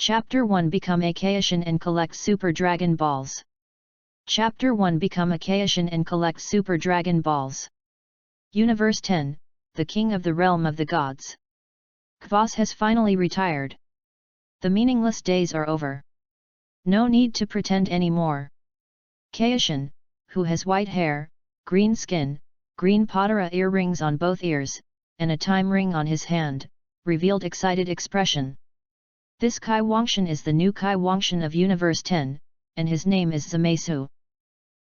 Chapter 1 Become a Kaishin and collect Super Dragon Balls. Chapter 1 Become a Kaishin and collect Super Dragon Balls. Universe 10, the King of the Realm of the Gods. Kvas has finally retired. The meaningless days are over. No need to pretend anymore. Kaishin, who has white hair, green skin, green Patara earrings on both ears, and a time ring on his hand, revealed excited expression. This Kai Wangshan is the new Kai Wangshan of Universe 10, and his name is Zamasu.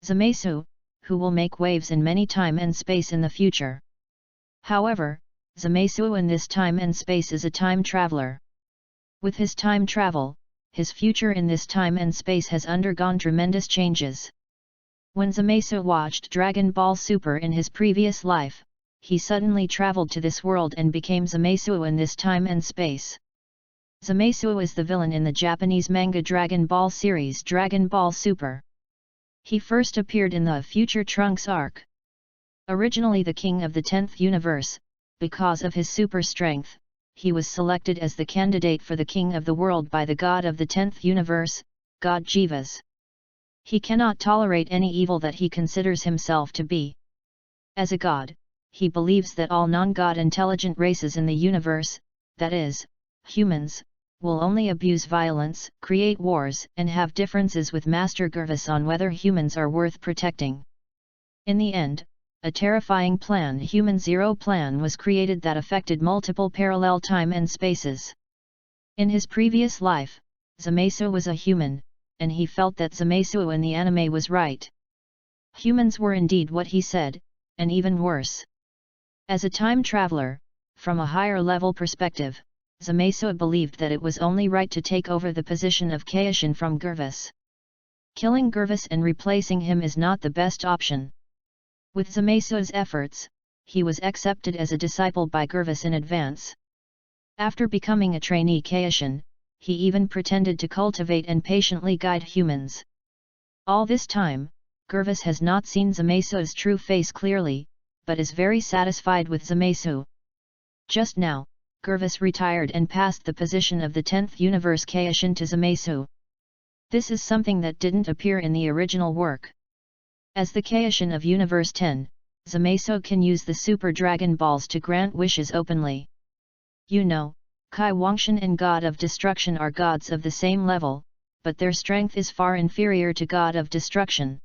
Zamasu, who will make waves in many time and space in the future. However, Zamasu in this time and space is a time traveler. With his time travel, his future in this time and space has undergone tremendous changes. When Zamasu watched Dragon Ball Super in his previous life, he suddenly traveled to this world and became Zamasu in this time and space. Zamasu is the villain in the Japanese manga Dragon Ball series Dragon Ball Super. He first appeared in the Future Trunks arc. Originally the king of the 10th universe, because of his super strength, he was selected as the candidate for the king of the world by the god of the 10th universe, God Jivas. He cannot tolerate any evil that he considers himself to be. As a god, he believes that all non-god intelligent races in the universe, that is, humans, will only abuse violence, create wars, and have differences with Master Gervis on whether humans are worth protecting. In the end, a terrifying plan, Human Zero Plan, was created that affected multiple parallel time and spaces. In his previous life, Zamasu was a human, and he felt that Zamasu in the anime was right. Humans were indeed what he said, and even worse. As a time traveler, from a higher level perspective, Zamasu believed that it was only right to take over the position of Kaishin from Gervis. Killing Gervis and replacing him is not the best option. With Zamasu's efforts, he was accepted as a disciple by Gervis in advance. After becoming a trainee Kaishin, he even pretended to cultivate and patiently guide humans. All this time, Gervis has not seen Zamasu's true face clearly, but is very satisfied with Zamasu. Just now, Gervis retired and passed the position of the 10th universe Kaishin to Zamasu. This is something that didn't appear in the original work. As the Kaishin of Universe 10, Zamasu can use the Super Dragon Balls to grant wishes openly. You know, Kai Wangshan and God of Destruction are gods of the same level, but their strength is far inferior to God of Destruction.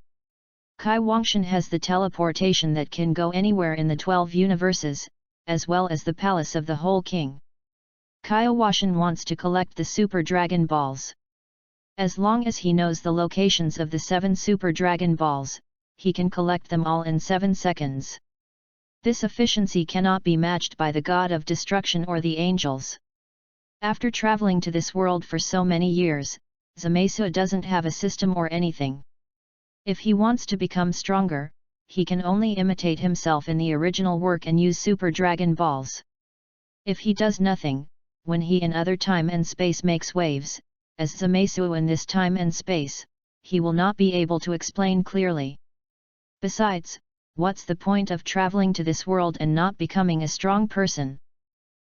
Kai Wangshan has the teleportation that can go anywhere in the 12 universes, as well as the palace of the whole king. Kai Wangshan wants to collect the Super Dragon Balls. As long as he knows the locations of the 7 Super Dragon Balls, he can collect them all in 7 seconds. This efficiency cannot be matched by the God of Destruction or the angels. After traveling to this world for so many years, Zamasu doesn't have a system or anything. If he wants to become stronger, he can only imitate himself in the original work and use Super Dragon Balls. If he does nothing, when he in other time and space makes waves, as Zamasu in this time and space, he will not be able to explain clearly. Besides, what's the point of traveling to this world and not becoming a strong person?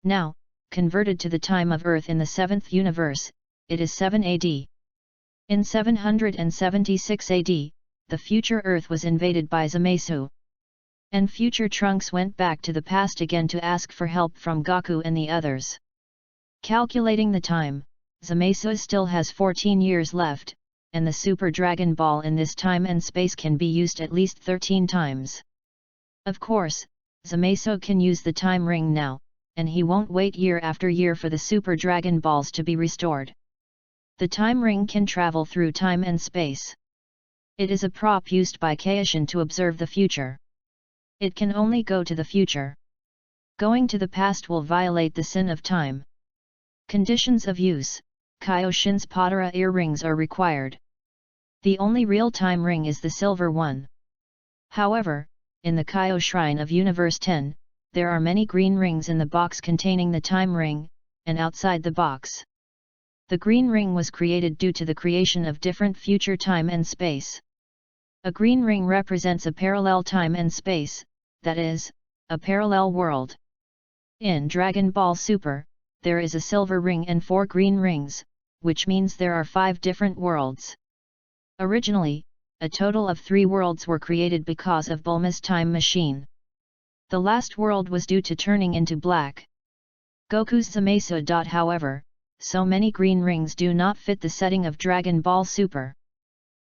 Now, converted to the time of Earth in the 7th universe, it is 7 AD. In 776 AD, the future Earth was invaded by Zamasu. And future Trunks went back to the past again to ask for help from Goku and the others. Calculating the time, Zamasu still has 14 years left, and the Super Dragon Ball in this time and space can be used at least 13 times. Of course, Zamasu can use the time ring now, and he won't wait year after year for the Super Dragon Balls to be restored. The time ring can travel through time and space. It is a prop used by Kaishin to observe the future. It can only go to the future. Going to the past will violate the sin of time. Conditions of use: Kaioshin's Patara earrings are required. The only real time ring is the silver one. However, in the Kaio Shrine of Universe 10, there are many green rings in the box containing the time ring, and outside the box. The green ring was created due to the creation of different future time and space. A green ring represents a parallel time and space, that is, a parallel world. In Dragon Ball Super, there is a silver ring and 4 green rings, which means there are 5 different worlds. Originally, a total of 3 worlds were created because of Bulma's time machine. The last world was due to turning into black. Goku's Zamasu. However, so many green rings do not fit the setting of Dragon Ball Super.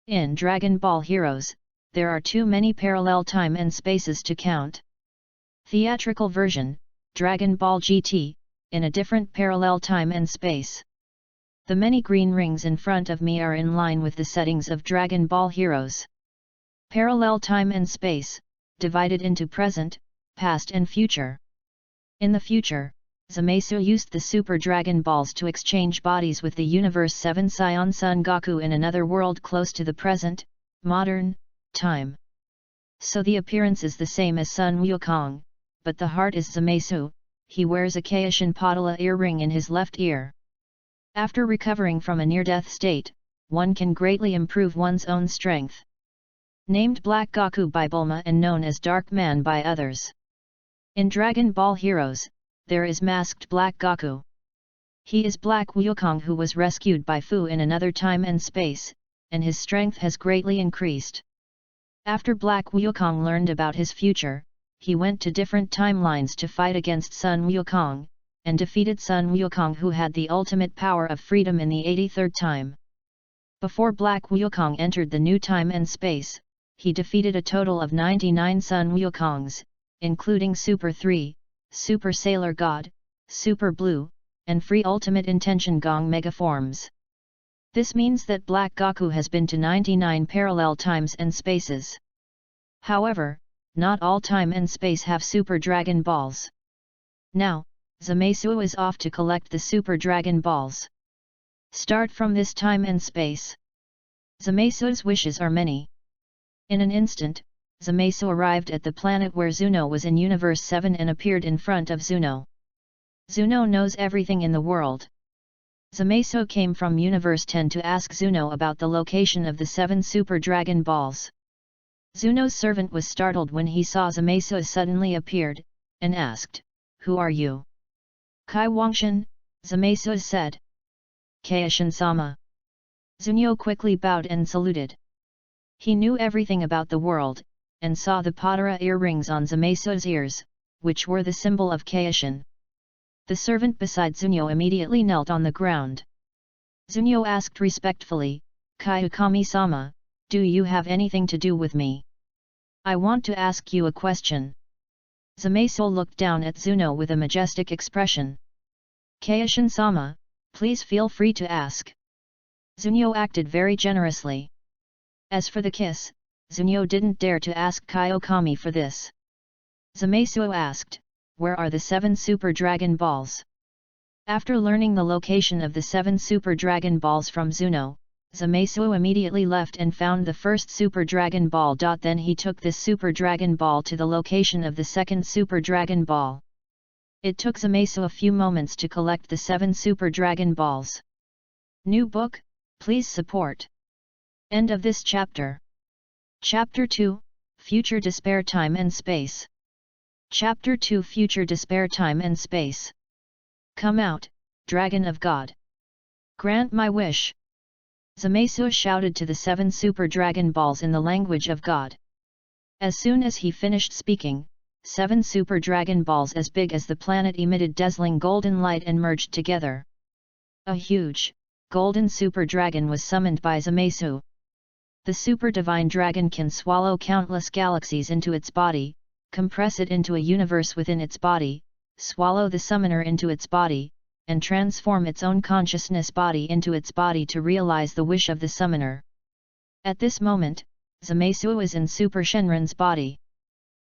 In Dragon Ball Heroes, there are too many parallel time and spaces to count. Theatrical version, Dragon Ball GT, in a different parallel time and space. The many green rings in front of me are in line with the settings of Dragon Ball Heroes. Parallel time and space, divided into present, past and future. In the future, Zamasu used the Super Dragon Balls to exchange bodies with the Universe 7 Saiyan Son Goku in another world close to the present, modern, time. So the appearance is the same as Sun Wukong, but the heart is Zamasu. He wears a Kaishin Padala earring in his left ear. After recovering from a near-death state, one can greatly improve one's own strength. Named Black Goku by Bulma and known as Dark Man by others. In Dragon Ball Heroes, there is masked Black Goku. He is Black Wukong who was rescued by Fu in another time and space, and his strength has greatly increased. After Black Wukong learned about his future, he went to different timelines to fight against Sun Wukong, and defeated Sun Wukong who had the ultimate power of freedom in the 83rd time. Before Black Wukong entered the new time and space, he defeated a total of 99 Sun Wukongs, including Super 3, Super Sailor God, Super Blue, and Free Ultimate Intention Gong Mega forms. This means that Black Goku has been to 99 parallel times and spaces. However, not all time and space have Super Dragon Balls. Now, Zamasu is off to collect the Super Dragon Balls. Start from this time and space. Zamasu's wishes are many. In an instant, Zamasu arrived at the planet where Zuno was in Universe 7 and appeared in front of Zuno. Zuno knows everything in the world. Zamasu came from Universe 10 to ask Zuno about the location of the 7 Super Dragon Balls. Zuno's servant was startled when he saw Zamasu suddenly appeared, and asked, "Who are you?" "Kai Wangshan," Zamasu said. "Kaishin-sama." Zuno quickly bowed and saluted. He knew everything about the world, and saw the Padara earrings on Zamasu's ears, which were the symbol of Kaishin. The servant beside Zuno immediately knelt on the ground. Zuno asked respectfully, "Kayukami-sama, do you have anything to do with me? I want to ask you a question." Zamasu looked down at Zuno with a majestic expression. "Kaishin-sama, please feel free to ask." Zuno acted very generously. As for the kiss, Zuno didn't dare to ask Kayukami for this. Zamasu asked, "Where are the 7 Super Dragon Balls?" After learning the location of the 7 Super Dragon Balls from Zuno, Zamasu immediately left and found the first Super Dragon Ball. Then he took this Super Dragon Ball to the location of the second Super Dragon Ball. It took Zamasu a few moments to collect the 7 Super Dragon Balls. New book, please support. End of this chapter. Chapter 2, Future Despair Time and Space. Chapter 2 Future Despair Time and Space. Come out, Dragon of God. Grant my wish. Zamasu shouted to the 7 Super Dragon Balls in the language of God. As soon as he finished speaking, 7 Super Dragon Balls as big as the planet emitted dazzling golden light and merged together. A huge, golden Super Dragon was summoned by Zamasu. The Super Divine Dragon can swallow countless galaxies into its body, compress it into a universe within its body, swallow the summoner into its body, and transform its own consciousness body into its body to realize the wish of the summoner. At this moment, Zamasu is in Super Shenron's body.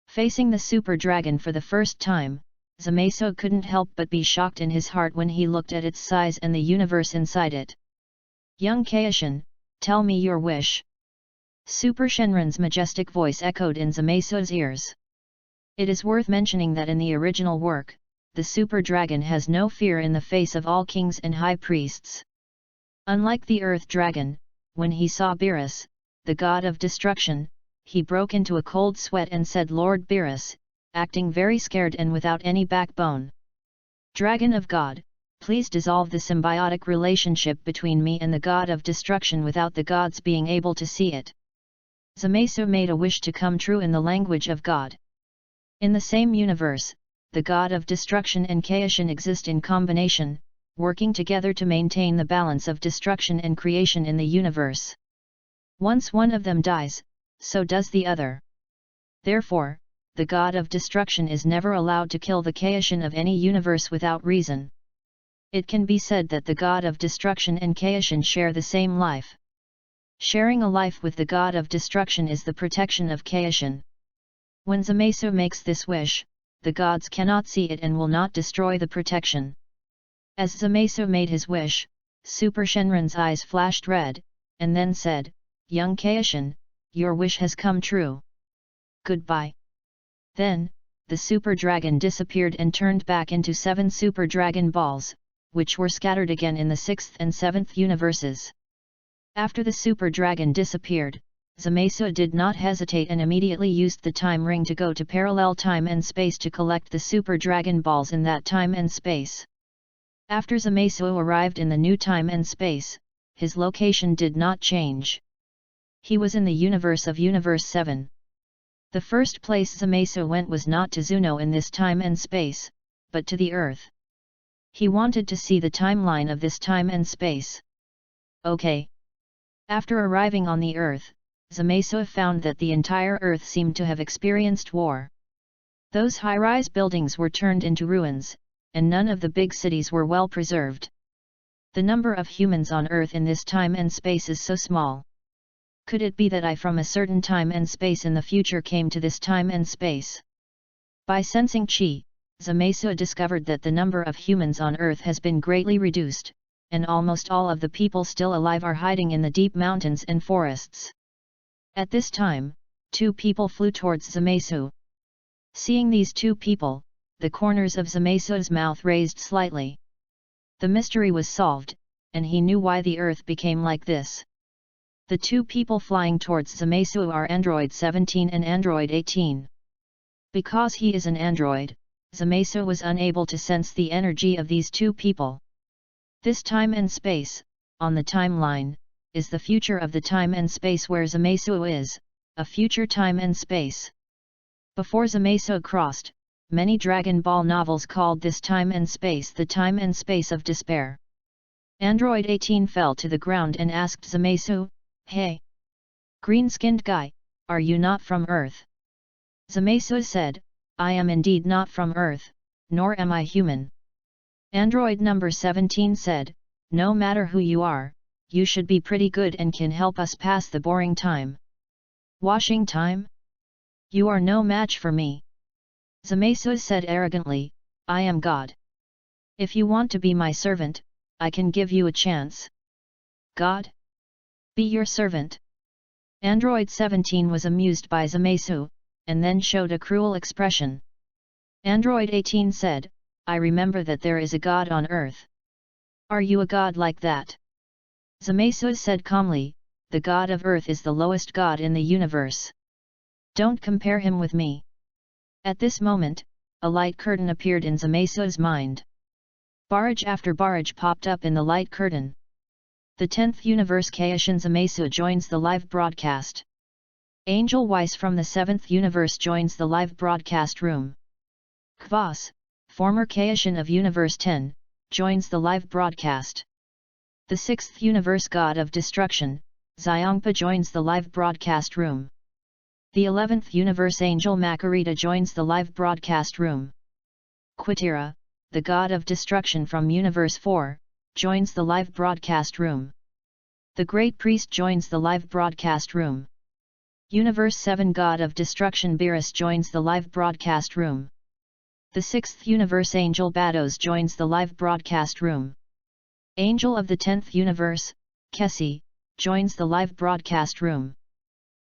Facing the Super Dragon for the first time, Zamasu couldn't help but be shocked in his heart when he looked at its size and the universe inside it. "Young Kaishin, tell me your wish." Super Shenron's majestic voice echoed in Zamasu's ears. It is worth mentioning that in the original work, the Super Dragon has no fear in the face of all kings and high priests. Unlike the Earth Dragon, when he saw Beerus, the god of destruction, he broke into a cold sweat and said, "Lord Beerus," acting very scared and without any backbone. "Dragon of God, please dissolve the symbiotic relationship between me and the god of destruction without the gods being able to see it. Zamasu made a wish to come true in the language of God. In the same universe, the god of destruction and creation exist in combination, working together to maintain the balance of destruction and creation in the universe. Once one of them dies, so does the other. Therefore, the god of destruction is never allowed to kill the creation of any universe without reason. It can be said that the god of destruction and creation share the same life. Sharing a life with the god of destruction is the protection of creation. When Zamasu makes this wish, the gods cannot see it and will not destroy the protection. As Zamasu made his wish, Super Shenron's eyes flashed red, and then said, "Young creation, your wish has come true. Goodbye." Then, the super dragon disappeared and turned back into 7 super dragon balls, which were scattered again in the 6th and 7th universes. After the super dragon disappeared, Zamasu did not hesitate and immediately used the time ring to go to parallel time and space to collect the super dragon balls in that time and space. After Zamasu arrived in the new time and space, his location did not change. He was in the universe of Universe 7. The first place Zamasu went was not to Zuno in this time and space, but to the Earth. He wanted to see the timeline of this time and space. Okay. After arriving on the Earth, Zamasu found that the entire Earth seemed to have experienced war. Those high-rise buildings were turned into ruins, and none of the big cities were well preserved. The number of humans on Earth in this time and space is so small. Could it be that I from a certain time and space in the future came to this time and space? By sensing Qi, Zamasu discovered that the number of humans on Earth has been greatly reduced, and almost all of the people still alive are hiding in the deep mountains and forests. At this time, 2 people flew towards Zamasu. Seeing these 2 people, the corners of Zamasu's mouth raised slightly. The mystery was solved, and he knew why the Earth became like this. The 2 people flying towards Zamasu are Android 17 and Android 18. Because he is an android, Zamasu was unable to sense the energy of these 2 people. This time and space, on the timeline, is the future of the time and space where Zamasu is, a future time and space. Before Zamasu crossed, many Dragon Ball novels called this time and space the time and space of despair. Android 18 fell to the ground and asked Zamasu, "Hey! Green-skinned guy, are you not from Earth?" Zamasu said, "I am indeed not from Earth, nor am I human." Android number 17 said, "No matter who you are, you should be pretty good and can help us pass the boring time." "Washing time? You are no match for me." Zamasu said arrogantly, "I am God. If you want to be my servant, I can give you a chance." "God? Be your servant?" Android 17 was amused by Zamasu, and then showed a cruel expression. Android 18 said, "I remember that there is a God on Earth. Are you a god like that?" Zamasu said calmly, "The God of Earth is the lowest god in the universe. Don't compare him with me." At this moment, a light curtain appeared in Zamasu's mind. Barrage after barrage popped up in the light curtain. The 10th Universe Kaishin Zamasu joins the live broadcast. Angel Weiss from the 7th Universe joins the live broadcast room. Kvas, former Kaishin of Universe 10, joins the live broadcast. The 6th Universe God of Destruction, Xiongpa joins the live broadcast room. The 11th Universe Angel Makarita joins the live broadcast room. Quitira, the God of Destruction from Universe 4, joins the live broadcast room. The Great Priest joins the live broadcast room. Universe 7 God of Destruction Beerus joins the live broadcast room. The 6th Universe Angel Bados joins the live broadcast room. Angel of the 10th Universe, Kessi, joins the live broadcast room.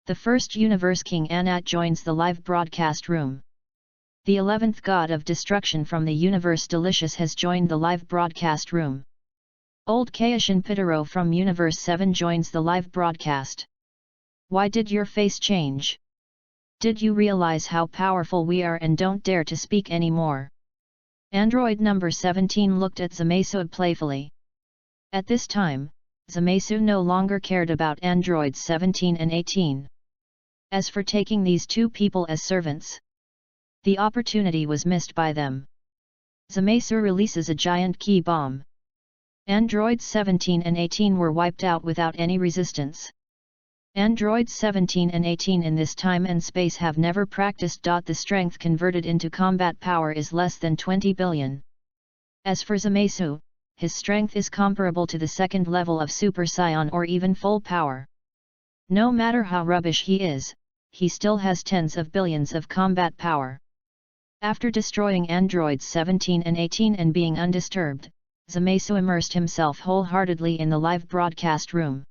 The 1st Universe King Anat joins the live broadcast room. The 11th God of Destruction from the Universe Delicious has joined the live broadcast room. Old Kaishin Pitaro from Universe 7 joins the live broadcast. Why did your face change? Did you realize how powerful we are and don't dare to speak anymore? Android number 17 looked at Zamasu playfully. At this time, Zamasu no longer cared about androids 17 and 18. As for taking these two people as servants, the opportunity was missed by them. Zamasu releases a giant key bomb. Androids 17 and 18 were wiped out without any resistance. Androids 17 and 18 in this time and space have never practiced. The strength converted into combat power is less than 20 billion. As for Zamasu, his strength is comparable to the second level of Super Saiyan or even full power. No matter how rubbish he is, he still has tens of billions of combat power. After destroying androids 17 and 18 and being undisturbed, Zamasu immersed himself wholeheartedly in the live broadcast room.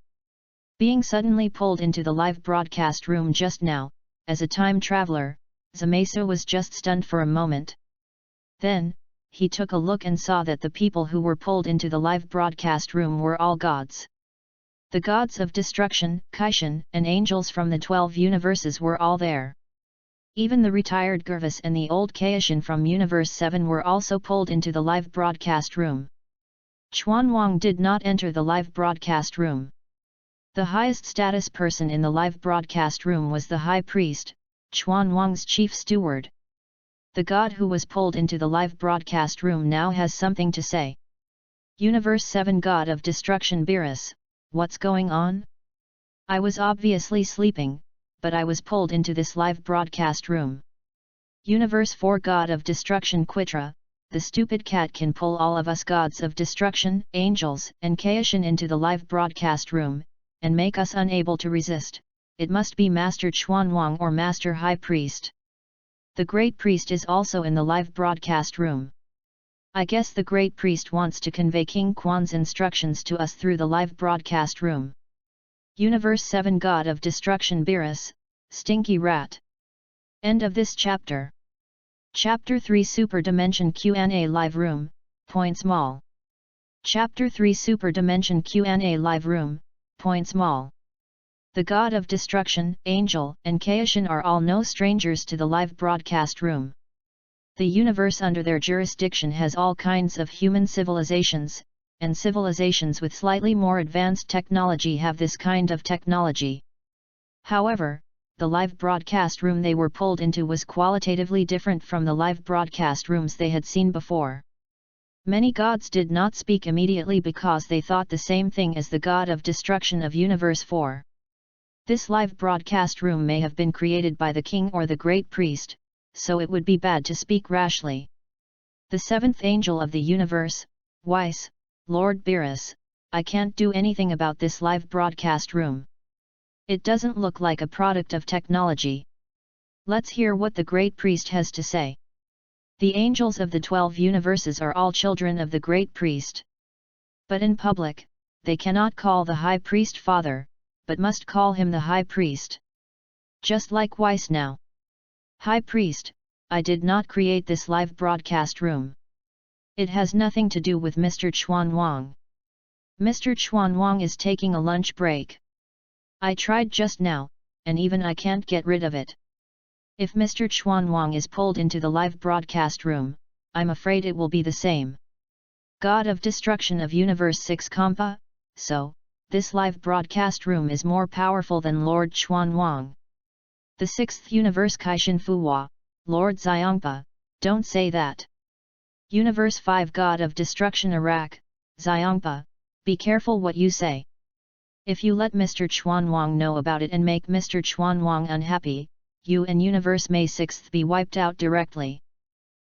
Being suddenly pulled into the live broadcast room just now, as a time traveler, Zamasu was just stunned for a moment. Then, he took a look and saw that the people who were pulled into the live broadcast room were all gods. The gods of destruction, Kaishin, and angels from the 12 universes were all there. Even the retired Gervis and the old Kaishin from Universe 7 were also pulled into the live broadcast room. Chuanwang did not enter the live broadcast room. The highest status person in the live broadcast room was the High Priest, Chuanwang's chief steward. The god who was pulled into the live broadcast room now has something to say. Universe 7 God of Destruction Beerus, what's going on? I was obviously sleeping, but I was pulled into this live broadcast room. Universe 4 God of Destruction Quitra, the stupid cat can pull all of us gods of destruction, angels, and Kaishin into the live broadcast room, and make us unable to resist. It must be Master Chuanwang or Master High Priest. The Great Priest is also in the live broadcast room. I guess the Great Priest wants to convey King Quan's instructions to us through the live broadcast room. Universe 7 God of Destruction Beerus, Stinky Rat. End of this chapter. Chapter 3 Super Dimension Q&A Live Room, Points Mall. Chapter 3 Super Dimension Q&A Live Room, Points Mall. The God of Destruction, Angel, and Kaishin are all no strangers to the live broadcast room. The universe under their jurisdiction has all kinds of human civilizations, and civilizations with slightly more advanced technology have this kind of technology. However, the live broadcast room they were pulled into was qualitatively different from the live broadcast rooms they had seen before. Many gods did not speak immediately because they thought the same thing as the God of Destruction of Universe 4. This live broadcast room may have been created by the king or the great priest, so it would be bad to speak rashly. The seventh angel of the universe, Weiss, Lord Beerus, I can't do anything about this live broadcast room. It doesn't look like a product of technology. Let's hear what the great priest has to say. The angels of the 12 universes are all children of the great priest. But in public, they cannot call the high priest father, but must call him the high priest. Just like Weiss now. High priest, I did not create this live broadcast room. It has nothing to do with Mr. Chuanwang. Mr. Chuanwang is taking a lunch break. I tried just now, and even I can't get rid of it. If Mr. Chuanwang is pulled into the live broadcast room, I'm afraid it will be the same. God of Destruction of Universe 6 Compa, so, this live broadcast room is more powerful than Lord Chuanwang. The 6th Universe Kaishin Fuwa, Lord Xiangpa, don't say that. Universe 5 God of Destruction Iraq, Xiangpa, be careful what you say. If you let Mr. Chuanwang know about it and make Mr. Chuanwang unhappy, you and Universe May 6th be wiped out directly.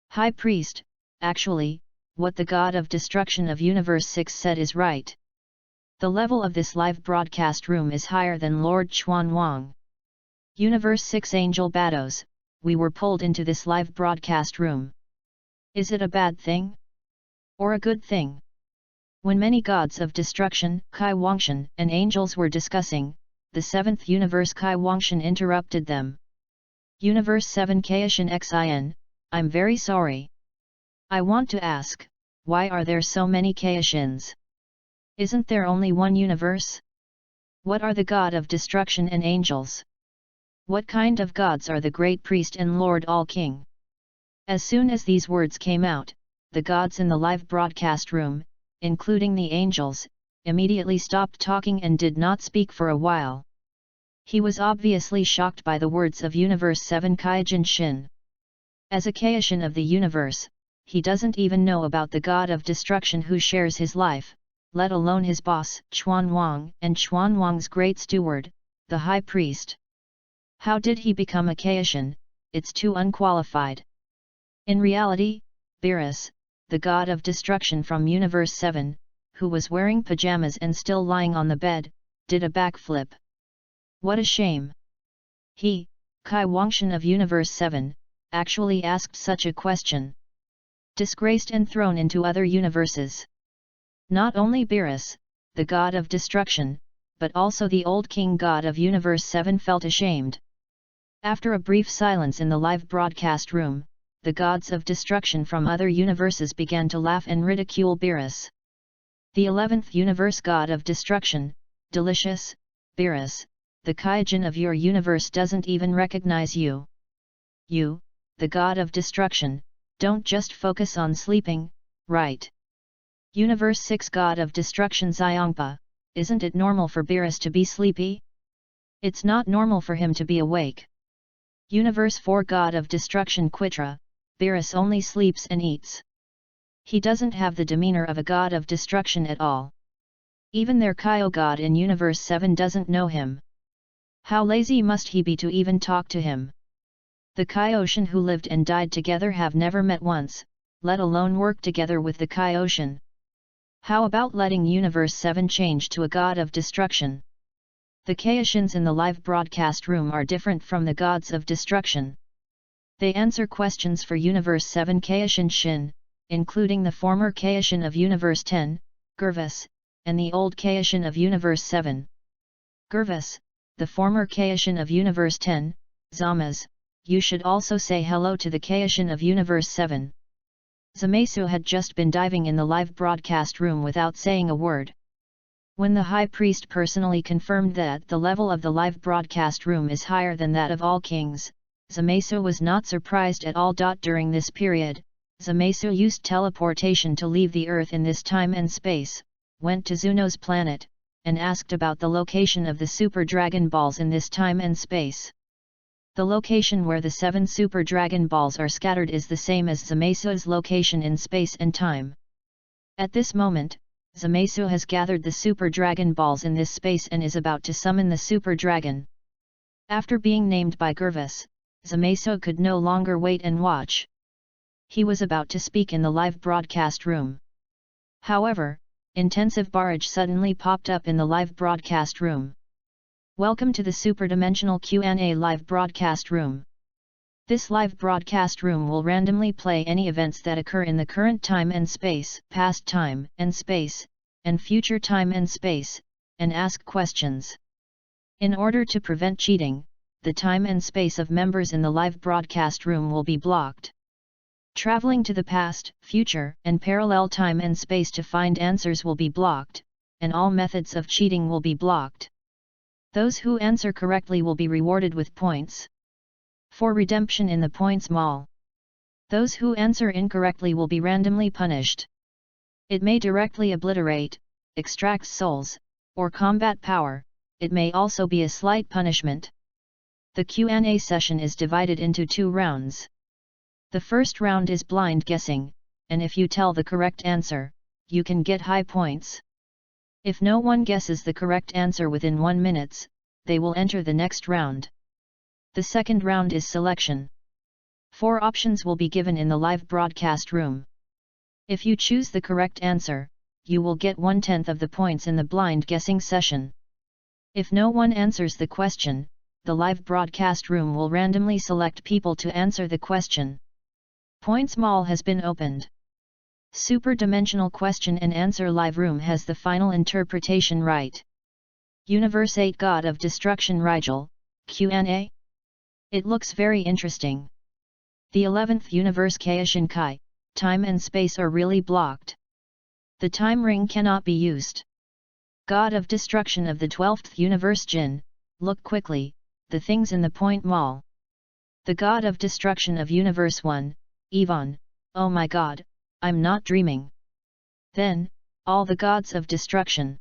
High Priest, actually, what the God of Destruction of Universe 6 said is right. The level of this live broadcast room is higher than Lord Chuanwang. Universe 6 Angel Bados, we were pulled into this live broadcast room. Is it a bad thing? Or a good thing? When many gods of destruction, Kai Wangshan, and angels were discussing, the 7th Universe Kai Wangshan interrupted them. Universe 7 Kaishin Xin, I'm very sorry. I want to ask, why are there so many Kaishins? Isn't there only one universe? What are the God of Destruction and angels? What kind of gods are the Great Priest and Lord All-King? As soon as these words came out, the gods in the live broadcast room, including the angels, immediately stopped talking and did not speak for a while. He was obviously shocked by the words of Universe 7 Kaijin Shin. As a Kaishin of the universe, he doesn't even know about the god of destruction who shares his life, let alone his boss, Chuan Wang, and Chuan Wang's great steward, the high priest. How did he become a Kaishin? It's too unqualified. In reality, Beerus, the god of destruction from Universe 7, who was wearing pajamas and still lying on the bed, did a backflip. What a shame! He, Kai Wangshan of Universe 7, actually asked such a question. Disgraced and thrown into other universes. Not only Beerus, the god of destruction, but also the old king god of Universe 7 felt ashamed. After a brief silence in the live broadcast room, the gods of destruction from other universes began to laugh and ridicule Beerus. The 11th universe god of destruction, delicious, Beerus, the Kaijin of your universe doesn't even recognize you. You, the god of destruction, don't just focus on sleeping, right? Universe 6 god of destruction Xiangpa, isn't it normal for Beerus to be sleepy? It's not normal for him to be awake. Universe 4 god of destruction Quitra, Beerus only sleeps and eats. He doesn't have the demeanor of a god of destruction at all. Even their Kaio god in Universe 7 doesn't know him. How lazy must he be to even talk to him? The Kaioshin who lived and died together have never met once, let alone work together with the Kaioshin. How about letting Universe 7 change to a god of destruction? The Kaioshins in the live broadcast room are different from the gods of destruction. They answer questions for Universe 7 Kaioshin Shin, including the former Kaioshin of Universe 10, Gervas, and the old Kaioshin of Universe 7. Gervas, the former Kaioshin of Universe 10, Zamasu, you should also say hello to the Kaioshin of Universe 7. Zamasu had just been diving in the live broadcast room without saying a word. When the high priest personally confirmed that the level of the live broadcast room is higher than that of all kings, Zamasu was not surprised at all. During this period, Zamasu used teleportation to leave the Earth in this time and space, went to Zuno's planet, and asked about the location of the Super Dragon Balls in this time and space. The location where the 7 Super Dragon Balls are scattered is the same as Zamasu's location in space and time. At this moment, Zamasu has gathered the Super Dragon Balls in this space and is about to summon the Super Dragon. After being named by Gervas, Zamasu could no longer wait and watch. He was about to speak in the live broadcast room. However, intensive barrage suddenly popped up in the live broadcast room. Welcome to the Superdimensional Q&A live broadcast room. This live broadcast room will randomly play any events that occur in the current time and space, past time and space, and future time and space, and ask questions. In order to prevent cheating, the time and space of members in the live broadcast room will be blocked. Traveling to the past, future, and parallel time and space to find answers will be blocked, and all methods of cheating will be blocked. Those who answer correctly will be rewarded with points for redemption in the points mall. Those who answer incorrectly will be randomly punished. It may directly obliterate, extract souls, or combat power. It may also be a slight punishment. The Q&A session is divided into 2 rounds. The first round is blind guessing, and if you tell the correct answer, you can get high points. If no one guesses the correct answer within 1 minute, they will enter the next round. The second round is selection. 4 options will be given in the live broadcast room. If you choose the correct answer, you will get 1/10 of the points in the blind guessing session. If no one answers the question, the live broadcast room will randomly select people to answer the question. Points Mall has been opened. Super Dimensional Question and Answer Live Room has the final interpretation right. Universe 8 God of Destruction Rigel, Q&A? It looks very interesting. The 11th Universe Kaishin Kai, time and space are really blocked. The time ring cannot be used. God of Destruction of the 12th Universe Jin, look quickly, the things in the Point Mall. The God of Destruction of Universe 1, Yvonne, oh my god, I'm not dreaming. Then, all the gods of destruction,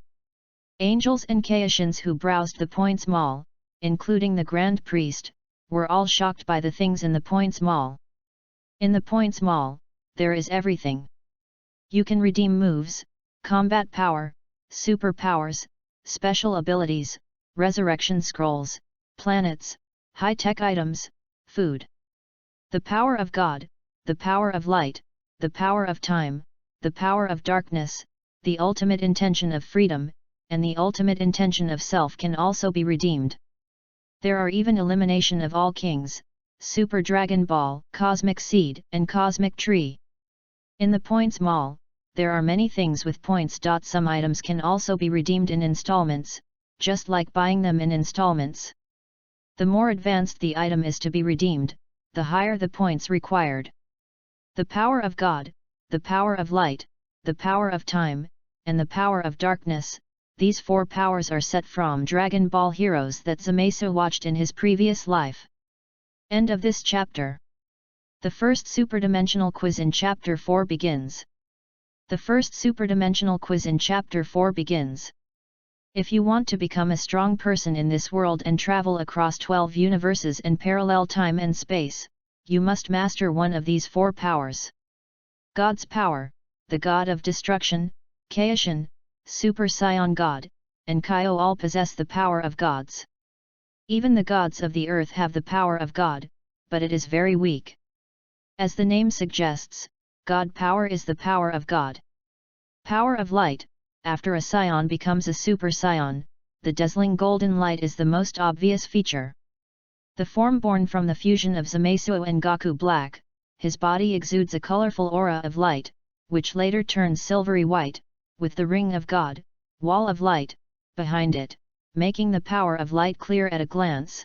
angels and Kaishans who browsed the Points Mall, including the Grand Priest, were all shocked by the things in the Points Mall. In the Points Mall, there is everything. You can redeem moves, combat power, superpowers, special abilities, resurrection scrolls, planets, high-tech items, food. The power of God, the power of light, the power of time, the power of darkness, the ultimate intention of freedom, and the ultimate intention of self can also be redeemed. There are even elimination of all kings, Super Dragon Ball, Cosmic Seed, and Cosmic Tree. In the Points Mall, there are many things with points. Some items can also be redeemed in installments, just like buying them in installments. The more advanced the item is to be redeemed, the higher the points required. The power of God, the power of light, the power of time, and the power of darkness, these four powers are set from Dragon Ball heroes that Zamasu watched in his previous life. End of this chapter. The first superdimensional quiz in Chapter 4 begins. The first superdimensional quiz in Chapter 4 begins. If you want to become a strong person in this world and travel across 12 universes and parallel time and space, you must master one of these four powers. God's power, the God of destruction, Kaishin, Super Saiyan God, and Kaio all possess the power of gods. Even the gods of the earth have the power of God, but it is very weak. As the name suggests, God power is the power of God. Power of light, after a Saiyan becomes a Super Saiyan, the dazzling golden light is the most obvious feature. The form born from the fusion of Zamasu and Goku Black, his body exudes a colorful aura of light, which later turns silvery white, with the ring of God, wall of light, behind it, making the power of light clear at a glance.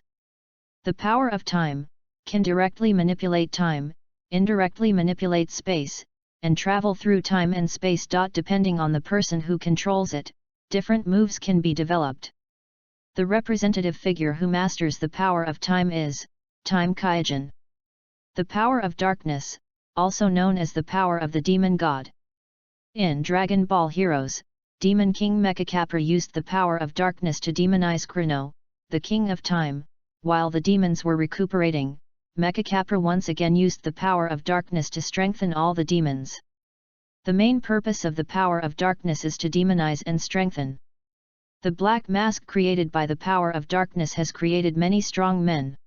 The power of time, can directly manipulate time, indirectly manipulate space, and travel through time and space. Depending on the person who controls it, different moves can be developed. The representative figure who masters the power of time is Time Kaijin. The power of darkness, also known as the power of the demon god. In Dragon Ball Heroes, Demon King Mecha used the power of darkness to demonize Chrono, the king of time. While the demons were recuperating, Mecha once again used the power of darkness to strengthen all the demons. The main purpose of the power of darkness is to demonize and strengthen. The black mask created by the power of darkness has created many strong men.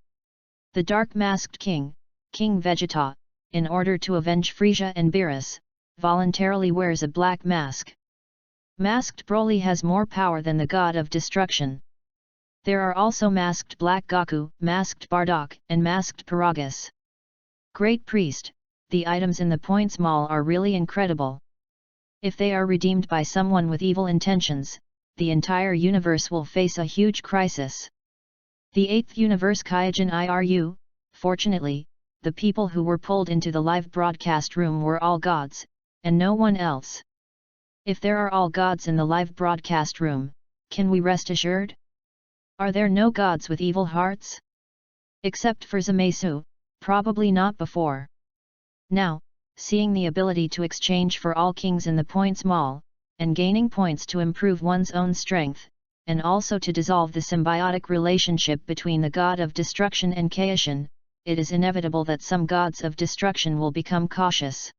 The Dark Masked King, King Vegeta, in order to avenge Frieza and Beerus, voluntarily wears a black mask. Masked Broly has more power than the god of destruction. There are also Masked Black Goku, Masked Bardock, and Masked Paragus. Great Priest, the items in the Points Mall are really incredible. If they are redeemed by someone with evil intentions, the entire universe will face a huge crisis. The 8th Universe Kaijin IRU, fortunately, the people who were pulled into the live broadcast room were all gods, and no one else. If there are all gods in the live broadcast room, can we rest assured? Are there no gods with evil hearts? Except for Zamasu, probably not before. Now, seeing the ability to exchange for all kings in the Points Mall, and gaining points to improve one's own strength, and also to dissolve the symbiotic relationship between the god of destruction and Kaishin, it is inevitable that some gods of destruction will become cautious.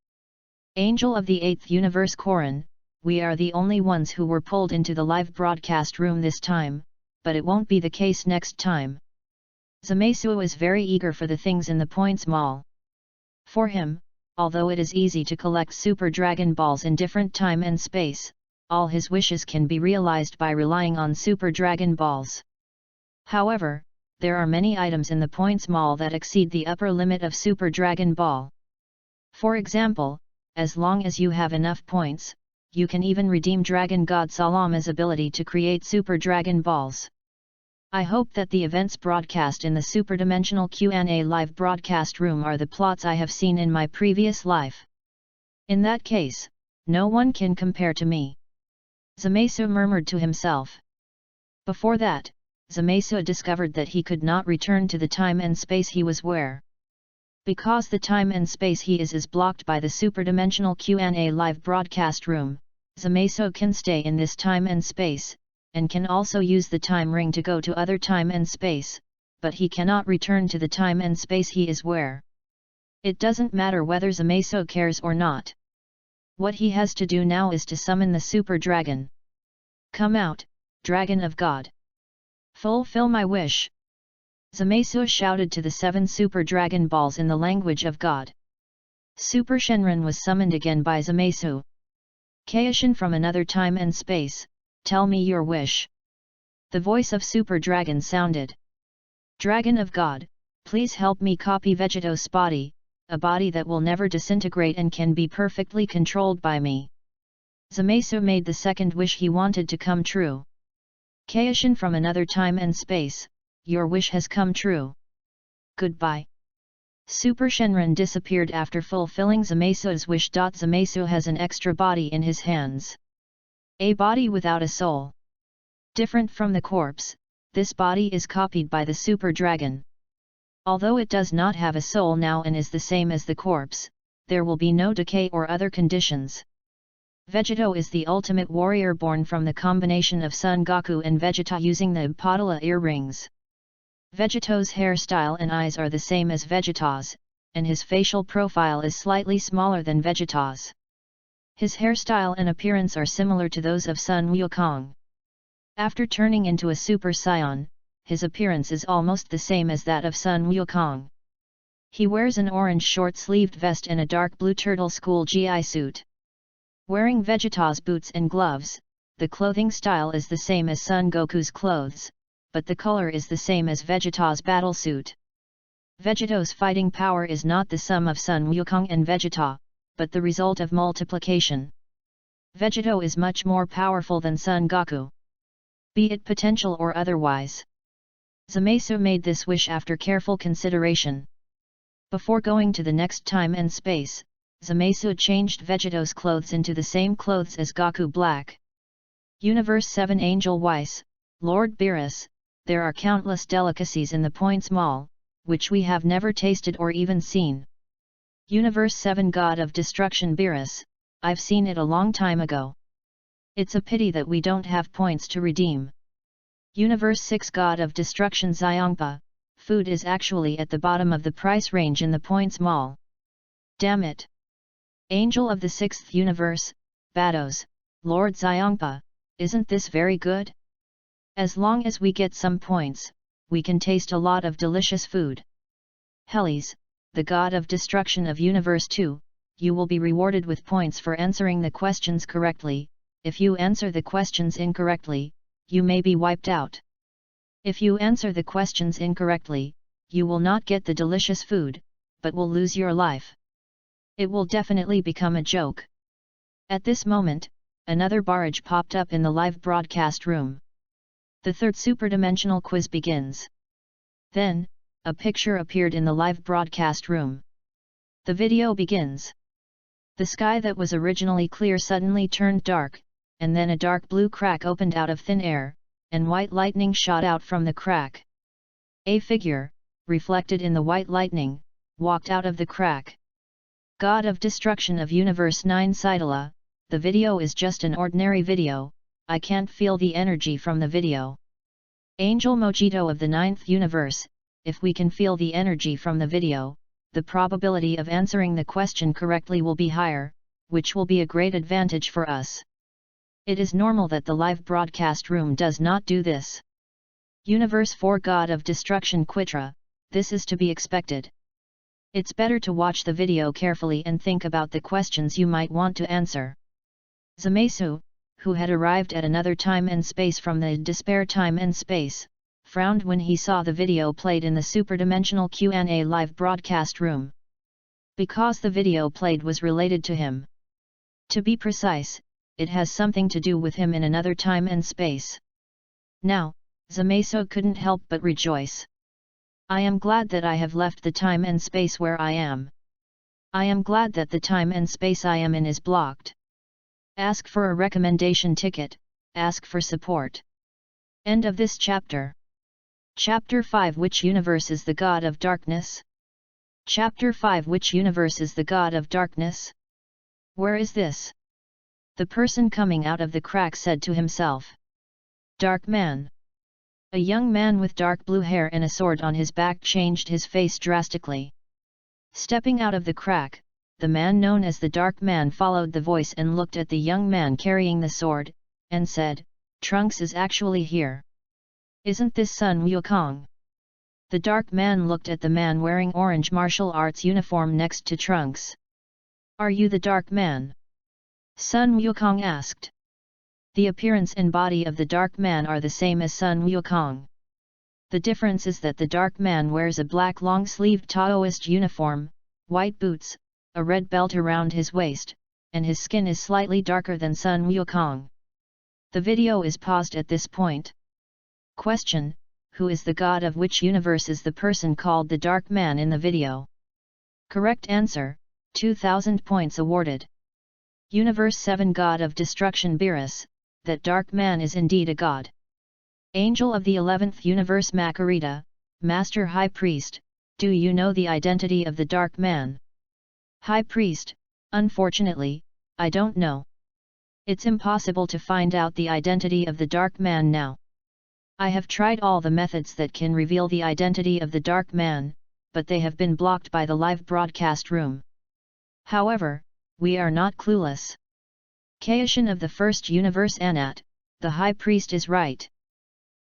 Angel of the 8th Universe Korin, we are the only ones who were pulled into the live broadcast room this time, but it won't be the case next time. Zamasu is very eager for the things in the Points Mall. For him, although it is easy to collect Super Dragon Balls in different time and space, all his wishes can be realized by relying on Super Dragon Balls. However, there are many items in the Points Mall that exceed the upper limit of Super Dragon Ball. For example, as long as you have enough points, you can even redeem Dragon God Salama's ability to create Super Dragon Balls. I hope that the events broadcast in the Superdimensional Q&A live broadcast room are the plots I have seen in my previous life. In that case, no one can compare to me. Zamasu murmured to himself. Before that, Zamasu discovered that he could not return to the time and space he was where Because the time and space he is blocked by the superdimensional Q&A live broadcast room, Zamasu can stay in this time and space, and can also use the time ring to go to other time and space, but he cannot return to the time and space he is where. It doesn't matter whether Zamasu cares or not. What he has to do now is to summon the super dragon. Come out, Dragon of God. Fulfill my wish. Zamasu shouted to the 7 super dragon balls in the language of God. Super Shenron was summoned again by Zamasu. Kaishin from another time and space, tell me your wish. The voice of Super Dragon sounded. Dragon of God, please help me copy Vegeto's body, a body that will never disintegrate and can be perfectly controlled by me. Zamasu made the second wish he wanted to come true. Kaishin from another time and space, your wish has come true. Goodbye. Super Shenron disappeared after fulfilling Zamasu's wish. Zamasu has an extra body in his hands. A body without a soul. Different from the corpse, this body is copied by the super dragon. Although it does not have a soul now and is the same as the corpse, there will be no decay or other conditions. Vegeto is the ultimate warrior born from the combination of Son Goku and Vegeta using the Padala earrings. Vegeto's hairstyle and eyes are the same as Vegeta's, and his facial profile is slightly smaller than Vegeta's. His hairstyle and appearance are similar to those of Sun Wukong. After turning into a Super Saiyan, his appearance is almost the same as that of Sun Wukong. He wears an orange short-sleeved vest and a dark blue turtle school GI suit. Wearing Vegeta's boots and gloves, the clothing style is the same as Son Goku's clothes, but the color is the same as Vegeta's battle suit. Vegeto's fighting power is not the sum of Sun Wukong and Vegeta, but the result of multiplication. Vegeto is much more powerful than Son Goku, be it potential or otherwise. Zamasu made this wish after careful consideration. Before going to the next time and space, Zamasu changed Vegeto's clothes into the same clothes as Goku Black. Universe 7 Angel Weiss, Lord Beerus, there are countless delicacies in the Points Mall, which we have never tasted or even seen. Universe 7 God of Destruction Beerus, I've seen it a long time ago. It's a pity that we don't have points to redeem. Universe 6 God of Destruction Xiongpa, food is actually at the bottom of the price range in the Points Mall. Damn it! Angel of the 6th Universe, Bados, Lord Xiongpa, isn't this very good? As long as we get some points, we can taste a lot of delicious food. Helios, the God of Destruction of Universe 2, you will be rewarded with points for answering the questions correctly. If you answer the questions incorrectly, you may be wiped out. If you answer the questions incorrectly, you will not get the delicious food, but will lose your life. It will definitely become a joke. At this moment, another barrage popped up in the live broadcast room. The third superdimensional quiz begins. Then, a picture appeared in the live broadcast room. The video begins. The sky that was originally clear suddenly turned dark, and then a dark blue crack opened out of thin air, and white lightning shot out from the crack. A figure, reflected in the white lightning, walked out of the crack. God of Destruction of Universe 9 Saitala, the video is just an ordinary video, I can't feel the energy from the video. Angel Mojito of the 9th Universe, if we can feel the energy from the video, the probability of answering the question correctly will be higher, which will be a great advantage for us. It is normal that the live broadcast room does not do this. Universe 4 God of Destruction Quitra, this is to be expected. It's better to watch the video carefully and think about the questions you might want to answer. Zamasu, who had arrived at another time and space from the despair time and space, frowned when he saw the video played in the superdimensional Q&A live broadcast room. Because the video played was related to him. To be precise, it has something to do with him in another time and space. Now, Zamasu couldn't help but rejoice. I am glad that I have left the time and space where I am. I am glad that the time and space I am in is blocked. Ask for a recommendation ticket, ask for support. End of this chapter. Chapter 5 Which universe is the God of Darkness? Chapter 5 Which universe is the god of darkness? Where is this? The person coming out of the crack said to himself. Dark man. A young man with dark blue hair and a sword on his back changed his face drastically. Stepping out of the crack, the man known as the Dark Man followed the voice and looked at the young man carrying the sword, and said, Trunks is actually here. Isn't this Sun Wukong? The Dark Man looked at the man wearing orange martial arts uniform next to Trunks. Are you the Dark Man? Sun Wukong asked. The appearance and body of the Dark Man are the same as Sun Wukong. The difference is that the Dark Man wears a black long-sleeved Taoist uniform, white boots, a red belt around his waist, and his skin is slightly darker than Sun Wukong. The video is paused at this point. Question: Who is the god of which universe is the person called the Dark Man in the video? Correct answer, 2000 points awarded. Universe 7 God of Destruction Beerus, that Dark Man is indeed a god. Angel of the 11th Universe Makarita, Master High Priest, do you know the identity of the Dark Man? High Priest: Unfortunately, I don't know. It's impossible to find out the identity of the Dark Man now. I have tried all the methods that can reveal the identity of the Dark Man, but they have been blocked by the live broadcast room. However, we are not clueless. Kaishin of the first universe Anat, the High Priest is right.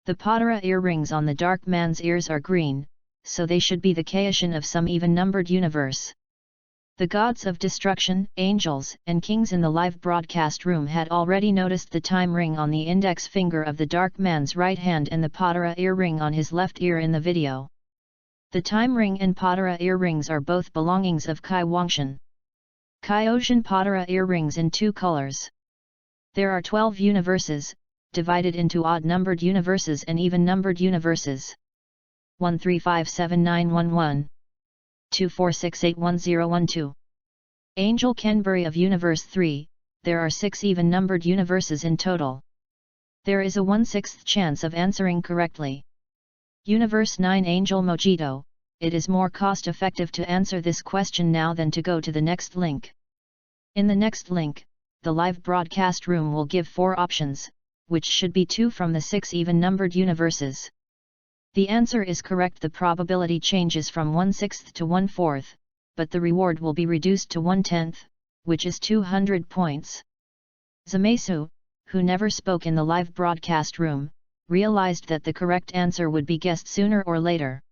The Patara earrings on the Dark Man's ears are green, so they should be the Kaishin of some even-numbered universe. The gods of destruction, angels, and kings in the live broadcast room had already noticed the time ring on the index finger of the Dark Man's right hand and the Patara earring on his left ear in the video. The time ring and Patara earrings are both belongings of Kai Wangshan. Kaioshan Patara earrings in 2 colors. There are 12 universes, divided into odd-numbered universes and even-numbered universes. 1357911 246811012. Angel Kenbury of Universe 3, there are 6 even-numbered universes in total. There is a 1/6 chance of answering correctly. Universe 9 Angel Mojito, it is more cost-effective to answer this question now than to go to the next link. In the next link, the live broadcast room will give 4 options, which should be 2 from the 6 even-numbered universes. The answer is correct. The probability changes from 1/6 to 1/4, but the reward will be reduced to 1/10, which is 200 points. Zamasu, who never spoke in the live broadcast room, realized that the correct answer would be guessed sooner or later.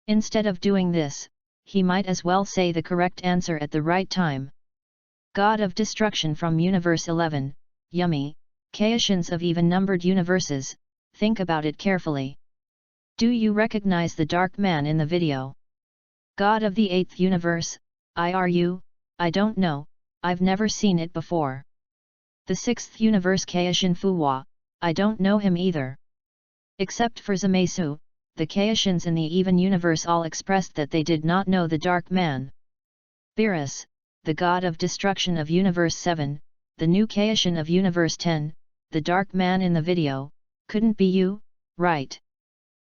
Instead of doing this, he might as well say the correct answer at the right time. God of Destruction from Universe 11, yummy, Kaishins of even-numbered universes, think about it carefully. Do you recognize the Dark Man in the video? God of the 8th universe, I don't know, I've never seen it before. The 6th universe Kaishin Fuwa, I don't know him either. Except for Zamasu, the Kaishins in the even universe all expressed that they did not know the Dark Man. Beerus, the God of Destruction of Universe 7, the new Kaishin of Universe 10, the Dark Man in the video, couldn't be you, right?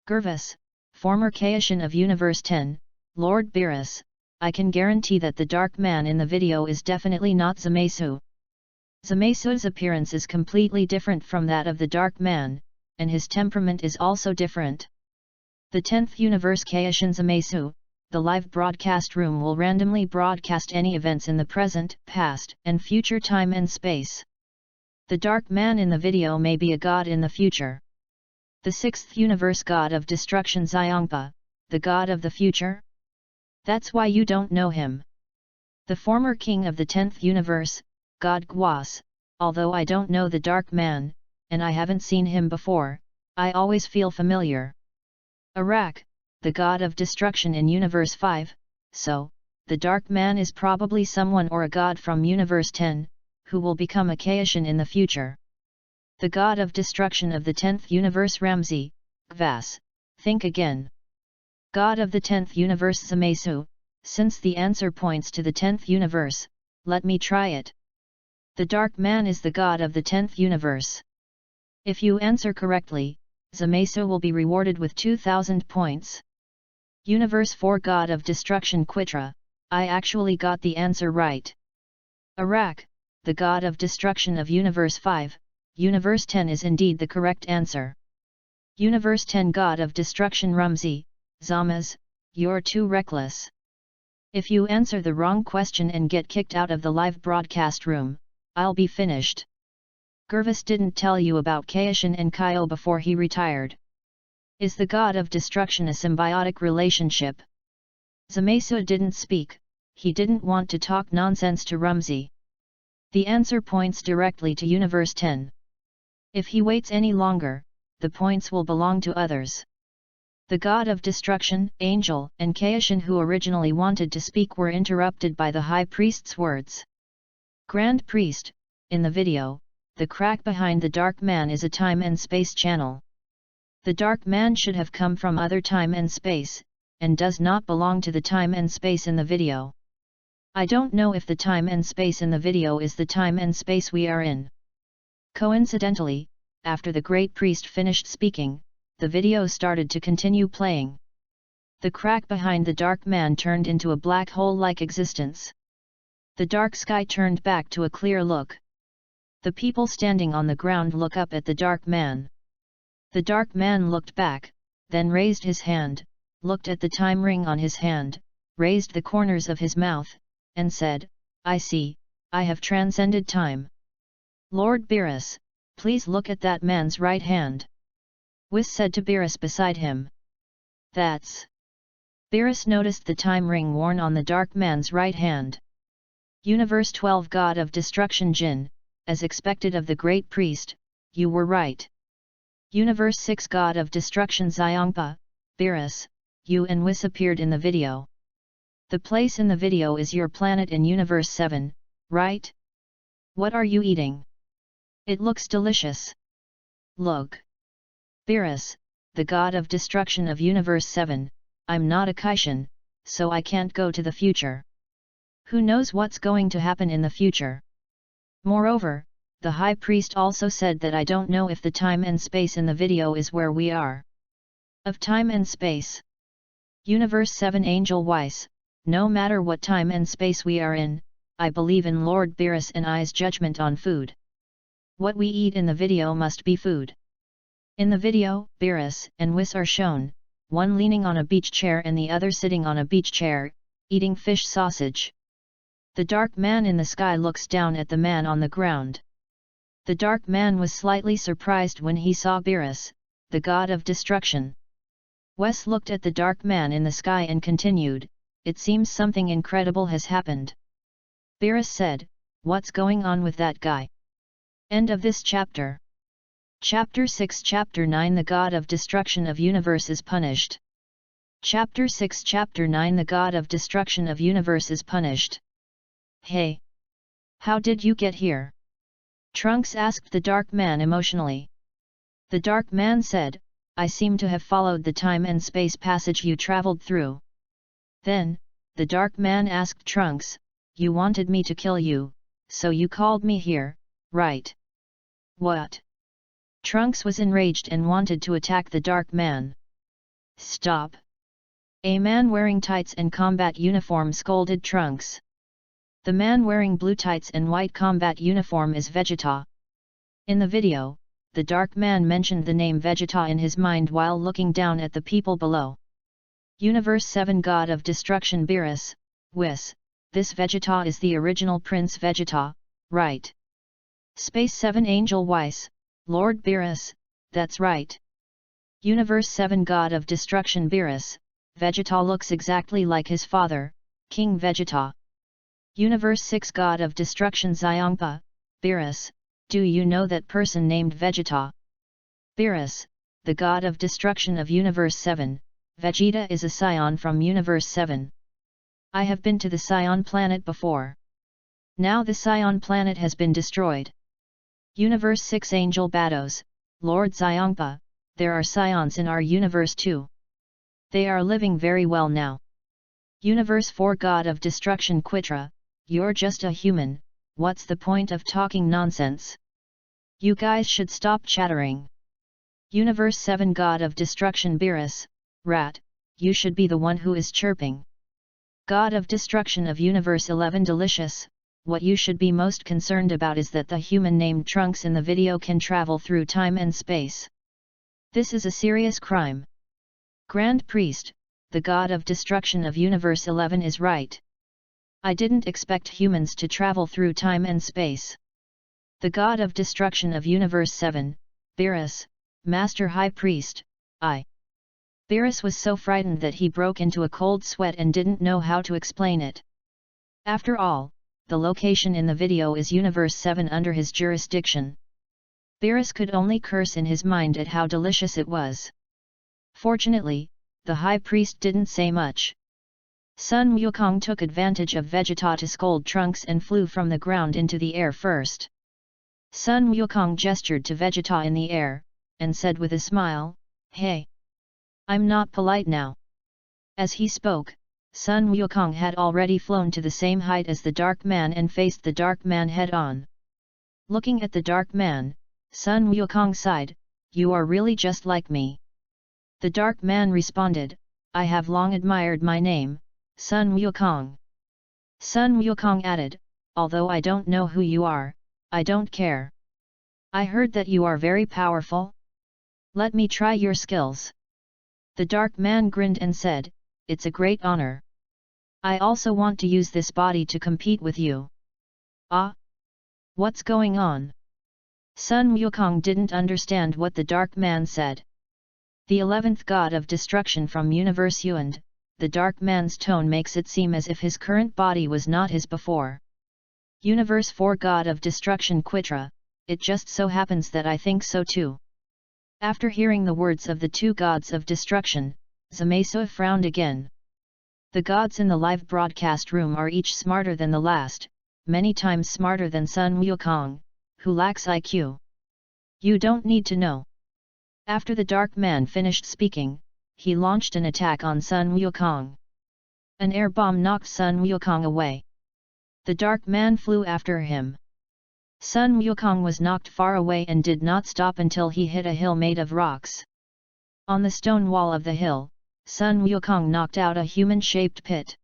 Gervas, former Kaishin of Universe 10, Lord Beerus, I can guarantee that the Dark Man in the video is definitely not Zamasu. Zamasu's appearance is completely different from that of the Dark Man, and his temperament is also different. The 10th universe Kaishin Zamasu, the live broadcast room will randomly broadcast any events in the present, past, and future time and space. The Dark Man in the video may be a god in the future. The 6th universe God of Destruction Xiongpa, the god of the future? That's why you don't know him. The former king of the 10th universe, God Guas, although I don't know the Dark Man, and I haven't seen him before, I always feel familiar. Arak, the god of destruction in Universe 5, so, the Dark Man is probably someone or a god from Universe 10, who will become a Kaishin in the future. The god of destruction of the 10th universe Ramzi, Gvas, think again. God of the 10th universe Zamasu, since the answer points to the 10th universe, let me try it. The Dark Man is the god of the 10th universe. If you answer correctly, Zamasu will be rewarded with 2000 points. Universe 4 God of Destruction Quitra, I actually got the answer right. Arak, the God of Destruction of Universe 5, Universe 10 is indeed the correct answer. Universe 10 God of Destruction Rumsey, Zamasu, you're too reckless. If you answer the wrong question and get kicked out of the live broadcast room, I'll be finished. Gervis didn't tell you about Kaishin and Kaio before he retired. Is the God of Destruction a symbiotic relationship? Zamasu didn't speak, he didn't want to talk nonsense to Rumsey. The answer points directly to Universe 10. If he waits any longer, the points will belong to others. The God of Destruction, Angel, and Kaishin who originally wanted to speak were interrupted by the High Priest's words. Grand Priest, in the video, the crack behind the Dark Man is a time and space channel. The Dark Man should have come from other time and space, and does not belong to the time and space in the video. I don't know if the time and space in the video is the time and space we are in. Coincidentally, after the Great Priest finished speaking, the video started to continue playing. The crack behind the Dark Man turned into a black hole-like existence. The dark sky turned back to a clear look. The people standing on the ground look up at the Dark Man. The Dark Man looked back, then raised his hand, looked at the time ring on his hand, raised the corners of his mouth, and said, "I see, I have transcended time. Lord Beerus, please look at that man's right hand." Whis said to Beerus beside him. "That's..." Beerus noticed the time ring worn on the Dark Man's right hand. Universe 12 God of Destruction Jin, as expected of the Great Priest, you were right. Universe 6 God of Destruction Xiongpa, Beerus, you and Whis appeared in the video. The place in the video is your planet in Universe 7, right? What are you eating? It looks delicious. Look. Beerus, the God of Destruction of Universe 7, I'm not a Kaishin, so I can't go to the future. Who knows what's going to happen in the future? Moreover, the High Priest also said that I don't know if the time and space in the video is where we are. Of time and space. Universe 7 Angel Weiss, no matter what time and space we are in, I believe in Lord Beerus and I's judgment on food. What we eat in the video must be food. In the video, Beerus and Whis are shown, one leaning on a beach chair and the other sitting on a beach chair, eating fish sausage. The Dark Man in the sky looks down at the man on the ground. The Dark Man was slightly surprised when he saw Beerus, the God of Destruction. Wes looked at the Dark Man in the sky and continued, "It seems something incredible has happened." Beerus said, "What's going on with that guy?" End of this chapter. Chapter 6 Chapter 9 The God of Destruction of Universe is punished. Chapter 6 Chapter 9 The God of Destruction of Universe is punished. Hey! How did you get here? Trunks asked the Dark Man emotionally. The Dark Man said, "I seem to have followed the time and space passage you traveled through." Then, the Dark Man asked Trunks, "You wanted me to kill you, so you called me here, right?" What? Trunks was enraged and wanted to attack the Dark Man. "Stop!" A man wearing tights and combat uniform scolded Trunks. The man wearing blue tights and white combat uniform is Vegeta. In the video, the Dark Man mentioned the name Vegeta in his mind while looking down at the people below. Universe 7 God of Destruction Beerus, Whis, this Vegeta is the original Prince Vegeta, right? Space 7 Angel Weiss, Lord Beerus, that's right. Universe 7 God of Destruction Beerus, Vegeta looks exactly like his father, King Vegeta. Universe 6 God of Destruction Xiongpa, Beerus, do you know that person named Vegeta? Beerus, the God of Destruction of Universe 7, Vegeta is a scion from Universe 7. I have been to the Scion planet before. Now the Scion planet has been destroyed. Universe 6 Angel Bados, Lord Xiongpa, there are scions in our universe too. They are living very well now. Universe 4 God of Destruction Quitra, you're just a human, what's the point of talking nonsense? You guys should stop chattering. Universe 7 God of Destruction Beerus, Rat, you should be the one who is chirping. God of Destruction of Universe 11 Delicious, what you should be most concerned about is that the human named Trunks in the video can travel through time and space. This is a serious crime. Grand Priest, the God of Destruction of Universe 11 is right. I didn't expect humans to travel through time and space. The God of Destruction of Universe 7, Beerus, Master High Priest, Beerus was so frightened that he broke into a cold sweat and didn't know how to explain it. After all, the location in the video is Universe 7 under his jurisdiction. Beerus could only curse in his mind at how delicious it was. Fortunately, the High Priest didn't say much. Sun Wukong took advantage of Vegeta to scold Trunks and flew from the ground into the air first. Sun Wukong gestured to Vegeta in the air, and said with a smile, "Hey! I'm not polite now." As he spoke, Sun Wukong had already flown to the same height as the Dark Man and faced the Dark Man head-on. Looking at the Dark Man, Sun Wukong sighed, "You are really just like me." The Dark Man responded, "I have long admired my name, Sun Wukong." Sun Wukong added, "Although I don't know who you are, I don't care. I heard that you are very powerful. Let me try your skills." The Dark Man grinned and said, "It's a great honor. I also want to use this body to compete with you." "Ah? What's going on?" Sun Wukong didn't understand what the Dark Man said. The 11th God of Destruction from Universe Yuand, the Dark Man's tone makes it seem as if his current body was not his before. Universe 4 God of Destruction Quitra, it just so happens that I think so too. After hearing the words of the two gods of destruction, Zamasu frowned again. The gods in the live broadcast room are each smarter than the last, many times smarter than Sun Wukong, who lacks IQ. You don't need to know. After the Dark Man finished speaking, he launched an attack on Sun Wukong. An air bomb knocked Sun Wukong away. The Dark Man flew after him. Sun Wukong was knocked far away and did not stop until he hit a hill made of rocks. On the stone wall of the hill, Sun Wukong knocked out a human-shaped pit.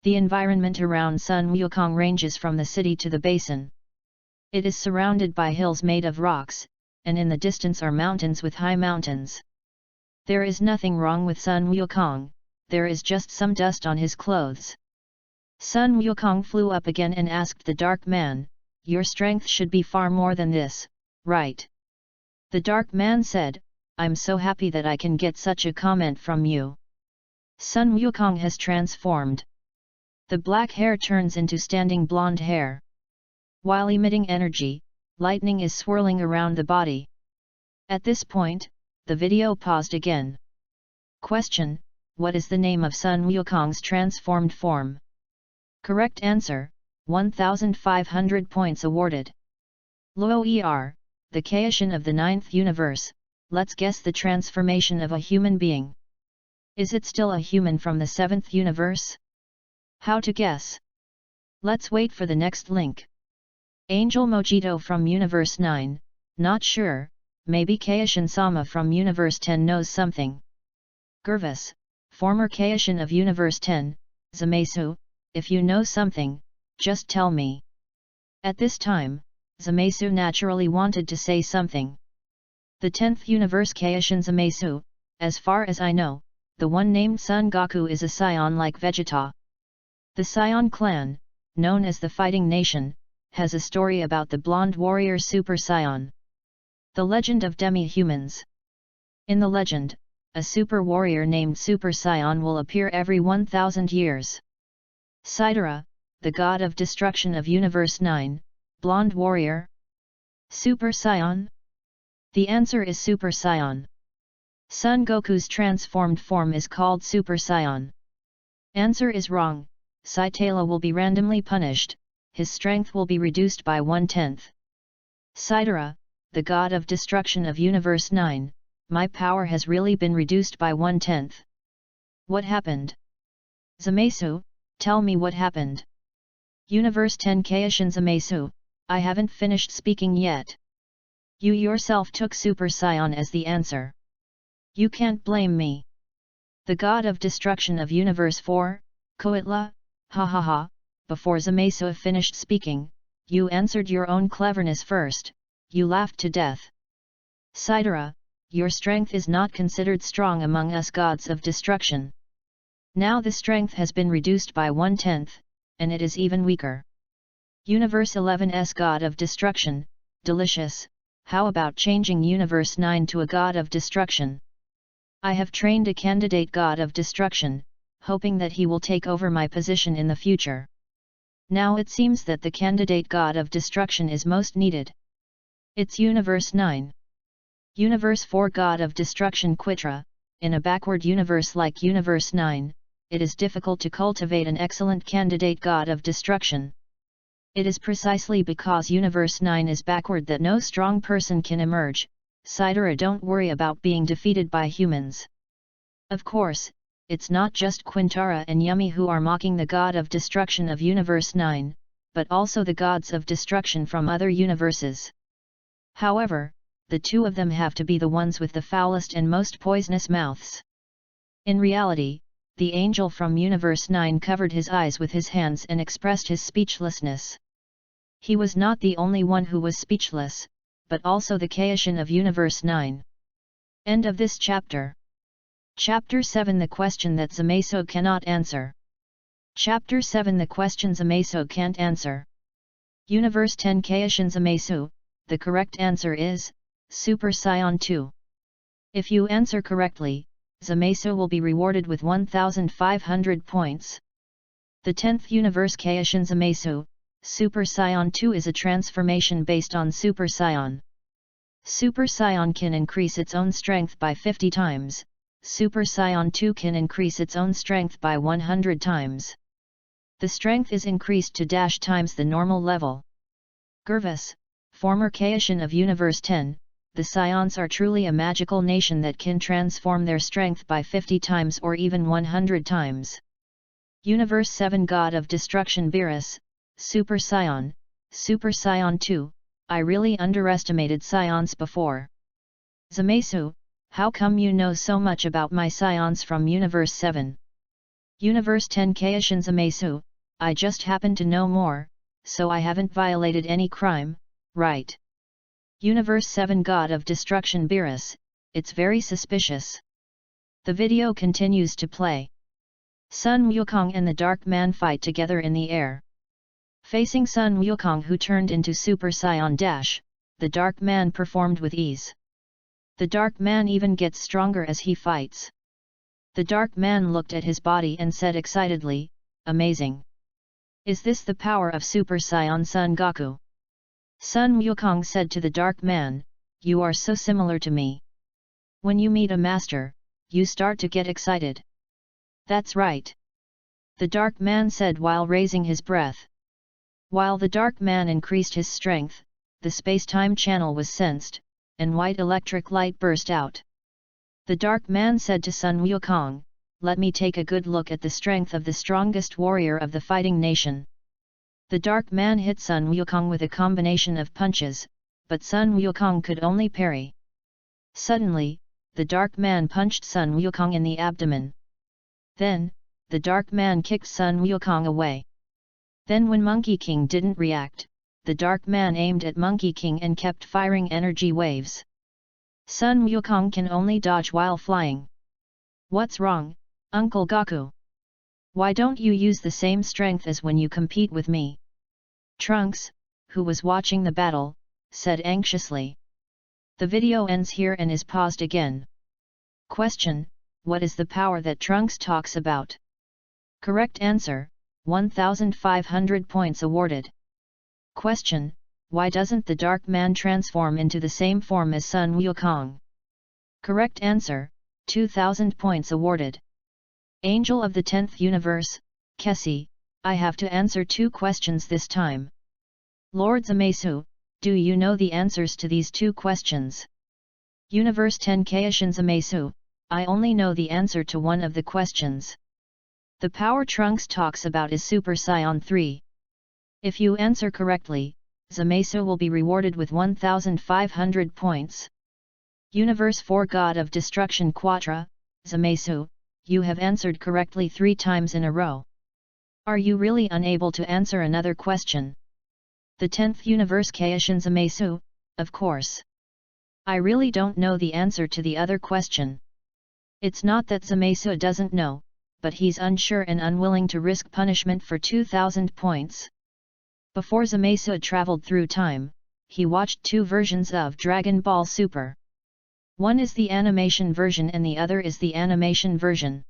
The environment around Sun Wukong ranges from the city to the basin. It is surrounded by hills made of rocks, and in the distance are mountains with high mountains. There is nothing wrong with Sun Wukong, there is just some dust on his clothes. Sun Wukong flew up again and asked the Dark Man, "Your strength should be far more than this, right?" The Dark Man said, "I'm so happy that I can get such a comment from you." Sun Wukong has transformed. The black hair turns into standing blonde hair. While emitting energy, lightning is swirling around the body. At this point, the video paused again. Question: what is the name of Sun Wukong's transformed form? Correct answer, 1,500 points awarded. Luo the Kaishin of the 9th universe, let's guess the transformation of a human being. Is it still a human from the 7th universe? How to guess? Let's wait for the next link. Angel Mojito from Universe 9, not sure, maybe Kaishin Sama from Universe 10 knows something. Gervas, former Kaishin of Universe 10, Zamasu, if you know something, just tell me. At this time, Zamasu naturally wanted to say something. The 10th universe Kaishin Zamasu, as far as I know, the one named Son Goku is a scion like Vegeta. The Scion clan, known as the Fighting Nation, has a story about the blonde warrior Super Saiyan. The legend of demi-humans. In the legend, a super warrior named Super Saiyan will appear every 1,000 years. Sidera, the god of destruction of Universe 9, blonde warrior? Super Saiyan? The answer is Super Saiyan. Son Goku's transformed form is called Super Saiyan. Answer is wrong, Saitala will be randomly punished, his strength will be reduced by 1/10. Sidera, the god of destruction of Universe 9, my power has really been reduced by 1/10. What happened? Zamasu, tell me what happened. Universe 10 Kaishin Zamasu, I haven't finished speaking yet. You yourself took Super Saiyan as the answer. You can't blame me. The god of destruction of Universe 4, Koitla, ha ha ha. Before Zamasu finished speaking, you answered your own cleverness first, you laughed to death. Sidera, your strength is not considered strong among us gods of destruction. Now the strength has been reduced by 1/10, and it is even weaker. Universe 11's god of destruction, delicious, how about changing Universe 9 to a god of destruction? I have trained a candidate god of destruction, hoping that he will take over my position in the future. Now it seems that the candidate god of destruction is most needed. It's Universe 9. Universe 4 god of destruction Quitra, in a backward universe like Universe 9, it is difficult to cultivate an excellent candidate god of destruction. It is precisely because Universe 9 is backward that no strong person can emerge. Sidera, don't worry about being defeated by humans. Of course, it's not just Quintara and Yumi who are mocking the god of destruction of Universe 9, but also the gods of destruction from other universes. However, the two of them have to be the ones with the foulest and most poisonous mouths. In reality, the angel from Universe 9 covered his eyes with his hands and expressed his speechlessness. He was not the only one who was speechless, but also the Kaishin of Universe 9. End of this chapter. Chapter 7 The question that Zamasu cannot answer. Chapter 7 The question Zamasu can't answer. Universe 10 Kaishin Zamasu, the correct answer is, Super Saiyan 2. If you answer correctly, Zamasu will be rewarded with 1,500 points. The 10th Universe Kaishin Zamasu, Super Saiyan 2 is a transformation based on Super Saiyan. Super Saiyan can increase its own strength by 50 times, Super Saiyan 2 can increase its own strength by 100 times. The strength is increased to dash times the normal level. Gervas, former Kaishin of Universe 10, the Saiyans are truly a magical nation that can transform their strength by 50 times or even 100 times. Universe 7 God of Destruction Beerus, Super Saiyan 2, I really underestimated Saiyans before. Zamasu, how come you know so much about my Saiyans from Universe 7? Universe 10 Kaishin Zamasu, I just happen to know more, so I haven't violated any crime, right? Universe 7 God of Destruction Beerus, it's very suspicious. The video continues to play. Sun Wukong and the Dark Man fight together in the air. Facing Sun Wukong, who turned into Super Saiyan Dash, the Dark Man performed with ease. The Dark Man even gets stronger as he fights. The Dark Man looked at his body and said excitedly, amazing. Is this the power of Super Saiyan Son Goku? Sun Wukong said to the Dark Man, you are so similar to me. When you meet a master, you start to get excited. That's right. The Dark Man said while raising his breath. While the Dark Man increased his strength, the space-time channel was sensed, and white electric light burst out. The Dark Man said to Sun Wukong, let me take a good look at the strength of the strongest warrior of the fighting nation. The Dark Man hit Sun Wukong with a combination of punches, but Sun Wukong could only parry. Suddenly, the Dark Man punched Sun Wukong in the abdomen. Then, the Dark Man kicked Sun Wukong away. Then when Monkey King didn't react, the Dark Man aimed at Monkey King and kept firing energy waves. Sun Wukong can only dodge while flying. What's wrong, Uncle Goku? Why don't you use the same strength as when you compete with me? Trunks, who was watching the battle, said anxiously. The video ends here and is paused again. Question, what is the power that Trunks talks about? Correct answer, 1,500 points awarded. Question, why doesn't the Dark Man transform into the same form as Sun Wukong? Correct answer, 2,000 points awarded. Angel of the 10th Universe, Kessie, I have to answer 2 questions this time. Lord Zamasu, do you know the answers to these 2 questions? Universe 10 Kaishin Zamasu, I only know the answer to one of the questions. The power Trunks talks about is Super Saiyan 3. If you answer correctly, Zamasu will be rewarded with 1,500 points. Universe 4 God of Destruction Quatra, Zamasu, you have answered correctly 3 times in a row. Are you really unable to answer another question? The 10th universe Kaishin Zamasu, of course. I really don't know the answer to the other question. It's not that Zamasu doesn't know, but he's unsure and unwilling to risk punishment for 2000 points. Before Zamasu traveled through time, he watched 2 versions of Dragon Ball Super. One is the animation version and the other is the animation version.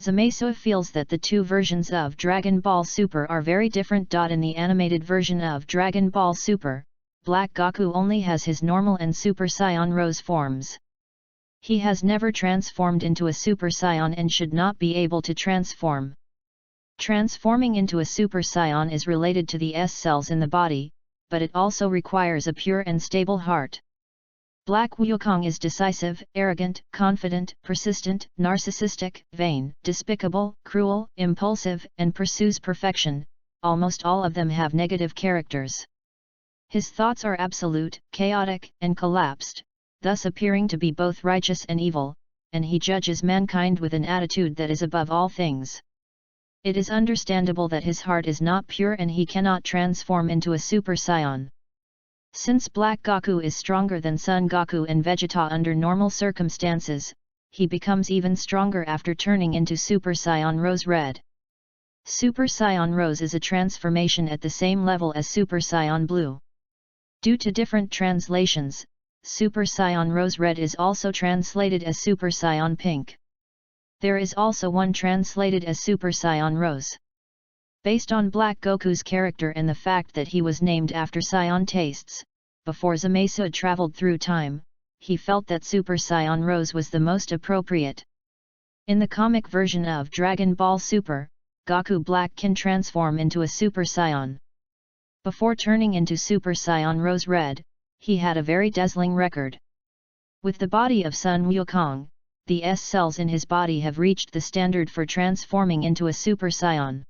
Zamasu feels that the 2 versions of Dragon Ball Super are very different. In the animated version of Dragon Ball Super, Black Goku only has his normal and Super Saiyan Rose forms. He has never transformed into a Super Saiyan and should not be able to transform. Transforming into a Super Saiyan is related to the S cells in the body, but it also requires a pure and stable heart. Black Wukong is decisive, arrogant, confident, persistent, narcissistic, vain, despicable, cruel, impulsive, and pursues perfection. Almost all of them have negative characters. His thoughts are absolute, chaotic, and collapsed, thus appearing to be both righteous and evil, and he judges mankind with an attitude that is above all things. It is understandable that his heart is not pure and he cannot transform into a Super Saiyan. Since Black Goku is stronger than Son Goku and Vegeta under normal circumstances, he becomes even stronger after turning into Super Saiyan Rose Red. Super Saiyan Rose is a transformation at the same level as Super Saiyan Blue. Due to different translations, Super Saiyan Rose Red is also translated as Super Saiyan Pink. There is also one translated as Super Saiyan Rose. Based on Black Goku's character and the fact that he was named after Saiyan tastes, before Zamasu traveled through time, he felt that Super Saiyan Rose was the most appropriate. In the comic version of Dragon Ball Super, Goku Black can transform into a Super Saiyan. Before turning into Super Saiyan Rose Red, he had a very dazzling record. With the body of Sun Wukong, the S cells in his body have reached the standard for transforming into a Super Saiyan.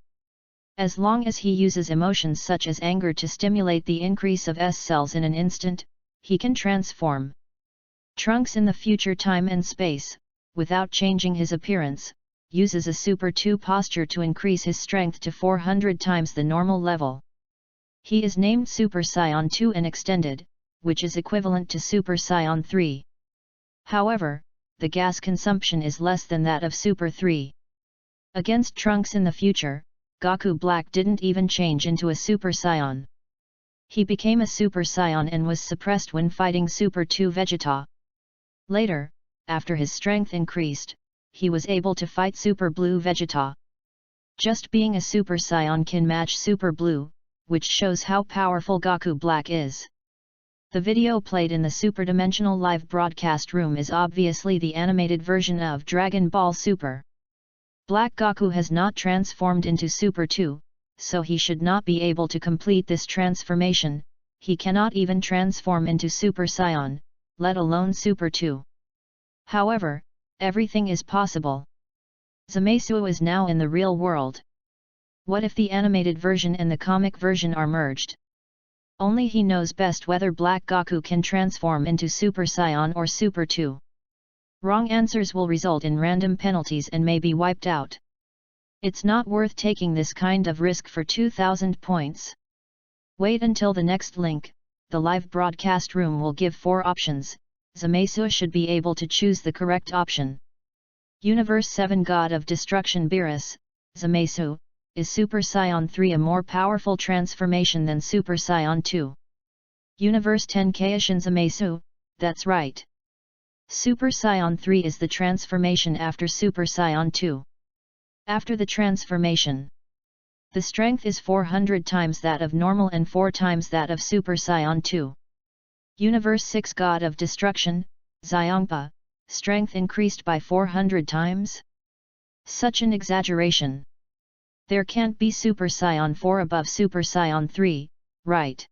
As long as he uses emotions such as anger to stimulate the increase of S cells in an instant, he can transform. Trunks in the future time and space, without changing his appearance, uses a Super 2 posture to increase his strength to 400 times the normal level. He is named Super Saiyan 2 and Extended, which is equivalent to Super Saiyan 3. However, the gas consumption is less than that of Super 3. Against Trunks in the future, Goku Black didn't even change into a Super Saiyan. He became a Super Saiyan and was suppressed when fighting Super 2 Vegeta. Later, after his strength increased, he was able to fight Super Blue Vegeta. Just being a Super Saiyan can match Super Blue, which shows how powerful Goku Black is. The video played in the super-dimensional live broadcast room is obviously the animated version of Dragon Ball Super. Black Goku has not transformed into Super 2, so he should not be able to complete this transformation. He cannot even transform into Super Saiyan, let alone Super 2. However, everything is possible. Zamasu is now in the real world. What if the animated version and the comic version are merged? Only he knows best whether Black Goku can transform into Super Saiyan or Super 2. Wrong answers will result in random penalties and may be wiped out. It's not worth taking this kind of risk for 2000 points. Wait until the next link. The live broadcast room will give 4 options. Zamasu should be able to choose the correct option. Universe 7 God of Destruction Beerus, Zamasu, is Super Saiyan 3 a more powerful transformation than Super Saiyan 2? Universe 10 Kaishin Zamasu, that's right. Super Saiyan 3 is the transformation after Super Saiyan 2. After the transformation, the strength is 400 times that of normal and 4 times that of Super Saiyan 2. Universe 6 God of Destruction, Xiangpa, strength increased by 400 times? Such an exaggeration. There can't be Super Saiyan 4 above Super Saiyan 3, right?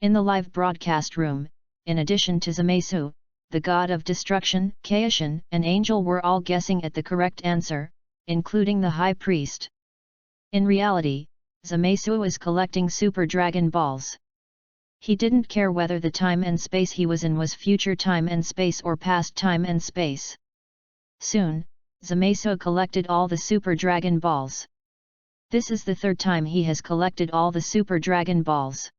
In the live broadcast room, in addition to Zamasu, the God of Destruction, Kaishin, and Angel were all guessing at the correct answer, including the High Priest. In reality, Zamasu was collecting Super Dragon Balls. He didn't care whether the time and space he was in was future time and space or past time and space. Soon, Zamasu collected all the Super Dragon Balls. This is the third time he has collected all the Super Dragon Balls.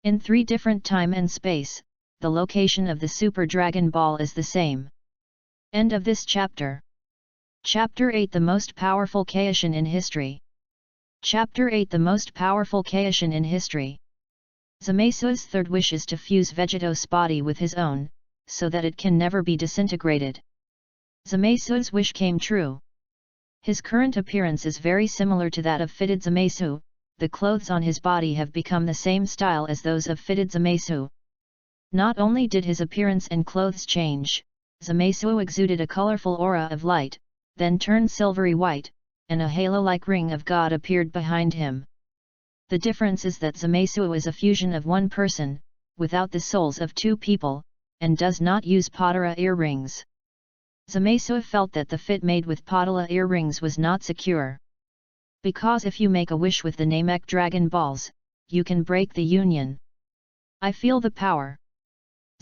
In 3 different time and space, the location of the Super Dragon Ball is the same. End of this chapter. Chapter 8 The Most Powerful Kaishin in History. Chapter 8 The Most Powerful Kaishin in History. Zamasu's third wish is to fuse Vegeto's body with his own, so that it can never be disintegrated. Zamasu's wish came true. His current appearance is very similar to that of fitted Zamasu. The clothes on his body have become the same style as those of fitted Zamasu. Not only did his appearance and clothes change, Zamasu exuded a colorful aura of light, then turned silvery white, and a halo-like ring of God appeared behind him. The difference is that Zamasu is a fusion of one person, without the souls of 2 people, and does not use Padara earrings. Zamasu felt that the fit made with Padala earrings was not secure. Because if you make a wish with the Namek Dragon Balls, you can break the union. I feel the power.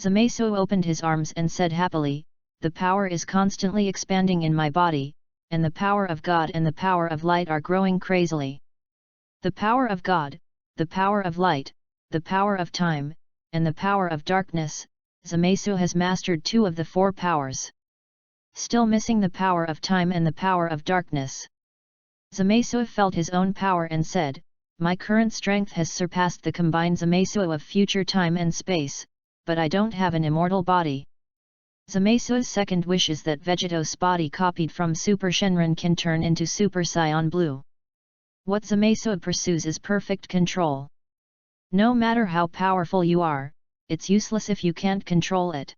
Zamasu opened his arms and said happily, the power is constantly expanding in my body, and the power of God and the power of light are growing crazily. The power of God, the power of light, the power of time, and the power of darkness, Zamasu has mastered 2 of the 4 powers. Still missing the power of time and the power of darkness. Zamasu felt his own power and said, my current strength has surpassed the combined Zamasu of future time and space, but I don't have an immortal body. Zamasu's second wish is that Vegeto's body copied from Super Shenron can turn into Super Saiyan Blue. What Zamasu pursues is perfect control. No matter how powerful you are, it's useless if you can't control it.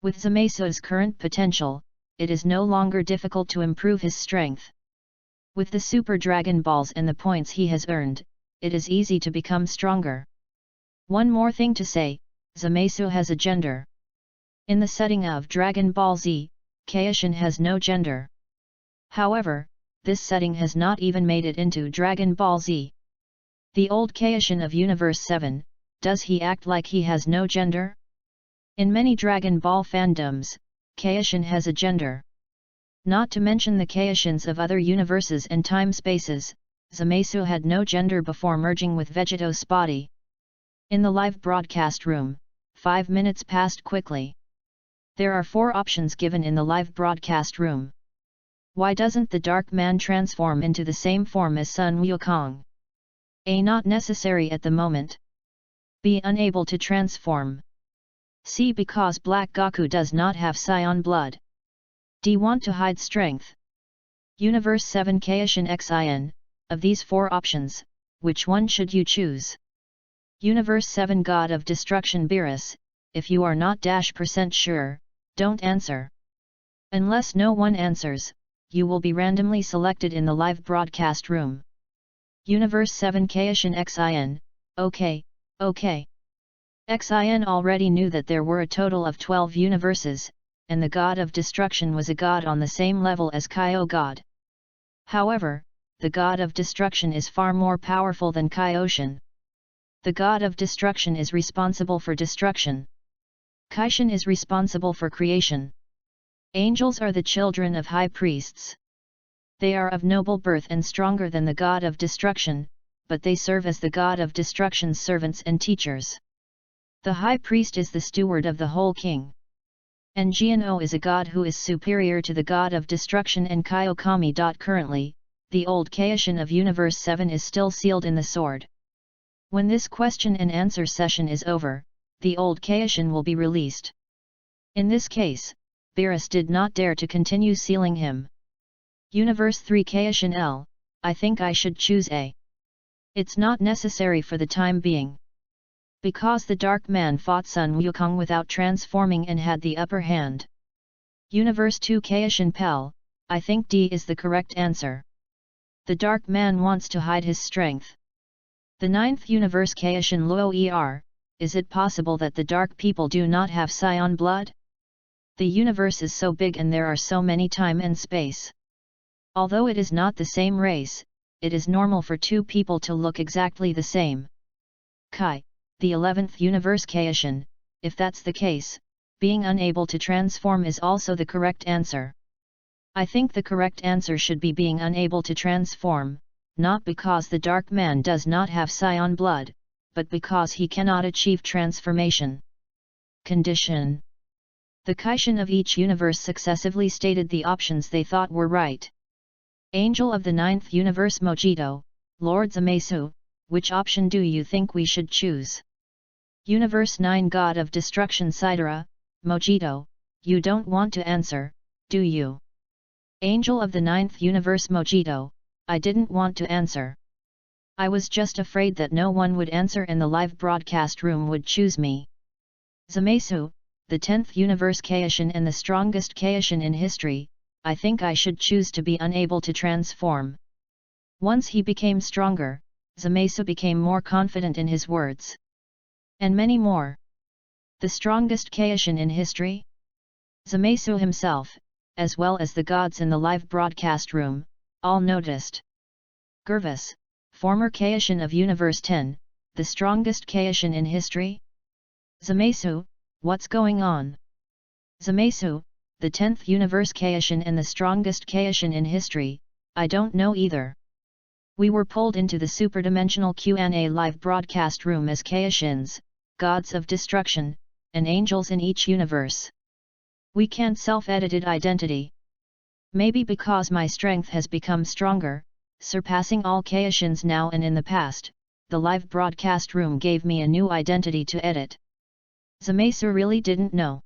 With Zamasu's current potential, it is no longer difficult to improve his strength. With the Super Dragon Balls and the points he has earned, it is easy to become stronger. One more thing to say, Zamasu has a gender. In the setting of Dragon Ball Z, Kaishin has no gender. However, this setting has not even made it into Dragon Ball Z. The old Kaishin of Universe 7, does he act like he has no gender? In many Dragon Ball fandoms, Kaishin has a gender. Not to mention the Kaishins of other universes and time-spaces, Zamasu had no gender before merging with Vegeto's body. In the live broadcast room, 5 minutes passed quickly. There are 4 options given in the live broadcast room. Why doesn't the Dark Man transform into the same form as Sun Wukong? A. Not necessary at the moment. B. Unable to transform. C. Because Black Goku does not have Saiyan blood. D. Want to hide strength. Universe 7 Kaishin Xin, of these 4 options, which one should you choose? Universe 7 God of Destruction Beerus, if you are not % sure, don't answer. Unless no one answers, you will be randomly selected in the live broadcast room. Universe 7 Kaishin Xin, okay. Xin already knew that there were a total of 12 universes, and the God of Destruction was a god on the same level as Kaio God. However, the God of Destruction is far more powerful than Kaioshin. The God of Destruction is responsible for destruction. Kaishin is responsible for creation. Angels are the children of high priests. They are of noble birth and stronger than the God of Destruction, but they serve as the God of Destruction's servants and teachers. The high priest is the steward of the whole king. Ngno is a god who is superior to the God of Destruction and Kaiokami. Currently, the old Kaishin of Universe 7 is still sealed in the sword. When this question and answer session is over, the old Kaishin will be released. In this case, Beerus did not dare to continue sealing him. Universe 3 Kaishin L, I think I should choose A. It's not necessary for the time being. Because the Dark Man fought Sun Wukong without transforming and had the upper hand. Universe 2 Kaishin Pel, I think D is the correct answer. The Dark Man wants to hide his strength. The 9th Universe Kaishin Luo Er, is it possible that the Dark people do not have Saiyan blood? The universe is so big and there are so many time and space. Although it is not the same race, it is normal for 2 people to look exactly the same. Kai, the 11th Universe Kaishin, if that's the case, being unable to transform is also the correct answer. I think the correct answer should be being unable to transform, not because the dark man does not have scion blood, but because he cannot achieve transformation. Condition. The Kaishin of each universe successively stated the options they thought were right. Angel of the Ninth Universe Mojito, Lord Zamasu, which option do you think we should choose? Universe 9 God of Destruction Sidera, Mojito, you don't want to answer, do you? Angel of the Ninth Universe Mojito, I didn't want to answer. I was just afraid that no one would answer and the live broadcast room would choose me. Zamasu, the 10th Universe Kaishin and the strongest Kaishin in history, I think I should choose to be unable to transform. Once he became stronger, Zamasu became more confident in his words. And many more. The strongest Kaishin in history? Zamasu himself, as well as the gods in the live broadcast room, all noticed. Gervas, former Kaishin of Universe 10, the strongest Kaishin in history? Zamasu, what's going on? Zamasu, the 10th Universe Kaishin and the strongest Kaishin in history, I don't know either. We were pulled into the superdimensional Q&A live broadcast room as Kaishins, gods of destruction, and angels in each universe. We can't self-edited identity. Maybe because my strength has become stronger, surpassing all Kaishins now and in the past, the live broadcast room gave me a new identity to edit. Zamasu really didn't know.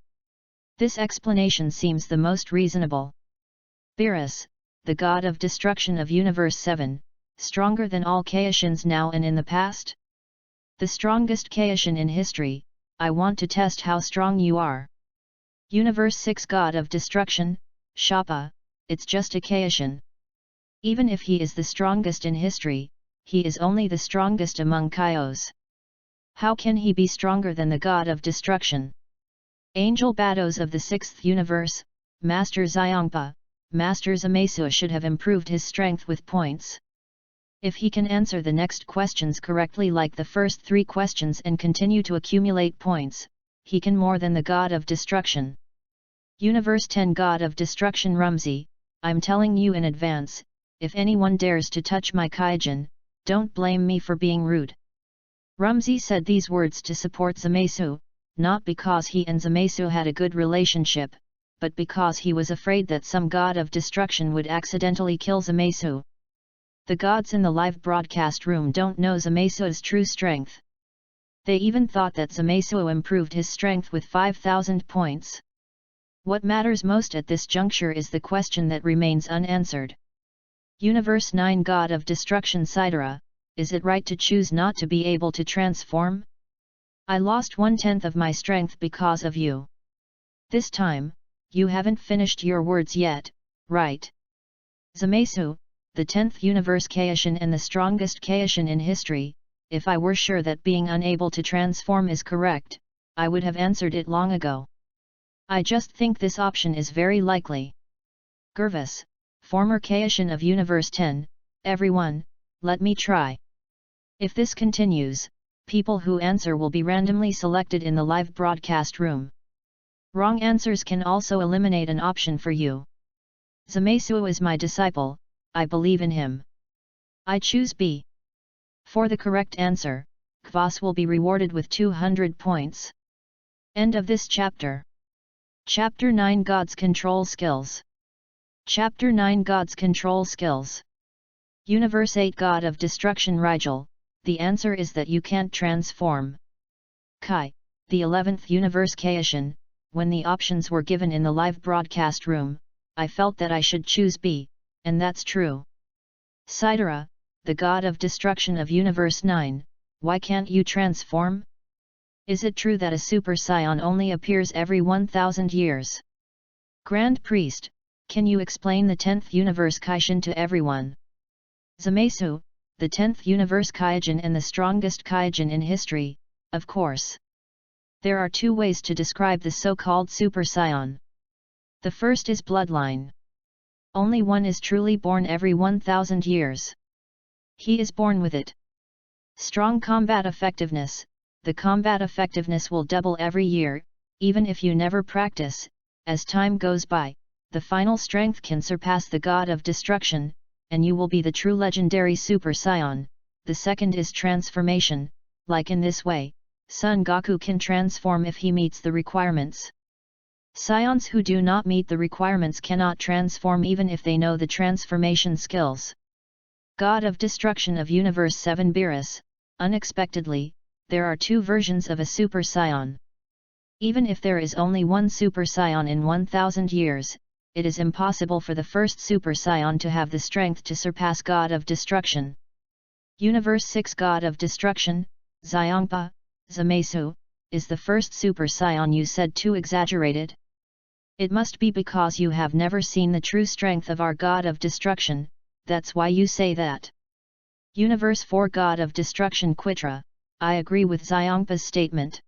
This explanation seems the most reasonable. Beerus, the god of destruction of Universe 7, stronger than all Kaishins now and in the past? The strongest Kaishin in history, I want to test how strong you are. Universe 6 God of Destruction, Shapa, it's just a Kaishin. Even if he is the strongest in history, he is only the strongest among Kaios. How can he be stronger than the God of Destruction? Angel Bados of the 6th Universe, Master Xiongpa, Master Zamasu should have improved his strength with points. If he can answer the next questions correctly like the first 3 questions and continue to accumulate points, he can more than the God of Destruction. Universe 10 God of Destruction Rumsey, I'm telling you in advance, if anyone dares to touch my Kaijin, don't blame me for being rude. Rumsey said these words to support Zamasu, not because he and Zamasu had a good relationship, but because he was afraid that some god of destruction would accidentally kill Zamasu. The gods in the live broadcast room don't know Zamasu's true strength. They even thought that Zamasu improved his strength with 5,000 points. What matters most at this juncture is the question that remains unanswered. Universe 9 God of Destruction Sidera, is it right to choose not to be able to transform? I lost 1/10 of my strength because of you. This time, you haven't finished your words yet, right? Zamasu, the 10th Universe Kaishin and the strongest Kaishin in history, if I were sure that being unable to transform is correct, I would have answered it long ago. I just think this option is very likely. Gervas, former Kaishin of Universe 10, everyone, let me try. If this continues, people who answer will be randomly selected in the live broadcast room. Wrong answers can also eliminate an option for you. Zamasu is my disciple, I believe in him. I choose B. For the correct answer, Kvas will be rewarded with 200 points. End of this chapter. Chapter 9 God's Control Skills. Chapter 9 God's Control Skills. Universe 8 God of Destruction Rigel, the answer is that you can't transform. Kai, the 11th Universe Kaishin, when the options were given in the live broadcast room, I felt that I should choose B, and that's true. Sidera, the God of Destruction of Universe 9, why can't you transform? Is it true that a Super Scion only appears every 1,000 years? Grand Priest, can you explain the 10th Universe Kaishin to everyone? Zamasu, the 10th Universe Kaijin and the strongest Kaijin in history, of course. There are 2 ways to describe the so-called Super Scion. The first is bloodline. Only one is truly born every 1,000 years. He is born with it. Strong combat effectiveness. The combat effectiveness will double every year, even if you never practice. As time goes by, the final strength can surpass the god of destruction, and you will be the true legendary Super Saiyan. The second is transformation, like in this way, Son Goku can transform if he meets the requirements. Saiyans who do not meet the requirements cannot transform even if they know the transformation skills. God of Destruction of Universe 7 Beerus, unexpectedly, there are two versions of a Super Saiyan. Even if there is only one Super Saiyan in 1000 years, it is impossible for the first Super Saiyan to have the strength to surpass God of Destruction. Universe 6 God of Destruction, Xiangpa, Zamasu, is the first Super Saiyan. You said too exaggerated? It must be because you have never seen the true strength of our God of Destruction, that's why you say that. Universe 4 God of Destruction Quitra, I agree with Xiangpa's statement.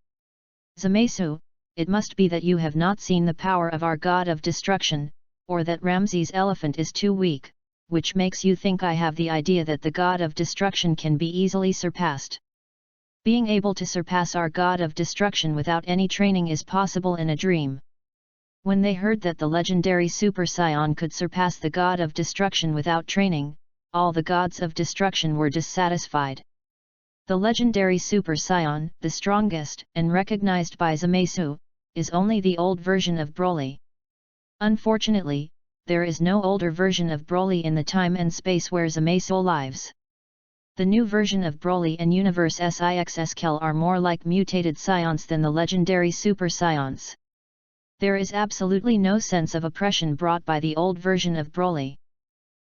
Zamasu, it must be that you have not seen the power of our God of Destruction, or that Ramses' elephant is too weak, which makes you think I have the idea that the God of Destruction can be easily surpassed. Being able to surpass our God of Destruction without any training is possible in a dream. When they heard that the legendary Super Saiyan could surpass the God of Destruction without training, all the gods of destruction were dissatisfied. The legendary Super Saiyan, the strongest and recognized by Zamasu, is only the old version of Broly. Unfortunately, there is no older version of Broly in the time and space where Zamasu lives. The new version of Broly and Universe Sixskel are more like mutated Saiyans than the legendary Super Saiyans. There is absolutely no sense of oppression brought by the old version of Broly.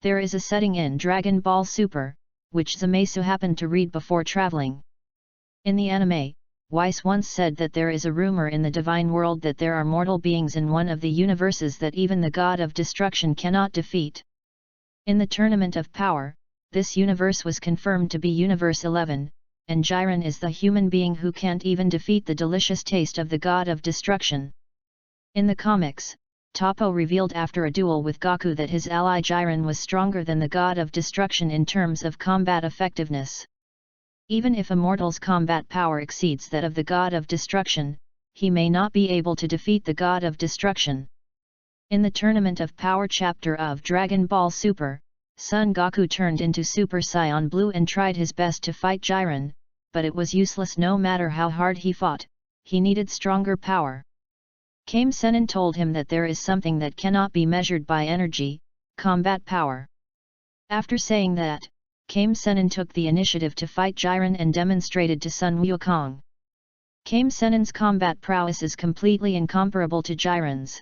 There is a setting in Dragon Ball Super, which Zamasu happened to read before traveling. In the anime, Weiss once said that there is a rumor in the divine world that there are mortal beings in one of the universes that even the God of Destruction cannot defeat. In the Tournament of Power, this universe was confirmed to be Universe 11, and Jiren is the human being who can't even defeat the delicious taste of the God of Destruction. In the comics, Toppo revealed after a duel with Goku that his ally Jiren was stronger than the God of Destruction in terms of combat effectiveness. Even if a mortal's combat power exceeds that of the God of Destruction, he may not be able to defeat the God of Destruction. In the Tournament of Power chapter of Dragon Ball Super, Son Goku turned into Super Saiyan Blue and tried his best to fight Jiren, but it was useless no matter how hard he fought, he needed stronger power. Kame Sennin told him that there is something that cannot be measured by energy, combat power. After saying that, Kame Sennin took the initiative to fight Jiren and demonstrated to Sun Wukong. Kame Sennin's combat prowess is completely incomparable to Jiren's.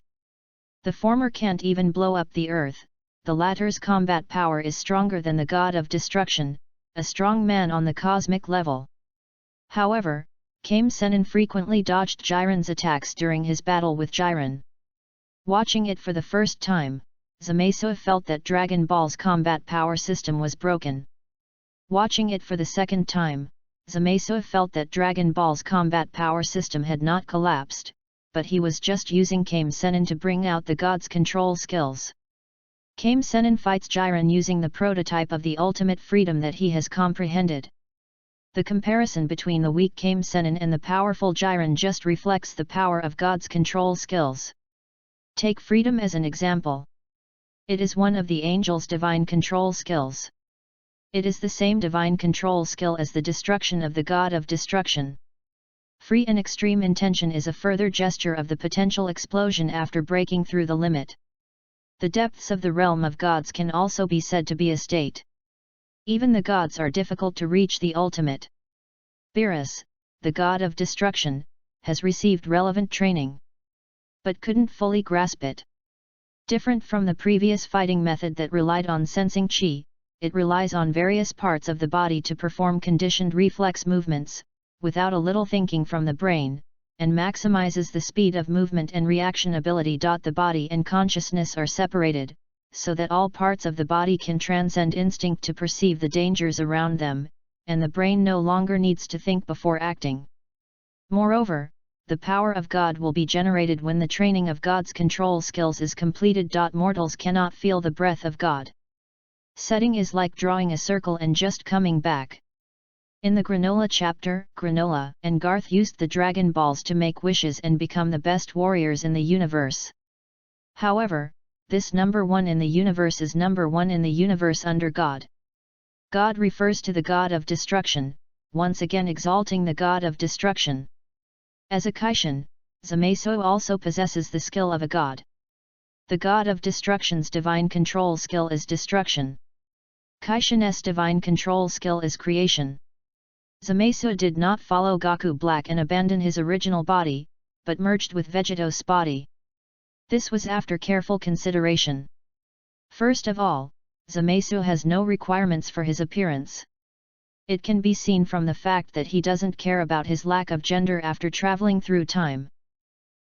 The former can't even blow up the earth, the latter's combat power is stronger than the God of Destruction, a strong man on the cosmic level. However, Kame Sennin frequently dodged Jiren's attacks during his battle with Jiren. Watching it for the first time, Zamasu felt that Dragon Ball's combat power system was broken. Watching it for the second time, Zamasu felt that Dragon Ball's combat power system had not collapsed, but he was just using Kame Sennin to bring out the god's control skills. Kame Sennin fights Jiren using the prototype of the ultimate freedom that he has comprehended. The comparison between the weak Kame Sennin and the powerful Jiren just reflects the power of God's control skills. Take freedom as an example. It is one of the angel's divine control skills. It is the same divine control skill as the destruction of the God of Destruction. Free and extreme intention is a further gesture of the potential explosion after breaking through the limit. The depths of the realm of gods can also be said to be a state. Even the gods are difficult to reach the ultimate. Beerus, the God of Destruction, has received relevant training, but couldn't fully grasp it. Different from the previous fighting method that relied on sensing chi, it relies on various parts of the body to perform conditioned reflex movements, without a little thinking from the brain, and maximizes the speed of movement and reaction ability. The body and consciousness are separated, so that all parts of the body can transcend instinct to perceive the dangers around them, and the brain no longer needs to think before acting. Moreover, the power of God will be generated when the training of God's control skills is completed. Mortals cannot feel the breath of God. Setting is like drawing a circle and just coming back. In the Granola chapter, Granola and Garth used the Dragon Balls to make wishes and become the best warriors in the universe. However, this number one in the universe is number one in the universe under God. God refers to the god of destruction, once again exalting the god of destruction. As a Kaishin, Zamasu also possesses the skill of a god. The god of destruction's divine control skill is destruction. Kaishin's divine control skill is creation. Zamasu did not follow Goku Black and abandon his original body, but merged with Vegeto's body. This was after careful consideration. First of all, Zamasu has no requirements for his appearance. It can be seen from the fact that he doesn't care about his lack of gender after traveling through time.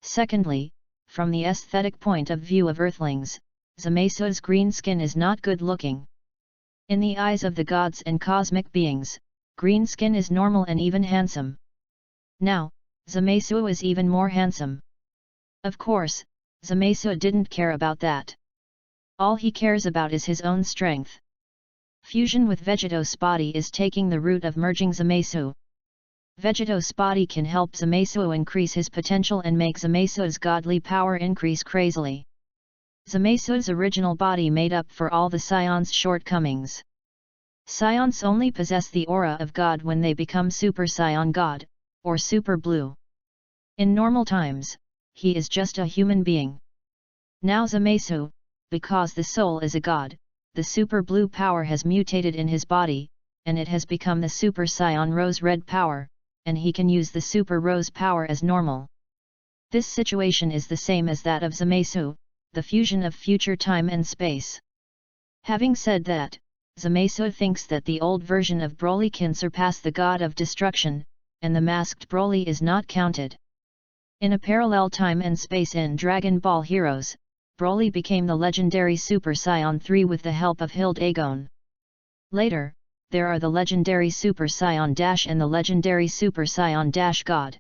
Secondly, from the aesthetic point of view of Earthlings, Zamasu's green skin is not good looking. In the eyes of the gods and cosmic beings, green skin is normal and even handsome. Now, Zamasu is even more handsome. Of course, Zamasu didn't care about that. All he cares about is his own strength. Fusion with Vegeto's body is taking the route of merging Zamasu. Vegeto's body can help Zamasu increase his potential and make Zamasu's godly power increase crazily. Zamasu's original body made up for all the Scion's shortcomings. Scions only possess the aura of God when they become Super Scion God, or Super Blue. In normal times, he is just a human being. Now Zamasu, because the soul is a god, the Super Blue power has mutated in his body, and it has become the Super Scion Rose Red power, and he can use the Super Rose power as normal. This situation is the same as that of Zamasu, the fusion of future time and space. Having said that, Zamasu thinks that the old version of Broly can surpass the god of destruction, and the masked Broly is not counted. In a parallel time and space in Dragon Ball Heroes, Broly became the legendary Super Saiyan 3 with the help of Hild Agon. Later, there are the legendary Super Saiyan Dash and the legendary Super Saiyan Dash God.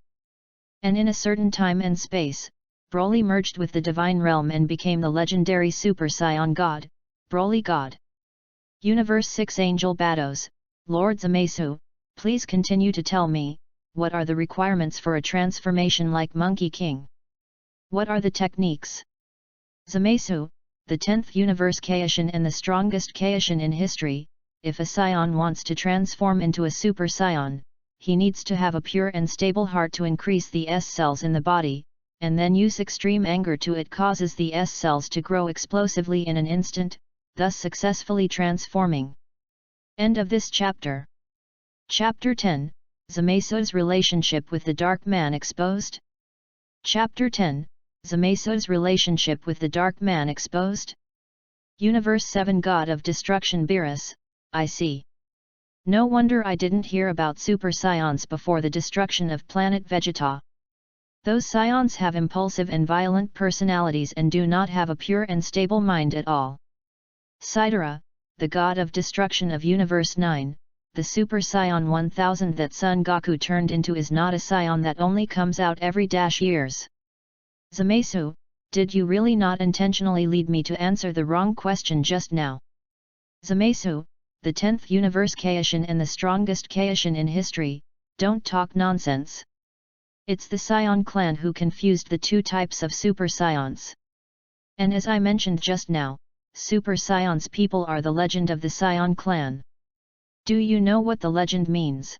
And in a certain time and space, Broly merged with the Divine Realm and became the legendary Super Saiyan God, Broly God. Universe 6 Angel Battles, Lord Zamasu, please continue to tell me, what are the requirements for a transformation like Monkey King? What are the techniques? Zamasu, the 10th Universe Kaishin and the strongest Kaishin in history, if a Scion wants to transform into a Super Scion, he needs to have a pure and stable heart to increase the S cells in the body, and then use extreme anger to it causes the S cells to grow explosively in an instant, thus successfully transforming. End of this chapter. Chapter 10, Zamasu's relationship with the Dark Man exposed. Chapter 10, Zamasu's relationship with the Dark Man exposed. Universe 7 God of Destruction Beerus, I see. No wonder I didn't hear about Super Scions before the destruction of planet Vegeta. Those Scions have impulsive and violent personalities and do not have a pure and stable mind at all. Sidera, the god of destruction of Universe 9, the Super Saiyan 1000 that Son Goku turned into is not a Scion that only comes out every -years. Zamasu, did you really not intentionally lead me to answer the wrong question just now? Zamasu, the 10th Universe Kaishin and the strongest Kaishin in history, don't talk nonsense. It's the Scion clan who confused the two types of Super Scions. And as I mentioned just now, Super Scions people are the legend of the Scion clan. Do you know what the legend means?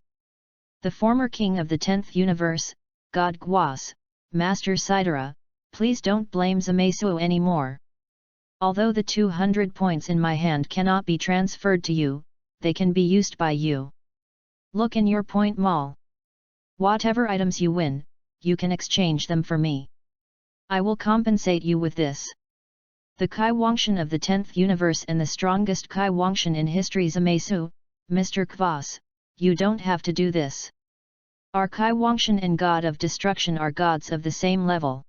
The former king of the 10th universe, God Gwas, Master Sidera, please don't blame Zamasu anymore. Although the 200 points in my hand cannot be transferred to you, they can be used by you. Look in your point mall. Whatever items you win, you can exchange them for me. I will compensate you with this. The Kai Wangshan of the 10th universe and the strongest Kai Wangshan in history Zamasu, Mr. Kvas, you don't have to do this. Our Kai Wangshan and God of Destruction are gods of the same level.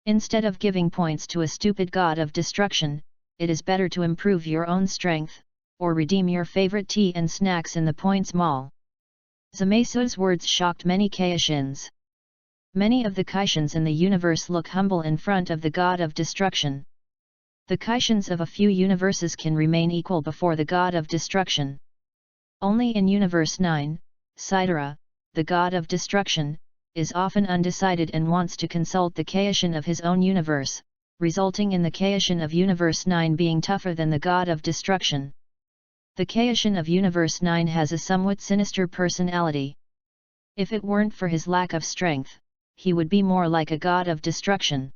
Instead of giving points to a stupid god of destruction, it is better to improve your own strength, or redeem your favorite tea and snacks in the points mall. Zamasu's words shocked many Kaishins. Many of the Kaishins in the universe look humble in front of the god of destruction. The Kaishins of a few universes can remain equal before the god of destruction. Only in Universe 9, Sidera, the god of destruction, is often undecided and wants to consult the Kaishin of his own universe, resulting in the Kaishin of Universe 9 being tougher than the God of Destruction. The Kaishin of Universe 9 has a somewhat sinister personality. If it weren't for his lack of strength, he would be more like a God of Destruction.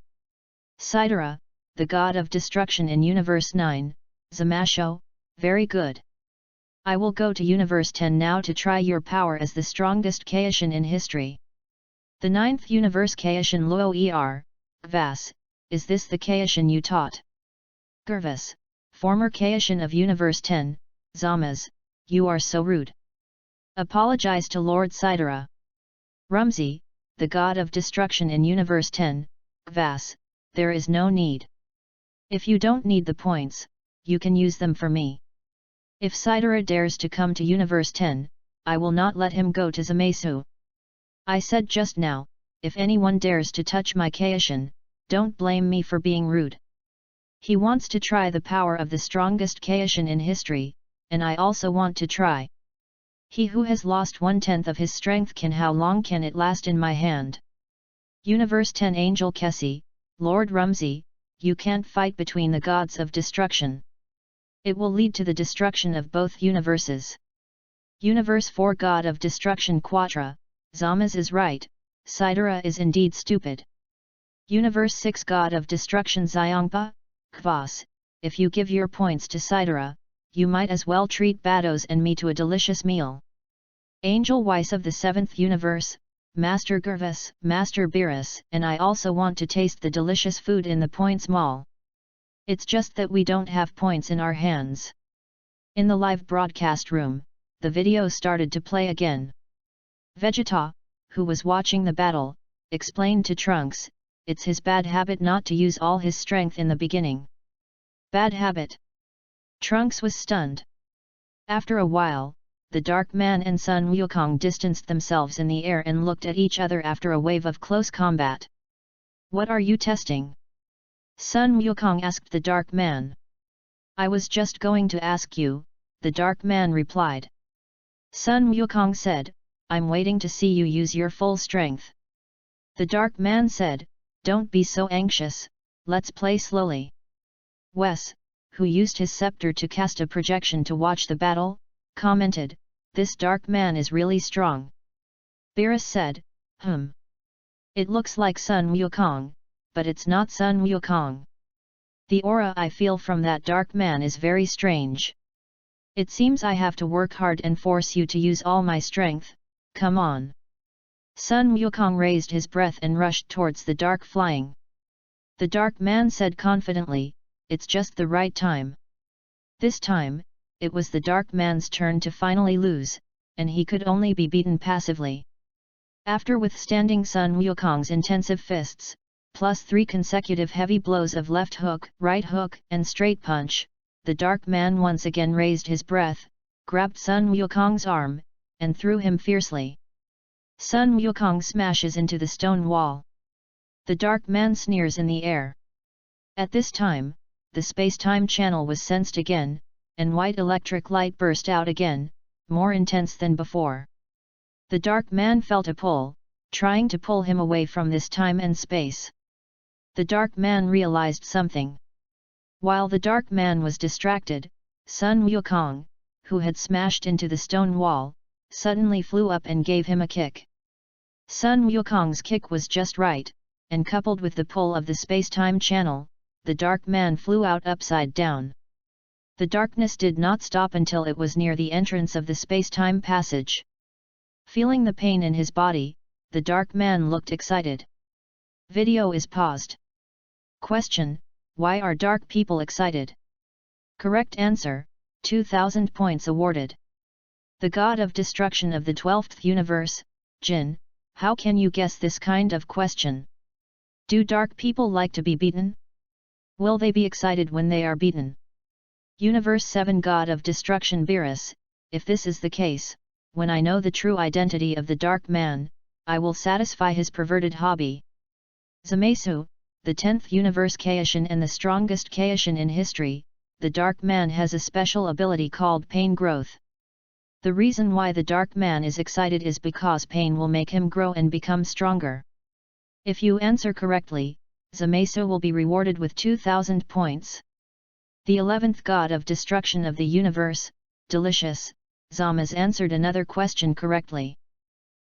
Saitara, the God of Destruction in Universe 9, Zamasu, very good. I will go to Universe 10 now to try your power as the strongest Kaishin in history. The 9th Universe Kaishin Luo Gvas, is this the Kaishin you taught? Gervas, former Kaishin of Universe 10, Zamas, you are so rude. Apologize to Lord Saitara. Rumsey, the God of Destruction in Universe 10, Gvas, there is no need. If you don't need the points, you can use them for me. If Saitara dares to come to Universe 10, I will not let him go to Zamasu. I said just now, if anyone dares to touch my Kaishin, don't blame me for being rude. He wants to try the power of the strongest Kaishin in history, and I also want to try. He who has lost 1/10 of his strength how long can it last in my hand? Universe 10 Angel Kessie, Lord Rumsey, you can't fight between the gods of destruction. It will lead to the destruction of both universes. Universe 4 God of Destruction Quatra, Zamas is right, Saitara is indeed stupid. Universe 6 God of Destruction Xiongpa, Kvas, if you give your points to Saitara, you might as well treat Bados and me to a delicious meal. Angel Weiss of the 7th Universe, Master Gervas, Master Beerus, and I also want to taste the delicious food in the Points Mall. It's just that we don't have points in our hands. In the live broadcast room, the video started to play again. Vegeta, who was watching the battle, explained to Trunks, it's his bad habit not to use all his strength in the beginning. Bad habit? Trunks was stunned. After a while, the Dark Man and Sun Wukong distanced themselves in the air and looked at each other after a wave of close combat. What are you testing? Sun Wukong asked the Dark Man. I was just going to ask you, the Dark Man replied. Sun Wukong said, I'm waiting to see you use your full strength. The Dark Man said, don't be so anxious, let's play slowly. Wes, who used his scepter to cast a projection to watch the battle, commented, this Dark Man is really strong. Beerus said, It looks like Sun Wukong, but it's not Sun Wukong. The aura I feel from that Dark Man is very strange. It seems I have to work hard and force you to use all my strength, come on. Sun Wukong raised his breath and rushed towards the Dark Flying. The Dark Man said confidently, it's just the right time. This time, it was the Dark Man's turn to finally lose, and he could only be beaten passively. After withstanding Sun Wukong's intensive fists, plus 3 consecutive heavy blows of left hook, right hook, and straight punch, the Dark Man once again raised his breath, grabbed Sun Wukong's arm, and threw him fiercely. Sun Wukong smashes into the stone wall. The Dark Man sneers in the air. At this time, the space-time channel was sensed again, and white electric light burst out again, more intense than before. The Dark Man felt a pull, trying to pull him away from this time and space. The Dark Man realized something. While the Dark Man was distracted, Sun Wukong, who had smashed into the stone wall, suddenly flew up and gave him a kick. Sun Wukong's kick was just right, and coupled with the pull of the space-time channel, the Dark Man flew out upside down. The darkness did not stop until it was near the entrance of the space-time passage. Feeling the pain in his body, the Dark Man looked excited. Video is paused. Question: why are dark people excited? Correct answer: 2000 points awarded. The God of Destruction of the 12th Universe, Jin, how can you guess this kind of question? Do dark people like to be beaten? Will they be excited when they are beaten? Universe 7 God of Destruction Beerus, if this is the case, when I know the true identity of the Dark Man, I will satisfy his perverted hobby. Zamasu, the 10th Universe Kaishin and the strongest Kaishin in history, the Dark Man has a special ability called Pain Growth. The reason why the Dark Man is excited is because pain will make him grow and become stronger. If you answer correctly, Zamasu will be rewarded with 2000 points. The 11th god of destruction of the universe, delicious, Zamasu answered another question correctly.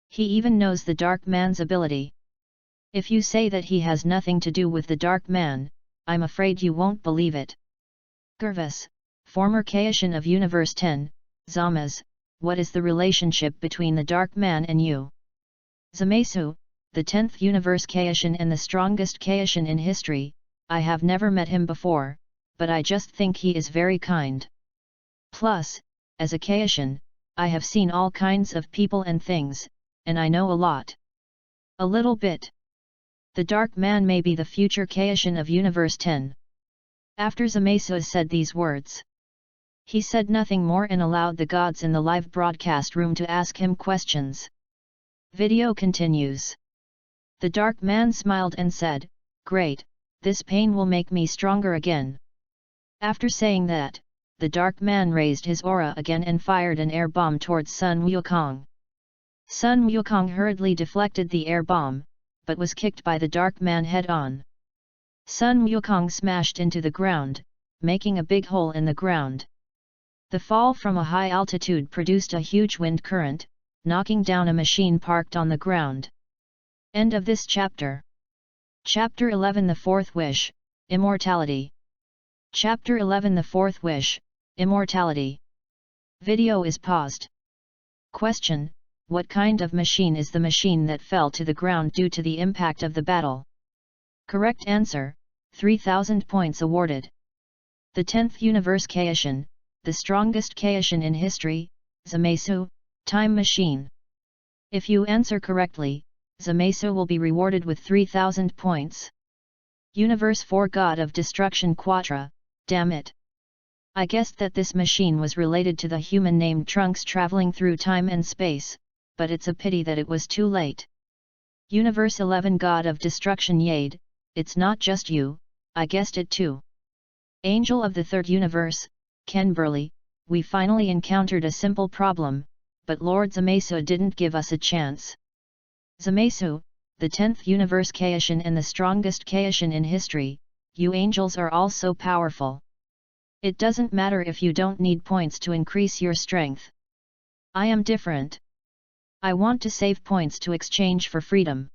He even knows the Dark Man's ability. If you say that he has nothing to do with the Dark Man, I'm afraid you won't believe it. Gervas, former Kaishin of Universe 10, Zamasu, what is the relationship between the Dark Man and you? Zamasu, the 10th Universe Kaishin and the strongest Kaishin in history, I have never met him before, but I just think he is very kind. Plus, as a Kaishin, I have seen all kinds of people and things, and I know a lot. A little bit. The Dark Man may be the future Kaishin of Universe 10. After Zamasu said these words, he said nothing more and allowed the gods in the live broadcast room to ask him questions. Video continues. The Dark Man smiled and said, "Great, this pain will make me stronger again." After saying that, the Dark Man raised his aura again and fired an air bomb towards Sun Wukong. Sun Wukong hurriedly deflected the air bomb, but was kicked by the Dark Man head-on. Sun Wukong smashed into the ground, making a big hole in the ground. The fall from a high altitude produced a huge wind current, knocking down a machine parked on the ground. End of this chapter. Chapter 11 The Fourth Wish, Immortality. Chapter 11 The Fourth Wish, Immortality. Video is paused. Question: what kind of machine is the machine that fell to the ground due to the impact of the battle? Correct answer, 3000 points awarded. The 10th Universe Kaishin, the strongest Kaishin in history, Zamasu, time machine. If you answer correctly, Zamasu will be rewarded with 3000 points. Universe 4 God of Destruction Quatra, damn it. I guessed that this machine was related to the human named Trunks traveling through time and space, but it's a pity that it was too late. Universe 11 God of Destruction Yade, it's not just you, I guessed it too. Angel of the Third Universe, Ken Burley, we finally encountered a simple problem, but Lord Zamasu didn't give us a chance. Zamasu, the 10th Universe Kaishin and the strongest Kaishin in history, you angels are all so powerful. It doesn't matter if you don't need points to increase your strength. I am different. I want to save points to exchange for freedom.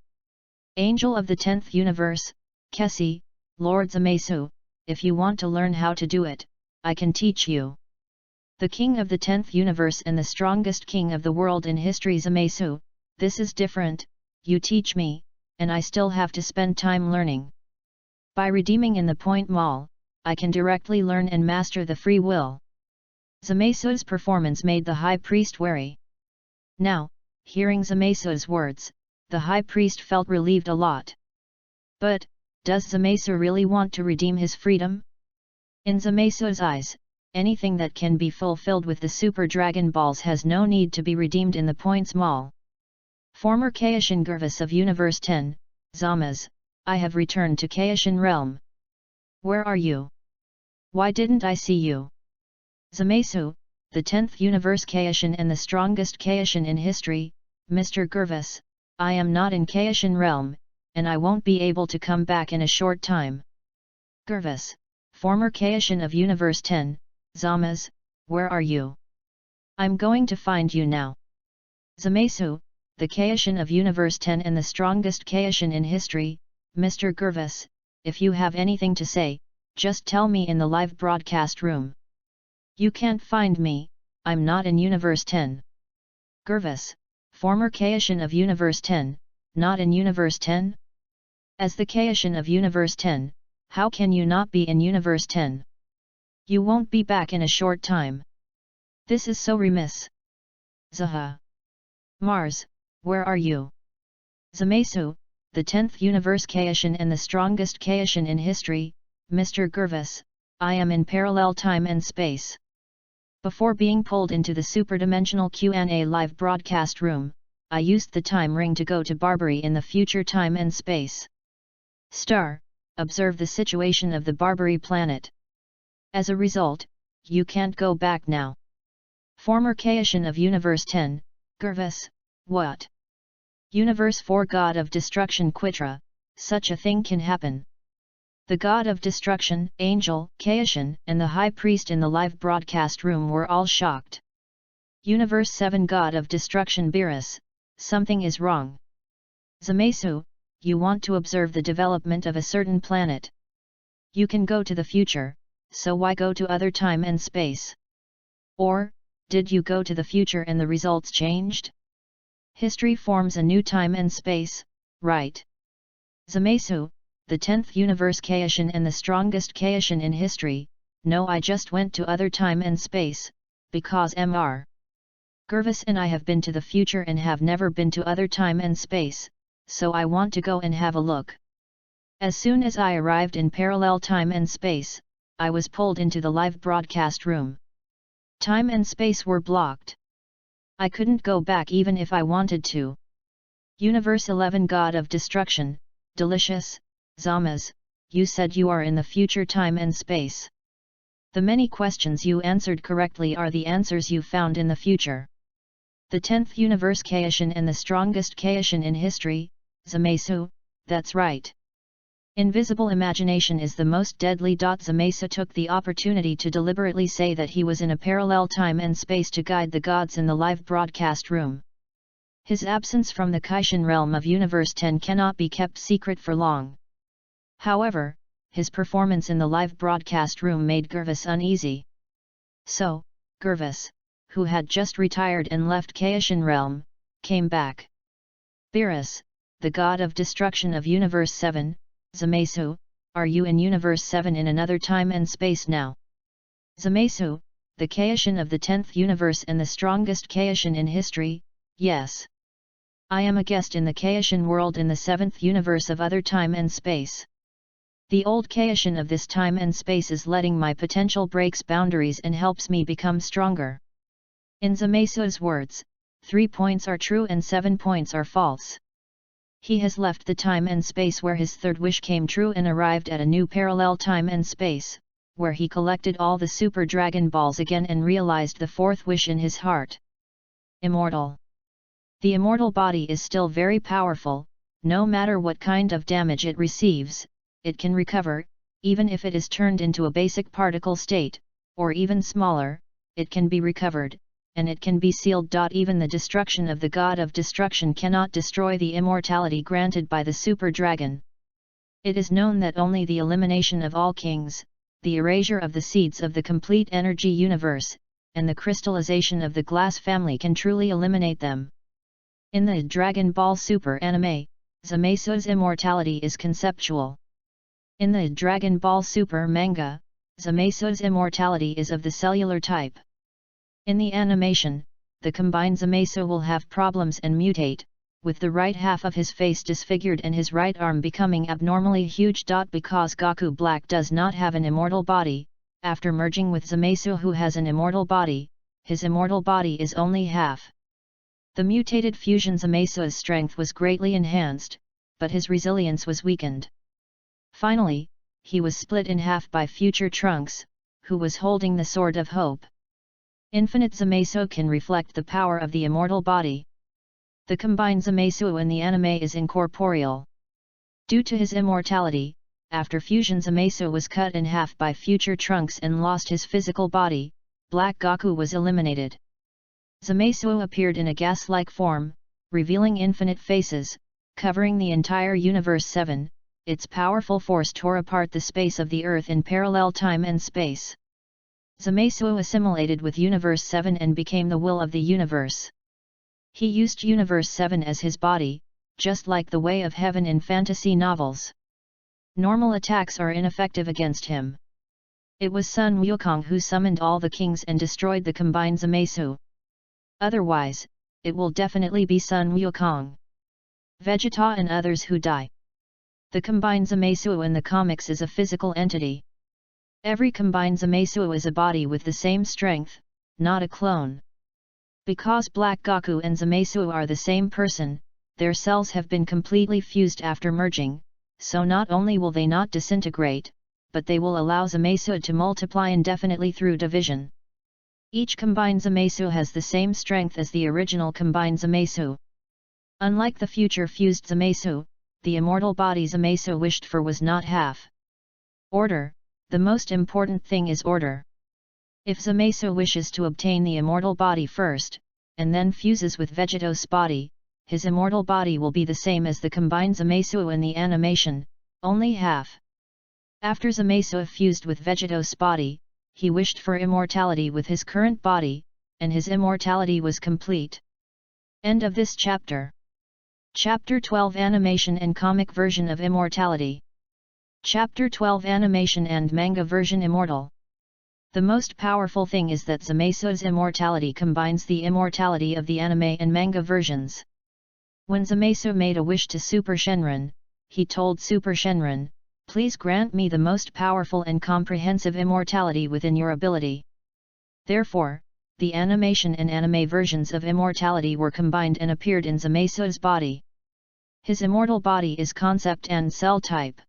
Angel of the 10th Universe, Kessie, Lord Zamasu, if you want to learn how to do it, I can teach you. The King of the 10th Universe and the strongest King of the world in history Zamasu, this is different, you teach me, and I still have to spend time learning. By redeeming in the Point Mall, I can directly learn and master the free will. Zamasu's performance made the High Priest wary. Now, hearing Zamasu's words, the High Priest felt relieved a lot. But, does Zamasu really want to redeem his freedom? In Zamasu's eyes, anything that can be fulfilled with the Super Dragon Balls has no need to be redeemed in the Points Mall. Former Kaishin Gervas of Universe 10, Zamasu, I have returned to Kaishin Realm. Where are you? Why didn't I see you? Zamasu, the 10th Universe Kaishin and the strongest Kaishin in history, Mr. Gervas, I am not in Kaishin Realm, and I won't be able to come back in a short time. Gervas, former Kaishin of Universe 10, Zamasu, where are you? I'm going to find you now. Zamasu, the Kaishin of Universe 10 and the strongest Kaishin in history, Mr. Gervas, if you have anything to say, just tell me in the live broadcast room. You can't find me, I'm not in Universe 10. Gervas, former Kaishin of Universe 10, not in Universe 10? As the Kaishin of Universe 10, how can you not be in Universe 10? You won't be back in a short time. This is so remiss. Zaha. Mars, where are you? Zamasu, the 10th Universe Kaishin and the strongest Kaishin in history, Mr. Gervas, I am in parallel time and space. Before being pulled into the superdimensional Q&A live broadcast room, I used the time ring to go to Barbary in the future time and space. Star, observe the situation of the Barbary planet. As a result, you can't go back now. Former Kaishin of Universe 10, Gervas, what? Universe 4 God of Destruction Quitra, such a thing can happen, The god of destruction, Angel, Kaishin, and the high priest in the live broadcast room were all shocked. Universe 7 God of Destruction Beerus, something is wrong. Zamasu, you want to observe the development of a certain planet. You can go to the future, so why go to other time and space? Or, did you go to the future and the results changed? History forms a new time and space, right? Zamasu, the 10th universe Kaishin and the strongest Kaishin in history. No, I just went to other time and space, because Mr. Gervas and I have been to the future and have never been to other time and space, so I want to go and have a look. As soon as I arrived in parallel time and space, I was pulled into the live broadcast room. Time and space were blocked. I couldn't go back even if I wanted to. Universe 11 God of Destruction, Delicious, Zamasu, you said you are in the future time and space. The many questions you answered correctly are the answers you found in the future. The 10th universe Kaishin and the strongest Kaishin in history, Zamasu, that's right. Invisible imagination is the most deadly. Zamasu took the opportunity to deliberately say that he was in a parallel time and space to guide the gods in the live broadcast room. His absence from the Kaishin realm of Universe 10 cannot be kept secret for long. However, his performance in the live broadcast room made Gervas uneasy. So, Gervas, who had just retired and left Kaishin realm, came back. Beerus, the god of destruction of Universe 7, Zamasu, are you in Universe 7 in another time and space now? Zamasu, the Kaishin of the 10th universe and the strongest Kaishin in history, yes. I am a guest in the Kaishin world in the 7th universe of other time and space. The old Kaishin of this time and space is letting my potential breaks boundaries and helps me become stronger. In Zamasu's words, 3 points are true and 7 points are false. He has left the time and space where his third wish came true and arrived at a new parallel time and space, where he collected all the Super Dragon Balls again and realized the fourth wish in his heart. Immortal. The immortal body is still very powerful, no matter what kind of damage it receives. It can recover, even if it is turned into a basic particle state, or even smaller, it can be recovered, and it can be sealed. Even the destruction of the god of destruction cannot destroy the immortality granted by the super dragon. It is known that only the elimination of all kings, the erasure of the seeds of the complete energy universe, and the crystallization of the glass family can truly eliminate them. In the Dragon Ball Super anime, Zamasu's immortality is conceptual. In the Dragon Ball Super manga, Zamasu's immortality is of the cellular type. In the animation, the combined Zamasu will have problems and mutate, with the right half of his face disfigured and his right arm becoming abnormally huge. Because Goku Black does not have an immortal body, after merging with Zamasu who has an immortal body, his immortal body is only half. The mutated fusion Zamasu's strength was greatly enhanced, but his resilience was weakened. Finally, he was split in half by future Trunks, who was holding the Sword of Hope. Infinite Zamasu can reflect the power of the immortal body. The combined Zamasu in the anime is incorporeal. Due to his immortality, after fusion Zamasu was cut in half by future Trunks and lost his physical body, Black Goku was eliminated. Zamasu appeared in a gas-like form, revealing infinite faces, covering the entire Universe 7. Its powerful force tore apart the space of the Earth in parallel time and space. Zamasu assimilated with Universe 7 and became the will of the universe. He used Universe 7 as his body, just like the Way of Heaven in fantasy novels. Normal attacks are ineffective against him. It was Sun Wukong who summoned all the kings and destroyed the combined Zamasu. Otherwise, it will definitely be Sun Wukong, Vegeta and others who die. The combined Zamasu in the comics is a physical entity. Every combined Zamasu is a body with the same strength, not a clone. Because Black Goku and Zamasu are the same person, their cells have been completely fused after merging, so not only will they not disintegrate, but they will allow Zamasu to multiply indefinitely through division. Each combined Zamasu has the same strength as the original combined Zamasu. Unlike the future fused Zamasu, the immortal body Zamasu wished for was not half. Order, the most important thing is order. If Zamasu wishes to obtain the immortal body first, and then fuses with Vegeto's body, his immortal body will be the same as the combined Zamasu in the animation, only half. After Zamasu fused with Vegeto's body, he wished for immortality with his current body, and his immortality was complete. End of this chapter. Chapter 12 Animation and Comic Version of Immortality. Chapter 12 Animation and Manga Version Immortal. The most powerful thing is that Zamasu's immortality combines the immortality of the anime and manga versions. When Zamasu made a wish to Super Shenron, he told Super Shenron, "Please grant me the most powerful and comprehensive immortality within your ability." Therefore, the animation and anime versions of immortality were combined and appeared in Zamasu's body. His immortal body is concept and cell type.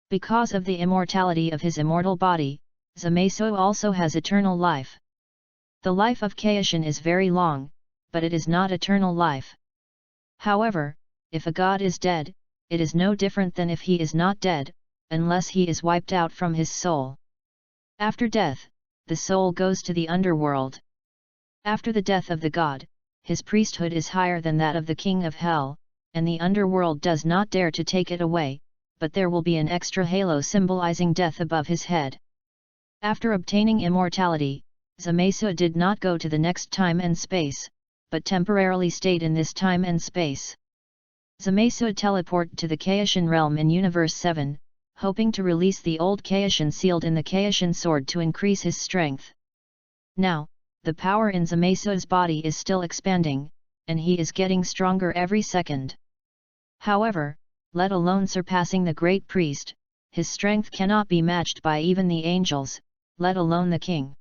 Because of the immortality of his immortal body, Zamasu also has eternal life. The life of Kaioshin is very long, but it is not eternal life. However, if a god is dead, it is no different than if he is not dead, unless he is wiped out from his soul. After death, the soul goes to the underworld. After the death of the god, his priesthood is higher than that of the king of hell, and the underworld does not dare to take it away, but there will be an extra halo symbolizing death above his head. After obtaining immortality, Zamasu did not go to the next time and space, but temporarily stayed in this time and space. Zamasu teleported to the Kaioshin realm in Universe 7, hoping to release the old Kaioshin sealed in the Kaioshin sword to increase his strength. Now, the power in Zamasu's body is still expanding, and he is getting stronger every second. However, let alone surpassing the great priest, his strength cannot be matched by even the angels, let alone the king.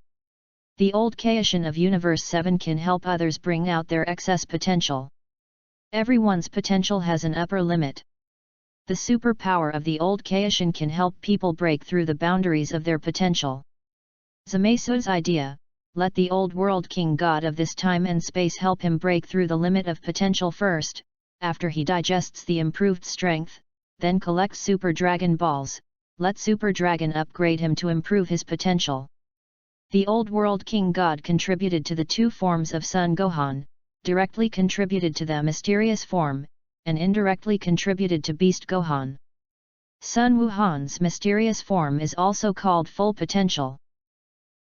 The old Kaioshin of Universe 7 can help others bring out their excess potential. Everyone's potential has an upper limit. The superpower of the old Kaioshin can help people break through the boundaries of their potential. Zamasu's idea, let the old world king god of this time and space help him break through the limit of potential first, after he digests the improved strength, then collects Super Dragon Balls, let Super Dragon upgrade him to improve his potential. The old world king god contributed to the two forms of Son Gohan, directly contributed to the mysterious form, and indirectly contributed to Beast Gohan. Sun Wuhan's mysterious form is also called full potential.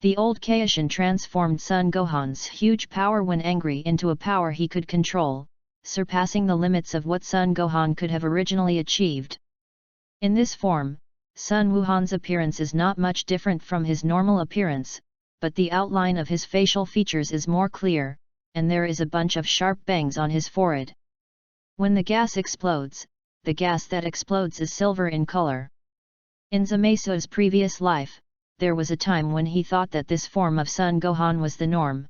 The old Kaioshin transformed Son Gohan's huge power when angry into a power he could control, surpassing the limits of what Son Gohan could have originally achieved. In this form, Sun Wuhan's appearance is not much different from his normal appearance, but the outline of his facial features is more clear, and there is a bunch of sharp bangs on his forehead. When the gas explodes, the gas that explodes is silver in color. In Zamasu's previous life, there was a time when he thought that this form of Son Gohan was the norm.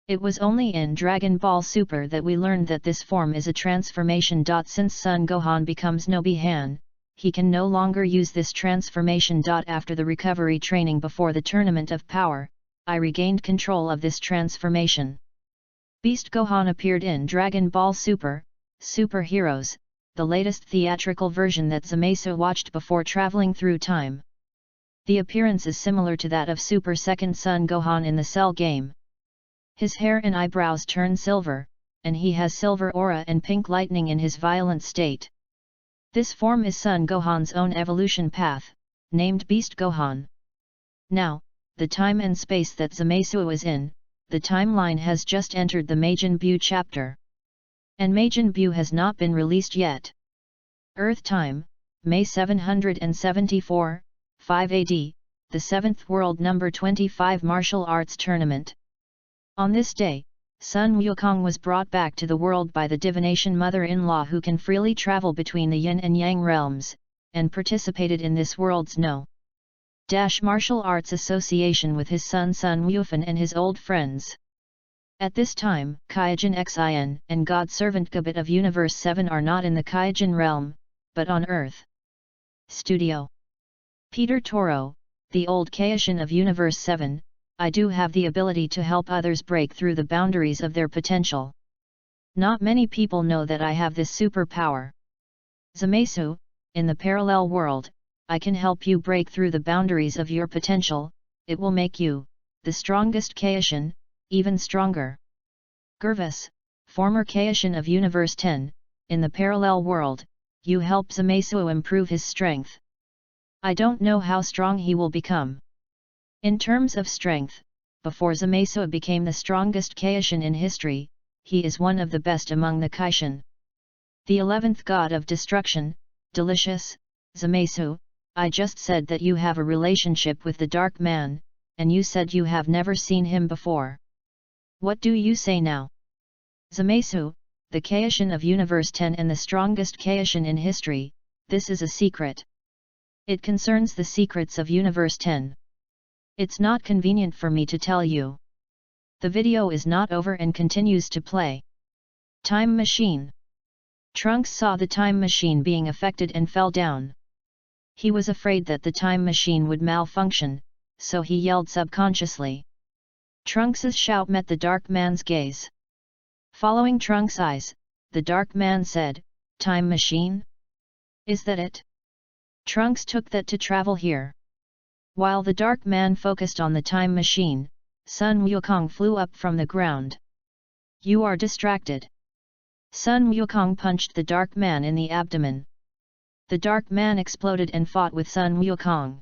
It was only in Dragon Ball Super that we learned that this form is a transformation. Since Son Gohan becomes Nobihan, he can no longer use this transformation. After the recovery training before the Tournament of Power, I regained control of this transformation. Beast Gohan appeared in Dragon Ball Super, Super Heroes, the latest theatrical version that Zamasu watched before traveling through time. The appearance is similar to that of Super Second Son Gohan in the Cell game. His hair and eyebrows turn silver, and he has silver aura and pink lightning in his violent state. This form is Son Gohan's own evolution path, named Beast Gohan. Now, the time and space that Zamasu is in, the timeline has just entered the Majin Buu chapter. And Majin Buu has not been released yet. Earth time, May 774, 5 AD, the 7th World Number 25 Martial Arts Tournament. On this day, Sun Wukong was brought back to the world by the divination mother-in-law who can freely travel between the yin and yang realms, and participated in this world's martial arts association with his son Sun Wufan and his old friends. At this time, Kaijin Xin and God Servant Gabit of Universe 7 are not in the Kaijin realm, but on Earth. Studio Peter Toro, the old Kaioshin of Universe 7, I do have the ability to help others break through the boundaries of their potential. Not many people know that I have this superpower. Zamasu, in the parallel world, I can help you break through the boundaries of your potential. It will make you, the strongest Kaishin, even stronger. Gervas, former Kaishin of Universe 10, in the parallel world, you help Zamasu improve his strength. I don't know how strong he will become. In terms of strength, before Zamasu became the strongest Kaishin in history, he is one of the best among the Kaishin. The 11th god of destruction, delicious, Zamasu, I just said that you have a relationship with the Dark Man, and you said you have never seen him before. What do you say now? Zamasu, the Kaishin of Universe 10 and the strongest Kaishin in history, this is a secret. It concerns the secrets of Universe 10. It's not convenient for me to tell you. The video is not over and continues to play. Time Machine. Trunks saw the time machine being affected and fell down. He was afraid that the time machine would malfunction, so he yelled subconsciously. Trunks' shout met the Dark Man's gaze. Following Trunks' eyes, the Dark Man said, "Time machine? Is that it?" Trunks took that to travel here. While the Dark Man focused on the time machine, Sun Wukong flew up from the ground. "You are distracted." Sun Wukong punched the Dark Man in the abdomen. The Dark Man exploded and fought with Sun Wukong.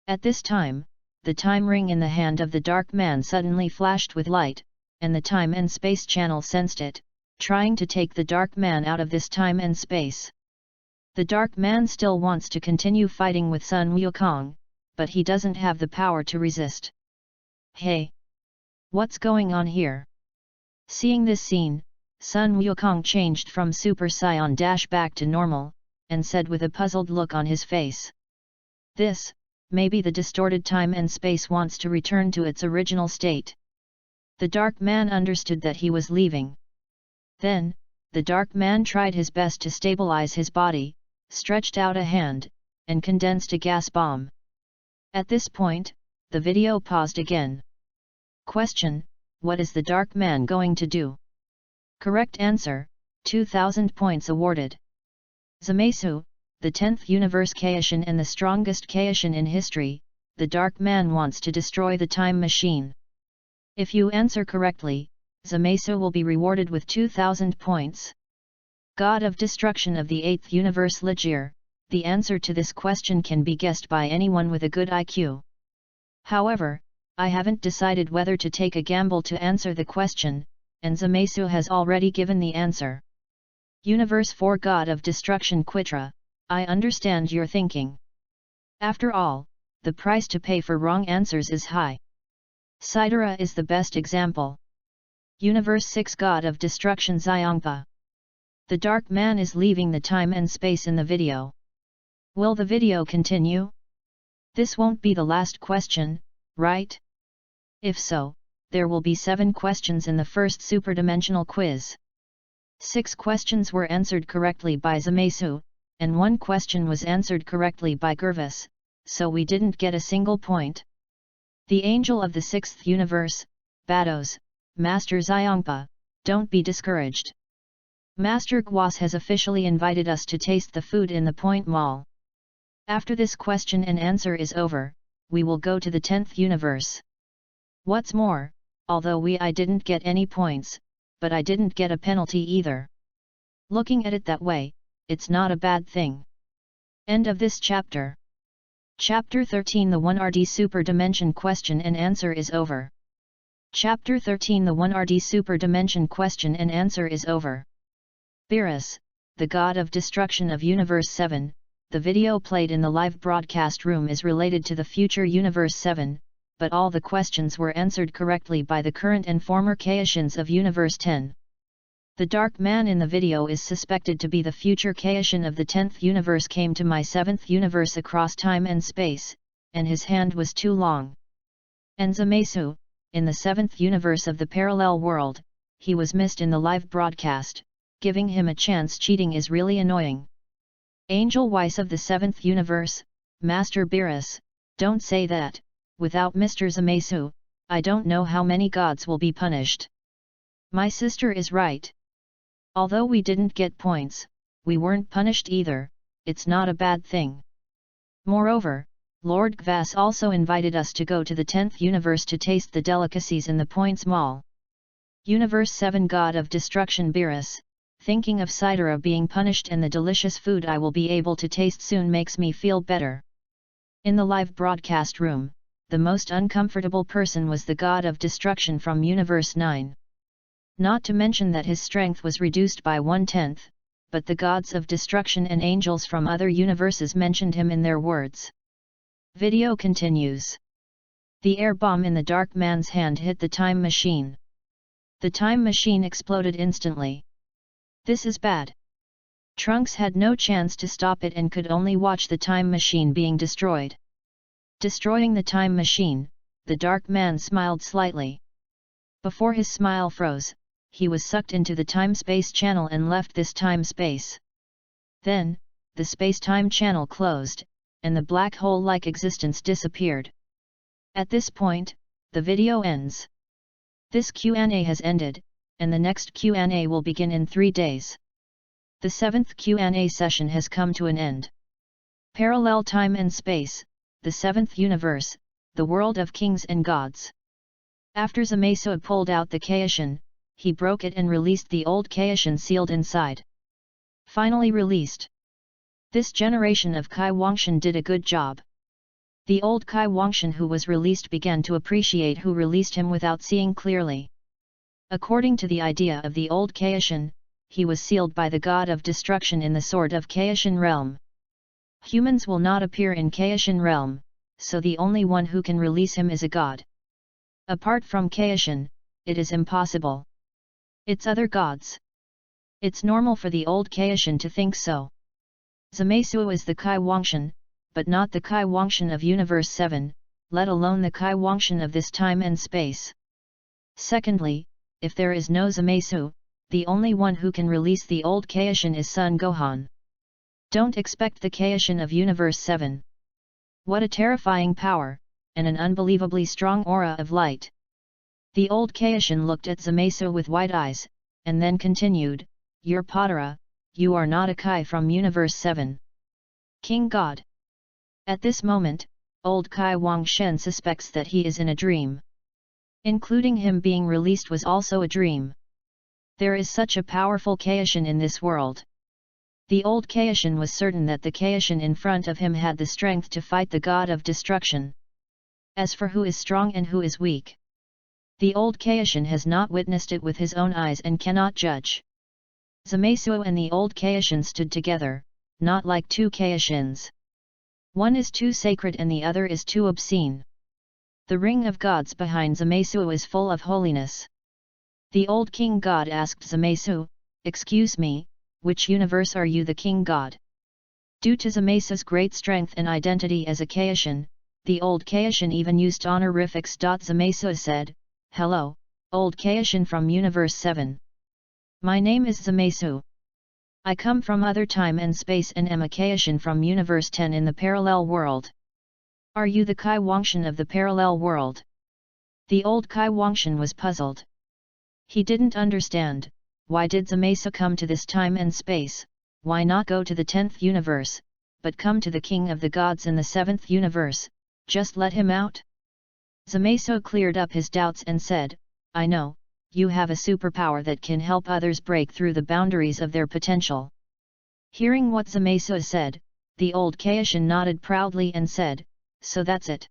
At this time, the time ring in the hand of the Dark Man suddenly flashed with light, and the time and space channel sensed it, trying to take the Dark Man out of this time and space. The Dark Man still wants to continue fighting with Sun Wukong, but he doesn't have the power to resist. "Hey! What's going on here?" Seeing this scene, Sun Wukong changed from Super Saiyan back to normal, and said with a puzzled look on his face. "This, maybe the distorted time and space wants to return to its original state." The Dark Man understood that he was leaving. Then, the Dark Man tried his best to stabilize his body, stretched out a hand, and condensed a gas bomb. At this point, the video paused again. Question: what is the Dark Man going to do? Correct answer, 2000 points awarded. Zamasu, the 10th Universe Kaishin and the strongest Kaishin in history, the Dark Man wants to destroy the time machine. If you answer correctly, Zamasu will be rewarded with 2000 points. God of Destruction of the 8th Universe Ligier, the answer to this question can be guessed by anyone with a good IQ. However, I haven't decided whether to take a gamble to answer the question, and Zamasu has already given the answer. Universe 4 God of Destruction Quitra, I understand your thinking. After all, the price to pay for wrong answers is high. Sidera is the best example. Universe 6 God of Destruction Xiongpa. The Dark Man is leaving the time and space in the video. Will the video continue? This won't be the last question, right? If so, there will be 7 questions in the first superdimensional quiz. 6 questions were answered correctly by Zamasu, and 1 question was answered correctly by Gervas, so we didn't get a single point. The Angel of the 6th Universe, Bados, Master Xiongpa, don't be discouraged. Master Guas has officially invited us to taste the food in the Point Mall. After this question and answer is over, we will go to the 10th Universe. What's more, although I didn't get any points, but I didn't get a penalty either. Looking at it that way, it's not a bad thing. End of this chapter. Chapter 13 The 1RD Super Dimension Question and Answer is over. Chapter 13 The 1RD Super Dimension Question and Answer is over. Beerus, the God of Destruction of Universe 7, the video played in the live broadcast room is related to the future Universe 7, but all the questions were answered correctly by the current and former Kaishins of Universe 10. The Dark Man in the video is suspected to be the future Kaishin of the 10th Universe came to my 7th Universe across time and space, and his hand was too long. And Zamasu, in the 7th Universe of the parallel world, he was missed in the live broadcast, giving him a chance cheating is really annoying. Angel Weiss of the 7th Universe, Master Beerus, don't say that. Without Mr. Zamasu, I don't know how many gods will be punished. My sister is right. Although we didn't get points, we weren't punished either, it's not a bad thing. Moreover, Lord Gvas also invited us to go to the 10th universe to taste the delicacies in the Points Mall. Universe 7 God of Destruction Beerus, thinking of Sidera being punished and the delicious food I will be able to taste soon makes me feel better. In the live broadcast room, the most uncomfortable person was the God of Destruction from Universe 9. Not to mention that his strength was reduced by 1/10, but the gods of destruction and angels from other universes mentioned him in their words. Video continues. The air bomb in the dark man's hand hit the time machine. The time machine exploded instantly. This is bad. Trunks had no chance to stop it and could only watch the time machine being destroyed. Destroying the time machine, the dark man smiled slightly. Before his smile froze, he was sucked into the time-space channel and left this time-space. Then, the space-time channel closed, and the black hole-like existence disappeared. At this point, the video ends. This Q&A has ended, and the next Q&A will begin in 3 days. The 7th Q&A session has come to an end. Parallel time and space, the 7th universe, the world of kings and gods. After Zamasu pulled out the Kaishin, he broke it and released the old Kaishin sealed inside. Finally released. This generation of Kai Wangshan did a good job. The old Kai Wangshan who was released began to appreciate who released him without seeing clearly. According to the idea of the old Kaishin, he was sealed by the god of destruction in the sword of Kaishin realm. Humans will not appear in Kaishin realm, so the only one who can release him is a god. Apart from Kaishin, it is impossible. It's other gods. It's normal for the old Kaishin to think so. Zamasu is the Kai Wangshan, but not the Kai Wangshan of Universe 7, let alone the Kai Wangshan of this time and space. Secondly, if there is no Zamasu, the only one who can release the old Kaishin is Son Gohan. Don't expect the Kaishin of Universe 7. What a terrifying power, and an unbelievably strong aura of light. The old Kaishin looked at Zamasu with wide eyes, and then continued, "Your Padara, you are not a Kai from Universe 7. King God." At this moment, old Kai Wangshan suspects that he is in a dream. Including him being released was also a dream. There is such a powerful Kaishin in this world. The old Kaishin was certain that the Kaishin in front of him had the strength to fight the god of destruction. As for who is strong and who is weak, the old Kaishin has not witnessed it with his own eyes and cannot judge. Zamasu and the old Kaishin stood together, not like two Kaishins. One is too sacred and the other is too obscene. The ring of gods behind Zamasu is full of holiness. The old king god asked Zamasu, "Excuse me, which universe are you the king god?" Due to Zamasu's great strength and identity as a Kaishin, the old Kaishin even used honorifics. Zamasu said, "Hello, old Kaishin from Universe 7. My name is Zamasu. I come from other time and space and am a Kaishin from Universe 10 in the parallel world. Are you the Kai Wangshan of the parallel world?" The old Kai Wangshan was puzzled. He didn't understand, why did Zamasu come to this time and space, why not go to the 10th universe, but come to the king of the gods in the 7th universe, just let him out? Zamasu cleared up his doubts and said, "I know, you have a superpower that can help others break through the boundaries of their potential." Hearing what Zamasu said, the old Kaishin nodded proudly and said, "So that's it."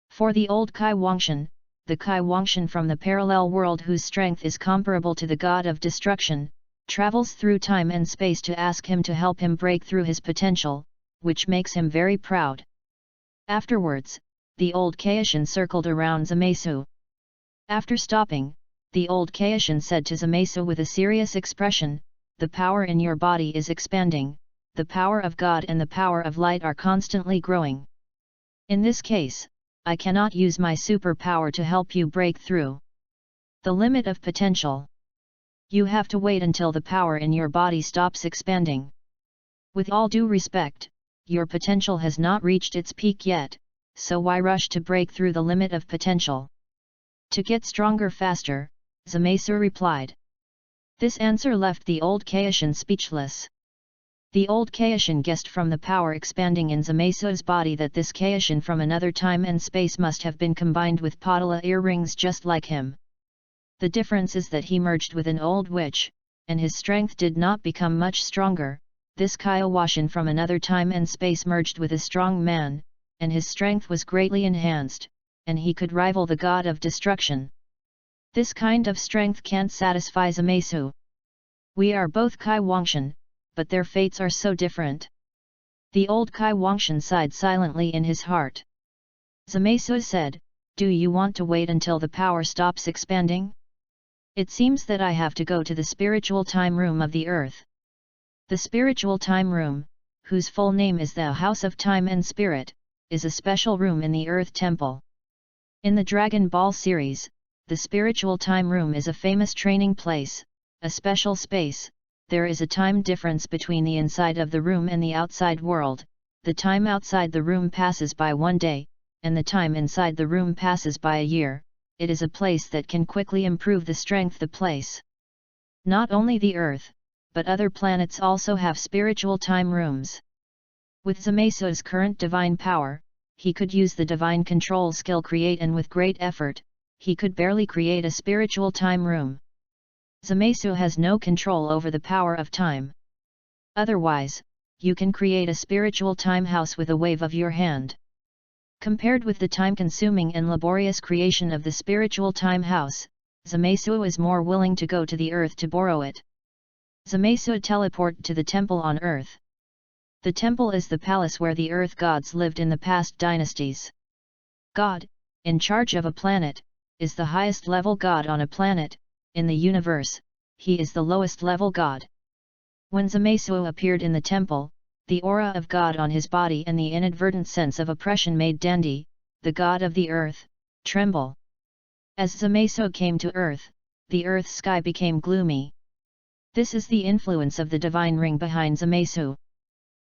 For the old Kai Wangshan, the Kai Wangshan from the parallel world whose strength is comparable to the god of destruction, travels through time and space to ask him to help him break through his potential, which makes him very proud. Afterwards, the old Kaishin circled around Zamasu. After stopping, the old Kaishin said to Zamasu with a serious expression, "The power in your body is expanding, the power of God and the power of light are constantly growing. In this case, I cannot use my superpower to help you break through the limit of potential. You have to wait until the power in your body stops expanding. With all due respect, your potential has not reached its peak yet, so why rush to break through the limit of potential?" "To get stronger faster," Zamasu replied. This answer left the old Kaishin speechless. The old Kaishin guessed from the power expanding in Zamasu's body that this Kaishin from another time and space must have been combined with Padala earrings just like him. The difference is that he merged with an old witch, and his strength did not become much stronger. This Kaiowashin from another time and space merged with a strong man, and his strength was greatly enhanced, and he could rival the god of destruction. This kind of strength can't satisfy Zamasu. We are both Kai Wangshan, but their fates are so different. The old Kai Wangshan sighed silently in his heart. Zamasu said, "Do you want to wait until the power stops expanding? It seems that I have to go to the spiritual time room of the earth." The spiritual time room, whose full name is the House of Time and Spirit, is a special room in the Earth Temple. In the Dragon Ball series, the spiritual time room is a famous training place, a special space. There is a time difference between the inside of the room and the outside world. The time outside the room passes by 1 day, and the time inside the room passes by a year. It is a place that can quickly improve the strength the place. Not only the Earth, but other planets also have spiritual time rooms. With Zamasu's current divine power, he could use the divine control skill create, and with great effort, he could barely create a spiritual time room. Zamasu has no control over the power of time. Otherwise, you can create a spiritual time house with a wave of your hand. Compared with the time-consuming and laborious creation of the spiritual time house, Zamasu is more willing to go to the earth to borrow it. Zamasu teleported to the temple on earth. The temple is the palace where the earth gods lived in the past dynasties. God, in charge of a planet, is the highest level god on a planet. In the universe, he is the lowest level god. When Zamasu appeared in the temple, the aura of God on his body and the inadvertent sense of oppression made Dandi, the god of the earth, tremble. As Zamasu came to earth, the earth sky became gloomy. This is the influence of the divine ring behind Zamasu.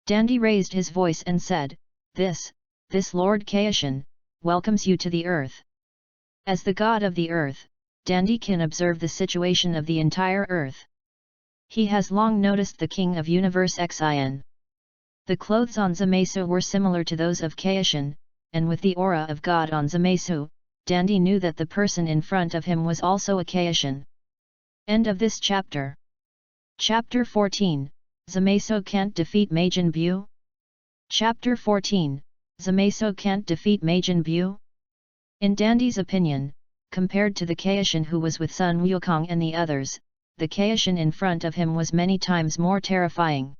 Dandi raised his voice and said, This Lord Kaishin, welcomes you to the earth." As the god of the earth, Dandi can observe the situation of the entire earth. He has long noticed the king of universe Xin. The clothes on Zamasu were similar to those of Kaishin, and with the aura of God on Zamasu, Dandi knew that the person in front of him was also a Kaishin. End of this chapter. Chapter 14, Zamasu can't defeat Majin Buu? Chapter 14, Zamasu can't defeat Majin Buu? In Dandi's opinion, compared to the Kaishin who was with Sun Wukong and the others, the Kaishin in front of him was many times more terrifying.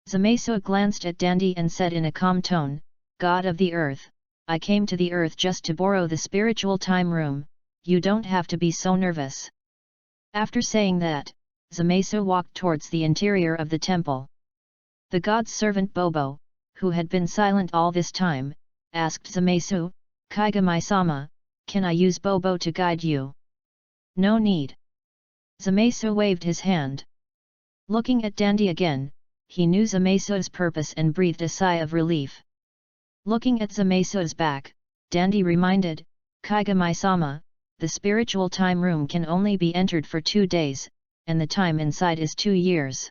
Zamasu glanced at Dandi and said in a calm tone, "God of the earth, I came to the earth just to borrow the spiritual time room, you don't have to be so nervous." After saying that, Zamasu walked towards the interior of the temple. The god's servant Bobo, who had been silent all this time, asked Zamasu, "Kaigamai-sama, can I use Bobo to guide you?" "No need." Zamasu waved his hand. Looking at Dandi again, he knew Zamasu's purpose and breathed a sigh of relief. Looking at Zamasu's back, Dandi reminded, "Kaigamai-sama, the spiritual time room can only be entered for 2 days, and the time inside is 2 years.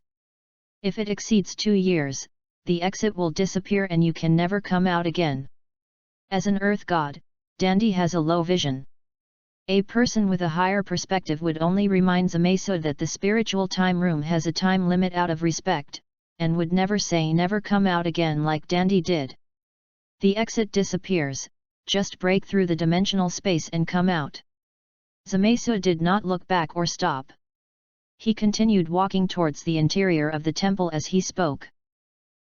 If it exceeds 2 years, the exit will disappear and you can never come out again." As an earth god, Dandi has a low vision. A person with a higher perspective would only remind Zamasu that the spiritual time room has a time limit out of respect, and would never say never come out again like Dandi did. The exit disappears, just break through the dimensional space and come out. Zamasu did not look back or stop. He continued walking towards the interior of the temple as he spoke.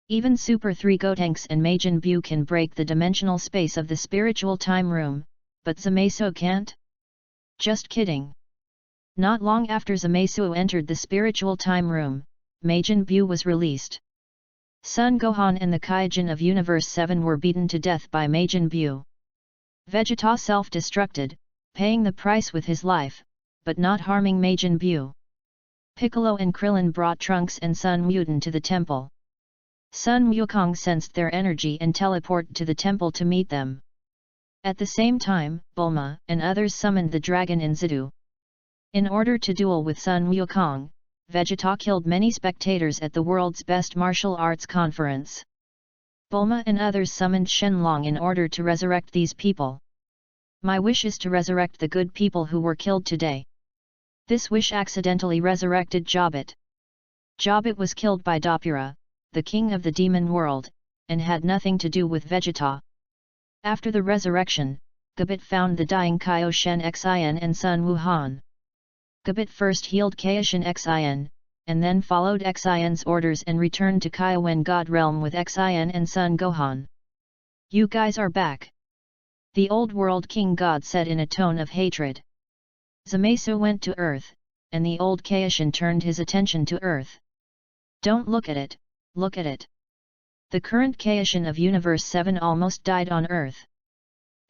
Even Super 3 Gotenks and Majin Buu can break the dimensional space of the spiritual time room, but Zamasu can't? Just kidding. Not long after Zamasu entered the spiritual time room, Majin Buu was released. Sun Gohan and the Kaijin of Universe 7 were beaten to death by Majin Buu. Vegeta self-destructed, paying the price with his life, but not harming Majin Buu. Piccolo and Krillin brought Trunks and Sun Wukong to the temple. Sun Wukong sensed their energy and teleported to the temple to meet them. At the same time, Bulma and others summoned the dragon in Zidu. In order to duel with Sun Wukong, Vegeta killed many spectators at the world's best martial arts conference. Bulma and others summoned Shenlong in order to resurrect these people. My wish is to resurrect the good people who were killed today. This wish accidentally resurrected Jobit. Jobit was killed by Dopura, the king of the demon world, and had nothing to do with Vegeta. After the resurrection, Gabit found the dying Kaioshin Xin and Sun Wuhan. Gabit first healed Kaioshin Xin, and then followed Xin's orders and returned to Kaiwen God Realm with Xin and Sun Gohan. You guys are back. The old world king god said in a tone of hatred. Zamasu went to Earth, and the old Kaioshin turned his attention to Earth. Don't look at it, look at it. The current Kaioshin of Universe 7 almost died on Earth.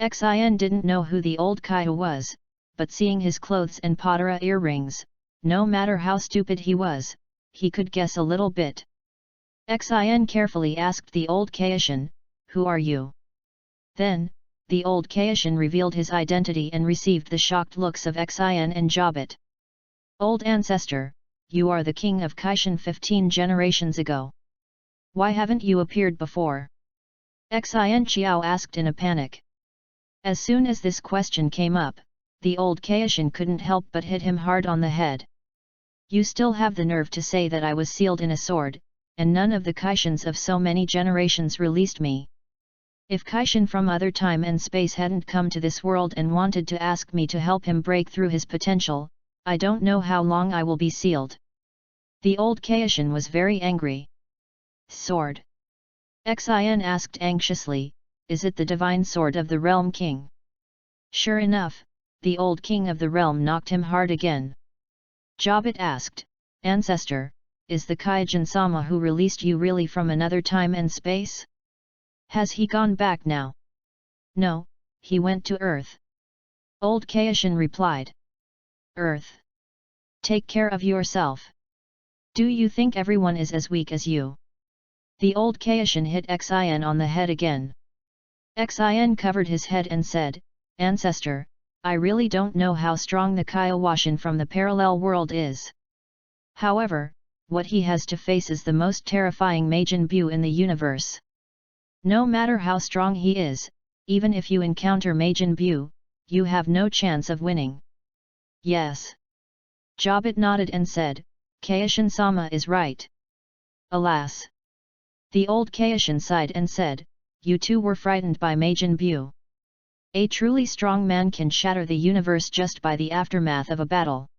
Xin didn't know who the old Kaio was, but seeing his clothes and Potara earrings, no matter how stupid he was, he could guess a little bit. Xin carefully asked the old Kaioshin, "Who are you?" Then, the old Kaioshin revealed his identity and received the shocked looks of Xin and Jobit. Old ancestor, you are the king of Kaishin 15 generations ago. Why haven't you appeared before? Xin Qiao asked in a panic. As soon as this question came up, the old Kaioshin couldn't help but hit him hard on the head. You still have the nerve to say that I was sealed in a sword, and none of the Kaishins of so many generations released me. If Kaishin from other time and space hadn't come to this world and wanted to ask me to help him break through his potential, I don't know how long I will be sealed. The old Kaioshin was very angry. Sword? Xin asked anxiously, is it the divine sword of the realm king? Sure enough, the old king of the realm knocked him hard again. Jobit asked, Ancestor, is the Kaijin Sama who released you really from another time and space? Has he gone back now? No, he went to Earth. Old Kaioshin replied. Earth? Take care of yourself. Do you think everyone is as weak as you? The old Kaioshin hit Xin on the head again. Xin covered his head and said, Ancestor, I really don't know how strong the Kaioshin from the parallel world is. However, what he has to face is the most terrifying Majin Buu in the universe. No matter how strong he is, even if you encounter Majin Buu, you have no chance of winning. Yes. Jobit nodded and said, Kaioshin-sama is right. Alas. The old Kaioshin sighed and said, you too were frightened by Majin Buu. A truly strong man can shatter the universe just by the aftermath of a battle.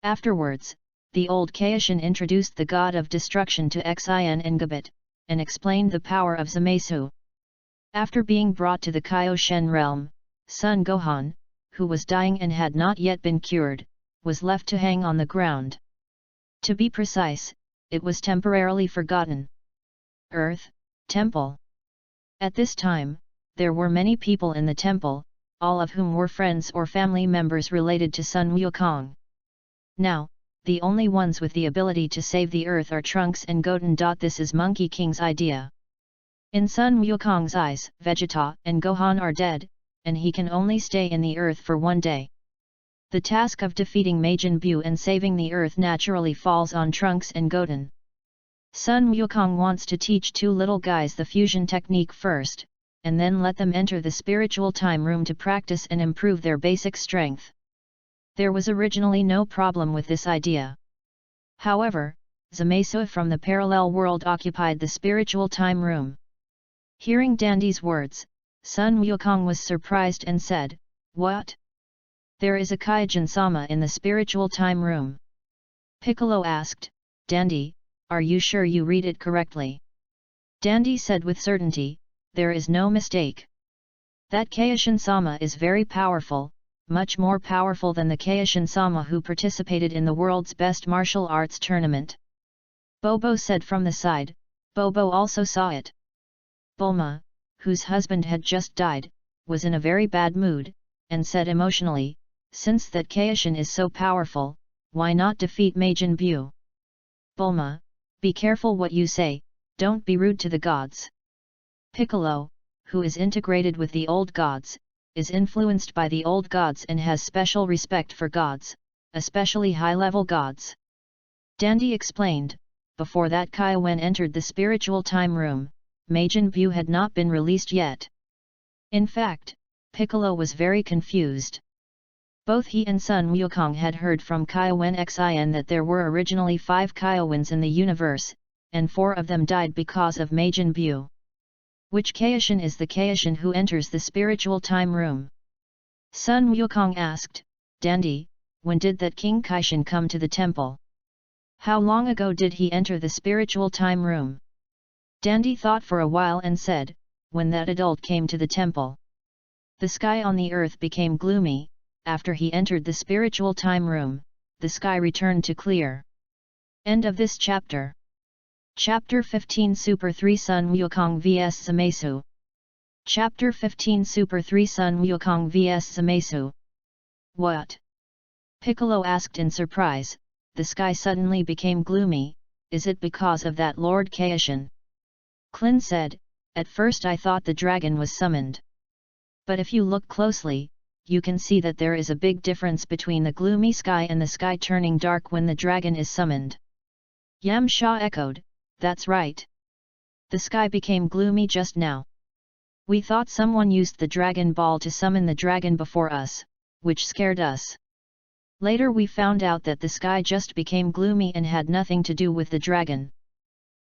Afterwards, the old Kaioshin introduced the god of destruction to Xin and Gabit, and explained the power of Zamasu. After being brought to the Kaioshin realm, Sun Gohan, who was dying and had not yet been cured, was left to hang on the ground. To be precise, it was temporarily forgotten. Earth, Temple. At this time, there were many people in the temple, all of whom were friends or family members related to Sun Wukong. Now, the only ones with the ability to save the earth are Trunks and Goten. This is Monkey King's idea. In Sun Wukong's eyes, Vegeta and Gohan are dead, and he can only stay in the earth for one day. The task of defeating Majin Buu and saving the earth naturally falls on Trunks and Goten. Sun Wukong wants to teach two little guys the fusion technique first, and then let them enter the spiritual time room to practice and improve their basic strength. There was originally no problem with this idea. However, Zamasu from the parallel world occupied the spiritual time room. Hearing Dandy's words, Sun Wukong was surprised and said, What? There is a Kaijin-sama in the spiritual time room. Piccolo asked, Dandy, are you sure you read it correctly? Dandy said with certainty, there is no mistake. That Kaioshin-sama is very powerful, much more powerful than the Kaioshin-sama who participated in the world's best martial arts tournament. Bobo said from the side. Bobo also saw it. Bulma, whose husband had just died, was in a very bad mood, and said emotionally, since that Kaioshin is so powerful, why not defeat Majin Buu? Bulma, be careful what you say, don't be rude to the gods. Piccolo, who is integrated with the old gods, is influenced by the old gods and has special respect for gods, especially high-level gods. Dandy explained. Before that, Kaiwen entered the spiritual time room. Majin Buu had not been released yet. In fact, Piccolo was very confused. Both he and Sun Wukong had heard from Kaiwen Xin that there were originally 5 Kaiwens in the universe, and 4 of them died because of Majin Buu. Which Kaishin is the Kaishin who enters the spiritual time room? Sun Wukong asked. Dandy, when did that King Kaishin come to the temple? How long ago did he enter the spiritual time room? Dandy thought for a while and said, when that adult came to the temple. The sky on the earth became gloomy. After he entered the spiritual time room, the sky returned to clear. End of this chapter. Chapter 15 Super 3 Sun Wukong vs Zamasu. Chapter 15 Super 3 Sun Wukong vs Zamasu. What? Piccolo asked in surprise. The sky suddenly became gloomy. Is it because of that Lord Kaishin? Klin said, at first I thought the dragon was summoned. But if you look closely, you can see that there is a big difference between the gloomy sky and the sky turning dark when the dragon is summoned. Yam Sha echoed, that's right. The sky became gloomy just now. We thought someone used the Dragon Ball to summon the dragon before us, which scared us. Later we found out that the sky just became gloomy and had nothing to do with the dragon.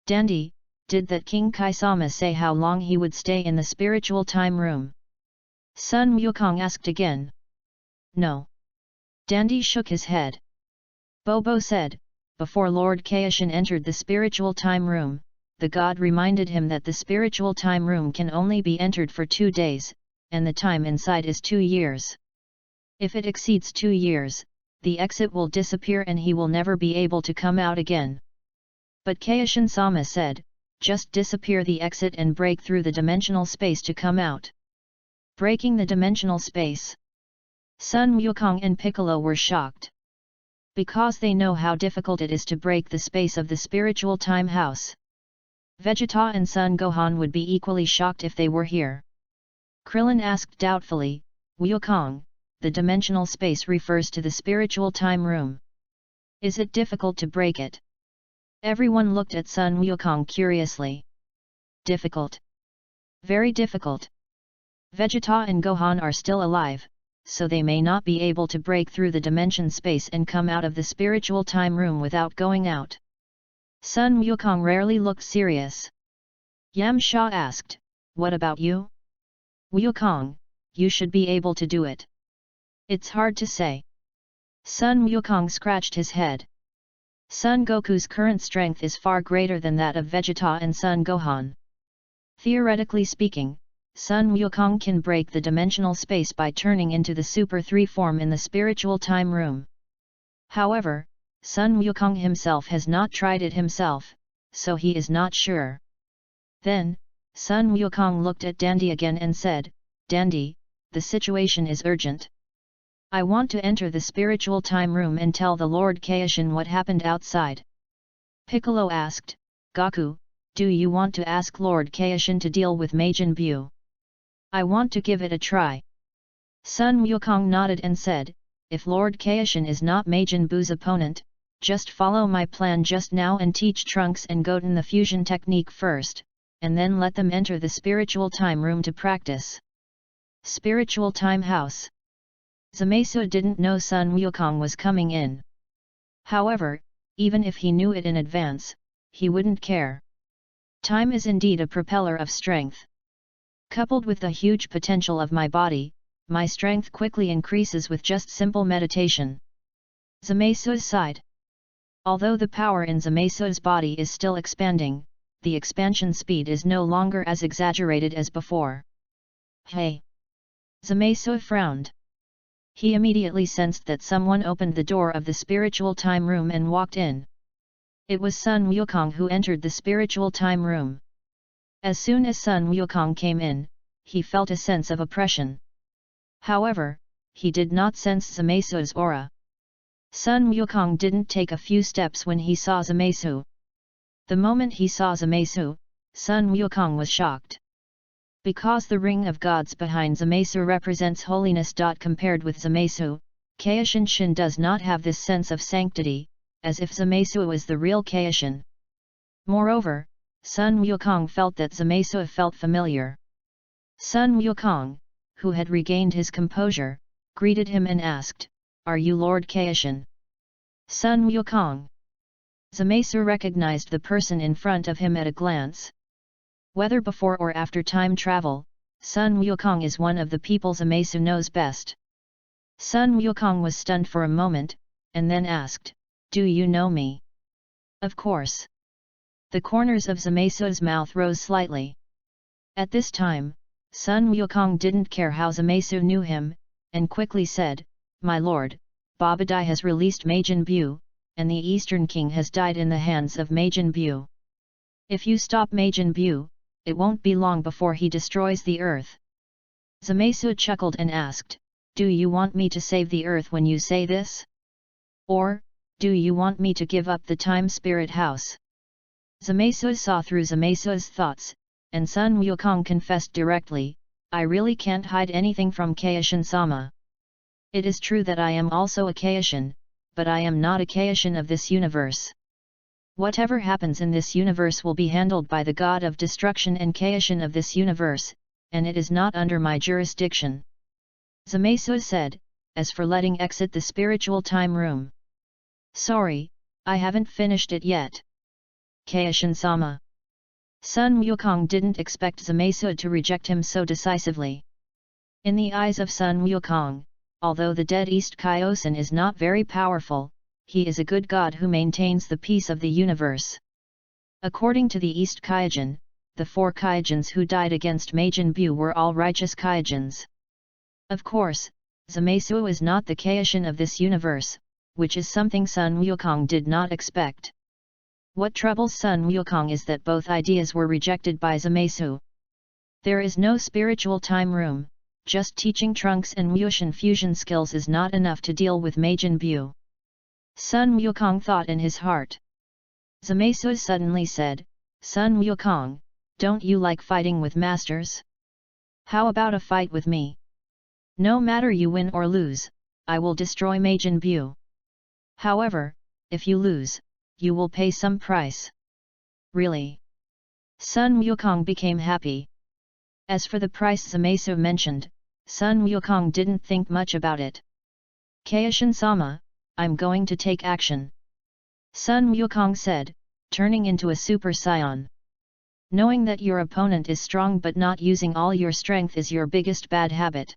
Dandy, did that King Kai-sama say how long he would stay in the spiritual time room? Sun Wukong asked again. No. Dandy shook his head. Bobo said, before Lord Kaishin entered the spiritual time room, the god reminded him that the spiritual time room can only be entered for 2 days, and the time inside is 2 years. If it exceeds 2 years, the exit will disappear and he will never be able to come out again. But Kaishin-sama said, just disappear the exit and break through the dimensional space to come out. Breaking the dimensional space. Sun Wukong and Piccolo were shocked. Because they know how difficult it is to break the space of the spiritual time house. Vegeta and Son Gohan would be equally shocked if they were here. Krillin asked doubtfully, Wukong, the dimensional space refers to the spiritual time room. Is it difficult to break it? Everyone looked at Sun Wukong curiously. Difficult. Very difficult. Vegeta and Gohan are still alive, so they may not be able to break through the dimension space and come out of the spiritual time room without going out. Sun Wukong rarely looked serious. Yam Sha asked, what about you? Wukong, you should be able to do it. It's hard to say. Sun Wukong scratched his head. Son Goku's current strength is far greater than that of Vegeta and Son Gohan. Theoretically speaking, Sun Wukong can break the dimensional space by turning into the Super 3 form in the spiritual time room. However, Sun Wukong himself has not tried it himself, so he is not sure. Then, Sun Wukong looked at Dandy again and said, Dandy, the situation is urgent. I want to enter the spiritual time room and tell the Lord Kaishin what happened outside. Piccolo asked, Goku, do you want to ask Lord Kaishin to deal with Majin Buu? I want to give it a try. Sun Wukong nodded and said, if Lord Kaishin is not Majin Buu's opponent, just follow my plan just now and teach Trunks and Goten the fusion technique first, and then let them enter the spiritual time room to practice. Spiritual time house. Zamasu didn't know Sun Wukong was coming in. However, even if he knew it in advance, he wouldn't care. Time is indeed a propeller of strength. Coupled with the huge potential of my body, my strength quickly increases with just simple meditation. Zamasu sighed. Although the power in Zamasu's body is still expanding, the expansion speed is no longer as exaggerated as before. Hey! Zamasu frowned. He immediately sensed that someone opened the door of the spiritual time room and walked in. It was Sun Wukong who entered the spiritual time room. As soon as Sun Wukong came in, he felt a sense of oppression. However, he did not sense Zamasu's aura. Sun Wukong didn't take a few steps when he saw Zamasu. The moment he saw Zamasu, Sun Wukong was shocked. Because the ring of gods behind Zamasu represents holiness. Compared with Zamasu, Kaishin Shin does not have this sense of sanctity, as if Zamasu was the real Kaishin. Moreover, Sun Wukong felt that Zamasu felt familiar. Sun Wukong, who had regained his composure, greeted him and asked, "Are you Lord Kaishin?" Sun Wukong. Zamasu recognized the person in front of him at a glance. Whether before or after time travel, Sun Wukong is one of the people Zamasu knows best. Sun Wukong was stunned for a moment, and then asked, "Do you know me?" "Of course." The corners of Zamasu's mouth rose slightly. At this time, Sun Wukong didn't care how Zamasu knew him, and quickly said, "My lord, Babadai has released Majin Bu, and the Eastern King has died in the hands of Majin Bu. If you stop Majin Bu, it won't be long before he destroys the earth." Zamasu chuckled and asked, "Do you want me to save the earth when you say this? Or, do you want me to give up the Time Spirit House?" Zamasu saw through Zamasu's thoughts, and Sun Wukong confessed directly, "I really can't hide anything from Kaishin-sama. It is true that I am also a Kaishin, but I am not a Kaishin of this universe. Whatever happens in this universe will be handled by the God of Destruction and Kaishin of this universe, and it is not under my jurisdiction." Zamasu said, "As for letting exit the spiritual time room, sorry, I haven't finished it yet." Kaishin-sama. Sun Wukong didn't expect Zamasu to reject him so decisively. In the eyes of Sun Wukong, although the dead East Kyosin is not very powerful, he is a good god who maintains the peace of the universe. According to the East Kaijin, the 4 Kaijins who died against Majin Bu were all righteous Kaijins. Of course, Zamasu is not the Kaishin of this universe, which is something Sun Wukong did not expect. What troubles Sun Wukong is that both ideas were rejected by Zamasu. There is no spiritual time room, just teaching Trunks and Wushin fusion skills is not enough to deal with Majin Bu. Sun Wukong thought in his heart. Zamasu suddenly said, "Sun Wukong, don't you like fighting with masters? How about a fight with me? No matter you win or lose, I will destroy Majin Bu. However, if you lose, you will pay some price." "Really?" Sun Wukong became happy. As for the price Zamasu mentioned, Sun Wukong didn't think much about it. "Kaishin-sama, I'm going to take action," Sun Wukong said, turning into a Super Saiyan. "Knowing that your opponent is strong but not using all your strength is your biggest bad habit,"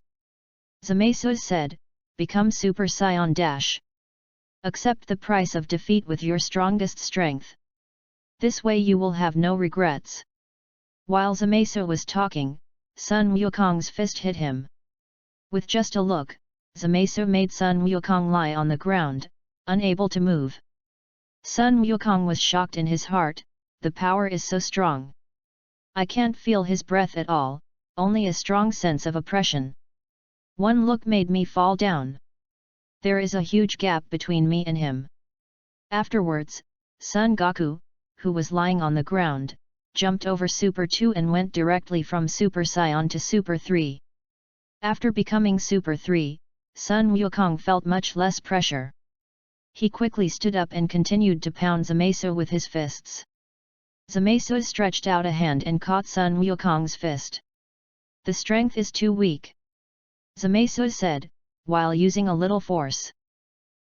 Zamasu said, "Become Super Saiyan dash. Accept the price of defeat with your strongest strength. This way you will have no regrets." While Zamasu was talking, Sun Wukong's fist hit him. With just a look, Zamasu made Sun Wukong lie on the ground, unable to move. Sun Wukong was shocked in his heart, the power is so strong. I can't feel his breath at all, only a strong sense of oppression. One look made me fall down. There is a huge gap between me and him. Afterwards, Son Goku, who was lying on the ground, jumped over Super 2 and went directly from Super Saiyan to Super 3. After becoming Super 3, Sun Wukong felt much less pressure. He quickly stood up and continued to pound Zamasu with his fists. Zamasu stretched out a hand and caught Sun Wukong's fist. "The strength is too weak," Zamasu said, while using a little force.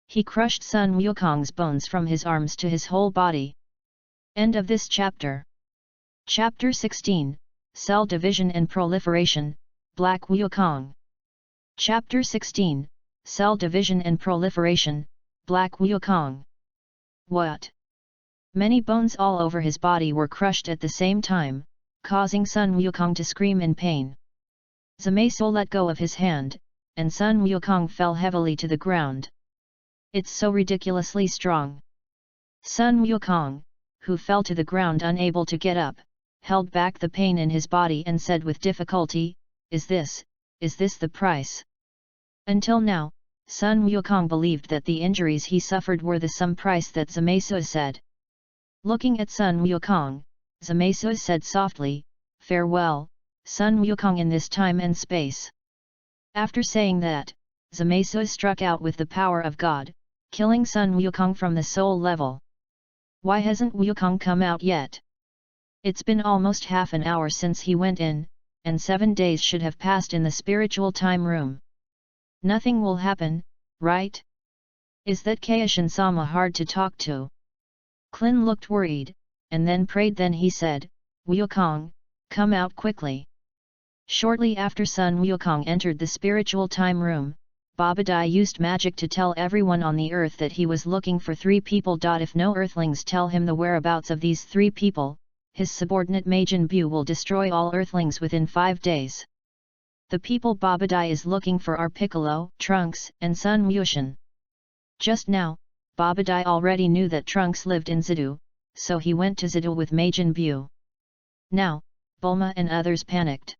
He crushed Sun Wukong's bones from his arms to his whole body. End of this chapter. Chapter 16, Cell Division and Proliferation, Black Wukong. Chapter 16, Cell Division and Proliferation, Black Wukong. What? Many bones all over his body were crushed at the same time, causing Sun Wukong to scream in pain. Zamasu let go of his hand, and Sun Wukong fell heavily to the ground. "It's so ridiculously strong." Sun Wukong, who fell to the ground unable to get up, held back the pain in his body and said with difficulty, Is this the price?" Until now, Sun Wukong believed that the injuries he suffered were the sum price that Zamasu said. Looking at Sun Wukong, Zamasu said softly, "Farewell, Sun Wukong in this time and space." After saying that, Zamasu struck out with the power of God, killing Sun Wukong from the soul level. Why hasn't Wukong come out yet? It's been almost half an hour since he went in, and 7 days should have passed in the spiritual time room. Nothing will happen, right? Is that Kaishin-sama hard to talk to? Klin looked worried, and then prayed. Then he said, Wukong, come out quickly. Shortly after Sun Wukong entered the spiritual time room, Babadai used magic to tell everyone on the earth that he was looking for 3 people. If no earthlings tell him the whereabouts of these 3 people, his subordinate Majin Bu will destroy all earthlings within 5 days. The people Babadai is looking for are Piccolo, Trunks, and Sun Wushan. Just now, Babadai already knew that Trunks lived in Zidu, so he went to Zidu with Majin Bu. Now, Bulma and others panicked.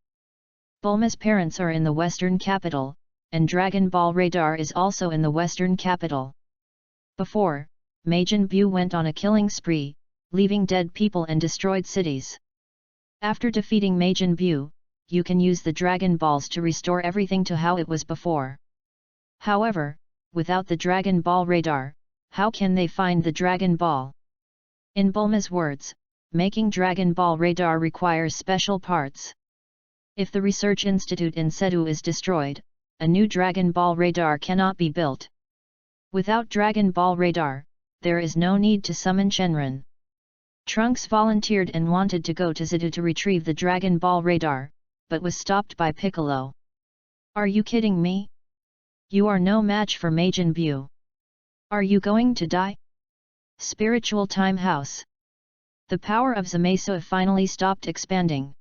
Bulma's parents are in the western capital, and Dragon Ball radar is also in the western capital. Before, Majin Bu went on a killing spree, leaving dead people and destroyed cities. After defeating Majin Bu, you can use the Dragon Balls to restore everything to how it was before. However, without the Dragon Ball radar, how can they find the Dragon Ball? In Bulma's words, making Dragon Ball radar requires special parts. If the research institute in Sedu is destroyed, a new Dragon Ball radar cannot be built. Without Dragon Ball radar, there is no need to summon Shenron. Trunks volunteered and wanted to go to Zidu to retrieve the Dragon Ball radar, but was stopped by Piccolo. Are you kidding me? You are no match for Majin Bu. Are you going to die? Spiritual Time House. The power of Zamasu finally stopped expanding.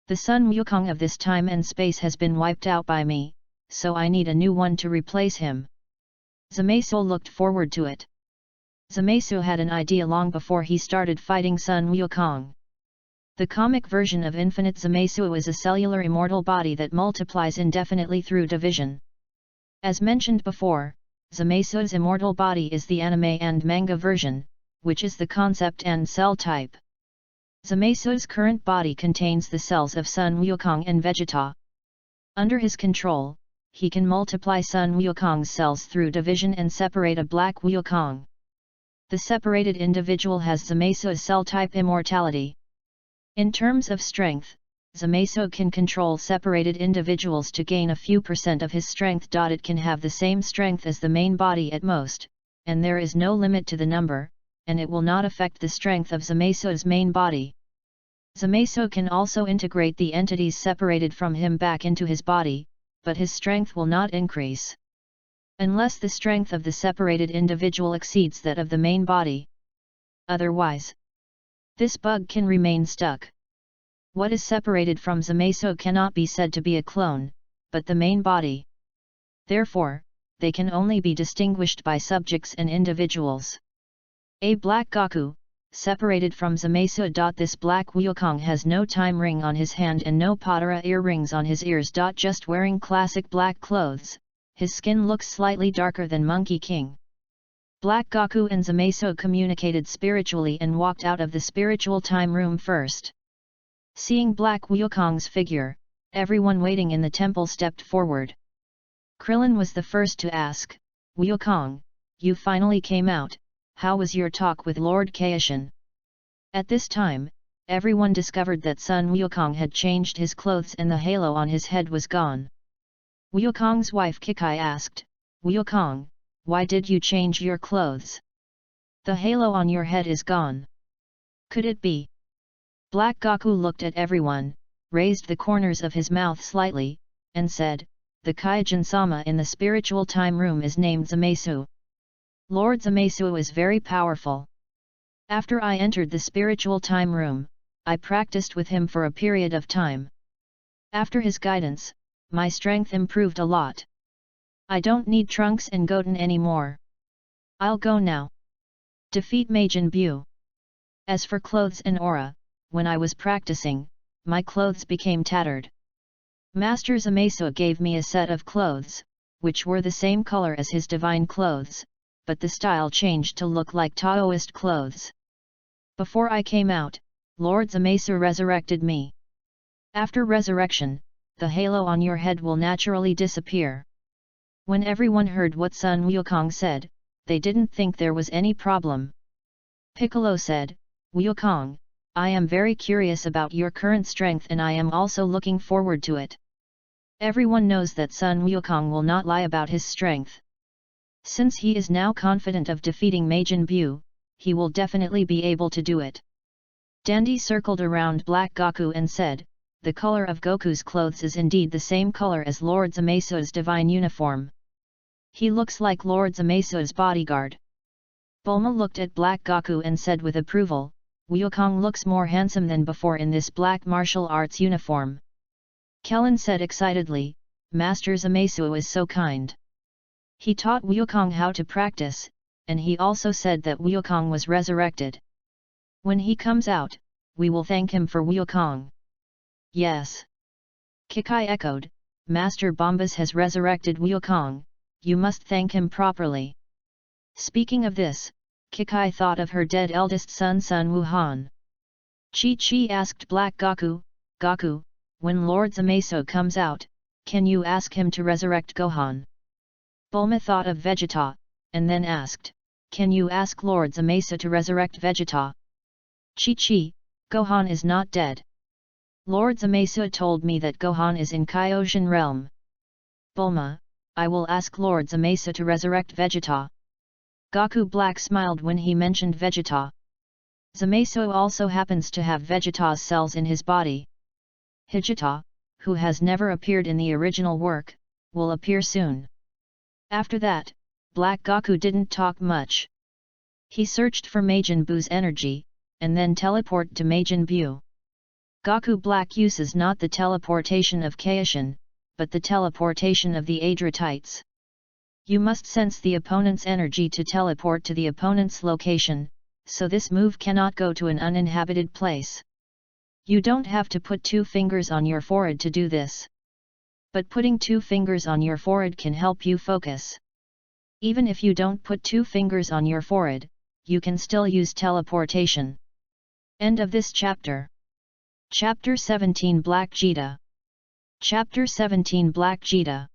The Sun Wukong of this time and space has been wiped out by me, so I need a new one to replace him. Zamasu looked forward to it. Zamasu had an idea long before he started fighting Sun Wukong. The comic version of Infinite Zamasu is a cellular immortal body that multiplies indefinitely through division. As mentioned before, Zamasu's immortal body is the anime and manga version, which is the concept and cell type. Zamasu's current body contains the cells of Sun Wukong and Vegeta. Under his control, he can multiply Sun Wukong's cells through division and separate a black Wukong. The separated individual has Zamasu's cell type immortality. In terms of strength, Zamasu can control separated individuals to gain a few % of his strength. It can have the same strength as the main body at most, and there is no limit to the number, and it will not affect the strength of Zamasu's main body. Zamasu can also integrate the entities separated from him back into his body, but his strength will not increase unless the strength of the separated individual exceeds that of the main body. Otherwise, this bug can remain stuck. What is separated from Zamasu cannot be said to be a clone, but the main body. Therefore, they can only be distinguished by subjects and individuals. A black Goku, separated from Zamasu. This black Wukong has no time ring on his hand and no Patara earrings on his ears. Just wearing classic black clothes, his skin looks slightly darker than Monkey King. Black Goku and Zamasu communicated spiritually and walked out of the spiritual time room first. Seeing Black Wukong's figure, everyone waiting in the temple stepped forward. Krillin was the first to ask, Wukong, you finally came out, how was your talk with Lord Kaishin? At this time, everyone discovered that Sun Wukong had changed his clothes and the halo on his head was gone. Wukong's wife Kikai asked, Wukong, why did you change your clothes? The halo on your head is gone. Could it be? Black Goku looked at everyone, raised the corners of his mouth slightly, and said, the Kaijin-sama in the spiritual time room is named Zamasu. Lord Zamasu is very powerful. After I entered the spiritual time room, I practiced with him for a period of time. After his guidance, my strength improved a lot. I don't need Trunks and Goten anymore. I'll go now. Defeat Majin Bu. As for clothes and aura, when I was practicing, my clothes became tattered. Master Zamasu gave me a set of clothes, which were the same color as his divine clothes, but the style changed to look like Taoist clothes. Before I came out, Lord Zamasu resurrected me. After resurrection, the halo on your head will naturally disappear. When everyone heard what Sun Wukong said, they didn't think there was any problem. Piccolo said, Wukong, I am very curious about your current strength and I am also looking forward to it. Everyone knows that Sun Wukong will not lie about his strength. Since he is now confident of defeating Majin Buu, he will definitely be able to do it. Dandy circled around Black Goku and said, the color of Goku's clothes is indeed the same color as Lord Zamasu's divine uniform. He looks like Lord Zamasu's bodyguard. Bulma looked at Black Goku and said with approval, Wukong looks more handsome than before in this black martial arts uniform. Kellen said excitedly, Master Zamasu is so kind. He taught Wukong how to practice, and he also said that Wukong was resurrected. When he comes out, we will thank him for Wukong. Yes. Kikai echoed, Master Bombas has resurrected Wukong, you must thank him properly. Speaking of this, Kikai thought of her dead eldest son Sun Wuhan. Chi-Chi asked Black Goku, Goku, when Lord Zamasu comes out, can you ask him to resurrect Gohan? Bulma thought of Vegeta, and then asked, can you ask Lord Zamasu to resurrect Vegeta? Chi-Chi, Gohan is not dead. Lord Zamasu told me that Gohan is in Kaioshin realm. Bulma, I will ask Lord Zamasu to resurrect Vegeta. Goku Black smiled when he mentioned Vegeta. Zamasu also happens to have Vegeta's cells in his body. Hijita, who has never appeared in the original work, will appear soon. After that, Black Goku didn't talk much. He searched for Majin Buu's energy, and then teleport to Majin Buu. Goku Black uses not the teleportation of Kaioshin, but the teleportation of the Adretites. You must sense the opponent's energy to teleport to the opponent's location, so this move cannot go to an uninhabited place. You don't have to put 2 fingers on your forehead to do this. But putting 2 fingers on your forehead can help you focus. Even if you don't put 2 fingers on your forehead, you can still use teleportation. End of this chapter. Chapter 17 Black Jita. Chapter 17 Black Jita.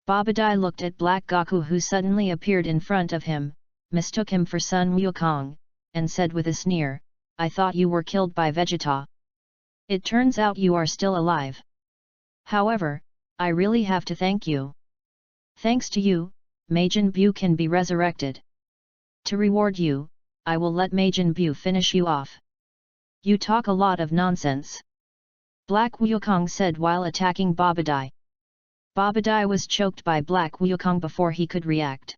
Babadai looked at Black Goku who suddenly appeared in front of him, mistook him for Sun Wukong, and said with a sneer, I thought you were killed by Vegeta. It turns out you are still alive. However, I really have to thank you. Thanks to you, Majin Buu can be resurrected. To reward you, I will let Majin Buu finish you off. You talk a lot of nonsense. Black Wukong said while attacking Babadai. Babadai was choked by Black Wukong before he could react.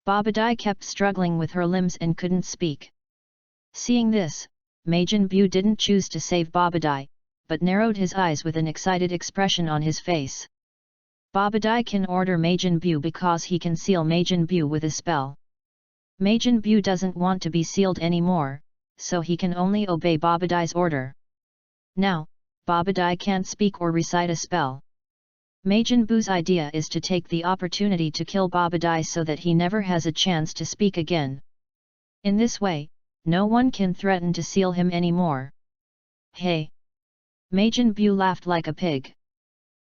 Babadai kept struggling with her limbs and couldn't speak. Seeing this, Majin Buu didn't choose to save Babadai, but narrowed his eyes with an excited expression on his face. Babadai can order Majin Buu because he can seal Majin Buu with a spell. Majin Buu doesn't want to be sealed anymore, so he can only obey Babadai's order. Now, Babadai can't speak or recite a spell. Majin Buu's idea is to take the opportunity to kill Babadai so that he never has a chance to speak again. In this way, no one can threaten to seal him anymore. Hey! Majin Buu laughed like a pig.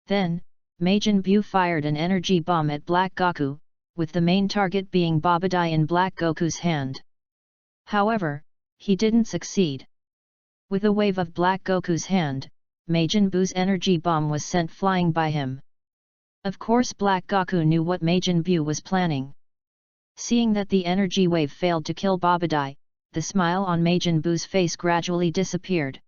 Then, Majin Buu fired an energy bomb at Black Goku, with the main target being Babadai in Black Goku's hand. However, he didn't succeed. With a wave of Black Goku's hand, Majin Buu's energy bomb was sent flying by him. Of course Black Goku knew what Majin Buu was planning. Seeing that the energy wave failed to kill Babadai, the smile on Majin Buu's face gradually disappeared.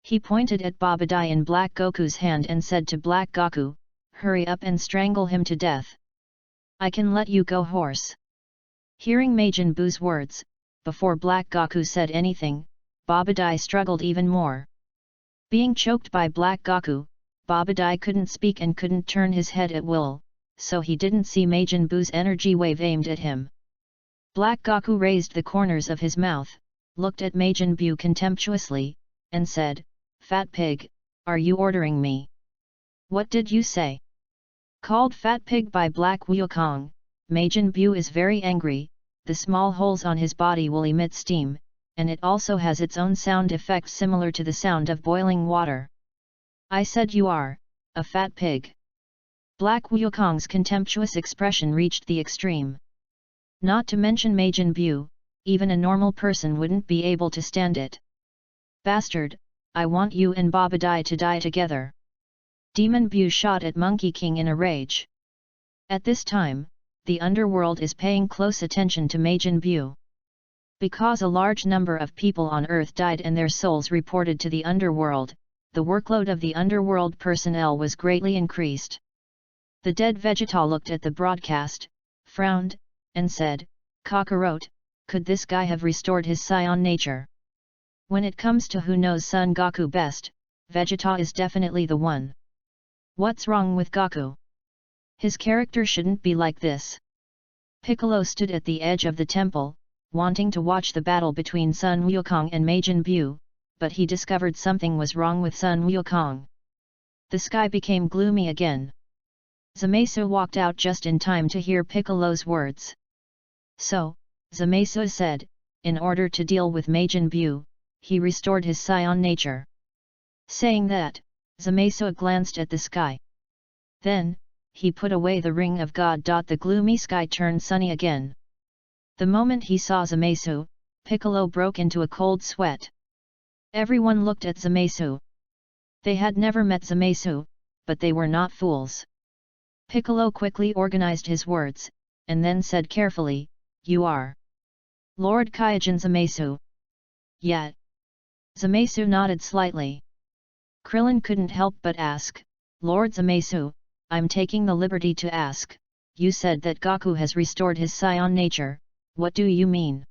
He pointed at Babadai in Black Goku's hand and said to Black Goku, hurry up and strangle him to death. I can let you go horse. Hearing Majin Buu's words, before Black Goku said anything, Babadai struggled even more. Being choked by Black Goku, Babadai couldn't speak and couldn't turn his head at will, so he didn't see Majin Buu's energy wave aimed at him. Black Goku raised the corners of his mouth, looked at Majin Buu contemptuously, and said, Fat pig, are you ordering me? What did you say? Called Fat Pig by Black Wukong, Majin Buu is very angry. The small holes on his body will emit steam, and it also has its own sound effect similar to the sound of boiling water. I said you are, a fat pig. Black Wukong's contemptuous expression reached the extreme. Not to mention Majin Buu, even a normal person wouldn't be able to stand it. Bastard, I want you and Babadai to die together. Demon Buu shot at Monkey King in a rage. At this time, the underworld is paying close attention to Majin Buu. Because a large number of people on Earth died and their souls reported to the underworld, the workload of the underworld personnel was greatly increased. The dead Vegeta looked at the broadcast, frowned, and said, "Kakarot, could this guy have restored his Saiyan nature? When it comes to who knows Son Goku best, Vegeta is definitely the one. What's wrong with Goku? His character shouldn't be like this." Piccolo stood at the edge of the temple, wanting to watch the battle between Sun Wukong and Majin Buu, but he discovered something was wrong with Sun Wukong. The sky became gloomy again. Zamasu walked out just in time to hear Piccolo's words. So, Zamasu said, in order to deal with Majin Buu, he restored his Saiyan nature. Saying that, Zamasu glanced at the sky. Then, he put away the ring of God. The gloomy sky turned sunny again. The moment he saw Zamasu, Piccolo broke into a cold sweat. Everyone looked at Zamasu. They had never met Zamasu, but they were not fools. Piccolo quickly organized his words, and then said carefully, "You are Lord Kaijin Zamasu." Yet, Zamasu nodded slightly. Krillin couldn't help but ask, "Lord Zamasu, I'm taking the liberty to ask, you said that Goku has restored his Saiyan nature, what do you mean?"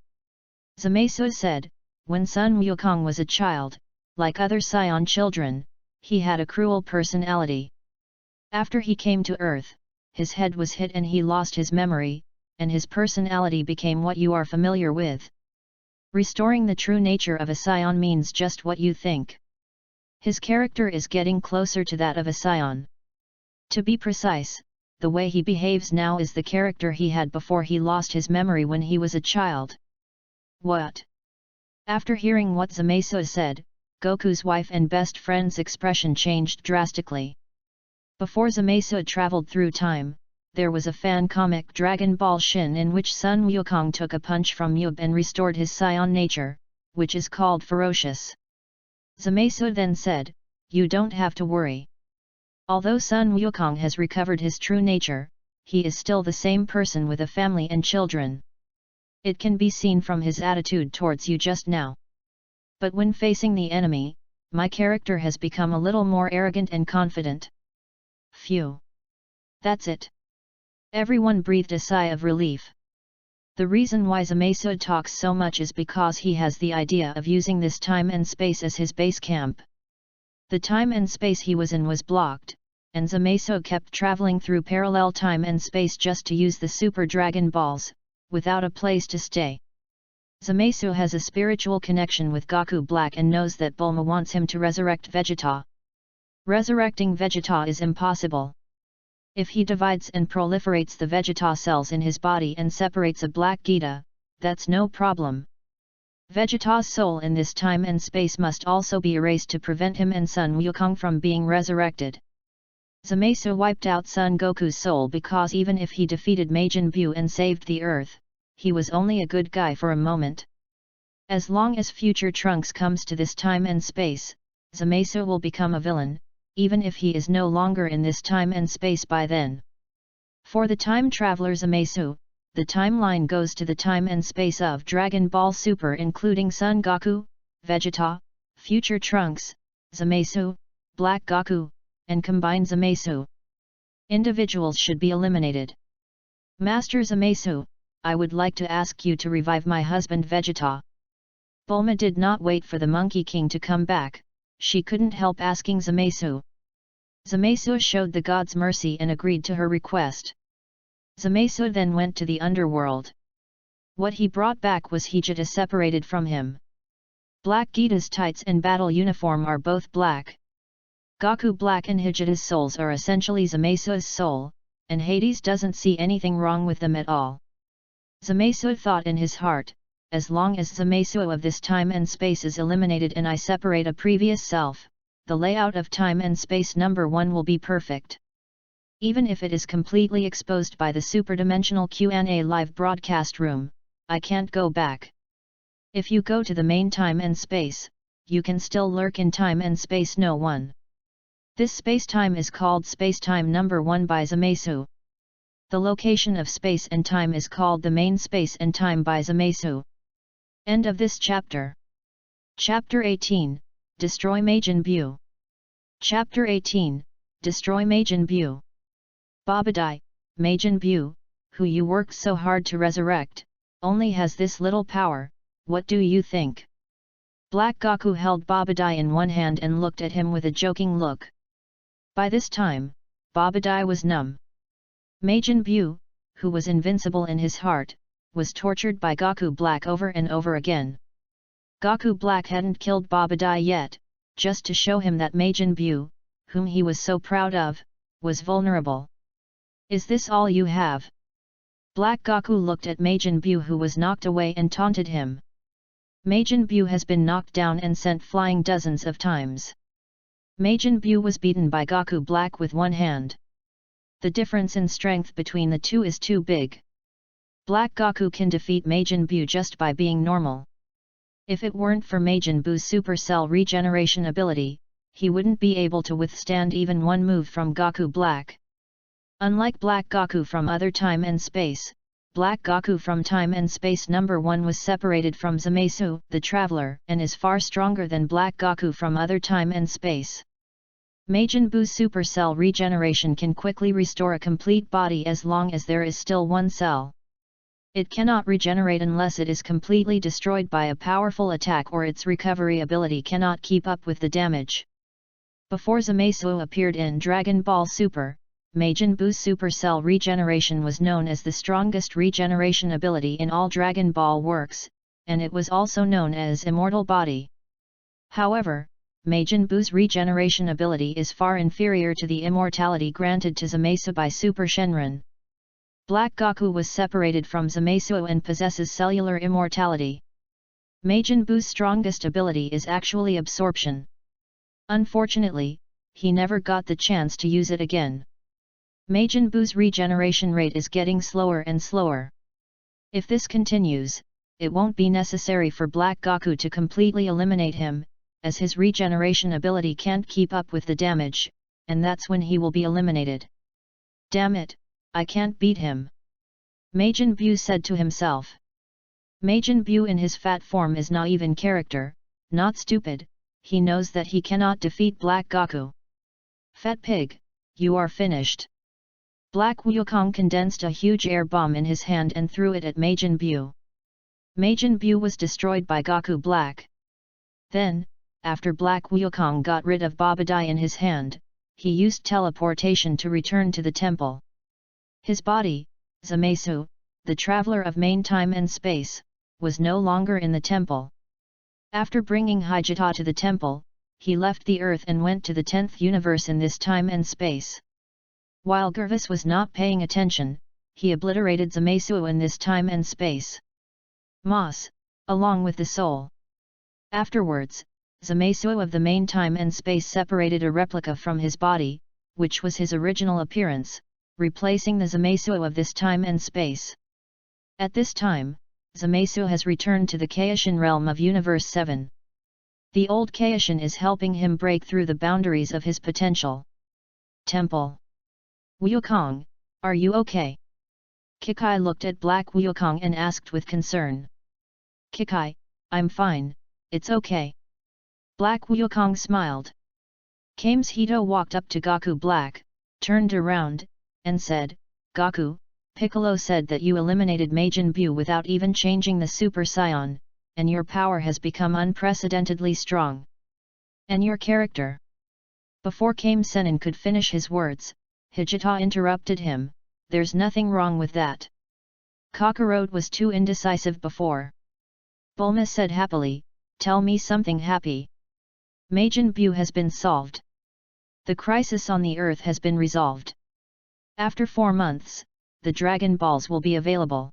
Zamasu said, "When Sun Wukong was a child, like other Saiyan children, he had a cruel personality. After he came to Earth, his head was hit and he lost his memory, and his personality became what you are familiar with. Restoring the true nature of a Saiyan means just what you think. His character is getting closer to that of a Saiyan. To be precise, the way he behaves now is the character he had before he lost his memory when he was a child." What? After hearing what Zamasu said, Goku's wife and best friend's expression changed drastically. Before Zamasu traveled through time, there was a fan comic Dragon Ball Shin in which Sun Wukong took a punch from Yub and restored his Saiyan nature, which is called Ferocious. Zamasu then said, "You don't have to worry. Although Sun Wukong has recovered his true nature, he is still the same person with a family and children. It can be seen from his attitude towards you just now. But when facing the enemy, my character has become a little more arrogant and confident." Phew! That's it. Everyone breathed a sigh of relief. The reason why Zamasu talks so much is because he has the idea of using this time and space as his base camp. The time and space he was in was blocked, and Zamasu kept traveling through parallel time and space just to use the Super Dragon Balls, without a place to stay. Zamasu has a spiritual connection with Goku Black and knows that Bulma wants him to resurrect Vegeta. Resurrecting Vegeta is impossible. If he divides and proliferates the Vegeta cells in his body and separates a Black Gita, that's no problem. Vegeta's soul in this time and space must also be erased to prevent him and Sun Wukong from being resurrected. Zamasu wiped out Son Goku's soul because even if he defeated Majin Buu and saved the Earth, he was only a good guy for a moment. As long as future Trunks comes to this time and space, Zamasu will become a villain, even if he is no longer in this time and space by then. For the time traveler Zamasu, the timeline goes to the time and space of Dragon Ball Super including Son Goku, Vegeta, future Trunks, Zamasu, Black Goku, and combined Zamasu. Individuals should be eliminated. Master Zamasu, I would like to ask you to revive my husband Vegeta. Bulma did not wait for the Monkey King to come back, she couldn't help asking Zamasu. Zamasu showed the god's mercy and agreed to her request. Zamasu then went to the underworld. What he brought back was Hijita separated from him. Black Gita's tights and battle uniform are both black. Goku Black and Hijita's souls are essentially Zamasu's soul, and Hades doesn't see anything wrong with them at all. Zamasu thought in his heart, as long as Zamasu of this time and space is eliminated and I separate a previous self, the layout of time and space number 1 will be perfect. Even if it is completely exposed by the superdimensional Q&A live broadcast room, I can't go back. If you go to the main time and space, you can still lurk in time and space no one. This space-time is called space-time number 1 by Zamasu. The location of space and time is called the main space and time by Zamasu. End of this chapter. Chapter 18, Destroy Majin Buu. Chapter 18, Destroy Majin Buu. Babadai, Majin Buu, who you worked so hard to resurrect, only has this little power, what do you think? Black Goku held Babadai in one hand and looked at him with a joking look. By this time, Babadai was numb. Majin Buu, who was invincible in his heart, was tortured by Goku Black over and over again. Goku Black hadn't killed Babadai yet, just to show him that Majin Buu, whom he was so proud of, was vulnerable. Is this all you have? Black Goku looked at Majin Buu, who was knocked away, and taunted him. Majin Buu has been knocked down and sent flying dozens of times. Majin Buu was beaten by Goku Black with one hand. The difference in strength between the two is too big. Black Goku can defeat Majin Buu just by being normal. If it weren't for Majin Buu's supercell regeneration ability, he wouldn't be able to withstand even one move from Goku Black. Unlike Black Goku from other time and space, Black Goku from time and space number 1 was separated from Zamasu, the Traveler, and is far stronger than Black Goku from other time and space. Majin Buu's supercell regeneration can quickly restore a complete body as long as there is still one cell. It cannot regenerate unless it is completely destroyed by a powerful attack, or its recovery ability cannot keep up with the damage. Before Zamasu appeared in Dragon Ball Super, Majin Buu's supercell regeneration was known as the strongest regeneration ability in all Dragon Ball works, and it was also known as Immortal Body. However, Majin Buu's regeneration ability is far inferior to the immortality granted to Zamasu by Super Shenron. Black Goku was separated from Zamasu and possesses cellular immortality. Majin Buu's strongest ability is actually absorption. Unfortunately, he never got the chance to use it again. Majin Buu's regeneration rate is getting slower and slower. If this continues, it won't be necessary for Black Goku to completely eliminate him, as his regeneration ability can't keep up with the damage, and that's when he will be eliminated. Damn it, I can't beat him. Majin Buu said to himself. Majin Buu in his fat form is naive in character, not stupid, he knows that he cannot defeat Black Goku. Fat pig, you are finished. Black Wukong condensed a huge air bomb in his hand and threw it at Majin Buu. Majin Buu was destroyed by Goku Black. Then, after Black Wukong got rid of Babadai in his hand, he used teleportation to return to the temple. His body, Zamasu, the traveler of main time and space, was no longer in the temple. After bringing Hijita to the temple, he left the earth and went to the 10th universe in this time and space. While Gervis was not paying attention, he obliterated Zamasu in this time and space. Moss, along with the soul. Afterwards, Zamasu of the main time and space separated a replica from his body, which was his original appearance, replacing the Zamasu of this time and space. At this time, Zamasu has returned to the Kaishin realm of Universe 7. The old Kaishin is helping him break through the boundaries of his potential. Temple. Wukong, are you okay? Kikai looked at Black Wukong and asked with concern. Kikai, I'm fine, it's okay. Black Wukong smiled. Kames Hito walked up to Goku Black, turned around, and said, Goku, Piccolo said that you eliminated Majin Buu without even changing the Super Saiyan, and your power has become unprecedentedly strong. And your character? Before Kame Sennin could finish his words, Hijita interrupted him, there's nothing wrong with that. Kakarot was too indecisive before. Bulma said happily, tell me something happy. Majin Buu has been solved. The crisis on the Earth has been resolved. After 4 months, the Dragon Balls will be available.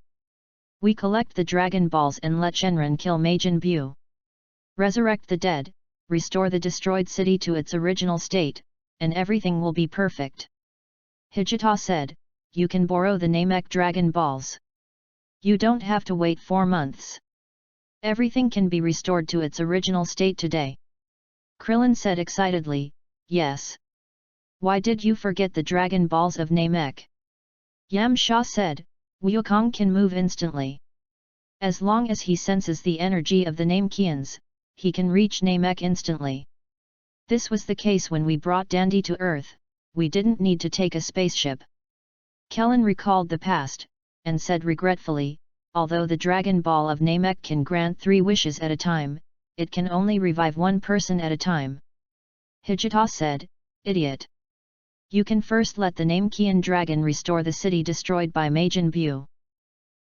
We collect the Dragon Balls and let Shenron kill Majin Buu. Resurrect the dead, restore the destroyed city to its original state, and everything will be perfect. Hijita said, "You can borrow the Namek Dragon Balls. You don't have to wait 4 months. Everything can be restored to its original state today." Krillin said excitedly, "Yes. Why did you forget the Dragon Balls of Namek?" Yamcha said, "Wukong can move instantly. As long as he senses the energy of the Namekians, he can reach Namek instantly. This was the case when we brought Dandy to Earth, we didn't need to take a spaceship." Kellen recalled the past, and said regretfully, "Although the Dragon Ball of Namek can grant 3 wishes at a time, it can only revive 1 person at a time." Hijita said, "Idiot. You can first let the Namekian dragon restore the city destroyed by Majin Buu.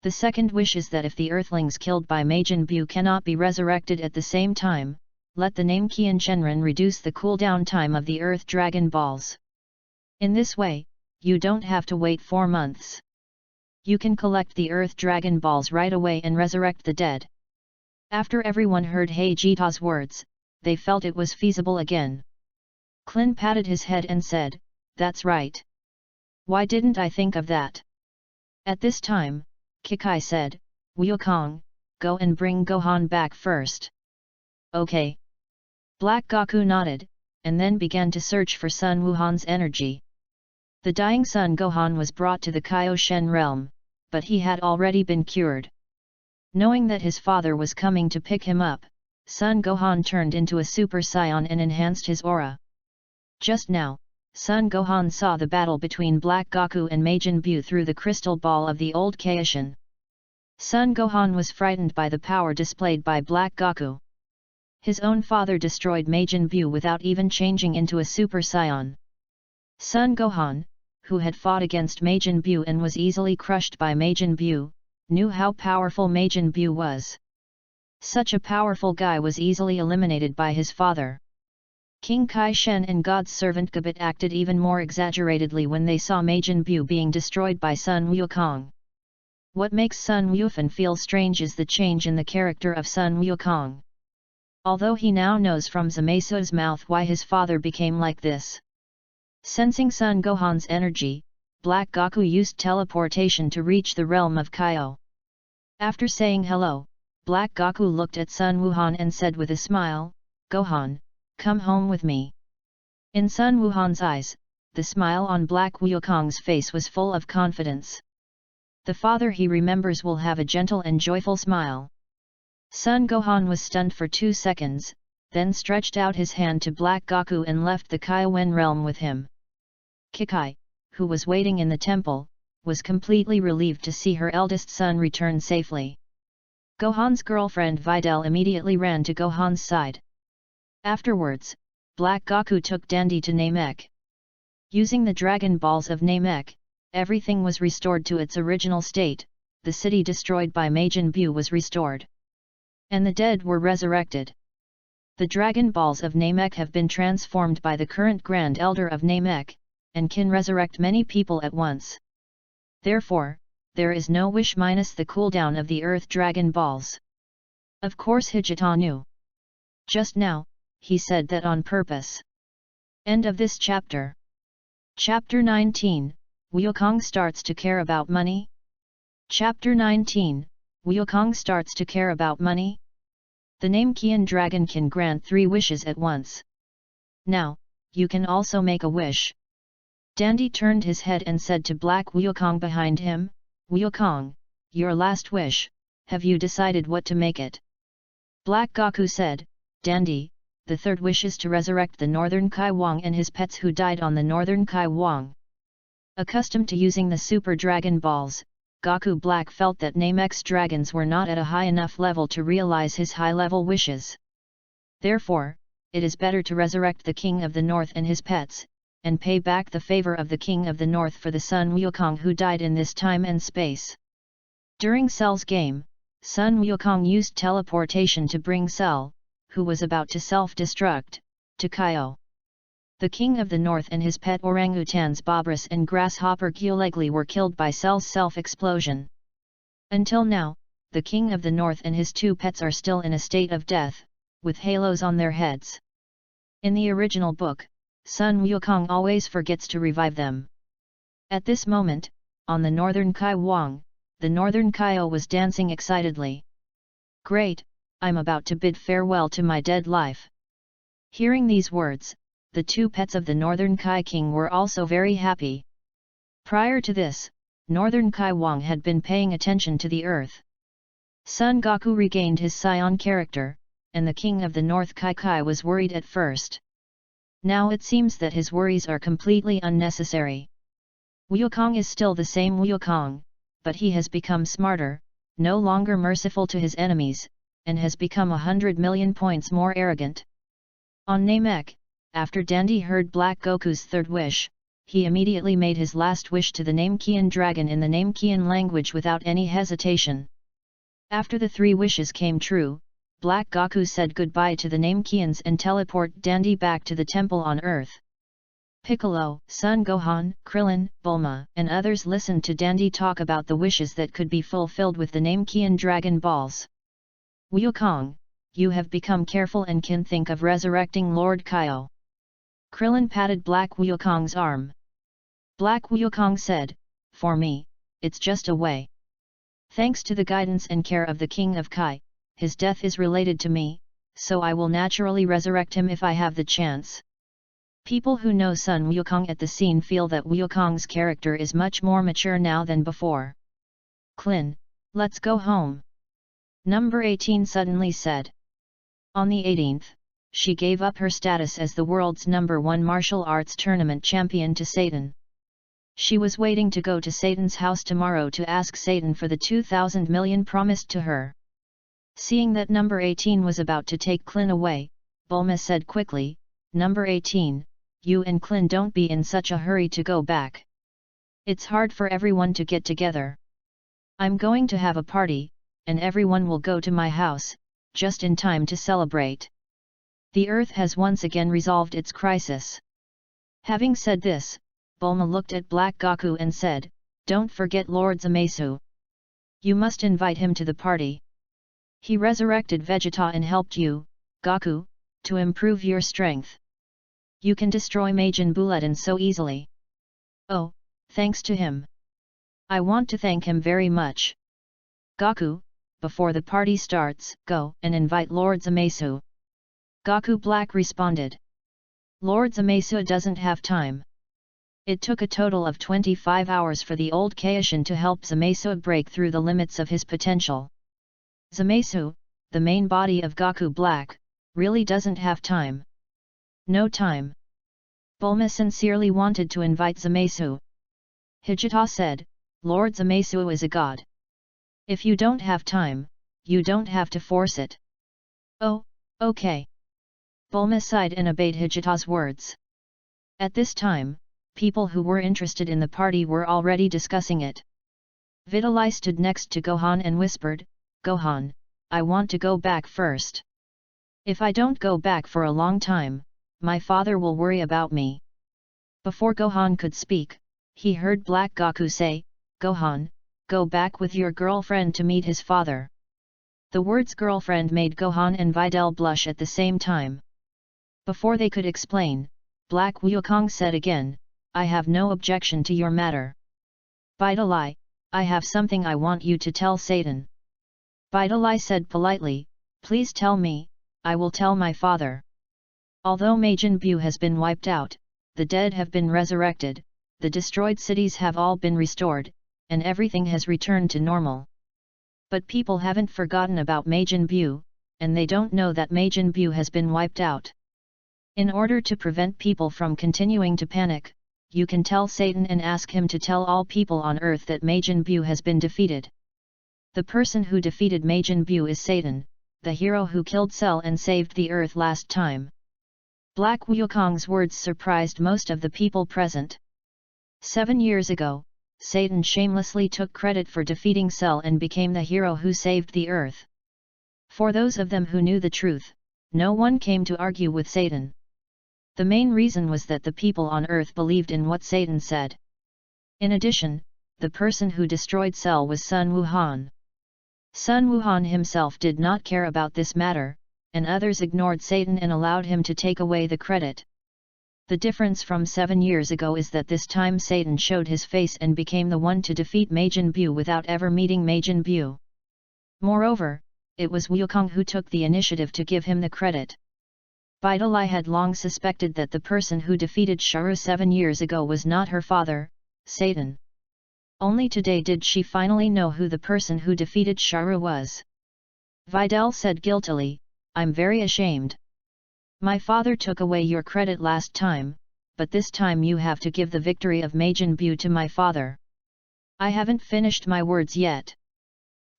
The second wish is that if the Earthlings killed by Majin Buu cannot be resurrected at the same time, let the Namekian Shenron reduce the cooldown time of the Earth Dragon Balls. In this way, you don't have to wait 4 months. You can collect the Earth Dragon Balls right away and resurrect the dead." After everyone heard Hijita's words, they felt it was feasible again. Klin patted his head and said, "That's right. Why didn't I think of that?" At this time, Kikai said, "Wukong, go and bring Gohan back first." "Okay." Black Goku nodded, and then began to search for Sun Wuhan's energy. The dying Sun Gohan was brought to the Kaioshen realm, but he had already been cured. Knowing that his father was coming to pick him up, Sun Gohan turned into a Super Saiyan and enhanced his aura. Just now, Sun Gohan saw the battle between Black Goku and Majin Buu through the crystal ball of the old Kaioshin. Sun Gohan was frightened by the power displayed by Black Goku. His own father destroyed Majin Buu without even changing into a Super Saiyan. Sun Gohan, who had fought against Majin Buu and was easily crushed by Majin Buu, knew how powerful Majin Buu was. Such a powerful guy was easily eliminated by his father. King Kai Shen and God's servant Gabit acted even more exaggeratedly when they saw Majin Buu being destroyed by Sun Wukong. What makes Sun Wufan feel strange is the change in the character of Sun Wukong. Although he now knows from Zamasu's mouth why his father became like this. Sensing Sun Gohan's energy, Black Goku used teleportation to reach the realm of Kaio. After saying hello, Black Goku looked at Sun Wuhan and said with a smile, "Gohan, come home with me." In Sun Wuhan's eyes, the smile on Black Wukong's face was full of confidence. The father he remembers will have a gentle and joyful smile. Sun Gohan was stunned for 2 seconds, then stretched out his hand to Black Goku and left the Kaiwen realm with him. Kikai, who was waiting in the temple, was completely relieved to see her eldest son return safely. Gohan's girlfriend Videl immediately ran to Gohan's side. Afterwards, Black Goku took Dandy to Namek. Using the Dragon Balls of Namek, everything was restored to its original state, the city destroyed by Majin Buu was restored. And the dead were resurrected. The Dragon Balls of Namek have been transformed by the current Grand Elder of Namek, and can resurrect many people at once. Therefore, there is no wish minus the cooldown of the Earth Dragon Balls. Of course Hijita knew. Just now, he said that on purpose. End of this chapter. Chapter 19, Wukong starts to care about money? Chapter 19, Wukong starts to care about money? The Namekian dragon can grant 3 wishes at once. Now, you can also make a wish. Dandy turned his head and said to Black Wukong behind him, "Wukong, your last wish, have you decided what to make it?" Black Goku said, "Dandy, the 3rd wish is to resurrect the Northern Kai Wang and his pets who died on the Northern Kai Wang." Accustomed to using the Super Dragon Balls, Goku Black felt that Namek's dragons were not at a high enough level to realize his high-level wishes. Therefore, it is better to resurrect the King of the North and his pets, and pay back the favor of the King of the North for the Sun Wukong who died in this time and space. During Cell's game, Sun Wukong used teleportation to bring Cell, who was about to self-destruct, to Kaio. The King of the North and his pet orangutans Bobris and Grasshopper Gyolegli were killed by Cell's self-explosion. Until now, the King of the North and his 2 pets are still in a state of death, with halos on their heads. In the original book, Sun Wukong always forgets to revive them. At this moment, on the northern Kai Wang, the northern Kaio was dancing excitedly. Great, I'm about to bid farewell to my dead life. Hearing these words, the two pets of the northern Kai King were also very happy. Prior to this, northern Kai Wang had been paying attention to the earth. Son Goku regained his scion character, and the king of the North Kai was worried at first. Now it seems that his worries are completely unnecessary. Wukong is still the same Wukong, but he has become smarter, no longer merciful to his enemies, and has become 100 million points more arrogant. On Namek, after Dandy heard Black Goku's third wish, he immediately made his last wish to the Namekian dragon in the Namekian language without any hesitation. After the three wishes came true, Black Goku said goodbye to the Namekians and teleported Dandy back to the temple on Earth. Piccolo, Son Gohan, Krillin, Bulma, and others listened to Dandy talk about the wishes that could be fulfilled with the Namekian Dragon Balls. Wukong, you have become careful and can think of resurrecting Lord Kaio. Krillin patted Black Wukong's arm. Black Wukong said, for me, it's just a way. Thanks to the guidance and care of the King of Kai, his death is related to me, so I will naturally resurrect him if I have the chance. People who know Sun Wukong at the scene feel that Wukong's character is much more mature now than before. Klin, let's go home. Number 18 suddenly said. On the 18th, she gave up her status as the world's #1 martial arts tournament champion to Satan. She was waiting to go to Satan's house tomorrow to ask Satan for the 2,000 million promised to her. Seeing that number 18 was about to take Klin away, Bulma said quickly, Number 18, you and Klin don't be in such a hurry to go back. It's hard for everyone to get together. I'm going to have a party, and everyone will go to my house, just in time to celebrate. The Earth has once again resolved its crisis. Having said this, Bulma looked at Black Goku and said, don't forget Lord Zamasu. You must invite him to the party. He resurrected Vegeta and helped you, Goku, to improve your strength. You can destroy Majin Buu so easily. Oh, thanks to him. I want to thank him very much. Goku, before the party starts, go and invite Lord Zamasu. Goku Black responded. Lord Zamasu doesn't have time. It took a total of 25 hours for the old Kaishin to help Zamasu break through the limits of his potential. Zamasu, the main body of Goku Black, really doesn't have time. No time. Bulma sincerely wanted to invite Zamasu. Hijita said, Lord Zamasu is a god. If you don't have time, you don't have to force it. Oh, okay. Bulma sighed and obeyed Hijita's words. At this time, people who were interested in the party were already discussing it. Vitalai stood next to Gohan and whispered, Gohan, I want to go back first. If I don't go back for a long time, my father will worry about me. Before Gohan could speak, he heard Black Goku say, Gohan, go back with your girlfriend to meet his father. The words girlfriend made Gohan and Videl blush at the same time. Before they could explain, Black Wukong said again, I have no objection to your matter. Vidalai, I have something I want you to tell Satan. Vidalai said politely, please tell me, I will tell my father. Although Majin Buu has been wiped out, the dead have been resurrected, the destroyed cities have all been restored, and everything has returned to normal. But people haven't forgotten about Majin Buu, and they don't know that Majin Buu has been wiped out. In order to prevent people from continuing to panic, you can tell Satan and ask him to tell all people on Earth that Majin Buu has been defeated. The person who defeated Majin Buu is Satan, the hero who killed Cell and saved the Earth last time. Black Wukong's words surprised most of the people present. 7 years ago, Satan shamelessly took credit for defeating Cell and became the hero who saved the Earth. For those of them who knew the truth, no one came to argue with Satan. The main reason was that the people on Earth believed in what Satan said. In addition, the person who destroyed Cell was Sun Wuhan. Sun Wuhan himself did not care about this matter, and others ignored Satan and allowed him to take away the credit. The difference from 7 years ago is that this time Satan showed his face and became the one to defeat Majin Bu without ever meeting Majin Bu. Moreover, it was Wukong who took the initiative to give him the credit. Bidalai had long suspected that the person who defeated Sharu 7 years ago was not her father, Satan. Only today did she finally know who the person who defeated Sharu was. Vidal said guiltily, "I'm very ashamed. My father took away your credit last time, but this time you have to give the victory of Majin Bu to my father." "I haven't finished my words yet."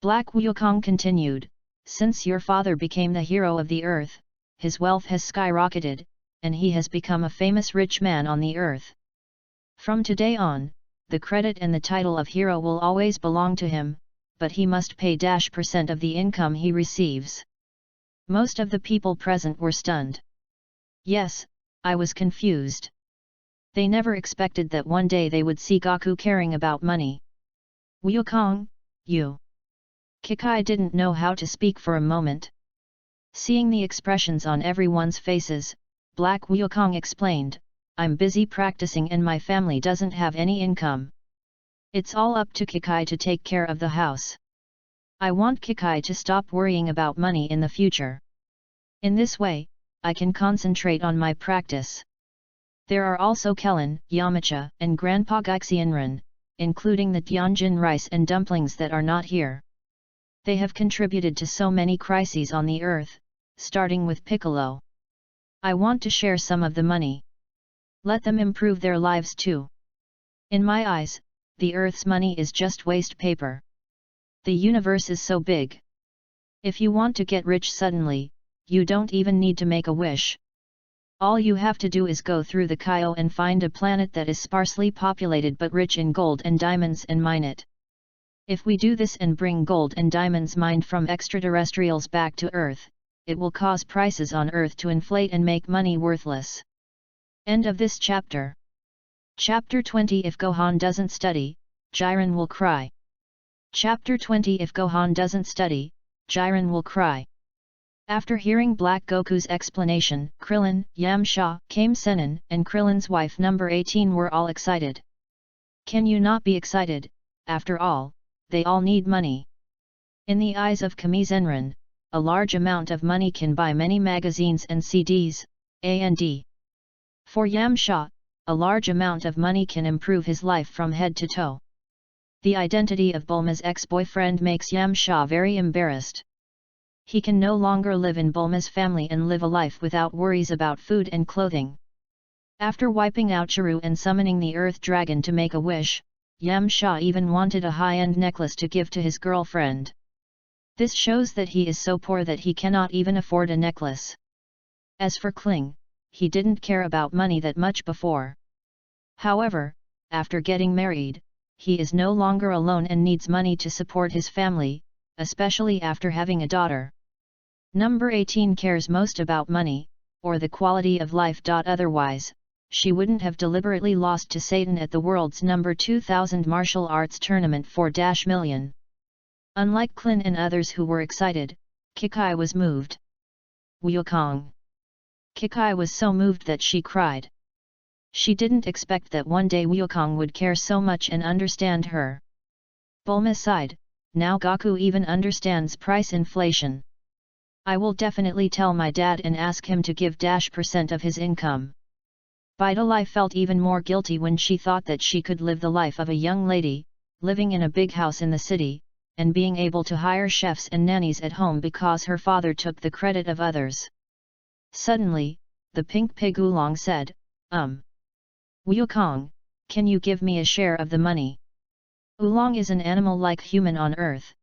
Black Wukong continued, "Since your father became the hero of the earth, his wealth has skyrocketed, and he has become a famous rich man on the earth. From today on, the credit and the title of hero will always belong to him, but he must pay %% of the income he receives." Most of the people present were stunned. Yes, I was confused. They never expected that one day they would see Gaku caring about money. "Wukong, you..." Kikai didn't know how to speak for a moment. Seeing the expressions on everyone's faces, Black Wukong explained, "I'm busy practicing and my family doesn't have any income. It's all up to Kikai to take care of the house. I want Kikai to stop worrying about money in the future. In this way, I can concentrate on my practice." There are also Kellen, Yamacha, and Grandpa Gaixianren, including the Tianjin rice and dumplings that are not here. They have contributed to so many crises on the earth, starting with Piccolo. I want to share some of the money. Let them improve their lives too. In my eyes, the earth's money is just waste paper. The universe is so big. If you want to get rich suddenly, you don't even need to make a wish. All you have to do is go through the Kaio and find a planet that is sparsely populated but rich in gold and diamonds and mine it. If we do this and bring gold and diamonds mined from extraterrestrials back to Earth, it will cause prices on Earth to inflate and make money worthless." End of this chapter. Chapter 20 If Gohan doesn't study, Jiren will cry. Chapter 20 If Gohan doesn't study, Jiren will cry. After hearing Black Goku's explanation, Krillin, Yamcha, Kame Sennin, and Krillin's wife number 18 were all excited. Can you not be excited? After all, they all need money. In the eyes of Kame Senrin, a large amount of money can buy many magazines and CDs, and. For Yamcha, a large amount of money can improve his life from head to toe. The identity of Bulma's ex-boyfriend makes Yamcha very embarrassed. He can no longer live in Bulma's family and live a life without worries about food and clothing. After wiping out Chiru and summoning the Earth Dragon to make a wish, Yamcha even wanted a high-end necklace to give to his girlfriend. This shows that he is so poor that he cannot even afford a necklace. As for Kling, he didn't care about money that much before. However, after getting married, he is no longer alone and needs money to support his family, especially after having a daughter. Number 18 cares most about money, or the quality of life. Otherwise, she wouldn't have deliberately lost to Satan at the world's number 2000 martial arts tournament for $1,000,000. Unlike Klin and others who were excited, Kikai was moved. Wukong. Kikai was so moved that she cried. She didn't expect that one day Wukong would care so much and understand her. Bulma sighed, now Gaku even understands price inflation. I will definitely tell my dad and ask him to give %% of his income. Bidalai felt even more guilty when she thought that she could live the life of a young lady, living in a big house in the city, and being able to hire chefs and nannies at home because her father took the credit of others. Suddenly, the pink pig Oolong said, Wukong, can you give me a share of the money? Oolong is an animal like human on Earth.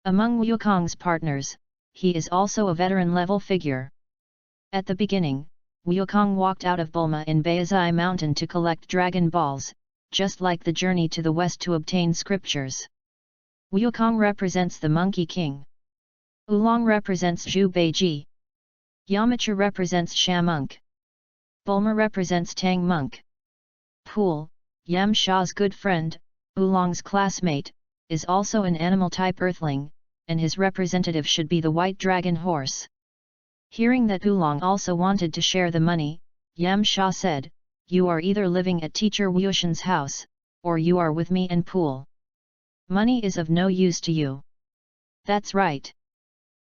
Among Wukong's partners, he is also a veteran-level figure. At the beginning, Wukong walked out of Bulma in Baizai Mountain to collect Dragon Balls, just like the journey to the west to obtain scriptures. Wukong represents the Monkey King. Oolong represents Zhu Beiji. Yamcha represents Shamunk. Bulma represents Tang Monk. Pool, Yamcha's good friend, Oolong's classmate, is also an animal-type earthling, and his representative should be the white dragon horse. Hearing that Oolong also wanted to share the money, Yamcha said, "You are either living at teacher Wuxian's house, or you are with me in pool. Money is of no use to you." "That's right."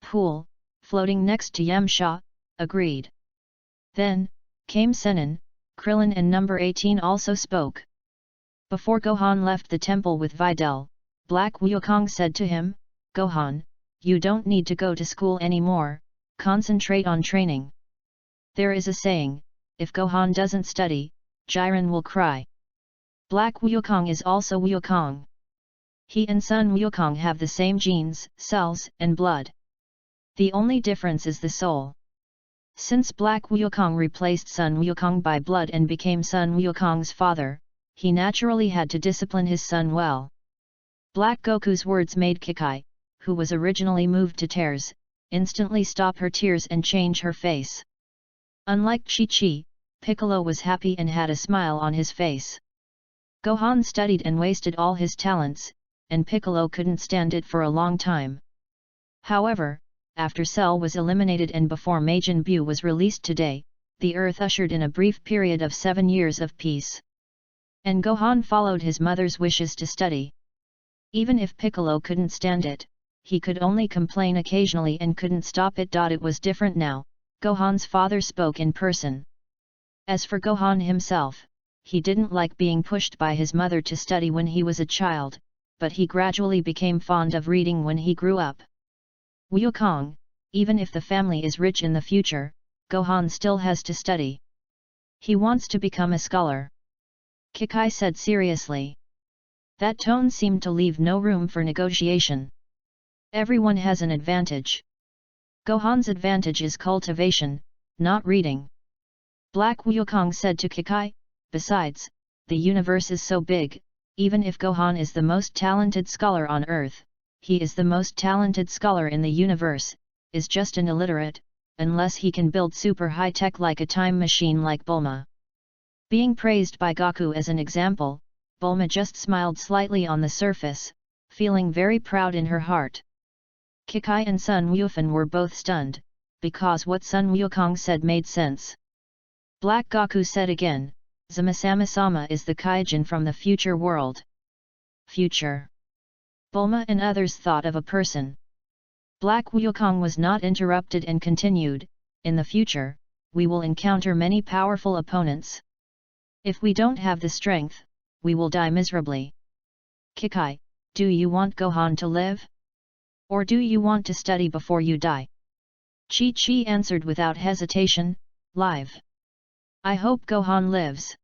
Pool, floating next to Yamcha, agreed. Then, came Senin, Krillin and number 18 also spoke. Before Gohan left the temple with Videl, Black Wukong said to him, "Gohan, you don't need to go to school anymore, concentrate on training. There is a saying, if Gohan doesn't study, Jiren will cry." Black Wukong is also Wukong. He and Sun Wukong have the same genes, cells, and blood. The only difference is the soul. Since Black Wukong replaced Sun Wukong by blood and became Sun Wukong's father, he naturally had to discipline his son well. Black Goku's words made Kikai, who was originally moved to tears, instantly stop her tears and change her face. Unlike Chi-Chi, Piccolo was happy and had a smile on his face. Gohan studied and wasted all his talents, and Piccolo couldn't stand it for a long time. However, after Cell was eliminated and before Majin Buu was released today, the Earth ushered in a brief period of 7 years of peace. And Gohan followed his mother's wishes to study. Even if Piccolo couldn't stand it, he could only complain occasionally and couldn't stop it. It was different now. Gohan's father spoke in person. As for Gohan himself, he didn't like being pushed by his mother to study when he was a child, but he gradually became fond of reading when he grew up. Wukong, even if the family is rich in the future, Gohan still has to study. He wants to become a scholar. Kikai said seriously. That tone seemed to leave no room for negotiation. Everyone has an advantage. Gohan's advantage is cultivation, not reading. Black Wukong said to Kikai, "Besides, the universe is so big, even if Gohan is the most talented scholar on Earth, he is the most talented scholar in the universe, is just an illiterate, unless he can build super high-tech like a time machine like Bulma." Being praised by Goku as an example, Bulma just smiled slightly on the surface, feeling very proud in her heart. Kikai and Sun Wufan were both stunned, because what Sun Wukong said made sense. Black Goku said again, "Zamasu-sama is the Kaijin from the future world." Future. Bulma and others thought of a person. Black Wukong was not interrupted and continued, "In the future, we will encounter many powerful opponents. If we don't have the strength, we will die miserably. Kikai, do you want Gohan to live? Or do you want to study before you die?" Chi-Chi answered without hesitation, "Live. I hope Gohan lives."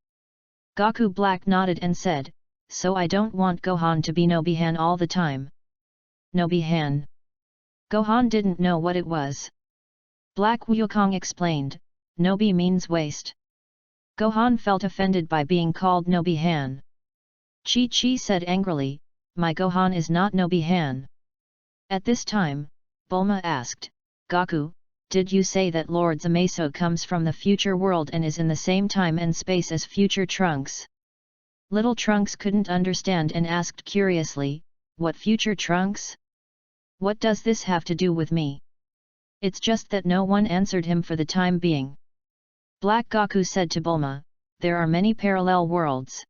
Goku Black nodded and said, "So I don't want Gohan to be Nobihan all the time." Nobihan. Gohan didn't know what it was. Black Wukong explained, "Nobi means waste." Gohan felt offended by being called Nobihan. Chi-Chi said angrily, "My Gohan is not Nobihan." At this time, Bulma asked, "Goku, did you say that Lord Zamasu comes from the future world and is in the same time and space as future Trunks?" Little Trunks couldn't understand and asked curiously, "What future Trunks? What does this have to do with me?" It's just that no one answered him for the time being. Black Goku said to Bulma, "There are many parallel worlds.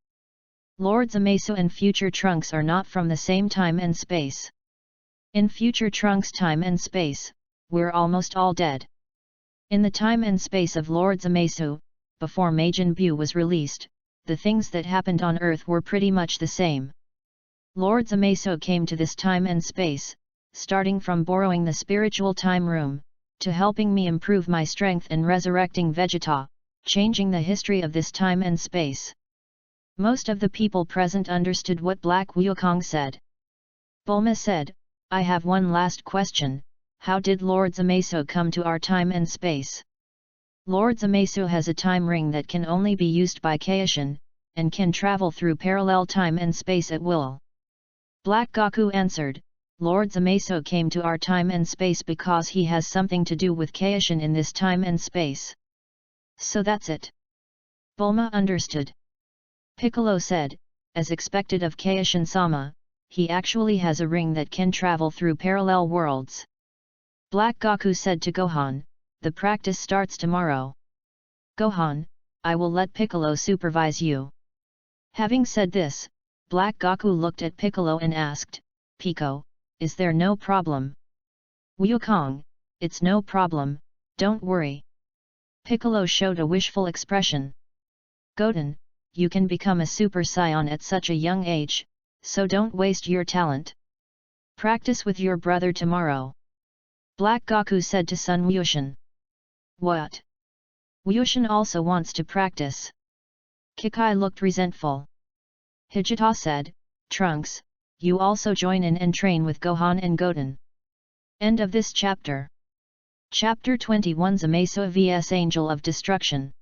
Lord Zamasu and future Trunks are not from the same time and space. In future Trunks' time and space, we're almost all dead. In the time and space of Lord Zamasu, before Majin Buu was released, the things that happened on Earth were pretty much the same. Lord Zamasu came to this time and space, starting from borrowing the spiritual time room, to helping me improve my strength and resurrecting Vegeta, changing the history of this time and space." Most of the people present understood what Black Wukong said. Bulma said, "I have one last question, how did Lord Zamasu come to our time and space?" Lord Zamasu has a time ring that can only be used by Kaishin, and can travel through parallel time and space at will. Black Goku answered, "Lord Zamasu came to our time and space because he has something to do with Kaishin in this time and space." "So that's it." Bulma understood. Piccolo said, "As expected of Kaishin-sama, he actually has a ring that can travel through parallel worlds." Black Goku said to Gohan, "The practice starts tomorrow. Gohan, I will let Piccolo supervise you. Having said this, Black Goku looked at Piccolo and asked, Pico, is there no problem? Wukong, it's no problem, don't worry. Piccolo showed a wishful expression. Goten, you can become a Super Saiyan at such a young age, so don't waste your talent. Practice with your brother tomorrow. Black Goku said to Sun Wushan. What? Wushan also wants to practice. Kikai looked resentful. Hijita said, Trunks, you also join in and train with Gohan and Goten. End of this chapter. Chapter 21 Zamasu vs Angel of Destruction.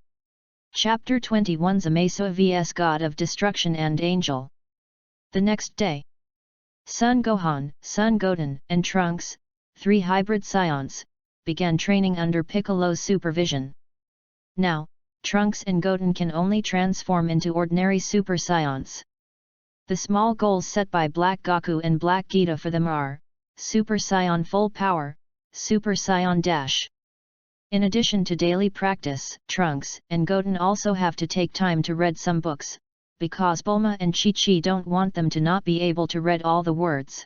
Chapter 21 Zamasu vs God of Destruction and Angel. The next day, Son Gohan, Son Goten, and Trunks, 3 hybrid Saiyans, began training under Piccolo's supervision. Now, Trunks and Goten can only transform into ordinary Super Saiyans. The small goals set by Black Goku and Black Gita for them are, Super Saiyan Full Power, Super Saiyan Dash. In addition to daily practice, Trunks and Goten also have to take time to read some books, because Bulma and Chi-Chi don't want them to not be able to read all the words.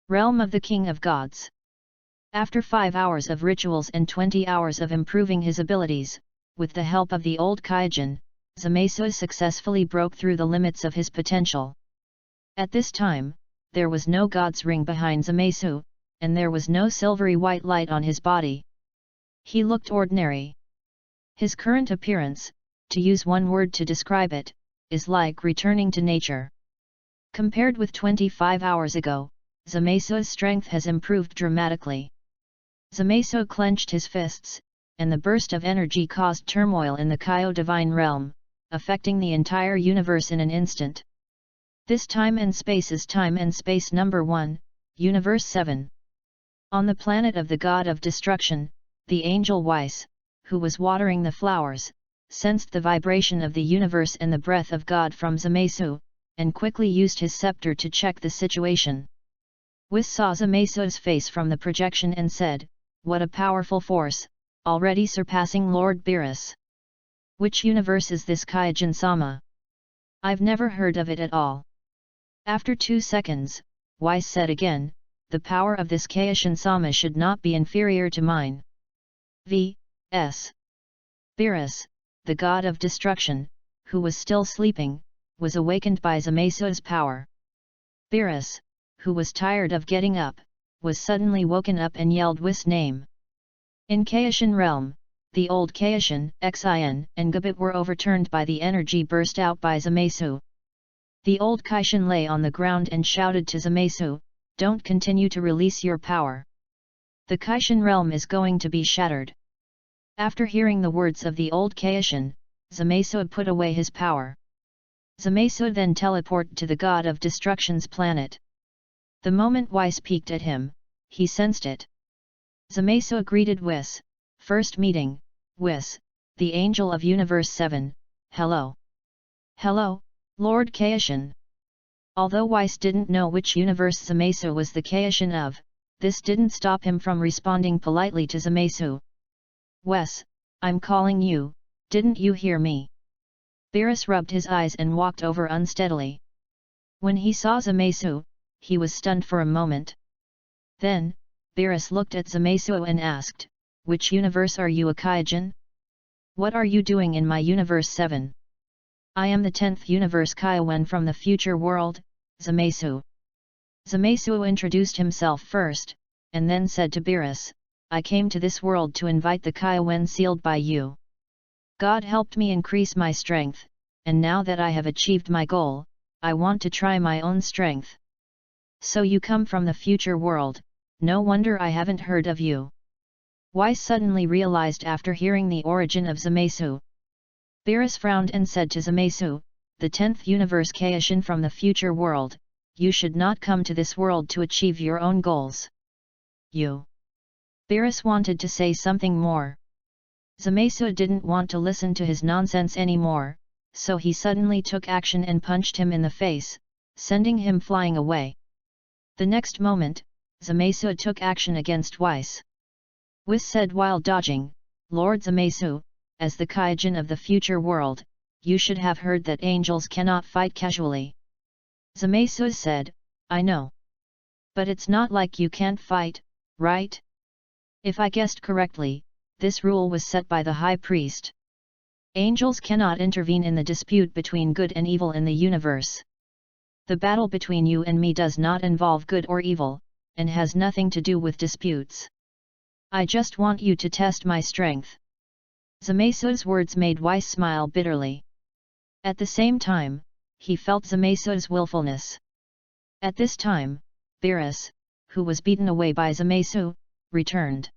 Realm of the King of Gods. After 5 hours of rituals and 20 hours of improving his abilities, with the help of the old Kaijin, Zamasu successfully broke through the limits of his potential. At this time, there was no God's ring behind Zamasu, and there was no silvery white light on his body. He looked ordinary. His current appearance, to use one word to describe it, is like returning to nature. Compared with 25 hours ago, Zamasu's strength has improved dramatically. Zamasu clenched his fists, and the burst of energy caused turmoil in the Kaio Divine Realm, affecting the entire universe in an instant. This time and space is time and space number 1, Universe 7. On the planet of the God of Destruction, the angel Weiss, who was watering the flowers, sensed the vibration of the universe and the breath of God from Zamasu, and quickly used his scepter to check the situation. Weiss saw Zamasu's face from the projection and said, "What a powerful force, already surpassing Lord Beerus. Which universe is this Kaijin-sama? I've never heard of it at all." After 2 seconds, Weiss said again, "The power of this Kaijin-sama should not be inferior to mine." V.S. Beerus, the god of destruction, who was still sleeping, was awakened by Zamasu's power. Beerus, who was tired of getting up, was suddenly woken up and yelled Weiss' name. In Kaishin realm, the old Kaishin, Xin, and Gabit were overturned by the energy burst out by Zamasu. The old Kaishin lay on the ground and shouted to Zamasu, "Don't continue to release your power. The Kaishin realm is going to be shattered." After hearing the words of the old Kaishin, Zamasu put away his power. Zamasu then teleported to the god of destruction's planet. The moment Weiss peeked at him, he sensed it. Zamasu greeted Weiss, "First meeting, Weiss, the angel of Universe 7, hello." "Hello, Lord Kaishin." Although Weiss didn't know which universe Zamasu was the Kaishin of, this didn't stop him from responding politely to Zamasu. "Weiss, I'm calling you, didn't you hear me?" Beerus rubbed his eyes and walked over unsteadily. When he saw Zamasu, he was stunned for a moment. Then, Beerus looked at Zamasu and asked, "Which universe are you, a Kaijin? What are you doing in my Universe 7? "I am the 10th Universe Kaiwen from the future world, Zamasu." Zamasu introduced himself first, and then said to Beerus, "I came to this world to invite the Kaiwen sealed by you. God helped me increase my strength, and now that I have achieved my goal, I want to try my own strength. So you come from the future world, no wonder I haven't heard of you." Weiss suddenly realized after hearing the origin of Zamasu. Beerus frowned and said to Zamasu, "The 10th Universe Kaishin from the future world, you should not come to this world to achieve your own goals. You." Beerus wanted to say something more. Zamasu didn't want to listen to his nonsense anymore, so he suddenly took action and punched him in the face, sending him flying away. The next moment, Zamasu took action against Weiss. Weiss said while dodging, "Lord Zamasu, as the Kaijin of the future world, you should have heard that angels cannot fight casually. Zamasu said, I know. But it's not like you can't fight, right? If I guessed correctly, this rule was set by the high priest. Angels cannot intervene in the dispute between good and evil in the universe. The battle between you and me does not involve good or evil, and has nothing to do with disputes. I just want you to test my strength. Zamasu's words made Weiss smile bitterly. At the same time, he felt Zamasu's willfulness. At this time, Beerus, who was beaten away by Zamasu, returned.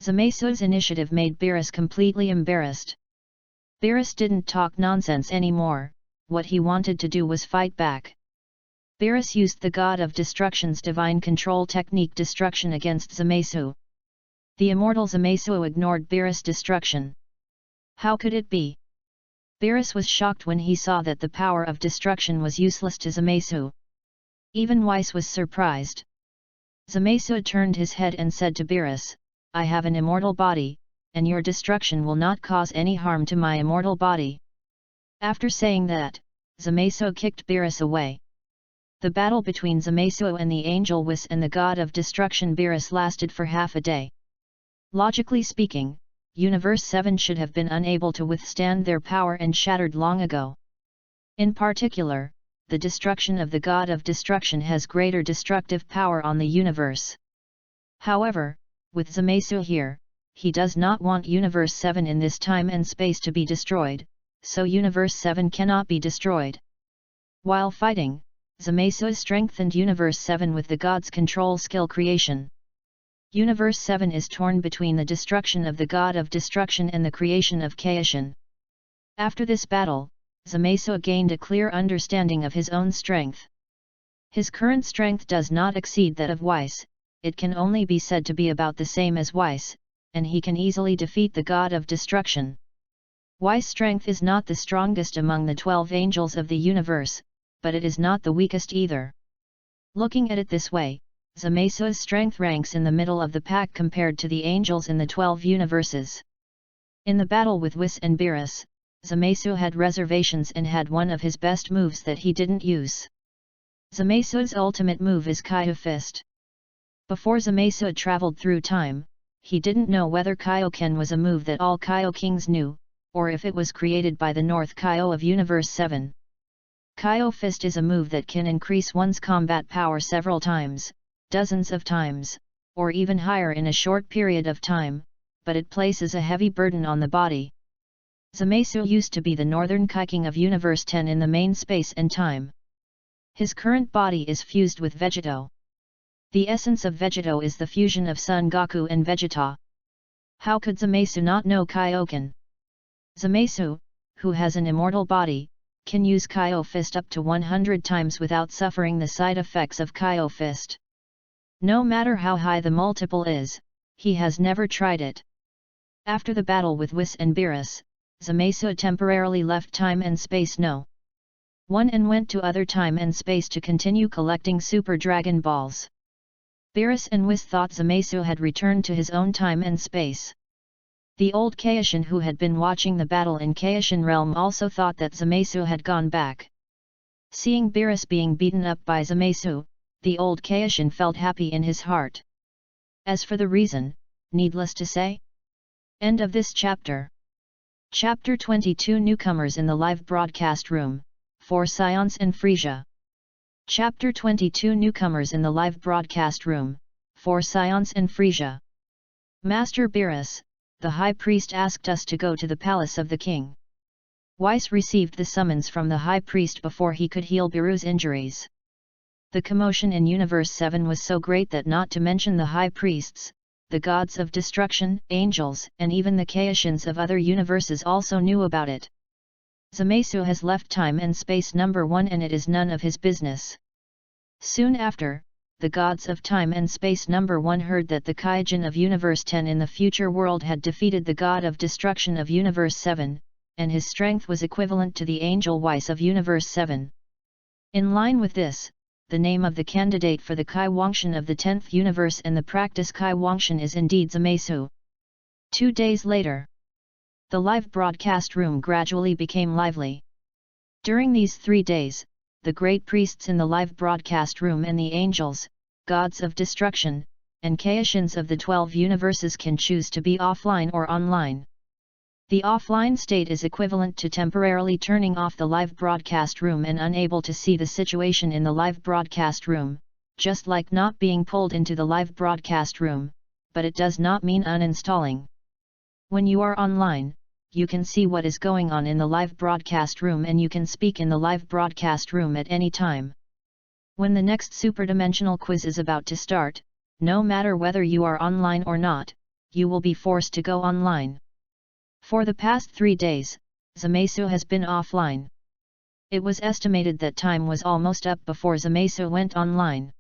Zamasu's initiative made Beerus completely embarrassed. Beerus didn't talk nonsense anymore, what he wanted to do was fight back. Beerus used the God of Destruction's divine control technique destruction against Zamasu. The immortal Zamasu ignored Beerus' destruction. How could it be? Beerus was shocked when he saw that the power of destruction was useless to Zamasu. Even Weiss was surprised. Zamasu turned his head and said to Beerus, I have an immortal body, and your destruction will not cause any harm to my immortal body. After saying that, Zamasu kicked Beerus away. The battle between Zamasu and the angel Weiss and the god of destruction Beerus lasted for half a day. Logically speaking, Universe 7 should have been unable to withstand their power and shattered long ago. In particular, the destruction of the god of destruction has greater destructive power on the universe. However, with Zamasu here, he does not want Universe 7 in this time and space to be destroyed, so Universe 7 cannot be destroyed. While fighting, Zamasu strengthened Universe 7 with the god's control skill creation. Universe 7 is torn between the destruction of the god of destruction and the creation of Kaishin. After this battle, Zamasu gained a clear understanding of his own strength. His current strength does not exceed that of Weiss, it can only be said to be about the same as Weiss, and he can easily defeat the god of destruction. Weiss' strength is not the strongest among the 12 angels of the universe, but it is not the weakest either. Looking at it this way, Zamasu's strength ranks in the middle of the pack compared to the angels in the 12 universes. In the battle with Weiss and Beerus, Zamasu had reservations and had one of his best moves that he didn't use. Zamasu's ultimate move is Kaio Fist. Before Zamasu traveled through time, he didn't know whether Kaioken was a move that all Kaiokings knew, or if it was created by the North Kaio of Universe 7. Kaio Fist is a move that can increase one's combat power several times, dozens of times, or even higher in a short period of time, but it places a heavy burden on the body. Zamasu used to be the Northern Kaiking of Universe 10 in the main space and time. His current body is fused with Vegeto. The essence of Vegeto is the fusion of Son Goku and Vegeta. How could Zamasu not know Kaioken? Zamasu, who has an immortal body, can use Kaio Fist up to 100 times without suffering the side effects of Kaio Fist. No matter how high the multiple is, he has never tried it. After the battle with Weiss and Beerus, Zamasu temporarily left time and space No. 1 and went to other time and space to continue collecting Super Dragon Balls. Beerus and Weiss thought Zamasu had returned to his own time and space. The old Kaishin who had been watching the battle in Kaishin realm also thought that Zamasu had gone back. Seeing Beerus being beaten up by Zamasu, the old Kaishin felt happy in his heart. As for the reason, needless to say. End of this chapter. Chapter 22 Newcomers in the Live Broadcast Room, for Science and Frisia. Chapter 22 Newcomers in the Live Broadcast Room, for Science and Frisia. Master Beerus, the High Priest asked us to go to the palace of the king. Weiss received the summons from the High Priest before he could heal Beerus' injuries. The commotion in Universe 7 was so great that not to mention the High Priests, the gods of destruction, angels, and even the Kaishins of other universes also knew about it. Zamasu has left time and space number 1 and it is none of his business. Soon after, the gods of time and space number 1 heard that the Kaijin of Universe 10 in the future world had defeated the god of destruction of Universe 7, and his strength was equivalent to the angel Weiss of Universe 7. In line with this, the name of the candidate for the Kai Wangshan of the 10th universe and the practice Kai Wangshan is indeed Zamasu. 2 days later. The live broadcast room gradually became lively. During these 3 days, the great priests in the live broadcast room and the angels, gods of destruction, and Kaishins of the 12 universes can choose to be offline or online. The offline state is equivalent to temporarily turning off the live broadcast room and unable to see the situation in the live broadcast room, just like not being pulled into the live broadcast room, but it does not mean uninstalling. When you are online, you can see what is going on in the live broadcast room and you can speak in the live broadcast room at any time. When the next superdimensional quiz is about to start, no matter whether you are online or not, you will be forced to go online. For the past 3 days, Zamasu has been offline. It was estimated that time was almost up before Zamasu went online.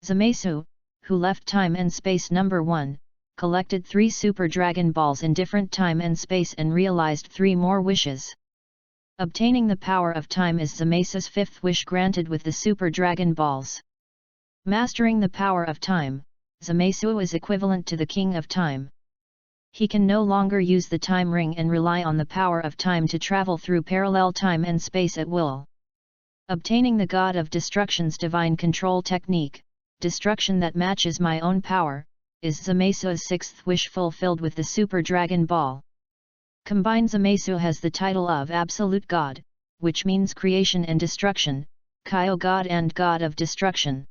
Zamasu, who left time and space number 1, collected 3 Super Dragon Balls in different time and space and realized 3 more wishes. Obtaining the power of time is Zamasu's 5th wish granted with the Super Dragon Balls. Mastering the power of time, Zamasu is equivalent to the King of Time. He can no longer use the time ring and rely on the power of time to travel through parallel time and space at will. Obtaining the God of Destruction's divine control technique, destruction that matches my own power, is Zamasu's 6th wish fulfilled with the Super Dragon Ball. Combined, Zamasu has the title of Absolute God, which means creation and destruction, Kyo God and God of Destruction.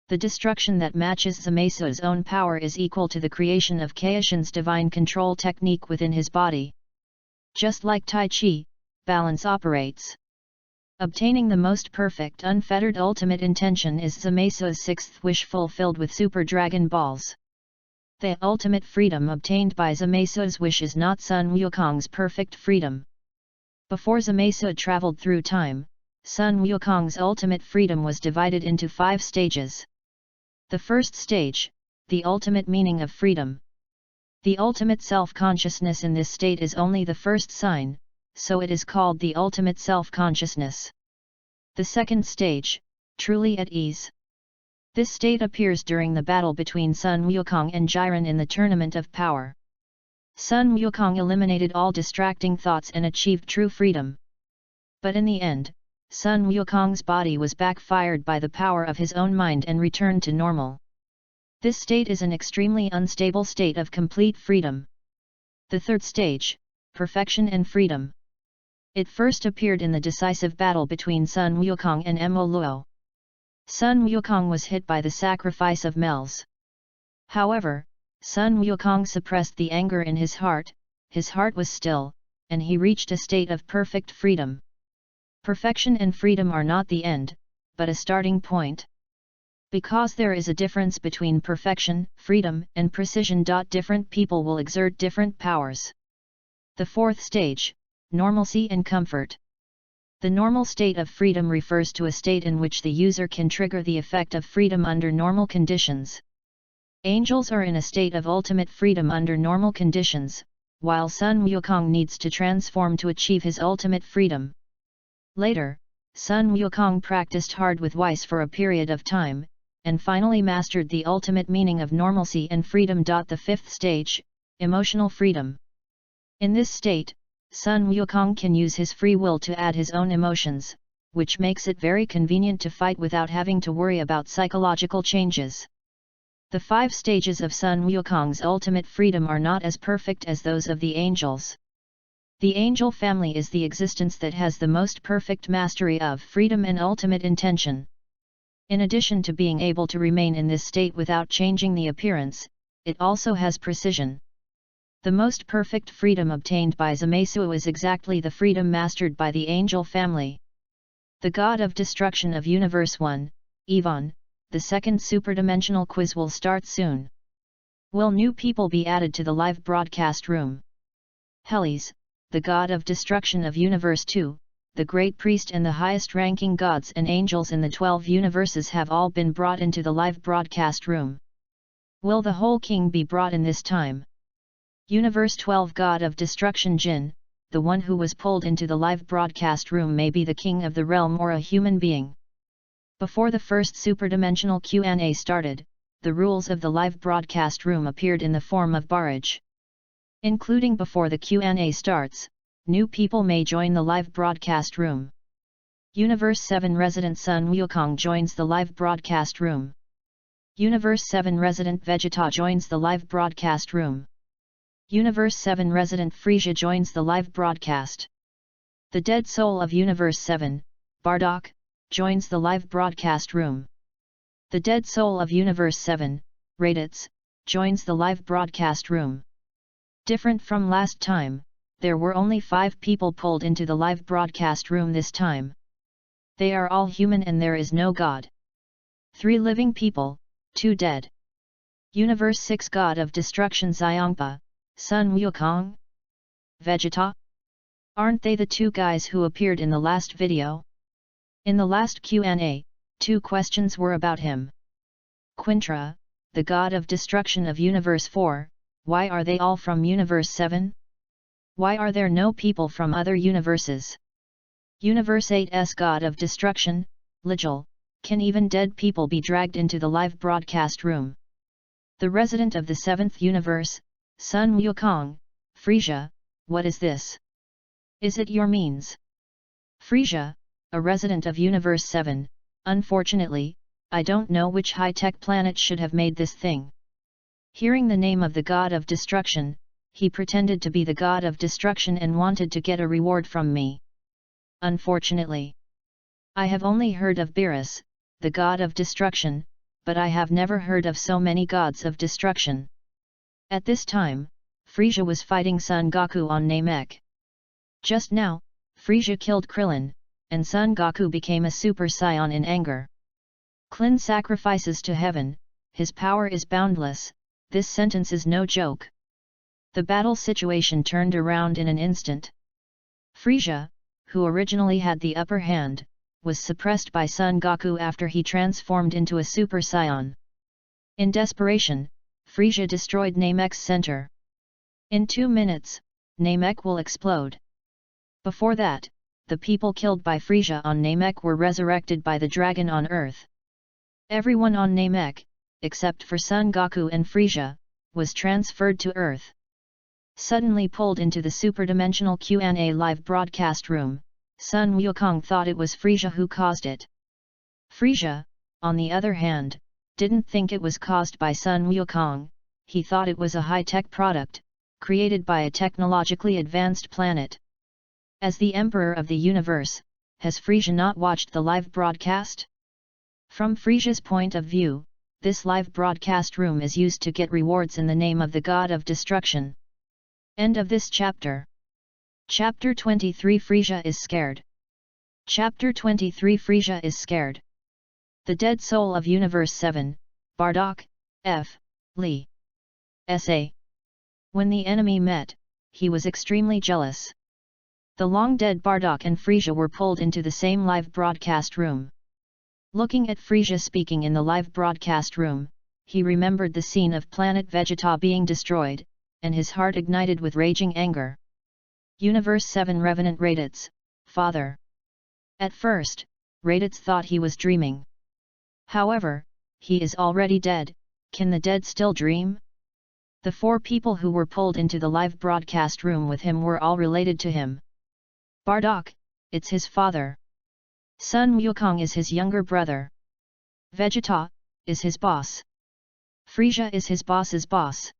The destruction that matches Zamasu's own power is equal to the creation of Kaishin's divine control technique within his body. Just like Tai Chi, balance operates. Obtaining the most perfect unfettered ultimate intention is Zamasu's 6th wish fulfilled with Super Dragon Balls. The ultimate freedom obtained by Zamasu's wish is not Sun Wukong's perfect freedom. Before Zamasu traveled through time, Sun Wukong's ultimate freedom was divided into 5 stages. The first stage, the ultimate meaning of freedom. The ultimate self-consciousness in this state is only the first sign, so it is called the ultimate self-consciousness. The second stage, truly at ease. This state appears during the battle between Sun Wukong and Jiren in the Tournament of Power. Sun Wukong eliminated all distracting thoughts and achieved true freedom. But in the end, Sun Wukong's body was backfired by the power of his own mind and returned to normal. This state is an extremely unstable state of complete freedom. The third stage, perfection and freedom. It first appeared in the decisive battle between Sun Wukong and Mo Luo. Sun Wukong was hit by the sacrifice of Mel's. However, Sun Wukong suppressed the anger in his heart was still, and he reached a state of perfect freedom. Perfection and freedom are not the end, but a starting point. Because there is a difference between perfection, freedom, and precision. Different people will exert different powers. The fourth stage, normalcy and comfort. The normal state of freedom refers to a state in which the user can trigger the effect of freedom under normal conditions. Angels are in a state of ultimate freedom under normal conditions, while Sun Wukong needs to transform to achieve his ultimate freedom. Later, Sun Wukong practiced hard with Weiss for a period of time, and finally mastered the ultimate meaning of normalcy and freedom. The fifth stage, emotional freedom. In this state, Sun Wukong can use his free will to add his own emotions, which makes it very convenient to fight without having to worry about psychological changes. The 5 stages of Sun Wukong's ultimate freedom are not as perfect as those of the angels. The angel family is the existence that has the most perfect mastery of freedom and ultimate intention. In addition to being able to remain in this state without changing the appearance, it also has precision. The most perfect freedom obtained by Zamasu is exactly the freedom mastered by the angel family. The God of Destruction of Universe 1, Yvonne, the second superdimensional quiz will start soon. Will new people be added to the live broadcast room? Helios, the God of Destruction of Universe 2, the Great Priest and the highest-ranking gods and angels in the 12 universes have all been brought into the live broadcast room. Will the whole king be brought in this time? Universe 12 God of Destruction Jin, the one who was pulled into the live broadcast room may be the king of the realm or a human being. Before the first superdimensional Q&A started, the rules of the live broadcast room appeared in the form of barrage. including before the Q&A starts. New people may join the live broadcast room. Universe 7 resident Sun Wukong joins the live broadcast room. Universe 7 resident Vegeta joins the live broadcast room. Universe 7 resident Frisia joins the live broadcast. The dead soul of Universe 7, Bardock, joins the live broadcast room. The dead soul of Universe 7, Raditz, joins the live broadcast room. Different from last time, there were only 5 people pulled into the live broadcast room this time. They are all human and there is no god. 3 living people, 2 dead. Universe 6 God of Destruction Xiongpa, Sun Wukong? Vegeta? Aren't they the 2 guys who appeared in the last video? In the last Q&A, 2 questions were about him. Quintra, the God of Destruction of Universe 4, why are they all from Universe 7? Why are there no people from other universes? Universe 8's God of Destruction, Ligil, can even dead people be dragged into the live broadcast room? The resident of the 7th universe, Sun Wukong, Frisia, what is this? Is it your means? Frisia, a resident of Universe 7, unfortunately, I don't know which high-tech planet should have made this thing. Hearing the name of the God of Destruction, he pretended to be the God of Destruction and wanted to get a reward from me. Unfortunately, I have only heard of Beerus, the God of Destruction, but I have never heard of so many gods of destruction. At this time, Frisia was fighting Son Goku on Namek. Just now, Frisia killed Krillin, and Son Goku became a Super Saiyan in anger. Klin sacrifices to heaven, his power is boundless, this sentence is no joke. The battle situation turned around in an instant. Frisia, who originally had the upper hand, was suppressed by Son Goku after he transformed into a Super Saiyan. In desperation, Frisia destroyed Namek's center. In 2 minutes, Namek will explode. Before that, the people killed by Frisia on Namek were resurrected by the dragon on Earth. Everyone on Namek, except for Son Goku and Frisia, was transferred to Earth. Suddenly pulled into the superdimensional Q&A live broadcast room, Sun Wukong thought it was Frisia who caused it. Frisia, on the other hand, didn't think it was caused by Sun Wukong, he thought it was a high-tech product, created by a technologically advanced planet. As the Emperor of the Universe, has Frisia not watched the live broadcast? From Frisia's point of view, this live broadcast room is used to get rewards in the name of the God of Destruction. End of this chapter. Chapter 23 Frisia is scared. Chapter 23 Frisia is scared. The dead soul of Universe 7, Bardock, F. Lee. Essay. When the enemy met, he was extremely jealous. The long-dead Bardock and Frisia were pulled into the same live broadcast room. Looking at Frisia speaking in the live broadcast room, he remembered the scene of planet Vegeta being destroyed, and his heart ignited with raging anger. Universe 7 Revenant Raditz, Father. At first, Raditz thought he was dreaming. However, he is already dead, can the dead still dream? The 4 people who were pulled into the live broadcast room with him were all related to him. Bardock, it's his father. Sun Wukong is his younger brother. Vegeta, is his boss. Frisia is his boss's boss.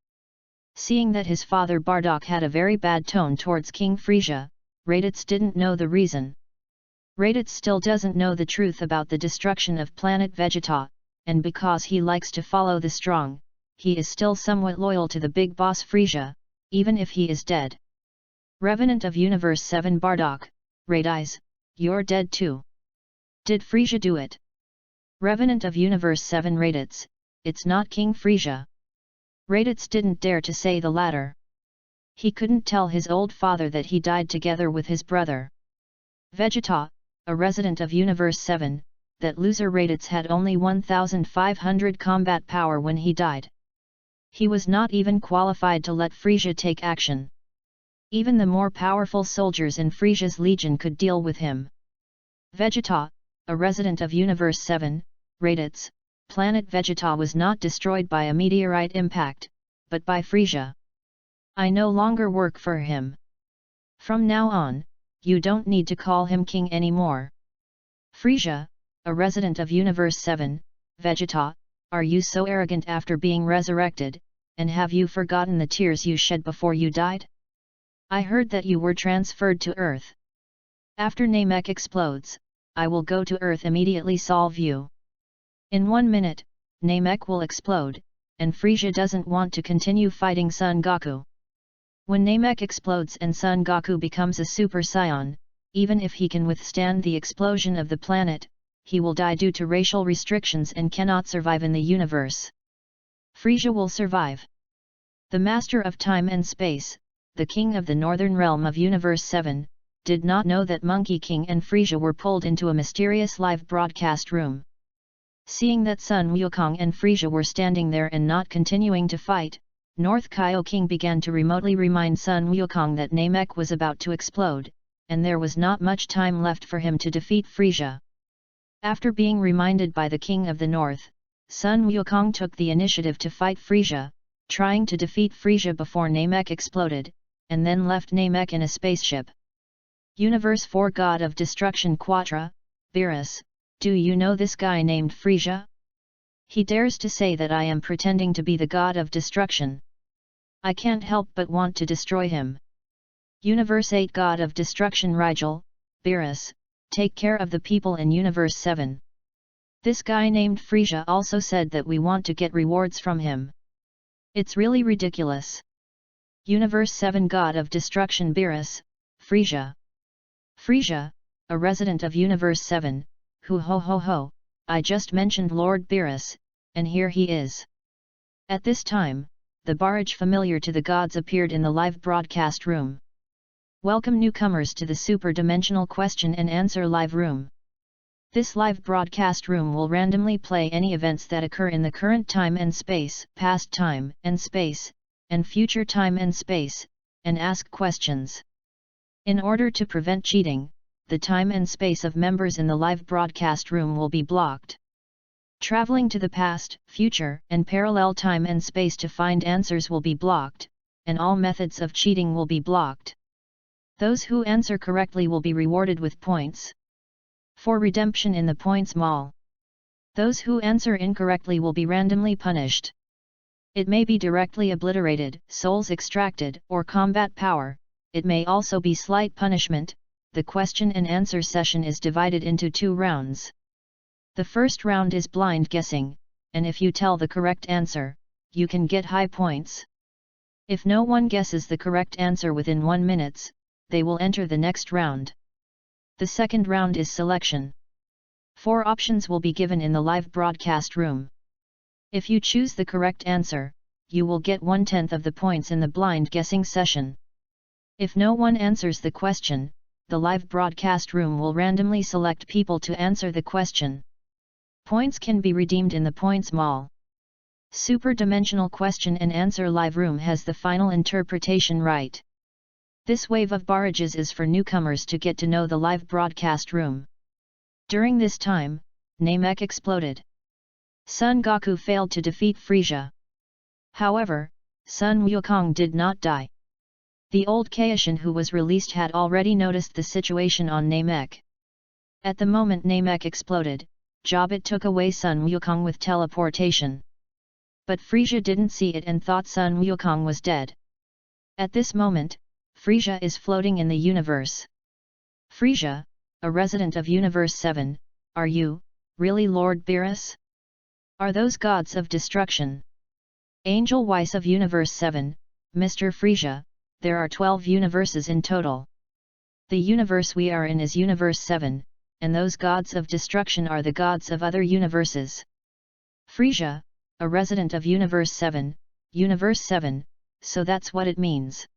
Seeing that his father Bardock had a very bad tone towards King Frisia, Raditz didn't know the reason. Raditz still doesn't know the truth about the destruction of planet Vegeta, and because he likes to follow the strong, he is still somewhat loyal to the big boss Frisia, even if he is dead. Revenant of Universe 7 Bardock, Raditz, you're dead too. Did Frisia do it? Revenant of Universe 7 Raditz, it's not King Frisia. Raditz didn't dare to say the latter. He couldn't tell his old father that he died together with his brother. Vegeta, a resident of Universe 7, that loser Raditz had only 1,500 combat power when he died. He was not even qualified to let Frisia take action. Even the more powerful soldiers in Frisia's legion could deal with him. Vegeta, a resident of Universe 7, Raditz, planet Vegeta was not destroyed by a meteorite impact, but by Frisia. I no longer work for him. From now on, you don't need to call him king anymore. Frisia, a resident of Universe 7, Vegeta, are you so arrogant after being resurrected, and have you forgotten the tears you shed before you died? I heard that you were transferred to Earth. After Namek explodes, I will go to Earth immediately solve you. In 1 minute, Namek will explode, and Frisia doesn't want to continue fighting Son Goku. When Namek explodes and Son Goku becomes a Super Saiyan, even if he can withstand the explosion of the planet, he will die due to racial restrictions and cannot survive in the universe. Frisia will survive. The Master of Time and Space, the King of the Northern Realm of Universe 7, did not know that Monkey King and Frisia were pulled into a mysterious live broadcast room. Seeing that Sun Wukong and Frisia were standing there and not continuing to fight, North Kaio King began to remotely remind Sun Wukong that Namek was about to explode, and there was not much time left for him to defeat Frisia. After being reminded by the King of the North, Sun Wukong took the initiative to fight Frisia, trying to defeat Frisia before Namek exploded, and then left Namek in a spaceship. Universe 4 God of Destruction Quatra, Beerus, do you know this guy named Frisia? He dares to say that I am pretending to be the God of Destruction. I can't help but want to destroy him. Universe 8 God of Destruction Rigel, Beerus, take care of the people in Universe 7. This guy named Frisia also said that we want to get rewards from him. It's really ridiculous. Universe 7 God of Destruction Beerus, Frisia. Frisia, a resident of Universe 7, ho, I just mentioned Lord Beerus, and here he is. At this time, the barrage familiar to the gods appeared in the live broadcast room. Welcome newcomers to the Super Dimensional Question and Answer Live Room. This live broadcast room will randomly play any events that occur in the current time and space, past time and space, and future time and space, and ask questions. In order to prevent cheating, the time and space of members in the live broadcast room will be blocked. Traveling to the past, future, and parallel time and space to find answers will be blocked, and all methods of cheating will be blocked. Those who answer correctly will be rewarded with points for redemption in the points mall. Those who answer incorrectly will be randomly punished. It may be directly obliterated, souls extracted, or combat power. It may also be slight punishment. The question and answer session is divided into 2 rounds. The first round is blind guessing, and if you tell the correct answer, you can get high points. If no one guesses the correct answer within 1 minute, they will enter the next round. The second round is selection. 4 options will be given in the live broadcast room. If you choose the correct answer, you will get 1/10 of the points in the blind guessing session. If no one answers the question, the live broadcast room will randomly select people to answer the question. Points can be redeemed in the points mall. Super Dimensional Question and Answer Live Room has the final interpretation right. This wave of barrages is for newcomers to get to know the live broadcast room. During this time, Namek exploded. Son Goku failed to defeat Frisia. However, Sun Wukong did not die. The old Kaishin who was released had already noticed the situation on Namek. At the moment Namek exploded, Jobit took away Sun Wukong with teleportation. But Frisia didn't see it and thought Sun Wukong was dead. At this moment, Frisia is floating in the universe. Frisia, a resident of Universe 7, are you, really Lord Beerus? Are those gods of destruction? Angel Weiss of Universe 7, Mr. Frisia, there are 12 universes in total. The universe we are in is Universe 7, and those gods of destruction are the gods of other universes. Frisia, a resident of Universe 7, so that's what it means.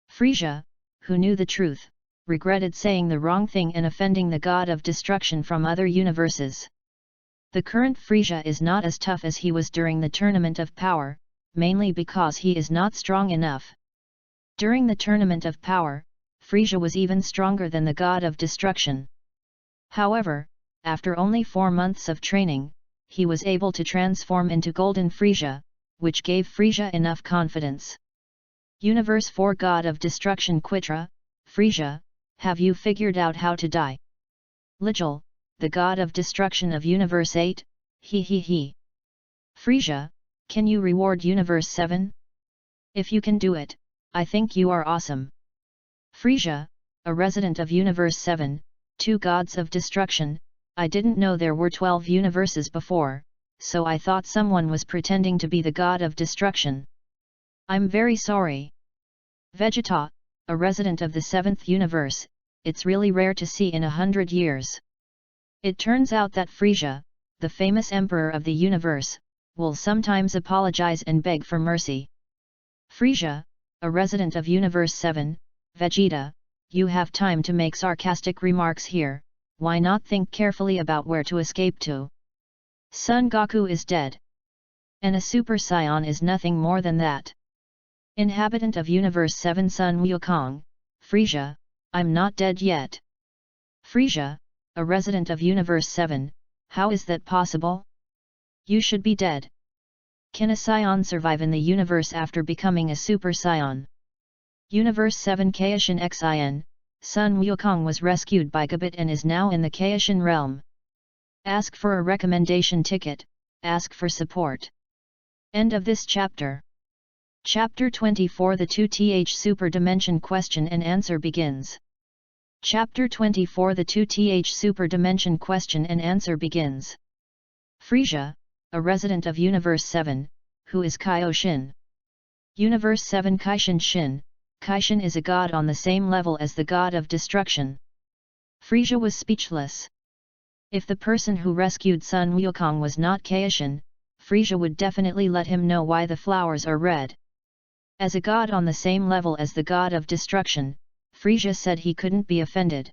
Frisia, who knew the truth, regretted saying the wrong thing and offending the god of destruction from other universes. The current Frisia is not as tough as he was during the Tournament of Power, mainly because he is not strong enough. During the Tournament of Power, Frisia was even stronger than the god of destruction. However, after only 4 months of training, he was able to transform into Golden Frisia, which gave Frisia enough confidence. Universe 4 God of Destruction Quitra, Frisia, have you figured out how to die? Ligil, the God of Destruction of Universe 8, he. Frisia, can you reward Universe 7? If you can do it, I think you are awesome. Frisia, a resident of Universe 7, 2 Gods of Destruction, I didn't know there were 12 universes before, so I thought someone was pretending to be the God of Destruction. I'm very sorry. Vegeta, a resident of the 7th universe, it's really rare to see in 100 years. It turns out that Frisia, the famous emperor of the universe, will sometimes apologize and beg for mercy. Frisia, a resident of Universe 7, Vegeta, you have time to make sarcastic remarks here, why not think carefully about where to escape to? Son Goku is dead. And a Super Saiyan is nothing more than that. Inhabitant of Universe 7 Sun Wukong, Frisia, I'm not dead yet. Frisia, a resident of Universe 7, how is that possible? You should be dead. Can a Saiyan survive in the universe after becoming a Super Saiyan? Universe 7 Kaishin Xin, Sun Wukong was rescued by Gabit and is now in the Kaishin realm. Ask for a recommendation ticket, ask for support. End of this chapter. Chapter 24 The 2th Super Dimension Question and Answer begins. Chapter 24 The 2th Super Dimension Question and Answer begins. Frisia, a resident of Universe 7, who is Kaioshin? Universe 7 Kaishin Shin, Kaishin is a god on the same level as the god of destruction. Frisia was speechless. If the person who rescued Sun Wukong was not Kaishin, Frisia would definitely let him know why the flowers are red. As a god on the same level as the god of destruction, Frisia said he couldn't be offended.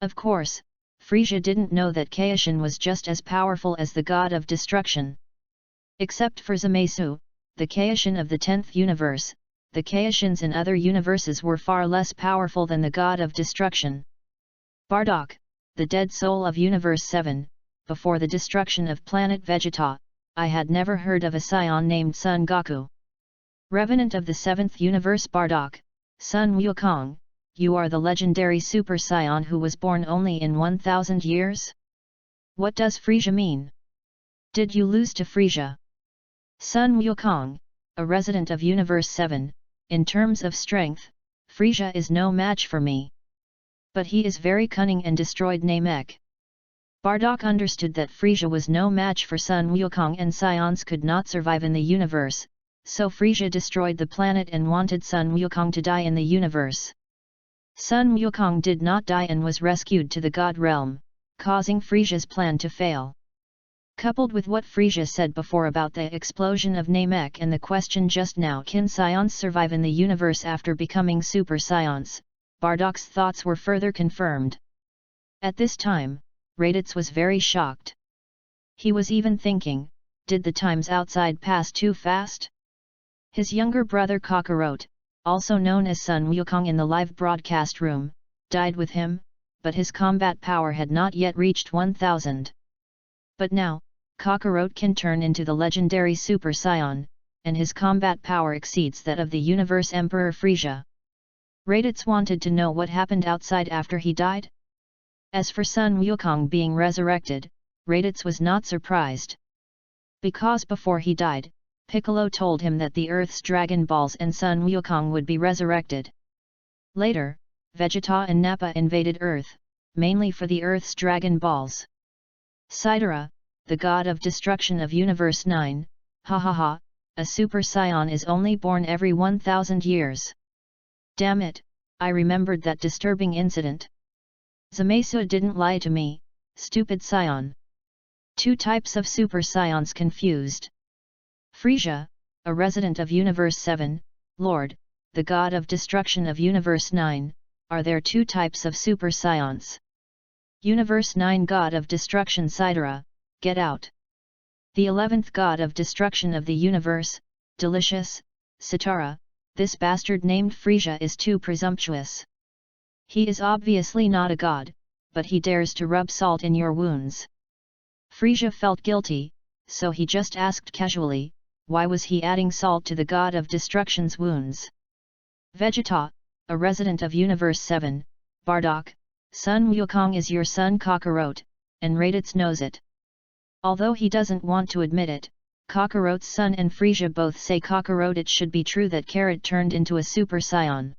Of course, Frisia didn't know that Kaishin was just as powerful as the god of destruction. Except for Zamasu, the Kaishin of the 10th universe, the Kaishins in other universes were far less powerful than the god of destruction. Bardock, the dead soul of Universe 7, before the destruction of planet Vegeta, I had never heard of a Saiyan named Son Goku. Revenant of the 7th universe Bardock, Sun Wukong, you are the legendary Super Saiyan who was born only in 1000 years? What does Frisia mean? Did you lose to Frisia? Sun Wukong, a resident of Universe 7, in terms of strength, Frisia is no match for me. But he is very cunning and destroyed Namek. Bardock understood that Frisia was no match for Sun Wukong and Saiyans could not survive in the universe, so Frisia destroyed the planet and wanted Sun Wukong to die in the universe. Sun Wukong did not die and was rescued to the God realm, causing Frisia's plan to fail. Coupled with what Frisia said before about the explosion of Namek and the question just now, can Saiyans survive in the universe after becoming Super Saiyans, Bardock's thoughts were further confirmed. At this time, Raditz was very shocked. He was even thinking, did the times outside pass too fast? His younger brother Kakarot, also known as Sun Wukong in the live broadcast room, died with him, but his combat power had not yet reached 1000. But now, Kakarot can turn into the legendary Super Saiyan, and his combat power exceeds that of the Universe Emperor Frisia. Raditz wanted to know what happened outside after he died. As for Sun Wukong being resurrected, Raditz was not surprised. Because before he died, Piccolo told him that the Earth's Dragon Balls and Sun Wukong would be resurrected. Later, Vegeta and Nappa invaded Earth, mainly for the Earth's Dragon Balls. Sidera, the god of destruction of Universe 9, a Super Saiyan is only born every 1000 years. Damn it, I remembered that disturbing incident. Zamasu didn't lie to me, stupid Saiyan. 2 types of Super Saiyans confused. Frisia, a resident of Universe 7, Lord, the god of destruction of Universe 9, are there 2 types of Super Saiyans? Universe 9 god of destruction Sidera, get out. The 11th god of destruction of the universe, Delicious, Sitara, this bastard named Frisia is too presumptuous. He is obviously not a god, but he dares to rub salt in your wounds. Frisia felt guilty, so he just asked casually, why was he adding salt to the god of destruction's wounds? Vegeta, a resident of Universe 7, Bardock, Sun Wukong is your son Kakarot, and Raditz knows it. Although he doesn't want to admit it, Kakarot's son and Frisia both say Kakarot it should be true that Carrot turned into a Super Saiyan.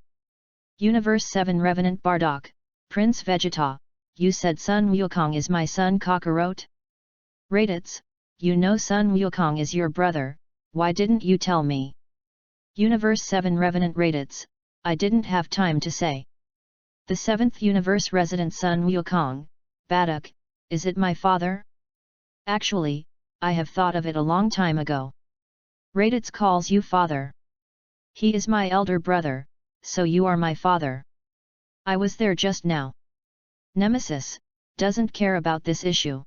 Universe 7 Revenant Bardock, Prince Vegeta, you said Sun Wukong is my son Kakarot? Raditz, you know Sun Wukong is your brother, why didn't you tell me? Universe 7 Revenant Raditz, I didn't have time to say. The 7th Universe Resident Sun Wukong, Bardock, is it my father? Actually, I have thought of it a long time ago. Raditz calls you father. He is my elder brother, so you are my father. I was there just now. Nemesis doesn't care about this issue.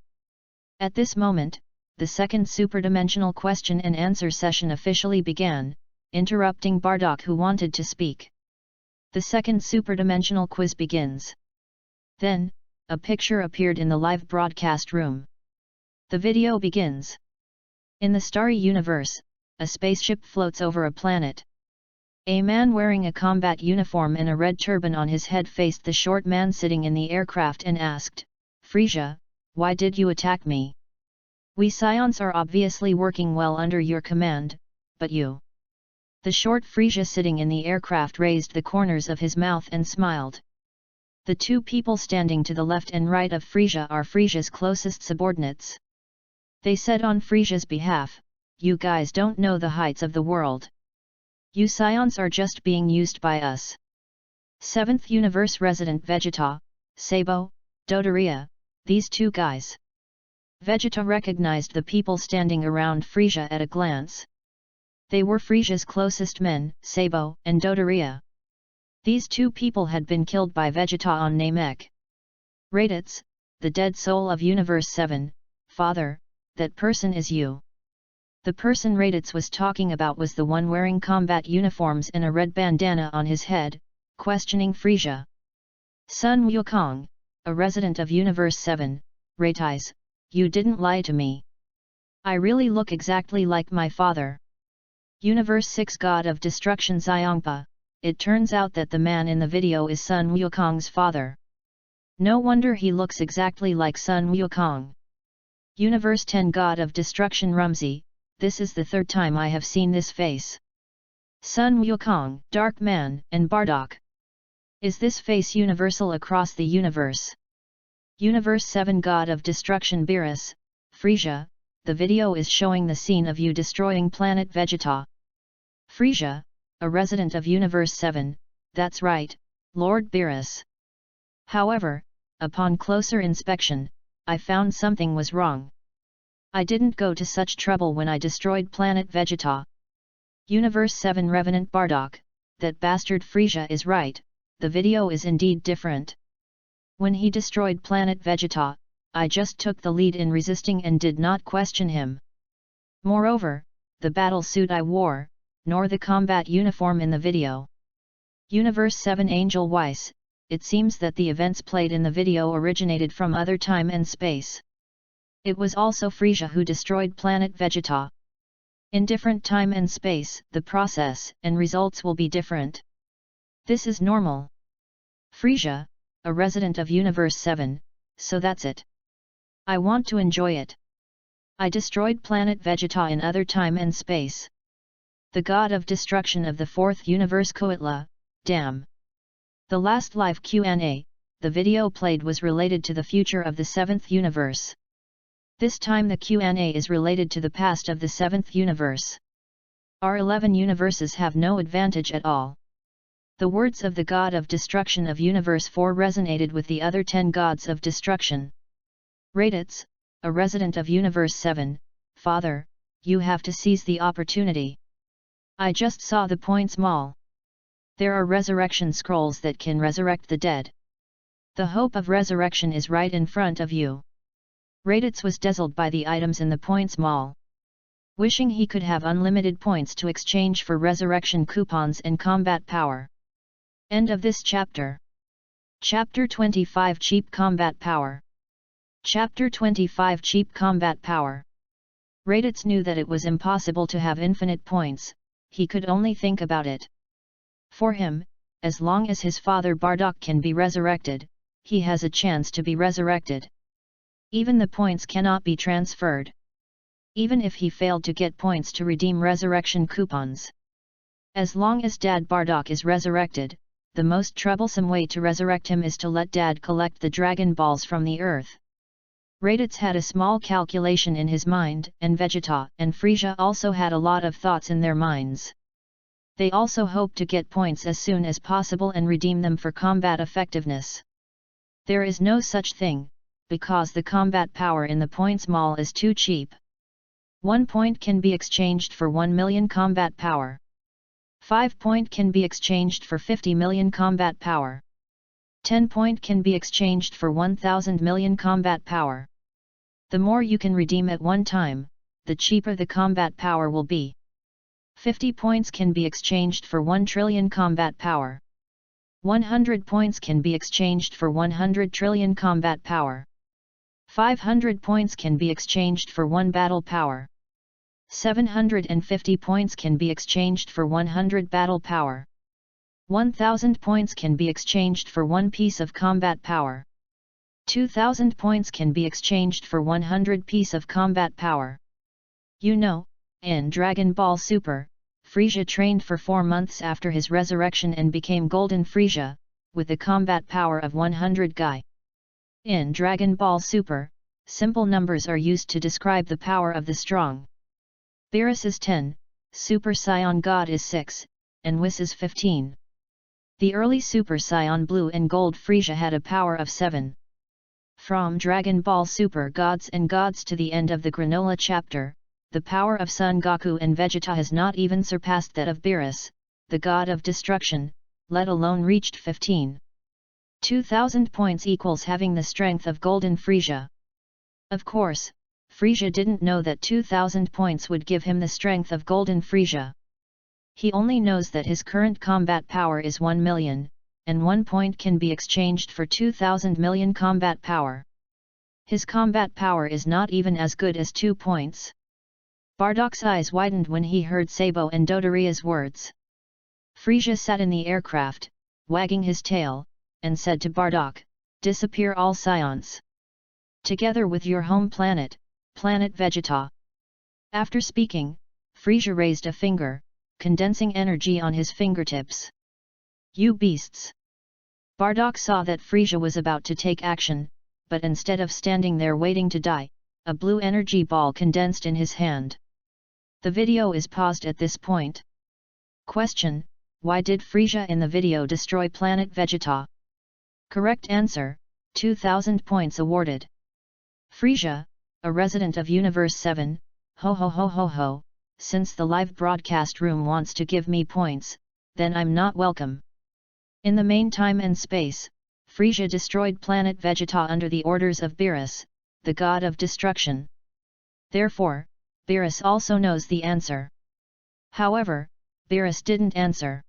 At this moment, the second superdimensional question and answer session officially began, interrupting Bardock who wanted to speak. The second superdimensional quiz begins. Then, a picture appeared in the live broadcast room. The video begins. In the starry universe, a spaceship floats over a planet. A man wearing a combat uniform and a red turban on his head faced the short man sitting in the aircraft and asked, Frisia, why did you attack me? We Scions are obviously working well under your command, but you. The short Frisia sitting in the aircraft raised the corners of his mouth and smiled. The two people standing to the left and right of Frisia are Frisia's closest subordinates. They said on Frisia's behalf, you guys don't know the heights of the world. You Scions are just being used by us. 7th Universe Resident Vegeta, Sabo, Dodoria, these two guys. Vegeta recognized the people standing around Frisia at a glance. They were Frisia's closest men, Sabo and Dodoria. These two people had been killed by Vegeta on Namek. Raditz, the dead soul of Universe 7, father, that person is you. The person Raditz was talking about was the one wearing combat uniforms and a red bandana on his head, questioning Frisia. Sun Wukong, a resident of Universe 7, Raditz, you didn't lie to me. I really look exactly like my father. Universe 6 God of Destruction Xiongpa, it turns out that the man in the video is Sun Wukong's father. No wonder he looks exactly like Sun Wukong. Universe 10 God of Destruction Rumsey, this is the third time I have seen this face. Sun Wukong, Dark Man, and Bardock. Is this face universal across the universe? Universe 7 God of Destruction Beerus, Frisia, the video is showing the scene of you destroying planet Vegeta. Frisia, a resident of Universe 7, that's right, Lord Beerus. However, upon closer inspection, I found something was wrong. I didn't go to such trouble when I destroyed planet Vegeta. Universe 7 Revenant Bardock, that bastard Frisia is right, the video is indeed different. When he destroyed planet Vegeta, I just took the lead in resisting and did not question him. Moreover, the battle suit I wore, nor the combat uniform in the video. Universe 7 Angel Weiss, it seems that the events played in the video originated from other time and space. It was also Frisia who destroyed planet Vegeta. In different time and space, the process and results will be different. This is normal. Frisia, a resident of Universe 7, so that's it. I want to enjoy it. I destroyed planet Vegeta in other time and space. The god of destruction of the 4th universe Koatla, damn. The last live Q&A, the video played was related to the future of the 7th universe. This time the Q&A is related to the past of the 7th universe. Our 11 universes have no advantage at all. The words of the god of destruction of Universe 4 resonated with the other 10 gods of destruction. Raditz, a resident of Universe 7, Father, you have to seize the opportunity. I just saw the points mall. There are resurrection scrolls that can resurrect the dead. The hope of resurrection is right in front of you. Raditz was dazzled by the items in the points mall. Wishing he could have unlimited points to exchange for resurrection coupons and combat power. End of this chapter. Chapter 25 Cheap Combat Power. Chapter 25 Cheap Combat Power. Raditz knew that it was impossible to have infinite points, he could only think about it. For him, as long as his father Bardock can be resurrected, he has a chance to be resurrected. Even the points cannot be transferred. Even if he failed to get points to redeem resurrection coupons. As long as Dad Bardock is resurrected, the most troublesome way to resurrect him is to let Dad collect the Dragon Balls from the earth. Raditz had a small calculation in his mind, and Vegeta and Frieza also had a lot of thoughts in their minds. They also hoped to get points as soon as possible and redeem them for combat effectiveness. There is no such thing, because the combat power in the points mall is too cheap. 1 point can be exchanged for 1 million combat power. 5 point can be exchanged for 50 million combat power. 10 point can be exchanged for 1000 million combat power. The more you can redeem at one time, the cheaper the combat power will be. 50 points can be exchanged for 1 trillion combat power. 100 points can be exchanged for 100 trillion combat power. 500 points can be exchanged for 1 battle power. 750 points can be exchanged for 100 battle power. 1000 points can be exchanged for 1 piece of combat power. 2000 points can be exchanged for 100 piece of combat power. You know, in Dragon Ball Super, Frieza trained for 4 months after his resurrection and became Golden Frieza, with a combat power of 100 Gai. In Dragon Ball Super, simple numbers are used to describe the power of the strong. Beerus is 10, Super Saiyan God is 6, and Whis is 15. The early Super Saiyan Blue and Gold Frieza had a power of 7. From Dragon Ball Super Gods and Gods to the end of the Granola chapter, the power of Son Goku and Vegeta has not even surpassed that of Beerus, the God of Destruction, let alone reached 15. 2000 points equals having the strength of Golden Frieza. Of course, Frieza didn't know that 2000 points would give him the strength of Golden Frieza. He only knows that his current combat power is 1 million, and 1 point can be exchanged for 2000 million combat power. His combat power is not even as good as 2 points. Bardock's eyes widened when he heard Sabo and Dodoria's words. Frieza sat in the aircraft, wagging his tail, and said to Bardock, "Disappear all Scions. Together with your home planet, Planet Vegeta." After speaking, Frieza raised a finger, condensing energy on his fingertips. "You beasts!" Bardock saw that Frieza was about to take action, but instead of standing there waiting to die, a blue energy ball condensed in his hand. The video is paused at this point. Question: why did Frieza in the video destroy Planet Vegeta? Correct answer: 2000 points awarded. Frieza, a resident of Universe 7, ho ho ho ho ho, since the live broadcast room wants to give me points, then I'm not welcome. In the main time and space, Frieza destroyed Planet Vegeta under the orders of Beerus, the god of destruction. Therefore, Beerus also knows the answer. However, Beerus didn't answer.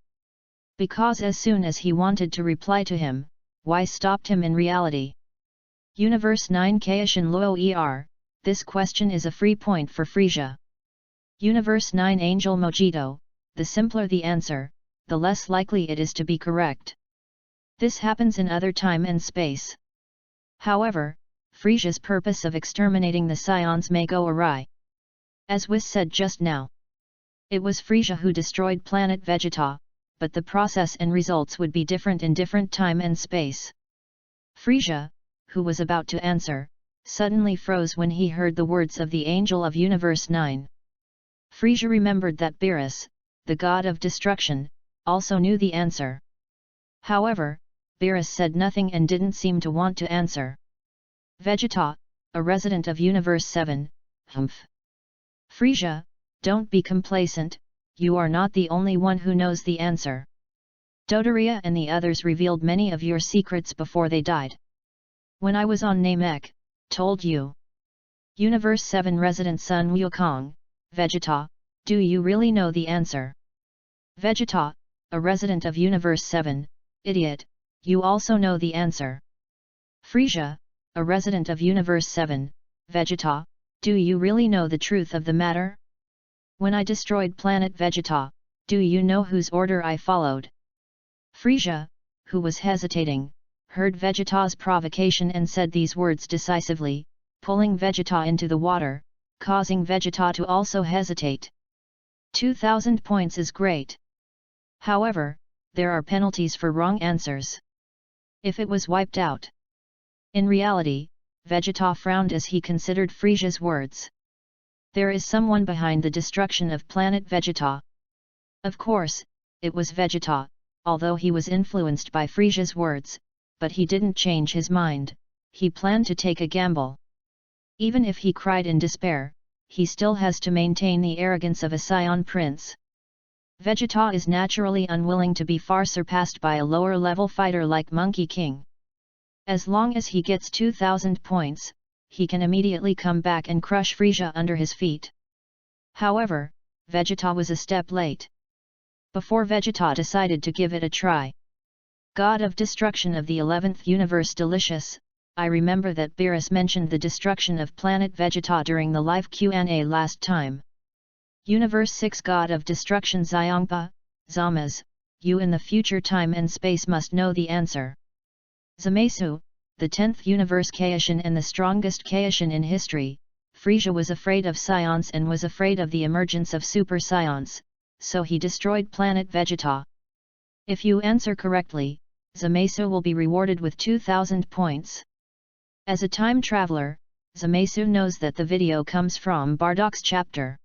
Because as soon as he wanted to reply to him, Y stopped him in reality. Universe 9 Kaishin Luo Er, this question is a free point for Frieza. Universe 9 Angel Mojito, the simpler the answer, the less likely it is to be correct. This happens in other time and space. However, Frieza's purpose of exterminating the Scions may go awry. As Whis said just now, it was Frieza who destroyed Planet Vegeta, but the process and results would be different in different time and space. Frieza, who was about to answer, suddenly froze when he heard the words of the Angel of Universe 9. Frieza remembered that Beerus, the god of destruction, also knew the answer. However, Beerus said nothing and didn't seem to want to answer. Vegeta, a resident of Universe 7, humph. Frieza, don't be complacent, you are not the only one who knows the answer. Dodoria and the others revealed many of your secrets before they died. When I was on Namek, told you. Universe 7 resident Sun Wukong, Vegeta, do you really know the answer? Vegeta, a resident of Universe 7, idiot, you also know the answer. Frieza, a resident of Universe 7, Vegeta, do you really know the truth of the matter? When I destroyed Planet Vegeta, do you know whose order I followed? Frisia, who was hesitating, heard Vegeta's provocation and said these words decisively, pulling Vegeta into the water, causing Vegeta to also hesitate. 2000 points is great. However, there are penalties for wrong answers. If it was wiped out. In reality, Vegeta frowned as he considered Frisia's words. There is someone behind the destruction of planet Vegeta. Of course, it was Vegeta, although he was influenced by Frisia's words, but he didn't change his mind. He planned to take a gamble. Even if he cried in despair, he still has to maintain the arrogance of a Scion Prince. Vegeta is naturally unwilling to be far surpassed by a lower-level fighter like Monkey King. As long as he gets 2000 points, he can immediately come back and crush Frisia under his feet. However, Vegeta was a step late. Before Vegeta decided to give it a try. God of Destruction of the 11th Universe Delicious, I remember that Beerus mentioned the destruction of planet Vegeta during the live Q&A last time. Universe 6 God of Destruction Xiongpa, Zamasu, you in the future time and space must know the answer. Zamasu, the 10th Universe Kaishin and the strongest Kaishin in history, Frisia was afraid of Scions and was afraid of the emergence of Super Scions, so he destroyed planet Vegeta. If you answer correctly, Zamasu will be rewarded with 2000 points. As a time traveler, Zamasu knows that the video comes from Bardock's chapter.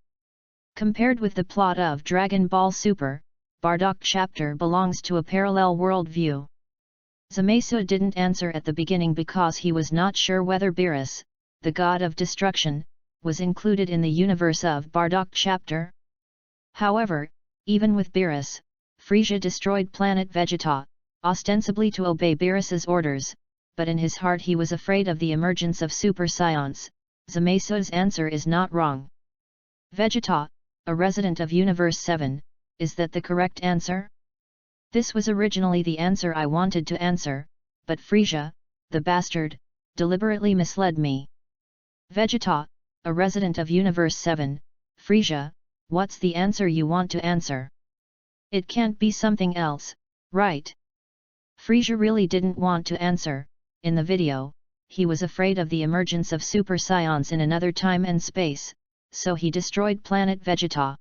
Compared with the plot of Dragon Ball Super, Bardock chapter belongs to a parallel world view. Zamasu didn't answer at the beginning because he was not sure whether Beerus, the god of destruction, was included in the universe of Bardock chapter. However, even with Beerus, Frisia destroyed planet Vegeta, ostensibly to obey Beerus's orders, but in his heart he was afraid of the emergence of Super Scions. Zamasu's answer is not wrong. Vegeta, a resident of Universe 7, is that the correct answer? This was originally the answer I wanted to answer, but Frisia, the bastard, deliberately misled me. Vegeta, a resident of Universe 7, Frisia, what's the answer you want to answer? It can't be something else, right? Frisia really didn't want to answer. In the video, he was afraid of the emergence of Super Scions in another time and space, so he destroyed planet Vegeta.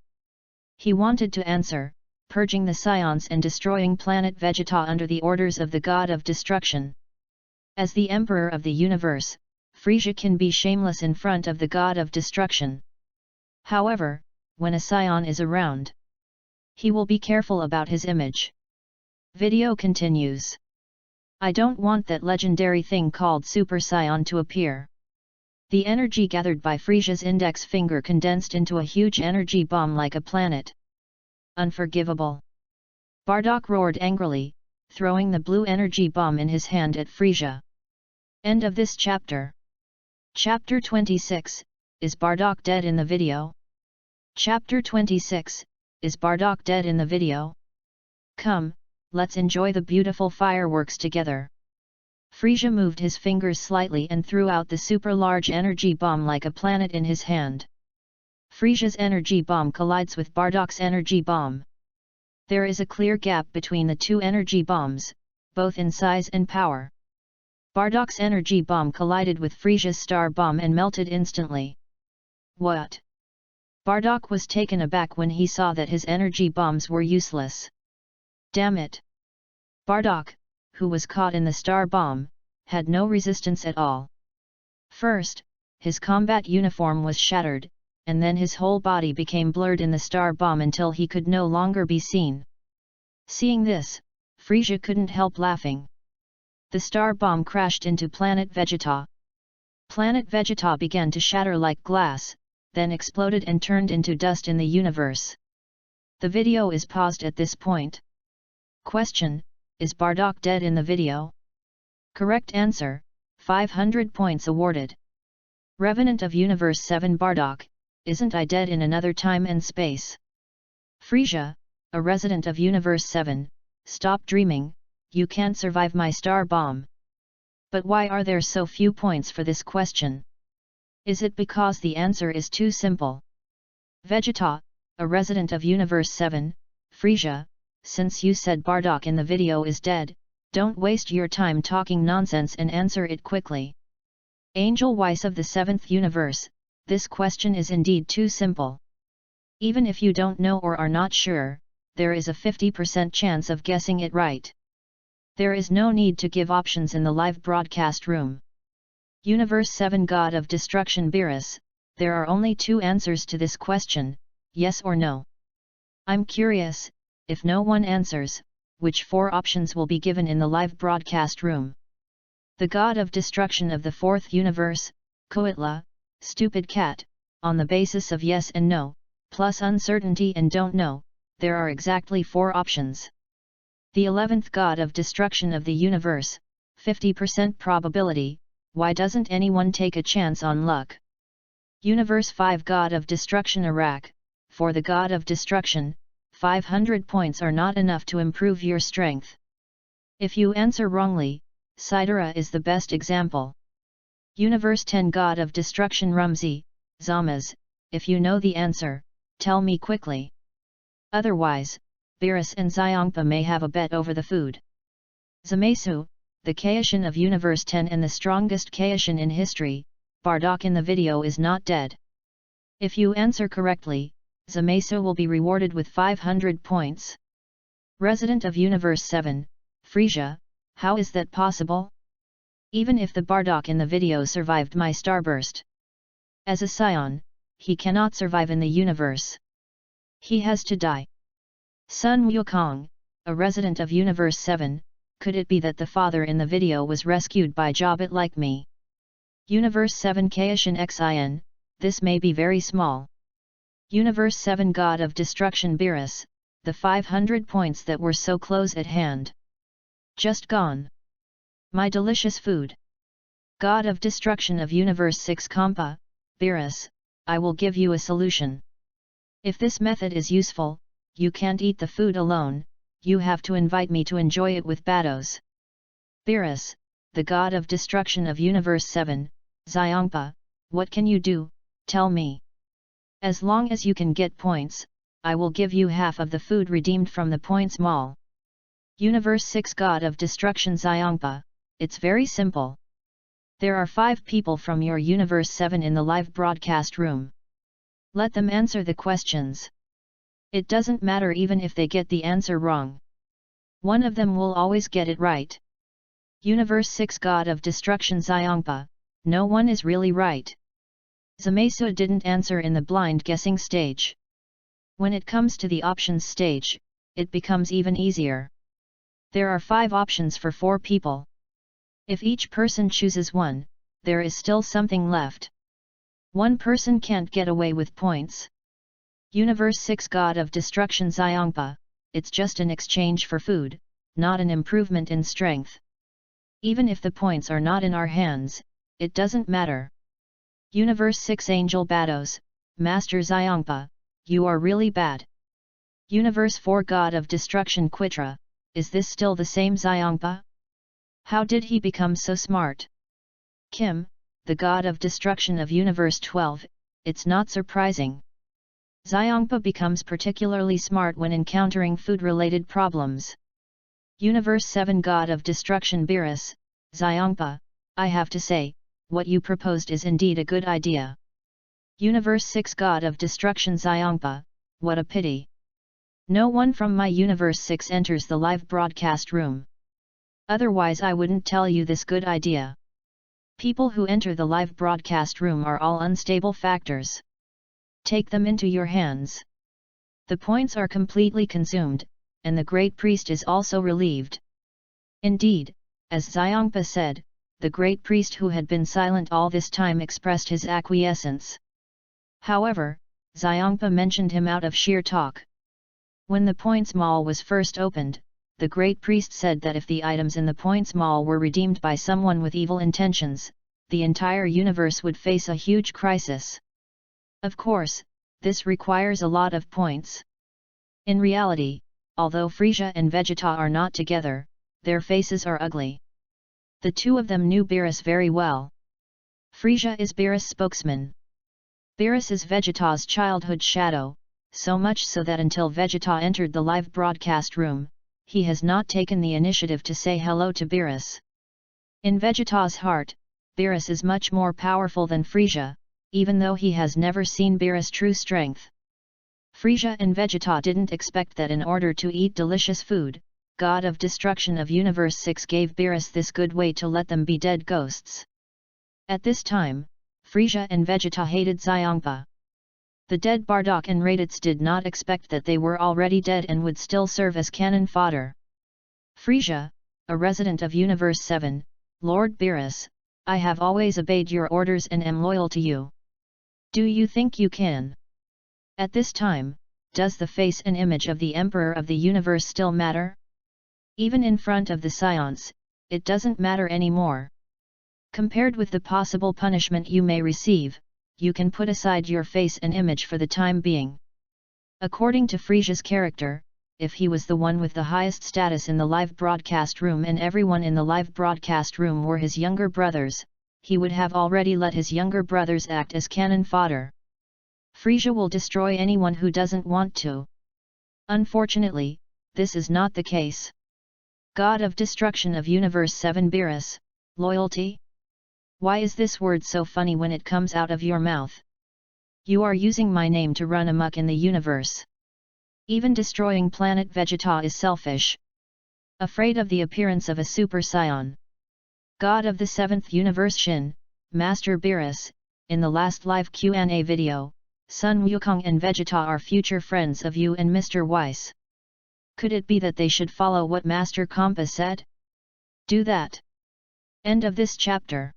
He wanted to answer, purging the Scions and destroying planet Vegeta under the orders of the God of Destruction. As the Emperor of the Universe, Frisia can be shameless in front of the God of Destruction. However, when a Scion is around, he will be careful about his image. Video continues. I don't want that legendary thing called Super Scion to appear. The energy gathered by Frisia's index finger condensed into a huge energy bomb like a planet. Unforgivable. Bardock roared angrily, throwing the blue energy bomb in his hand at Frisia. End of this chapter. Chapter 26, is Bardock dead in the video? Chapter 26, is Bardock dead in the video? Come, let's enjoy the beautiful fireworks together. Frisia moved his fingers slightly and threw out the super large energy bomb like a planet in his hand. Frisia's energy bomb collides with Bardock's energy bomb. There is a clear gap between the two energy bombs, both in size and power. Bardock's energy bomb collided with Frisia's star bomb and melted instantly. What? Bardock was taken aback when he saw that his energy bombs were useless. Damn it! Bardock, who was caught in the star bomb, had no resistance at all. First, his combat uniform was shattered, and then his whole body became blurred in the star bomb until he could no longer be seen. Seeing this, Frisia couldn't help laughing. The star bomb crashed into planet Vegeta. Planet Vegeta began to shatter like glass, then exploded and turned into dust in the universe. The video is paused at this point. Question: is Bardock dead in the video? Correct answer, 500 points awarded. Revenant of Universe 7 Bardock, isn't I dead in another time and space? Frisia, a resident of Universe 7, stop dreaming, you can't survive my star bomb. But why are there so few points for this question? Is it because the answer is too simple? Vegeta, a resident of Universe 7, Frisia, since you said Bardock in the video is dead, don't waste your time talking nonsense and answer it quickly. Angel Weiss of the 7th universe, this question is indeed too simple. Even if you don't know or are not sure, there is a 50% chance of guessing it right. There is no need to give options in the live broadcast room. Universe 7 God of Destruction Beerus, there are only 2 answers to this question, yes or no. I'm curious, if no one answers, which 4 options will be given in the live broadcast room. The God of Destruction of the 4th universe, Koitla, Stupid Cat, on the basis of yes and no, plus uncertainty and don't know, there are exactly 4 options. The 11th God of Destruction of the universe, 50% probability, why doesn't anyone take a chance on luck? Universe 5 God of Destruction Iraq, for the God of Destruction, 500 points are not enough to improve your strength. If you answer wrongly, Sidera is the best example. Universe 10 God of Destruction Rumsey, Zamasu, if you know the answer, tell me quickly. Otherwise, Beerus and Xiongpa may have a bet over the food. Zamasu, the Kaishin of Universe 10 and the strongest Kaishin in history, Bardock in the video is not dead. If you answer correctly, Zamasu will be rewarded with 500 points. Resident of Universe 7, Frisia, how is that possible? Even if the Bardock in the video survived my starburst. As a scion, he cannot survive in the universe. He has to die. Sun Wukong, a resident of Universe 7, could it be that the father in the video was rescued by Jobbit like me? Universe 7 Kaishin Xin, this may be very small. Universe 7 God of Destruction Beerus, the 500 points that were so close at hand. Just gone. My delicious food. God of Destruction of Universe 6 Kampa, Beerus, I will give you a solution. If this method is useful, you can't eat the food alone, you have to invite me to enjoy it with Bados. Beerus, the God of Destruction of Universe 7, Xiongpa, what can you do, tell me. As long as you can get points, I will give you half of the food redeemed from the points mall. Universe 6 God of Destruction Xiongpa, it's very simple. There are 5 people from your Universe 7 in the live broadcast room. Let them answer the questions. It doesn't matter even if they get the answer wrong. One of them will always get it right. Universe 6 God of Destruction Xiongpa, no one is really right. Zamasu didn't answer in the blind guessing stage. When it comes to the options stage, it becomes even easier. There are 5 options for 4 people. If each person chooses one, there is still something left. One person can't get away with points. Universe 6 God of Destruction Xiongpa, it's just an exchange for food, not an improvement in strength. Even if the points are not in our hands, it doesn't matter. Universe 6 Angel Bados, Master Xiongpa, you are really bad. Universe 4 God of Destruction Quitra, is this still the same Xiongpa? How did he become so smart? Kim, the God of Destruction of Universe 12, it's not surprising. Xiongpa becomes particularly smart when encountering food-related problems. Universe 7 God of Destruction Beerus, Xiongpa, I have to say, what you proposed is indeed a good idea. Universe 6 God of Destruction Xiongpa, what a pity. No one from my Universe 6 enters the live broadcast room. Otherwise I wouldn't tell you this good idea. People who enter the live broadcast room are all unstable factors. Take them into your hands. The points are completely consumed, and the Great Priest is also relieved. Indeed, as Xiongpa said, the Great Priest who had been silent all this time expressed his acquiescence. However, Xiongpa mentioned him out of sheer talk. When the points mall was first opened, the Great Priest said that if the items in the points mall were redeemed by someone with evil intentions, the entire universe would face a huge crisis. Of course, this requires a lot of points. In reality, although Frisia and Vegeta are not together, their faces are ugly. The two of them knew Beerus very well. Frisia is Beerus' spokesman. Beerus is Vegeta's childhood shadow, so much so that until Vegeta entered the live broadcast room, he has not taken the initiative to say hello to Beerus. In Vegeta's heart, Beerus is much more powerful than Frieza, even though he has never seen Beerus' true strength. Frieza and Vegeta didn't expect that in order to eat delicious food, God of Destruction of Universe 6 gave Beerus this good way to let them be dead ghosts. At this time, Frieza and Vegeta hated Xiongpa. The dead Bardock and Raditz did not expect that they were already dead and would still serve as cannon fodder. Frieza, a resident of Universe 7, Lord Beerus, I have always obeyed your orders and am loyal to you. Do you think you can? At this time, does the face and image of the Emperor of the Universe still matter? Even in front of the Scions, it doesn't matter anymore. Compared with the possible punishment you may receive, you can put aside your face and image for the time being. According to Frieza's character, if he was the one with the highest status in the live broadcast room and everyone in the live broadcast room were his younger brothers, he would have already let his younger brothers act as cannon fodder. Frieza will destroy anyone who doesn't want to. Unfortunately, this is not the case. God of Destruction of Universe 7 Beerus, loyalty? Why is this word so funny when it comes out of your mouth? You are using my name to run amok in the universe. Even destroying planet Vegeta is selfish. Afraid of the appearance of a Super Saiyan. God of the 7th Universe Shin, Master Beerus, in the last live Q&A video, Sun Wukong and Vegeta are future friends of you and Mr. Weiss. Could it be that they should follow what Master Kompa said? Do that. End of this chapter.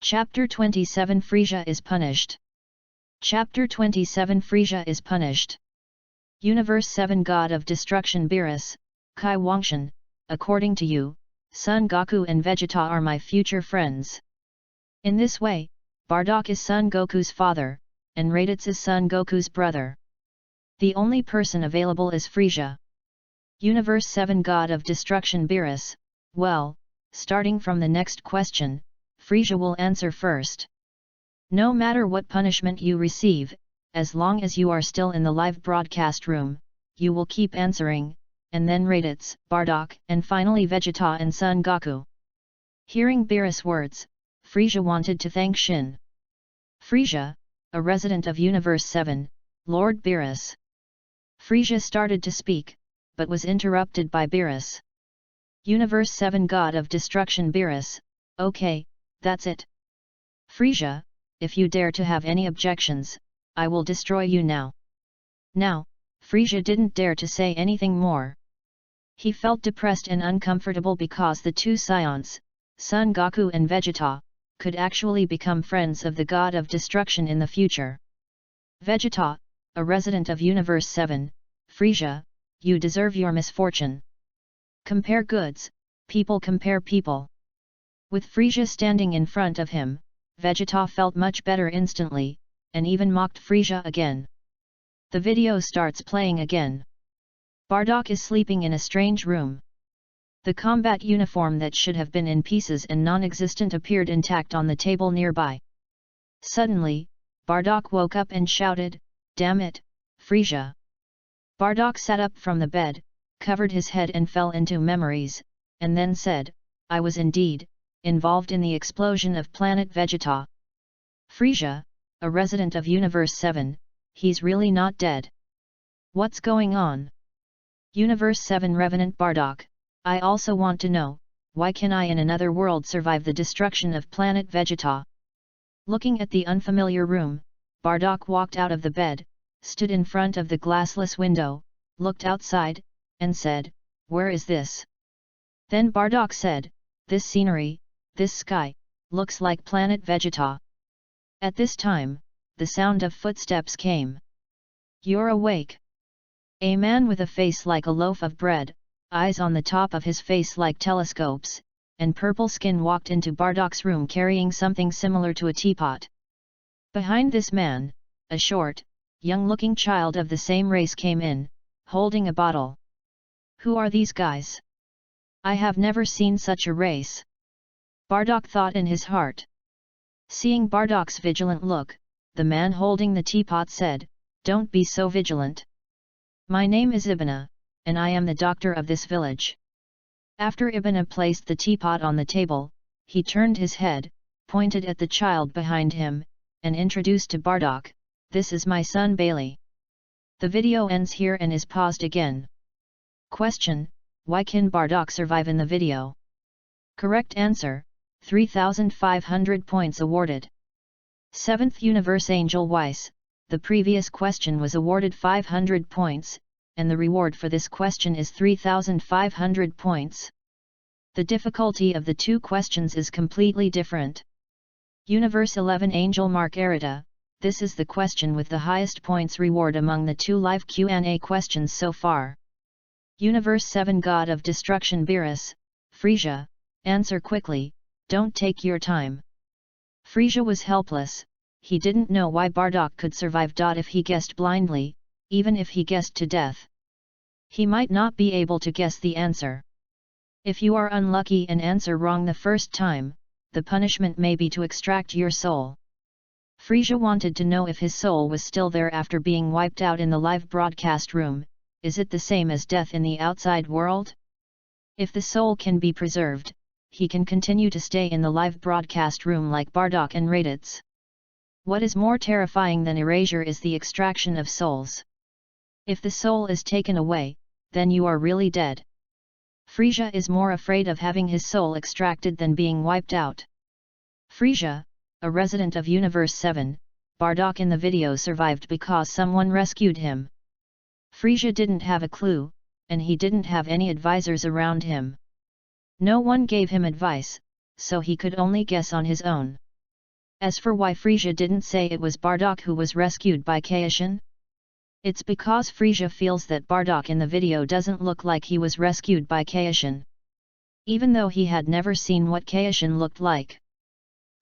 Chapter 27 Frieza is punished. Chapter 27 Frieza is punished. Universe 7 God of Destruction Beerus, Kai Wangshan, according to you, Son Goku and Vegeta are my future friends. In this way, Bardock is Son Goku's father, and Raditz is Son Goku's brother. The only person available is Frieza. Universe 7 God of Destruction Beerus, well, starting from the next question, Frieza will answer first. No matter what punishment you receive, as long as you are still in the live broadcast room, you will keep answering, and then Raditz, Bardock, and finally Vegeta and Son Goku. Hearing Beerus' words, Frieza wanted to thank Shin. Frieza, a resident of Universe 7, Lord Beerus. Frieza started to speak, but was interrupted by Beerus. Universe 7 God of Destruction Beerus, okay, that's it. Frieza, if you dare to have any objections, I will destroy you now. Now, Frieza didn't dare to say anything more. He felt depressed and uncomfortable because the two Scions, Son Goku and Vegeta, could actually become friends of the God of Destruction in the future. Vegeta, a resident of Universe 7, Frieza, you deserve your misfortune. Compare goods, people compare people. With Frieza standing in front of him, Vegeta felt much better instantly, and even mocked Frieza again. The video starts playing again. Bardock is sleeping in a strange room. The combat uniform that should have been in pieces and non-existent appeared intact on the table nearby. Suddenly, Bardock woke up and shouted, "Damn it, Frieza!" Bardock sat up from the bed, covered his head and fell into memories, and then said, "I was indeed involved in the explosion of planet Vegeta. Frieza, a resident of Universe 7, he's really not dead. What's going on?" Universe 7 Revenant Bardock, I also want to know, why can I in another world survive the destruction of planet Vegeta? Looking at the unfamiliar room, Bardock walked out of the bed, stood in front of the glassless window, looked outside, and said, "Where is this?" Then Bardock said, "This scenery, this sky, looks like planet Vegeta." At this time, the sound of footsteps came. "You're awake." A man with a face like a loaf of bread, eyes on the top of his face like telescopes, and purple skin walked into Bardock's room carrying something similar to a teapot. Behind this man, a short, young-looking child of the same race came in, holding a bottle. Who are these guys? I have never seen such a race. Bardock thought in his heart. Seeing Bardock's vigilant look, the man holding the teapot said, Don't be so vigilant. My name is Ibana, and I am the doctor of this village. After Ibana placed the teapot on the table, he turned his head, pointed at the child behind him, and introduced to Bardock, "This is my son Bailey." The video ends here and is paused again. Question: why can Bardock survive in the video? Correct answer: 3,500 points awarded. 7th Universe Angel Weiss, the previous question was awarded 500 points, and the reward for this question is 3,500 points. The difficulty of the two questions is completely different. Universe 11 Angel Mark Arita, this is the question with the highest points reward among the two live Q&A questions so far. Universe 7 God of Destruction Beerus, Frisia, answer quickly, don't take your time. Frisia was helpless, he didn't know why Bardock could survive. If he guessed blindly, even if he guessed to death, he might not be able to guess the answer. If you are unlucky and answer wrong the first time, the punishment may be to extract your soul. Frisia wanted to know if his soul was still there after being wiped out in the live broadcast room. Is it the same as death in the outside world? If the soul can be preserved, he can continue to stay in the live broadcast room like Bardock and Raditz. What is more terrifying than erasure is the extraction of souls. If the soul is taken away, then you are really dead. Frisia is more afraid of having his soul extracted than being wiped out. Frisia, a resident of Universe 7, Bardock in the video survived because someone rescued him. Frisia didn't have a clue, and he didn't have any advisors around him. No one gave him advice, so he could only guess on his own. As for why Frisia didn't say it was Bardock who was rescued by Kaishin, it's because Frisia feels that Bardock in the video doesn't look like he was rescued by Kaishin, even though he had never seen what Kaishin looked like.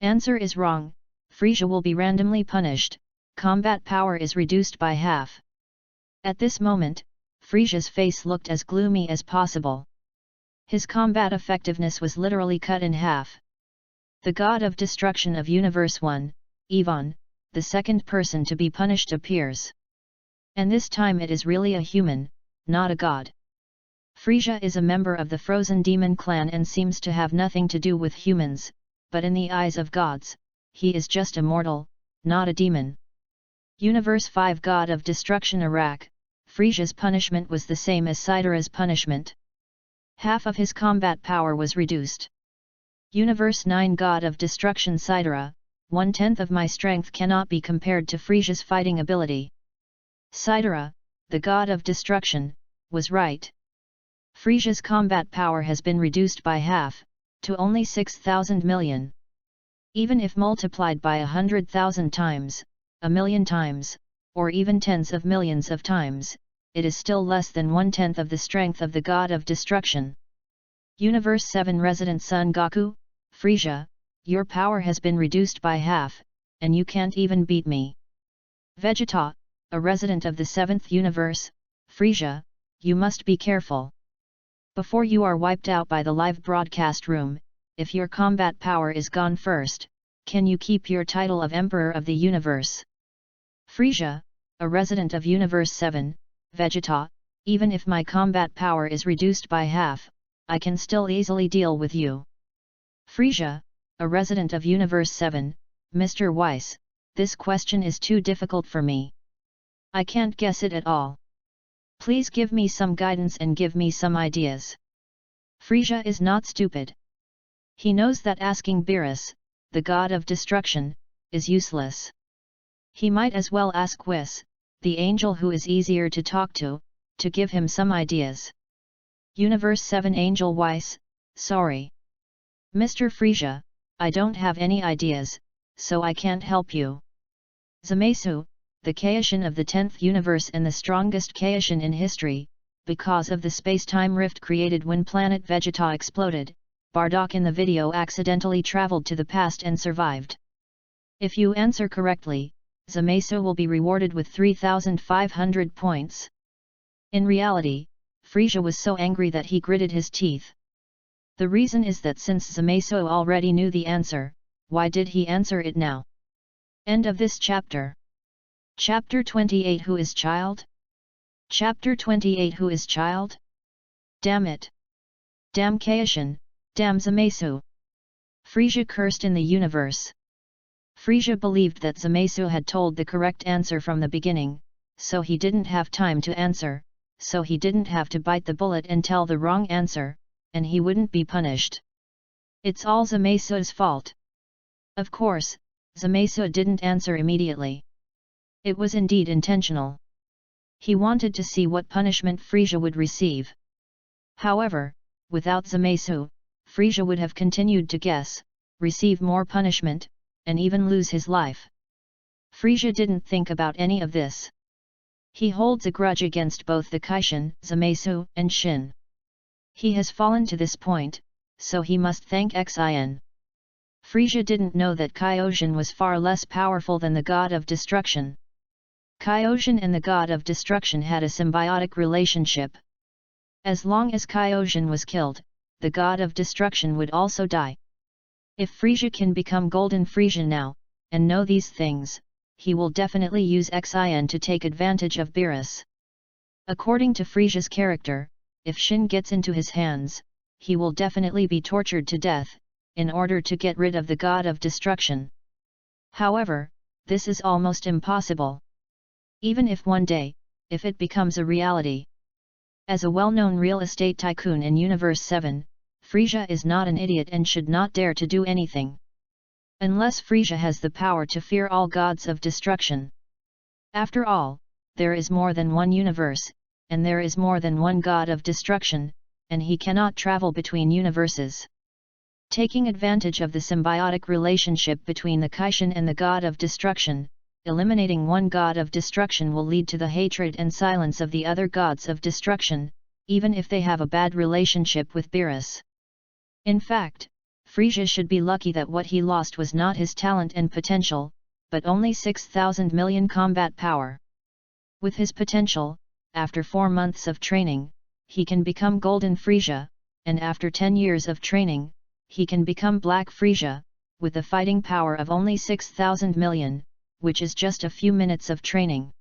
Answer is wrong, Frisia will be randomly punished, combat power is reduced by half. At this moment, Frisia's face looked as gloomy as possible. His combat effectiveness was literally cut in half. The god of destruction of Universe 1, Yvonne, the second person to be punished appears. And this time it is really a human, not a god. Frisia is a member of the Frozen Demon clan and seems to have nothing to do with humans, but in the eyes of gods, he is just a mortal, not a demon. Universe 5 God of Destruction Iraq, Frisia's punishment was the same as Sidera's punishment. Half of his combat power was reduced. Universe 9 God of Destruction Sidera, 1/10 of my strength cannot be compared to Frisia's fighting ability. Sidera, the god of destruction, was right. Frisia's combat power has been reduced by half, to only 6,000 million. Even if multiplied by 100,000 times, 1,000,000 times, or even tens of millions of times, it is still less than 1/10 of the strength of the god of destruction. Universe 7 Resident Son Goku, Frisia, your power has been reduced by half, and you can't even beat me. Vegeta, a resident of the 7th universe, Frisia, you must be careful. Before you are wiped out by the live broadcast room, if your combat power is gone first, can you keep your title of Emperor of the Universe? Frisia, a resident of Universe 7, Vegeta, even if my combat power is reduced by half, I can still easily deal with you. Frisia, a resident of Universe 7, Mr. Weiss, this question is too difficult for me. I can't guess it at all. Please give me some guidance and give me some ideas. Frisia is not stupid. He knows that asking Beerus, the god of destruction, is useless. He might as well ask Whis, the angel who is easier to talk to give him some ideas. Universe 7 Angel Weiss, sorry. Mr. Frisia, I don't have any ideas, so I can't help you. Zamasu, the Kaishin of the 10th universe and the strongest Kaishin in history, because of the space-time rift created when planet Vegeta exploded, Bardock in the video accidentally traveled to the past and survived. If you answer correctly, Zamasu will be rewarded with 3,500 points. In reality, Frisia was so angry that he gritted his teeth. The reason is that since Zamasu already knew the answer, why did he answer it now? End of this chapter. Chapter 28 Who is Child? Chapter 28 Who is Child? Damn it! Damn Kaishin, damn Zamasu! Frisia cursed in the universe. Frisia believed that Zamasu had told the correct answer from the beginning, so he didn't have time to answer, so he didn't have to bite the bullet and tell the wrong answer, and he wouldn't be punished. It's all Zamasu's fault. Of course, Zamasu didn't answer immediately. It was indeed intentional. He wanted to see what punishment Frisia would receive. However, without Zamasu, Frisia would have continued to guess, receive more punishment, and even lose his life. Frisia didn't think about any of this. He holds a grudge against both the Kaishin, Zamasu, and Shin. He has fallen to this point, so he must thank Xin. Frisia didn't know that Kaioshin was far less powerful than the god of destruction. Kaioshin and the god of destruction had a symbiotic relationship. As long as Kaioshin was killed, the god of destruction would also die. If Frisia can become Golden Frisia now, and know these things, he will definitely use Xin to take advantage of Beerus. According to Frisia's character, if Shin gets into his hands, he will definitely be tortured to death, in order to get rid of the god of destruction. However, this is almost impossible. Even if one day, if it becomes a reality. As a well-known real estate tycoon in Universe 7, Frisia is not an idiot and should not dare to do anything. Unless Frisia has the power to fear all gods of destruction. After all, there is more than one universe, and there is more than one god of destruction, and he cannot travel between universes. Taking advantage of the symbiotic relationship between the Kaishin and the god of destruction, eliminating one god of destruction will lead to the hatred and silence of the other gods of destruction, even if they have a bad relationship with Beerus. In fact, Frisia should be lucky that what he lost was not his talent and potential, but only 6,000 million combat power. With his potential, after 4 months of training, he can become Golden Frisia, and after 10 years of training, he can become Black Frisia, with a fighting power of only 6,000 million, which is just a few minutes of training.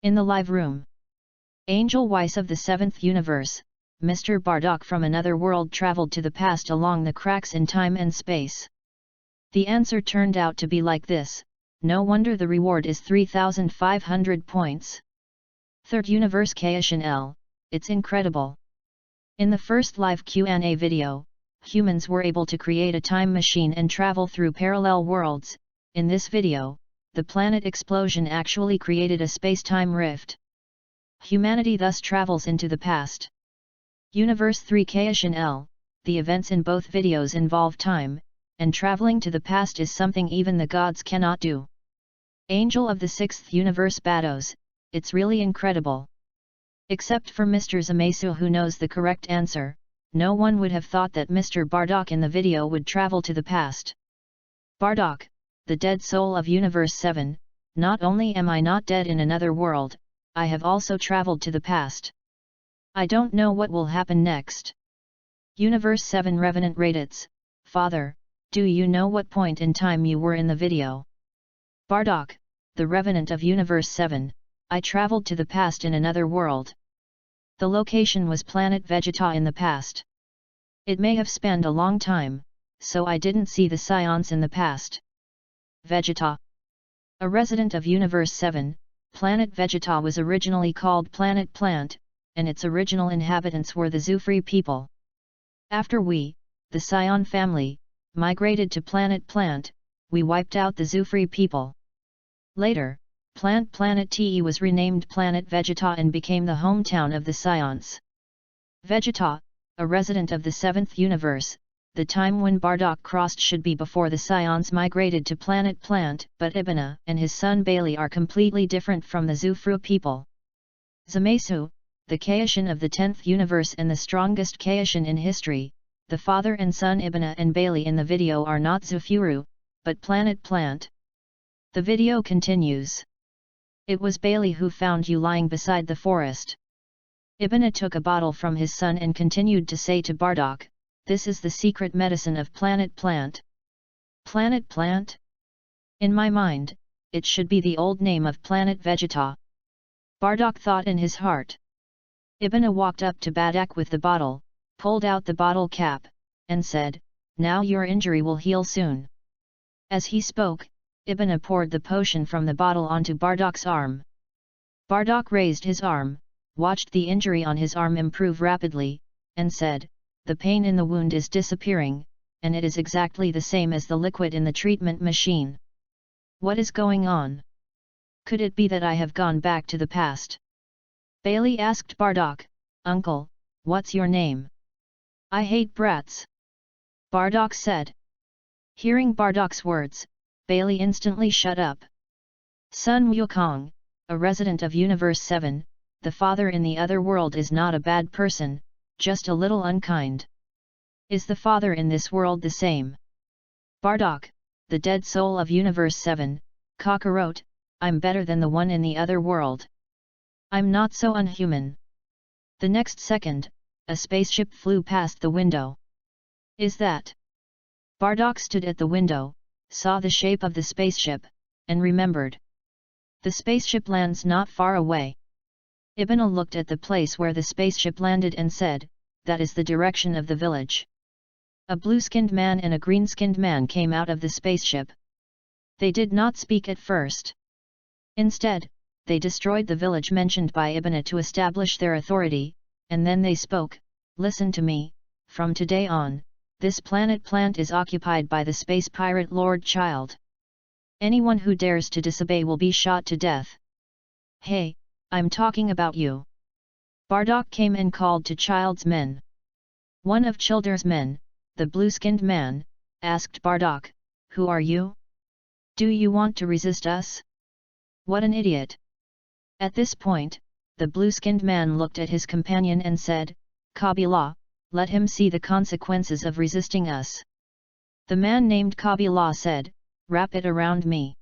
In the live room, Angel Weiss of the 7th universe, Mr. Bardock from another world traveled to the past along the cracks in time and space. The answer turned out to be like this: no wonder the reward is 3,500 points. 3rd universe Kaishin L, it's incredible. In the first live Q&A video, humans were able to create a time machine and travel through parallel worlds. In this video, the planet explosion actually created a space-time rift. Humanity thus travels into the past. Universe 3 Kaishin L, the events in both videos involve time, and traveling to the past is something even the gods cannot do. Angel of the 6th universe Bados, it's really incredible. Except for Mr. Zamasu who knows the correct answer, no one would have thought that Mr. Bardock in the video would travel to the past. Bardock, the dead soul of Universe 7, not only am I not dead in another world, I have also traveled to the past. I don't know what will happen next. Universe 7 Revenant Raditz, Father, do you know what point in time you were in the video? Bardock, the Revenant of Universe 7, I traveled to the past in another world. The location was planet Vegeta in the past. It may have spanned a long time, so I didn't see the scions in the past. Vegeta. A resident of Universe 7, planet Vegeta was originally called Planet Plant, and its original inhabitants were the Zufri people. After we, the Scion family, migrated to Planet Plant, we wiped out the Zufri people. Later, Planet Te was renamed Planet Vegeta and became the hometown of the Scions. Vegeta, a resident of the 7th universe, the time when Bardock crossed should be before the Scions migrated to Planet Plant, but Ibana and his son Bailey are completely different from the Zufru people. Zamasu, the Kaishin of the 10th universe and the strongest Kaishin in history, the father and son Ibana and Bailey in the video are not Zufuru, but Planet Plant. The video continues. It was Bailey who found you lying beside the forest. Ibana took a bottle from his son and continued to say to Bardock, "This is the secret medicine of Planet Plant." Planet Plant? In my mind, it should be the old name of planet Vegeta. Bardock thought in his heart. Ibana walked up to Bardock with the bottle, pulled out the bottle cap, and said, "Now your injury will heal soon." As he spoke, Ibana poured the potion from the bottle onto Bardock's arm. Bardock raised his arm, watched the injury on his arm improve rapidly, and said, "The pain in the wound is disappearing, and it is exactly the same as the liquid in the treatment machine. What is going on? Could it be that I have gone back to the past?" Bailey asked Bardock, "Uncle, what's your name?" "I hate brats," Bardock said. Hearing Bardock's words, Bailey instantly shut up. Sun Wukong, a resident of Universe 7, the father in the other world is not a bad person, just a little unkind. Is the father in this world the same? Bardock, the dead soul of Universe 7, Kakarot, I'm better than the one in the other world. I'm not so unhuman. The next second, a spaceship flew past the window. Is that? Bardock stood at the window, saw the shape of the spaceship, and remembered. The spaceship lands not far away. Ibana looked at the place where the spaceship landed and said, "That is the direction of the village." A blue-skinned man and a green-skinned man came out of the spaceship. They did not speak at first. Instead, they destroyed the village mentioned by Ibana to establish their authority, and then they spoke, "Listen to me, from today on, this plant is occupied by the space pirate Lord Child. Anyone who dares to disobey will be shot to death." "Hey, I'm talking about you." Bardock came and called to Child's men. One of Childer's men, the blue-skinned man, asked Bardock, "Who are you? Do you want to resist us?" "What an idiot!" At this point, the blue-skinned man looked at his companion and said, "Kabila, let him see the consequences of resisting us." The man named Kabila said, "Wrap it around me."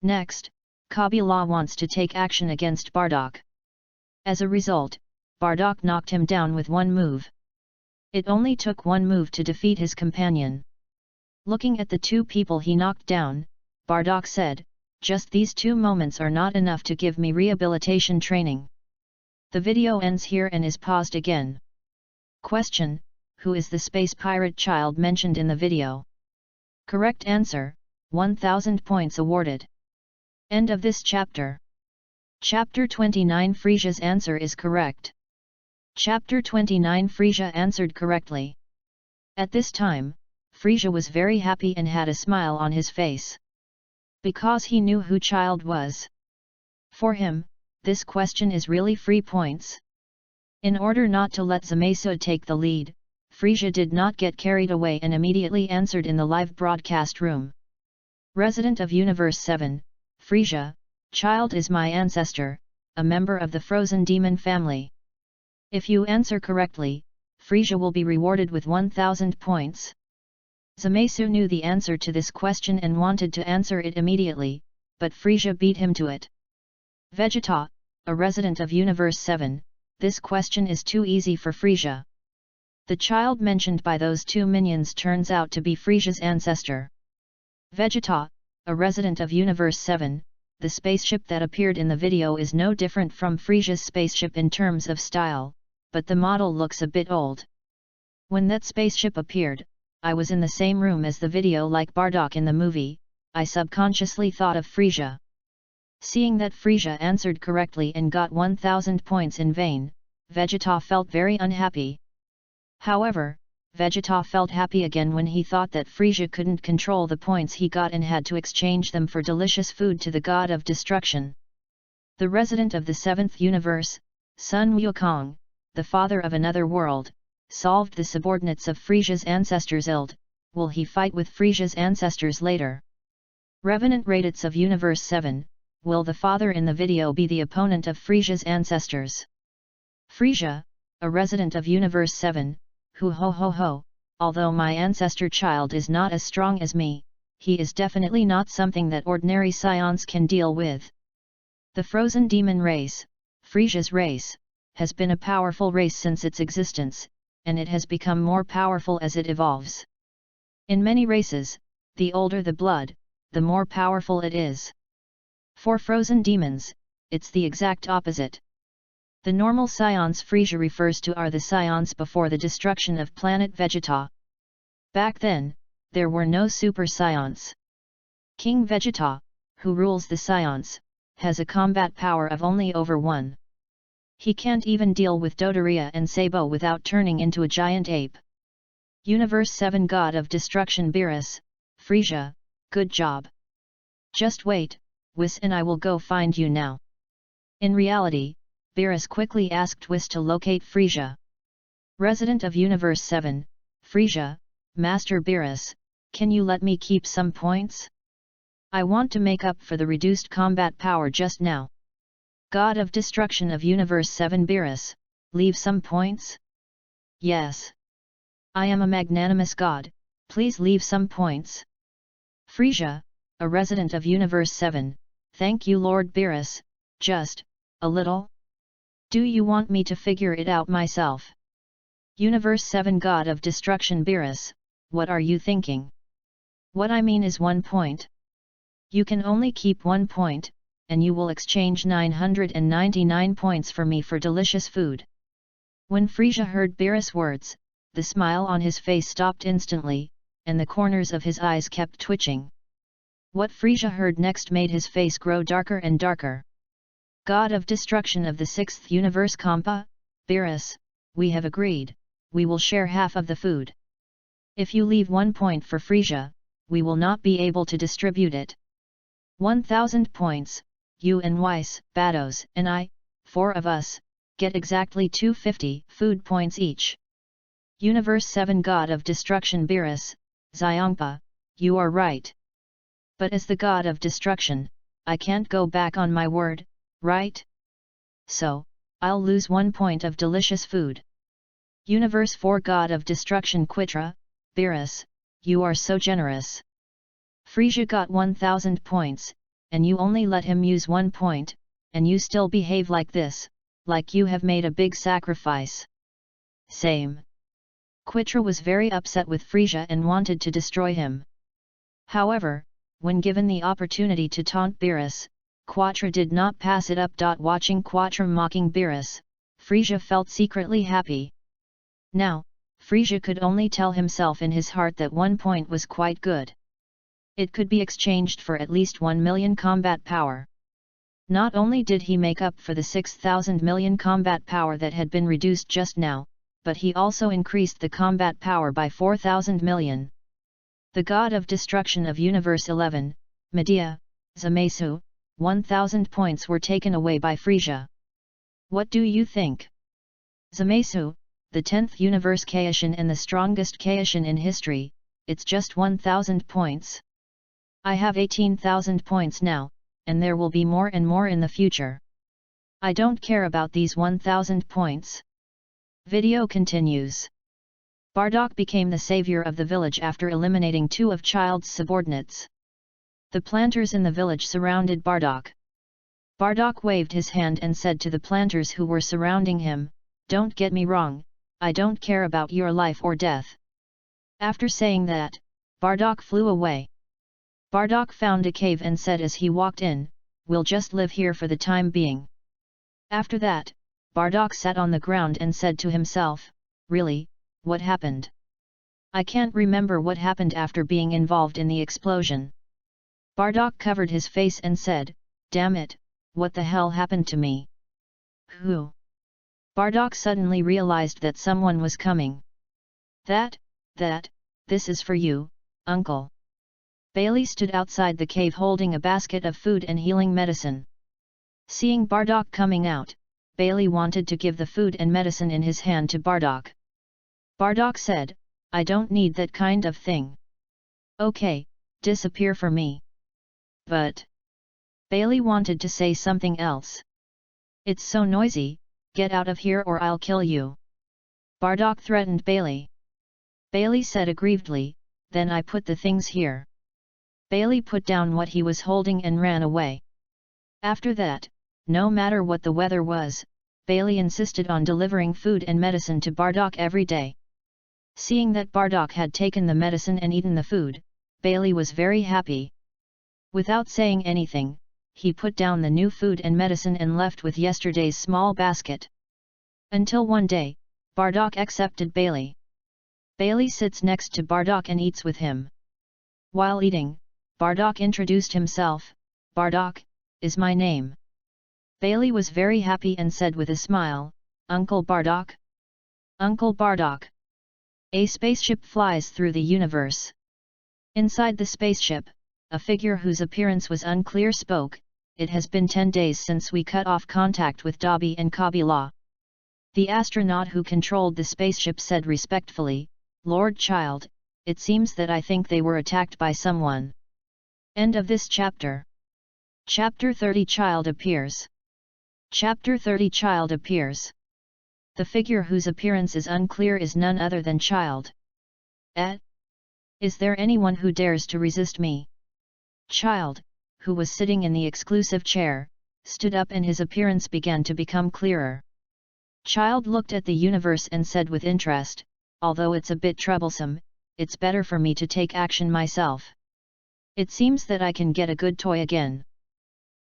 Next, Kabila wants to take action against Bardock. As a result, Bardock knocked him down with one move. It only took one move to defeat his companion. Looking at the two people he knocked down, Bardock said, "Just these 2 moments are not enough to give me rehabilitation training." The video ends here and is paused again. Question: Who is the space pirate child mentioned in the video? Correct answer, 1000 points awarded. End of this chapter. Chapter 29. Frisia's answer is correct. Chapter 29. Frisia answered correctly. At this time, Frisia was very happy and had a smile on his face. Because he knew who Child was. For him, this question is really free points. In order not to let Zamasu take the lead, Frisia did not get carried away and immediately answered in the live broadcast room. Resident of Universe 7, Frisia, Child is my ancestor, a member of the Frozen Demon family. If you answer correctly, Frisia will be rewarded with 1000 points. Zamasu knew the answer to this question and wanted to answer it immediately, but Frisia beat him to it. Vegeta, a resident of Universe 7, this question is too easy for Frisia. The child mentioned by those 2 minions turns out to be Frisia's ancestor. Vegeta, a resident of Universe 7, the spaceship that appeared in the video is no different from Frisia's spaceship in terms of style, but the model looks a bit old. When that spaceship appeared, I was in the same room as the video like Bardock in the movie, I subconsciously thought of Frisia. Seeing that Frisia answered correctly and got 1000 points in vain, Vegeta felt very unhappy. However, Vegeta felt happy again when he thought that Frisia couldn't control the points he got and had to exchange them for delicious food to the god of destruction. The resident of the 7th universe, Sun Wukong, the father of another world, solved the subordinates of Frisia's ancestors ild. Will he fight with Frisia's ancestors later? Revenant Raditz of Universe 7, will the father in the video be the opponent of Frisia's ancestors? Frisia, a resident of Universe 7, ho, although my ancestor Child is not as strong as me, he is definitely not something that ordinary scions can deal with. The Frozen Demon race, Frisia's race, has been a powerful race since its existence, and it has become more powerful as it evolves. In many races, the older the blood, the more powerful it is. For frozen demons, it's the exact opposite. The normal scions Frisia refers to are the scions before the destruction of planet Vegeta. Back then, there were no super scions. King Vegeta, who rules the scions, has a combat power of only over 1. He can't even deal with Dodoria and Sabo without turning into a giant ape. Universe 7 God of Destruction Beerus, Frisia, good job. Just wait, Whis, and I will go find you now. In reality, Beerus quickly asked Whis to locate Frisia. Resident of Universe 7, Frisia, Master Beerus, can you let me keep some points? I want to make up for the reduced combat power just now. God of Destruction of Universe 7 Beerus, leave some points? Yes. I am a magnanimous god, please leave some points. Frisia, a resident of Universe 7, thank you Lord Beerus, just a little? Do you want me to figure it out myself? Universe 7 God of Destruction Beerus, what are you thinking? What I mean is 1 point. You can only keep 1 point, and you will exchange 999 points for me for delicious food. When Frisia heard Beerus' words, the smile on his face stopped instantly, and the corners of his eyes kept twitching. What Frisia heard next made his face grow darker and darker. God of Destruction of the 6th Universe Compa, Beerus, we have agreed, we will share half of the food. If you leave 1 point for Frisia, we will not be able to distribute it. 1000 points, you and Weiss, Bados, and I, 4 of us, get exactly 250 food points each. Universe 7 God of Destruction Beerus, Xiongpa, you are right. But as the God of Destruction, I can't go back on my word, right? So, I'll lose 1 point of delicious food. Universe 4 God of Destruction Quitra, Beerus, you are so generous. Frisia got 1000 points, and you only let him use 1 point, and you still behave like this, like you have made a big sacrifice. Same. Quitra was very upset with Frisia and wanted to destroy him. However, when given the opportunity to taunt Beerus, Quatra did not pass it up. Watching Quatra mocking Beerus, Frisia felt secretly happy. Now, Frisia could only tell himself in his heart that 1 point was quite good. It could be exchanged for at least 1 million combat power. Not only did he make up for the 6,000 million combat power that had been reduced just now, but he also increased the combat power by 4,000 million. The God of Destruction of Universe 11, Medea, Zamasu, 1000 points were taken away by Frisia. What do you think? Zamasu, the 10th Universe Kaishin and the strongest Kaishin in history, it's just 1000 points. I have 18,000 points now, and there will be more and more in the future. I don't care about these 1000 points. Video continues. Bardock became the savior of the village after eliminating 2 of Child's subordinates. The planters in the village surrounded Bardock. Bardock waved his hand and said to the planters who were surrounding him, "Don't get me wrong, I don't care about your life or death." After saying that, Bardock flew away. Bardock found a cave and said as he walked in, "We'll just live here for the time being." After that, Bardock sat on the ground and said to himself, "Really, what happened? I can't remember what happened after being involved in the explosion." Bardock covered his face and said, "Damn it, what the hell happened to me? Who?" Bardock suddenly realized that someone was coming. This is for you, uncle." Bailey stood outside the cave holding a basket of food and healing medicine. Seeing Bardock coming out, Bailey wanted to give the food and medicine in his hand to Bardock. Bardock said, "I don't need that kind of thing." "Okay, disappear for me." But Bailey wanted to say something else. "It's so noisy, get out of here or I'll kill you." Bardock threatened Bailey. Bailey said aggrievedly, "Then I put the things here." Bailey put down what he was holding and ran away. After that, no matter what the weather was, Bailey insisted on delivering food and medicine to Bardock every day. Seeing that Bardock had taken the medicine and eaten the food, Bailey was very happy. Without saying anything, he put down the new food and medicine and left with yesterday's small basket. Until one day, Bardock accepted Bailey. Bailey sits next to Bardock and eats with him. While eating, Bardock introduced himself. "Bardock is my name." Bailey was very happy and said with a smile, "Uncle Bardock?" "Uncle Bardock." A spaceship flies through the universe. Inside the spaceship, a figure whose appearance was unclear spoke, "It has been 10 days since we cut off contact with Dobby and Kabila." The astronaut who controlled the spaceship said respectfully, "Lord Child, it seems that I think they were attacked by someone." End of this chapter. Chapter 30 Child appears. Chapter 30 Child appears. The figure whose appearance is unclear is none other than Child. Is there anyone who dares to resist me?" Child, who was sitting in the exclusive chair, stood up and his appearance began to become clearer. Child looked at the universe and said with interest, "Although it's a bit troublesome, it's better for me to take action myself. It seems that I can get a good toy again."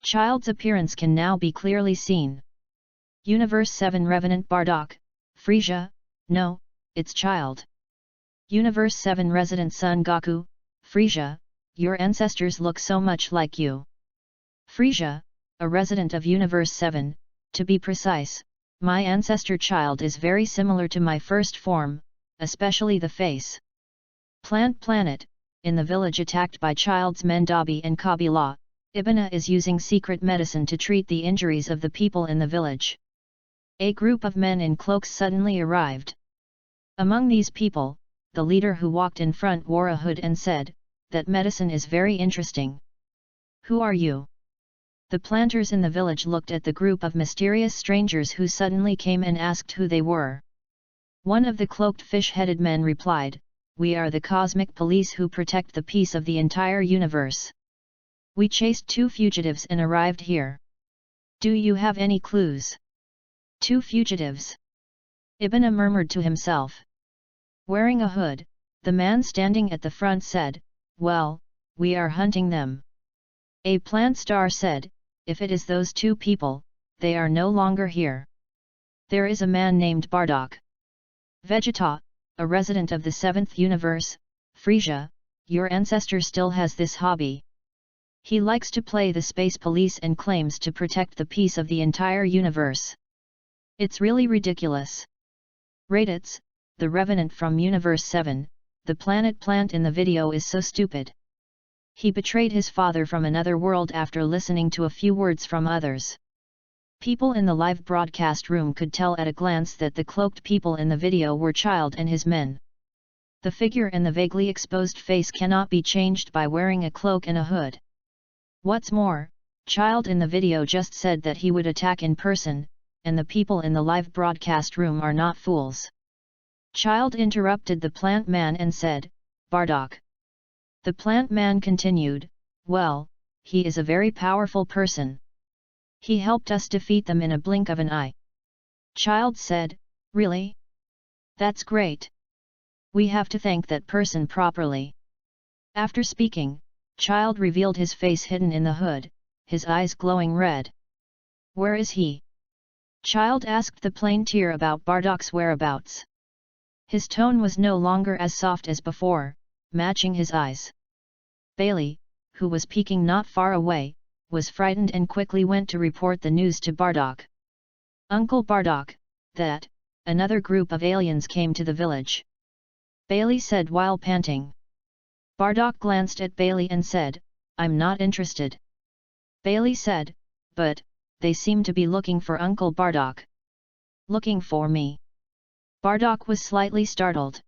Child's appearance can now be clearly seen. Universe 7 Revenant Bardock, Frisia, no, it's Child. Universe 7 Resident Son Goku, Frisia, your ancestors look so much like you. Frisia, a resident of Universe 7, to be precise, my ancestor Child is very similar to my first form, especially the face. Plant Planet, in the village attacked by Child's men Dobby and Kabila, Ibana is using secret medicine to treat the injuries of the people in the village. A group of men in cloaks suddenly arrived. Among these people, the leader who walked in front wore a hood and said, "That medicine is very interesting. Who are you?" The planters in the village looked at the group of mysterious strangers who suddenly came and asked who they were. One of the cloaked fish-headed men replied, "We are the cosmic police who protect the peace of the entire universe. We chased 2 fugitives and arrived here. Do you have any clues?" 2 fugitives. Ibana murmured to himself. Wearing a hood, the man standing at the front said, "Well, we are hunting them." A plant star said, "If it is those 2 people, they are no longer here. There is a man named Bardock. Vegeta, a resident of the 7th universe, Frisia, your ancestor still has this hobby. He likes to play the space police and claims to protect the peace of the entire universe. It's really ridiculous." Raditz, the revenant from Universe 7, the planet plant in the video is so stupid. He betrayed his father from another world after listening to a few words from others. People in the live broadcast room could tell at a glance that the cloaked people in the video were Child and his men. The figure and the vaguely exposed face cannot be changed by wearing a cloak and a hood. What's more, Child in the video just said that he would attack in person, and the people in the live broadcast room are not fools. Child interrupted the plant man and said, "Bardock." The plant man continued, "Well, he is a very powerful person. He helped us defeat them in a blink of an eye." Child said, "Really? That's great. We have to thank that person properly." After speaking, Child revealed his face hidden in the hood, his eyes glowing red. "Where is he?" Child asked the planeteer about Bardock's whereabouts. His tone was no longer as soft as before, matching his eyes. Bailey, who was peeking not far away, was frightened and quickly went to report the news to Bardock. "Uncle Bardock, that, another group of aliens came to the village," Bailey said while panting. Bardock glanced at Bailey and said, "I'm not interested." Bailey said, "But, they seem to be looking for Uncle Bardock." "Looking for me?" Bardock was slightly startled.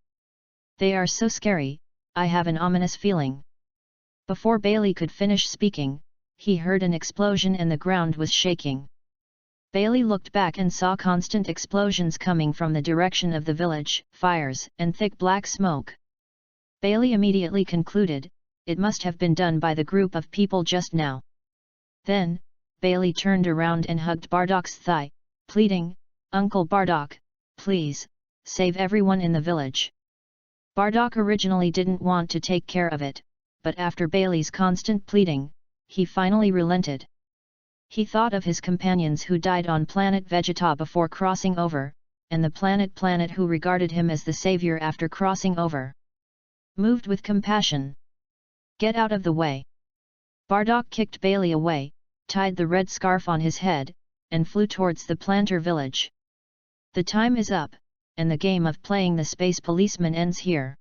"They are so scary, I have an ominous feeling." Before Bailey could finish speaking, he heard an explosion and the ground was shaking. Bailey looked back and saw constant explosions coming from the direction of the village, fires, and thick black smoke. Bailey immediately concluded, it must have been done by the group of people just now. Then, Bailey turned around and hugged Bardock's thigh, pleading, "Uncle Bardock, please, save everyone in the village." Bardock originally didn't want to take care of it, but after Bailey's constant pleading, he finally relented. He thought of his companions who died on planet Vegeta before crossing over, and the planet who regarded him as the savior after crossing over. Moved with compassion. Get out of the way. Bardock kicked Bailey away, tied the red scarf on his head, and flew towards the planter village. The time is up, and the game of playing the space policeman ends here.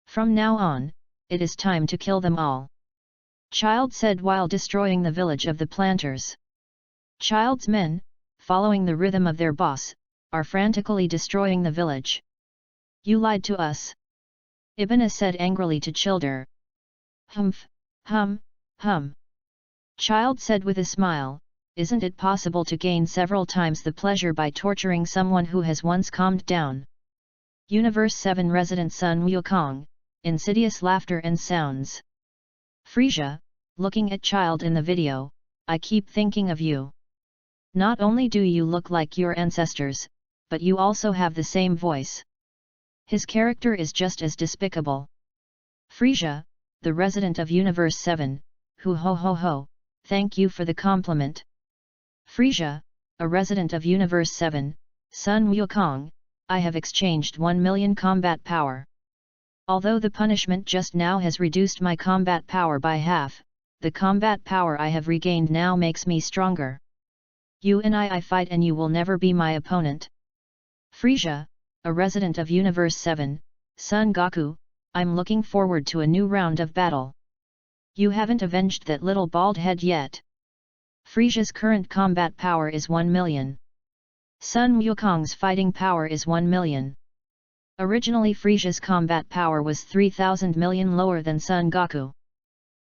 From now on, it is time to kill them all. Child said while destroying the village of the planters. Child's men, following the rhythm of their boss, are frantically destroying the village. You lied to us. Ibana said angrily to Childer. Humph, hum. Child said with a smile, isn't it possible to gain several times the pleasure by torturing someone who has once calmed down? Universe 7 resident Sun Wukong, insidious laughter and sounds. Frisia, looking at Child in the video, I keep thinking of you. Not only do you look like your ancestors, but you also have the same voice. His character is just as despicable. Frisia, the resident of Universe 7, who ho, thank you for the compliment. Frisia, a resident of Universe 7, Sun Wukong, I have exchanged 1 million combat power. Although the punishment just now has reduced my combat power by half, the combat power I have regained now makes me stronger. You and I fight and you will never be my opponent. Frisia, a resident of Universe 7, Son Goku, I'm looking forward to a new round of battle. You haven't avenged that little bald head yet. Frisia's current combat power is 1 million. Sun Wukong's fighting power is 1 million. Originally Frisia's combat power was 3,000 million lower than Son Goku.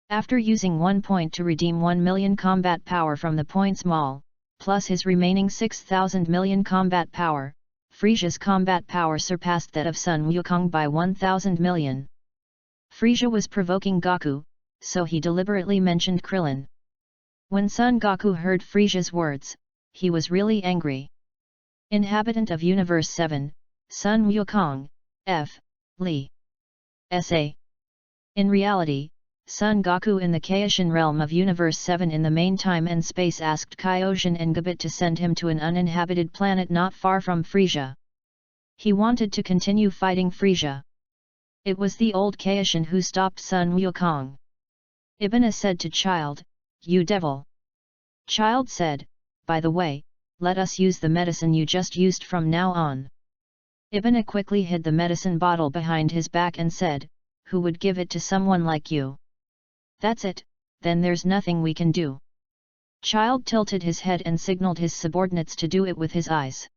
After using 1 point to redeem 1 million combat power from the points mall, plus his remaining 6,000 million combat power, Frisia's combat power surpassed that of Sun Wukong by 1,000 million. Frisia was provoking Goku, so he deliberately mentioned Krillin. When Son Goku heard Frisia's words, he was really angry. Inhabitant of Universe 7, Sun Wukong, F. Lee. S.A. In reality, Son Goku in the Kaishin realm of Universe 7 in the main time and space asked Kaioshin and Gabit to send him to an uninhabited planet not far from Frisia. He wanted to continue fighting Frisia. It was the old Kaishin who stopped Sun Wukong. Ibana said to Child, you devil. Child said, by the way, let us use the medicine you just used from now on. Ibana quickly hid the medicine bottle behind his back and said, who would give it to someone like you? That's it, then there's nothing we can do. Child tilted his head and signaled his subordinates to do it with his eyes.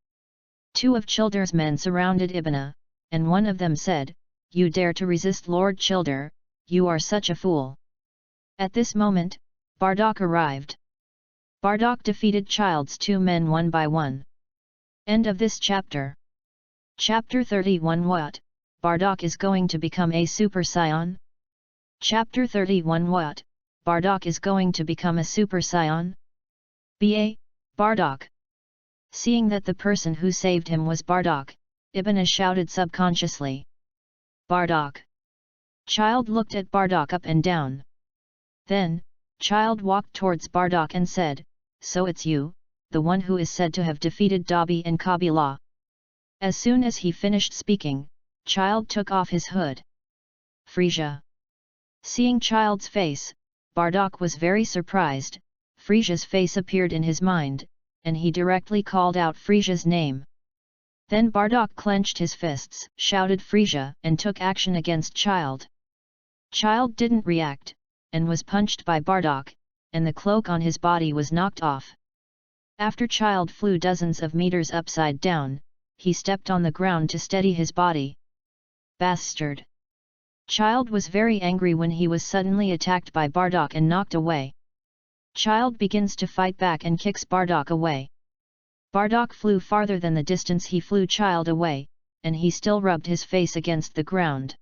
2 of Childer's men surrounded Ibana, and one of them said, you dare to resist Lord Childer, you are such a fool. At this moment, Bardock arrived. Bardock defeated Child's 2 men one by one. End of this chapter. Chapter 31 What? Bardock is going to become a Super Saiyan? Chapter 31 What? Bardock is going to become a Super Saiyan? B.A. Bardock. Seeing that the person who saved him was Bardock, Ibana shouted subconsciously. Bardock. Child looked at Bardock up and down. Then, Child walked towards Bardock and said, so it's you, the one who is said to have defeated Dobby and Kabila. As soon as he finished speaking, Child took off his hood. Frisia. Seeing Child's face, Bardock was very surprised. Frisia's face appeared in his mind, and he directly called out Frisia's name. Then Bardock clenched his fists, shouted Frisia, and took action against Child. Child didn't react, and was punched by Bardock, and the cloak on his body was knocked off. After Child flew dozens of meters upside down, he stepped on the ground to steady his body. Bastard! Child was very angry when he was suddenly attacked by Bardock and knocked away. Child begins to fight back and kicks Bardock away. Bardock flew farther than the distance he flew Child away, and he still rubbed his face against the ground.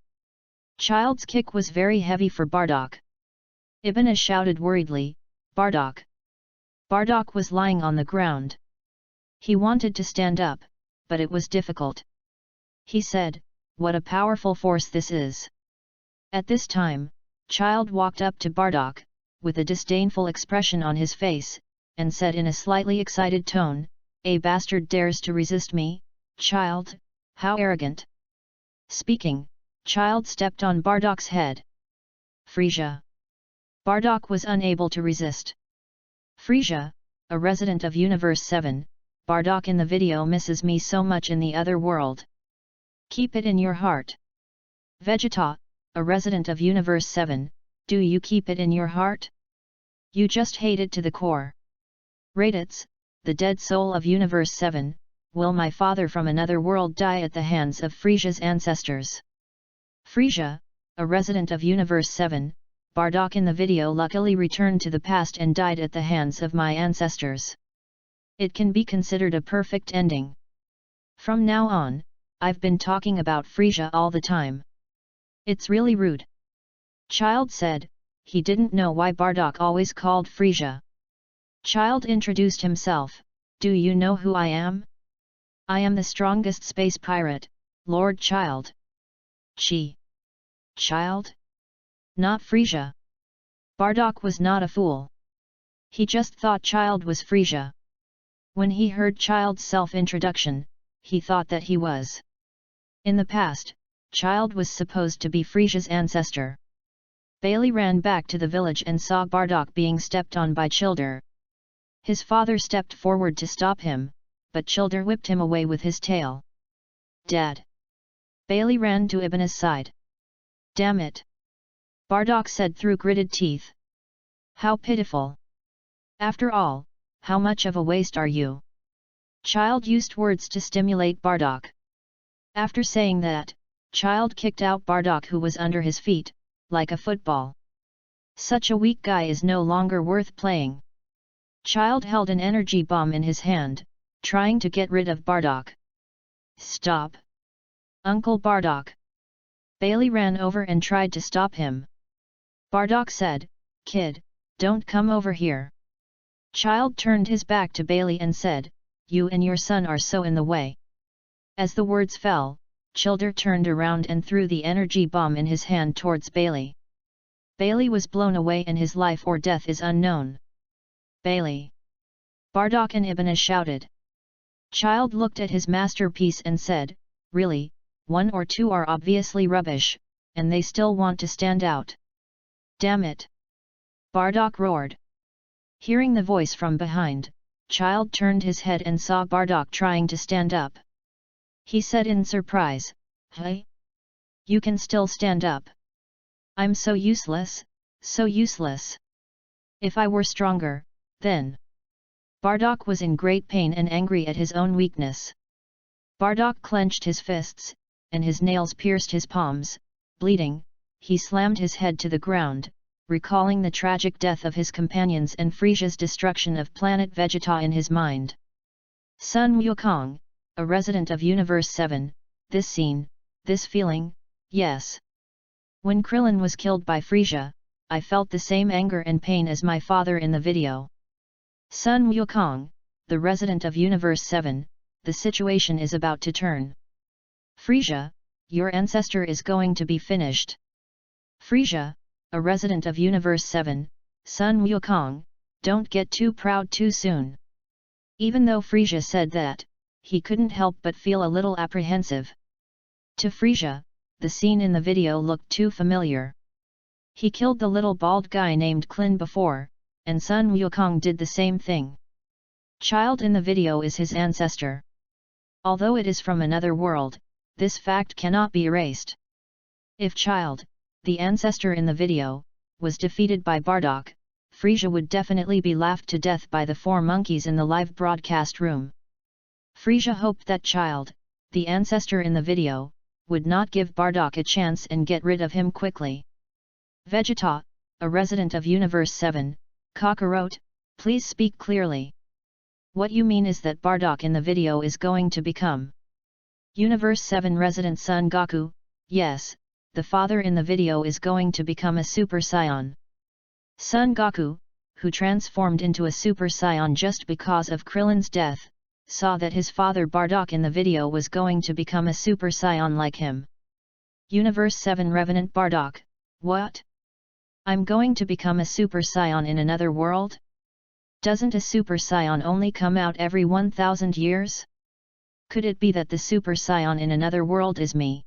Child's kick was very heavy for Bardock. Ibana shouted worriedly, Bardock! Bardock was lying on the ground. He wanted to stand up, but it was difficult. He said, what a powerful force this is. At this time, Child walked up to Bardock, with a disdainful expression on his face, and said in a slightly excited tone, "A bastard dares to resist me, child, how arrogant." Speaking, child stepped on Bardak's head. Frisia. Bardak was unable to resist. Frisia, a resident of Universe 7, Bardak in the video misses me so much in the other world. Keep it in your heart. Vegeta, a resident of Universe 7, do you keep it in your heart? You just hate it to the core. Raditz, the dead soul of Universe 7, will my father from another world die at the hands of Frisia's ancestors? Frisia, a resident of Universe 7, Bardak in the video luckily returned to the past and died at the hands of my ancestors. It can be considered a perfect ending. From now on, I've been talking about Frisia all the time. It's really rude. Child said, he didn't know why Bardak always called Frisia. Child introduced himself, "Do you know who I am? I am the strongest space pirate, Lord Child." Child? Not Frisia. Bardak was not a fool. He just thought Child was Frisia. When he heard Child's self-introduction, he thought that he was. In the past, Child was supposed to be Frisia's ancestor. Bailey ran back to the village and saw Bardak being stepped on by Childer. His father stepped forward to stop him, but Childer whipped him away with his tail. "Dad!" Bailey ran to Ibana's side. "Damn it!" Bardak said through gritted teeth. "How pitiful! After all, how much of a waste are you?" Child used words to stimulate Bardak. After saying that, Child kicked out Bardak who was under his feet, like a football. Such a weak guy is no longer worth playing. Child held an energy bomb in his hand, trying to get rid of Bardak. "Stop! Uncle Bardak!" Bailey ran over and tried to stop him. Bardak said, "Kid, don't come over here." Child turned his back to Bailey and said, "You and your son are so in the way." As the words fell, Childer turned around and threw the energy bomb in his hand towards Bailey. Bailey was blown away and his life or death is unknown. "Bailey!" Bardak and Ibana shouted. Child looked at his masterpiece and said, "Really, one or two are obviously rubbish, and they still want to stand out. Damn it!" Bardak roared. Hearing the voice from behind, Child turned his head and saw Bardak trying to stand up. He said in surprise, "Hey? You can still stand up? I'm so useless, so useless. If I were stronger, then..." Bardak was in great pain and angry at his own weakness. Bardak clenched his fists, and his nails pierced his palms. Bleeding, he slammed his head to the ground, recalling the tragic death of his companions and Frisia's destruction of planet Vegeta in his mind. Sun Wukong, a resident of Universe 7, this scene, this feeling, yes. When Krillin was killed by Frisia, I felt the same anger and pain as my father in the video. Sun Wukong, the resident of Universe 7, the situation is about to turn. Frisia, your ancestor is going to be finished. Frisia, a resident of Universe 7, Sun Wukong, don't get too proud too soon. Even though Frisia said that, he couldn't help but feel a little apprehensive. To Frisia, the scene in the video looked too familiar. He killed the little bald guy named Klin before, and Sun Wukong did the same thing. Child in the video is his ancestor. Although it is from another world, this fact cannot be erased. If Child, the ancestor in the video, was defeated by Bardak, Frisia would definitely be laughed to death by the 4 monkeys in the live broadcast room. Frisia hoped that Child, the ancestor in the video, would not give Bardak a chance and get rid of him quickly. Vegeta, a resident of Universe 7, Kakarot, please speak clearly. What you mean is that Bardak in the video is going to become Universe 7 resident Son Goku? Yes, the father in the video is going to become a Super Saiyan. Son Goku, who transformed into a Super Saiyan just because of Krillin's death, saw that his father Bardak in the video was going to become a Super Saiyan like him. Universe 7 Revenant Bardak, what? I'm going to become a Super Saiyan in another world? Doesn't a Super Saiyan only come out every 1000 years? Could it be that the Super Saiyan in another world is me?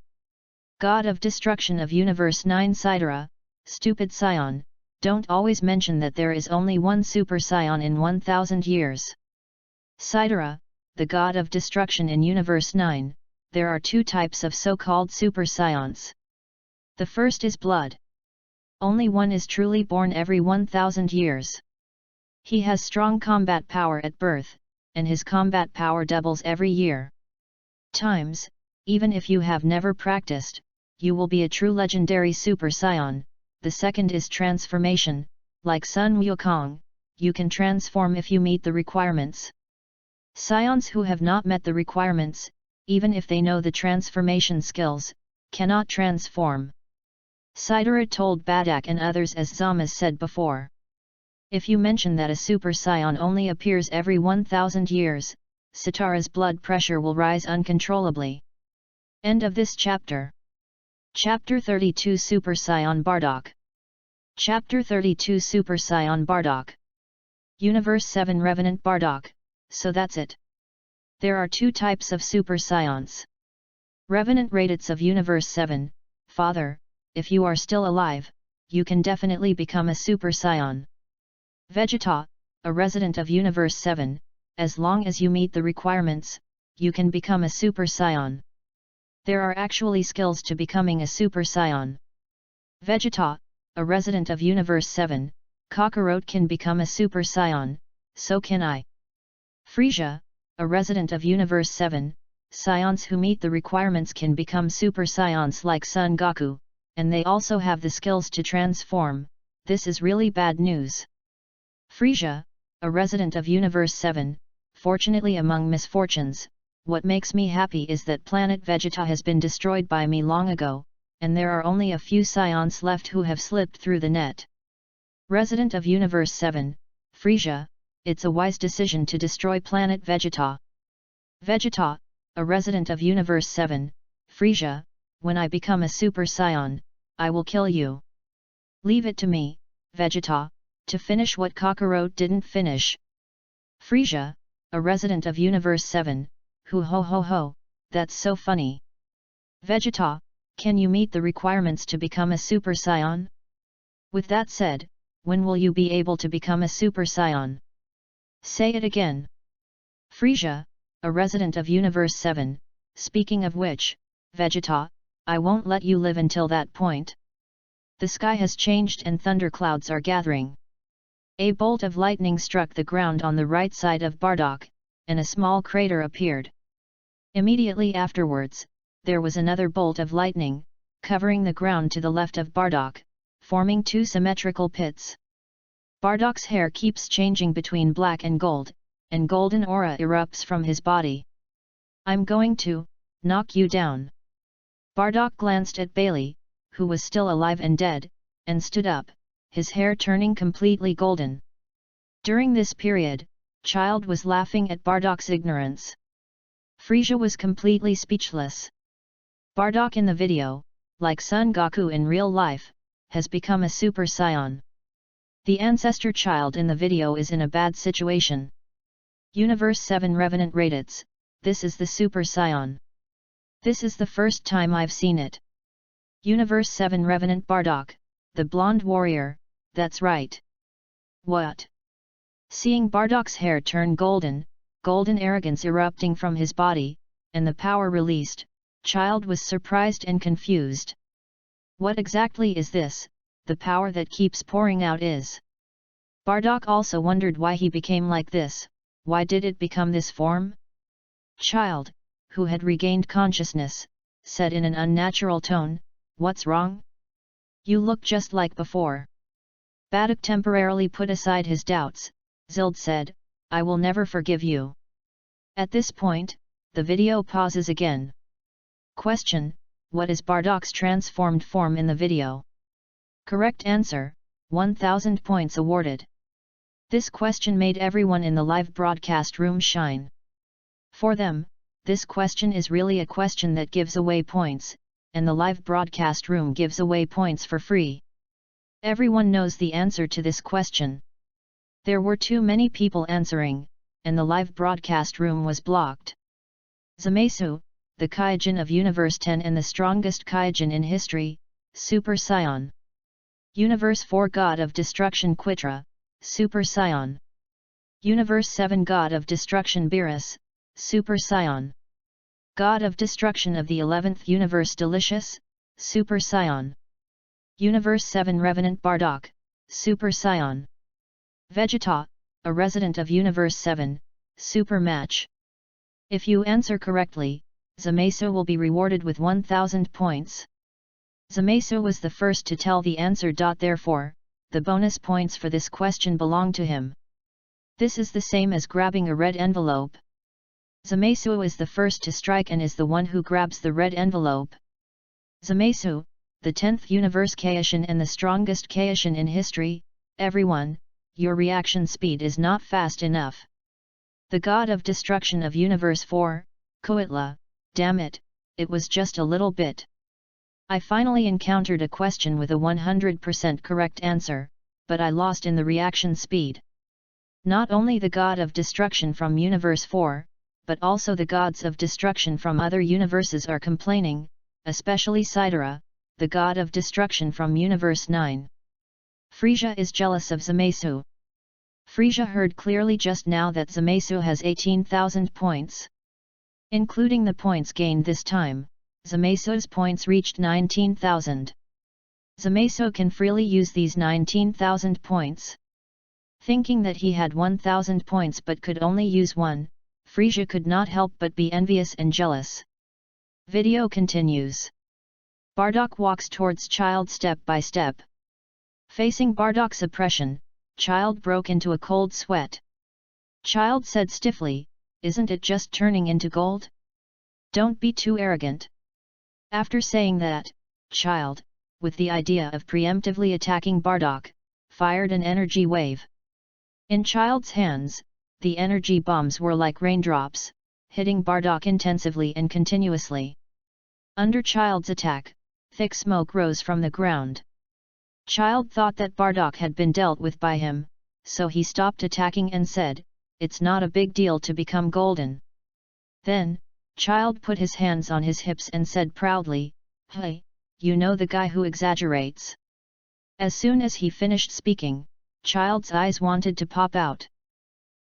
God of destruction of Universe 9 Sidera, stupid Saiyan, don't always mention that there is only one Super Saiyan in 1000 years. Sidera, the god of destruction in Universe 9, there are two types of so-called Super Saiyans. The first is blood. Only one is truly born every 1000 years. He has strong combat power at birth, and his combat power doubles every year. Times, even if you have never practiced, you will be a true legendary Super Saiyan. The second is transformation, like Sun Wukong, you can transform if you meet the requirements. Saiyans who have not met the requirements, even if they know the transformation skills, cannot transform. Sidera told Badak and others as Zamasu said before. If you mention that a Super Saiyan only appears every 1000 years, Sitara's blood pressure will rise uncontrollably. End of this chapter. Chapter 32 Super Saiyan Bardock. Chapter 32 Super Saiyan Bardock. Universe 7 Revenant Bardock, so that's it. There are two types of Super Saiyans. Revenant Raditz of Universe 7, Father, if you are still alive, you can definitely become a Super Saiyan. Vegeta, a resident of Universe 7, as long as you meet the requirements, you can become a Super Saiyan. There are actually skills to becoming a Super Saiyan. Vegeta, a resident of Universe 7, Kakarot can become a Super Saiyan, so can I. Frieza, a resident of Universe 7, Saiyans who meet the requirements can become Super Saiyans like Son Goku, and they also have the skills to transform. This is really bad news. Frieza, a resident of Universe 7, fortunately among misfortunes, what makes me happy is that planet Vegeta has been destroyed by me long ago, and there are only a few Saiyans left who have slipped through the net. Resident of Universe 7, Frieza, it's a wise decision to destroy planet Vegeta. Vegeta, a resident of Universe 7, Frieza, when I become a Super Saiyan, I will kill you. Leave it to me, Vegeta, to finish what Kakarot didn't finish. Frieza, a resident of Universe 7, ho ho ho ho, that's so funny. Vegeta, can you meet the requirements to become a Super Saiyan? With that said, when will you be able to become a Super Saiyan? Say it again. Frieza, a resident of Universe 7, speaking of which, Vegeta, I won't let you live until that point. The sky has changed and thunderclouds are gathering. A bolt of lightning struck the ground on the right side of Bardock, and a small crater appeared. Immediately afterwards, there was another bolt of lightning, covering the ground to the left of Bardock, forming two symmetrical pits. Bardock's hair keeps changing between black and golden aura erupts from his body. I'm going to knock you down. Bardock glanced at Bailey, who was still alive and dead, and stood up, his hair turning completely golden. During this period, Child was laughing at Bardock's ignorance. Frieza was completely speechless. Bardock in the video, like Son Goku in real life, has become a Super Saiyan. The ancestor child in the video is in a bad situation. Universe 7 Revenant Raditz, this is the Super Saiyan. This is the first time I've seen it. Universe 7 Revenant Bardock, the blonde warrior, that's right. What? Seeing Bardock's hair turn golden arrogance erupting from his body, and the power released, Child was surprised and confused. What exactly is this, the power that keeps pouring out is? Bardock also wondered why he became like this, why did it become this form? Child, who had regained consciousness, said in an unnatural tone, what's wrong? You look just like before. Bardock temporarily put aside his doubts. Zild said, I will never forgive you. At this point, the video pauses again. Question, what is Bardock's transformed form in the video? Correct answer, 1000 points awarded. This question made everyone in the live broadcast room shine. For them, this question is really a question that gives away points, and the live broadcast room gives away points for free. Everyone knows the answer to this question. There were too many people answering, and the live broadcast room was blocked. Zamasu, the Kaijin of Universe 10 and the strongest Kaijin in history, Super Saiyan. Universe 4 God of Destruction Quitra, Super Saiyan. Universe 7 God of Destruction Beerus, Super Saiyan. God of Destruction of the 11th Universe Delicious, Super Saiyan. Universe 7 Revenant Bardock, Super Saiyan. Vegeta, a resident of Universe 7, Super Match. If you answer correctly, Zamasu will be rewarded with 1000 points. Zamasu was the first to tell the answer. Therefore, the bonus points for this question belong to him. This is the same as grabbing a red envelope. Zamasu is the first to strike and is the one who grabs the red envelope. Zamasu, the 10th Universe Kaishin and the strongest Kaishin in history. Everyone, your reaction speed is not fast enough. The God of Destruction of Universe 4, Koitla, damn it, it was just a little bit. I finally encountered a question with a 100% correct answer, but I lost in the reaction speed. Not only the God of Destruction from Universe 4, but also the gods of destruction from other universes are complaining, especially Sidera, the God of Destruction from Universe 9. Frisia is jealous of Zamasu. Frisia heard clearly just now that Zamasu has 18,000 points. Including the points gained this time, Zamasu's points reached 19,000. Zamasu can freely use these 19,000 points. Thinking that he had 1,000 points but could only use one, Frisia could not help but be envious and jealous. Video continues. Bardock walks towards Child step by step. Facing Bardock's oppression, Child broke into a cold sweat. Child said stiffly, "Isn't it just turning into gold? Don't be too arrogant." After saying that, Child, with the idea of preemptively attacking Bardock, fired an energy wave. In Child's hands, the energy bombs were like raindrops, hitting Bardock intensively and continuously. Under Child's attack, thick smoke rose from the ground. Child thought that Bardock had been dealt with by him, so he stopped attacking and said, "It's not a big deal to become golden." Then, Child put his hands on his hips and said proudly, "Hey, you know the guy who exaggerates." As soon as he finished speaking, Child's eyes wanted to pop out.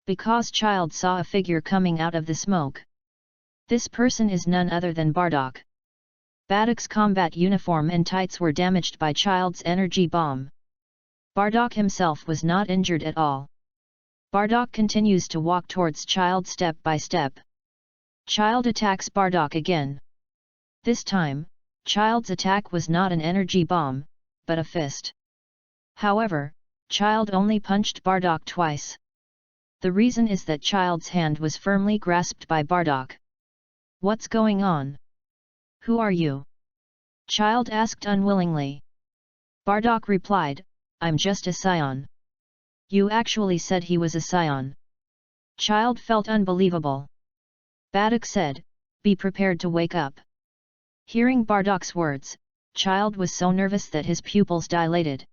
Because Child saw a figure coming out of the smoke. This person is none other than Bardock. Bardock's combat uniform and tights were damaged by Child's energy bomb. Bardock himself was not injured at all. Bardock continues to walk towards Child step by step. Child attacks Bardock again. This time, Child's attack was not an energy bomb, but a fist. However, Child only punched Bardock twice. The reason is that Child's hand was firmly grasped by Bardock. "What's going on? Who are you?" Child asked unwillingly. Bardock replied, "I'm just a scion." "You actually said he was a scion." Child felt unbelievable. Bardock said, "Be prepared to wake up." Hearing Bardock's words, Child was so nervous that his pupils dilated.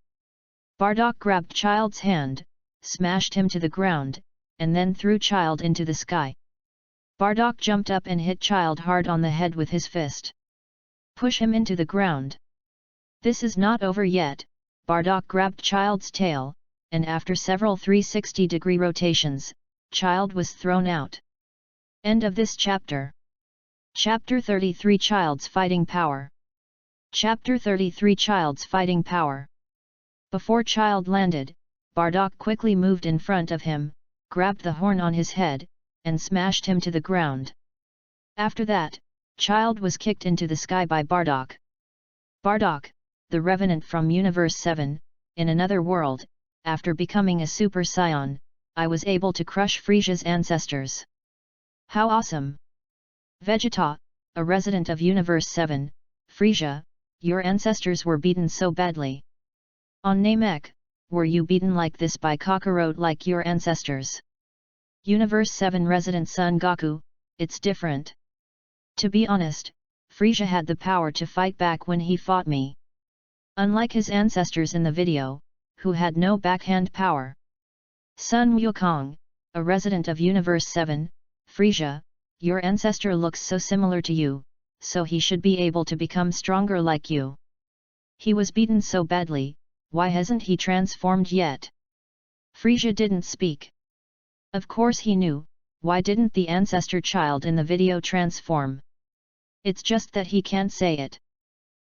Bardock grabbed Child's hand, smashed him to the ground, and then threw Child into the sky. Bardock jumped up and hit Child hard on the head with his fist. "Push him into the ground." This is not over yet. Bardock grabbed Child's tail, and after several 360-degree rotations, Child was thrown out. End of this chapter. Chapter 33 Child's Fighting Power. Chapter 33 Child's Fighting Power. Before Child landed, Bardock quickly moved in front of him, grabbed the horn on his head, and smashed him to the ground. After that, Child was kicked into the sky by Bardock. Bardock, the revenant from Universe 7, in another world, after becoming a Super Saiyan, I was able to crush Frisia's ancestors. How awesome! Vegeta, a resident of Universe 7, Frisia, your ancestors were beaten so badly. On Namek, were you beaten like this by Kakarot like your ancestors? Universe 7 resident Son Goku, it's different. To be honest, Frisia had the power to fight back when he fought me. Unlike his ancestors in the video, who had no backhand power. Sun Wukong, a resident of Universe 7, Frisia, your ancestor looks so similar to you, so he should be able to become stronger like you. He was beaten so badly, why hasn't he transformed yet? Frisia didn't speak. Of course he knew, why didn't the ancestor child in the video transform? It's just that he can't say it.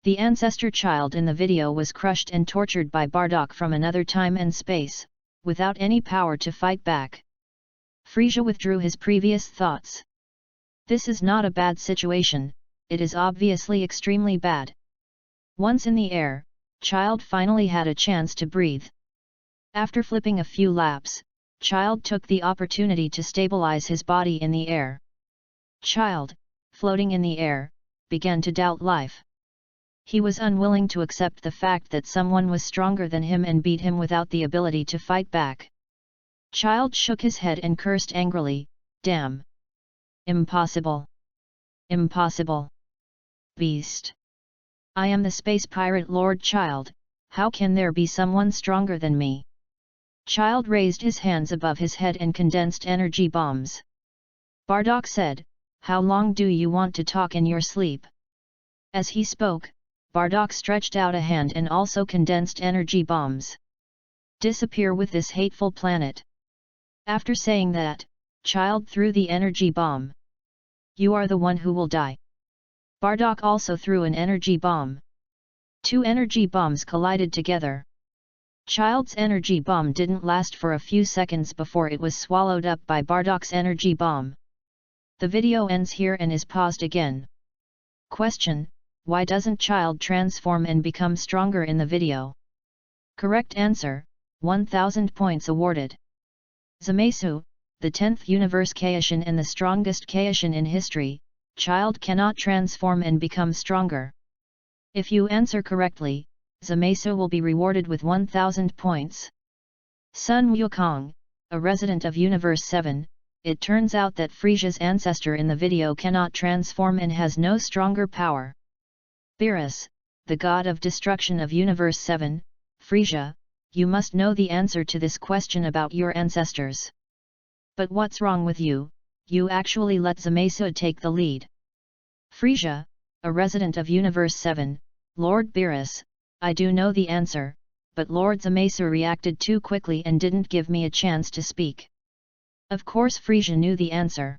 The ancestor child in the video was crushed and tortured by Bardock from another time and space, without any power to fight back. Frisia withdrew his previous thoughts. This is not a bad situation, it is obviously extremely bad. Once in the air, Child finally had a chance to breathe. After flipping a few laps, Child took the opportunity to stabilize his body in the air. Child, floating in the air, began to doubt life. He was unwilling to accept the fact that someone was stronger than him and beat him without the ability to fight back. Child shook his head and cursed angrily, "Damn! Impossible! Impossible! Beast! I am the space pirate Lord Child, how can there be someone stronger than me?" Child raised his hands above his head and condensed energy bombs. Bardock said, "How long do you want to talk in your sleep?" As he spoke, Bardock stretched out a hand and also condensed energy bombs. "Disappear with this hateful planet." After saying that, Child threw the energy bomb. "You are the one who will die." Bardock also threw an energy bomb. Two energy bombs collided together. Child's energy bomb didn't last for a few seconds before it was swallowed up by Bardock's energy bomb. The video ends here and is paused again. Question: why doesn't Child transform and become stronger in the video? Correct answer, 1000 points awarded. Zamasu, the 10th universe Kaishin and the strongest Kaishin in history, Child cannot transform and become stronger. If you answer correctly, Zamasu will be rewarded with 1000 points. Sun Wukong, a resident of Universe 7, it turns out that Frisia's ancestor in the video cannot transform and has no stronger power. Beerus, the god of destruction of Universe 7, Frisia, you must know the answer to this question about your ancestors. But what's wrong with you? You actually let Zamasu take the lead. Frisia, a resident of Universe 7, Lord Beerus, I do know the answer, but Lord Zamasu reacted too quickly and didn't give me a chance to speak. Of course Frisia knew the answer.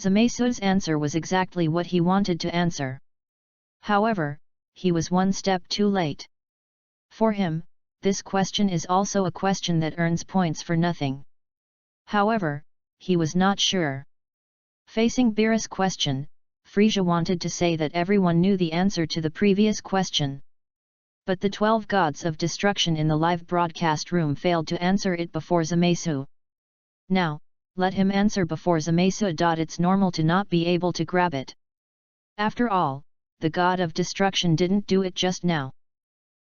Zamasu's answer was exactly what he wanted to answer. However, he was one step too late. For him, this question is also a question that earns points for nothing. However, he was not sure. Facing Beerus' question, Frisia wanted to say that everyone knew the answer to the previous question. But the 12 gods of destruction in the live broadcast room failed to answer it before Zamasu. Now, let him answer before Zamasu. It's normal to not be able to grab it. After all, the god of destruction didn't do it just now.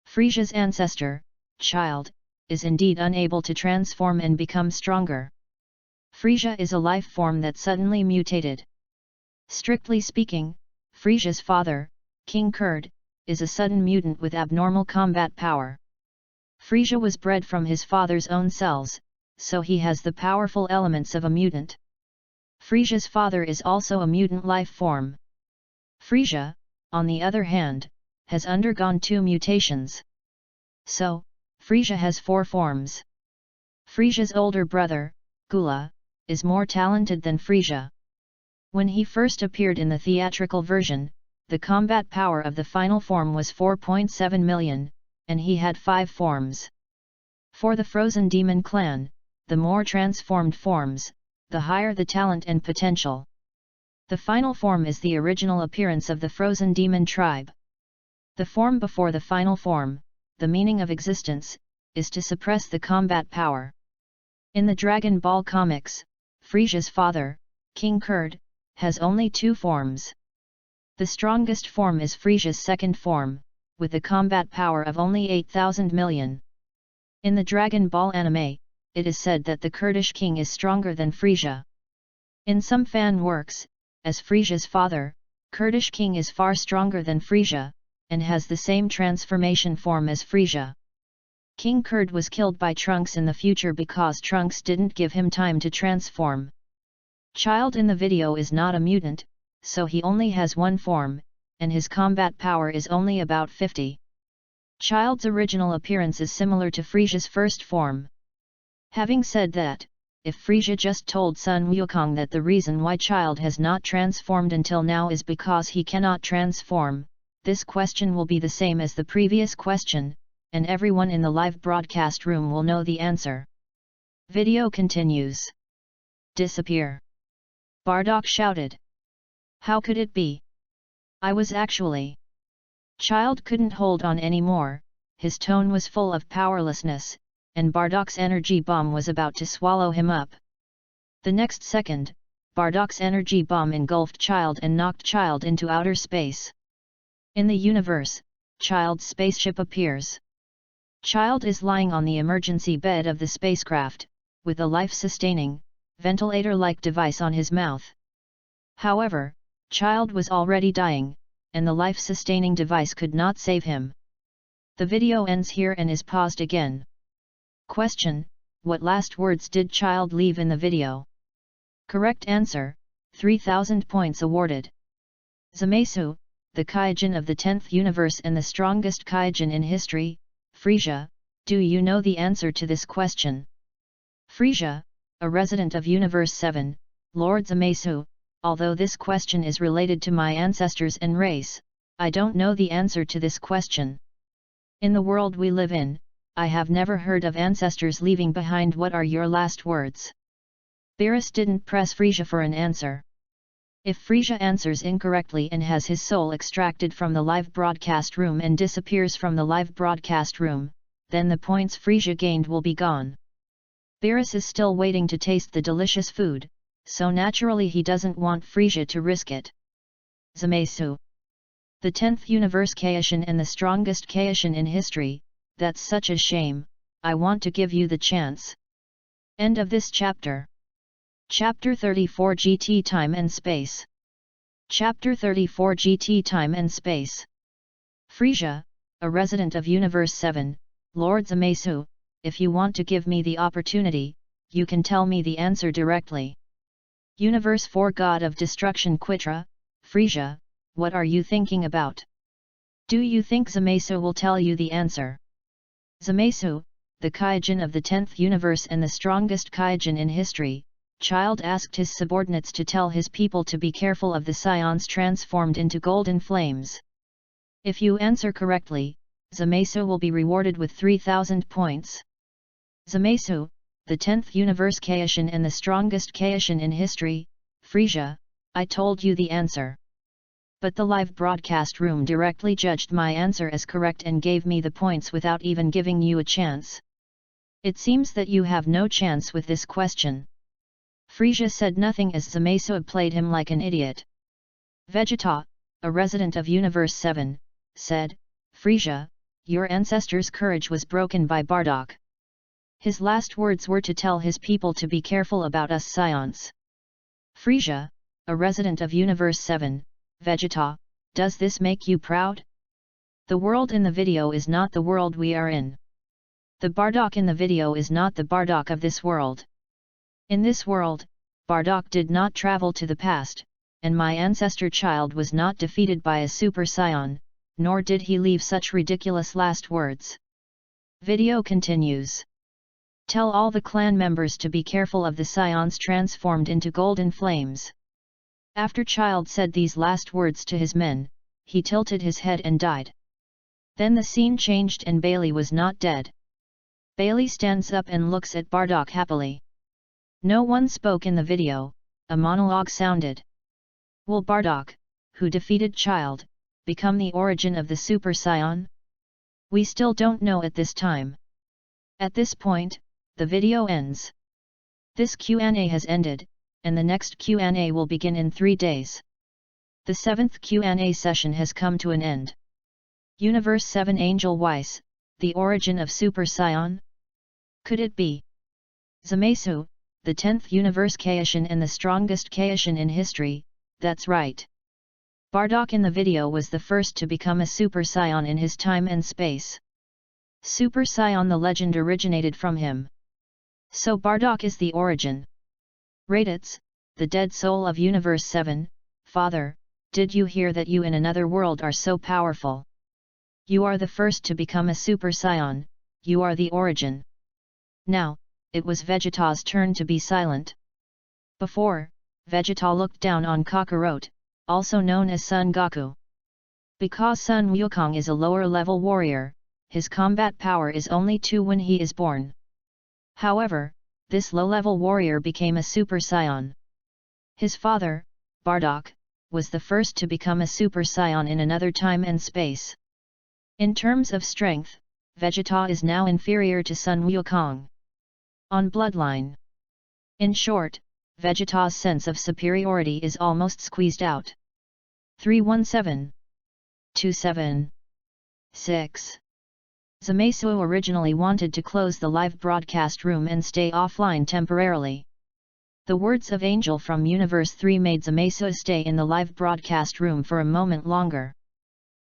Frisia's ancestor, Child, is indeed unable to transform and become stronger. Frisia is a life form that suddenly mutated. Strictly speaking, Frisia's father, King Kurd, is a sudden mutant with abnormal combat power. Frisia was bred from his father's own cells, so he has the powerful elements of a mutant. Frisia's father is also a mutant life form. Frisia, on the other hand, has undergone 2 mutations. So, Frisia has 4 forms. Frisia's older brother, Gula, is more talented than Frisia. When he first appeared in the theatrical version, the combat power of the final form was 4.7 million, and he had 5 forms. For the Frozen Demon clan, the more transformed forms, the higher the talent and potential. The final form is the original appearance of the Frozen Demon tribe. The form before the final form, the meaning of existence, is to suppress the combat power. In the Dragon Ball comics, Frisia's father, King Kurd, has only 2 forms. The strongest form is Frisia's second form, with a combat power of only 8,000 million. In the Dragon Ball anime, it is said that the Kurdish king is stronger than Frisia. In some fan works, as Frisia's father, Kurdish king is far stronger than Frisia, and has the same transformation form as Frisia. King Kurd was killed by Trunks in the future because Trunks didn't give him time to transform. Child in the video is not a mutant, so he only has one form, and his combat power is only about 50. Child's original appearance is similar to Frisia's first form. Having said that, if Frisia just told Sun Wukong that the reason why Child has not transformed until now is because he cannot transform, this question will be the same as the previous question, and everyone in the live broadcast room will know the answer. Video continues. Disappear. Bardock shouted. How could it be? I was actually. Child couldn't hold on anymore, his tone was full of powerlessness, and Bardock's energy bomb was about to swallow him up. The next second, Bardock's energy bomb engulfed Child and knocked Child into outer space. In the universe, Child's spaceship appears. Child is lying on the emergency bed of the spacecraft, with a life-sustaining, ventilator-like device on his mouth. However, Child was already dying, and the life-sustaining device could not save him. The video ends here and is paused again. Question: what last words did Child leave in the video? Correct answer, 3000 points awarded. Zamasu, the Kaijin of the 10th universe and the strongest Kaijin in history. Frisia, do you know the answer to this question? Frisia, a resident of Universe 7, Lord Zamasu, although this question is related to my ancestors and race, I don't know the answer to this question. In the world we live in, I have never heard of ancestors leaving behind. What are your last words? Beerus didn't press Frisia for an answer. If Frisia answers incorrectly and has his soul extracted from the live broadcast room and disappears from the live broadcast room, then the points Frisia gained will be gone. Beerus is still waiting to taste the delicious food, so naturally he doesn't want Frisia to risk it. Zamasu. The 10th universe Kaishin and the strongest Kaishin in history, that's such a shame, I want to give you the chance. End of this chapter. Chapter 34 GT Time and Space. Chapter 34 GT Time and Space. Frisia, a resident of Universe 7, Lord Zamasu, if you want to give me the opportunity, you can tell me the answer directly. Universe 4 God of Destruction Quitra, Frisia, what are you thinking about? Do you think Zamasu will tell you the answer? Zamasu, the Kaijin of the 10th universe and the strongest Kaijin in history, Child asked his subordinates to tell his people to be careful of the scions transformed into golden flames. If you answer correctly, Zamasu will be rewarded with 3000 points. Zamasu, the 10th universe Kaishin and the strongest Kaishin in history, Frisia, I told you the answer. But the live broadcast room directly judged my answer as correct and gave me the points without even giving you a chance. It seems that you have no chance with this question. Frisia said nothing as Zamasu played him like an idiot. Vegeta, a resident of Universe 7, said, Frisia, your ancestors' courage was broken by Bardock. His last words were to tell his people to be careful about us scions. Frisia, a resident of Universe 7, Vegeta, does this make you proud? The world in the video is not the world we are in. The Bardock in the video is not the Bardock of this world. In this world, Bardock did not travel to the past, and my ancestor Child was not defeated by a super scion, nor did he leave such ridiculous last words. Video continues. Tell all the clan members to be careful of the scions transformed into golden flames. After Child said these last words to his men, he tilted his head and died. Then the scene changed and Bailey was not dead. Bailey stands up and looks at Bardock happily. No one spoke in the video, a monologue sounded. Will Bardock, who defeated Child, become the origin of the Super Scion? We still don't know at this time. At this point, the video ends. This Q&A has ended, and the next Q&A will begin in 3 days. The 7th Q&A session has come to an end. Universe 7 Angel Weiss, the origin of Super Scion? Could it be Zamasu, the 10th universe Kaishin and the strongest Kaishin in history? That's right. Bardock in the video was the first to become a Super Scion in his time and space. Super Saiyan, the legend originated from him. So Bardock is the origin. Raditz, the dead soul of Universe 7, Father, did you hear that you in another world are so powerful? You are the first to become a Super Saiyan, you are the origin. Now, it was Vegeta's turn to be silent. Before, Vegeta looked down on Kakarot, also known as Son Goku. Because Sun Wukong is a lower-level warrior, his combat power is only 2 when he is born. However, this low-level warrior became a Super Saiyan. His father, Bardock, was the first to become a Super Saiyan in another time and space. In terms of strength, Vegeta is now inferior to Sun Wukong. On bloodline. In short, Vegeta's sense of superiority is almost squeezed out. 317. 276. Zamasu originally wanted to close the live broadcast room and stay offline temporarily. The words of Angel from Universe 3 made Zamasu stay in the live broadcast room for a moment longer.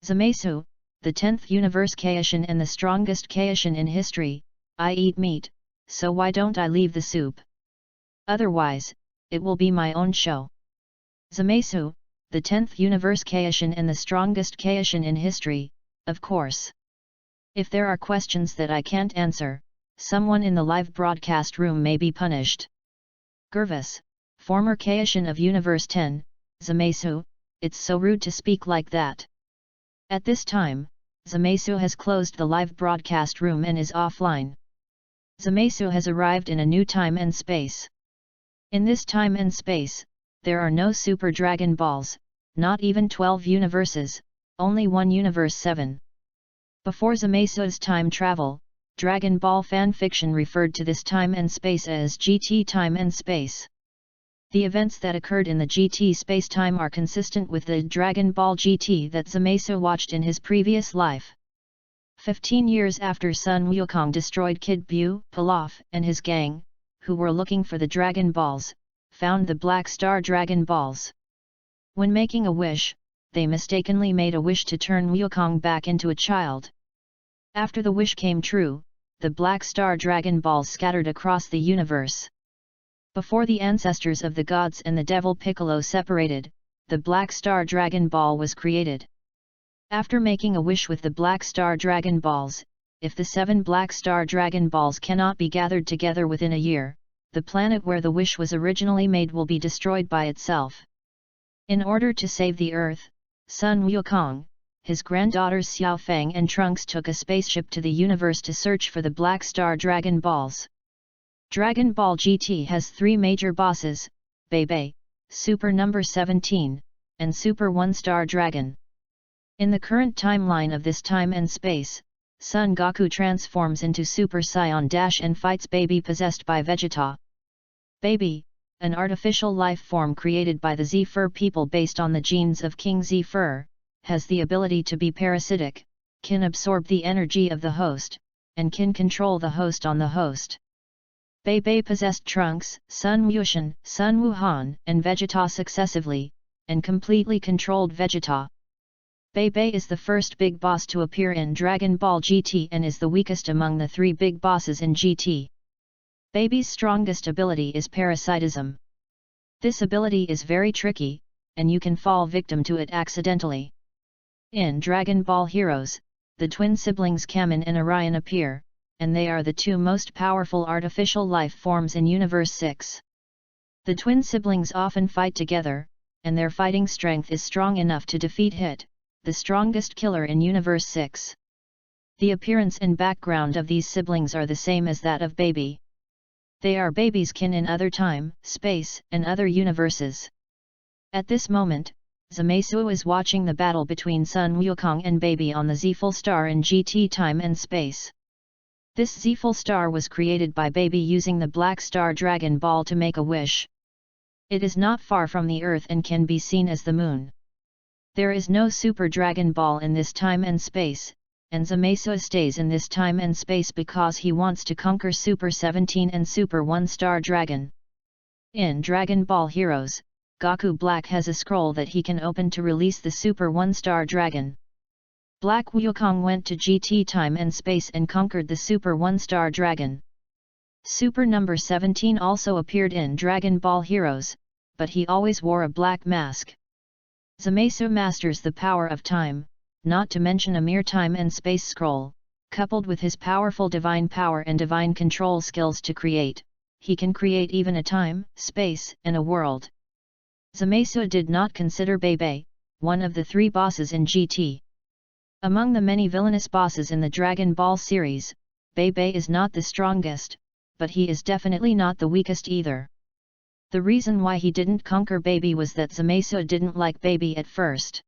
Zamasu, the 10th Universe Kaishin and the strongest Kaishin in history, I eat meat, so why don't I leave the soup? Otherwise, it will be my own show. Zamasu, the 10th Universe Kaishin and the strongest Kaishin in history, of course. If there are questions that I can't answer, someone in the live broadcast room may be punished. Gervas, former Kaishin of Universe 10, Zamasu, it's so rude to speak like that. At this time, Zamasu has closed the live broadcast room and is offline. Zamasu has arrived in a new time and space. In this time and space, there are no Super Dragon Balls, not even 12 universes, only one Universe 7. Before Zamasu's time travel, Dragon Ball Fanfiction referred to this time and space as GT time and space. The events that occurred in the GT space-time are consistent with the Dragon Ball GT that Zamasu watched in his previous life. 15 years after Sun Wukong destroyed Kid Buu, Pilaf and his gang, who were looking for the Dragon Balls, found the Black Star Dragon Balls. When making a wish, they mistakenly made a wish to turn Wukong back into a child. After the wish came true, the Black Star Dragon Balls scattered across the universe. Before the ancestors of the gods and the Devil Piccolo separated, the Black Star Dragon Ball was created. After making a wish with the Black Star Dragon Balls, if the 7 Black Star Dragon Balls cannot be gathered together within a year, the planet where the wish was originally made will be destroyed by itself. In order to save the Earth, Sun Wukong, his granddaughters Xiao Fang and Trunks took a spaceship to the universe to search for the Black Star Dragon Balls. Dragon Ball GT has 3 major bosses, Bebe, Super Number 17, and Super 1-Star Dragon. In the current timeline of this time and space, Son Goku transforms into Super Saiyan Dash and fights Baby possessed by Vegeta. Baby, an artificial life form created by the Zephyr people based on the genes of King Zephyr, has the ability to be parasitic, can absorb the energy of the host, and can control the host on the host. Bebe possessed Trunks, Sun Wushan, Sun Wuhan and Vegeta successively, and completely controlled Vegeta. Bebe is the first big boss to appear in Dragon Ball GT and is the weakest among the 3 big bosses in GT. Baby's strongest ability is parasitism. This ability is very tricky, and you can fall victim to it accidentally. In Dragon Ball Heroes, the twin siblings Kamen and Orion appear, and they are the 2 most powerful artificial life forms in Universe 6. The twin siblings often fight together, and their fighting strength is strong enough to defeat Hit, the strongest killer in Universe 6. The appearance and background of these siblings are the same as that of Baby. They are Baby's kin in other time, space, and other universes. At this moment, Zamasu is watching the battle between Sun Wukong and Baby on the Zephyr Star in GT time and space. This Zephyr Star was created by Baby using the Black Star Dragon Ball to make a wish. It is not far from the Earth and can be seen as the Moon. There is no Super Dragon Ball in this time and space, and Zamasu stays in this time and space because he wants to conquer Super 17 and Super 1-Star Dragon. In Dragon Ball Heroes, Goku Black has a scroll that he can open to release the Super 1-Star Dragon. Black Wukong went to GT time and space and conquered the Super 1-star dragon. Super number 17 also appeared in Dragon Ball Heroes, but he always wore a black mask. Zamasu masters the power of time, not to mention a mere time and space scroll, coupled with his powerful divine power and divine control skills to create. He can create even a time, space, and a world. Zamasu did not consider Bebe, one of the 3 bosses in GT. Among the many villainous bosses in the Dragon Ball series, Bebe is not the strongest, but he is definitely not the weakest either. The reason why he didn't conquer Bebe was that Zamasu didn't like Bebe at first.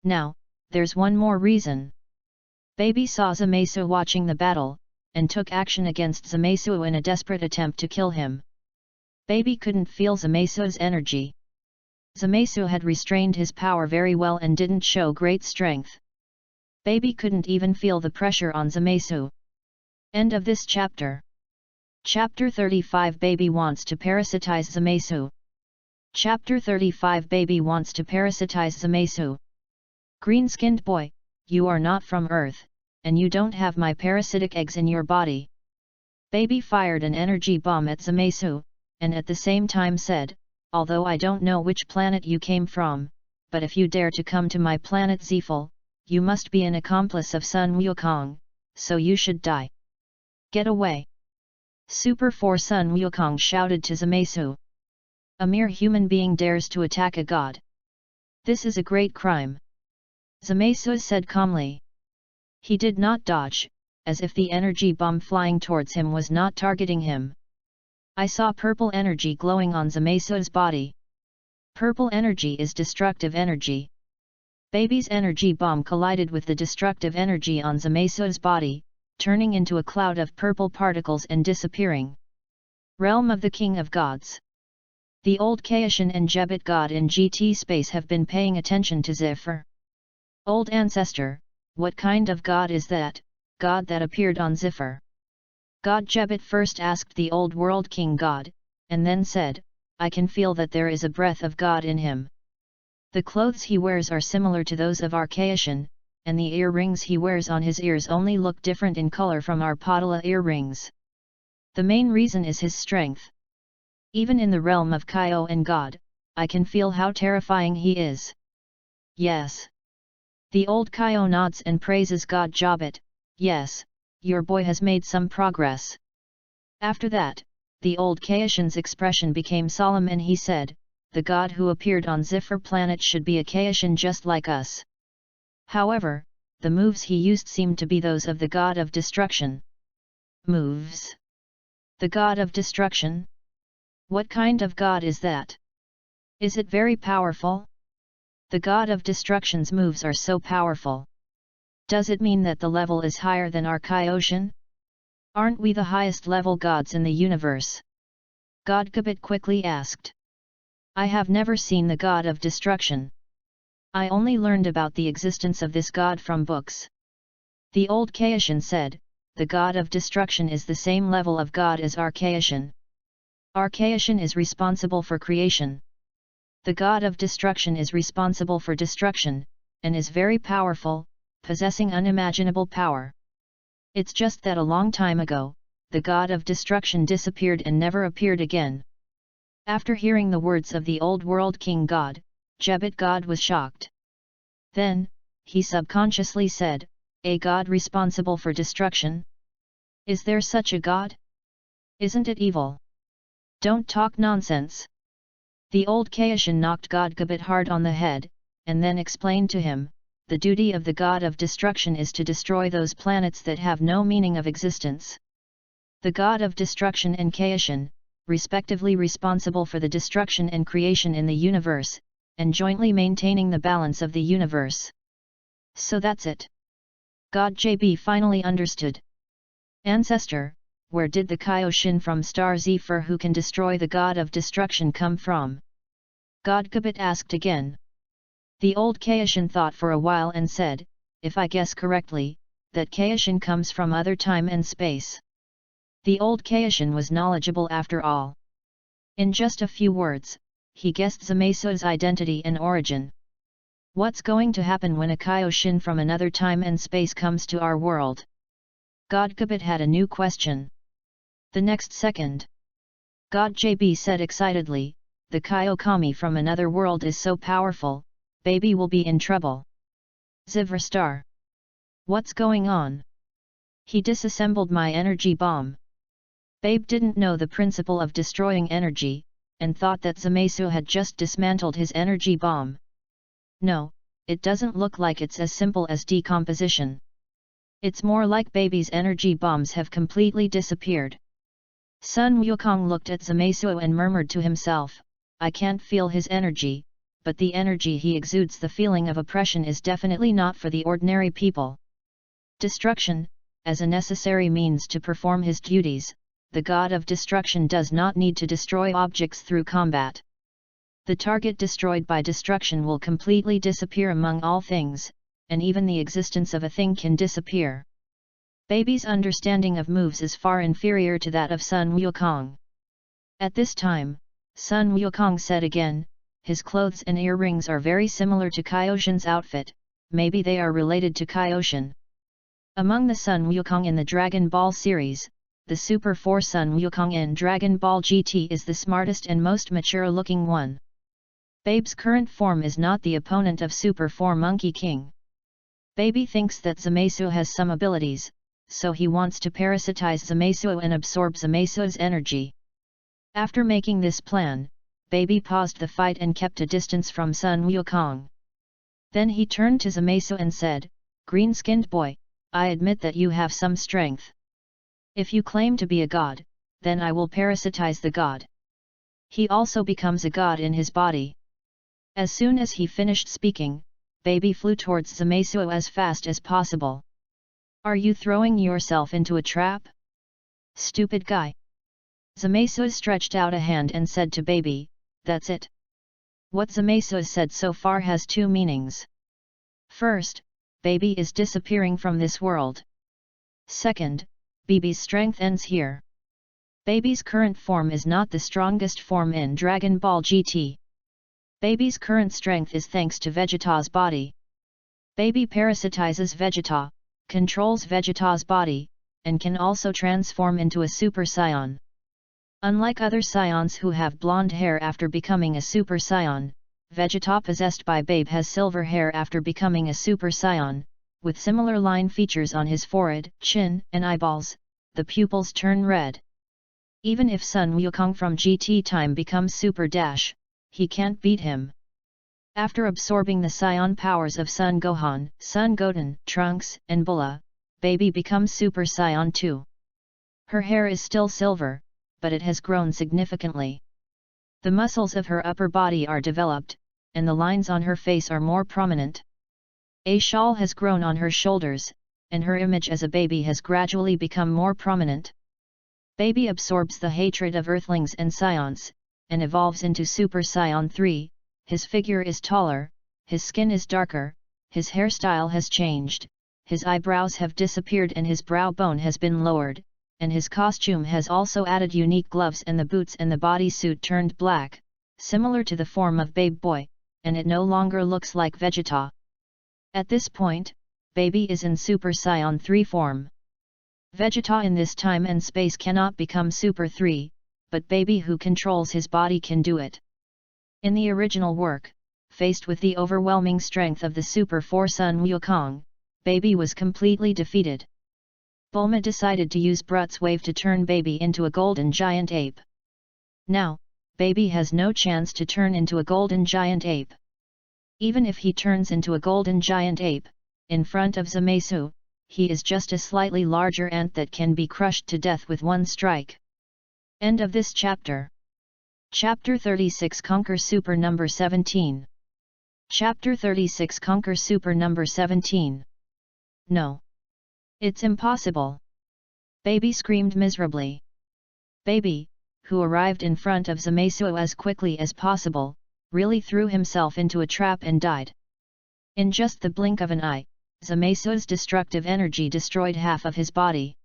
Now, there's one more reason. Bebe saw Zamasu watching the battle, and took action against Zamasu in a desperate attempt to kill him. Bebe couldn't feel Zamasu's energy. Zamasu had restrained his power very well and didn't show great strength. Bebe couldn't even feel the pressure on Zamasu. End of this chapter. Chapter 35 Bebe wants to parasitize Zamasu. Chapter 35 Bebe wants to parasitize Zamasu. Green-skinned boy, you are not from Earth, and you don't have my parasitic eggs in your body. Bebe fired an energy bomb at Zamasu, and at the same time said, although I don't know which planet you came from, but if you dare to come to my planet Zeful, you must be an accomplice of Sun Wukong, so you should die. Get away! Super 4 Sun Wukong shouted to Zamasu. A mere human being dares to attack a god. This is a great crime. Zamasu said calmly. He did not dodge, as if the energy bomb flying towards him was not targeting him. I saw purple energy glowing on Zamasu's body. Purple energy is destructive energy. Bebe's energy bomb collided with the destructive energy on Zamasu's body, turning into a cloud of purple particles and disappearing. Realm of the King of Gods. The old Kaishan and Jebit god in GT space have been paying attention to Zephyr. Old ancestor, what kind of god is that, god that appeared on Zephyr? God Jebit first asked the old world king god, and then said, I can feel that there is a breath of God in him. The clothes he wears are similar to those of our Kaishan, and the earrings he wears on his ears only look different in color from our Padala earrings. The main reason is his strength. Even in the realm of Kaio and God, I can feel how terrifying he is. Yes. The old Kaio nods and praises God Jabit. Yes, your boy has made some progress. After that, the old Kaishan's expression became solemn and he said, the god who appeared on Zephyr planet should be a Kaishan just like us. However, the moves he used seemed to be those of the god of destruction. Moves? The god of destruction? What kind of god is that? Is it very powerful? The god of destruction's moves are so powerful. Does it mean that the level is higher than our Kaioshin? Aren't we the highest level gods in the universe? God Gabit quickly asked. I have never seen the god of destruction. I only learned about the existence of this god from books. The old Kaishan said, the god of destruction is the same level of god as our Kaishan. Our Kaishan is responsible for creation. The god of destruction is responsible for destruction, and is very powerful, possessing unimaginable power. It's just that a long time ago, the god of destruction disappeared and never appeared again. After hearing the words of the old world king god, Jebit god was shocked. Then, he subconsciously said, a god responsible for destruction? Is there such a god? Isn't it evil? Don't talk nonsense. The old Kaishan knocked God Gabit hard on the head, and then explained to him, the duty of the god of destruction is to destroy those planets that have no meaning of existence. The god of destruction and Kaishan, respectively responsible for the destruction and creation in the universe, and jointly maintaining the balance of the universe. So that's it. God JB finally understood. Ancestor, where did the Kaioshin from Star Zephyr who can destroy the god of destruction come from? God Gabit asked again. The old Kaishan thought for a while and said, if I guess correctly, that Kaishan comes from other time and space. The old Kaishan was knowledgeable after all. In just a few words, he guessed Zamasu's identity and origin. What's going to happen when a Kaioshin from another time and space comes to our world? God Gabit had a new question. The next second, God JB said excitedly, the Kaiokami from another world is so powerful, baby will be in trouble. Zivrastar. What's going on? He disassembled my energy bomb. Babe didn't know the principle of destroying energy, and thought that Zamasu had just dismantled his energy bomb. No, it doesn't look like it's as simple as decomposition. It's more like baby's energy bombs have completely disappeared. Sun Wukong looked at Zamasu and murmured to himself, I can't feel his energy, but the energy he exudes, the feeling of oppression, is definitely not for the ordinary people. Destruction, as a necessary means to perform his duties, the god of destruction does not need to destroy objects through combat. The target destroyed by destruction will completely disappear among all things, and even the existence of a thing can disappear. Baby's understanding of moves is far inferior to that of Sun Wukong. At this time, Sun Wukong said again, his clothes and earrings are very similar to Kaioshin's outfit, maybe they are related to Kaioshin. Among the Sun Wukong in the Dragon Ball series, the Super 4 Sun Wukong in Dragon Ball GT is the smartest and most mature-looking one. Babe's current form is not the opponent of Super 4 Monkey King. Baby thinks that Zamasu has some abilities, so he wants to parasitize Zamasu and absorb Zamasu's energy. After making this plan, Baby paused the fight and kept a distance from Sun Wukong. Then he turned to Zamasu and said, Green-skinned boy, I admit that you have some strength. If you claim to be a god, then I will parasitize the god. He also becomes a god in his body. As soon as he finished speaking, Baby flew towards Zamasu as fast as possible. Are you throwing yourself into a trap? Stupid guy. Zamasu stretched out a hand and said to Baby, that's it. What Zamasu said so far has two meanings. First, Baby is disappearing from this world. Second, Baby's strength ends here. Baby's current form is not the strongest form in Dragon Ball GT. Baby's current strength is thanks to Vegeta's body. Baby parasitizes Vegeta, controls Vegeta's body, and can also transform into a Super Saiyan. Unlike other Saiyans who have blonde hair after becoming a Super Saiyan, Vegeta possessed by Babe has silver hair after becoming a Super Saiyan, with similar line features on his forehead, chin, and eyeballs. The pupils turn red. Even if Sun Wukong from GT time becomes Super Dash, he can't beat him. After absorbing the Saiyan powers of Sun Gohan, Sun Goten, Trunks, and Bulla, Baby becomes Super Saiyan 2. Her hair is still silver, but it has grown significantly. The muscles of her upper body are developed, and the lines on her face are more prominent. A shawl has grown on her shoulders, and her image as a baby has gradually become more prominent. Baby absorbs the hatred of Earthlings and Saiyans, and evolves into Super Saiyan 3, his figure is taller, his skin is darker, his hairstyle has changed, his eyebrows have disappeared and his brow bone has been lowered, and his costume has also added unique gloves and the boots and the bodysuit turned black, similar to the form of Babe Boy, and it no longer looks like Vegeta. At this point, Baby is in Super Saiyan 3 form. Vegeta in this time and space cannot become Super 3, but Baby who controls his body can do it. In the original work, faced with the overwhelming strength of the Super 4 Sun Wukong, Baby was completely defeated. Bulma decided to use Brut's wave to turn Baby into a golden giant ape. Now, Baby has no chance to turn into a golden giant ape. Even if he turns into a golden giant ape, in front of Zamasu, he is just a slightly larger ant that can be crushed to death with one strike. End of this chapter. Chapter 36 Conquer Super number 17. Chapter 36 Conquer Super number 17. No. It's impossible. Baby screamed miserably. Baby, who arrived in front of Zamasu as quickly as possible, really threw himself into a trap and died. In just the blink of an eye, Zamasu's destructive energy destroyed half of his body.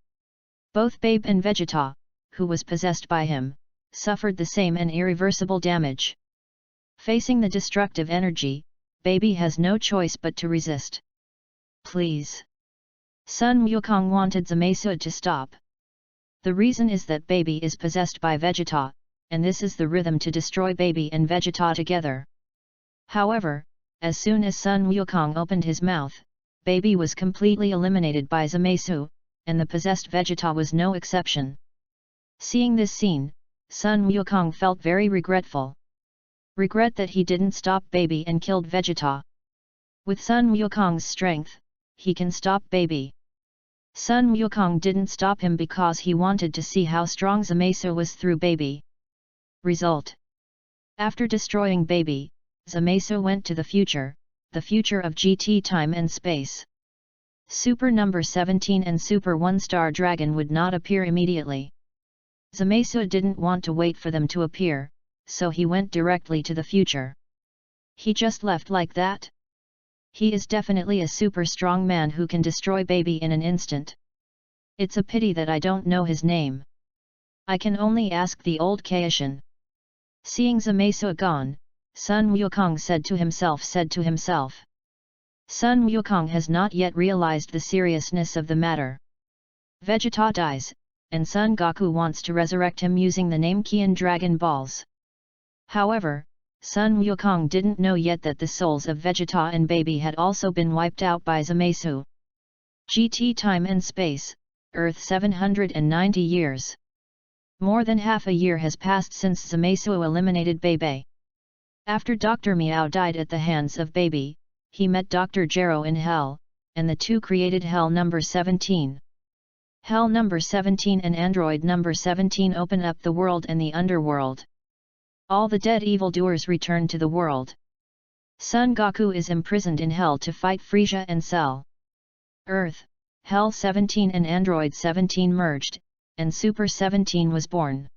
Both Babe and Vegeta, who was possessed by him, suffered the same and irreversible damage. Facing the destructive energy, baby has no choice but to resist. Please. Sun Wukong wanted Zamasu to stop. The reason is that baby is possessed by Vegeta, and this is the rhythm to destroy baby and Vegeta together. However, as soon as Sun Wukong opened his mouth, baby was completely eliminated by Zamasu, and the possessed Vegeta was no exception. Seeing this scene, Sun Wukong felt very regretful. Regret that he didn't stop baby and killed Vegeta. With Sun Wukong's strength, he can stop baby. Sun Wukong didn't stop him because he wanted to see how strong Zamasu was through baby. Result. After destroying baby, Zamasu went to the future of GT time and space. Super number 17 and Super 1-star dragon would not appear immediately. Zamasu didn't want to wait for them to appear, so he went directly to the future. He just left like that? He is definitely a super strong man who can destroy baby in an instant. It's a pity that I don't know his name. I can only ask the old Kaishin. Seeing Zamasu gone, Sun Wukong said to himself. Sun Wukong has not yet realized the seriousness of the matter. Vegeta dies, and Son Goku wants to resurrect him using the name Qian Dragon Balls. However, Sun Wukong didn't know yet that the souls of Vegeta and baby had also been wiped out by Zamasu. GT time and space, Earth 790 years. More than half a year has passed since Zamasu eliminated baby. After Dr. Miao died at the hands of baby, he met Dr. Gero in Hell, and the two created Hell number 17. Hell number 17 and Android number 17 open up the world and the underworld. All the dead evildoers return to the world. Son Goku is imprisoned in Hell to fight Frieza and Cell. Earth, Hell 17 and Android 17 merged, and Super 17 was born.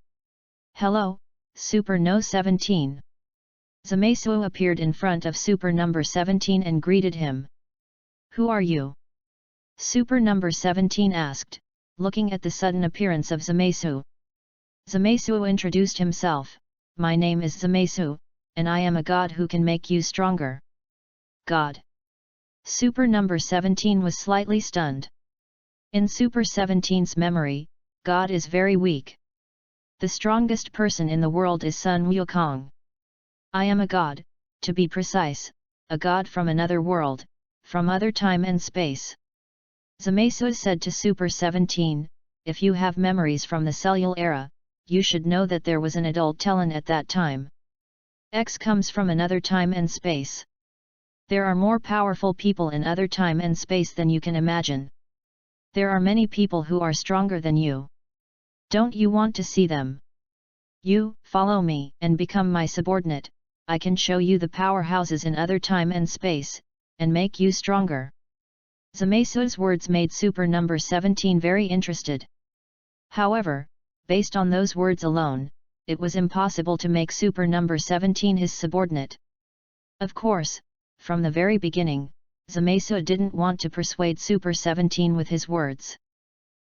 Hello, Super No 17. Zamasu appeared in front of Super number 17 and greeted him. Who are you? Super number 17 asked, looking at the sudden appearance of Zamasu. Zamasu introduced himself. My name is Zamasu, and I am a god who can make you stronger. God. Super number 17 was slightly stunned. In Super 17's memory, God is very weak. The strongest person in the world is Sun Wukong. I am a god, to be precise, a god from another world, from other time and space. Zamasu said to Super 17, if you have memories from the cellular era, you should know that there was an adult Talon at that time. X comes from another time and space. There are more powerful people in other time and space than you can imagine. There are many people who are stronger than you. Don't you want to see them? You, follow me and become my subordinate. I can show you the powerhouses in other time and space, and make you stronger. Zamasu's words made Super number 17 very interested. However, based on those words alone, it was impossible to make Super number 17 his subordinate. Of course, from the very beginning, Zamasu didn't want to persuade Super 17 with his words.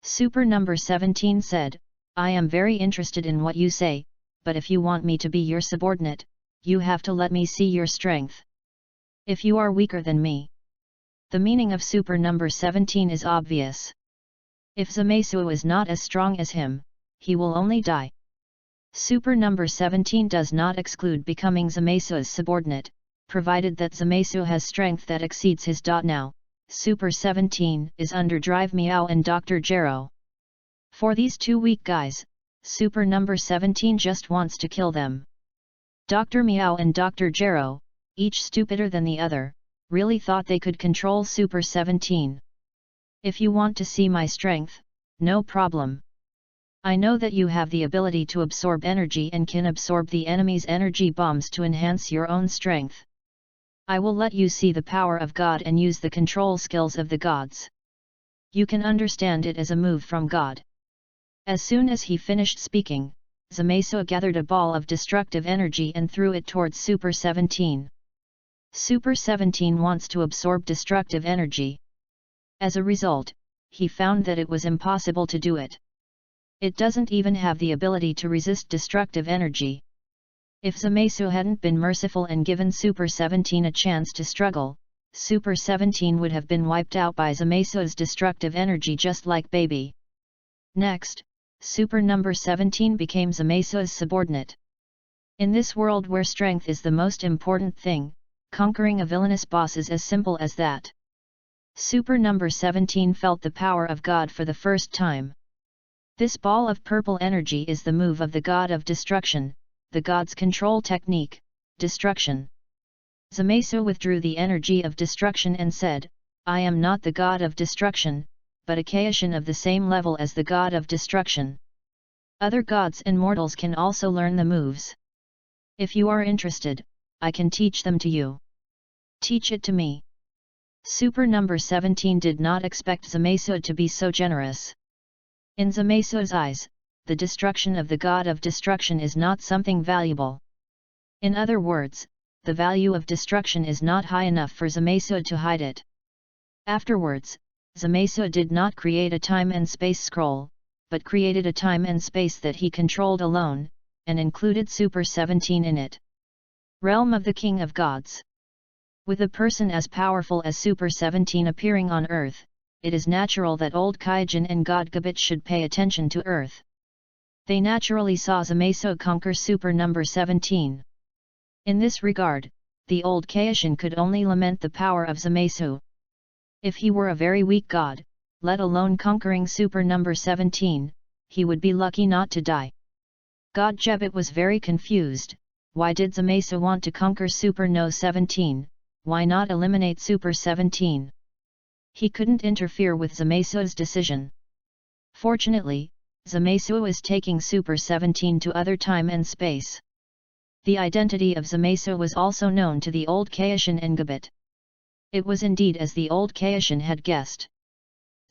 Super number 17 said, I am very interested in what you say, but if you want me to be your subordinate, you have to let me see your strength. If you are weaker than me. The meaning of Super number 17 is obvious. If Zamasu is not as strong as him, he will only die. Super number 17 does not exclude becoming Zamasu's subordinate, provided that Zamasu has strength that exceeds his. Now, Super 17 is under Drive Miao and Dr. Gero. For these two weak guys, Super number 17 just wants to kill them. Dr. Miao and Dr. Gero, each stupider than the other, really thought they could control Super 17. If you want to see my strength, no problem. I know that you have the ability to absorb energy and can absorb the enemy's energy bombs to enhance your own strength. I will let you see the power of God and use the control skills of the gods. You can understand it as a move from God. As soon as he finished speaking, Zamasu gathered a ball of destructive energy and threw it towards Super 17. Super 17 wants to absorb destructive energy. As a result, he found that it was impossible to do it. It doesn't even have the ability to resist destructive energy. If Zamasu hadn't been merciful and given Super 17 a chance to struggle, Super 17 would have been wiped out by Zamasu's destructive energy just like Baby. Next, Super number 17 became Zamasu's subordinate. In this world where strength is the most important thing, conquering a villainous boss is as simple as that. Super number 17 felt the power of God for the first time. This ball of purple energy is the move of the god of destruction, the god's control technique, destruction. Zamasu withdrew the energy of destruction and said, I am not the god of destruction, but a Kaishin of the same level as the god of destruction. Other gods and mortals can also learn the moves. If you are interested, I can teach them to you. Teach it to me. Super number 17 did not expect Zamasu to be so generous. In Zamasu's eyes, the destruction of the god of destruction is not something valuable. In other words, the value of destruction is not high enough for Zamasu to hide it. Afterwards, Zamasu did not create a time and space scroll, but created a time and space that he controlled alone, and included Super 17 in it. Realm of the King of Gods. With a person as powerful as Super 17 appearing on Earth, it is natural that old Kaijin and God Gabit should pay attention to Earth. They naturally saw Zamasu conquer Super number 17. In this regard, the old Kaishin could only lament the power of Zamasu. If he were a very weak god, let alone conquering Super number 17, he would be lucky not to die. God Jebit was very confused. Why did Zamasu want to conquer Super No 17, why not eliminate Super 17? He couldn't interfere with Zamasu's decision. Fortunately, Zamasu is taking Super 17 to other time and space. The identity of Zamasu was also known to the old Kaishin and Gabit. It was indeed as the old Kaishin had guessed.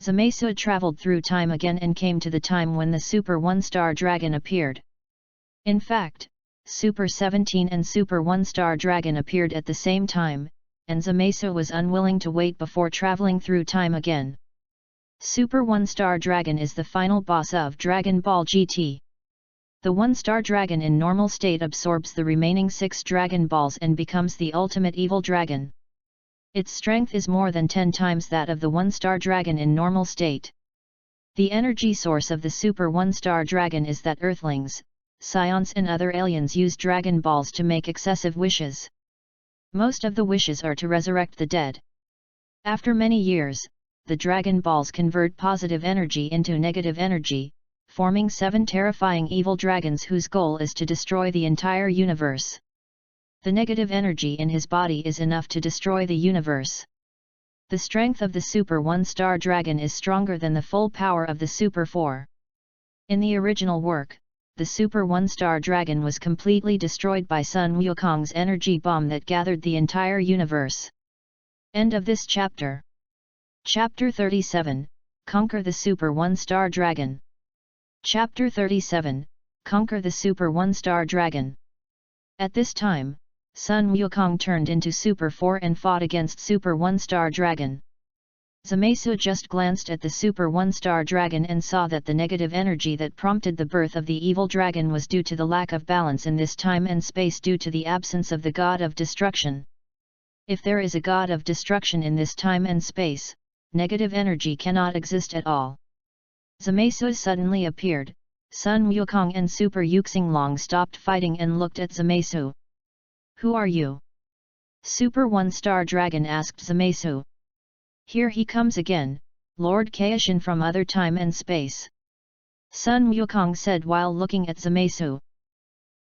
Zamasu traveled through time again and came to the time when the Super 1-star dragon appeared. In fact, Super 17 and Super 1-star dragon appeared at the same time, and Zamasu was unwilling to wait before traveling through time again. Super 1-star dragon is the final boss of Dragon Ball GT. The 1-star dragon in normal state absorbs the remaining 6 Dragon Balls and becomes the ultimate evil dragon. Its strength is more than 10 times that of the 1-star dragon in normal state. The energy source of the Super 1-star dragon is that Earthlings, Scions and other aliens use Dragon Balls to make excessive wishes. Most of the wishes are to resurrect the dead. After many years, the Dragon Balls convert positive energy into negative energy, forming 7 terrifying evil dragons whose goal is to destroy the entire universe. The negative energy in his body is enough to destroy the universe. The strength of the Super 1-star dragon is stronger than the full power of the Super 4. In the original work, the Super 1-star dragon was completely destroyed by Sun Wukong's energy bomb that gathered the entire universe. End of this chapter. Chapter 37, Conquer the Super 1-star dragon. Chapter 37, Conquer the Super 1-star dragon. At this time, Sun Wukong turned into Super 4 and fought against Super 1-star dragon. Zamasu just glanced at the Super 1-star dragon and saw that the negative energy that prompted the birth of the evil dragon was due to the lack of balance in this time and space due to the absence of the god of destruction. If there is a god of destruction in this time and space, negative energy cannot exist at all. Zamasu suddenly appeared. Sun Wukong and Super Yuxinglong stopped fighting and looked at Zamasu. Who are you? Super 1-star dragon asked Zamasu. Here he comes again, Lord Kaishin from other time and space. Sun Wukong said while looking at Zamasu.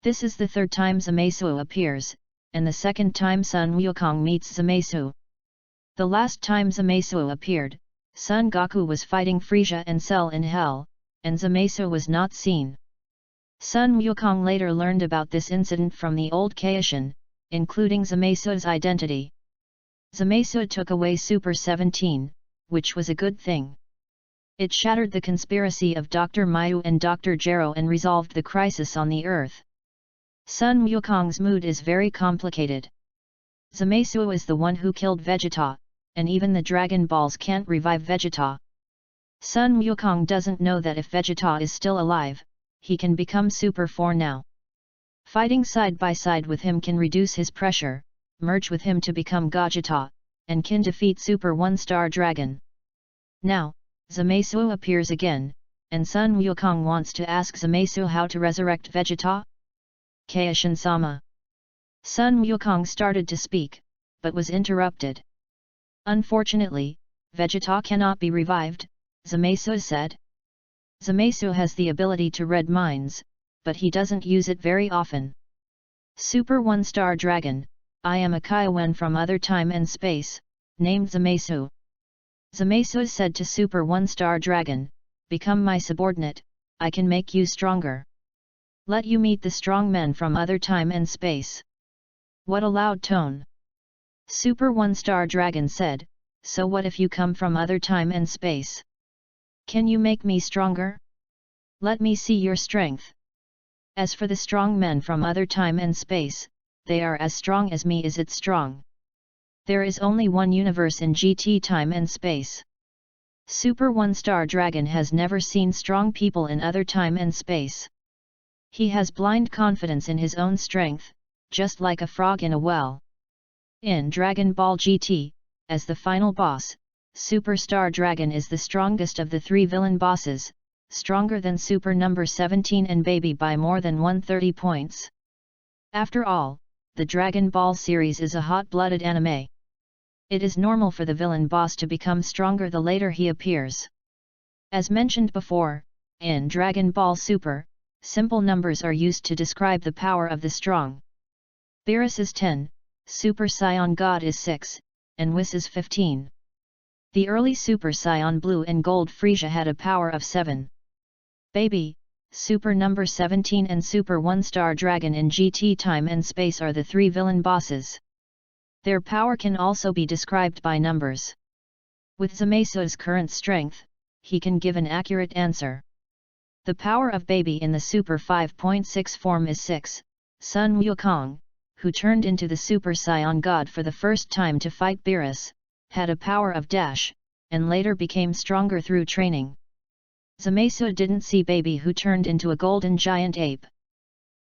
This is the third time Zamasu appears, and the second time Sun Wukong meets Zamasu. The last time Zamasu appeared, Son Goku was fighting Frieza and Cell in Hell, and Zamasu was not seen. Sun Wukong later learned about this incident from the old Kaishin, including Zamasu's identity. Zamasu took away Super 17, which was a good thing. It shattered the conspiracy of Dr. Mayu and Dr. Gero and resolved the crisis on the Earth. Sun Wukong's mood is very complicated. Zamasu is the one who killed Vegeta, and even the Dragon Balls can't revive Vegeta. Sun Wukong doesn't know that if Vegeta is still alive, he can become Super 4 now. Fighting side by side with him can reduce his pressure, merge with him to become Gogeta, and can defeat Super 1-star Dragon. Now, Zamasu appears again, and Sun Wukong wants to ask Zamasu how to resurrect Vegeta. Kaishin Sama. Sun Wukong started to speak, but was interrupted. Unfortunately, Vegeta cannot be revived, Zamasu said. Zamasu has the ability to read minds, but he doesn't use it very often. Super 1-star Dragon, I am a Kaiwen from other time and space, named Zamasu. Zamasu said to Super 1-star Dragon, become my subordinate, I can make you stronger. Let you meet the strong men from other time and space. What a loud tone! Super 1-star Dragon said, so what if you come from other time and space? Can you make me stronger? Let me see your strength. As for the strong men from other time and space, they are as strong as me. Is it strong? There is only one universe in GT time and space. Super 1-star Dragon has never seen strong people in other time and space. He has blind confidence in his own strength, just like a frog in a well. In Dragon Ball GT, as the final boss, Superstar Dragon is the strongest of the three villain bosses, stronger than Super number 17 and Baby by more than 130 points. After all, the Dragon Ball series is a hot-blooded anime. It is normal for the villain boss to become stronger the later he appears. As mentioned before, in Dragon Ball Super, simple numbers are used to describe the power of the strong. Beerus is 10, Super Saiyan God is 6, and Whis is 15. The early Super Saiyan Blue and Gold Frieza had a power of 7. Baby, Super number 17 and Super 1-star Dragon in GT time and space are the three villain bosses. Their power can also be described by numbers. With Zamasu's current strength, he can give an accurate answer. The power of Baby in the Super 5.6 form is 6. Sun Wukong, who turned into the Super Saiyan God for the first time to fight Beerus, had a power of dash, and later became stronger through training. Zamasu didn't see Baby who turned into a golden giant ape.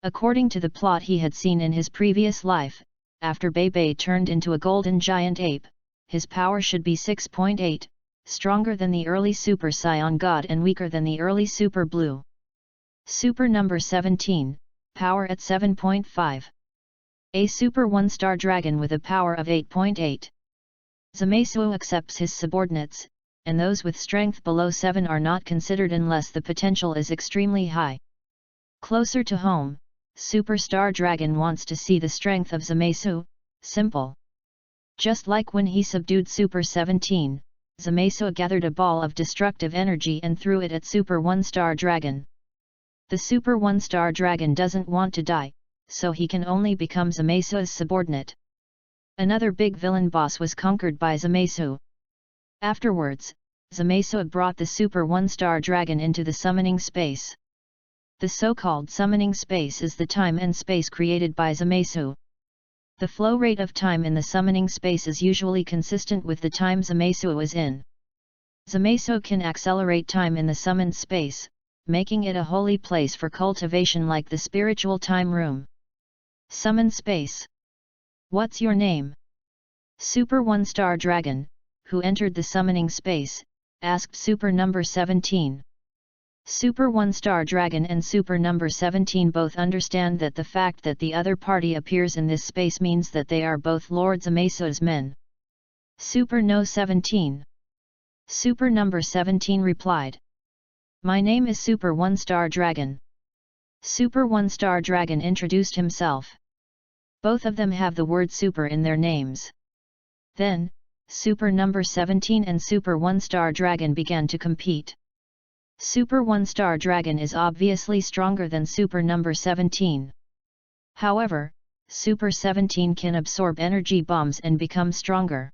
According to the plot he had seen in his previous life, after Baby turned into a golden giant ape, his power should be 6.8, stronger than the early Super Saiyan God and weaker than the early Super Blue. Super number 17, power at 7.5. A Super 1-star Dragon with a power of 8.8. Zamasu accepts his subordinates, and those with strength below 7 are not considered unless the potential is extremely high. Closer to home, Superstar Dragon wants to see the strength of Zamasu, simple. Just like when he subdued Super 17, Zamasu gathered a ball of destructive energy and threw it at Super 1-star Dragon. The Super 1-star Dragon doesn't want to die, so he can only become Zamasu's subordinate. Another big villain boss was conquered by Zamasu. Afterwards, Zamasu brought the Super 1-star Dragon into the summoning space. The so-called summoning space is the time and space created by Zamasu. The flow rate of time in the summoning space is usually consistent with the time Zamasu is in. Zamasu can accelerate time in the summoned space, making it a holy place for cultivation like the spiritual time room. Summon space. What's your name? Super 1-star Dragon, who entered the summoning space, asked Super number 17. Super 1-star Dragon and Super number 17 both understand that the fact that the other party appears in this space means that they are both Lord Zamasu's men. Super No 17. Super number 17 replied. My name is Super 1-star Dragon. Super 1-star Dragon introduced himself. Both of them have the word super in their names. Then, Super number 17 and Super 1-star Dragon began to compete. Super 1-star Dragon is obviously stronger than Super number 17. However, Super 17 can absorb energy bombs and become stronger.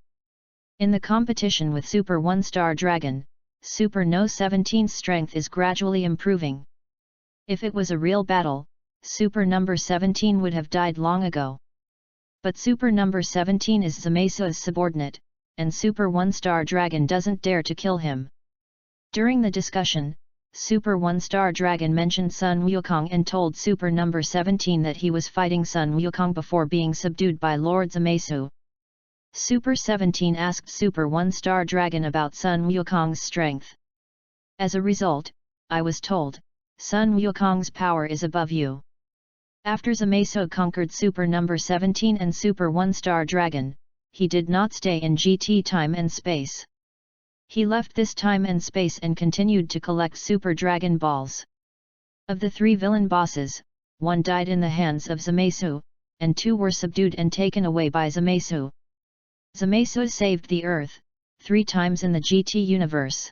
In the competition with Super 1-star Dragon, Super No 17's strength is gradually improving. If it was a real battle, Super number 17 would have died long ago. But Super number 17 is Zamasu's subordinate, and Super 1-star Dragon doesn't dare to kill him. During the discussion, Super 1-star dragon mentioned Sun Wukong and told Super number 17 that he was fighting Sun Wukong before being subdued by Lord Zamasu. Super 17 asked Super 1-star dragon about Sun Wukong's strength. As a result, I was told, Sun Wukong's power is above you. After Zamasu conquered Super number 17 and Super 1-star dragon, he did not stay in GT time and space. He left this time and space and continued to collect Super Dragon Balls. Of the 3 villain bosses, 1 died in the hands of Zamasu, and 2 were subdued and taken away by Zamasu. Zamasu saved the Earth 3 times in the GT universe.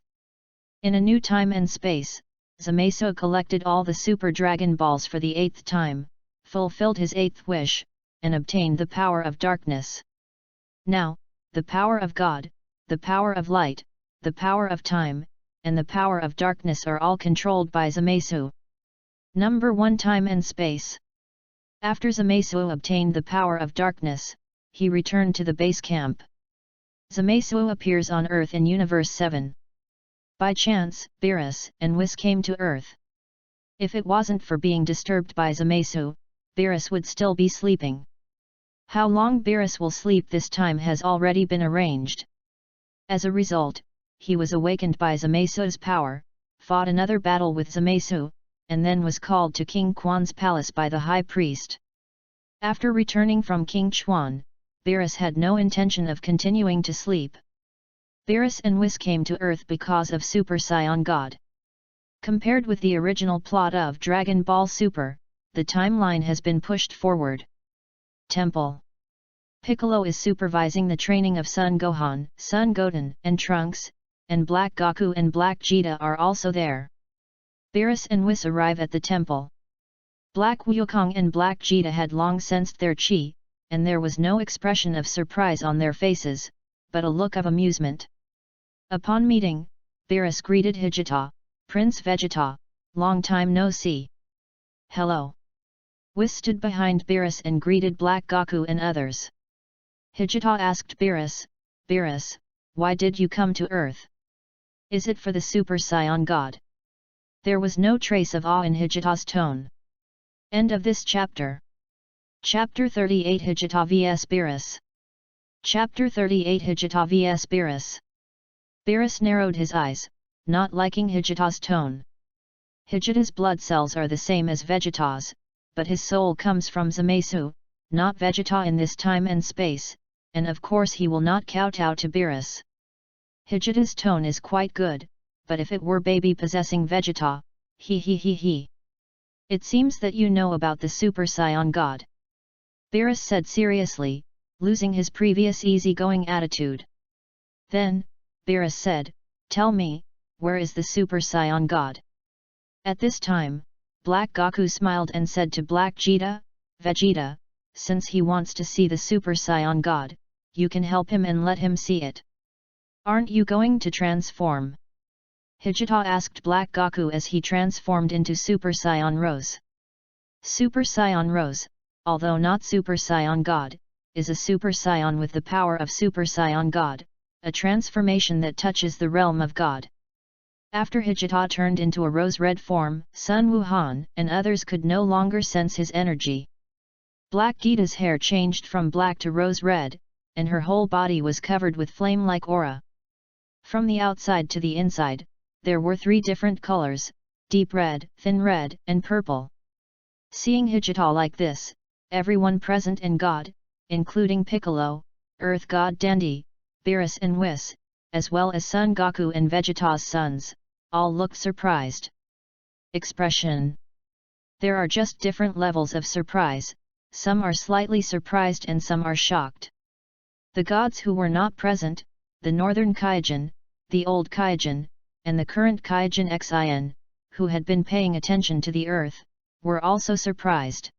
In a new time and space, Zamasu collected all the Super Dragon Balls for the 8th time, fulfilled his 8th wish, and obtained the power of darkness. Now, the power of God, the power of light, the power of time, and the power of darkness are all controlled by Zamasu. Number 1 Time and Space. After Zamasu obtained the power of darkness, he returned to the base camp. Zamasu appears on Earth in Universe 7. By chance, Beerus and Whis came to Earth. If it wasn't for being disturbed by Zamasu, Beerus would still be sleeping. How long Beerus will sleep this time has already been arranged. As a result, he was awakened by Zamasu's power, fought another battle with Zamasu, and then was called to King Quan's palace by the high priest. After returning from King Quan, Beerus had no intention of continuing to sleep. Beerus and Whis came to Earth because of Super Saiyan God. Compared with the original plot of Dragon Ball Super, the timeline has been pushed forward. Temple. Piccolo is supervising the training of Son Gohan, Son Goten, and Trunks, and Black Goku and Black Vegeta are also there. Beerus and Whis arrive at the temple. Black Wukong and Black Vegeta had long sensed their chi, and there was no expression of surprise on their faces, but a look of amusement. Upon meeting, Beerus greeted Vegeta, Prince Vegeta, long time no see. Hello. Whis stood behind Beerus and greeted Black Goku and others. Vegeta asked Beerus, Beerus, why did you come to Earth? Is it for the Super Saiyan God? There was no trace of awe in Vegeta's tone. End of this chapter. Chapter 38 Vegeta vs Beerus. Chapter 38 Vegeta vs Beerus. Beerus narrowed his eyes, not liking Vegeta's tone. Vegeta's blood cells are the same as Vegeta's, but his soul comes from Zamasu, not Vegeta in this time and space, and of course he will not kowtow to Beerus. Vegeta's tone is quite good, but if it were baby possessing Vegeta, he. It seems that you know about the Super Saiyan God. Beerus said seriously, losing his previous easygoing attitude. Then, Beerus said, tell me, where is the Super Saiyan God? At this time, Black Goku smiled and said to Black Vegeta, Vegeta, since he wants to see the Super Saiyan God, you can help him and let him see it. Aren't you going to transform? Vegeta asked Black Goku as he transformed into Super Saiyan Rose. Super Saiyan Rose, although not Super Saiyan God, is a Super Saiyan with the power of Super Saiyan God, a transformation that touches the realm of God. After Vegeta turned into a rose-red form, Sun Wuhan and others could no longer sense his energy. Black Vegeta's hair changed from black to rose-red, and her whole body was covered with flame-like aura. From the outside to the inside, there were 3 different colors, deep red, thin red, and purple. Seeing Vegeta like this, everyone present in God, including Piccolo, Earth God Dandy, Beerus and Whis, as well as Son Goku and Vegeta's sons, all looked surprised. Expression. There are just different levels of surprise, some are slightly surprised and some are shocked. The gods who were not present, the Northern Kaijin, the Old Kaijin, and the current Kaijin Xin, who had been paying attention to the earth, were also surprised.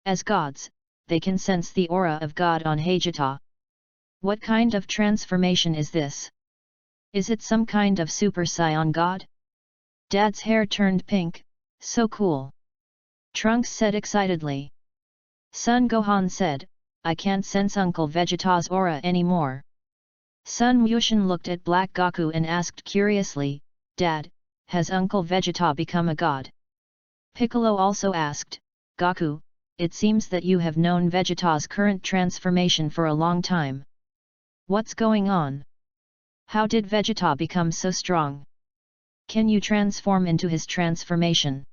As gods, they can sense the aura of God on Vegeta. What kind of transformation is this? Is it some kind of Super Saiyan God? Dad's hair turned pink, so cool. Trunks said excitedly. Son Gohan said, I can't sense Uncle Vegeta's aura anymore. Sun Wushan looked at Black Goku and asked curiously, Dad, has Uncle Vegeta become a god? Piccolo also asked, Goku, it seems that you have known Vegeta's current transformation for a long time. What's going on? How did Vegeta become so strong? Can you transform into his transformation?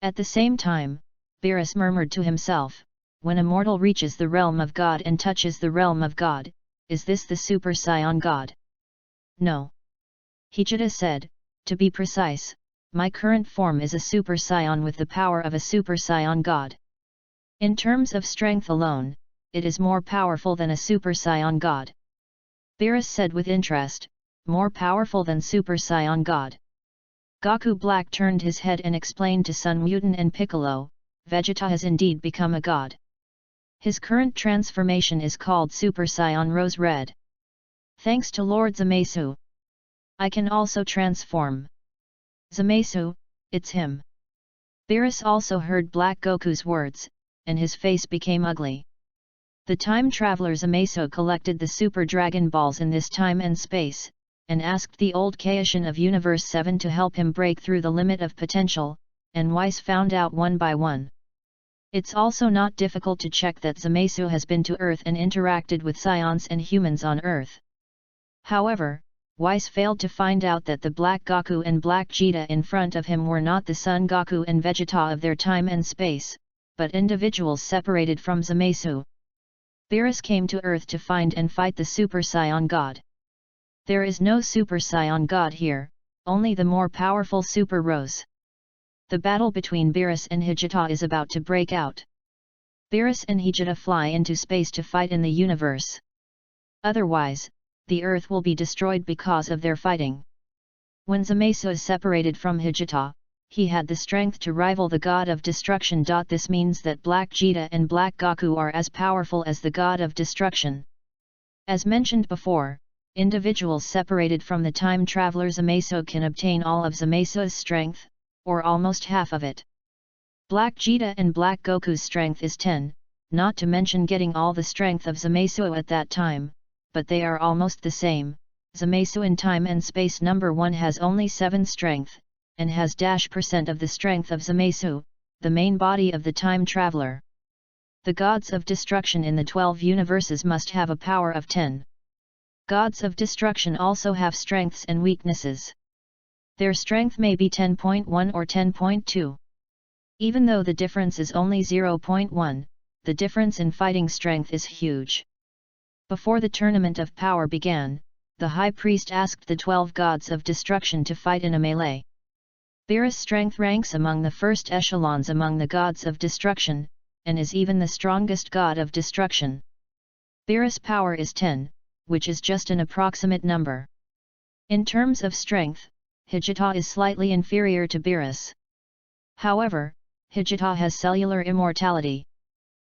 At the same time, Beerus murmured to himself, when a mortal reaches the realm of God and touches the realm of God, is this the Super Saiyan God? No. Vegeta said, to be precise, my current form is a Super Saiyan with the power of a Super Saiyan God. In terms of strength alone, it is more powerful than a Super Saiyan God. Beerus said with interest, more powerful than Super Saiyan God. Goku Black turned his head and explained to Sun Mutant and Piccolo, Vegeta has indeed become a god. His current transformation is called Super Saiyan Rose Red. Thanks to Lord Zamasu, I can also transform. Zamasu, it's him. Beerus also heard Black Goku's words, and his face became ugly. The time traveler Zamasu collected the Super Dragon Balls in this time and space, and asked the old Kaishin of Universe 7 to help him break through the limit of potential, and Weiss found out one by one. It's also not difficult to check that Zamasu has been to Earth and interacted with Scions and humans on Earth. However, Weiss failed to find out that the Black Goku and Black Vegeta in front of him were not the Son Goku and Vegeta of their time and space, but individuals separated from Zamasu. Beerus came to Earth to find and fight the Super Saiyan God. There is no Super Saiyan God here, only the more powerful Super Rose. The battle between Beerus and Vegeta is about to break out. Beerus and Vegeta fly into space to fight in the universe. Otherwise, the Earth will be destroyed because of their fighting. When Zamasu is separated from Vegeta, he had the strength to rival the God of Destruction. This means that Black Vegeta and Black Goku are as powerful as the God of Destruction. As mentioned before, individuals separated from the time traveler Zamasu can obtain all of Zamasu's strength, or almost half of it. Black Vegeta and Black Goku's strength is 10, not to mention getting all the strength of Zamasu at that time, but they are almost the same. Zamasu in time and space number 1 has only 7 strength, and has % of the strength of Zamasu, the main body of the time traveler. The gods of destruction in the 12 universes must have a power of 10. Gods of destruction also have strengths and weaknesses. Their strength may be 10.1 or 10.2. Even though the difference is only 0.1, the difference in fighting strength is huge. Before the tournament of power began, the High Priest asked the 12 gods of destruction to fight in a melee. Beerus' strength ranks among the first echelons among the gods of destruction, and is even the strongest god of destruction. Beerus' power is 10, which is just an approximate number. In terms of strength, Vegeta is slightly inferior to Beerus. However, Vegeta has cellular immortality.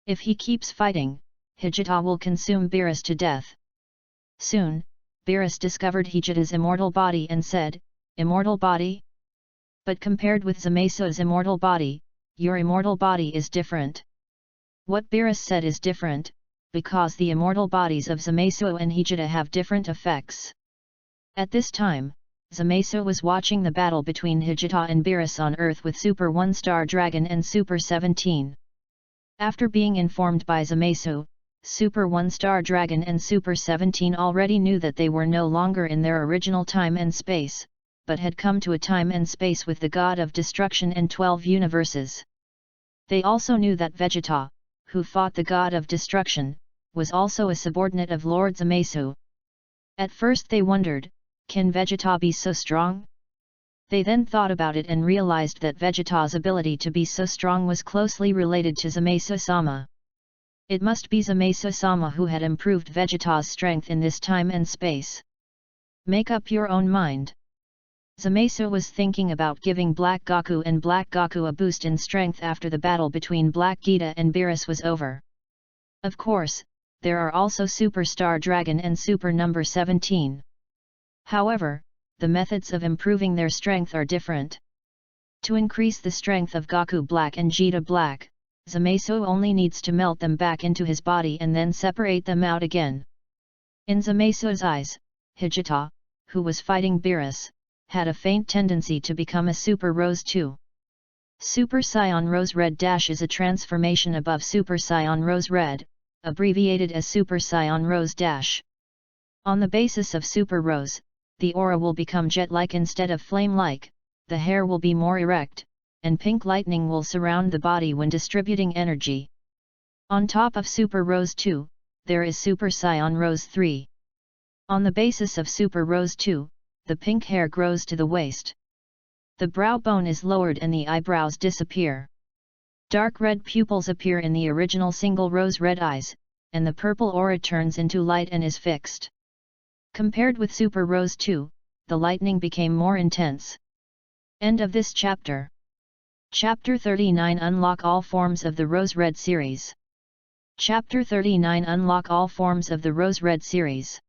If he keeps fighting, Vegeta will consume Beerus to death. Soon, Beerus discovered Vegeta's immortal body and said, "Immortal body? But compared with Zamasu's immortal body, your immortal body is different." What Beerus said is different, because the immortal bodies of Zamasu and Vegeta have different effects. At this time, Zamasu was watching the battle between Vegeta and Beerus on Earth with Super 1 Star Dragon and Super 17. After being informed by Zamasu, Super 1 Star Dragon and Super 17 already knew that they were no longer in their original time and space, but had come to a time and space with the God of Destruction and 12 universes. They also knew that Vegeta, who fought the God of Destruction, was also a subordinate of Lord Zamasu. At first they wondered, can Vegeta be so strong? They then thought about it and realized that Vegeta's ability to be so strong was closely related to Zamasu-sama. It must be Zamasu-sama who had improved Vegeta's strength in this time and space. Make up your own mind. Zamasu was thinking about giving Black Goku and Black Goku a boost in strength after the battle between Black Vegeta and Beerus was over. Of course, there are also Super Star Dragon and Super Number 17. However, the methods of improving their strength are different. To increase the strength of Goku Black and Vegeta Black, Zamasu only needs to melt them back into his body and then separate them out again. In Zamasu's eyes, Vegeta, who was fighting Beerus, had a faint tendency to become a Super Rose 2. Super Saiyan Rose Red Dash is a transformation above Super Saiyan Rose Red, abbreviated as Super Saiyan Rose Dash. On the basis of Super Rose, the aura will become jet-like instead of flame-like, the hair will be more erect, and pink lightning will surround the body when distributing energy. On top of Super Rose 2, there is Super Saiyan Rose 3. On the basis of Super Rose 2, the pink hair grows to the waist. The brow bone is lowered and the eyebrows disappear. Dark red pupils appear in the original single rose red eyes, and the purple aura turns into light and is fixed. Compared with Super Rose 2, the lightning became more intense. End of this chapter. Chapter 39 Unlock all forms of the Rose Red series. Chapter 39 Unlock all forms of the Rose Red series.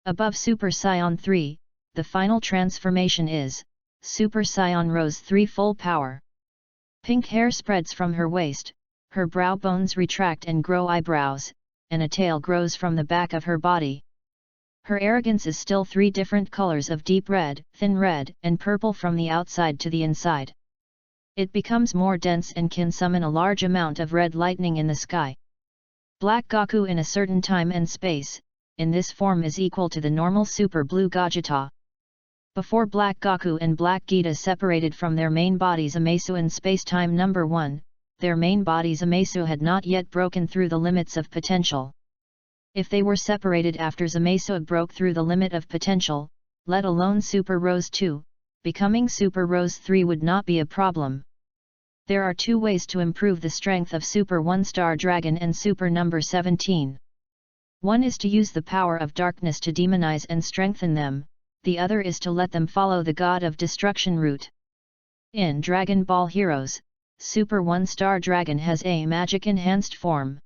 Above Super Saiyan 3, the final transformation is Super Saiyan Rose 3 Full Power. Pink hair spreads from her waist, her brow bones retract and grow eyebrows, and a tail grows from the back of her body. Her arrogance is still 3 different colors of deep red, thin red, and purple from the outside to the inside. It becomes more dense and can summon a large amount of red lightning in the sky. Black Goku in a certain time and space, in this form is equal to the normal Super Blue Gogeta. Before Black Goku and Black Gita separated from their main bodies Zamasu in space-time number 1, their main body Zamasu had not yet broken through the limits of potential. If they were separated after Zamasu broke through the limit of potential, let alone Super Rose 2, becoming Super Rose 3 would not be a problem. There are 2 ways to improve the strength of Super 1-Star Dragon and Super number 17. One is to use the power of darkness to demonize and strengthen them, the other is to let them follow the God of Destruction route. In Dragon Ball Heroes, Super 1-Star Dragon has a magic-enhanced form.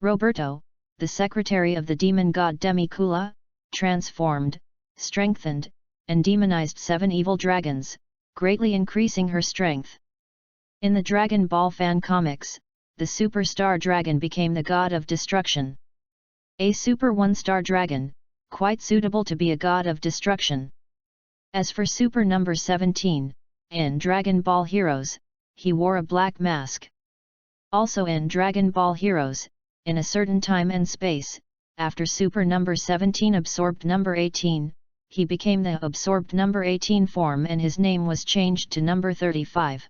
Roberto, the secretary of the demon god Demikula, transformed, strengthened, and demonized 7 evil dragons, greatly increasing her strength. In the Dragon Ball fan comics, the Super Star Dragon became the god of destruction. A Super 1-Star Dragon, quite suitable to be a god of destruction. As for Super number 17, in Dragon Ball Heroes, he wore a black mask. Also in Dragon Ball Heroes, in a certain time and space, after Super number 17 absorbed number 18, he became the absorbed number 18 form and his name was changed to number 35.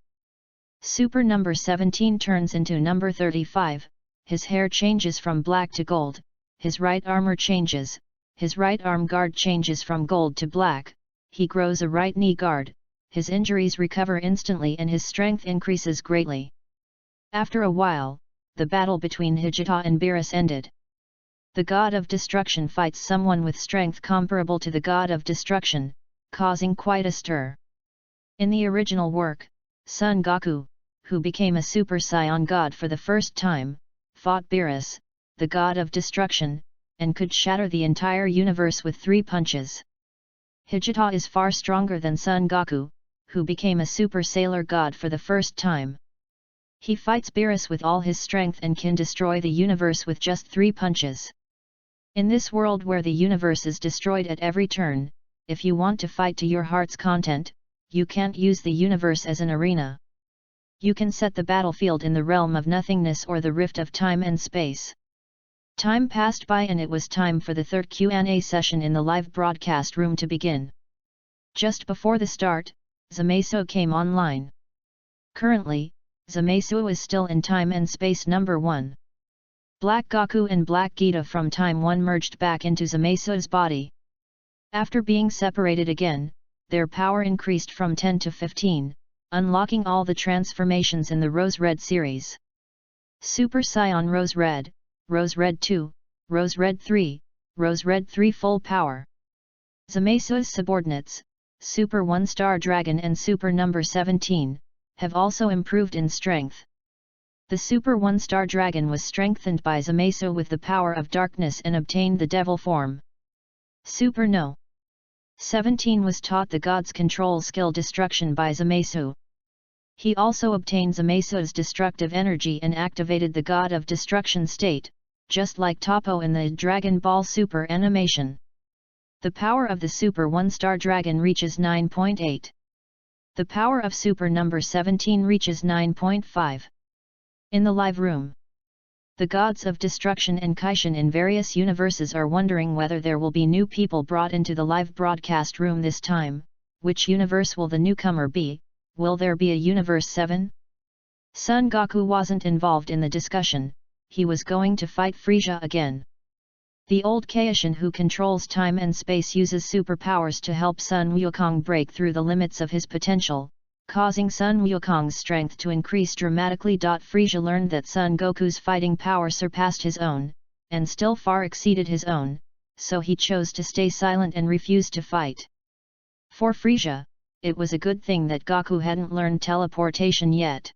Super number 17 turns into number 35, his hair changes from black to gold, his right armor changes, his right arm guard changes from gold to black, he grows a right knee guard, his injuries recover instantly and his strength increases greatly. After a while, the battle between Hijita and Beerus ended. The god of destruction fights someone with strength comparable to the god of destruction, causing quite a stir. In the original work, Son Goku, who became a Super Saiyan god for the first time, fought Beerus, the god of destruction, and could shatter the entire universe with 3 punches. Hijita is far stronger than Son Goku, who became a Super Sailor god for the first time. He fights Beerus with all his strength and can destroy the universe with just 3 punches. In this world where the universe is destroyed at every turn, if you want to fight to your heart's content, you can't use the universe as an arena. You can set the battlefield in the realm of nothingness or the rift of time and space. Time passed by and it was time for the 3rd Q&A session in the live broadcast room to begin. Just before the start, Zamasu came online. Currently, Zamasu is still in time and space number 1. Black Goku and Black Gita from time 1 merged back into Zamasu's body. After being separated again, their power increased from 10 to 15, unlocking all the transformations in the Rose Red series. Super Saiyan Rose Red, Rose Red 2, Rose Red 3, Rose Red 3 Full Power. Zamasu's subordinates, Super 1-Star Dragon and Super number 17, have also improved in strength. The Super 1-Star Dragon was strengthened by Zamasu with the power of darkness and obtained the devil form. Super No. 17 was taught the god's control skill Destruction by Zamasu. He also obtained Zamasu's destructive energy and activated the God of Destruction state, just like Toppo in the Dragon Ball Super animation. The power of the Super 1-star dragon reaches 9.8. The power of Super number 17 reaches 9.5. In the live room, the gods of destruction and Kaishin in various universes are wondering whether there will be new people brought into the live broadcast room this time. Which universe will the newcomer be? Will there be a Universe 7? Son Goku wasn't involved in the discussion, he was going to fight Frieza again. The old Kaishin who controls time and space uses superpowers to help Sun Wukong break through the limits of his potential, causing Sun Wukong's strength to increase dramatically. Frieza learned that Son Goku's fighting power surpassed his own, and still far exceeded his own, so he chose to stay silent and refuse to fight. For Frieza, it was a good thing that Goku hadn't learned teleportation yet.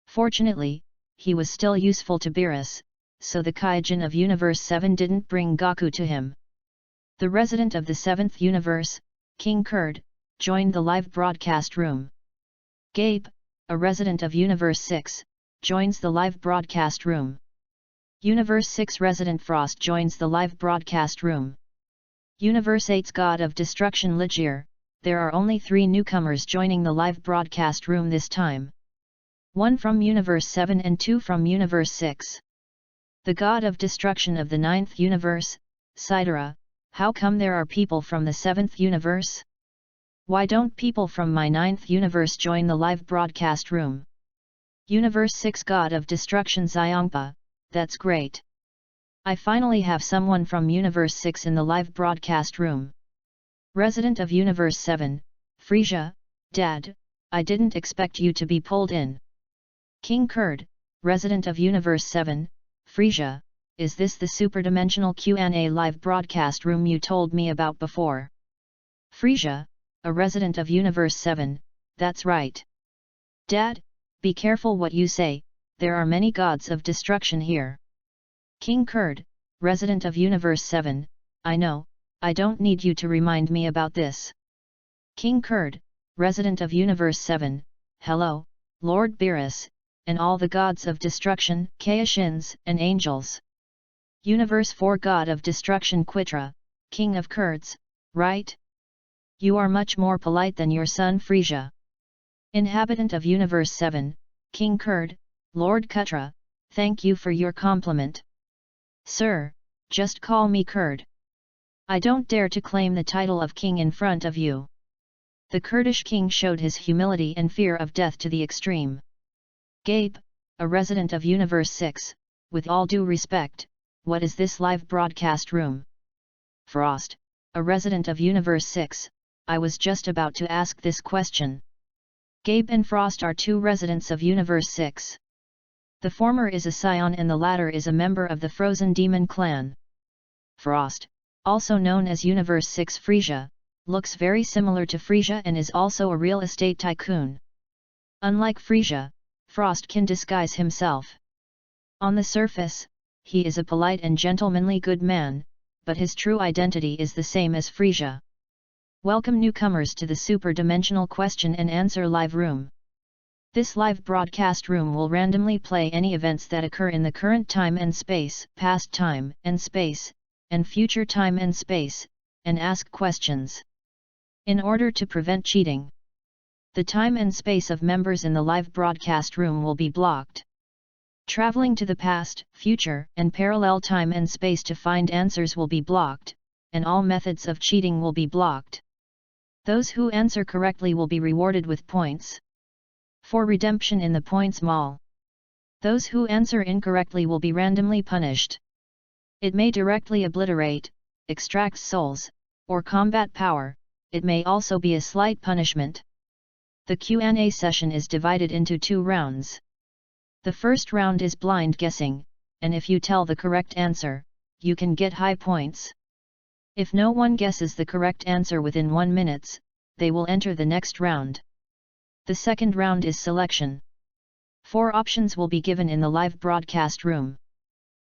Fortunately, he was still useful to Beerus, so the Kaijin of Universe 7 didn't bring Goku to him. The resident of the 7th universe, King Kurd, joined the live broadcast room. Gabe, a resident of Universe 6, joins the live broadcast room. Universe 6 resident Frost joins the live broadcast room. Universe 8's God of Destruction Ligier. There are only 3 newcomers joining the live broadcast room this time. 1 from Universe 7 and 2 from Universe 6. The God of Destruction of the 9th universe, Sidera. How come there are people from the 7th universe? Why don't people from my 9th universe join the live broadcast room? Universe 6 God of Destruction Xiongpa. That's great. I finally have someone from Universe 6 in the live broadcast room. Resident of Universe 7, Frieza. Dad, I didn't expect you to be pulled in. King Kurd, resident of Universe 7, Frieza. Is this the superdimensional Q&A live broadcast room you told me about before? Frieza, a resident of Universe 7, that's right. Dad, be careful what you say, there are many gods of destruction here. King Kurd, resident of Universe 7, I know, I don't need you to remind me about this. King Kurd, resident of Universe 7, hello, Lord Beerus, and all the gods of destruction, Kaishins, and angels. Universe 4 God of Destruction Quitra, King of Kurds, right? You are much more polite than your son Frieza. Inhabitant of Universe 7, King Kurd, Lord Kutra, thank you for your compliment. Sir, just call me Kurd. I don't dare to claim the title of king in front of you. The Kurdish king showed his humility and fear of death to the extreme. Gabe, a resident of Universe 6, with all due respect, what is this live broadcast room? Frost, a resident of Universe 6, I was just about to ask this question. Gabe and Frost are 2 residents of Universe 6. The former is a scion and the latter is a member of the Frozen Demon clan. Frost, also known as Universe 6 Frieza, looks very similar to Frieza and is also a real estate tycoon. Unlike Frieza, Frost can disguise himself. On the surface, he is a polite and gentlemanly good man, but his true identity is the same as Frieza. Welcome newcomers to the Super Dimensional Question and Answer Live Room. This live broadcast room will randomly play any events that occur in the current time and space, past time and space, and future time and space, and ask questions. In order to prevent cheating, the time and space of members in the live broadcast room will be blocked. Traveling to the past, future, and parallel time and space to find answers will be blocked, and all methods of cheating will be blocked. Those who answer correctly will be rewarded with points for redemption in the points mall. Those who answer incorrectly will be randomly punished. It may directly obliterate, extract souls, or combat power. It may also be a slight punishment. The Q&A session is divided into 2 rounds. The first round is blind guessing, and if you tell the correct answer, you can get high points. If no one guesses the correct answer within 1 minute, they will enter the next round. The second round is selection. 4 options will be given in the live broadcast room.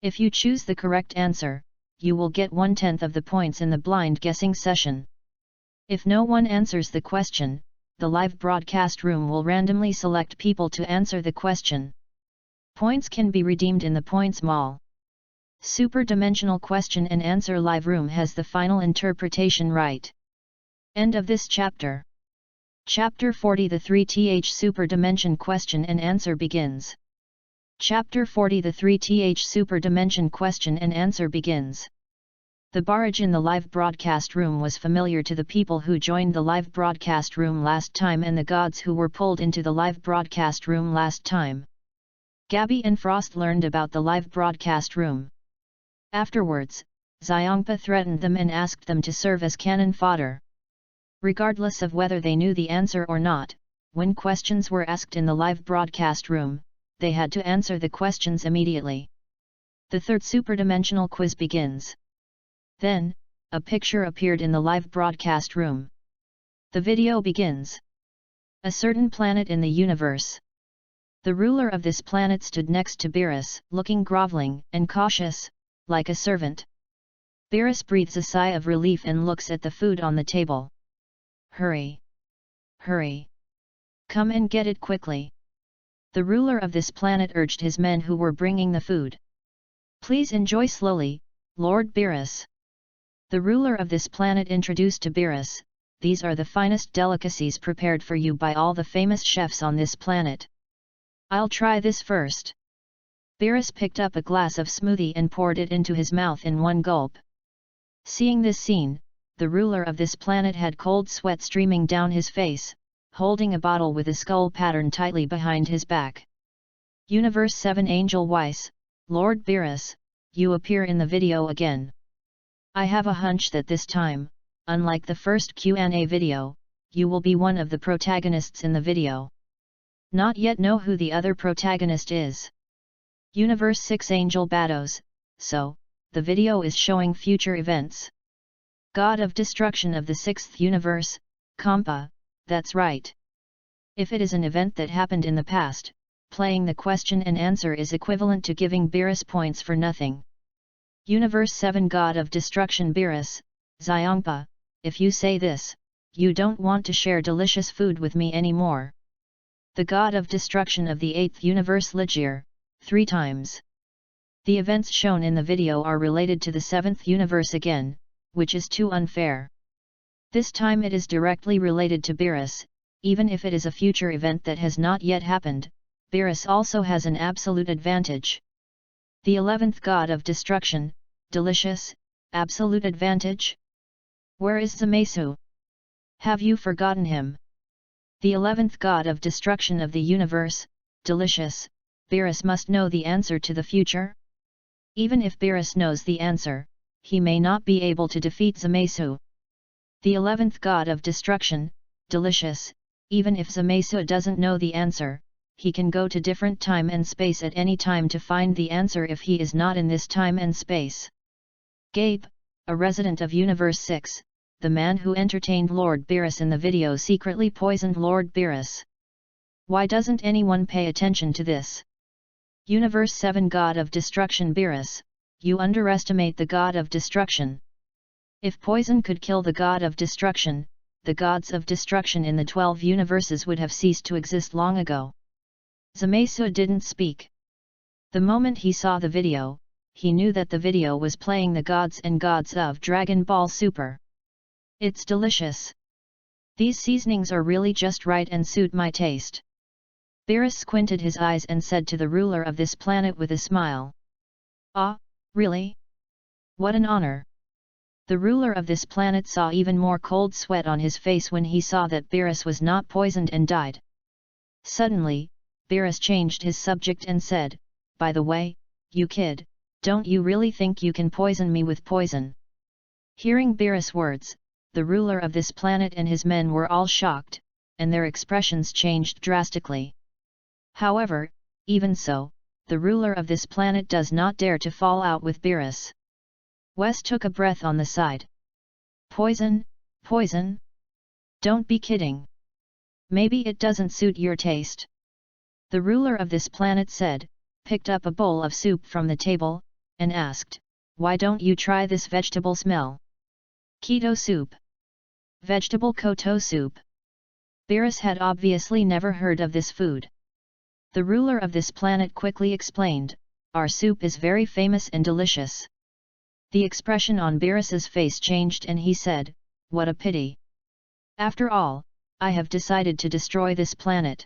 If you choose the correct answer, you will get 1/10 of the points in the blind guessing session. If no one answers the question, the live broadcast room will randomly select people to answer the question. Points can be redeemed in the points mall. Super-dimensional question and answer live room has the final interpretation right. End of this chapter. Chapter 40 The 3th Super Dimension Question and Answer begins. Chapter 40 The 3th Super Dimension Question and Answer begins. The barrage in the live broadcast room was familiar to the people who joined the live broadcast room last time and the gods who were pulled into the live broadcast room last time. Gabby and Frost learned about the live broadcast room. Afterwards, Xiangpa threatened them and asked them to serve as cannon fodder. Regardless of whether they knew the answer or not, when questions were asked in the live broadcast room, they had to answer the questions immediately. The third superdimensional quiz begins. Then, a picture appeared in the live broadcast room. The video begins. A certain planet in the universe. The ruler of this planet stood next to Beerus, looking groveling and cautious, like a servant. Beerus breathes a sigh of relief and looks at the food on the table. Hurry! Hurry! Come and get it quickly! The ruler of this planet urged his men who were bringing the food. Please enjoy slowly, Lord Beerus. The ruler of this planet introduced to Beerus, these are the finest delicacies prepared for you by all the famous chefs on this planet. I'll try this first. Beerus picked up a glass of smoothie and poured it into his mouth in one gulp. Seeing this scene, the ruler of this planet had cold sweat streaming down his face, holding a bottle with a skull pattern tightly behind his back. Universe 7 Angel Weiss, Lord Beerus, you appear in the video again. I have a hunch that this time, unlike the first Q&A video, you will be one of the protagonists in the video. Not yet know who the other protagonist is. Universe 6 Angel Bados, so, the video is showing future events. God of Destruction of the 6th Universe, Compa, that's right. If it is an event that happened in the past, playing the question and answer is equivalent to giving Beerus points for nothing. Universe 7 God of Destruction Beerus, Xiangpa, if you say this, you don't want to share delicious food with me anymore. The God of Destruction of the 8th Universe Ligier, 3 times. The events shown in the video are related to the 7th universe again, which is too unfair. This time it is directly related to Beerus, even if it is a future event that has not yet happened, Beerus also has an absolute advantage. The 11th God of Destruction, delicious, absolute advantage? Where is Zamasu? Have you forgotten him? The 11th God of Destruction of the universe, delicious, Beerus must know the answer to the future? Even if Beerus knows the answer, he may not be able to defeat Zamasu. The 11th God of Destruction, delicious, even if Zamasu doesn't know the answer, he can go to different time and space at any time to find the answer if he is not in this time and space. Gabe, a resident of Universe 6, the man who entertained Lord Beerus in the video secretly poisoned Lord Beerus. Why doesn't anyone pay attention to this? Universe 7 God of Destruction Beerus, you underestimate the God of Destruction. If poison could kill the God of Destruction, the gods of destruction in the 12 universes would have ceased to exist long ago. Zamasu didn't speak. The moment he saw the video, he knew that the video was playing the gods and gods of Dragon Ball Super. It's delicious. These seasonings are really just right and suit my taste. Beerus squinted his eyes and said to the ruler of this planet with a smile. Ah, really? What an honor! The ruler of this planet saw even more cold sweat on his face when he saw that Beerus was not poisoned and died. Suddenly, Beerus changed his subject and said, by the way, you kid, don't you really think you can poison me with poison? Hearing Beerus' words, the ruler of this planet and his men were all shocked, and their expressions changed drastically. However, even so, the ruler of this planet does not dare to fall out with Beerus. Wes took a breath on the side. Poison? Poison? Don't be kidding. Maybe it doesn't suit your taste. The ruler of this planet said, picked up a bowl of soup from the table, and asked, why don't you try this vegetable smell? Keto soup. Vegetable koto soup. Beerus had obviously never heard of this food. The ruler of this planet quickly explained, our soup is very famous and delicious. The expression on Beerus's face changed and he said, what a pity. After all, I have decided to destroy this planet.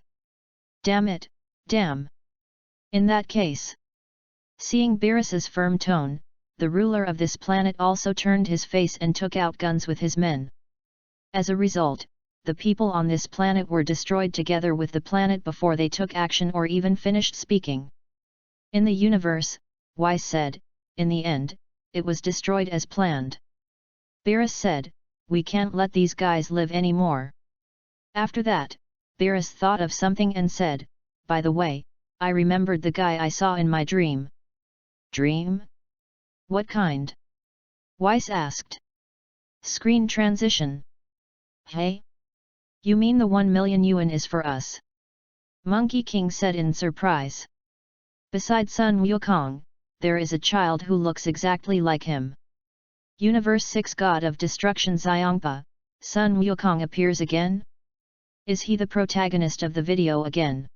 Damn it, damn. In that case. Seeing Beerus's firm tone, the ruler of this planet also turned his face and took out guns with his men. As a result, the people on this planet were destroyed together with the planet before they took action or even finished speaking. In the universe, Weiss said, in the end, it was destroyed as planned. Beerus said, we can't let these guys live anymore. After that, Beerus thought of something and said, by the way, I remembered the guy I saw in my dream. Dream? What kind? Weiss asked. Screen transition. Hey? You mean the 1 million yuan is for us? Monkey King said in surprise. Beside Sun Wukong, there is a child who looks exactly like him. Universe 6 God of Destruction Xiongpa, Sun Wukong appears again? Is he the protagonist of the video again?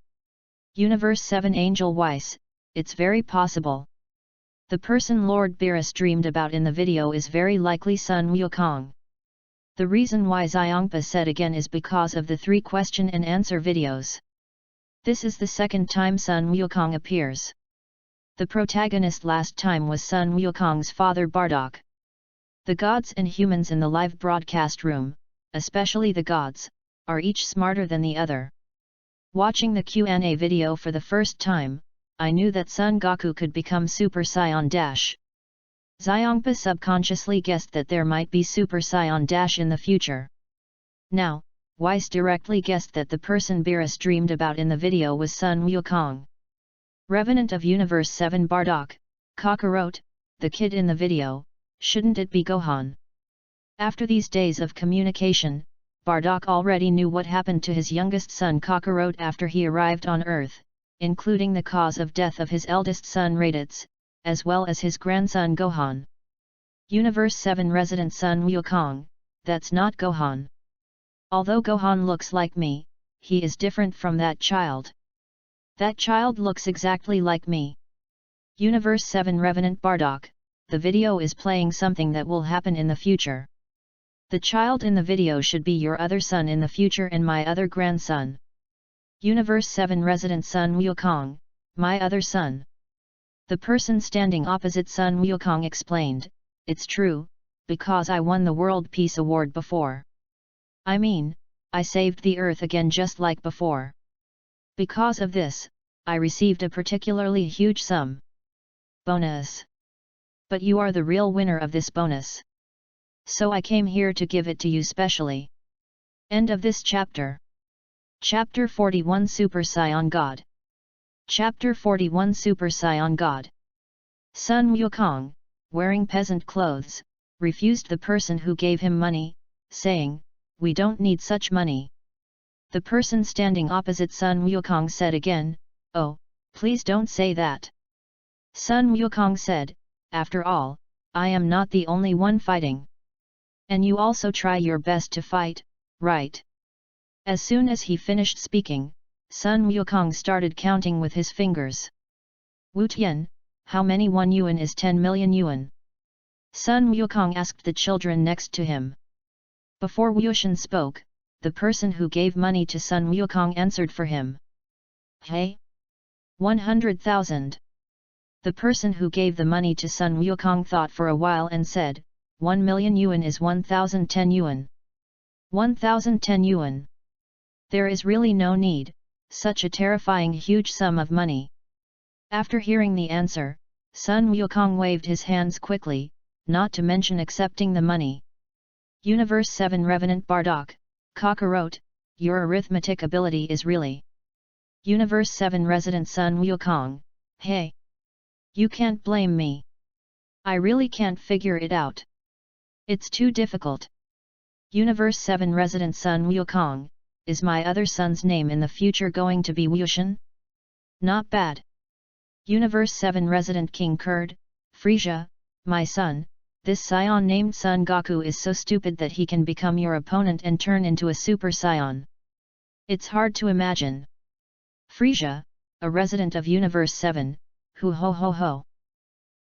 Universe 7 Angel Weiss, it's very possible. The person Lord Beerus dreamed about in the video is very likely Sun Wukong. The reason why Xiongpa said again is because of the 3 question and answer videos. This is the second time Sun Wukong appears. The protagonist last time was Sun Wukong's father Bardock. The gods and humans in the live broadcast room, especially the gods, are each smarter than the other. Watching the Q&A video for the first time, I knew that Son Goku could become Super Saiyan Dash. Xiongpa subconsciously guessed that there might be Super Saiyan Dash in the future. Now, Weiss directly guessed that the person Beerus dreamed about in the video was Sun Wukong. Revenant of Universe 7 Bardock, Kakarot, the kid in the video, shouldn't it be Gohan? After these days of communication, Bardock already knew what happened to his youngest son Kakarot after he arrived on Earth, including the cause of death of his eldest son Raditz, as well as his grandson Gohan. Universe 7 resident Sun Wukong, that's not Gohan. Although Gohan looks like me, he is different from that child. That child looks exactly like me. Universe 7 Revenant Bardock, the video is playing something that will happen in the future. The child in the video should be your other son in the future and my other grandson. Universe 7 resident Sun Wukong, my other son. The person standing opposite Sun Wukong explained, it's true, because I won the World Peace Award before. I mean, I saved the Earth again just like before. Because of this, I received a particularly huge sum. Bonus. But you are the real winner of this bonus. So I came here to give it to you specially. End of this chapter. Chapter 41 Super Saiyan God. Chapter 41 Super Saiyan God. Sun Wukong, wearing peasant clothes, refused the person who gave him money, saying, we don't need such money. The person standing opposite Sun Wukong said again, oh, please don't say that. Sun Wukong said, after all, I am not the only one fighting. And you also try your best to fight, right? As soon as he finished speaking, Sun Wukong started counting with his fingers. Wu Tian, how many 1 yuan is 10 million yuan? Sun Wukong asked the children next to him. Before Wu Shen spoke, the person who gave money to Sun Wukong answered for him. Hey? 100,000. The person who gave the money to Sun Wukong thought for a while and said, 1 million yuan is 1010 yuan. 1010 yuan. There is really no need, such a terrifying huge sum of money. After hearing the answer, Sun Wukong waved his hands quickly, not to mention accepting the money. Universe 7 Revenant Bardock, Kakarot, your arithmetic ability is really. Universe 7 Resident Sun Wukong, hey. You can't blame me. I really can't figure it out. It's too difficult. Universe 7 Resident Sun Wukong, is my other son's name in the future going to be Wushen? Not bad. Universe 7 Resident King Kurd, Frisia, my son, this Saiyan named Son Goku is so stupid that he can become your opponent and turn into a Super Saiyan. It's hard to imagine. Frisia, a resident of Universe 7, Hu ho ho ho.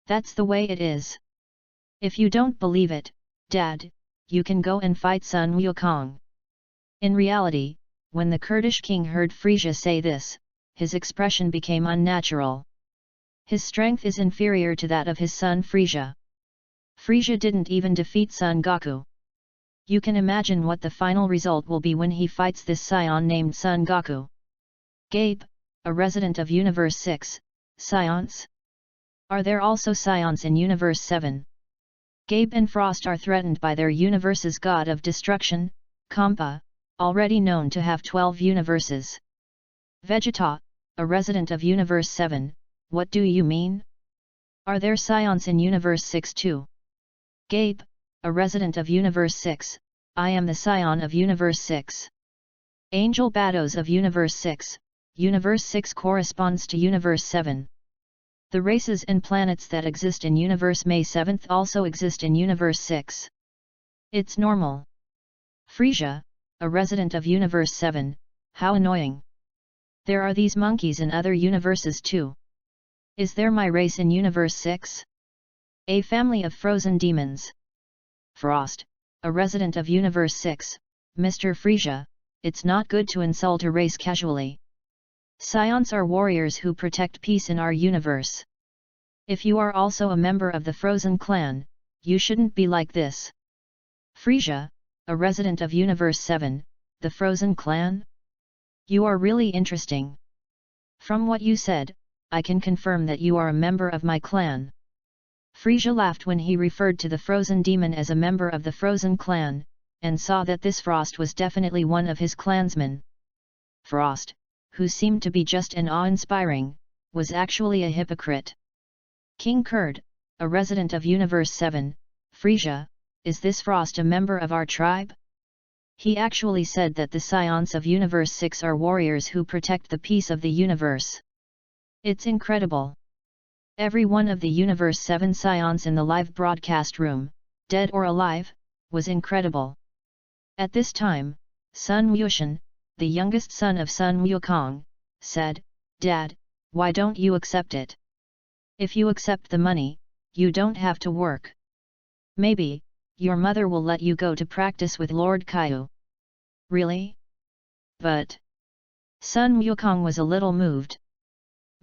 That's the way it is. If you don't believe it, Dad, you can go and fight Sun Wukong. In reality, when the Kurdish king heard Frisia say this, his expression became unnatural. His strength is inferior to that of his son Frisia. Frisia didn't even defeat Son Goku. You can imagine what the final result will be when he fights this scion named Son Goku. Gabe, a resident of Universe 6, scions? Are there also scions in Universe 7? Gabe and Frost are threatened by their universe's god of destruction, Kampa, already known to have 12 universes. Vegeta, a resident of Universe 7, what do you mean? Are there scions in Universe 6 too? Gabe, a resident of Universe 6, I am the scion of Universe 6. Angel Bados of Universe 6, Universe 6 corresponds to Universe 7. The races and planets that exist in Universe May 7th also exist in Universe 6. It's normal. Frisia, a resident of Universe 7, how annoying. There are these monkeys in other universes too. Is there my race in Universe 6? A family of frozen demons. Frost, a resident of Universe 6, Mr. Frisia, it's not good to insult a race casually. Scions are warriors who protect peace in our universe. If you are also a member of the Frozen clan, you shouldn't be like this. Frisia, a resident of Universe 7, the Frozen clan? You are really interesting. From what you said, I can confirm that you are a member of my clan. Frisia laughed when he referred to the Frozen demon as a member of the Frozen clan, and saw that this Frost was definitely one of his clansmen. Frost, who seemed to be just and awe-inspiring, was actually a hypocrite. King Kurd, a resident of Universe 7, Frisia, is this Frost a member of our tribe? He actually said that the scions of Universe 6 are warriors who protect the peace of the universe. It's incredible. Every one of the Universe 7 scions in the live broadcast room, dead or alive, was incredible. At this time, Sun Wushan, the youngest son of Sun Wukong, said, Dad, why don't you accept it? If you accept the money, you don't have to work. Maybe, your mother will let you go to practice with Lord Caillou. Really? But... Sun Wukong was a little moved.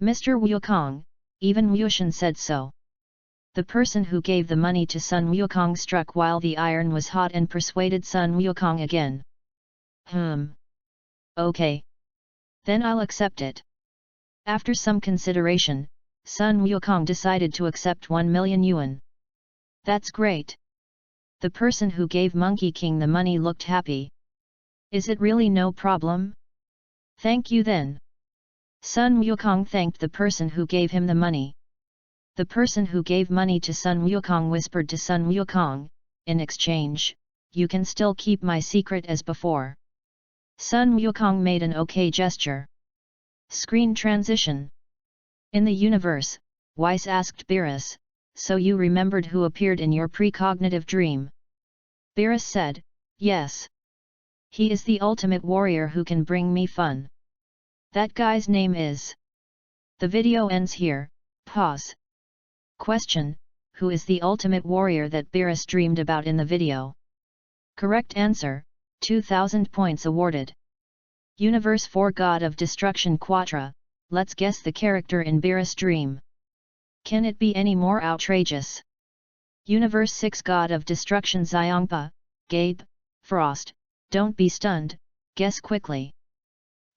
Mr. Wukong, even Wushan said so. The person who gave the money to Sun Wukong struck while the iron was hot and persuaded Sun Wukong again. Okay. Then I'll accept it. After some consideration, Sun Wukong decided to accept 1 million yuan. That's great. The person who gave Monkey King the money looked happy. Is it really no problem? Thank you then. Sun Wukong thanked the person who gave him the money. The person who gave money to Sun Wukong whispered to Sun Wukong, in exchange, you can still keep my secret as before. Sun Wukong made an okay gesture. Screen transition. In the universe, Weiss asked Beerus, so you remembered who appeared in your precognitive dream? Beerus said, yes. He is the ultimate warrior who can bring me fun. That guy's name is... The video ends here, pause. Question, who is the ultimate warrior that Beerus dreamed about in the video? Correct answer, 2000 points awarded. Universe 4 God of Destruction Quatra, let's guess the character in Beerus' dream. Can it be any more outrageous? Universe 6 God of Destruction Xiongpa, Gabe, Frost, don't be stunned, guess quickly.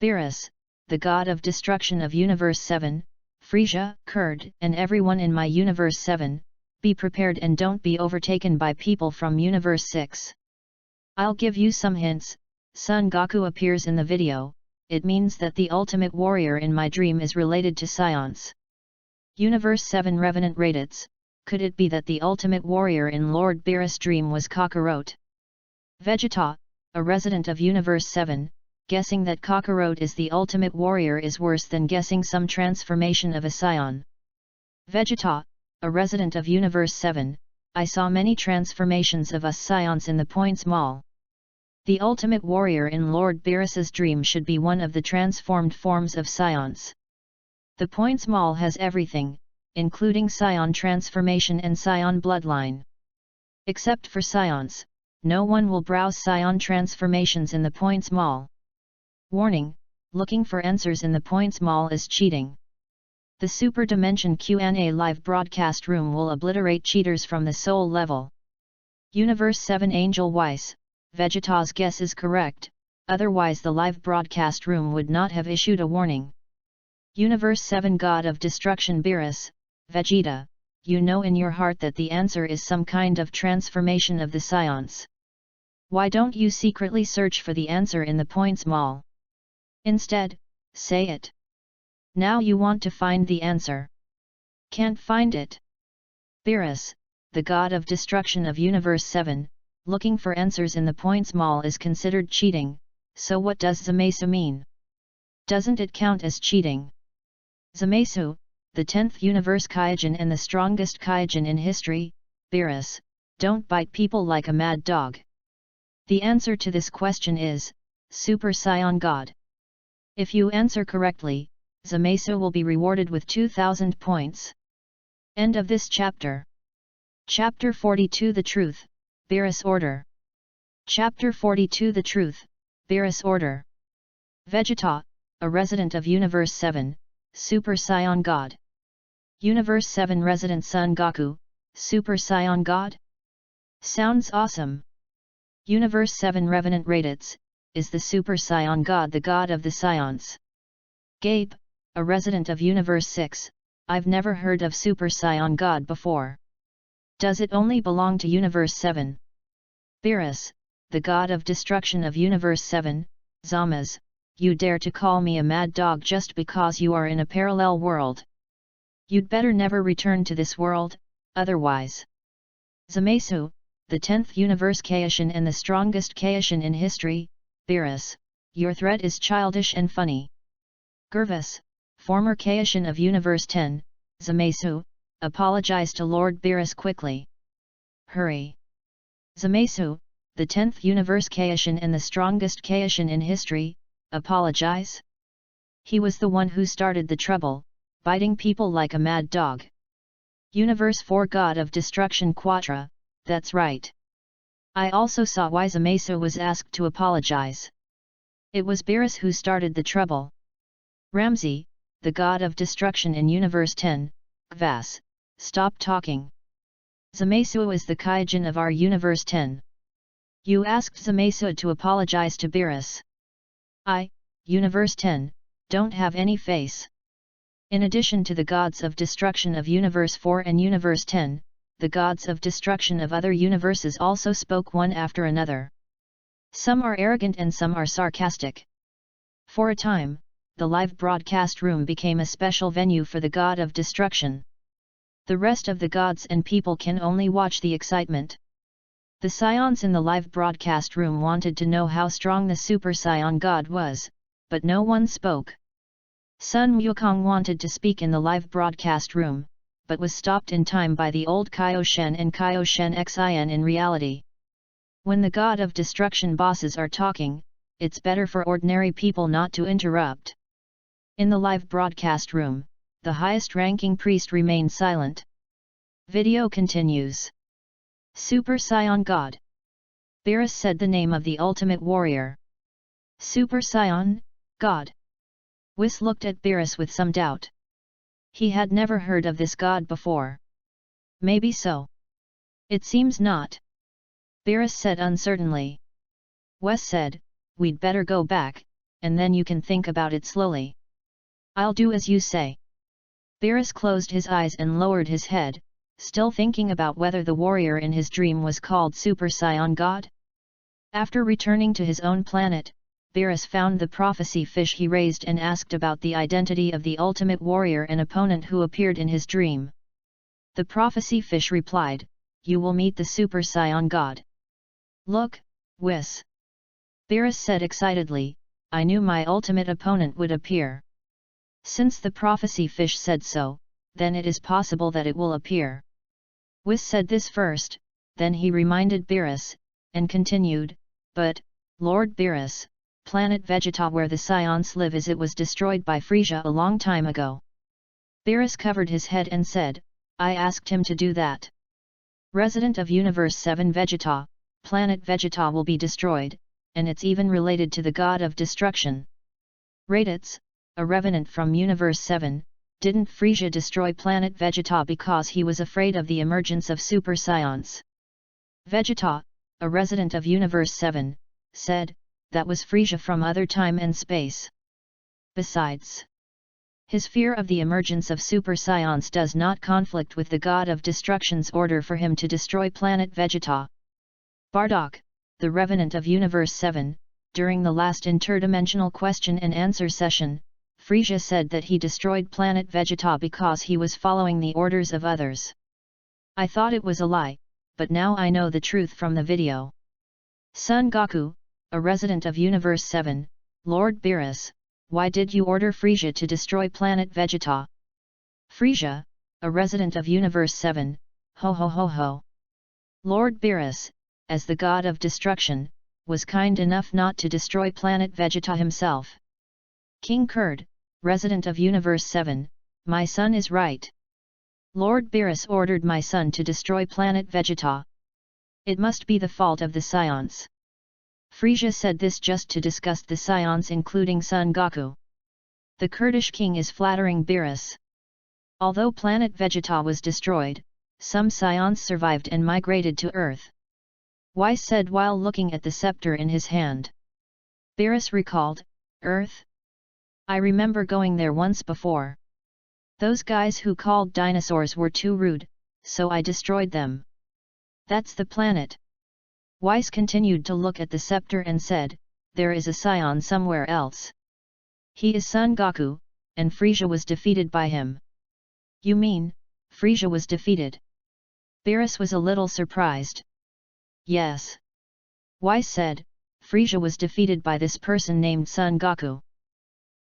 Beerus, the God of Destruction of Universe 7, Frisia, Kurd, and everyone in my Universe 7, be prepared and don't be overtaken by people from Universe 6. I'll give you some hints. Son Goku appears in the video, it means that the ultimate warrior in my dream is related to scions. Universe 7 Revenant Raditz, could it be that the ultimate warrior in Lord Beerus' dream was Kakarot? Vegeta, a resident of Universe 7, guessing that Kakarot is the ultimate warrior is worse than guessing some transformation of a scion. Vegeta, a resident of Universe 7, I saw many transformations of us scions in the Points Mall. The ultimate warrior in Lord Beerus's dream should be one of the transformed forms of scions. The Points Mall has everything, including scion transformation and scion bloodline. Except for scions, no one will browse scion transformations in the Points Mall. Warning: looking for answers in the Points Mall is cheating. The Super Dimension Q&A live broadcast room will obliterate cheaters from the soul level. Universe 7 Angel Weiss, Vegeta's guess is correct, otherwise the live broadcast room would not have issued a warning. Universe 7 God of Destruction Beerus, Vegeta, you know in your heart that the answer is some kind of transformation of the scions. Why don't you secretly search for the answer in the Points Mall? Instead, say it. Now you want to find the answer. Can't find it. Beerus, the God of Destruction of Universe 7, looking for answers in the Points Mall is considered cheating, so what does Zamasu mean? Doesn't it count as cheating? Zamasu, the 10th Universe Kaijin and the strongest Kaijin in history, Beerus, don't bite people like a mad dog. The answer to this question is, Super Saiyan God. If you answer correctly, Zamasu will be rewarded with 2000 points. End of this chapter. Chapter 42 The Truth, Beerus Order. Chapter 42 The Truth, Beerus Order. Vegeta, a resident of Universe 7, Super Saiyan God. Universe 7 resident Son Goku, Super Saiyan God? Sounds awesome. Universe 7 Revenant Raditz, is the Super Saiyan God the god of the scions? Gabe, a resident of Universe 6, I've never heard of Super Saiyan God before. Does it only belong to Universe 7? Beerus, the god of destruction of Universe 7, Zamasu, you dare to call me a mad dog just because you are in a parallel world. You'd better never return to this world, otherwise. Zamasu, the 10th Universe Kaishin and the strongest Kaishin in history, Beerus, your threat is childish and funny. Gervas, former Kaishin of Universe 10, Zamasu, apologize to Lord Beerus quickly. Hurry. Zamasu, the 10th Universe Kaishin and the strongest Kaishin in history, apologize? He was the one who started the trouble, biting people like a mad dog. Universe 4 God of Destruction Quatra, that's right. I also saw why Zamasu was asked to apologize. It was Beerus who started the trouble. Ramsey, the god of destruction in Universe 10, Gvas, stop talking. Zamasu is the Kaijin of our Universe 10. You asked Zamasu to apologize to Beerus. I, Universe 10, don't have any face. In addition to the gods of destruction of Universe 4 and Universe 10, the gods of destruction of other universes also spoke one after another. Some are arrogant and some are sarcastic. For a time, the live broadcast room became a special venue for the god of destruction. The rest of the gods and people can only watch the excitement. The scions in the live broadcast room wanted to know how strong the Super Saiyan God was, but no one spoke. Sun Wukong wanted to speak in the live broadcast room, but was stopped in time by the old Kaioshen and Kaioshen Xin in reality. When the god of destruction bosses are talking, it's better for ordinary people not to interrupt. In the live broadcast room, the highest-ranking priest remained silent. Video continues. Super Saiyan God. Beerus said the name of the ultimate warrior. Super Saiyan, God. Whis looked at Beerus with some doubt. He had never heard of this god before. Maybe so. It seems not. Beerus said uncertainly. Wes said, we'd better go back, and then you can think about it slowly. I'll do as you say. Beerus closed his eyes and lowered his head, still thinking about whether the warrior in his dream was called Super Saiyan God. After returning to his own planet, Beerus found the prophecy fish he raised and asked about the identity of the ultimate warrior and opponent who appeared in his dream. The prophecy fish replied, you will meet the Super Saiyan God. Look, Whis. Beerus said excitedly, I knew my ultimate opponent would appear. Since the prophecy fish said so, then it is possible that it will appear. Whis said this first, then he reminded Beerus, and continued, but, Lord Beerus, planet Vegeta where the scions live as it was destroyed by Frisia a long time ago. Beerus covered his head and said, I asked him to do that. Resident of Universe 7 Vegeta, planet Vegeta will be destroyed, and it's even related to the god of destruction. Raditz, a revenant from Universe 7, didn't Frieza destroy planet Vegeta because he was afraid of the emergence of Super Saiyan? Vegeta, a resident of Universe 7, said, that was Frieza from other time and space. Besides, his fear of the emergence of Super Saiyans does not conflict with the God of Destruction's order for him to destroy planet Vegeta. Bardock, the Revenant of Universe 7, during the last interdimensional question and answer session, Frieza said that he destroyed planet Vegeta because he was following the orders of others. I thought it was a lie, but now I know the truth from the video. Son Goku, a resident of Universe 7, Lord Beerus, why did you order Frieza to destroy planet Vegeta? Frieza, a resident of Universe 7, ho ho ho ho. Lord Beerus, as the god of destruction, was kind enough not to destroy planet Vegeta himself. King Kurd, resident of Universe 7, my son is right. Lord Beerus ordered my son to destroy planet Vegeta. It must be the fault of the Saiyans. Frieza said this just to discuss the Saiyans including Son Goku. The Kurdish king is flattering Beerus. Although planet Vegeta was destroyed, some Saiyans survived and migrated to Earth. Whis said while looking at the scepter in his hand. Beerus recalled, Earth? I remember going there once before. Those guys who called dinosaurs were too rude, so I destroyed them. That's the planet. Whis continued to look at the scepter and said, there is a Saiyan somewhere else. He is Son Goku, and Frieza was defeated by him. You mean, Frieza was defeated? Beerus was a little surprised. Yes. Whis said, Frieza was defeated by this person named Son Goku.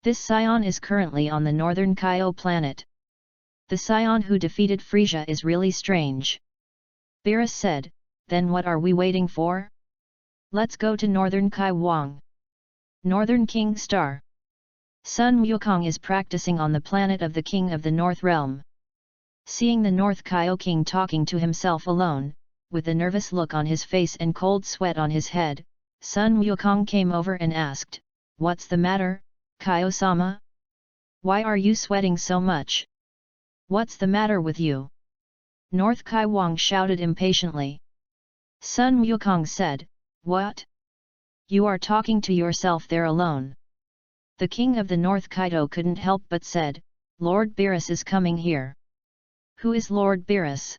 This Saiyan is currently on the Northern Kaio planet. The Saiyan who defeated Frieza is really strange. Beerus said, then what are we waiting for? Let's go to Northern Kaiwang. Northern King Star. Sun Wukong is practicing on the planet of the King of the North Realm. Seeing the North Kaio King talking to himself alone, with a nervous look on his face and cold sweat on his head, Sun Wukong came over and asked, what's the matter, Kaio-sama? Why are you sweating so much? What's the matter with you? North Kaiwang shouted impatiently. Sun Wukong said, what? You are talking to yourself there alone. The king of the North Kaido couldn't help but said, Lord Beerus is coming here. Who is Lord Beerus?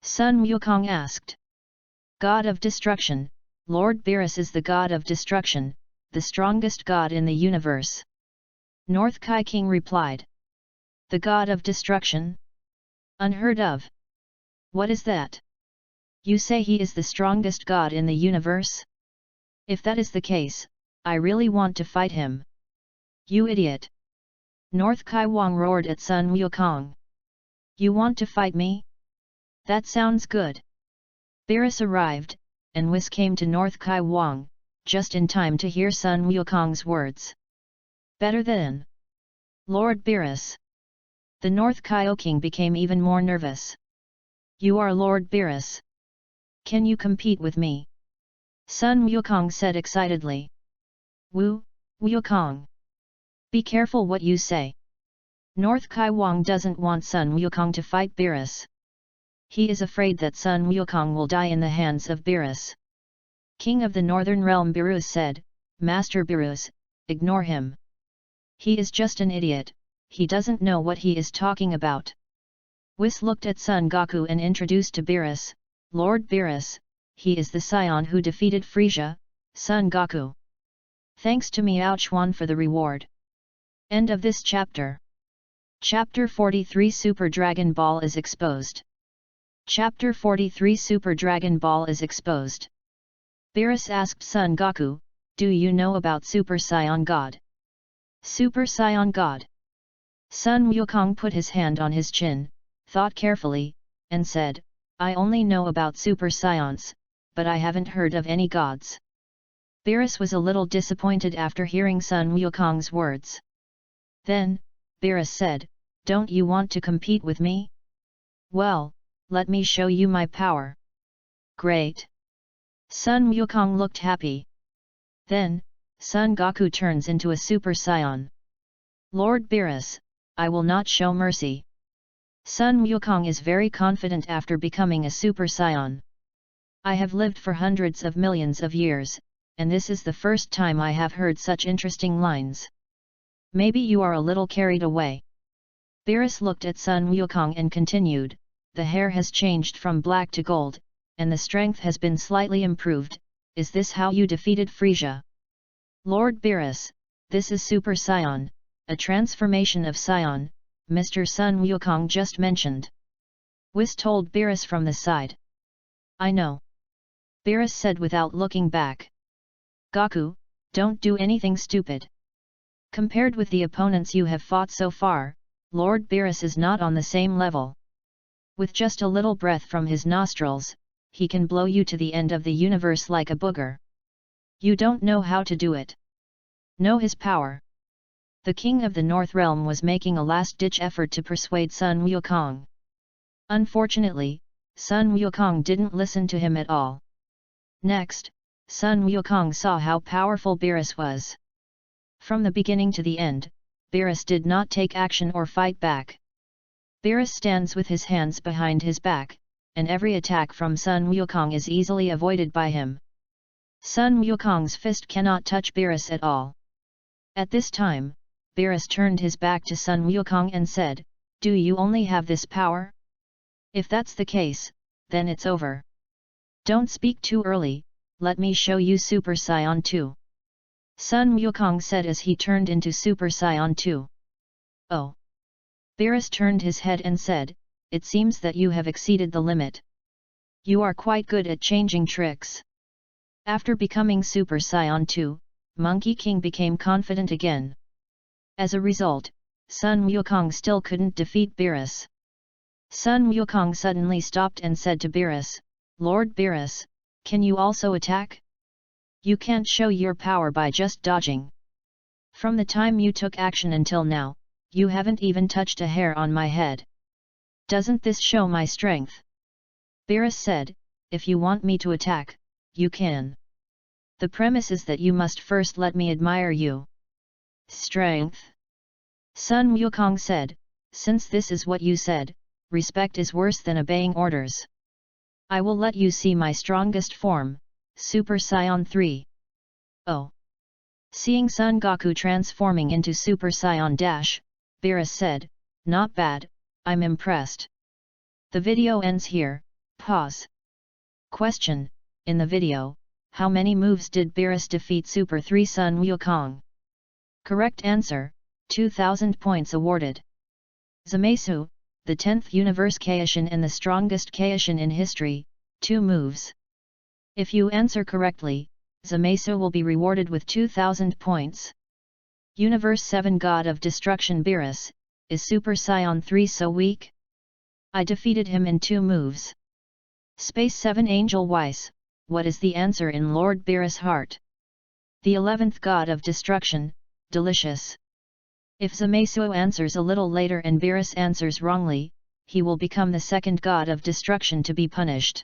Sun Wukong asked. God of Destruction, Lord Beerus is the God of Destruction, the strongest god in the universe. North Kai King replied. The God of Destruction? Unheard of. What is that? You say he is the strongest god in the universe? If that is the case, I really want to fight him. You idiot! North Kaiwang roared at Sun Wukong. You want to fight me? That sounds good. Beerus arrived, and Whis came to North Kaiwang, just in time to hear Sun Wukong's words. Better than Lord Beerus. The North Kaio King became even more nervous. You are Lord Beerus. Can you compete with me? Sun Wukong said excitedly. Wukong. Be careful what you say. North Kaiwang doesn't want Sun Wukong to fight Beerus. He is afraid that Sun Wukong will die in the hands of Beerus. King of the Northern Realm Beerus said, Master Beerus, ignore him. He is just an idiot, he doesn't know what he is talking about. Whis looked at Son Goku and introduced to Beerus, Lord Beerus, he is the Saiyan who defeated Frieza, Son Goku. Thanks to Miao Chuan for the reward. End of this chapter. Chapter 43 Super Dragon Ball is exposed. Chapter 43 Super Dragon Ball is exposed. Beerus asked Son Goku, do you know about Super Saiyan God? Super Saiyan God. Sun Wukong put his hand on his chin, thought carefully, and said, I only know about Super Saiyans, but I haven't heard of any gods. Beerus was a little disappointed after hearing Sun Wukong's words. Then, Beerus said, Don't you want to compete with me? Well, let me show you my power. Great! Sun Wukong looked happy. Then, Son Goku turns into a Super Saiyan. Lord Beerus, I will not show mercy. Sun Wukong is very confident after becoming a Super Saiyan. I have lived for hundreds of millions of years, and this is the first time I have heard such interesting lines. Maybe you are a little carried away. Beerus looked at Sun Wukong and continued, the hair has changed from black to gold, and the strength has been slightly improved. Is this how you defeated Frieza? Lord Beerus, this is Super Saiyan, a transformation of Saiyan, Mr. Sun Wukong just mentioned. Whis told Beerus from the side. I know. Beerus said without looking back. Goku, don't do anything stupid. Compared with the opponents you have fought so far, Lord Beerus is not on the same level. With just a little breath from his nostrils, he can blow you to the end of the universe like a booger. You don't know how to do it. Know his power. The king of the North Realm was making a last-ditch effort to persuade Sun Wukong. Unfortunately, Sun Wukong didn't listen to him at all. Next, Sun Wukong saw how powerful Beerus was. From the beginning to the end, Beerus did not take action or fight back. Beerus stands with his hands behind his back, and every attack from Sun Wukong is easily avoided by him. Sun Wukong's fist cannot touch Beerus at all. At this time, Beerus turned his back to Sun Wukong and said, do you only have this power? If that's the case, then it's over. Don't speak too early, let me show you Super Saiyan 2. Sun Wukong said as he turned into Super Saiyan 2. Oh! Beerus turned his head and said, it seems that you have exceeded the limit. You are quite good at changing tricks. After becoming Super Saiyan 2, Monkey King became confident again. As a result, Sun Wukong still couldn't defeat Beerus. Sun Wukong suddenly stopped and said to Beerus, Lord Beerus, can you also attack? You can't show your power by just dodging. From the time you took action until now, you haven't even touched a hair on my head. Doesn't this show my strength? Beerus said, if you want me to attack, you can. The premise is that you must first let me admire you. Strength. Sun Wukong said, since this is what you said, respect is worse than obeying orders. I will let you see my strongest form, Super Saiyan 3. Oh! Seeing Son Goku transforming into Super Saiyan Dash, Beerus said, not bad, I'm impressed. The video ends here, pause. Question, in the video, how many moves did Beerus defeat Super 3 Sun Wukong? Correct answer, 2000 points awarded. Zamasu, the 10th universe Kaishin and the strongest Kaishin in history, 2 moves. If you answer correctly, Zamasu will be rewarded with 2000 points. Universe 7 God of Destruction Beerus, is Super Saiyan 3 so weak? I defeated him in 2 moves. Space 7 Angel Weiss, what is the answer in Lord Beerus' heart? The 11th God of Destruction, Delicious. If Zamasu answers a little later and Beerus answers wrongly, he will become the 2nd God of Destruction to be punished.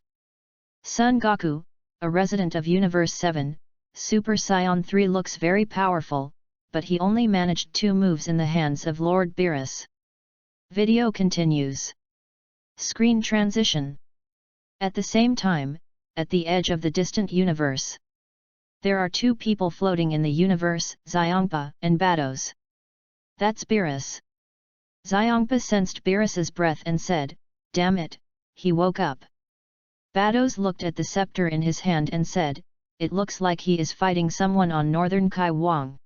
Son Goku, a resident of Universe 7, Super Saiyan 3 looks very powerful, but he only managed 2 moves in the hands of Lord Beerus. Video continues. Screen transition. At the same time, at the edge of the distant universe, there are 2 people floating in the universe, Xiongpa and Bados. That's Beerus. Xiongpa sensed Beerus's breath and said, damn it, he woke up. Bados looked at the scepter in his hand and said, it looks like he is fighting someone on northern Kaiwang.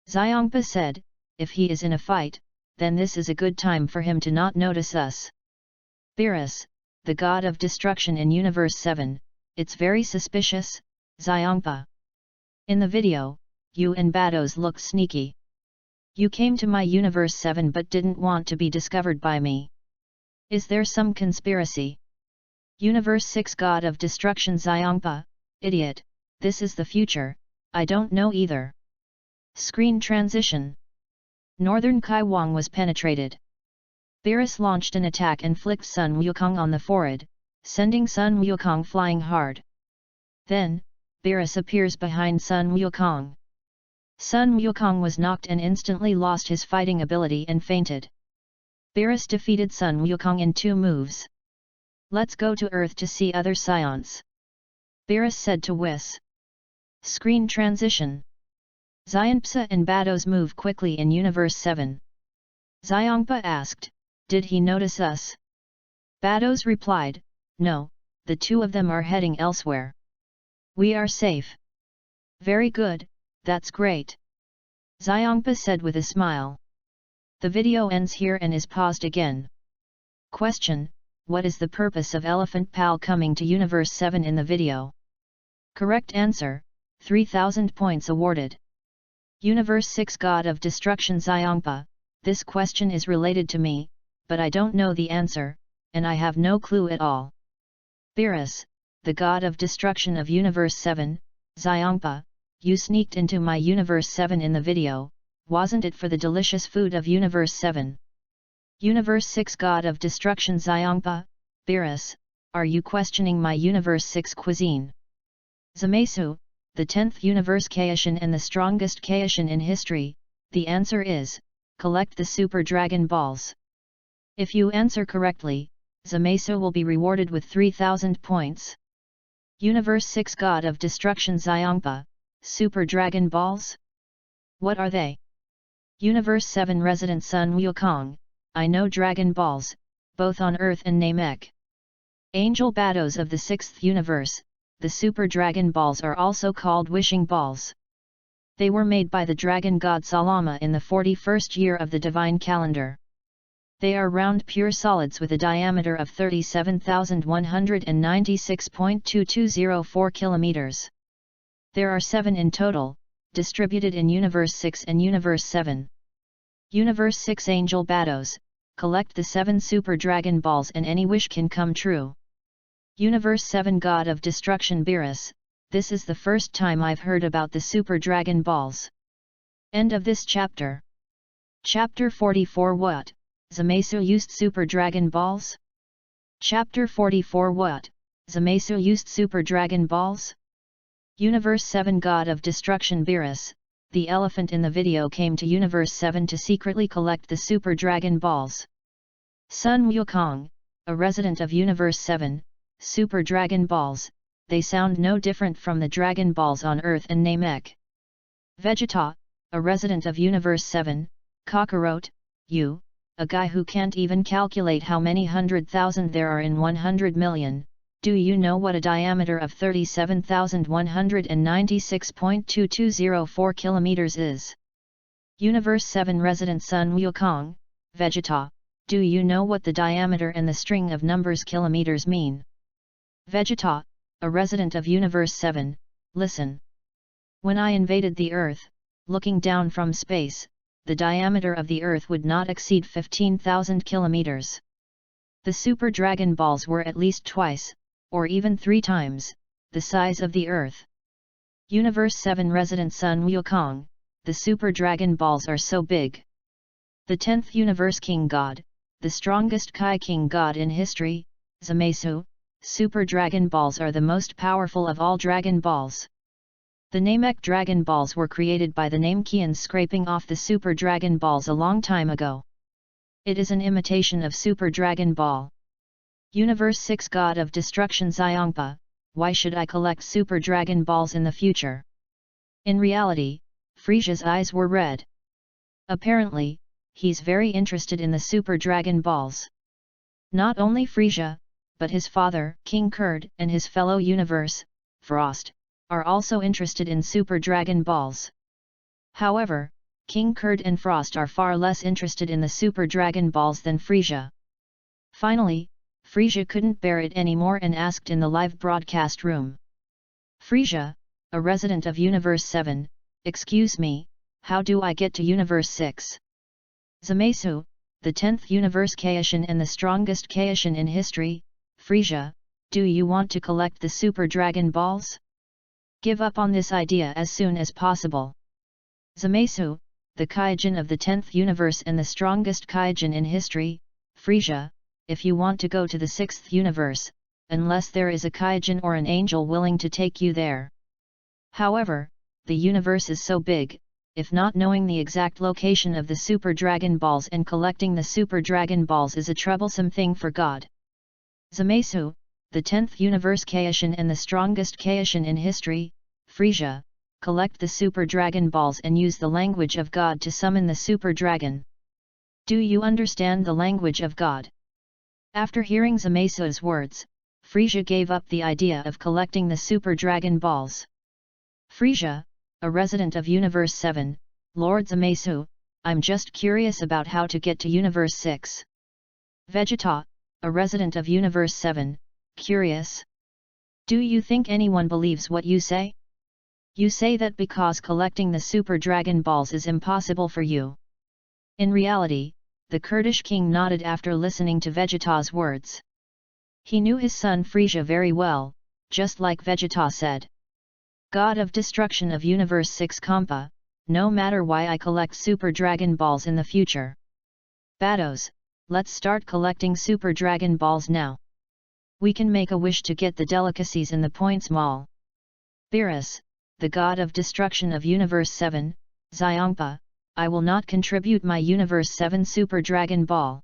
Xiongpa said, if he is in a fight, then this is a good time for him to not notice us. Beerus, the god of destruction in Universe 7, it's very suspicious, Xiongpa. In the video, you and Bados look sneaky. You came to my Universe 7 but didn't want to be discovered by me. Is there some conspiracy? Universe 6 God of Destruction Xiongpa, idiot, this is the future, I don't know either. Screen transition. Northern Kaiwang was penetrated. Beerus launched an attack and flicked Sun Wukong on the forehead, sending Sun Wukong flying hard. Then, Beerus appears behind Sun Wukong. Sun Wukong was knocked and instantly lost his fighting ability and fainted. Beerus defeated Sun Wukong in 2 moves. "Let's go to Earth to see other scions," Beerus said to Whis. Screen transition. Xianpsa and Bados move quickly in Universe 7. Xiangpa asked, "Did he notice us?" Bados replied, "No, the 2 of them are heading elsewhere. We are safe." "Very good, that's great," Xiangpa said with a smile. The video ends here and is paused again. Question: what is the purpose of Elephant Pal coming to Universe 7 in the video? Correct answer, 3000 points awarded. Universe 6 God of Destruction Xiangpa, this question is related to me, but I don't know the answer, and I have no clue at all. Beerus, the God of Destruction of Universe 7, Xiangpa, you sneaked into my Universe 7 in the video, wasn't it for the delicious food of Universe 7? Universe 6 God of Destruction Xiangpa, Beerus, are you questioning my Universe 6 cuisine? Zamasu, the 10th Universe Kaishin and the strongest Kaishin in history, the answer is, collect the Super Dragon Balls. If you answer correctly, Zamasu will be rewarded with 3000 points. Universe 6 God of Destruction Xiangpa, Super Dragon Balls? What are they? Universe 7 Resident Sun Wukong, I know Dragon Balls, both on Earth and Namek. Angel Bados of the 6th Universe, the Super Dragon Balls are also called Wishing Balls. They were made by the Dragon God Salama in the 41st year of the Divine Calendar. They are round pure solids with a diameter of 37,196.2204 km. There are 7 in total, distributed in Universe 6 and Universe 7. Universe 6 Angel Bados, collect the 7 Super Dragon Balls and any wish can come true. Universe 7 God of Destruction Beerus, this is the first time I've heard about the Super Dragon Balls. End of this chapter. Chapter 44 What? Zamasu used Super Dragon Balls? Chapter 44 What? Zamasu used Super Dragon Balls? Universe 7 God of Destruction Beerus, the elephant in the video came to Universe 7 to secretly collect the Super Dragon Balls. Sun Wukong, a resident of Universe 7, Super Dragon Balls, they sound no different from the Dragon Balls on Earth and Namek. Vegeta, a resident of Universe 7, Kakarot, you, a guy who can't even calculate how many 100,000 there are in 100 million, do you know what a diameter of 37,196.2204 km is? Universe 7 resident Sun Wukong, Vegeta, do you know what the diameter and the string of numbers kilometers mean? Vegeta, a resident of Universe 7, listen. When I invaded the Earth, looking down from space, the diameter of the Earth would not exceed 15,000 kilometers. The Super Dragon Balls were at least twice, or even 3 times, the size of the Earth. Universe 7 resident Sun Wukong, the Super Dragon Balls are so big. The 10th Universe King God, the strongest Kai King God in history, Zamasu, Super Dragon Balls are the most powerful of all Dragon Balls. The Namek Dragon Balls were created by the Namekians scraping off the Super Dragon Balls a long time ago. It is an imitation of Super Dragon Ball. Universe 6 God of Destruction Xiangpa, why should I collect Super Dragon Balls in the future? In reality, Frisia's eyes were red. Apparently, he's very interested in the Super Dragon Balls. Not only Frisia, but his father, King Kurd, and his fellow universe, Frost, are also interested in Super Dragon Balls. However, King Kurd and Frost are far less interested in the Super Dragon Balls than Frisia. Finally, Frisia couldn't bear it anymore and asked in the live broadcast room. Frisia, a resident of Universe 7, excuse me, how do I get to Universe 6? Zamasu, the 10th Universe Kaishin and the strongest Kaishin in history, Frisia, do you want to collect the Super Dragon Balls? Give up on this idea as soon as possible. Zamasu, the Kaijin of the 10th Universe and the strongest Kaijin in history, Frisia, if you want to go to the 6th universe, unless there is a Kaijin or an angel willing to take you there. However, the universe is so big, if not knowing the exact location of the Super Dragon Balls and collecting the Super Dragon Balls is a troublesome thing for God. Zamasu, the 10th universe Kaishin and the strongest Kaishin in history, Frisia, collect the Super Dragon Balls and use the language of God to summon the Super Dragon. Do you understand the language of God? After hearing Zamasu's words, Frisia gave up the idea of collecting the Super Dragon Balls. Frisia, a resident of Universe 7, Lord Zamasu, I'm just curious about how to get to Universe 6. Vegeta, a resident of Universe 7, curious. Do you think anyone believes what you say? You say that because collecting the Super Dragon Balls is impossible for you. In reality, the Kurdish king nodded after listening to Vegeta's words. He knew his son Frisia very well, just like Vegeta said. God of destruction of Universe 6 Compa, no matter why I collect Super Dragon Balls in the future. Bados, let's start collecting Super Dragon Balls now. We can make a wish to get the delicacies in the Points Mall. Beerus, the god of destruction of Universe 7, Xiongpa, I will not contribute my Universe 7 Super Dragon Ball.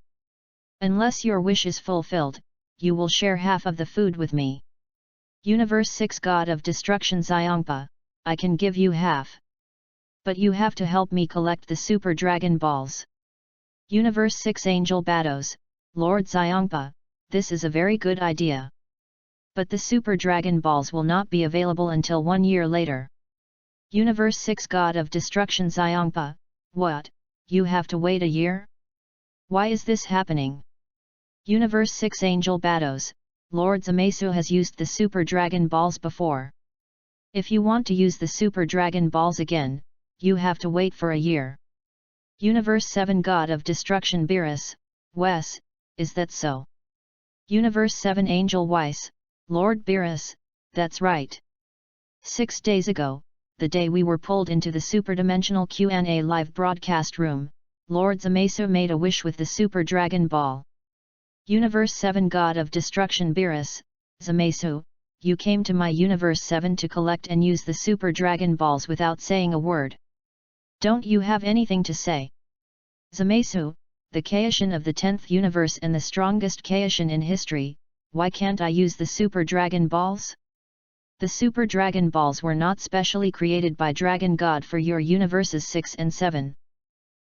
Unless your wish is fulfilled, you will share half of the food with me. Universe 6 God of Destruction Xiongpa, I can give you half. But you have to help me collect the Super Dragon Balls. Universe 6 Angel Bados, Lord Xiongpa, this is a very good idea. But the Super Dragon Balls will not be available until 1 year later. Universe 6 God of Destruction Xiongpa, what, you have to wait a year? Why is this happening? Universe 6 Angel Bados, Lord Zamasu has used the Super Dragon Balls before. If you want to use the Super Dragon Balls again, you have to wait for a year. Universe 7 God of Destruction Beerus, Wes, is that so? Universe 7 Angel Weiss, Lord Beerus, that's right. 6 days ago, the day we were pulled into the superdimensional Q&A live broadcast room, Lord Zamasu made a wish with the Super Dragon Ball. Universe 7 God of Destruction Beerus, Zamasu, you came to my Universe 7 to collect and use the Super Dragon Balls without saying a word. Don't you have anything to say? Zamasu, the Kaishin of the 10th universe and the strongest Kaishin in history, why can't I use the Super Dragon Balls? The Super Dragon Balls were not specially created by Dragon God for your Universes 6 and 7.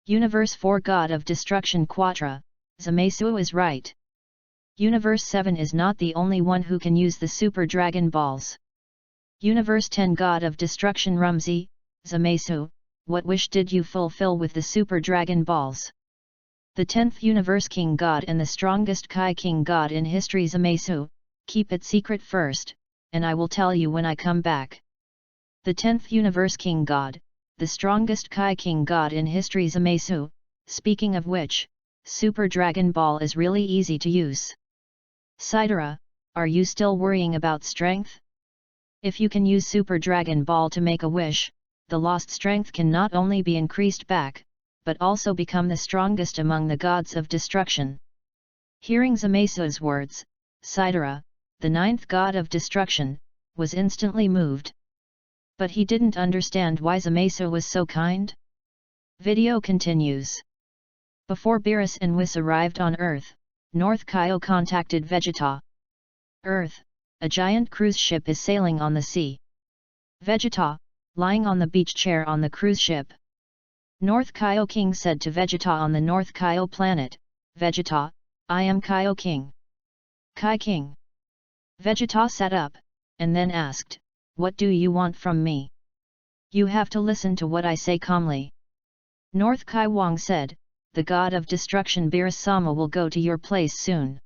Universe 4 God of Destruction Quatra, Zamasu is right. Universe 7 is not the only one who can use the Super Dragon Balls. Universe 10 God of Destruction Rumsey, Zamasu, what wish did you fulfill with the Super Dragon Balls? The 10th Universe King God and the strongest Kai King God in history Zamasu, keep it secret first, and I will tell you when I come back. The 10th Universe King God, the strongest Kai King God in history Zamasu, speaking of which, Super Dragon Ball is really easy to use. Sidera, are you still worrying about strength? If you can use Super Dragon Ball to make a wish, the lost strength can not only be increased back, but also become the strongest among the gods of destruction. Hearing Zamasu's words, Sidera, the 9th god of destruction, was instantly moved. But he didn't understand why Zamasu was so kind. Video continues. Before Beerus and Whis arrived on Earth, North Kyo contacted Vegeta. Earth, a giant cruise ship is sailing on the sea. Vegeta, lying on the beach chair on the cruise ship. North Kyo King said to Vegeta on the North Kyo planet, Vegeta, I am Kyo King. Kai King. Vegeta sat up, and then asked, what do you want from me? You have to listen to what I say calmly. North Kai Wang said, the god of destruction Beerus-sama will go to your place soon.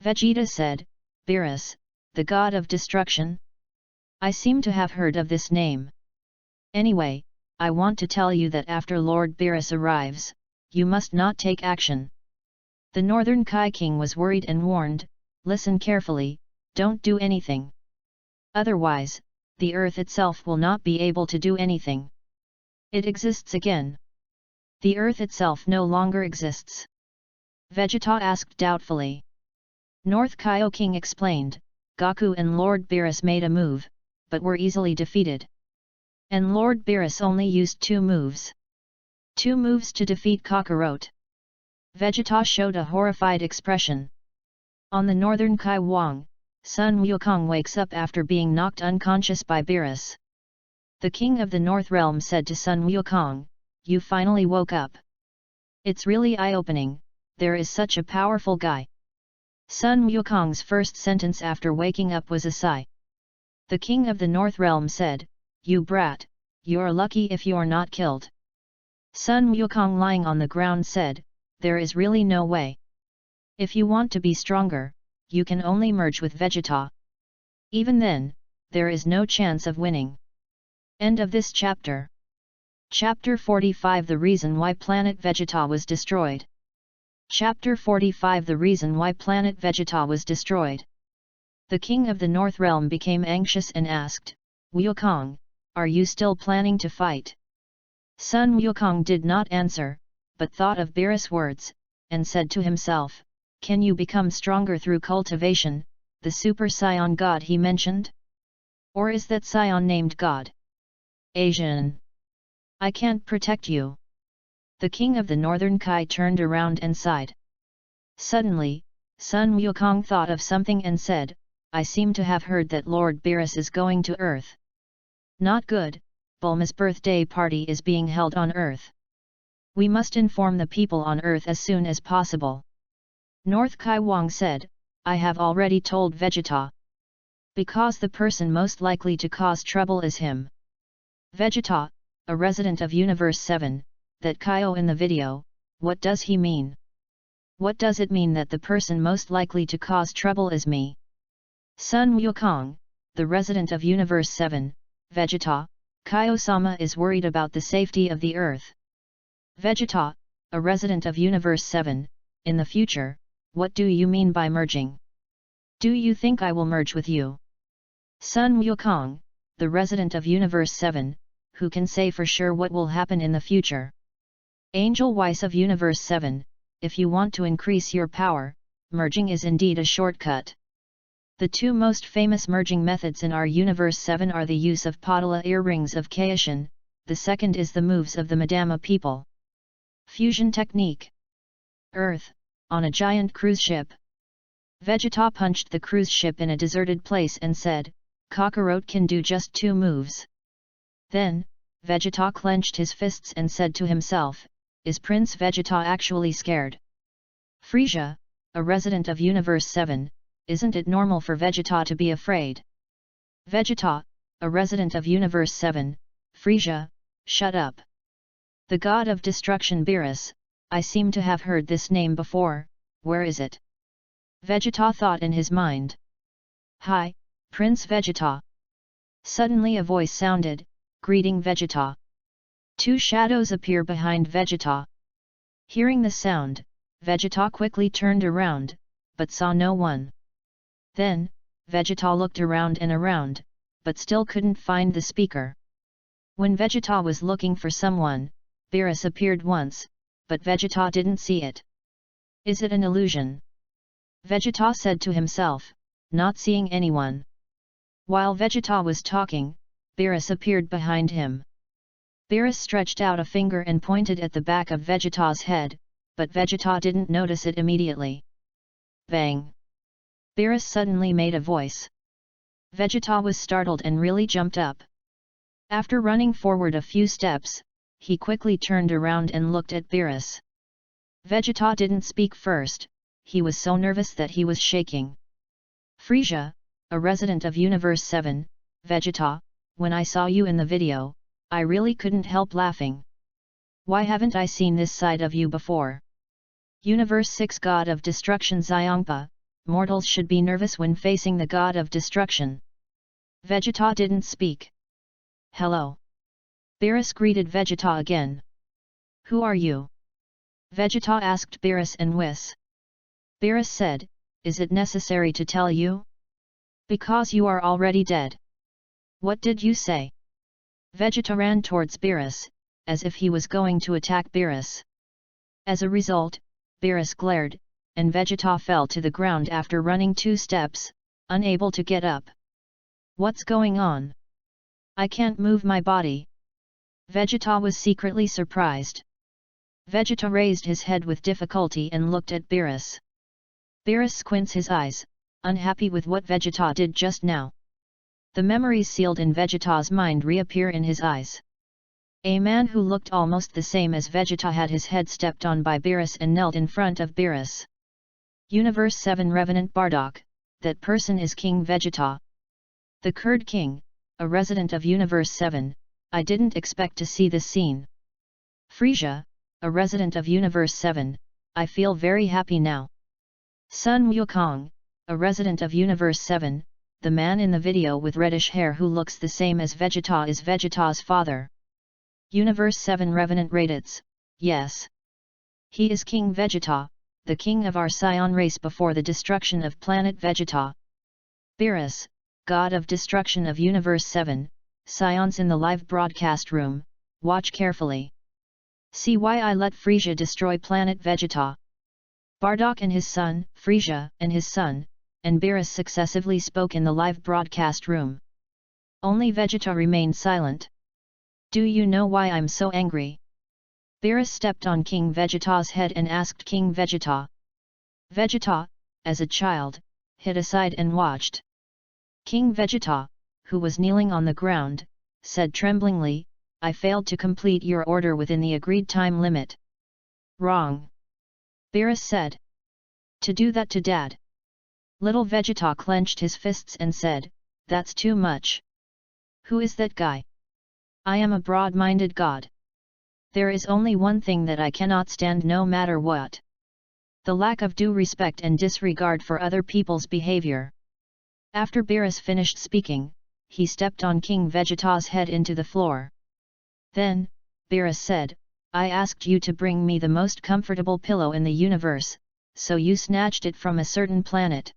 Vegeta said, Beerus, the god of destruction? I seem to have heard of this name. Anyway, I want to tell you that after Lord Beerus arrives, you must not take action. The Northern Kai King was worried and warned, listen carefully, don't do anything. Otherwise, the earth itself will not be able to do anything. It exists again. The earth itself no longer exists. Vegeta asked doubtfully. North Kaioking explained, Goku and Lord Beerus made a move, but were easily defeated. And Lord Beerus only used 2 moves. 2 moves to defeat Kakarot. Vegeta showed a horrified expression. On the northern Kaiwang, Sun Wukong wakes up after being knocked unconscious by Beerus. The king of the North Realm said to Sun Wukong, "You finally woke up. It's really eye-opening, there is such a powerful guy." Sun Wukong's first sentence after waking up was a sigh. The king of the North Realm said, "You brat, you're lucky if you're not killed." Sun Wukong lying on the ground said, "There is really no way. If you want to be stronger, you can only merge with Vegeta. Even then, there is no chance of winning." End of this chapter. Chapter 45 The reason why planet Vegeta was destroyed. Chapter 45 The reason why planet Vegeta was destroyed. The king of the North Realm became anxious and asked, "Wukong, are you still planning to fight?" Sun Wukong did not answer, but thought of Beerus' words, and said to himself, "Can you become stronger through cultivation, the Super Saiyan God he mentioned? Or is that Saiyan named God? Asian. I can't protect you." The king of the Northern Kai turned around and sighed. Suddenly, Sun Wukong thought of something and said, "I seem to have heard that Lord Beerus is going to Earth. Not good, Bulma's birthday party is being held on Earth. We must inform the people on Earth as soon as possible." North Kaiwang said, "I have already told Vegeta. Because the person most likely to cause trouble is him. Vegeta, a resident of Universe 7, that Kaio in the video, what does he mean? What does it mean that the person most likely to cause trouble is me?" Sun Wukong, the resident of Universe 7, Vegeta, Kaio-sama is worried about the safety of the Earth. Vegeta, a resident of Universe 7, in the future, what do you mean by merging? Do you think I will merge with you? Sun Wukong, the resident of Universe 7, who can say for sure what will happen in the future? Angel Weiss of Universe 7, if you want to increase your power, merging is indeed a shortcut. The 2 most famous merging methods in our Universe 7 are the use of Padala earrings of Kaishin, the second is the moves of the Madama people. Fusion technique. Earth, on a giant cruise ship. Vegeta punched the cruise ship in a deserted place and said, "Kakarot can do just 2 moves." Then, Vegeta clenched his fists and said to himself, "Is Prince Vegeta actually scared?" Frieza, a resident of Universe 7, isn't it normal for Vegeta to be afraid? Vegeta, a resident of Universe 7, Frieza, shut up. The god of destruction Beerus, I seem to have heard this name before, where is it? Vegeta thought in his mind. "Hi, Prince Vegeta." Suddenly a voice sounded, greeting Vegeta. 2 shadows appear behind Vegeta. Hearing the sound, Vegeta quickly turned around, but saw no one. Then, Vegeta looked around and around, but still couldn't find the speaker. When Vegeta was looking for someone, Beerus appeared once, but Vegeta didn't see it. Is it an illusion? Vegeta said to himself, not seeing anyone. While Vegeta was talking, Beerus appeared behind him. Beerus stretched out a finger and pointed at the back of Vegeta's head, but Vegeta didn't notice it immediately. Bang! Beerus suddenly made a voice. Vegeta was startled and really jumped up. After running forward a few steps, he quickly turned around and looked at Beerus. Vegeta didn't speak first, he was so nervous that he was shaking. Frieza, a resident of Universe 7, Vegeta, when I saw you in the video, I really couldn't help laughing. Why haven't I seen this side of you before? Universe 6 God of Destruction Xiongpa, mortals should be nervous when facing the God of Destruction. Vegeta didn't speak. Hello. Beerus greeted Vegeta again. Who are you? Vegeta asked Beerus and Whis. Beerus said, is it necessary to tell you? Because you are already dead. What did you say? Vegeta ran towards Beerus, as if he was going to attack Beerus. As a result, Beerus glared, and Vegeta fell to the ground after running 2 steps, unable to get up. What's going on? I can't move my body. Vegeta was secretly surprised. Vegeta raised his head with difficulty and looked at Beerus. Beerus squints his eyes, unhappy with what Vegeta did just now. The memories sealed in Vegeta's mind reappear in his eyes. A man who looked almost the same as Vegeta had his head stepped on by Beerus and knelt in front of Beerus. Universe 7 Revenant Bardock, that person is King Vegeta. The Kurd King, a resident of Universe 7, I didn't expect to see this scene. Frieza, a resident of Universe 7, I feel very happy now. Sun Wukong, a resident of Universe 7, the man in the video with reddish hair who looks the same as Vegeta is Vegeta's father. Universe 7 Revenant Raditz, yes. He is King Vegeta, the king of our Scion race before the destruction of planet Vegeta. Beerus, god of destruction of Universe 7, Scions in the live broadcast room, watch carefully. See why I let Frieza destroy planet Vegeta. Bardock and his son, Frieza and his son, and Beerus successively spoke in the live broadcast room. Only Vegeta remained silent. Do you know why I'm so angry? Beerus stepped on King Vegeta's head and asked King Vegeta. Vegeta, as a child, hid aside and watched. King Vegeta, who was kneeling on the ground, said tremblingly, I failed to complete your order within the agreed time limit. Wrong. Beerus said. To do that to Dad. Little Vegeta clenched his fists and said, that's too much. Who is that guy? I am a broad-minded god. There is only one thing that I cannot stand no matter what. The lack of due respect and disregard for other people's behavior. After Beerus finished speaking, he stepped on King Vegeta's head into the floor. Then, Beerus said, I asked you to bring me the most comfortable pillow in the universe, so you snatched it from a certain planet.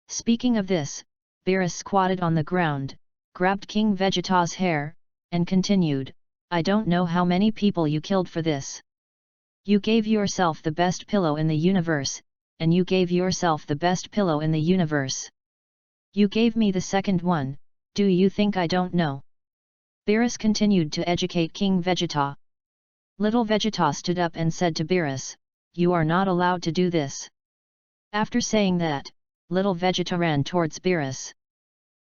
Speaking of this, Beerus squatted on the ground, grabbed King Vegeta's hair, and continued, I don't know how many people you killed for this. You gave yourself the best pillow in the universe, and you gave yourself the best pillow in the universe. You gave me the second one, do you think I don't know? Beerus continued to educate King Vegeta. Little Vegeta stood up and said to Beerus, you are not allowed to do this. After saying that, little Vegeta ran towards Beerus.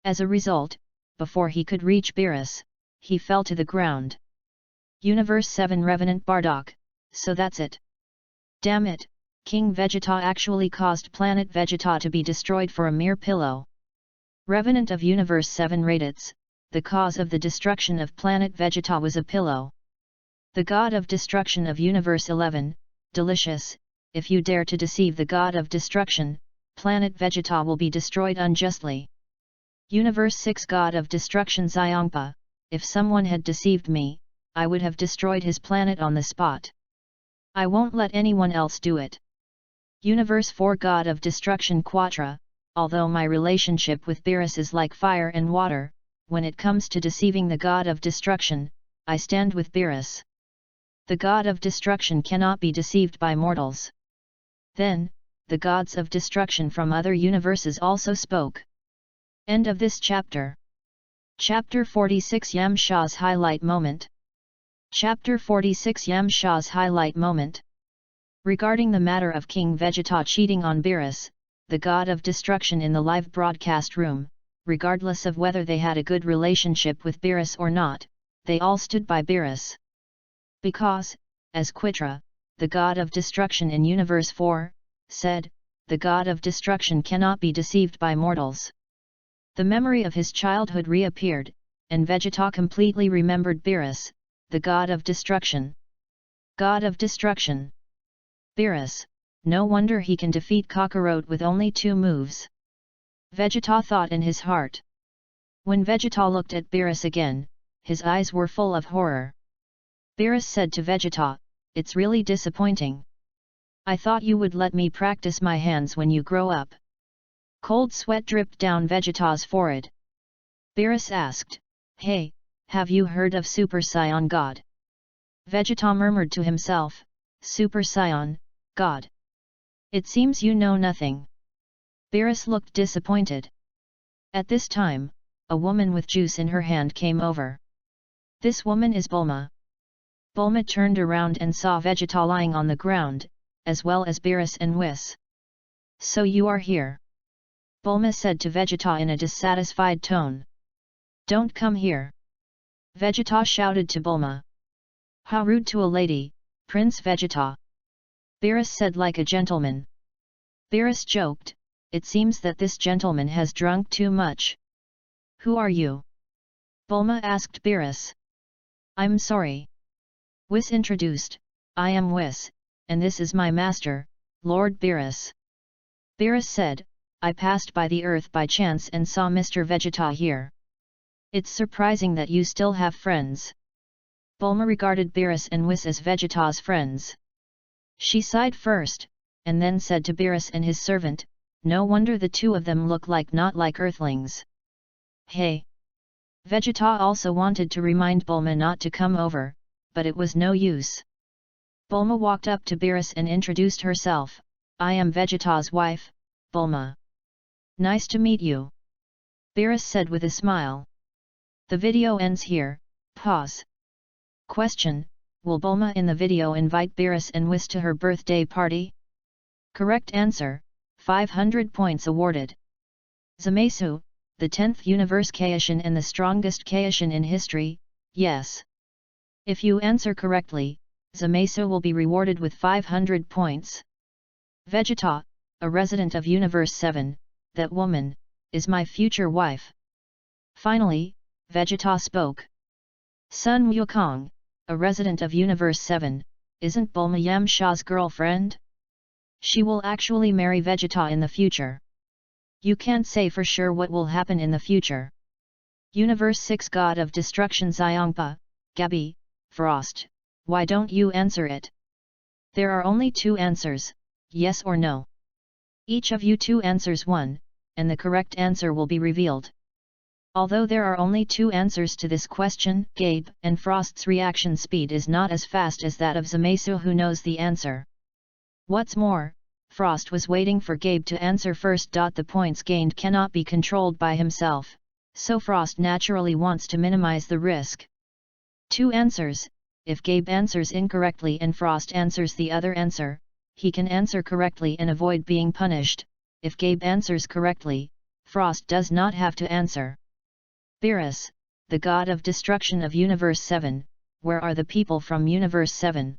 As a result, before he could reach Beerus, he fell to the ground. Universe 7 Revenant Bardock, so that's it. Damn it, King Vegeta actually caused planet Vegeta to be destroyed for a mere pillow. Revenant of Universe 7 Raditz, the cause of the destruction of planet Vegeta was a pillow. The god of destruction of Universe 11, delicious, if you dare to deceive the god of destruction, planet Vegeta will be destroyed unjustly. Universe 6 God of Destruction Xiongpa, if someone had deceived me, I would have destroyed his planet on the spot. I won't let anyone else do it. Universe 4 God of Destruction Quatra, although my relationship with Beerus is like fire and water, when it comes to deceiving the god of destruction, I stand with Beerus. The god of destruction cannot be deceived by mortals. Then, the gods of destruction from other universes also spoke. End of this chapter. Chapter 46 Yamcha's Highlight Moment. Chapter 46 Yamcha's Highlight Moment. Regarding the matter of King Vegeta cheating on Beerus, the god of destruction in the live broadcast room, regardless of whether they had a good relationship with Beerus or not, they all stood by Beerus. Because, as Quitra, the god of destruction in Universe 4, said, the god of destruction cannot be deceived by mortals. The memory of his childhood reappeared, and Vegeta completely remembered Beerus, the god of destruction. God of destruction. Beerus, no wonder he can defeat Kakarot with only 2 moves. Vegeta thought in his heart. When Vegeta looked at Beerus again, his eyes were full of horror. Beerus said to Vegeta, it's really disappointing. I thought you would let me practice my hands when you grow up. Cold sweat dripped down Vegeta's forehead. Beerus asked, hey, have you heard of Super Saiyan God? Vegeta murmured to himself, Super Saiyan, God! It seems you know nothing. Beerus looked disappointed. At this time, a woman with juice in her hand came over. This woman is Bulma. Bulma turned around and saw Vegeta lying on the ground, as well as Beerus and Whis. So you are here? Bulma said to Vegeta in a dissatisfied tone. Don't come here! Vegeta shouted to Bulma. How rude to a lady, Prince Vegeta! Beerus said like a gentleman. Beerus joked, it seems that this gentleman has drunk too much. Who are you? Bulma asked Beerus. I'm sorry. Whis introduced, I am Whis, and this is my master, Lord Beerus. Beerus said, I passed by the earth by chance and saw Mr. Vegeta here. It's surprising that you still have friends. Bulma regarded Beerus and Whis as Vegeta's friends. She sighed first, and then said to Beerus and his servant, no wonder the two of them look not like earthlings. Hey! Vegeta also wanted to remind Bulma not to come over, but it was no use. Bulma walked up to Beerus and introduced herself, I am Vegeta's wife, Bulma. Nice to meet you. Beerus said with a smile. The video ends here, pause. Question, will Bulma in the video invite Beerus and Whis to her birthday party? Correct answer, 500 points awarded. Zamasu, the 10th universe Kaishin and the strongest Kaishin in history, yes. If you answer correctly, Zamasu will be rewarded with 500 points. Vegeta, a resident of Universe 7, that woman, is my future wife. Finally, Vegeta spoke. Sun Wukong, a resident of Universe 7, isn't Bulma Yamcha's girlfriend? She will actually marry Vegeta in the future. You can't say for sure what will happen in the future. Universe 6 God of Destruction Xiongpa, Gabi, Frost, why don't you answer it? There are only two answers, yes or no. Each of you two answers one, and the correct answer will be revealed. Although there are only two answers to this question, Gabe and Frost's reaction speed is not as fast as that of Zamasu who knows the answer. What's more, Frost was waiting for Gabe to answer first. The points gained cannot be controlled by himself, so Frost naturally wants to minimize the risk. Two answers, if Gabe answers incorrectly and Frost answers the other answer, he can answer correctly and avoid being punished. If Gabe answers correctly, Frost does not have to answer. Beerus, the god of destruction of Universe 7, where are the people from Universe 7?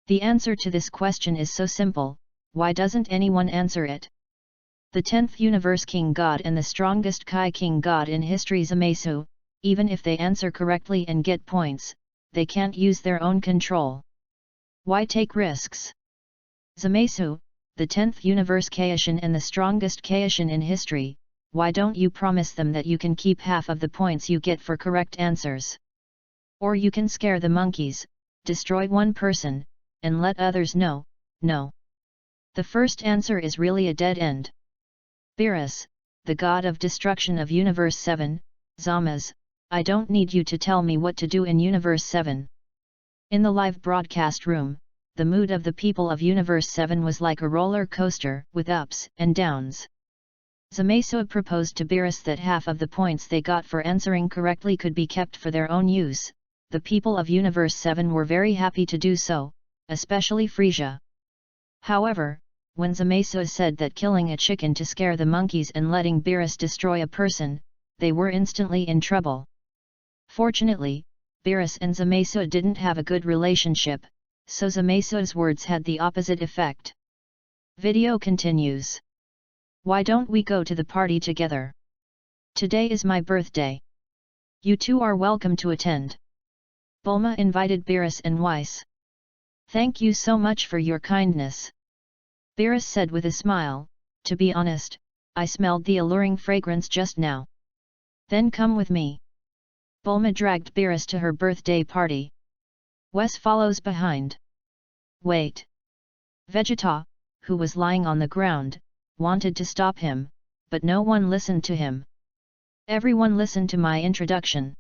The answer to this question is so simple, why doesn't anyone answer it? The 10th Universe King God and the strongest Kai King God in history Zamasu, even if they answer correctly and get points, they can't use their own control. Why take risks? Zamasu, the 10th Universe Kaishin and the strongest Kaishin in history, why don't you promise them that you can keep half of the points you get for correct answers? Or you can scare the monkeys, destroy one person, and let others know, no. The first answer is really a dead end. Beerus, the god of destruction of Universe 7, Zamasu, I don't need you to tell me what to do in Universe 7. In the live broadcast room, the mood of the people of Universe 7 was like a roller coaster, with ups and downs. Zamasu proposed to Beerus that half of the points they got for answering correctly could be kept for their own use. The people of Universe 7 were very happy to do so, especially Frisia. However, when Zamasu said that killing a chicken to scare the monkeys and letting Beerus destroy a person, they were instantly in trouble. Fortunately, Beerus and Zamasu didn't have a good relationship, so Zamasu's words had the opposite effect. Video continues. Why don't we go to the party together? Today is my birthday. You two are welcome to attend. Bulma invited Beerus and Whis. Thank you so much for your kindness. Beerus said with a smile, to be honest, I smelled the alluring fragrance just now. Then come with me. Bulma dragged Beerus to her birthday party. Whis follows behind. Wait. Vegeta, who was lying on the ground, wanted to stop him, but no one listened to him. Everyone listened to my introduction.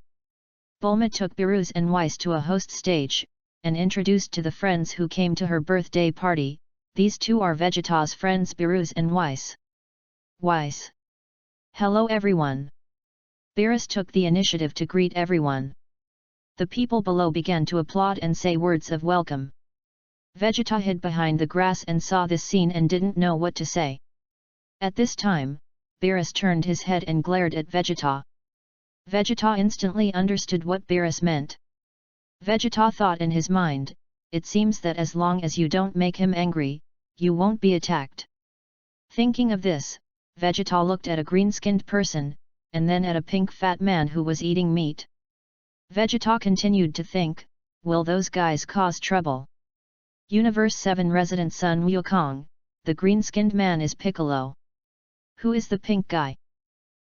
Bulma took Beerus and Whis to a host stage, and introduced to the friends who came to her birthday party, These two are Vegeta's friends Beerus and Weiss. Weiss. Hello everyone. Beerus took the initiative to greet everyone. The people below began to applaud and say words of welcome. Vegeta hid behind the grass and saw this scene and didn't know what to say. At this time, Beerus turned his head and glared at Vegeta. Vegeta instantly understood what Beerus meant. Vegeta thought in his mind, it seems that as long as you don't make him angry, you won't be attacked. Thinking of this, Vegeta looked at a green-skinned person, and then at a pink fat man who was eating meat. Vegeta continued to think, will those guys cause trouble? Universe 7 resident Sun Wukong, the green-skinned man is Piccolo. Who is the pink guy?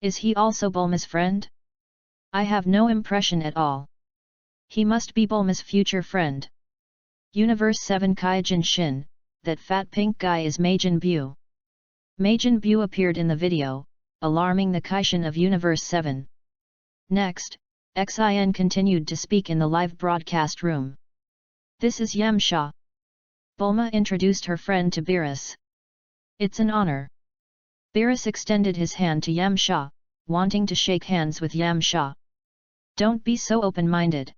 Is he also Bulma's friend? I have no impression at all. He must be Bulma's future friend. Universe 7 Kaijin Shin, that fat pink guy is Majin Buu. Majin Buu appeared in the video, alarming the Kaishin of Universe 7. Next, Xin continued to speak in the live broadcast room. This is Yamcha. Bulma introduced her friend to Beerus. It's an honor. Beerus extended his hand to Yamcha, wanting to shake hands with Yamcha. Don't be so open-minded.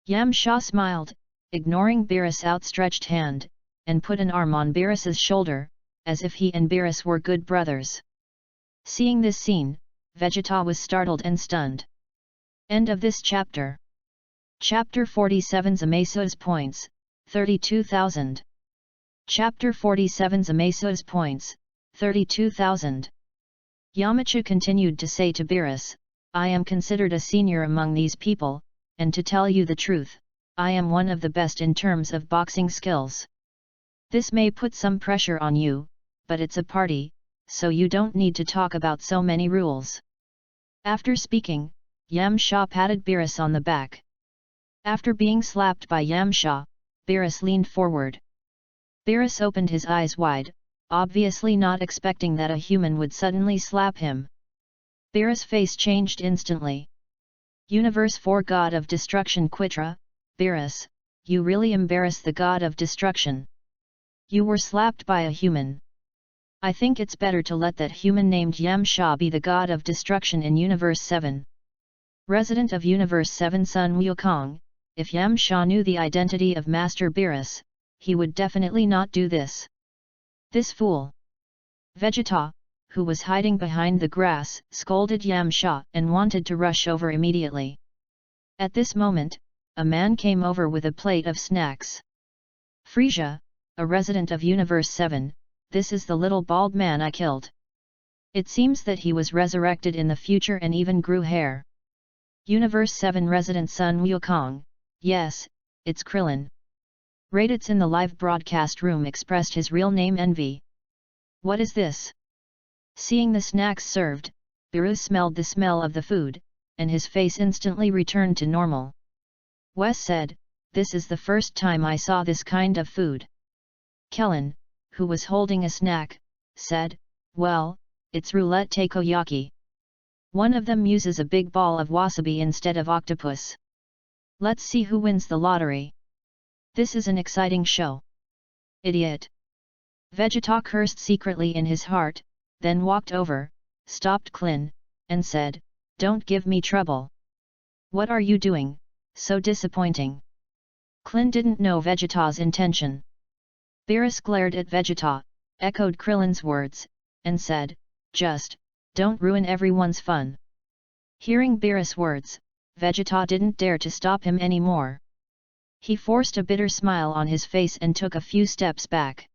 Yamcha smiled, ignoring Beerus' outstretched hand, and put an arm on Beerus's shoulder, as if he and Beerus were good brothers. Seeing this scene, Vegeta was startled and stunned. End of this chapter. Chapter 47 Zamasu's points, 32,000. Chapter 47 Zamasu's points, 32,000. Yamcha continued to say to Beerus, I am considered a senior among these people, and to tell you the truth, I am one of the best in terms of boxing skills. This may put some pressure on you, but it's a party, so you don't need to talk about so many rules. After speaking, Yamcha patted Beerus on the back. After being slapped by Yamcha, Beerus leaned forward. Beerus opened his eyes wide, obviously not expecting that a human would suddenly slap him. Beerus' face changed instantly. Universe 4 God of Destruction Quitra, Beerus, you really embarrass the God of Destruction. You were slapped by a human. I think it's better to let that human named Yamcha be the God of Destruction in Universe 7. Resident of Universe 7 Sun Wukong, if Yamcha knew the identity of Master Beerus, he would definitely not do this. This fool! Vegeta, who was hiding behind the grass, scolded Yamcha and wanted to rush over immediately. At this moment, a man came over with a plate of snacks. Frieza, a resident of Universe 7, this is the little bald man I killed. It seems that he was resurrected in the future and even grew hair. Universe 7 resident Sun Wukong, yes, it's Krillin. Raditz in the live broadcast room expressed his real name Envy. What is this? Seeing the snacks served, Beerus smelled the smell of the food, and his face instantly returned to normal. Wes said, this is the first time I saw this kind of food. Kellen, who was holding a snack, said, well, it's roulette takoyaki. One of them uses a big ball of wasabi instead of octopus. Let's see who wins the lottery. This is an exciting show. Idiot. Vegeta cursed secretly in his heart, then walked over, stopped Klin, and said, don't give me trouble. What are you doing, so disappointing? Klin didn't know Vegeta's intention. Beerus glared at Vegeta, echoed Krillin's words, and said, just, don't ruin everyone's fun. Hearing Beerus' words, Vegeta didn't dare to stop him anymore. He forced a bitter smile on his face and took a few steps back.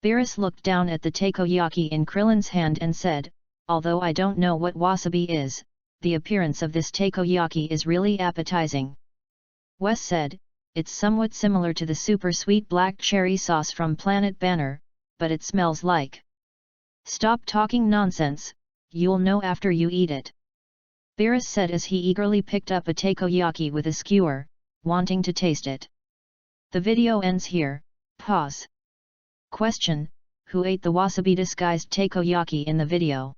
Beerus looked down at the takoyaki in Krillin's hand and said, although I don't know what wasabi is, the appearance of this takoyaki is really appetizing. Wes said, it's somewhat similar to the super sweet black cherry sauce from Planet Banner, but it smells like. Stop talking nonsense, you'll know after you eat it. Beerus said as he eagerly picked up a takoyaki with a skewer, wanting to taste it. The video ends here, pause. Question, who ate the wasabi-disguised takoyaki in the video?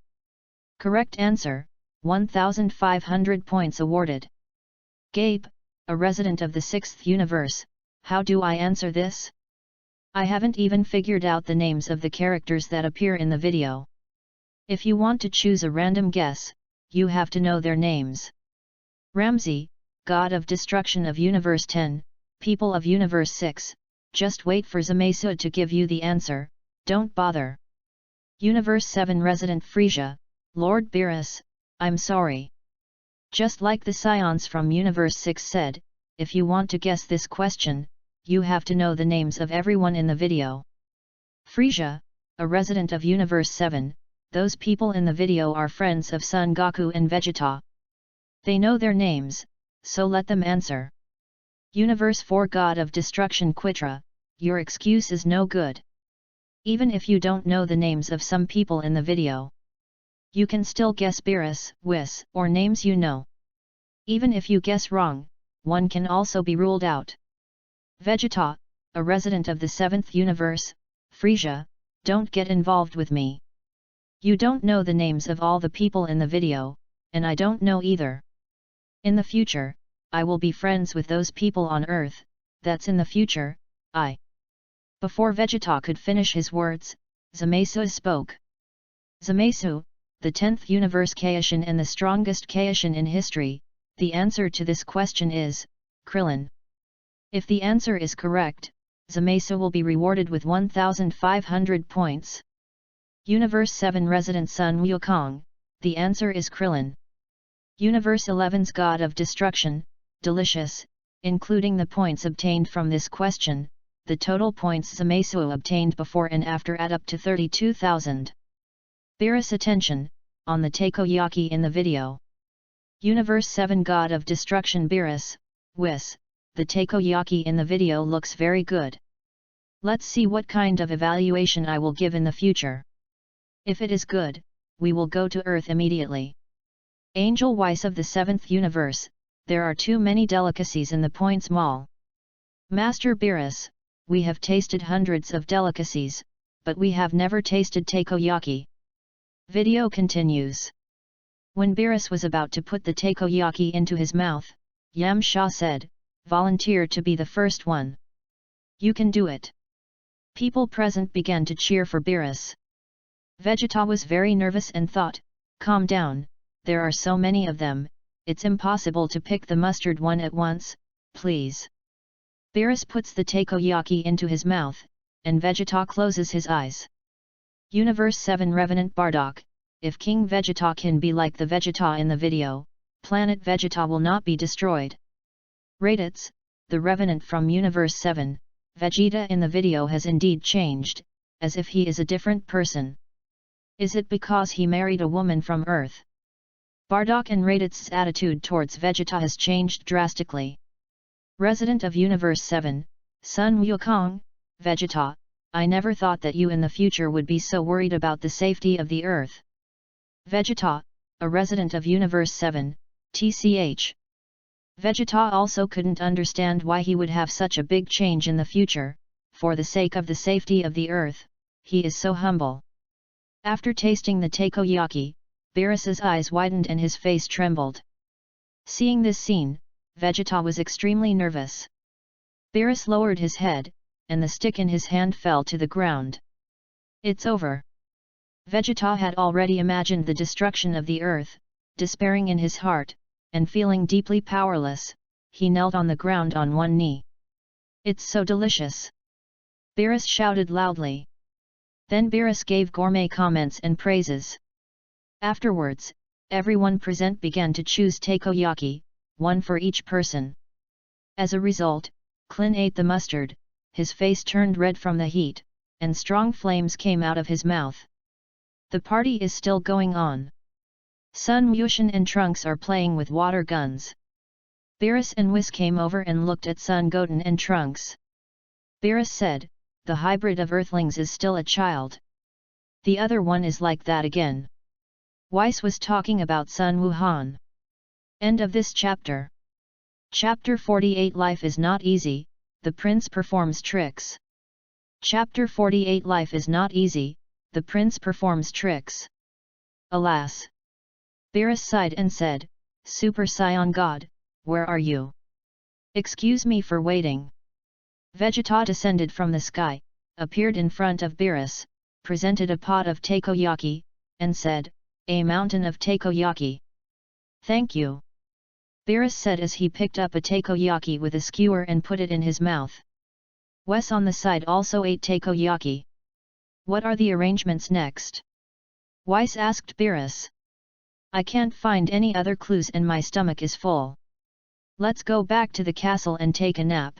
Correct answer, 1,500 points awarded. Gabe, a resident of the 6th universe, how do I answer this? I haven't even figured out the names of the characters that appear in the video. If you want to choose a random guess, you have to know their names. Ramsey, God of Destruction of Universe 10, People of Universe 6, just wait for Zamasu to give you the answer, don't bother. Universe 7 Resident Frisia, Lord Beerus, I'm sorry. Just like the Scions from Universe 6 said, if you want to guess this question, you have to know the names of everyone in the video. Frisia, a resident of Universe 7, those people in the video are friends of Son Goku and Vegeta. They know their names, so let them answer. Universe 4 God of Destruction Quitra, your excuse is no good. Even if you don't know the names of some people in the video, you can still guess Beerus, Whis, or names you know. Even if you guess wrong, one can also be ruled out. Vegeta, a resident of the 7th universe, Frisia, don't get involved with me. You don't know the names of all the people in the video, and I don't know either. In the future, I will be friends with those people on Earth, that's in the future, Before Vegeta could finish his words, Zamasu spoke. Zamasu, the 10th universe Kaishin and the strongest Kaishin in history, the answer to this question is, Krillin. If the answer is correct, Zamasu will be rewarded with 1,500 points. Universe 7 Resident Sun Wukong, the answer is Krillin. Universe 11's God of Destruction, Delicious, including the points obtained from this question, the total points Zamasu obtained before and after add up to 32,000. Beerus attention, on the takoyaki in the video. Universe 7 God of Destruction Beerus, Whis, the takoyaki in the video looks very good. Let's see what kind of evaluation I will give in the future. If it is good, we will go to Earth immediately. Angel Weiss of the 7th universe, there are too many delicacies in the Points Mall. Master Beerus, we have tasted hundreds of delicacies, but we have never tasted takoyaki. Video continues. When Beerus was about to put the takoyaki into his mouth, Yamcha said, volunteer to be the first one. You can do it. People present began to cheer for Beerus. Vegeta was very nervous and thought, calm down, there are so many of them, it's impossible to pick the mustard one at once, please. Beerus puts the takoyaki into his mouth, and Vegeta closes his eyes. Universe 7 Revenant Bardock, if King Vegeta can be like the Vegeta in the video, planet Vegeta will not be destroyed. Raditz, the Revenant from Universe 7, Vegeta in the video has indeed changed, as if he is a different person. Is it because he married a woman from Earth? Bardock and Raditz's attitude towards Vegeta has changed drastically. Resident of Universe 7, Sun Wukong, Vegeta, I never thought that you in the future would be so worried about the safety of the Earth. Vegeta, a resident of Universe 7, TCH. Vegeta also couldn't understand why he would have such a big change in the future, for the sake of the safety of the Earth, he is so humble. After tasting the takoyaki, Beerus's eyes widened and his face trembled. Seeing this scene, Vegeta was extremely nervous. Beerus lowered his head, and the stick in his hand fell to the ground. It's over. Vegeta had already imagined the destruction of the Earth, despairing in his heart, and feeling deeply powerless, he knelt on the ground on one knee. It's so delicious! Beerus shouted loudly. Then Beerus gave gourmet comments and praises. Afterwards, everyone present began to choose takoyaki, one for each person. As a result, Klin ate the mustard, his face turned red from the heat, and strong flames came out of his mouth. The party is still going on. Sun Wushan and Trunks are playing with water guns. Beerus and Whis came over and looked at Sun Goten and Trunks. Beerus said, the hybrid of Earthlings is still a child. The other one is like that again. Weiss was talking about Sun Wuhan. End of this chapter. Chapter 48 Life is not easy, the prince performs tricks. Chapter 48 Life is not easy, the prince performs tricks. Alas! Beerus sighed and said, Super Saiyan God, where are you? Excuse me for waiting. Vegeta descended from the sky, appeared in front of Beerus, presented a pot of takoyaki, and said, "A mountain of takoyaki." "Thank you," Beerus said as he picked up a takoyaki with a skewer and put it in his mouth. Wes on the side also ate takoyaki. "What are the arrangements next?" Weiss asked Beerus. "I can't find any other clues and my stomach is full. Let's go back to the castle and take a nap,"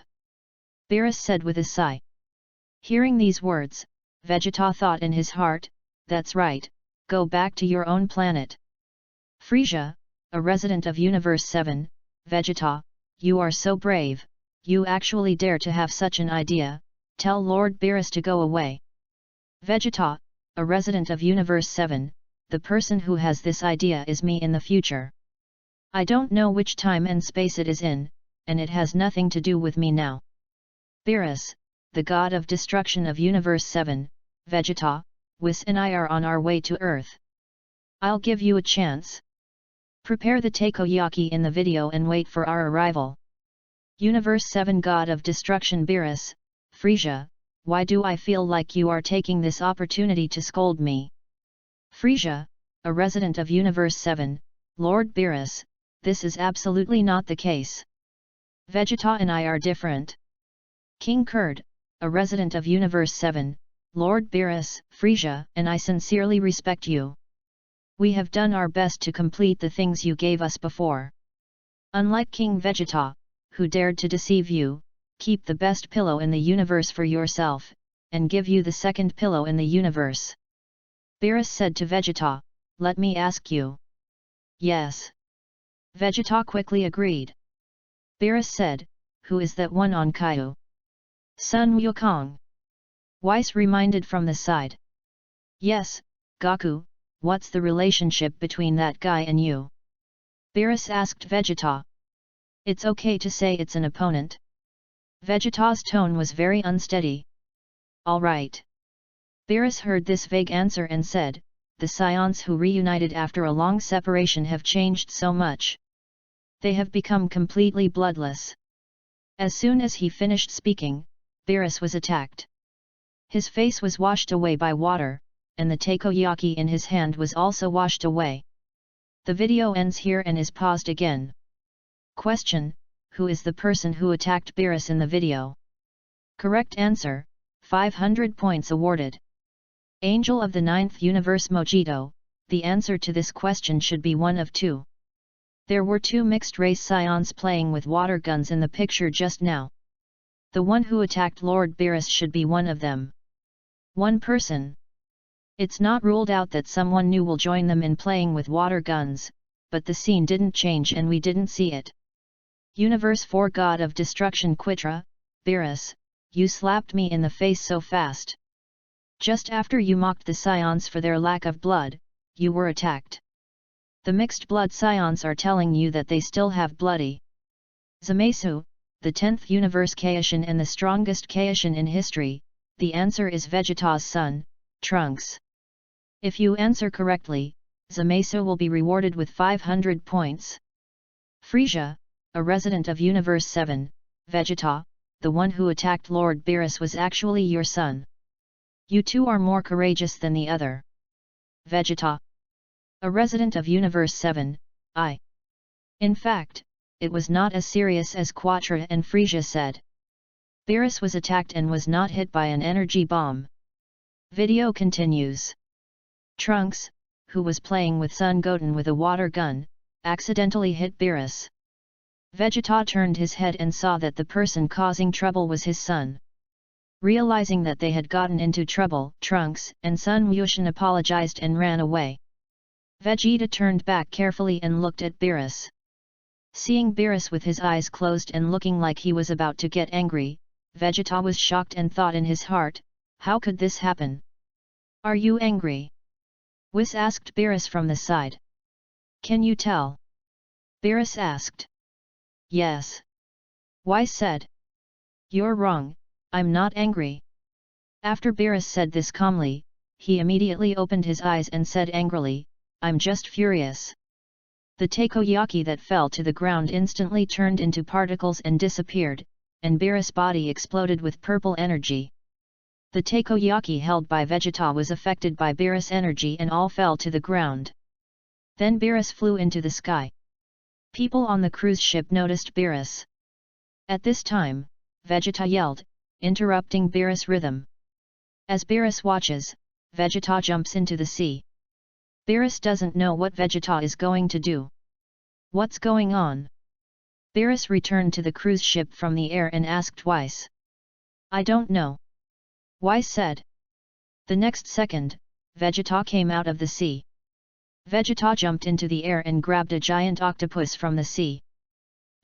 Beerus said with a sigh. Hearing these words, Vegeta thought in his heart, "That's right, go back to your own planet." Frisia, a resident of Universe 7, "Vegeta, you are so brave, you actually dare to have such an idea, tell Lord Beerus to go away." Vegeta, a resident of Universe 7, "The person who has this idea is me in the future. I don't know which time and space it is in, and it has nothing to do with me now." Beerus, the god of destruction of Universe 7, "Vegeta, Whis and I are on our way to Earth. I'll give you a chance. Prepare the takoyaki in the video and wait for our arrival." Universe 7 God of Destruction Beerus, "Frisia, why do I feel like you are taking this opportunity to scold me?" Frisia, a resident of Universe 7, "Lord Beerus, this is absolutely not the case. Vegeta and I are different." King Kurd, a resident of Universe 7, "Lord Beerus, Frisia and I sincerely respect you. We have done our best to complete the things you gave us before. Unlike King Vegeta, who dared to deceive you, keep the best pillow in the universe for yourself, and give you the second pillow in the universe." Beerus said to Vegeta, "Let me ask you." "Yes." Vegeta quickly agreed. Beerus said, "Who is that one on Caillou?" "Sun Wukong." Weiss reminded from the side. "Yes, Goku, what's the relationship between that guy and you?" Beerus asked Vegeta. "It's okay to say it's an opponent." Vegeta's tone was very unsteady. "All right." Beerus heard this vague answer and said, "The Scions who reunited after a long separation have changed so much. They have become completely bloodless." As soon as he finished speaking, Beerus was attacked. His face was washed away by water, and the takoyaki in his hand was also washed away. The video ends here and is paused again. Question: who is the person who attacked Beerus in the video? Correct answer, 500 points awarded. Angel of the 9th Universe Mojito, the answer to this question should be one of two. There were two mixed-race scions playing with water guns in the picture just now. The one who attacked Lord Beerus should be one of them. One person. It's not ruled out that someone new will join them in playing with water guns, but the scene didn't change and we didn't see it. Universe 4 God of Destruction Quitra, Beerus, you slapped me in the face so fast. Just after you mocked the scions for their lack of blood, you were attacked. The mixed blood scions are telling you that they still have bloody. Zamasu, the 10th Universe Kaishin and the strongest Kaishin in history, the answer is Vegeta's son, Trunks. If you answer correctly, Zamasu will be rewarded with 500 points. Frisia, a resident of Universe 7, Vegeta, the one who attacked Lord Beerus was actually your son. You two are more courageous than the other. Vegeta, a resident of Universe 7, I. In fact, it was not as serious as Quatra and Frisia said. Beerus was attacked and was not hit by an energy bomb. Video continues. Trunks, who was playing with Son Goten with a water gun, accidentally hit Beerus. Vegeta turned his head and saw that the person causing trouble was his son. Realizing that they had gotten into trouble, Trunks and Sun Wushan apologized and ran away. Vegeta turned back carefully and looked at Beerus. Seeing Beerus with his eyes closed and looking like he was about to get angry, Vegeta was shocked and thought in his heart, how could this happen? Are you angry? Whis asked Beerus from the side. Can you tell? Beerus asked. Yes. Weiss said. You're wrong, I'm not angry. After Beerus said this calmly, he immediately opened his eyes and said angrily, I'm just furious. The takoyaki that fell to the ground instantly turned into particles and disappeared, and Beerus' body exploded with purple energy. The takoyaki held by Vegeta was affected by Beerus' energy and all fell to the ground. Then Beerus flew into the sky. People on the cruise ship noticed Beerus. At this time, Vegeta yelled, interrupting Beerus' rhythm. As Beerus watches, Vegeta jumps into the sea. Beerus doesn't know what Vegeta is going to do. What's going on? Beerus returned to the cruise ship from the air and asked Weiss. I don't know. Weiss said. The next second, Vegeta came out of the sea. Vegeta jumped into the air and grabbed a giant octopus from the sea.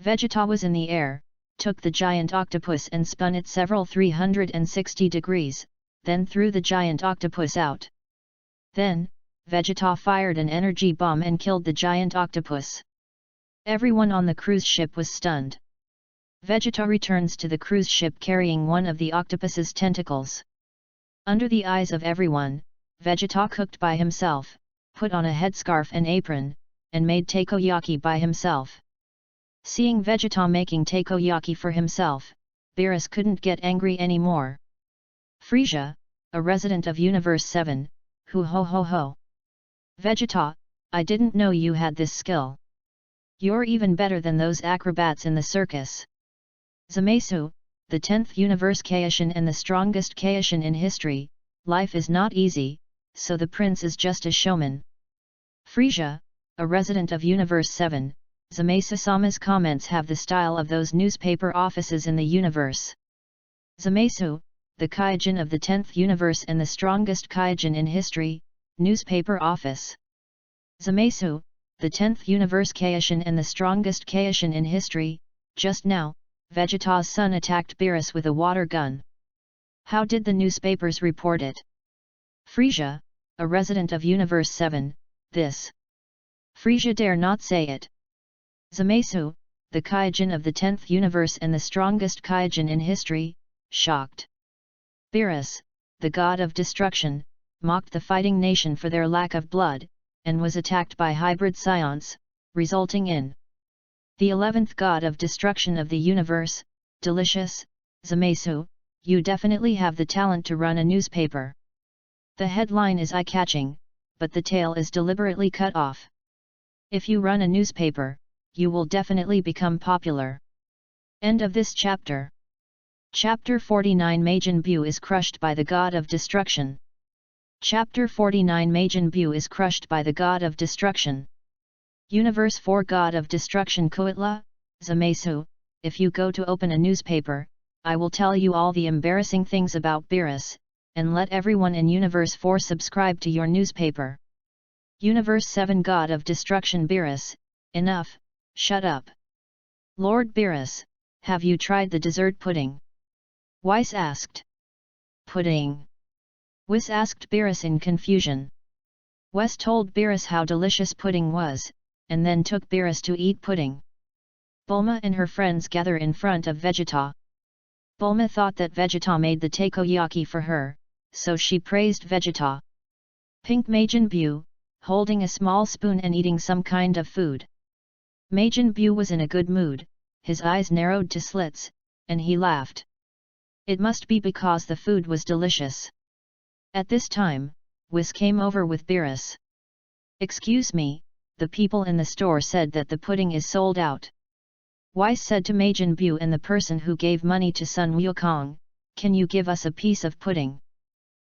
Vegeta was in the air, took the giant octopus and spun it several 360 degrees, then threw the giant octopus out. Then, Vegeta fired an energy bomb and killed the giant octopus. Everyone on the cruise ship was stunned. Vegeta returns to the cruise ship carrying one of the octopus's tentacles. Under the eyes of everyone, Vegeta cooked by himself, put on a headscarf and apron, and made takoyaki by himself. Seeing Vegeta making takoyaki for himself, Beerus couldn't get angry anymore. Frisia, a resident of Universe 7, ho ho ho ho. Vegeta, I didn't know you had this skill. You're even better than those acrobats in the circus. Zamasu, the 10th Universe Kaishin and the strongest Kaishin in history, life is not easy, so the prince is just a showman. Frisia, a resident of Universe 7, Zamasu-sama's comments have the style of those newspaper offices in the universe. Zamasu, the Kaijin of the 10th universe and the strongest Kaijin in history, newspaper office. Zamasu, the 10th universe Kaishin and the strongest Kaishin in history, just now, Vegeta's son attacked Beerus with a water gun. How did the newspapers report it? Frisia, a resident of Universe 7, this. Frisia dare not say it. Zamasu, the Kaijin of the 10th universe and the strongest Kaijin in history, shocked. Beerus, the god of destruction, mocked the fighting nation for their lack of blood, and was attacked by hybrid scions, resulting in the 11th god of destruction of the universe. Delicious, Zamasu, you definitely have the talent to run a newspaper. The headline is eye-catching, but the tail is deliberately cut off. If you run a newspaper, you will definitely become popular. End of this chapter. Chapter 49 Majin Buu is crushed by the god of destruction. Chapter 49 Majin Buu is crushed by the god of destruction. Universe 4 God of Destruction Kuitla, Zamasu, if you go to open a newspaper, I will tell you all the embarrassing things about Beerus, and let everyone in Universe 4 subscribe to your newspaper. Universe 7 God of Destruction Beerus, enough, shut up. Lord Beerus, have you tried the dessert pudding? Weiss asked. Pudding? Weiss asked Beerus in confusion. Weiss told Beerus how delicious pudding was, and then took Beerus to eat pudding. Bulma and her friends gather in front of Vegeta. Bulma thought that Vegeta made the takoyaki for her, so she praised Vegeta. Pink Majin Buu, holding a small spoon and eating some kind of food. Majin Buu was in a good mood, his eyes narrowed to slits, and he laughed. It must be because the food was delicious. At this time, Weiss came over with Beerus. Excuse me, the people in the store said that the pudding is sold out. Weiss said to Majin Buu and the person who gave money to Sun Wukong, can you give us a piece of pudding?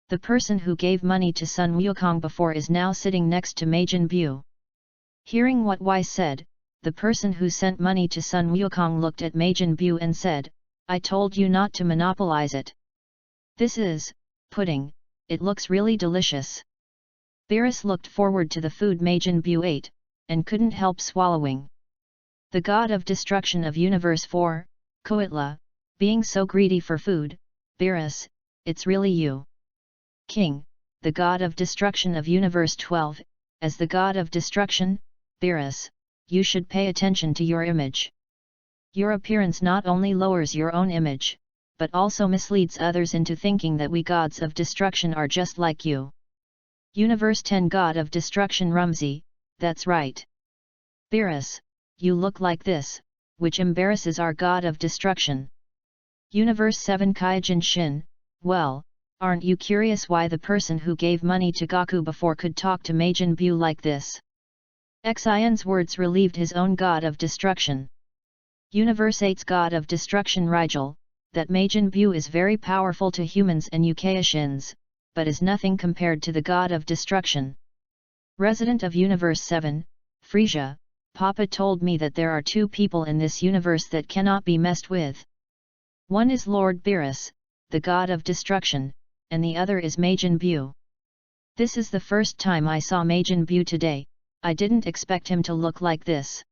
The person who gave money to Sun Wukong before is now sitting next to Majin Buu. Hearing what Weiss said, the person who sent money to Sun Wukong looked at Majin Buu and said, I told you not to monopolize it. This is pudding, it looks really delicious. Beerus looked forward to the food Majin Buu ate, and couldn't help swallowing. The god of destruction of Universe 4, Kuitla, being so greedy for food, Beerus, it's really you. King, the god of destruction of Universe 12, as the god of destruction, Beerus, you should pay attention to your image. Your appearance not only lowers your own image, but also misleads others into thinking that we gods of destruction are just like you. Universe 10 God of Destruction Rumsey, that's right. Beerus, you look like this, which embarrasses our god of destruction. Universe 7 Kaijin Shin, well, Aren't you curious why the person who gave money to Gaku before could talk to Majin Buu like this? Xin's words relieved his own god of destruction. Universe 8's god of destruction Rigel, that Majin Buu is very powerful to humans and Ukashins, but is nothing compared to the god of destruction. Resident of Universe 7, Frisia, Papa told me that there are two people in this universe that cannot be messed with. One is Lord Beerus, the god of destruction, and the other is Majin Buu. This is the first time I saw Majin Buu today. I didn't expect him to look like this.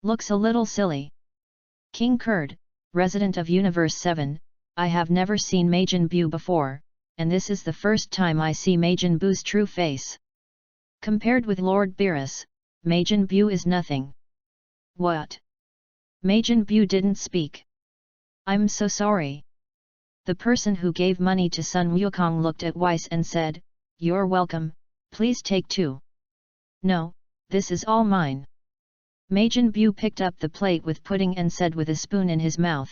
Looks a little silly. King Kurd, resident of Universe 7, I have never seen Majin Buu before, and this is the first time I see Majin Buu's true face. Compared with Lord Beerus, Majin Buu is nothing. What? Majin Buu didn't speak. I'm so sorry. The person who gave money to Sun Wukong looked at Weiss and said, "You're welcome, please take two." "No, this is all mine." Majin Buu picked up the plate with pudding and said with a spoon in his mouth.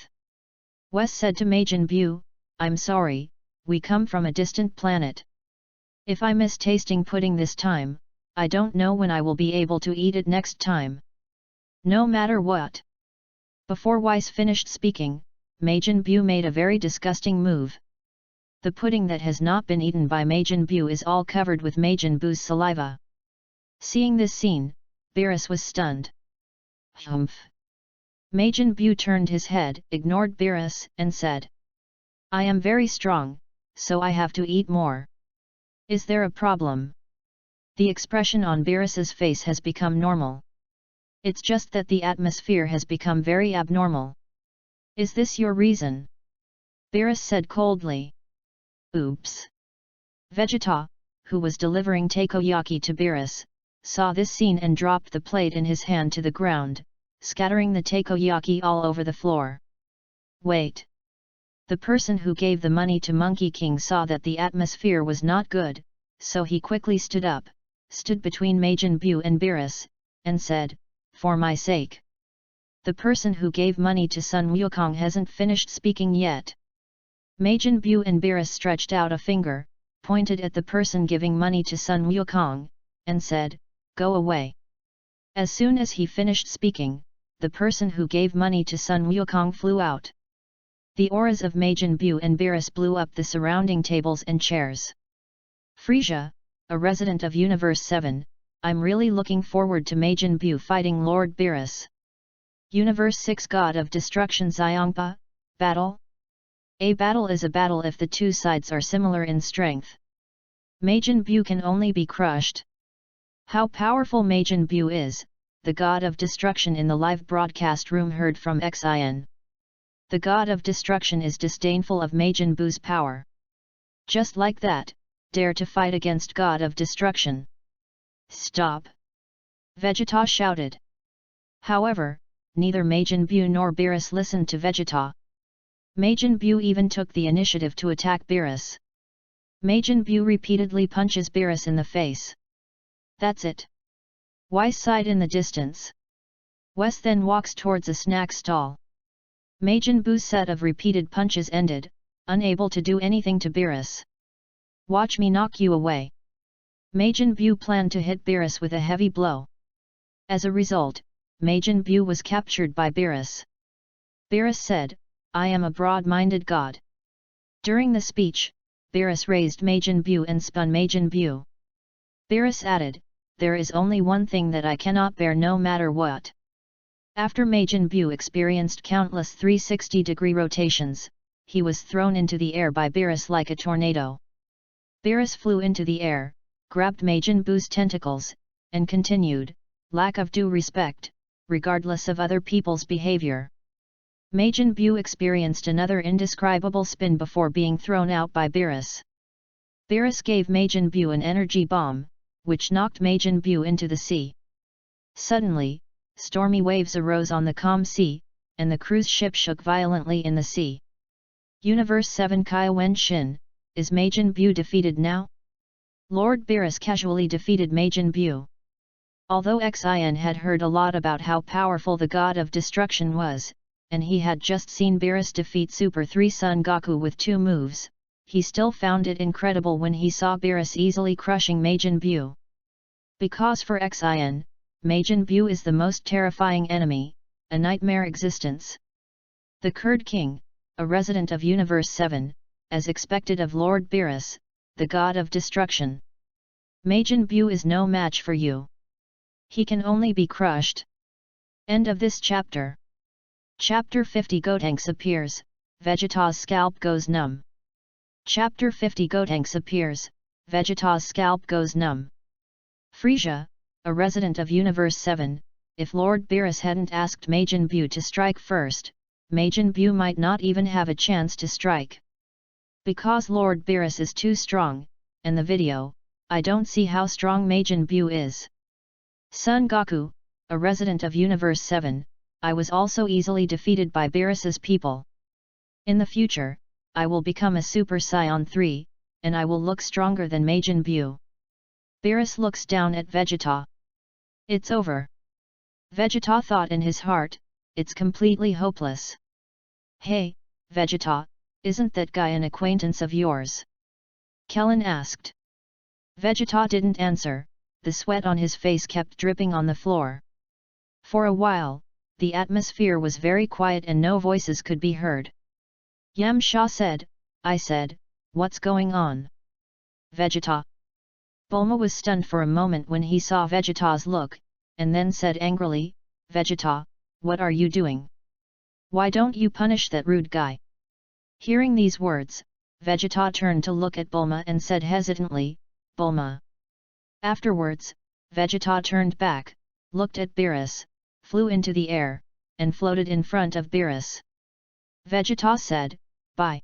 Weiss said to Majin Buu, "I'm sorry, we come from a distant planet. If I miss tasting pudding this time, I don't know when I will be able to eat it next time. No matter what." Before Weiss finished speaking, Majin Buu made a very disgusting move. The pudding that has not been eaten by Majin Buu is all covered with Majin Buu's saliva. Seeing this scene, Beerus was stunned. Humph! Majin Buu turned his head, ignored Beerus, and said, "I am very strong, so I have to eat more. Is there a problem?" The expression on Beerus's face has become normal. It's just that the atmosphere has become very abnormal. "Is this your reason?" Beerus said coldly. Oops! Vegeta, who was delivering takoyaki to Beerus, saw this scene and dropped the plate in his hand to the ground, scattering the takoyaki all over the floor. Wait! The person who gave the money to Monkey King saw that the atmosphere was not good, so he quickly stood up, stood between Majin Buu and Beerus, and said, "For my sake." The person who gave money to Sun Wukong hasn't finished speaking yet. Majin Buu and Beerus stretched out a finger, pointed at the person giving money to Sun Wukong, and said, "Go away." As soon as he finished speaking, the person who gave money to Sun Wukong flew out. The auras of Majin Buu and Beerus blew up the surrounding tables and chairs. Frisia, a resident of Universe 7, I'm really looking forward to Majin Buu fighting Lord Beerus. Universe 6 God of Destruction Xiongpa, Battle? A battle is a battle if the two sides are similar in strength. Majin Buu can only be crushed. How powerful Majin Buu is, the God of Destruction in the live broadcast room heard from Xin. The God of Destruction is disdainful of Majin Buu's power. Just like that, dare to fight against God of Destruction. Stop! Vegeta shouted. However, neither Majin Buu nor Beerus listened to Vegeta. Majin Buu even took the initiative to attack Beerus. Majin Buu repeatedly punches Beerus in the face. That's it. Weiss sighed in the distance. Weiss then walks towards a snack stall. Majin Buu's set of repeated punches ended, unable to do anything to Beerus. Watch me knock you away. Majin Buu planned to hit Beerus with a heavy blow. As a result, Majin Buu was captured by Beerus. Beerus said, "I am a broad-minded god." During the speech, Beerus raised Majin Buu and spun Majin Buu. Beerus added, "There is only one thing that I cannot bear no matter what." After Majin Buu experienced countless 360-degree rotations, he was thrown into the air by Beerus like a tornado. Beerus flew into the air, grabbed Majin Buu's tentacles, and continued, "Lack of due respect, regardless of other people's behavior." Majin Buu experienced another indescribable spin before being thrown out by Beerus. Beerus gave Majin Buu an energy bomb, which knocked Majin Buu into the sea. Suddenly, stormy waves arose on the calm sea, and the cruise ship shook violently in the sea. Universe 7 Kaiwen Shin, is Majin Buu defeated now? Lord Beerus casually defeated Majin Buu. Although Xin had heard a lot about how powerful the God of Destruction was, and he had just seen Beerus defeat Super 3 Son Goku with 2 moves, he still found it incredible when he saw Beerus easily crushing Majin Buu. Because for Xin, Majin Buu is the most terrifying enemy, a nightmare existence. The Kurd King, a resident of Universe 7, as expected of Lord Beerus, the god of destruction. Majin Buu is no match for you. He can only be crushed. End of this chapter. Chapter 50 Gotenks appears, Vegeta's scalp goes numb. Chapter 50 Gotenks appears, Vegeta's scalp goes numb. Frisia, a resident of Universe 7, if Lord Beerus hadn't asked Majin Buu to strike first, Majin Buu might not even have a chance to strike. Because Lord Beerus is too strong, in the video, I don't see how strong Majin Buu is. Son Goku, a resident of Universe 7, I was also easily defeated by Beerus's people. In the future, I will become a Super Saiyan 3, and I will look stronger than Majin Buu. Beerus looks down at Vegeta. It's over. Vegeta thought in his heart, it's completely hopeless. Hey, Vegeta, isn't that guy an acquaintance of yours? Kellen asked. Vegeta didn't answer, the sweat on his face kept dripping on the floor. For a while, the atmosphere was very quiet and no voices could be heard. Yamcha said, I said, what's going on? Vegeta. Bulma was stunned for a moment when he saw Vegeta's look, and then said angrily, Vegeta, what are you doing? Why don't you punish that rude guy? Hearing these words, Vegeta turned to look at Bulma and said hesitantly, Bulma. Afterwards, Vegeta turned back, looked at Beerus, flew into the air, and floated in front of Beerus. Vegeta said, Bye.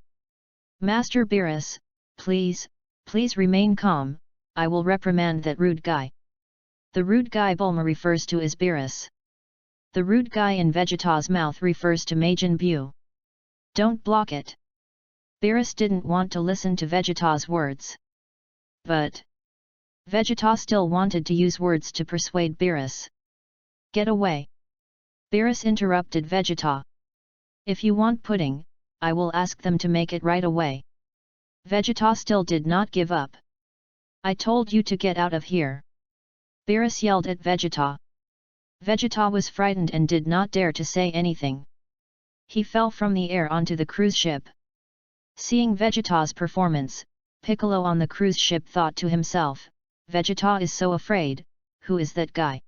Master Beerus, please remain calm, I will reprimand that rude guy. The rude guy Bulma refers to as Beerus. The rude guy in Vegeta's mouth refers to Majin Buu. Don't block it. Beerus didn't want to listen to Vegeta's words. But Vegeta still wanted to use words to persuade Beerus. Get away. Beerus interrupted Vegeta. If you want pudding, I will ask them to make it right away. Vegeta still did not give up. I told you to get out of here. Beerus yelled at Vegeta. Vegeta was frightened and did not dare to say anything. He fell from the air onto the cruise ship. Seeing Vegeta's performance, Piccolo on the cruise ship thought to himself, Vegeta is so afraid, who is that guy?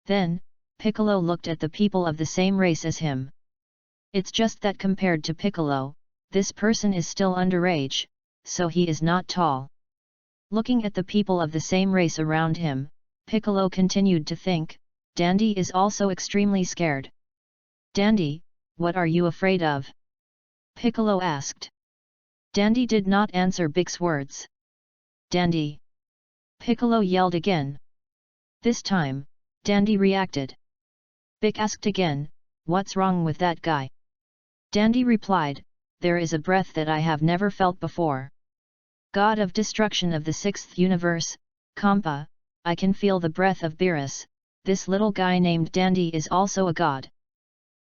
Then, Piccolo looked at the people of the same race as him. It's just that compared to Piccolo, this person is still underage, so he is not tall. Looking at the people of the same race around him, Piccolo continued to think, Dandy is also extremely scared. Dandy, what are you afraid of? Piccolo asked. Dandy did not answer Big's words. Dandy! Piccolo yelled again. This time, Dandy reacted. Big asked again, what's wrong with that guy? Dandy replied, there is a breath that I have never felt before. God of destruction of the 6th universe, Kampa, I can feel the breath of Beerus, this little guy named Dandy is also a god.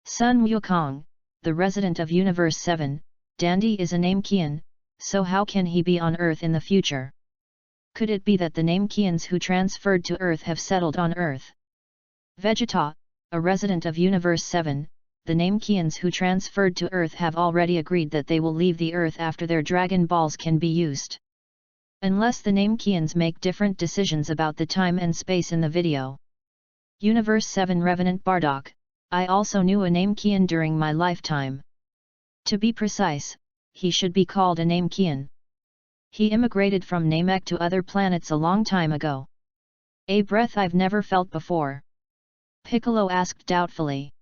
Sun Wukong, the resident of Universe 7, Dandy is a Namekian, so how can he be on Earth in the future? Could it be that the Namekians who transferred to Earth have settled on Earth? Vegeta, a resident of Universe 7, the Namekians who transferred to Earth have already agreed that they will leave the Earth after their Dragon Balls can be used. Unless the Namekians make different decisions about the time and space in the video. Universe 7 Revenant Bardock, I also knew a Namekian during my lifetime. To be precise, he should be called a Namekian. He immigrated from Namek to other planets a long time ago. A breath I've never felt before. Piccolo asked doubtfully.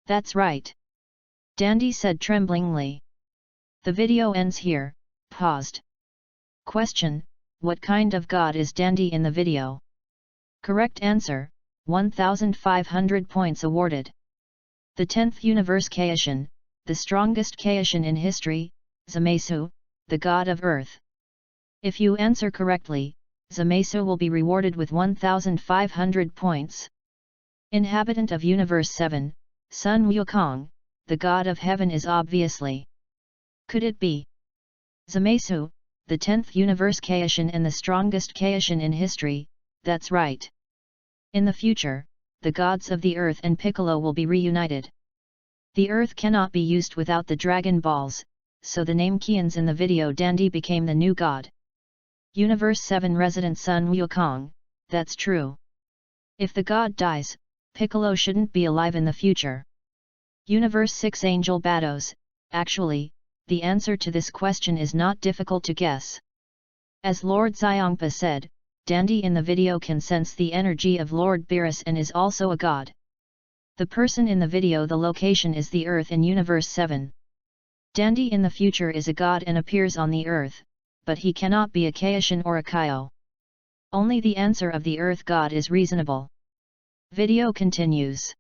That's right. Dandy said tremblingly. The video ends here, paused. Question, what kind of god is Dandy in the video? Correct answer, 1,500 points awarded. The 10th Universe Kaishin, the strongest Kaishin in history, Zamasu, the god of earth. If you answer correctly, Zamasu will be rewarded with 1,500 points. Inhabitant of Universe 7, Sun Wukong, the god of heaven is obviously. Could it be Zamasu, the 10th universe Kaishin and the strongest Kaishin in history, that's right. In the future, the gods of the earth and Piccolo will be reunited. The earth cannot be used without the Dragon Balls, so the name Qians in the video Dandy became the new god. Universe 7 resident Sun Wukong, that's true. If the god dies, Piccolo shouldn't be alive in the future. Universe 6 Angel Batos, actually, the answer to this question is not difficult to guess. As Lord Xiongpa said, Dandy in the video can sense the energy of Lord Beerus and is also a god. The person in the video, the location is the Earth in Universe 7. Dandy in the future is a god and appears on the Earth, but he cannot be a Kaishin or a Kaio. Only the answer of the Earth god is reasonable. Video continues.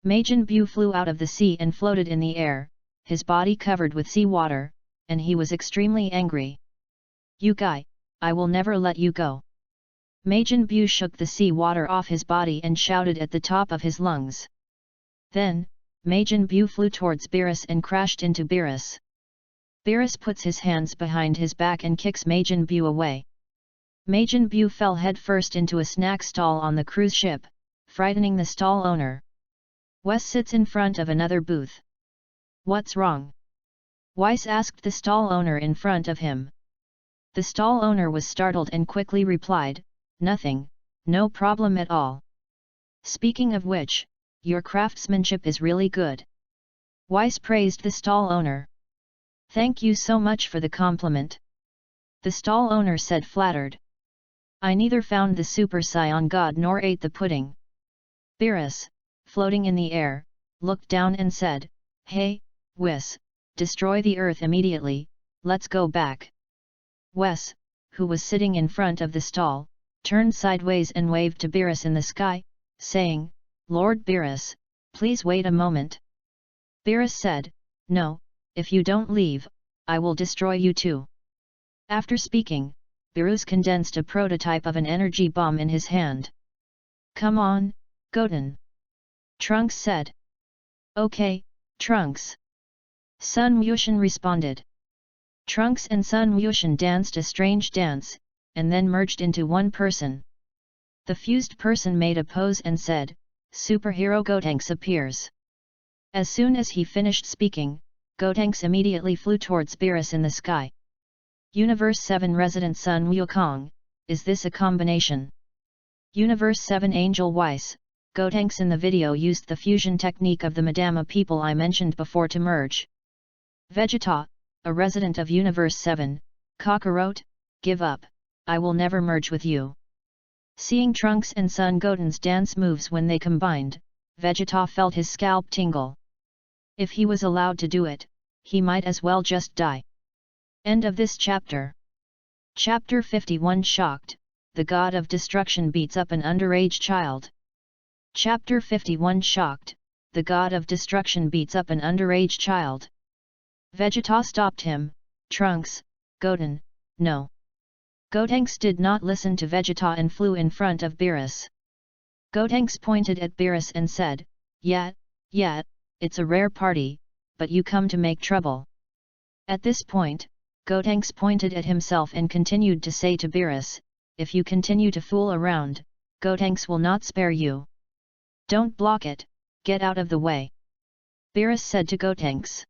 Majin Buu flew out of the sea and floated in the air, his body covered with seawater, and he was extremely angry. "You guy, I will never let you go." Majin Buu shook the sea water off his body and shouted at the top of his lungs. Then, Majin Buu flew towards Beerus and crashed into Beerus. Beerus puts his hands behind his back and kicks Majin Buu away. Majin Buu fell headfirst into a snack stall on the cruise ship, frightening the stall owner. Wes sits in front of another booth. "What's wrong?" Weiss asked the stall owner in front of him. The stall owner was startled and quickly replied, "Nothing, no problem at all. Speaking of which, your craftsmanship is really good." Weiss praised the stall owner. "Thank you so much for the compliment." The stall owner said flattered. "I neither found the Super Saiyan God nor ate the pudding." Beerus, floating in the air, looked down and said, "Hey, Wes, destroy the earth immediately, let's go back." Wes, who was sitting in front of the stall, turned sideways and waved to Beerus in the sky, saying, "Lord Beerus, please wait a moment." Beerus said, "No, if you don't leave, I will destroy you too." After speaking, Beerus condensed a prototype of an energy bomb in his hand. "Come on, Goten," Trunks said. "Okay, Trunks." Sun Wushan responded. Trunks and Sun Wushan danced a strange dance, and then merged into one person. The fused person made a pose and said, "Superhero Gotenks appears." As soon as he finished speaking, Gotenks immediately flew towards Beerus in the sky. Universe 7 resident Sun Wukong, is this a combination? Universe 7 Angel Weiss, Gotenks in the video used the fusion technique of the Madama people I mentioned before to merge. Vegeta, a resident of Universe 7, Kakarot, give up, I will never merge with you. Seeing Trunks and Son Goten's dance moves when they combined, Vegeta felt his scalp tingle. If he was allowed to do it, he might as well just die. End of this chapter. Chapter 51 Shocked, the god of destruction beats up an underage child. Chapter 51 Shocked, the god of destruction beats up an underage child. Vegeta stopped him, "Trunks, Goten, no." Gotenks did not listen to Vegeta and flew in front of Beerus. Gotenks pointed at Beerus and said, Yeah, it's a rare party, but you come to make trouble." At this point, Gotenks pointed at himself and continued to say to Beerus, "If you continue to fool around, Gotenks will not spare you. Don't block it, get out of the way." Beerus said to Gotenks.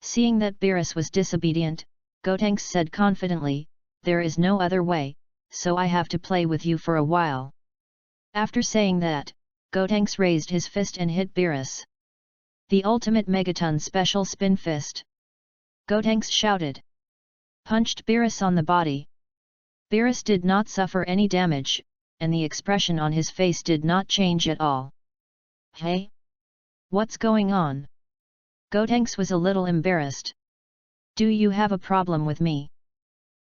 Seeing that Beerus was disobedient, Gotenks said confidently, "There is no other way, so I have to play with you for a while." After saying that, Gotenks raised his fist and hit Beerus. The ultimate Megaton special spin fist. Gotenks shouted. Punched Beerus on the body. Beerus did not suffer any damage, and the expression on his face did not change at all. "Hey? What's going on?" Gotenks was a little embarrassed. "Do you have a problem with me?"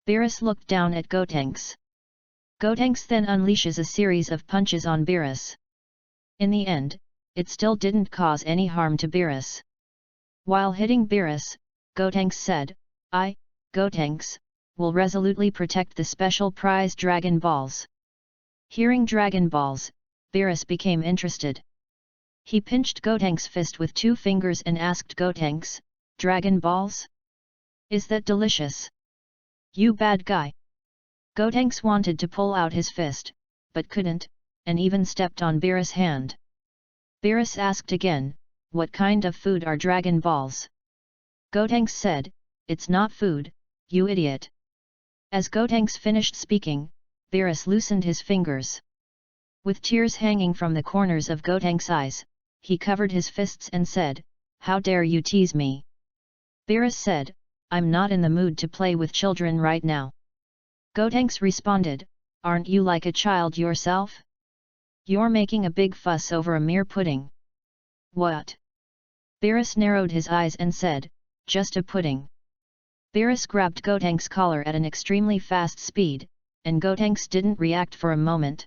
Beerus looked down at Gotenks. Gotenks then unleashes a series of punches on Beerus. In the end, it still didn't cause any harm to Beerus. While hitting Beerus, Gotenks said, "I, Gotenks, will resolutely protect the special prize Dragon Balls." Hearing Dragon Balls, Beerus became interested. He pinched Gotenks' fist with 2 fingers and asked Gotenks, "Dragon Balls? Is that delicious? You bad guy! Gotenks wanted to pull out his fist, but couldn't, and even stepped on Beerus' hand. Beerus asked again, what kind of food are Dragon Balls? Gotenks said, it's not food, you idiot. As Gotenks finished speaking, Beerus loosened his fingers. With tears hanging from the corners of Gotenks' eyes, he covered his fists and said, how dare you tease me? Beerus said, I'm not in the mood to play with children right now. Gotenks responded, aren't you like a child yourself? You're making a big fuss over a mere pudding. What? Beerus narrowed his eyes and said, just a pudding. Beerus grabbed Gotenks' collar at an extremely fast speed, and Gotenks didn't react for a moment.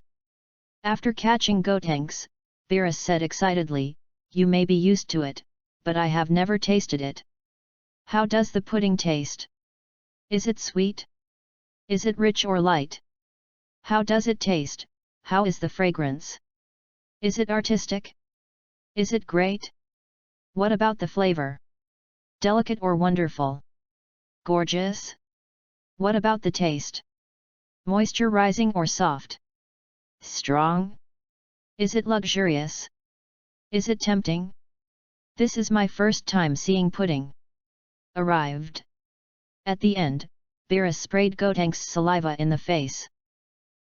After catching Gotenks, Beerus said excitedly, you may be used to it, but I have never tasted it. How does the pudding taste? Is it sweet? Is it rich or light? How does it taste? How is the fragrance? Is it artistic? Is it great? What about the flavor? Delicate or wonderful? Gorgeous? What about the taste? Moisturizing or soft? Strong? Is it luxurious? Is it tempting? This is my first time seeing pudding. Arrived. At the end, Beerus sprayed Gotenks' saliva in the face.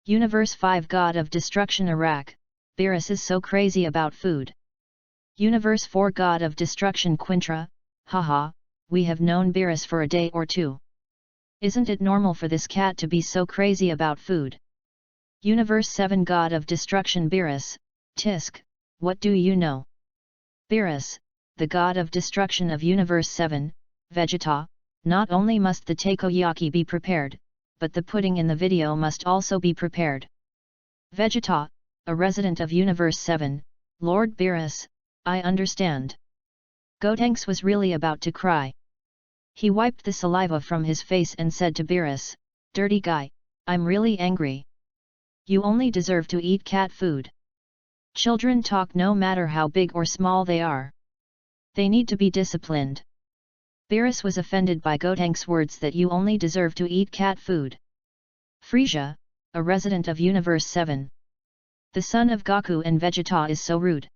Universe 5 God of Destruction Iraq, Beerus is so crazy about food. Universe 4 God of Destruction Quintra, haha, we have known Beerus for a day or two. Isn't it normal for this cat to be so crazy about food? Universe 7 God of Destruction Beerus, tisk, what do you know? Beerus, the god of destruction of Universe 7, Vegeta, not only must the takoyaki be prepared, but the pudding in the video must also be prepared. Vegeta, a resident of Universe 7, Lord Beerus, I understand. Gotenks was really about to cry. He wiped the saliva from his face and said to Beerus, dirty guy, I'm really angry. You only deserve to eat cat food. Children talk no matter how big or small they are. They need to be disciplined. Beerus was offended by Gotenks' words that you only deserve to eat cat food. Frieza, a resident of Universe 7. The son of Goku and Vegeta is so rude.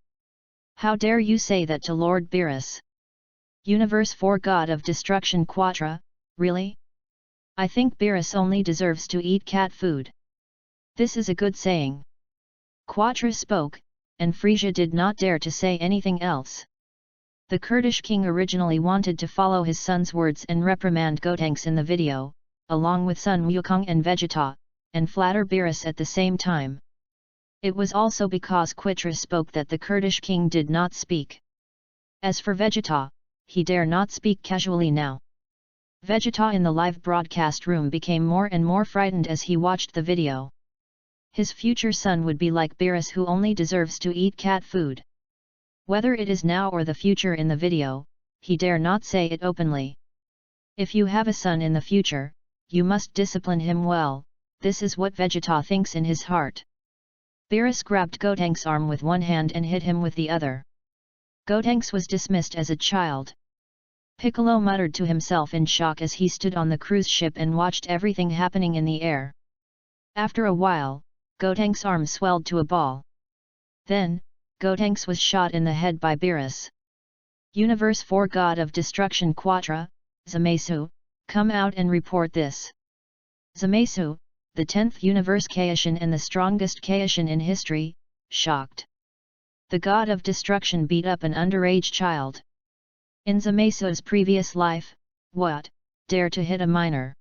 How dare you say that to Lord Beerus? Universe 4 God of Destruction Quatra, really? I think Beerus only deserves to eat cat food. This is a good saying. Quatra spoke, and Frieza did not dare to say anything else. The Kurdish king originally wanted to follow his son's words and reprimand Gotenks in the video, along with Sun Wukong and Vegeta, and flatter Beerus at the same time. It was also because Quitra spoke that the Kurdish king did not speak. As for Vegeta, he dare not speak casually now. Vegeta in the live broadcast room became more and more frightened as he watched the video. His future son would be like Beerus, who only deserves to eat cat food. Whether it is now or the future in the video, he dare not say it openly. If you have a son in the future, you must discipline him well, this is what Vegeta thinks in his heart. Beerus grabbed Gotenks' arm with one hand and hit him with the other. Gotenks was dismissed as a child. Piccolo muttered to himself in shock as he stood on the cruise ship and watched everything happening in the air. After a while, Gotenks' arm swelled to a ball. Then, Gotenks was shot in the head by Beerus. Universe 4 God of Destruction Quatra, Zamasu, come out and report this. Zamasu, the 10th Universe Kaishin and the strongest Kaishin in history, shocked. The God of Destruction beat up an underage child. In Zamasu's previous life, what, dare to hit a minor?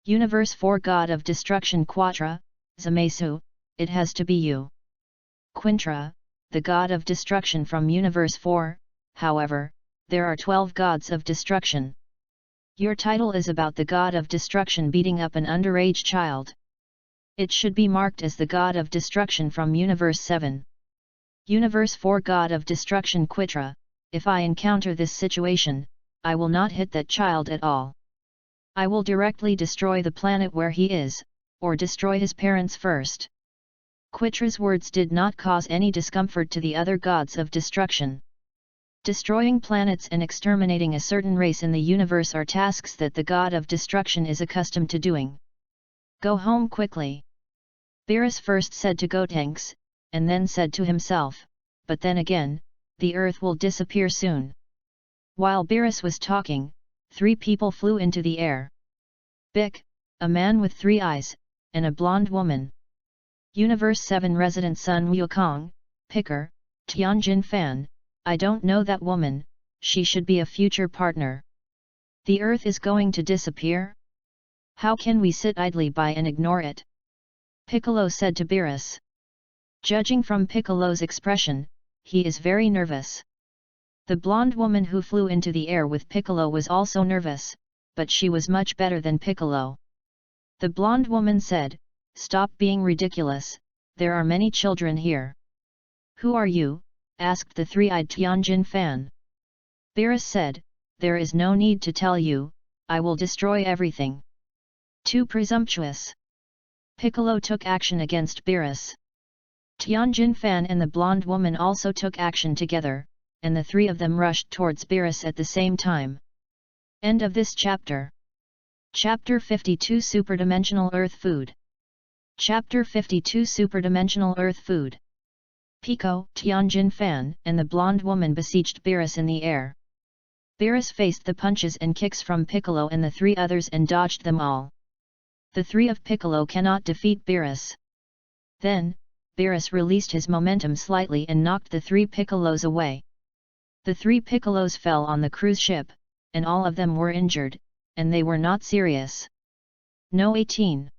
Universe 4 God of Destruction Quatra, Zamasu, it has to be you. Quintra, the God of Destruction from Universe 4, however, there are 12 gods of destruction. Your title is about the God of Destruction beating up an underage child. It should be marked as the God of Destruction from Universe 7. Universe 4 God of Destruction Quitra, if I encounter this situation, I will not hit that child at all. I will directly destroy the planet where he is, or destroy his parents first. Quitra's words did not cause any discomfort to the other gods of destruction. Destroying planets and exterminating a certain race in the universe are tasks that the god of destruction is accustomed to doing. Go home quickly. Beerus first said to Gotenks, and then said to himself, but then again, the earth will disappear soon. While Beerus was talking, 3 people flew into the air. Bick, a man with 3 eyes, and a blonde woman. Universe 7 resident Sun Wukong, Picker, Tianjin Fan, I don't know that woman, she should be a future partner. The earth is going to disappear? How can we sit idly by and ignore it? Piccolo said to Beerus. Judging from Piccolo's expression, he is very nervous. The blonde woman who flew into the air with Piccolo was also nervous, but she was much better than Piccolo. The blonde woman said, stop being ridiculous, there are many children here. Who are you? Asked the 3-eyed Tianjin Fan. Beerus said, there is no need to tell you, I will destroy everything. Too presumptuous. Piccolo took action against Beerus. Tianjin Fan and the blonde woman also took action together, and the 3 of them rushed towards Beerus at the same time. End of this chapter. Chapter 52 Superdimensional Earth Food. Chapter 52 Superdimensional Earth Food. Pico, Tianjin Fan, and the blonde woman besieged Beerus in the air. Beerus faced the punches and kicks from Piccolo and the 3 others and dodged them all. The 3 of Piccolo cannot defeat Beerus. Then, Beerus released his momentum slightly and knocked the 3 Piccolos away. The 3 Piccolos fell on the cruise ship, and all of them were injured, and they were not serious. No 18.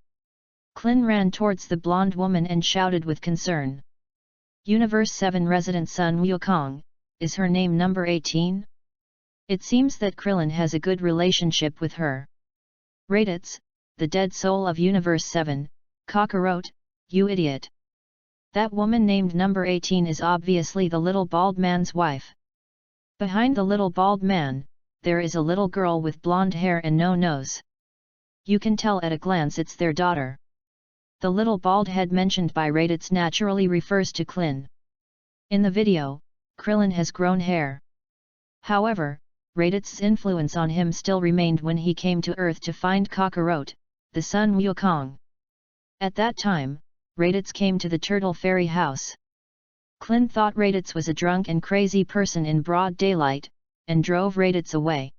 Clin ran towards the blonde woman and shouted with concern. Universe 7 resident Sun Wukong, is her name number 18? It seems that Krillin has a good relationship with her. Raditz, the dead soul of Universe 7, Kakarot, you idiot. That woman named number 18 is obviously the little bald man's wife. Behind the little bald man, there is a little girl with blonde hair and no nose. You can tell at a glance it's their daughter. The little bald head mentioned by Raditz naturally refers to Klin. In the video, Krillin has grown hair. However, Raditz's influence on him still remained when he came to Earth to find Kakarot, the Sun Wukong. At that time, Raditz came to the Turtle Fairy house. Klin thought Raditz was a drunk and crazy person in broad daylight, and drove Raditz away.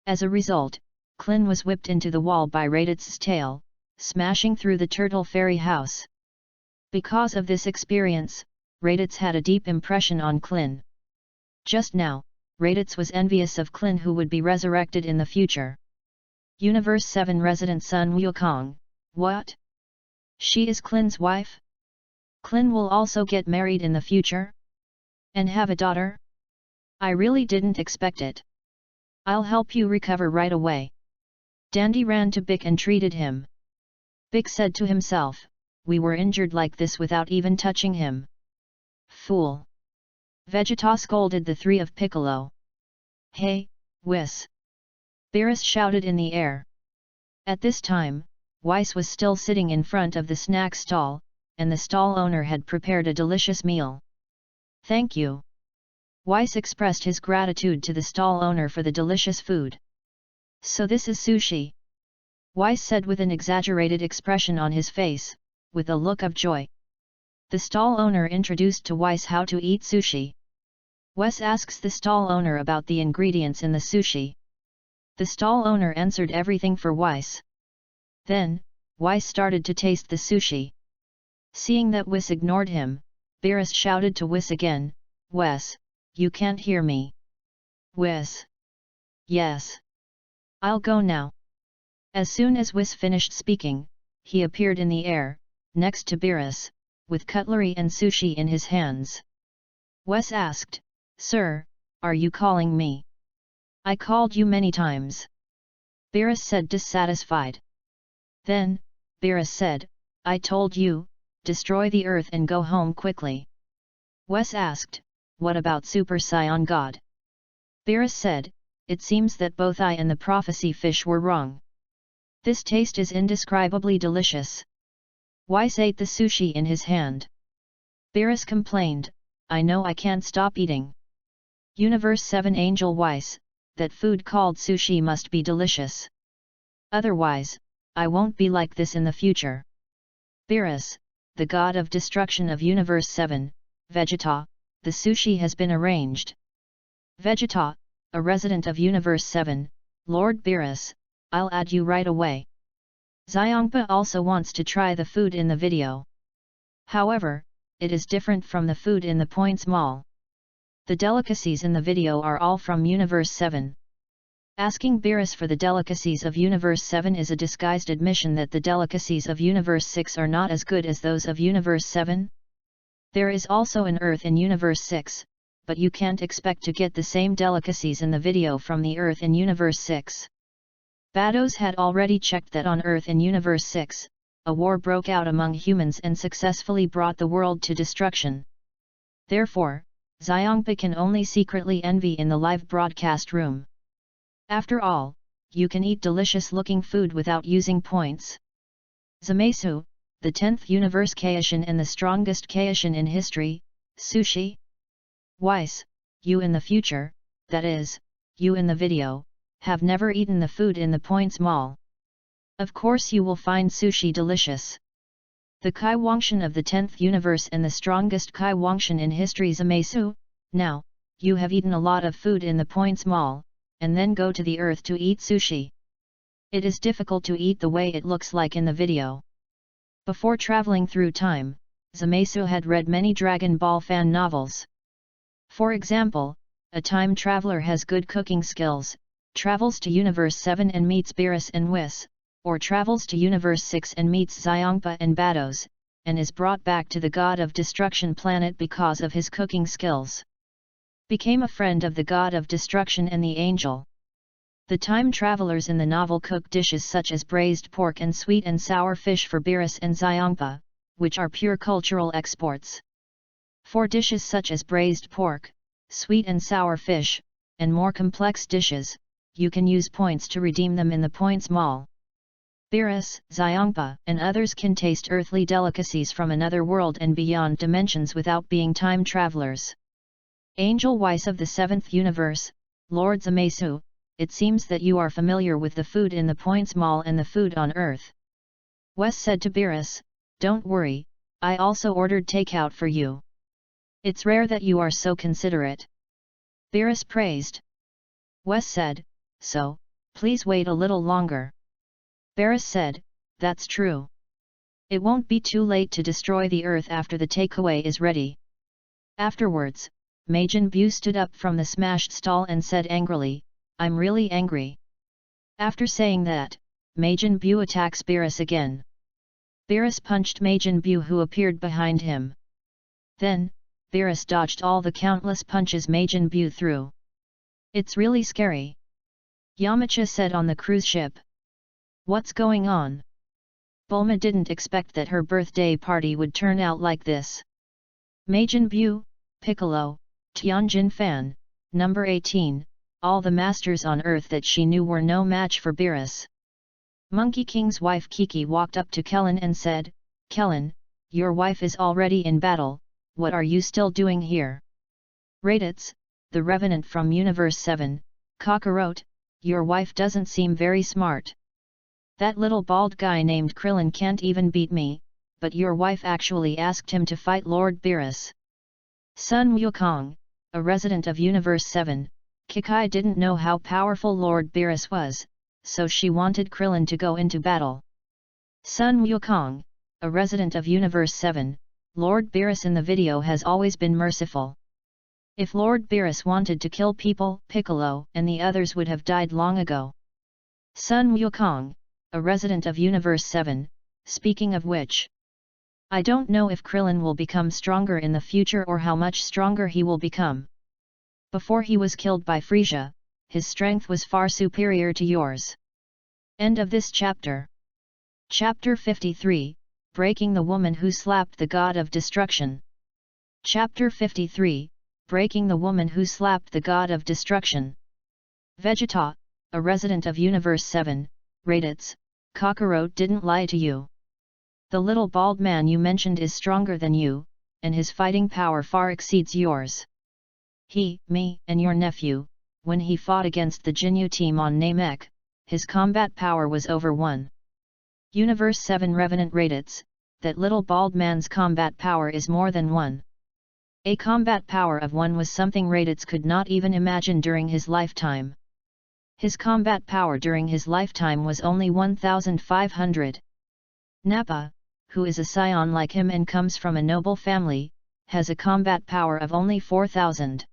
As a result, Klin was whipped into the wall by Raditz's tail, smashing through the Turtle Fairy house. Because of this experience, Raditz had a deep impression on Klin. Just now, Raditz was envious of Klin who would be resurrected in the future. Universe 7 resident Sun Wukong, what? She is Klin's wife? Klin will also get married in the future? And have a daughter? I really didn't expect it. I'll help you recover right away. Dandy ran to Bick and treated him. Bick said to himself, we were injured like this without even touching him. Fool! Vegeta scolded the 3 of Piccolo. Hey, Whis! Beerus shouted in the air. At this time, Weiss was still sitting in front of the snack stall, and the stall owner had prepared a delicious meal. Thank you. Weiss expressed his gratitude to the stall owner for the delicious food. So this is sushi? Weiss said with an exaggerated expression on his face, with a look of joy. The stall owner introduced to Weiss how to eat sushi. Wes asks the stall owner about the ingredients in the sushi. The stall owner answered everything for Weiss. Then, Weiss started to taste the sushi. Seeing that Wes ignored him, Beerus shouted to Wes again, Wes, you can't hear me. Wes. Yes. I'll go now. As soon as Wes finished speaking, he appeared in the air, next to Beerus, with cutlery and sushi in his hands. Wes asked, Sir, are you calling me? I called you many times. Beerus said dissatisfied. Then, Beerus said, I told you, destroy the earth and go home quickly. Wes asked, what about Super Saiyan God? Beerus said, it seems that both I and the prophecy fish were wrong. This taste is indescribably delicious. Weiss ate the sushi in his hand. Beerus complained, I know I can't stop eating. Universe 7 Angel Weiss, that food called sushi must be delicious. Otherwise, I won't be like this in the future. Beerus, the god of destruction of Universe 7, Vegeta, the sushi has been arranged. Vegeta, a resident of Universe 7, Lord Beerus, I'll add you right away. Xiongpa also wants to try the food in the video. However, it is different from the food in the Points Mall. The delicacies in the video are all from Universe 7. Asking Beerus for the delicacies of Universe 7 is a disguised admission that the delicacies of Universe 6 are not as good as those of Universe 7. There is also an Earth in Universe 6, but you can't expect to get the same delicacies in the video from the Earth in Universe 6. Bados had already checked that on Earth in Universe 6, a war broke out among humans and successfully brought the world to destruction. Therefore, Xiongpa can only secretly envy in the live broadcast room. After all, you can eat delicious-looking food without using points. Zamasu, the 10th Universe Kaishin and the strongest Kaishin in history, sushi. Weiss, you in the future, that is, you in the video, have never eaten the food in the Points Mall. Of course you will find sushi delicious. The Kai Wangshan of the 10th Universe and the strongest Kai Wangshan in history Zamasu, now, you have eaten a lot of food in the Points Mall, and then go to the Earth to eat sushi. It is difficult to eat the way it looks like in the video. Before traveling through time, Zamasu had read many Dragon Ball fan novels. For example, a time traveler has good cooking skills, travels to Universe 7 and meets Beerus and Whis, or travels to Universe 6 and meets Xiongpa and Bados, and is brought back to the God of Destruction planet because of his cooking skills. Became a friend of the God of Destruction and the Angel. The time travelers in the novel cook dishes such as braised pork and sweet and sour fish for Beerus and Xiongpa, which are pure cultural exports. For dishes such as braised pork, sweet and sour fish, and more complex dishes, you can use points to redeem them in the Points Mall. Beerus, Xiongpa, and others can taste earthly delicacies from another world and beyond dimensions without being time travelers. Angel Weiss of the 7th Universe, Lord Zamasu, it seems that you are familiar with the food in the Points Mall and the food on Earth. Wes said to Beerus, don't worry, I also ordered takeout for you. It's rare that you are so considerate. Beerus praised. Wes said, so, please wait a little longer. Beerus said, that's true. It won't be too late to destroy the Earth after the takeaway is ready. Afterwards, Majin Buu stood up from the smashed stall and said angrily, I'm really angry. After saying that, Majin Buu attacks Beerus again. Beerus punched Majin Buu who appeared behind him. Then, Beerus dodged all the countless punches Majin Buu threw. It's really scary. Yamcha said on the cruise ship. What's going on? Bulma didn't expect that her birthday party would turn out like this. Majin Buu, Piccolo, Tianjin Fan, number 18, all the masters on Earth that she knew were no match for Beerus. Monkey King's wife Kiki walked up to Kellen and said, Kellen, your wife is already in battle, what are you still doing here? Raditz, the revenant from Universe 7, Kakarot, your wife doesn't seem very smart. That little bald guy named Krillin can't even beat me, but your wife actually asked him to fight Lord Beerus. Sun Wukong, a resident of Universe 7, Kikai didn't know how powerful Lord Beerus was, so she wanted Krillin to go into battle. Sun Wukong, a resident of Universe 7, Lord Beerus in the video has always been merciful. If Lord Beerus wanted to kill people, Piccolo and the others would have died long ago. Sun Wukong, a resident of Universe 7, speaking of which, I don't know if Krillin will become stronger in the future or how much stronger he will become. Before he was killed by Frieza, his strength was far superior to yours. End of this chapter. Chapter 53, Breaking the Woman Who Slapped the God of Destruction. Chapter 53, Breaking the Woman Who Slapped the God of Destruction. Vegeta, a resident of Universe 7, Raditz, Kakarot didn't lie to you. The little bald man you mentioned is stronger than you, and his fighting power far exceeds yours. me, and your nephew, when he fought against the Jinyu team on Namek, his combat power was over 1. Universe 7 Revenant Raditz, that little bald man's combat power is more than 1. A combat power of 1 was something Raditz could not even imagine during his lifetime. His combat power during his lifetime was only 1,500. Nappa, who is a scion like him and comes from a noble family, has a combat power of only 4,000.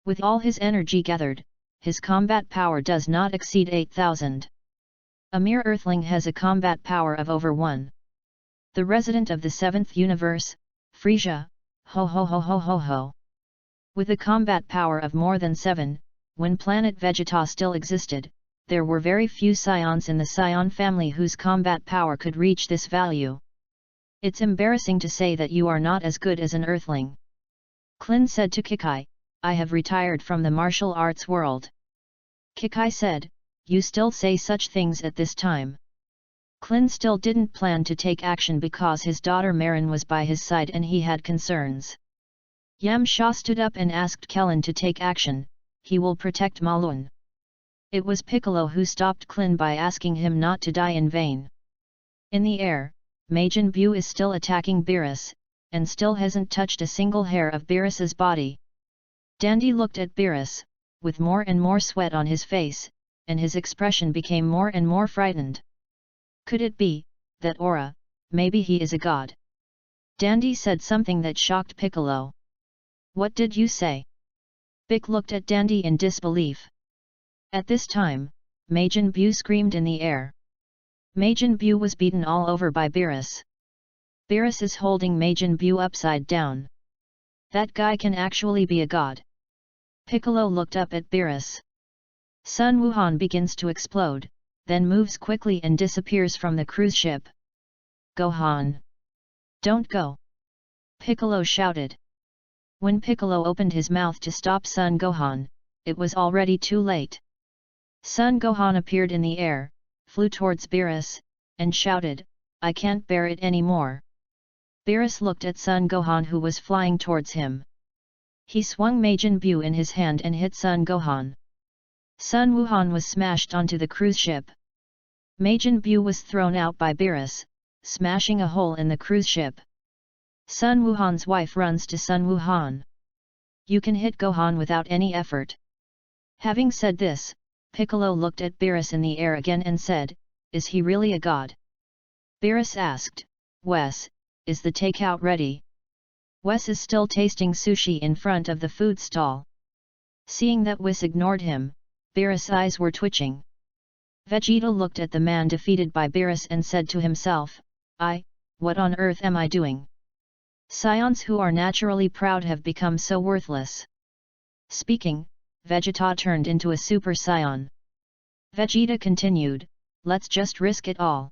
With all his energy gathered, his combat power does not exceed 8,000. A mere earthling has a combat power of over 1. The resident of the 7th universe, Frisia, ho ho ho ho ho ho. With a combat power of more than 7, when planet Vegeta still existed, there were very few scions in the scion family whose combat power could reach this value. It's embarrassing to say that you are not as good as an earthling. Klin said to Kikai, I have retired from the martial arts world. Kikai said, you still say such things at this time. Klin still didn't plan to take action because his daughter Marin was by his side and he had concerns. Yamcha stood up and asked Kellen to take action, he will protect Malun. It was Piccolo who stopped Klin by asking him not to die in vain. In the air, Majin Buu is still attacking Beerus, and still hasn't touched a single hair of Beerus's body. Dandy looked at Beerus, with more and more sweat on his face, and his expression became more and more frightened. Could it be, that aura, maybe he is a god? Dandy said something that shocked Piccolo. What did you say? Bic looked at Dandy in disbelief. At this time, Majin Buu screamed in the air. Majin Buu was beaten all over by Beerus. Beerus is holding Majin Buu upside down. That guy can actually be a god. Piccolo looked up at Beerus. Sun Wuhan begins to explode, then moves quickly and disappears from the cruise ship. Gohan! Don't go! Piccolo shouted. When Piccolo opened his mouth to stop Son Gohan, it was already too late. Son Gohan appeared in the air, flew towards Beerus, and shouted, I can't bear it anymore. Beerus looked at Son Gohan who was flying towards him. He swung Majin Buu in his hand and hit Son Gohan. Sun Wuhan was smashed onto the cruise ship. Majin Buu was thrown out by Beerus, smashing a hole in the cruise ship. Sun Wuhan's wife runs to Sun Wuhan. You can hit Gohan without any effort. Having said this, Piccolo looked at Beerus in the air again and said, is he really a god? Beerus asked, Wes, is the takeout ready? Wes is still tasting sushi in front of the food stall. Seeing that Wes ignored him, Beerus' eyes were twitching. Vegeta looked at the man defeated by Beerus and said to himself, what on earth am I doing? Scions who are naturally proud have become so worthless. Speaking, Vegeta turned into a Super Saiyan. Vegeta continued, let's just risk it all.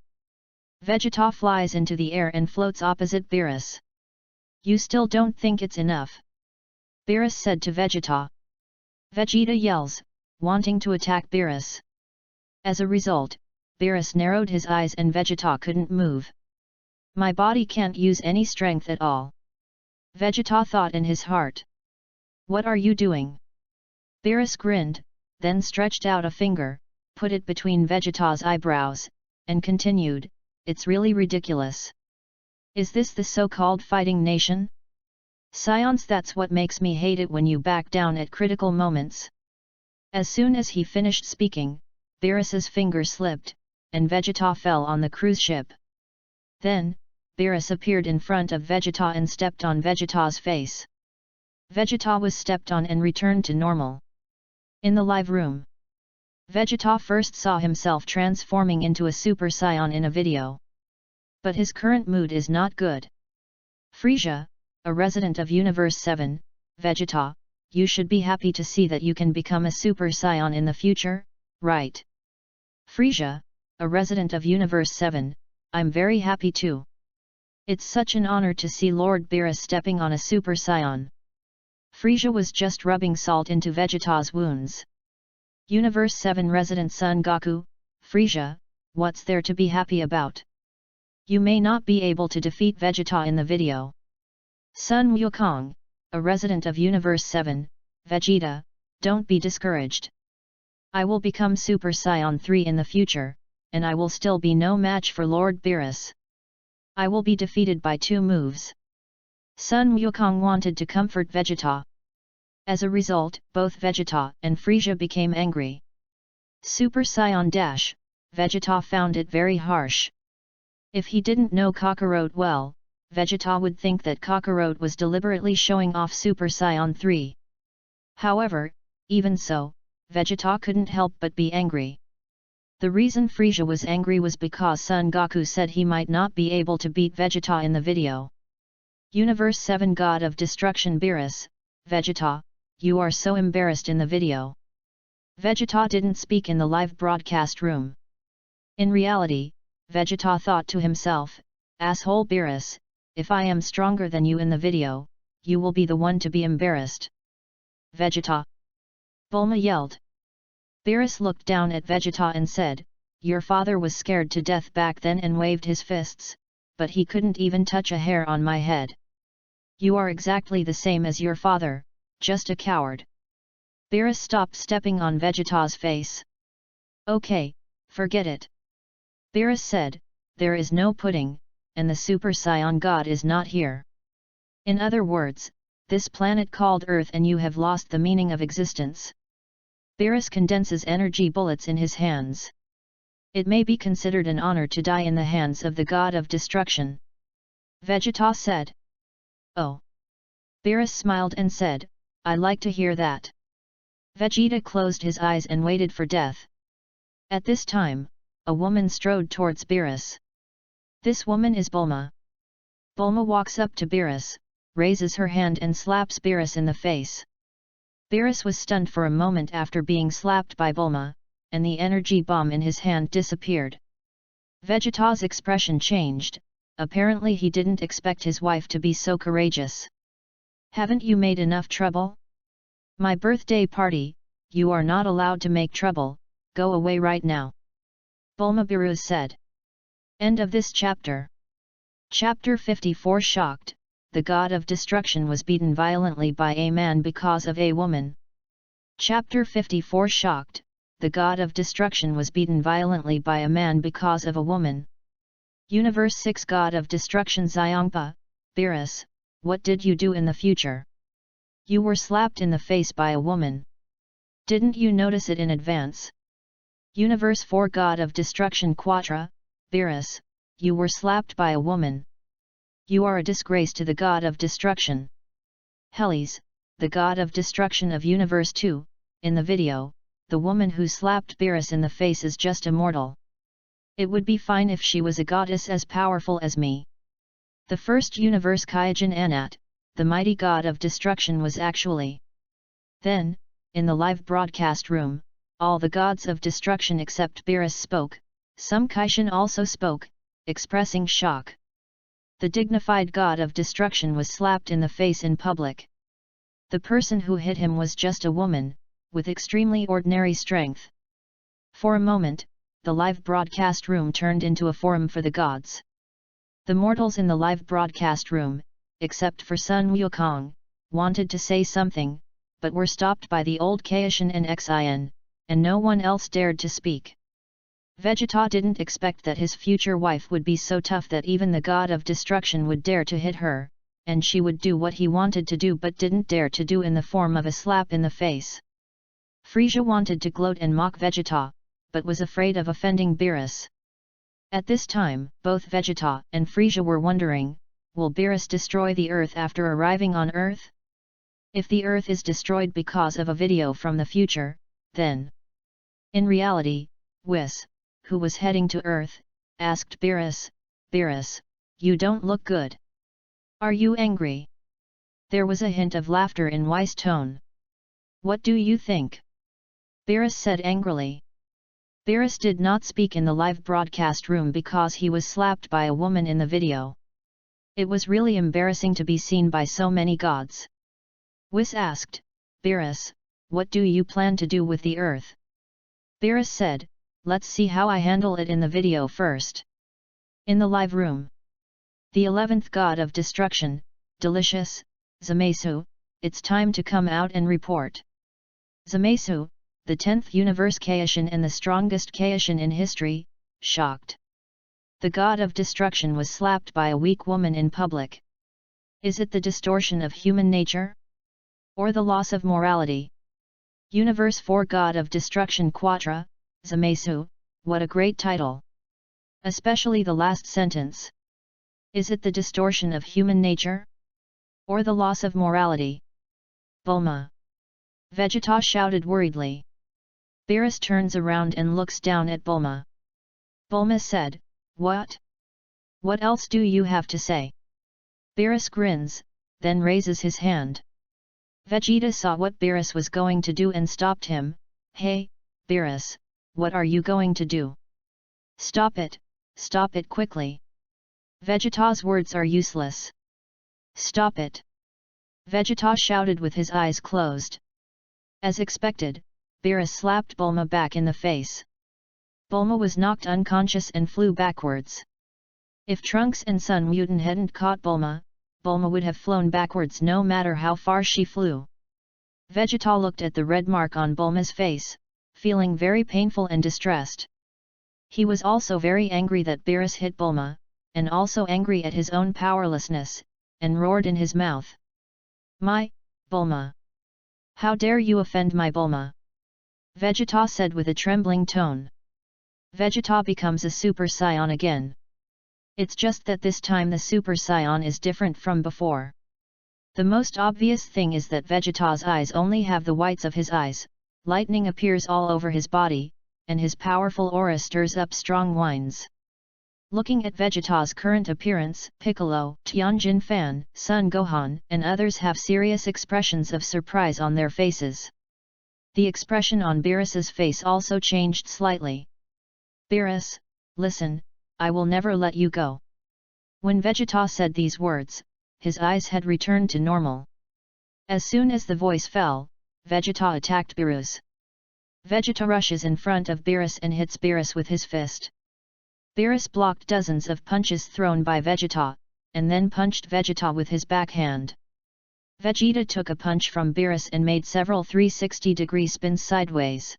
Vegeta flies into the air and floats opposite Beerus. You still don't think it's enough? Beerus said to Vegeta. Vegeta yells, wanting to attack Beerus. As a result, Beerus narrowed his eyes and Vegeta couldn't move. My body can't use any strength at all. Vegeta thought in his heart. What are you doing? Beerus grinned, then stretched out a finger, put it between Vegeta's eyebrows, and continued, it's really ridiculous. Is this the so-called fighting nation? Scions, that's what makes me hate it when you back down at critical moments. As soon as he finished speaking, Beerus's finger slipped, and Vegeta fell on the cruise ship. Then, Beerus appeared in front of Vegeta and stepped on Vegeta's face. Vegeta was stepped on and returned to normal. In the live room, Vegeta first saw himself transforming into a Super Saiyan in a video. But his current mood is not good. Frisia, a resident of Universe 7, Vegeta, you should be happy to see that you can become a Super Saiyan in the future, right? Frisia, a resident of Universe 7, I'm very happy too. It's such an honor to see Lord Beerus stepping on a Super Saiyan. Frisia was just rubbing salt into Vegeta's wounds. Universe 7 resident Son Goku, Frisia, what's there to be happy about? You may not be able to defeat Vegeta in the video. Sun Wukong, a resident of Universe 7, Vegeta, don't be discouraged. I will become Super Saiyan 3 in the future, and I will still be no match for Lord Beerus. I will be defeated by 2 moves. Sun Wukong wanted to comfort Vegeta. As a result, both Vegeta and Frieza became angry. Super Saiyan Dash, Vegeta found it very harsh. If he didn't know Kakarot well, Vegeta would think that Kakarot was deliberately showing off Super Saiyan 3. However, even so, Vegeta couldn't help but be angry. The reason Frieza was angry was because Son Goku said he might not be able to beat Vegeta in the video. Universe 7 God of Destruction Beerus, Vegeta, you are so embarrassed in the video. Vegeta didn't speak in the live broadcast room. In reality, Vegeta thought to himself, asshole Beerus, if I am stronger than you in the video, you will be the one to be embarrassed. Vegeta! Bulma yelled. Beerus looked down at Vegeta and said, your father was scared to death back then and waved his fists, but he couldn't even touch a hair on my head. You are exactly the same as your father, just a coward. Beerus stopped stepping on Vegeta's face. Okay, forget it. Beerus said, there is no pudding, and the Super Saiyan God is not here. In other words, this planet called Earth and you have lost the meaning of existence. Beerus condenses energy bullets in his hands. It may be considered an honor to die in the hands of the God of Destruction. Vegeta said. Oh. Beerus smiled and said, I like to hear that. Vegeta closed his eyes and waited for death. At this time, a woman strode towards Beerus. This woman is Bulma. Bulma walks up to Beerus, raises her hand and slaps Beerus in the face. Beerus was stunned for a moment after being slapped by Bulma, and the energy bomb in his hand disappeared. Vegeta's expression changed, apparently he didn't expect his wife to be so courageous. Haven't you made enough trouble? My birthday party, you are not allowed to make trouble, go away right now. Bulma Beerus said. End of this chapter. Chapter 54 Shocked, the God of Destruction was beaten violently by a man because of a woman. Chapter 54 Shocked, the God of Destruction was beaten violently by a man because of a woman. Universe 6 God of Destruction Xiongpa, Beerus, what did you do in the future? You were slapped in the face by a woman. Didn't you notice it in advance? Universe 4 God of Destruction Quatra, Beerus, you were slapped by a woman. You are a disgrace to the God of Destruction. Helios, the God of Destruction of Universe 2, in the video, the woman who slapped Beerus in the face is just a mortal. It would be fine if she was a goddess as powerful as me. The first universe Kaijin Anat, the mighty God of Destruction was actually. Then, in the live broadcast room, all the gods of destruction except Beerus spoke, some Kaijin also spoke, expressing shock. The dignified God of Destruction was slapped in the face in public. The person who hit him was just a woman, with extremely ordinary strength. For a moment, the live broadcast room turned into a forum for the gods. The mortals in the live broadcast room, except for Sun Wukong, wanted to say something, but were stopped by the old Kaishin and Xin, and no one else dared to speak. Vegeta didn't expect that his future wife would be so tough that even the God of Destruction would dare to hit her, and she would do what he wanted to do but didn't dare to do in the form of a slap in the face. Frieza wanted to gloat and mock Vegeta, but was afraid of offending Beerus. At this time, both Vegeta and Frieza were wondering, will Beerus destroy the Earth after arriving on Earth? If the Earth is destroyed because of a video from the future, then... In reality, Whis, who was heading to Earth, asked Beerus, Beerus, you don't look good. Are you angry? There was a hint of laughter in Whis' tone. What do you think? Beerus said angrily. Beerus did not speak in the live broadcast room because he was slapped by a woman in the video. It was really embarrassing to be seen by so many gods. Whis asked, Beerus, what do you plan to do with the Earth? Beerus said, let's see how I handle it in the video first. In the live room. The 11th God of Destruction, Delicious, Zamasu, it's time to come out and report. Zamasu, the 10th universe Kaishin and the strongest Kaishin in history, shocked. The god of destruction was slapped by a weak woman in public. Is it the distortion of human nature? Or the loss of morality? Universe 4 God of Destruction Quatra, Zamasu, what a great title! Especially the last sentence. Is it the distortion of human nature? Or the loss of morality? Bulma! Vegeta shouted worriedly. Beerus turns around and looks down at Bulma. Bulma said, "What? What else do you have to say?" Beerus grins, then raises his hand. Vegeta saw what Beerus was going to do and stopped him. "Hey, Beerus, what are you going to do? Stop it quickly. Vegeta's words are useless. Stop it!" Vegeta shouted with his eyes closed. As expected, Beerus slapped Bulma back in the face. Bulma was knocked unconscious and flew backwards. If Trunks and Sun Mutant hadn't caught Bulma, Bulma would have flown backwards no matter how far she flew. Vegeta looked at the red mark on Bulma's face, feeling very painful and distressed. He was also very angry that Beerus hit Bulma, and also angry at his own powerlessness, and roared in his mouth. "My, Bulma! How dare you offend my Bulma?" Vegeta said with a trembling tone. Vegeta becomes a Super Saiyan again. It's just that this time the Super Saiyan is different from before. The most obvious thing is that Vegeta's eyes only have the whites of his eyes, lightning appears all over his body, and his powerful aura stirs up strong winds. Looking at Vegeta's current appearance, Piccolo, Tianjin Fan, Son Gohan, and others have serious expressions of surprise on their faces. The expression on Beerus's face also changed slightly. "Beerus, listen, I will never let you go." When Vegeta said these words, his eyes had returned to normal. As soon as the voice fell, Vegeta attacked Beerus. Vegeta rushes in front of Beerus and hits Beerus with his fist. Beerus blocked dozens of punches thrown by Vegeta, and then punched Vegeta with his backhand. Vegeta took a punch from Beerus and made several 360-degree spins sideways.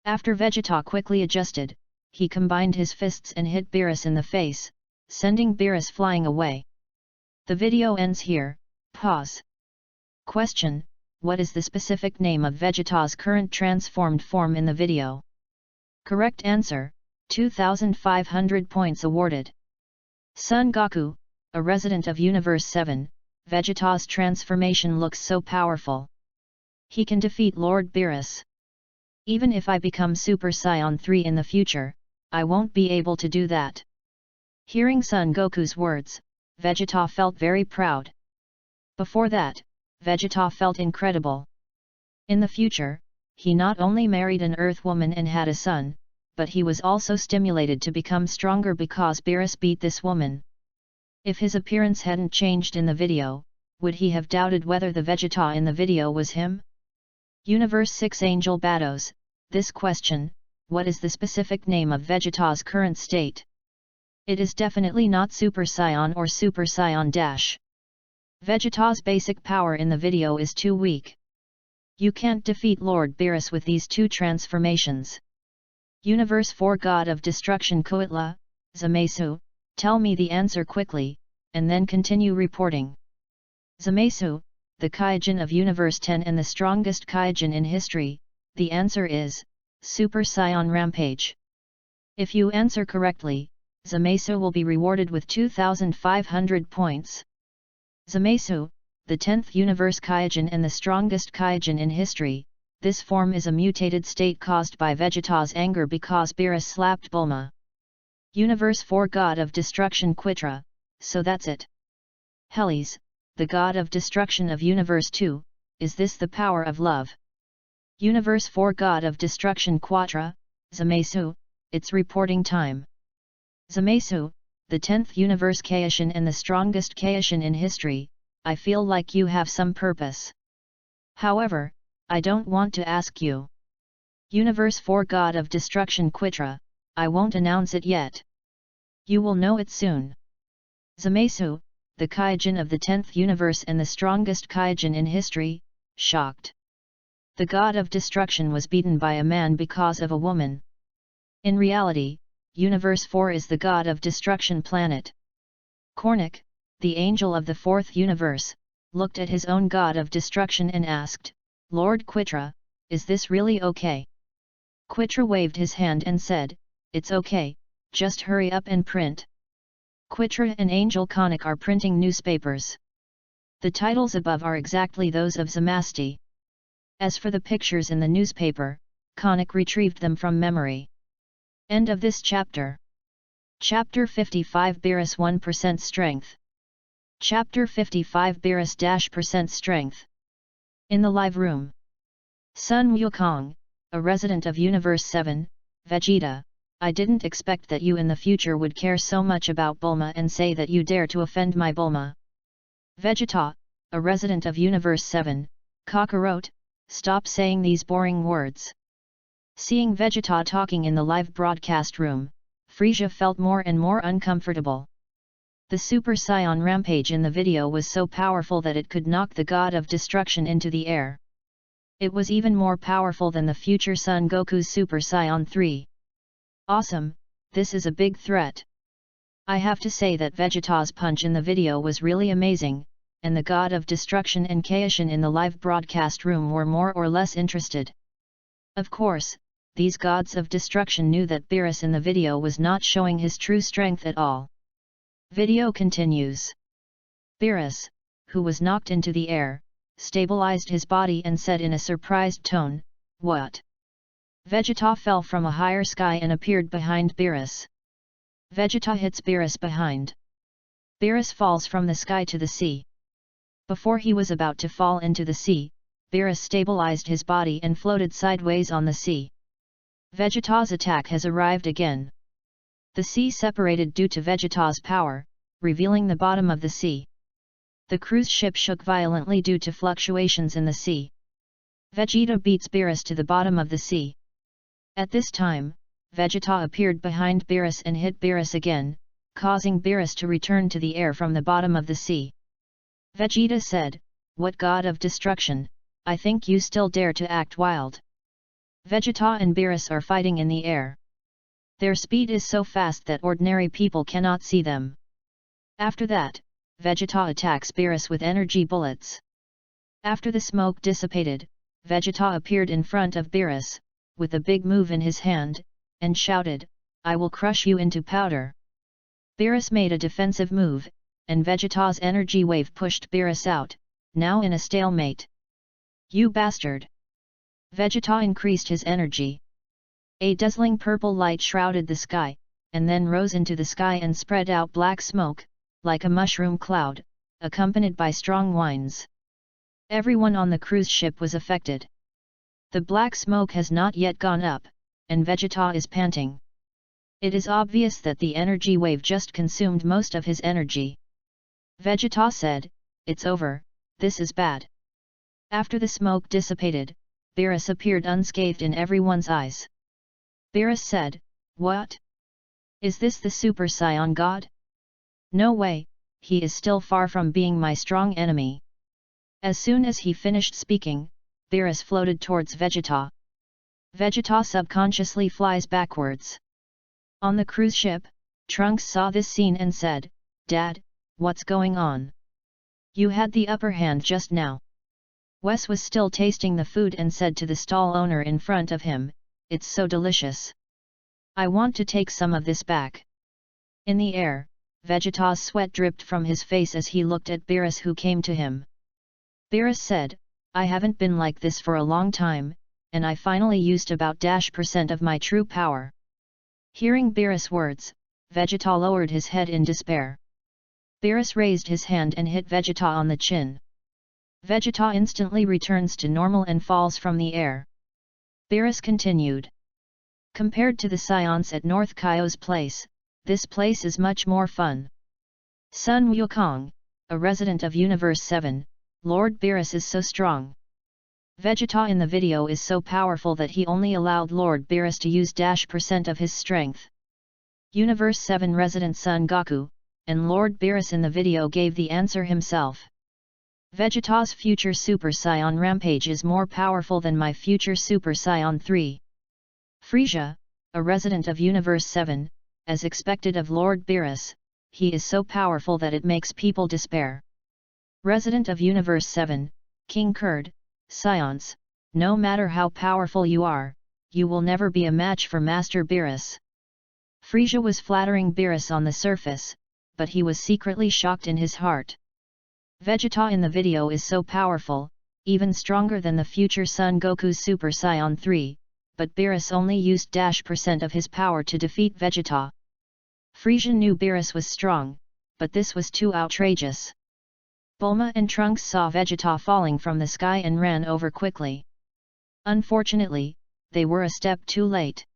After Vegeta quickly adjusted, he combined his fists and hit Beerus in the face, sending Beerus flying away. The video ends here. Pause. Question: what is the specific name of Vegeta's current transformed form in the video? Correct answer: 2,500 points awarded. Son Goku, a resident of Universe 7, Vegeta's transformation looks so powerful. He can defeat Lord Beerus. Even if I become Super Saiyan 3 in the future, I won't be able to do that. Hearing Son Goku's words, Vegeta felt very proud. Before that, Vegeta felt incredible. In the future, he not only married an Earth woman and had a son, but he was also stimulated to become stronger because Beerus beat this woman. If his appearance hadn't changed in the video, would he have doubted whether the Vegeta in the video was him? Universe 6 Angel Battles, this question: what is the specific name of Vegeta's current state? It is definitely not Super Saiyan or Super Saiyan Dash. Vegeta's basic power in the video is too weak. You can't defeat Lord Beerus with these two transformations. Universe 4 God of Destruction Koitla, Zamasu, tell me the answer quickly, and then continue reporting. Zamasu, the Kaijin of Universe 10 and the strongest Kaijin in history, the answer is Super Saiyan Rampage. If you answer correctly, Zamasu will be rewarded with 2,500 points. Zamasu, the 10th Universe Kaijin and the strongest Kaijin in history, this form is a mutated state caused by Vegeta's anger because Beerus slapped Bulma. Universe 4 God of Destruction Quitra, so that's it. Helios, the God of Destruction of Universe 2, is this the power of love? Universe 4 God of Destruction Quatra, Zamasu, it's reporting time. Zamasu, the 10th Universe Kaishin and the strongest Kaishin in history, I feel like you have some purpose. However, I don't want to ask you. Universe 4 God of Destruction Quitra, I won't announce it yet. You will know it soon. Zamasu, the Kaijin of the 10th universe and the strongest Kaijin in history, shocked. The god of destruction was beaten by a man because of a woman. In reality, Universe 4 is the god of destruction planet. Kornik, the angel of the 4th universe, looked at his own god of destruction and asked, Lord Quitra, is this really okay? Quitra waved his hand and said, it's okay, just hurry up and print. Quitra and Angel Konik are printing newspapers. The titles above are exactly those of Zamasu. As for the pictures in the newspaper, Konik retrieved them from memory. End of this chapter. Chapter 55 Beerus 1% Strength. Chapter 55 Beerus % Strength. In the live room. Sun Wukong, a resident of Universe 7, Vegeta, I didn't expect that you in the future would care so much about Bulma and say that you dare to offend my Bulma. Vegeta, a resident of Universe 7, Kakarot, stop saying these boring words. Seeing Vegeta talking in the live broadcast room, Frieza felt more and more uncomfortable. The Super Saiyan rampage in the video was so powerful that it could knock the god of destruction into the air. It was even more powerful than the future Son Goku's Super Saiyan 3. Awesome, this is a big threat. I have to say that Vegeta's punch in the video was really amazing, and the god of destruction and Kaishin in the live broadcast room were more or less interested. Of course, these gods of destruction knew that Beerus in the video was not showing his true strength at all. Video continues. Beerus, who was knocked into the air, stabilized his body and said in a surprised tone, "What?" Vegeta fell from a higher sky and appeared behind Beerus. Vegeta hits Beerus behind. Beerus falls from the sky to the sea. Before he was about to fall into the sea, Beerus stabilized his body and floated sideways on the sea. Vegeta's attack has arrived again. The sea separated due to Vegeta's power, revealing the bottom of the sea. The cruise ship shook violently due to fluctuations in the sea. Vegeta beats Beerus to the bottom of the sea. At this time, Vegeta appeared behind Beerus and hit Beerus again, causing Beerus to return to the air from the bottom of the sea. Vegeta said, "What god of destruction, I think you still dare to act wild." Vegeta and Beerus are fighting in the air. Their speed is so fast that ordinary people cannot see them. After that, Vegeta attacks Beerus with energy bullets. After the smoke dissipated, Vegeta appeared in front of Beerus, with a big move in his hand, and shouted, "I will crush you into powder." Beerus made a defensive move, and Vegeta's energy wave pushed Beerus out, now in a stalemate. "You bastard!" Vegeta increased his energy. A dazzling purple light shrouded the sky, and then rose into the sky and spread out black smoke, like a mushroom cloud, accompanied by strong winds. Everyone on the cruise ship was affected. The black smoke has not yet gone up, and Vegeta is panting. It is obvious that the energy wave just consumed most of his energy. Vegeta said, "It's over, this is bad." After the smoke dissipated, Beerus appeared unscathed in everyone's eyes. Beerus said, "What? Is this the Super Saiyan God? No way, he is still far from being my strong enemy." As soon as he finished speaking, Beerus floated towards Vegeta. Vegeta subconsciously flies backwards. On the cruise ship, Trunks saw this scene and said, "Dad, what's going on? You had the upper hand just now." Wes was still tasting the food and said to the stall owner in front of him, "It's so delicious. I want to take some of this back." In the air, Vegeta's sweat dripped from his face as he looked at Beerus, who came to him. Beerus said, "I haven't been like this for a long time, and I finally used about -% of my true power." Hearing Beerus' words, Vegeta lowered his head in despair. Beerus raised his hand and hit Vegeta on the chin. Vegeta instantly returns to normal and falls from the air. Beerus continued. "Compared to the Saiyans at North Kaio's place, this place is much more fun. Sun Wukong, a resident of Universe 7, Lord Beerus is so strong. Vegeta in the video is so powerful that he only allowed Lord Beerus to use -% of his strength. Universe 7 resident Son Goku, and Lord Beerus in the video gave the answer himself. Vegeta's future Super Saiyan Rampage is more powerful than my future Super Saiyan 3. Frisia, a resident of Universe 7, as expected of Lord Beerus, he is so powerful that it makes people despair. Resident of Universe 7, King Kurd, Science, no matter how powerful you are, you will never be a match for Master Beerus. Frisia was flattering Beerus on the surface, but he was secretly shocked in his heart. Vegeta in the video is so powerful, even stronger than the future Son Goku's Super Saiyan 3, but Beerus only used % of his power to defeat Vegeta. Frisia knew Beerus was strong, but this was too outrageous. Bulma and Trunks saw Vegeta falling from the sky and ran over quickly. Unfortunately, they were a step too late.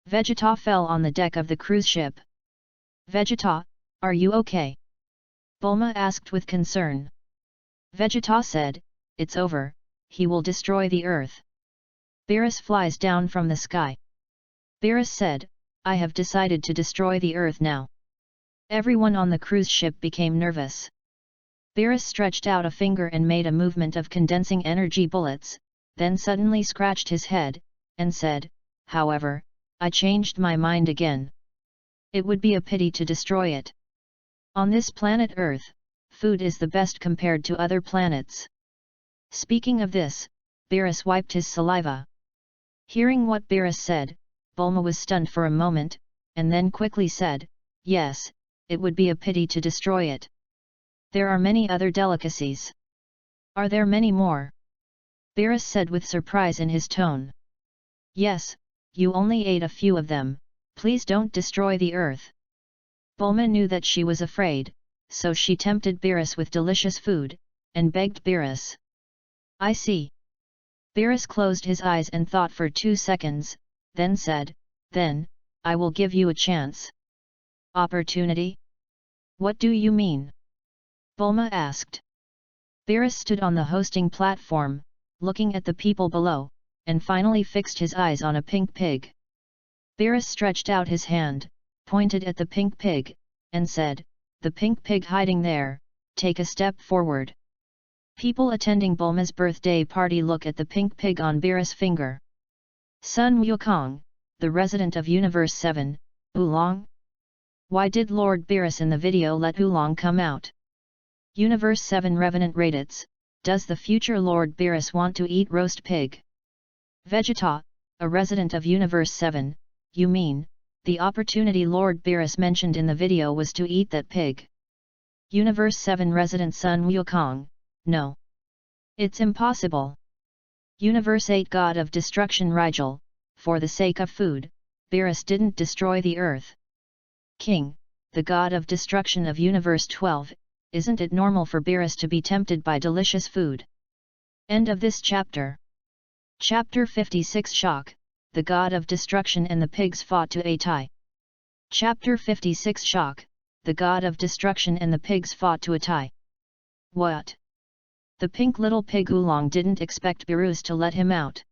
Vegeta fell on the deck of the cruise ship. Vegeta, are you okay? Bulma asked with concern. Vegeta said, it's over, he will destroy the earth. Beerus flies down from the sky. Beerus said, I have decided to destroy the earth now. Everyone on the cruise ship became nervous. Beerus stretched out a finger and made a movement of condensing energy bullets, then suddenly scratched his head, and said, however, I changed my mind again. It would be a pity to destroy it. On this planet Earth, food is the best compared to other planets. Speaking of this, Beerus wiped his saliva. Hearing what Beerus said, Bulma was stunned for a moment, and then quickly said, yes, it would be a pity to destroy it. There are many other delicacies. Are there many more? Beerus said with surprise in his tone. Yes, you only ate a few of them, please don't destroy the earth. Bulma knew that she was afraid, so she tempted Beerus with delicious food, and begged Beerus. I see. Beerus closed his eyes and thought for 2 seconds, then said, then, I will give you a chance. Opportunity? What do you mean? Bulma asked. Beerus stood on the hosting platform, looking at the people below, and finally fixed his eyes on a pink pig. Beerus stretched out his hand, pointed at the pink pig, and said, the pink pig hiding there, take a step forward. People attending Bulma's birthday party look at the pink pig on Beerus' finger. Sun Wukong, the resident of Universe 7, Oolong? Why did Lord Beerus in the video let Oolong come out? Universe 7 Revenant Raditz, does the future Lord Beerus want to eat roast pig? Vegeta, a resident of Universe 7, you mean, the opportunity Lord Beerus mentioned in the video was to eat that pig? Universe 7 resident Sun Wukong, no. It's impossible. Universe 8 God of Destruction Rigel, for the sake of food, Beerus didn't destroy the earth. King, the God of Destruction of Universe 12, isn't it normal for Beerus to be tempted by delicious food? End of this chapter. Chapter 56 Shock, the God of Destruction and the pigs fought to a tie. Chapter 56 Shock, the God of Destruction and the pigs fought to a tie. What? The pink little pig Oolong didn't expect Beerus to let him out.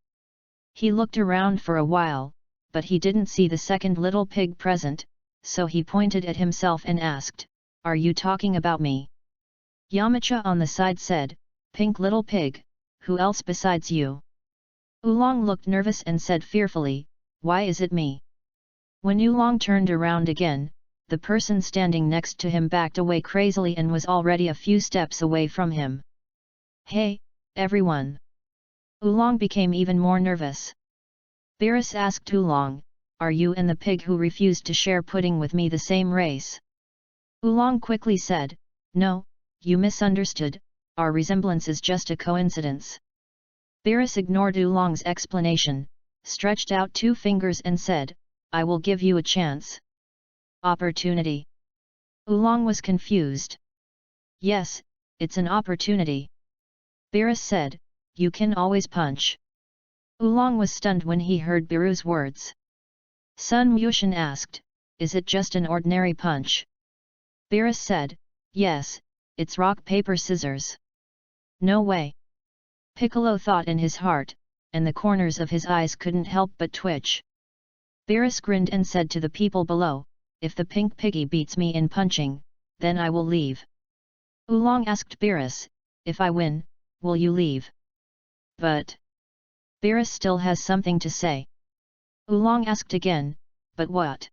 He looked around for a while, but he didn't see the second little pig present, so he pointed at himself and asked, are you talking about me? Yamcha on the side said, pink little pig, who else besides you? Oolong looked nervous and said fearfully, why is it me? When Oolong turned around again, the person standing next to him backed away crazily and was already a few steps away from him. Hey, everyone! Oolong became even more nervous. Beerus asked Oolong, are you and the pig who refused to share pudding with me the same race? Oolong quickly said, no, you misunderstood, our resemblance is just a coincidence. Beerus ignored Oolong's explanation, stretched out 2 fingers and said, I will give you a chance. Opportunity. Oolong was confused. Yes, it's an opportunity. Beerus said, you can always punch. Oolong was stunned when he heard Beerus' words. Sun Wushan asked, is it just an ordinary punch? Beerus said, yes, it's rock paper scissors. No way. Piccolo thought in his heart, and the corners of his eyes couldn't help but twitch. Beerus grinned and said to the people below, if the pink piggy beats me in punching, then I will leave. Oolong asked Beerus, if I win, will you leave? But Beerus still has something to say. Oolong asked again, but what?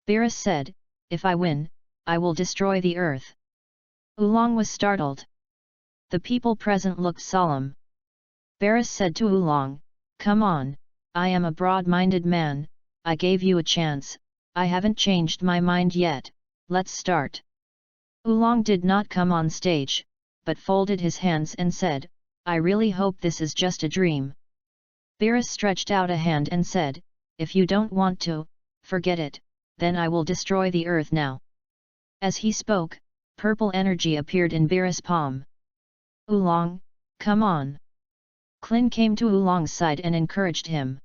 Beerus said, if I win, I will destroy the earth. Oolong was startled. The people present looked solemn. Beerus said to Oolong, come on, I am a broad-minded man, I gave you a chance, I haven't changed my mind yet, let's start. Oolong did not come on stage, but folded his hands and said, I really hope this is just a dream. Beerus stretched out a hand and said, if you don't want to, forget it, then I will destroy the earth now. As he spoke, purple energy appeared in Beerus' palm. Oolong, come on. Klin came to Oolong's side and encouraged him.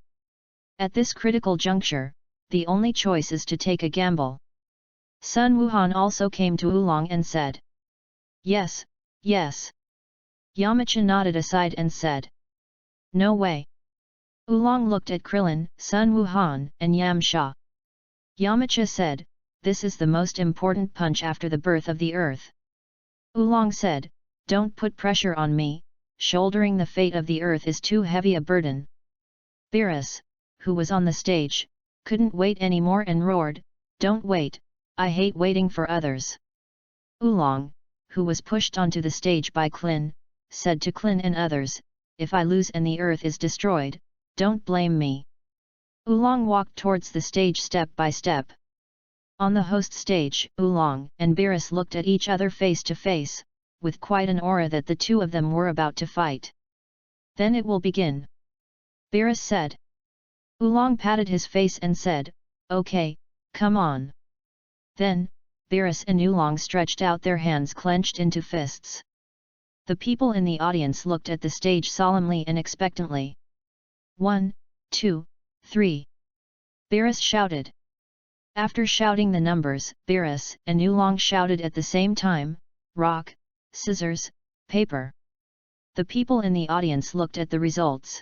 At this critical juncture, the only choice is to take a gamble. Sun Wuhan also came to Oolong and said, yes, yes. Yamcha nodded aside and said, no way. Oolong looked at Krillin, Sun Wuhan, and Yamcha. Yamcha said, this is the most important punch after the birth of the earth. Oolong said, don't put pressure on me, shouldering the fate of the earth is too heavy a burden. Beerus, who was on the stage, couldn't wait anymore and roared, don't wait, I hate waiting for others. Oolong, who was pushed onto the stage by Klin, said to Klin and others, if I lose and the earth is destroyed, don't blame me. Oolong walked towards the stage step by step. On the host stage, Oolong and Beerus looked at each other face to face, with quite an aura that the two of them were about to fight. Then it will begin. Beerus said. Oolong patted his face and said, okay, come on. Then, Beerus and Oolong stretched out their hands clenched into fists. The people in the audience looked at the stage solemnly and expectantly. 1, 2, 3. Beerus shouted. After shouting the numbers, Beerus and Oolong shouted at the same time, rock, scissors, paper. The people in the audience looked at the results.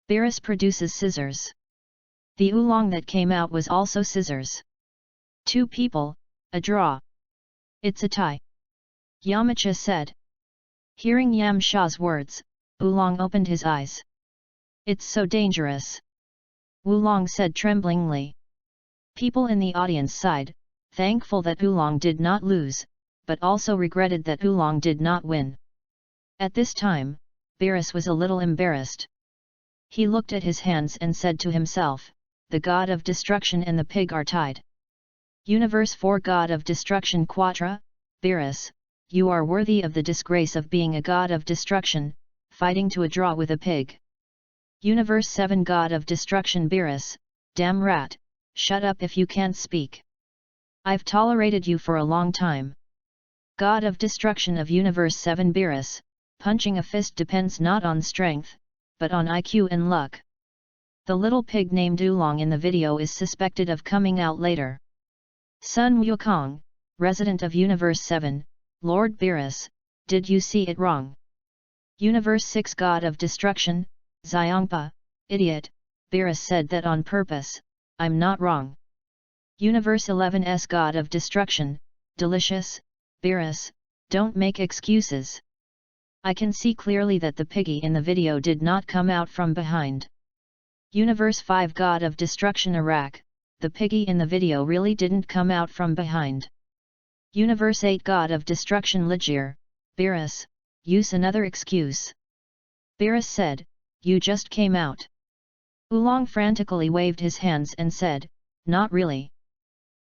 Beerus produces scissors. The Oolong that came out was also scissors. 2 people, a draw. It's a tie. Yamcha said. Hearing Yamcha's words, Oolong opened his eyes. It's so dangerous. Oolong said tremblingly. People in the audience sighed, thankful that Oolong did not lose, but also regretted that Oolong did not win. At this time, Beerus was a little embarrassed. He looked at his hands and said to himself, the god of destruction and the pig are tied. Universe 4 God of Destruction Quatra, Beerus, you are worthy of the disgrace of being a god of destruction, fighting to a draw with a pig. Universe 7 God of Destruction Beerus, damn rat, shut up if you can't speak. I've tolerated you for a long time. God of Destruction of Universe 7 Beerus, punching a fist depends not on strength, but on IQ and luck. The little pig named Oolong in the video is suspected of coming out later. Sun Wukong, resident of Universe 7, Lord Beerus, did you see it wrong? Universe 6 God of Destruction, Xiongpa, idiot, Beerus said that on purpose, I'm not wrong. Universe 11's God of Destruction, Delicious, Beerus, don't make excuses. I can see clearly that the piggy in the video did not come out from behind. Universe 5 God of Destruction Iraq, the piggy in the video really didn't come out from behind. Universe 8 God of Destruction Ligier, Beerus, use another excuse. Beerus said, you just came out. Oolong frantically waved his hands and said, not really.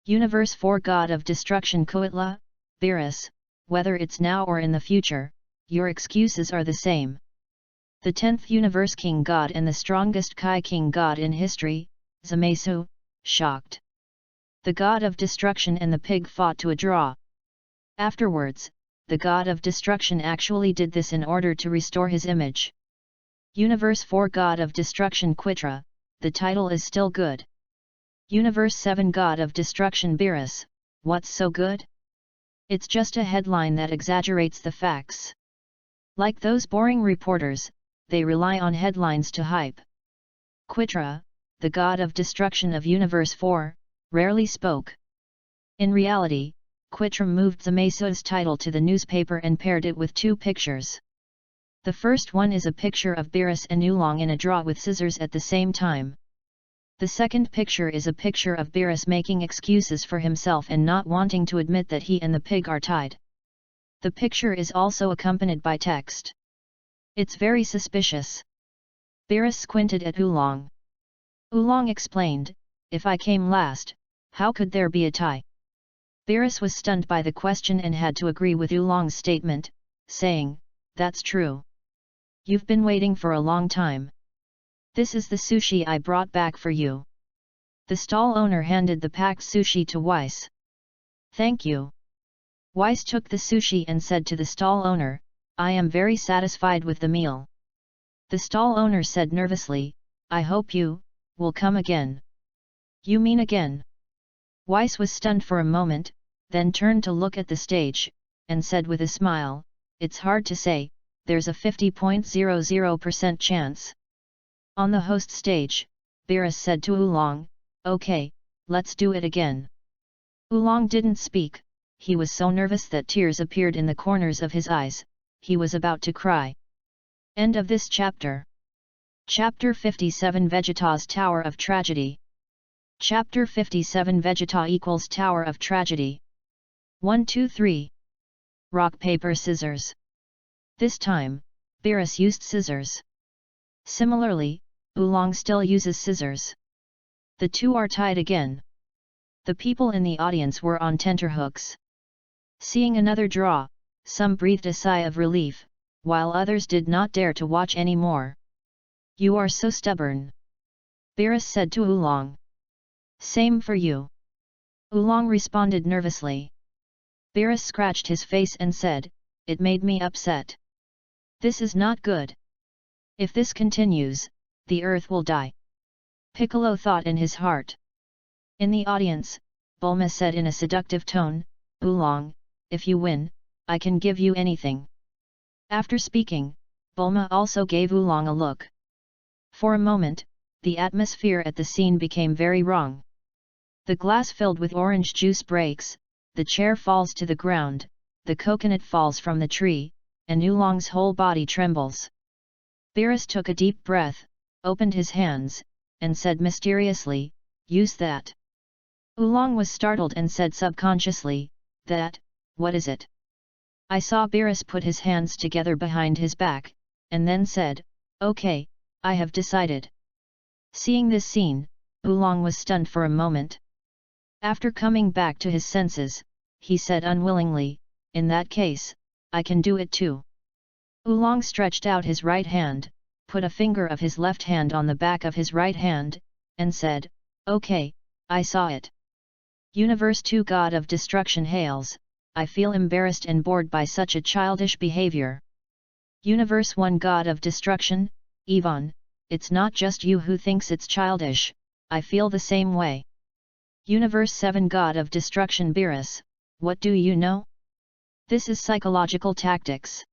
Universe 4 God of Destruction Koitla, Beerus, whether it's now or in the future, your excuses are the same. The 10th Universe King God and the strongest Kai King God in history, Zamasu, shocked. The God of Destruction and the pig fought to a draw. Afterwards, the God of Destruction actually did this in order to restore his image. Universe 4 God of Destruction Quitra, the title is still good. Universe 7 God of Destruction Beerus, what's so good? It's just a headline that exaggerates the facts. Like those boring reporters, they rely on headlines to hype. Quitra, the God of Destruction of Universe 4, rarely spoke. In reality, Quitra moved Zamasu's title to the newspaper and paired it with two pictures. The first one is a picture of Biras and Oolong in a draw with scissors at the same time. The second picture is a picture of Biras making excuses for himself and not wanting to admit that he and the pig are tied. The picture is also accompanied by text. It's very suspicious. Biras squinted at Oolong. Oolong explained, if I came last, how could there be a tie? Biras was stunned by the question and had to agree with Oolong's statement, saying, that's true. You've been waiting for a long time. This is the sushi I brought back for you. The stall owner handed the packed sushi to Weiss. Thank you. Weiss took the sushi and said to the stall owner, I am very satisfied with the meal. The stall owner said nervously, I hope you will come again. You mean again? Weiss was stunned for a moment, then turned to look at the stage, and said with a smile, it's hard to say, there's a 50.00% chance. On the host stage, Biras said to Oolong, okay, let's do it again. Oolong didn't speak, he was so nervous that tears appeared in the corners of his eyes, he was about to cry. End of this chapter. Chapter 57 Vegeta's Tower of Tragedy. Chapter 57 Vegeta equals Tower of Tragedy. 1 2 3. Rock paper scissors. This time, Biras used scissors. Similarly, Oolong still uses scissors. The two are tied again. The people in the audience were on tenterhooks. Seeing another draw, some breathed a sigh of relief, while others did not dare to watch any more. You are so stubborn. Biras said to Oolong. Same for you. Oolong responded nervously. Biras scratched his face and said, it made me upset. This is not good. If this continues, the earth will die. Piccolo thought in his heart. In the audience, Bulma said in a seductive tone, Oolong, if you win, I can give you anything. After speaking, Bulma also gave Oolong a look. For a moment, the atmosphere at the scene became very wrong. The glass filled with orange juice breaks, the chair falls to the ground, the coconut falls from the tree, and Oolong's whole body trembles. Biras took a deep breath, opened his hands, and said mysteriously, use that. Oolong was startled and said subconsciously, that, what is it? I saw Biras put his hands together behind his back, and then said, okay, I have decided. Seeing this scene, Oolong was stunned for a moment. After coming back to his senses, he said unwillingly, in that case, I can do it too. Oolong stretched out his right hand, put a finger of his left hand on the back of his right hand, and said, okay, I saw it. Universe 2 God of Destruction hails, I feel embarrassed and bored by such a childish behavior. Universe 1 God of Destruction, Yvonne, it's not just you who thinks it's childish, I feel the same way. Universe 7 God of Destruction Biras, what do you know? This is psychological tactics.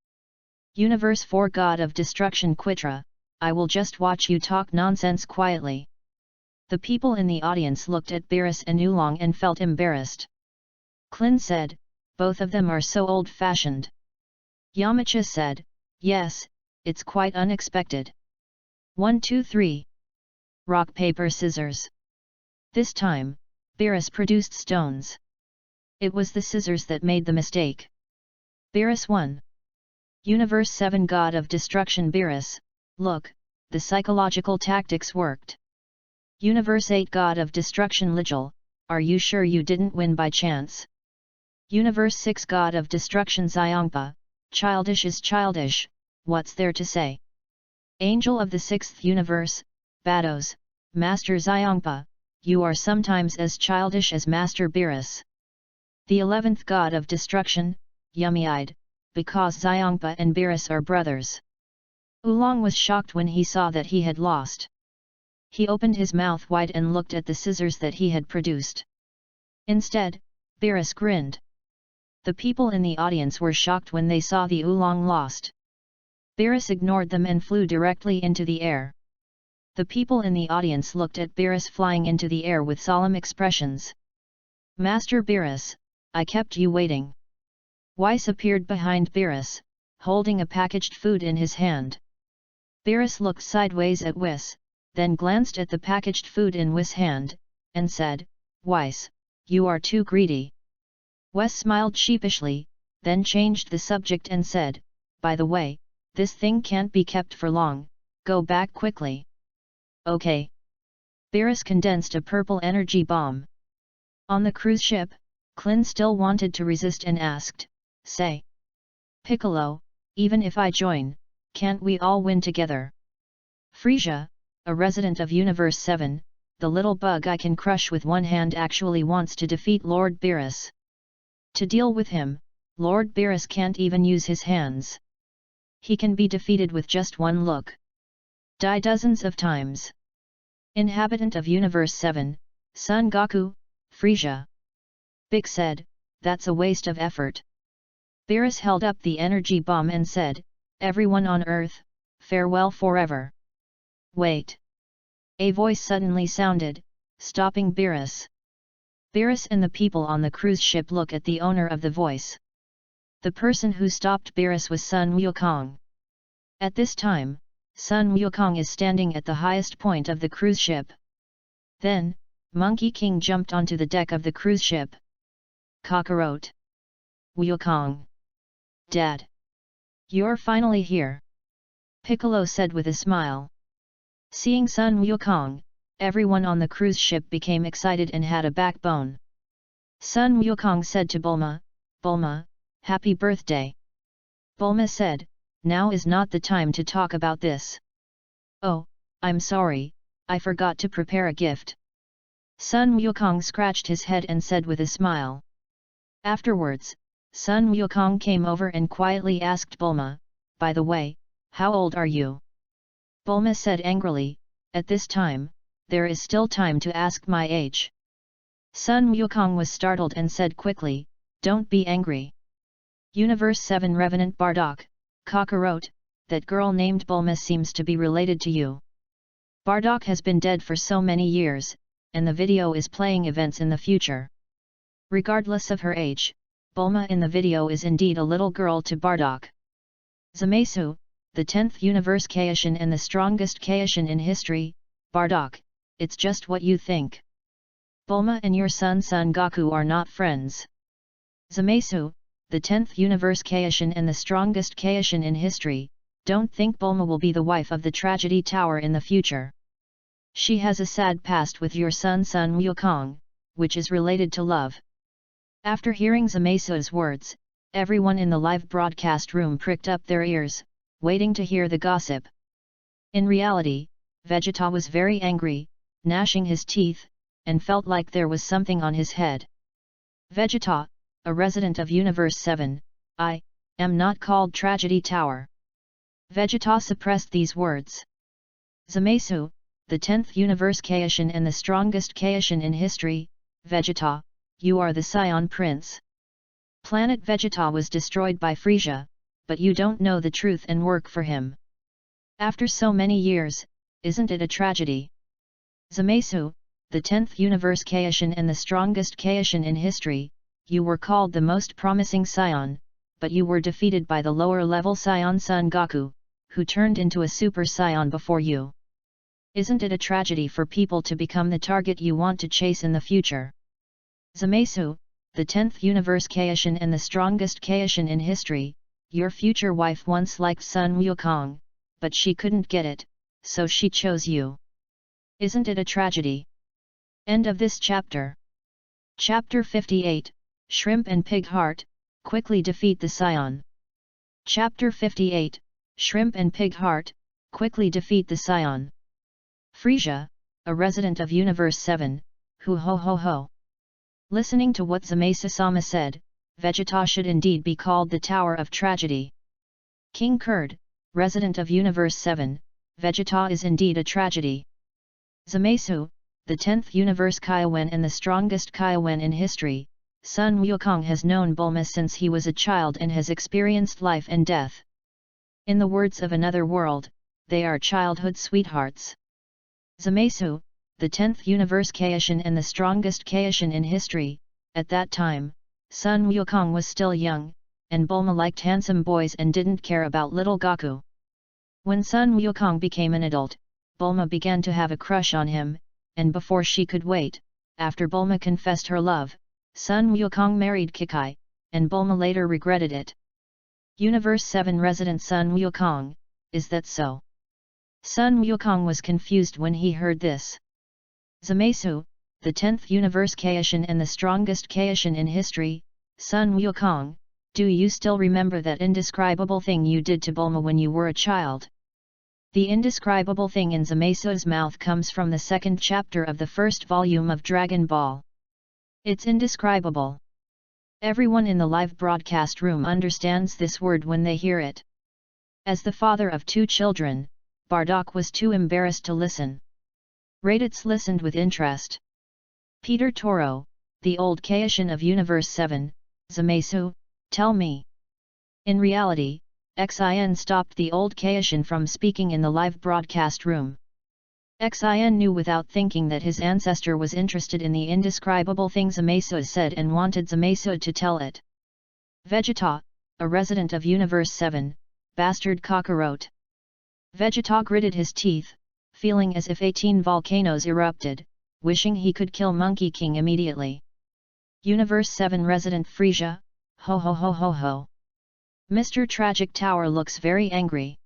Universe 4 God of Destruction Quitra, I will just watch you talk nonsense quietly. The people in the audience looked at Biras and Oolong and felt embarrassed. Klin said, both of them are so old-fashioned. Yamcha said, yes, it's quite unexpected. 1 2 3. Rock paper scissors. This time, Biras produced stones. It was the scissors that made the mistake. Biras won. Universe 7 God of Destruction Biras, look, the psychological tactics worked. Universe 8 God of Destruction Ligel, are you sure you didn't win by chance? Universe 6 God of Destruction Xiongpa, childish is childish, what's there to say? Angel of the 6th Universe, Bados, Master Xiongpa, you are sometimes as childish as Master Biras. The 11th God of Destruction, Yummy-eyed, because Xiongpa and Biras are brothers. Oolong was shocked when he saw that he had lost. He opened his mouth wide and looked at the scissors that he had produced. Instead, Biras grinned. The people in the audience were shocked when they saw the Oolong lost. Biras ignored them and flew directly into the air. The people in the audience looked at Biras flying into the air with solemn expressions. Master Biras, I kept you waiting. Weiss appeared behind Beerus, holding a packaged food in his hand. Beerus looked sideways at Weiss, then glanced at the packaged food in Weiss' hand, and said, Weiss, you are too greedy. Weiss smiled sheepishly, then changed the subject and said, by the way, this thing can't be kept for long, go back quickly. Okay. Beerus condensed a purple energy bomb. On the cruise ship, Clin still wanted to resist and asked, say. Piccolo, even if I join, can't we all win together? Frisia, a resident of Universe 7, the little bug I can crush with one hand actually wants to defeat Lord Beerus. To deal with him, Lord Beerus can't even use his hands. He can be defeated with just one look. Die dozens of times. Inhabitant of Universe 7, Son Goku, Frisia. Big said, that's a waste of effort. Beerus held up the energy bomb and said, everyone on Earth, farewell forever. Wait. A voice suddenly sounded, stopping Beerus. Beerus and the people on the cruise ship look at the owner of the voice. The person who stopped Beerus was Sun Wukong. At this time, Sun Wukong is standing at the highest point of the cruise ship. Then, Monkey King jumped onto the deck of the cruise ship. Kakarot. Wukong. Dad. You're finally here. Piccolo said with a smile. Seeing Sun Wukong, everyone on the cruise ship became excited and had a backbone. Sun Wukong said to Bulma, Bulma, happy birthday. Bulma said, now is not the time to talk about this. Oh, I'm sorry, I forgot to prepare a gift. Sun Wukong scratched his head and said with a smile. Afterwards, Sun Wukong came over and quietly asked Bulma, by the way, how old are you? Bulma said angrily, at this time, there is still time to ask my age. Sun Wukong was startled and said quickly, don't be angry. Universe 7 Revenant Bardock, Kakarot, that girl named Bulma seems to be related to you. Bardock has been dead for so many years, and the video is playing events in the future. Regardless of her age, Bulma in the video is indeed a little girl to Bardock. Zamasu, the 10th Universe Kaishin and the strongest Kaishin in history, Bardock, it's just what you think. Bulma and your son Son Goku are not friends. Zamasu, the 10th Universe Kaishin and the strongest Kaishin in history, don't think Bulma will be the wife of the Tragedy Tower in the future. She has a sad past with your son Sun Wukong, which is related to love. After hearing Zamasu's words, everyone in the live broadcast room pricked up their ears, waiting to hear the gossip. In reality, Vegeta was very angry, gnashing his teeth, and felt like there was something on his head. Vegeta, a resident of Universe 7, I am not called Tragedy Tower. Vegeta suppressed these words. Zamasu, the 10th Universe Kaishin and the strongest Kaishin in history, Vegeta, you are the Scion Prince. Planet Vegeta was destroyed by Frisia, but you don't know the truth and work for him. After so many years, isn't it a tragedy? Zamasu, the 10th Universe Kaishin and the strongest Kaishin in history, you were called the most promising Scion, but you were defeated by the lower-level Scion Son Goku, who turned into a Super Saiyan before you. Isn't it a tragedy for people to become the target you want to chase in the future? Zamasu, the 10th Universe Kaishin and the strongest Kaishin in history, your future wife once liked Sun Wukong, but she couldn't get it, so she chose you. Isn't it a tragedy? End of this chapter. Chapter 58, Shrimp and Pig Heart, quickly defeat the Scion. Chapter 58, Shrimp and Pig Heart, quickly defeat the Scion. Frisia, a resident of Universe 7, who ho ho ho. Listening to what Zamasu-sama said, Vegeta should indeed be called the Tower of Tragedy. King Kurd, resident of Universe 7, Vegeta is indeed a tragedy. Zamasu, the 10th Universe Kaiwen and the strongest Kaiwen in history, Sun Wukong has known Bulma since he was a child and has experienced life and death. In the words of another world, they are childhood sweethearts. Zamasu, the 10th Universe Kaishin and the strongest Kaishin in history, at that time, Sun Wukong was still young, and Bulma liked handsome boys and didn't care about little Goku. When Sun Wukong became an adult, Bulma began to have a crush on him, and before she could wait, after Bulma confessed her love, Sun Wukong married Kikai, and Bulma later regretted it. Universe 7 resident Sun Wukong, is that so? Sun Wukong was confused when he heard this. Zamasu, the 10th universe Kaishin and the strongest Kaishin in history, Sun Wukong, do you still remember that indescribable thing you did to Bulma when you were a child? The indescribable thing in Zamasu's mouth comes from the second chapter of the first volume of Dragon Ball. It's indescribable. Everyone in the live broadcast room understands this word when they hear it. As the father of 2 children, Bardock was too embarrassed to listen. Raditz listened with interest. Peter Toro, the old Kaishin of Universe 7, Zamasu, tell me. In reality, Xin stopped the old Kaishin from speaking in the live broadcast room. Xin knew without thinking that his ancestor was interested in the indescribable thing Zamasu said and wanted Zamasu to tell it. Vegeta, a resident of Universe 7, bastard cockroach. Vegeta gritted his teeth, feeling as if 18 volcanoes erupted, wishing he could kill Monkey King immediately. Universe 7 resident Frisia, ho ho ho ho ho. Mr. Tragic Tower looks very angry.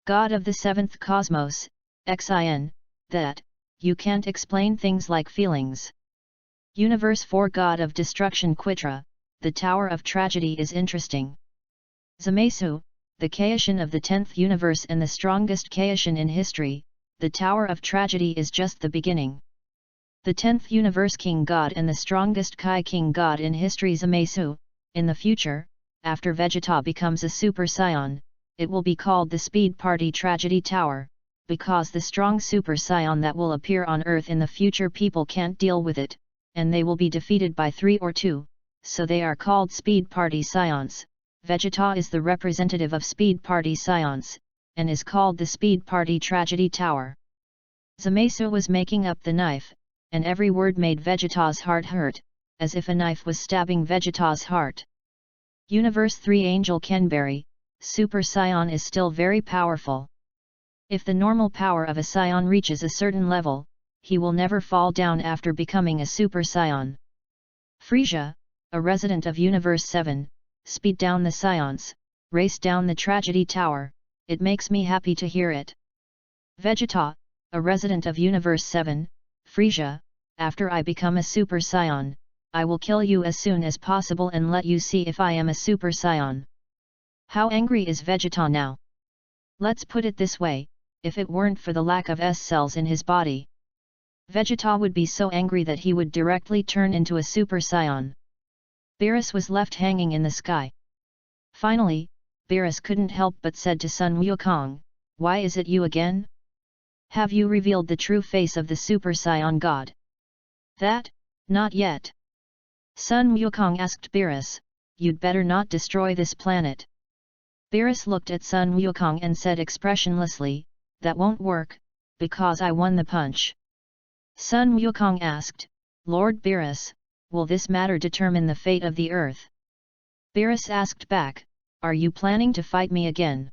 God of the 7th cosmos, Xin, that, you can't explain things like feelings. Universe 4 God of Destruction Quitra, the Tower of Tragedy is interesting. Zamasu, the Kaishin of the 10th universe and the strongest Kaishin in history, the Tower of Tragedy is just the beginning. The 10th universe King God and the strongest Kai King God in history Zamasu, in the future, after Vegeta becomes a Super Saiyan, it will be called the Speed Party Tragedy Tower, because the strong Super Saiyan that will appear on Earth in the future people can't deal with it, and they will be defeated by 3 or 2, so they are called Speed Party Saiyans. Vegeta is the representative of Speed Party Saiyans, and is called the Speed Party Tragedy Tower. Zamasu was making up the knife, and every word made Vegeta's heart hurt, as if a knife was stabbing Vegeta's heart. Universe 3 Angel Kenberry, Super Saiyan is still very powerful. If the normal power of a Saiyan reaches a certain level, he will never fall down after becoming a Super Saiyan. Frisia, a resident of Universe 7, speed down the Saiyans, race down the Tragedy Tower, it makes me happy to hear it. Vegeta, a resident of Universe 7, Frisia, after I become a Super Saiyan, I will kill you as soon as possible and let you see if I am a Super Saiyan. How angry is Vegeta now? Let's put it this way, if it weren't for the lack of S cells in his body, Vegeta would be so angry that he would directly turn into a Super Saiyan. Beerus was left hanging in the sky. Finally, Beerus couldn't help but said to Sun Wukong, "Why is it you again? Have you revealed the true face of the Super Saiyan God?" "That, not yet." Sun Wukong asked Beerus, "You'd better not destroy this planet." Beerus looked at Sun Wukong and said expressionlessly, "That won't work, because I won the punch." Sun Wukong asked, "Lord Beerus, will this matter determine the fate of the Earth?" Beerus asked back, "Are you planning to fight me again?"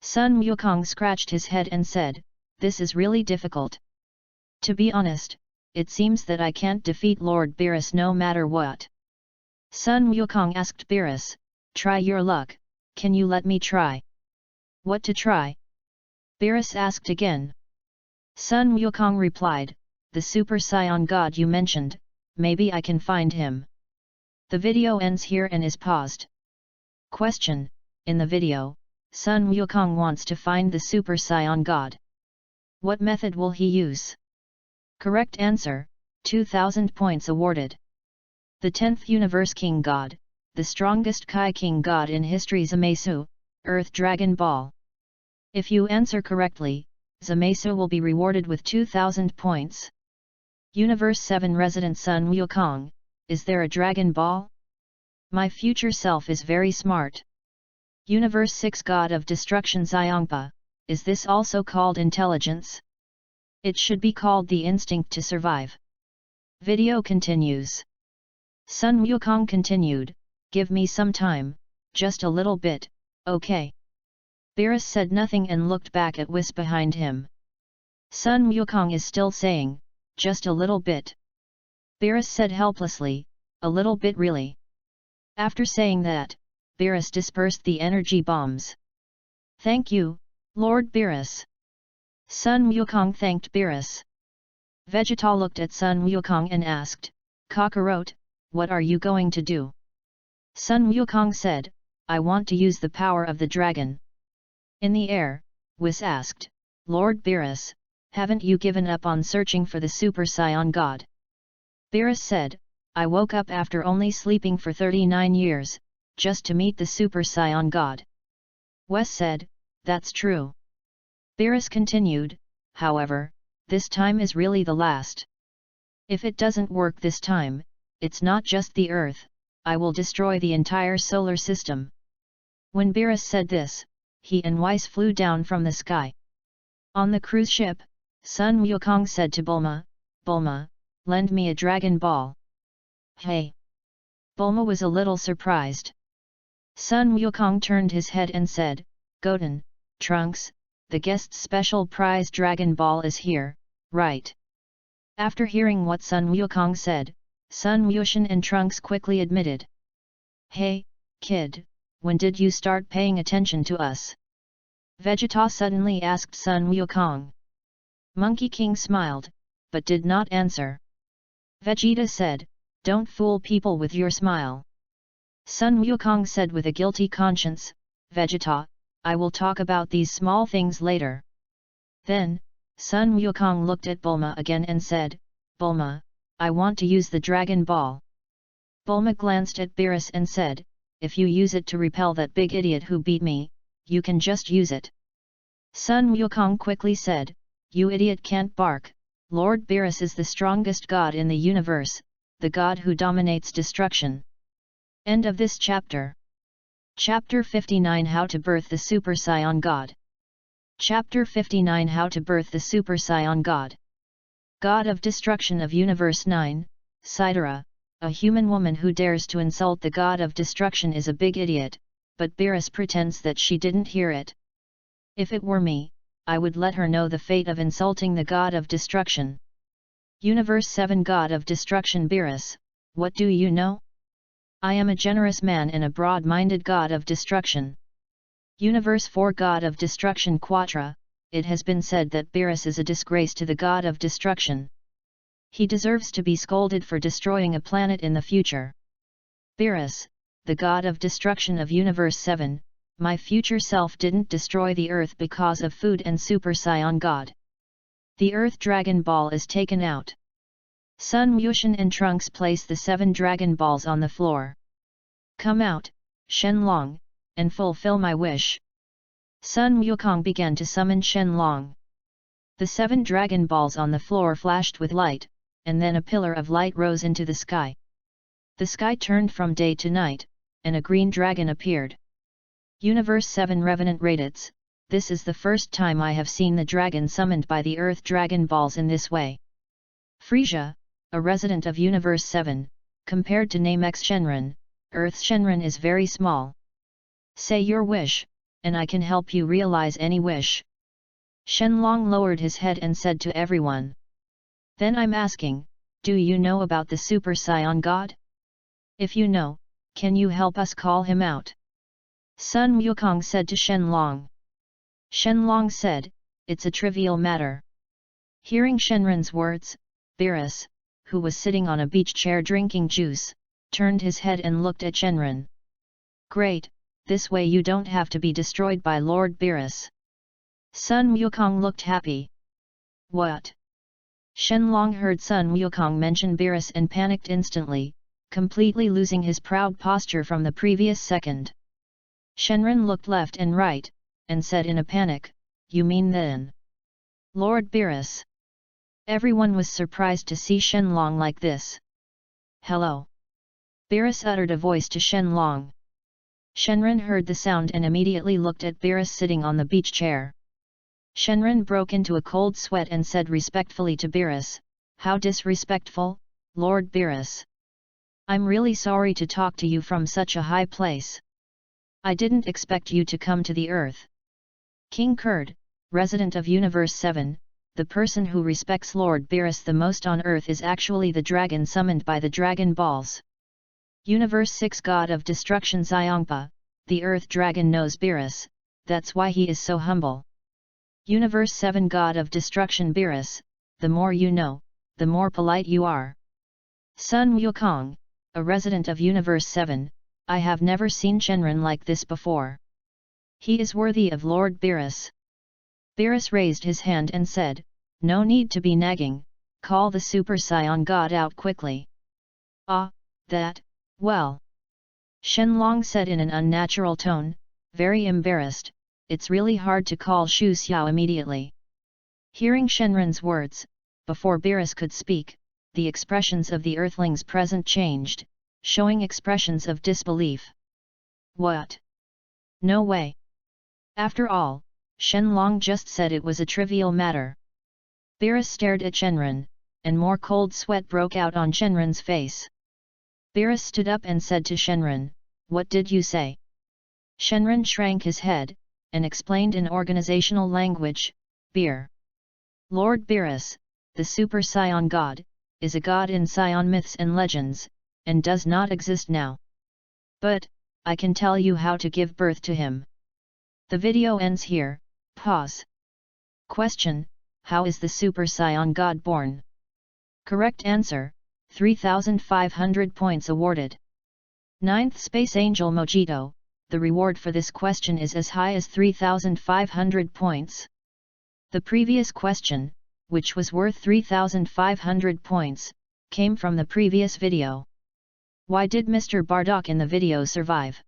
Sun Wukong scratched his head and said, "This is really difficult. To be honest, it seems that I can't defeat Lord Beerus no matter what." Sun Wukong asked Beerus, "Try your luck, can you let me try?" "What to try?" Beerus asked again. Sun Wukong replied, "The Super Saiyan God you mentioned, maybe I can find him." The video ends here and is paused. Question: in the video, Sun Wukong wants to find the Super Saiyan God. What method will he use? Correct answer, 2000 points awarded. The 10th Universe King God, the strongest Kai King God in history Zamasu, Earth Dragon Ball. If you answer correctly, Zamasu will be rewarded with 2000 points. Universe 7 resident Sun Wukong, is there a Dragon Ball? My future self is very smart. Universe 6 God of Destruction Xiangpa, is this also called intelligence? It should be called the instinct to survive. Video continues. Sun Wukong continued, "Give me some time, just a little bit, okay?" Beerus said nothing and looked back at Whis behind him. Sun Wukong is still saying, "Just a little bit." Beerus said helplessly, "A little bit really?" After saying that, Beerus dispersed the energy bombs. "Thank you, Lord Beerus." Sun Wukong thanked Beerus. Vegeta looked at Sun Wukong and asked, "Kakarot, what are you going to do?" Sun Wukong said, "I want to use the power of the dragon." In the air, Whis asked, "Lord Beerus, haven't you given up on searching for the Super Saiyan God?" Beerus said, "I woke up after only sleeping for 39 years, just to meet the Super Saiyan God." Wes said, "That's true." Beerus continued, "However, this time is really the last. If it doesn't work this time, it's not just the Earth, I will destroy the entire solar system." When Beerus said this, he and Weiss flew down from the sky. On the cruise ship, Sun Wukong said to Bulma, "Bulma, lend me a Dragon Ball." "Hey!" Bulma was a little surprised. Sun Wukong turned his head and said, "Goten, Trunks, the guest's special prize Dragon Ball is here, right?" After hearing what Sun Wukong said, Sun Wushan and Trunks quickly admitted. "Hey, kid, when did you start paying attention to us?" Vegeta suddenly asked Sun Wukong. Monkey King smiled, but did not answer. Vegeta said, "Don't fool people with your smile." Sun Wukong said with a guilty conscience, "Vegeta, I will talk about these small things later." Then, Sun Wukong looked at Bulma again and said, "Bulma, I want to use the Dragon Ball." Bulma glanced at Beerus and said, "If you use it to repel that big idiot who beat me, you can just use it." Sun Wukong quickly said, "You idiot can't bark, Lord Beerus is the strongest god in the universe, the god who dominates destruction." End of this chapter. Chapter 59 How to Birth the Super Saiyan God. Chapter 59 How to Birth the Super Saiyan God. God of Destruction of Universe 9, Sidera, a human woman who dares to insult the God of Destruction is a big idiot, but Beerus pretends that she didn't hear it. If it were me, I would let her know the fate of insulting the God of Destruction. Universe 7 God of Destruction Beerus, what do you know? I am a generous man and a broad-minded God of Destruction. Universe 4 God of Destruction Quatra, it has been said that Beerus is a disgrace to the God of Destruction. He deserves to be scolded for destroying a planet in the future. Beerus, the God of Destruction of Universe 7, my future self didn't destroy the Earth because of food and Super Saiyan God. The Earth Dragon Ball is taken out. Sun Wushan and Trunks place the 7 Dragon Balls on the floor. "Come out, Shenlong, and fulfill my wish." Sun Wukong began to summon Shenlong. The 7 Dragon Balls on the floor flashed with light, and then a pillar of light rose into the sky. The sky turned from day to night, and a green dragon appeared. Universe 7 Revenant Raditz, this is the first time I have seen the dragon summoned by the Earth Dragon Balls in this way. Frisia, a resident of Universe 7, compared to Namex Shenron, Earth's Shenron is very small. Say your wish, and I can help you realize any wish. Shenlong lowered his head and said to everyone. Then I'm asking, do you know about the Super Saiyan God? If you know, can you help us call him out? Sun Wukong said to Shenlong. Shenlong said, it's a trivial matter. Hearing Shenron's words, Beerus, who was sitting on a beach chair drinking juice, turned his head and looked at Shenron. Great, this way you don't have to be destroyed by Lord Beerus. Sun Wukong looked happy. What? Shenlong heard Sun Wukong mention Beerus and panicked instantly, completely losing his proud posture from the previous second. Shenron looked left and right, and said in a panic, you mean then? Lord Beerus. Everyone was surprised to see Shenlong like this. Hello. Beerus uttered a voice to Shenlong. Shenron heard the sound and immediately looked at Beerus sitting on the beach chair. Shenron broke into a cold sweat and said respectfully to Beerus, how disrespectful, Lord Beerus. I'm really sorry to talk to you from such a high place. I didn't expect you to come to the earth. King Kurd, resident of Universe 7, the person who respects Lord Beerus the most on earth is actually the dragon summoned by the Dragon Balls. Universe 6 God of Destruction Xiongpa, the earth dragon knows Beerus, that's why he is so humble. Universe 7 God of Destruction Beerus, the more you know, the more polite you are. Sun Wukong, a resident of Universe 7, I have never seen Shenron like this before. He is worthy of Lord Beerus. Beerus raised his hand and said, no need to be nagging, call the Super Saiyan God out quickly. Ah, that, well. Shenlong said in an unnatural tone, very embarrassed, it's really hard to call Shu Xiao immediately. Hearing Shenron's words, before Beerus could speak, the expressions of the earthlings present changed, showing expressions of disbelief. What? No way. After all, Shenlong just said it was a trivial matter. Beerus stared at Shenron, and more cold sweat broke out on Shenron's face. Beerus stood up and said to Shenron, what did you say? Shenron shrank his head, and explained in organizational language, Beer. Lord Beerus, the Super Saiyan God, is a god in Saiyan myths and legends, and does not exist now. But, I can tell you how to give birth to him. The video ends here, pause. Question, how is the Super Saiyan God born? Correct answer, 3,500 points awarded. 9th Space Angel Mojito, the reward for this question is as high as 3,500 points. The previous question, which was worth 3,500 points, came from the previous video. Why did Mr. Bardock in the video survive?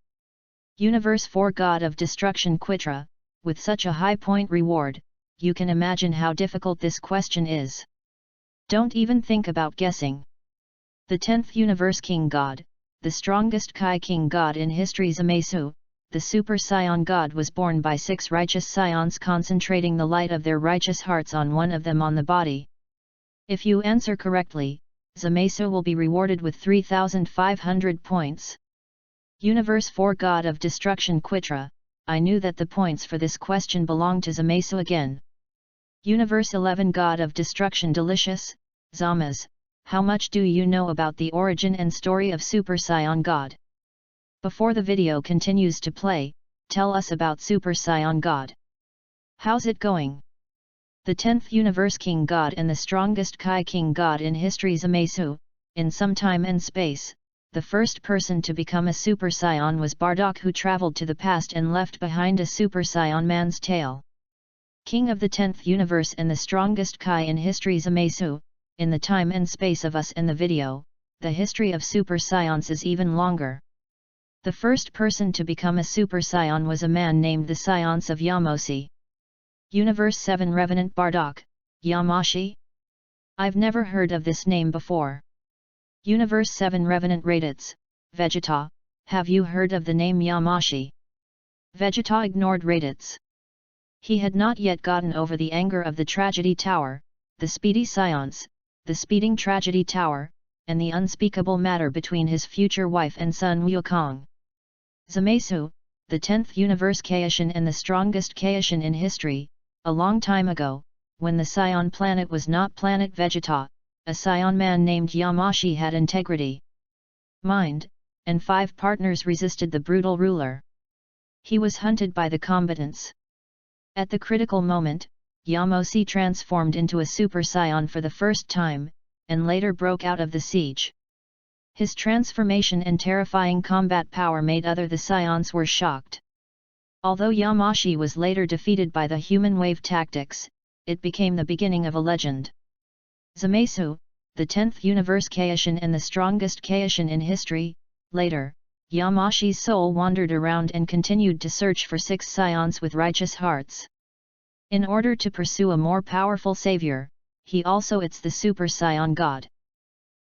Universe 4 God of Destruction Quitra, with such a high point reward, you can imagine how difficult this question is. Don't even think about guessing. The 10th Universe King God, the strongest Kai King God in history Zamasu, the Super Saiyan God was born by 6 righteous Saions concentrating the light of their righteous hearts on one of them on the body. If you answer correctly, Zamasu will be rewarded with 3,500 points. Universe 4 God of Destruction Quitra, I knew that the points for this question belonged to Zamasu again. Universe 11 God of Destruction Delicious, Zamasu, how much do you know about the origin and story of Super Saiyan God? Before the video continues to play, tell us about Super Saiyan God. How's it going? The 10th Universe King God and the strongest Kai King God in history Zamasu, in some time and space, the first person to become a Super Saiyan was Bardock, who traveled to the past and left behind a Super Saiyan man's tail. King of the 10th Universe and the strongest Kai in history Zamasu, in the time and space of us in the video, the history of Super Saiyans is even longer. The first person to become a Super Saiyan was a man named the Science of Yamoshi. Universe 7 Revenant Bardock, Yamashi? I've never heard of this name before. Universe 7 Revenant Raditz, Vegeta, have you heard of the name Yamashi? Vegeta ignored Raditz. He had not yet gotten over the anger of the Tragedy Tower, the Speedy Science, the Speeding Tragedy Tower, and the unspeakable matter between his future wife and son Wukong. Zamasu, the 10th Universe Kaishin and the strongest Kaishin in history, a long time ago, when the Scion planet was not planet Vegeta, a Scion man named Yamashi had integrity, mind, and 5 partners resisted the brutal ruler. He was hunted by the combatants. At the critical moment, Yamoshi transformed into a Super Saiyan for the first time, and later broke out of the siege. His transformation and terrifying combat power made other the Scions were shocked. Although Yamashi was later defeated by the human wave tactics, it became the beginning of a legend. Zamasu, the 10th Universe Kaishin and the strongest Kaishin in history, later, Yamashi's soul wandered around and continued to search for 6 Scions with righteous hearts. In order to pursue a more powerful savior, he also is the Super Saiyan God.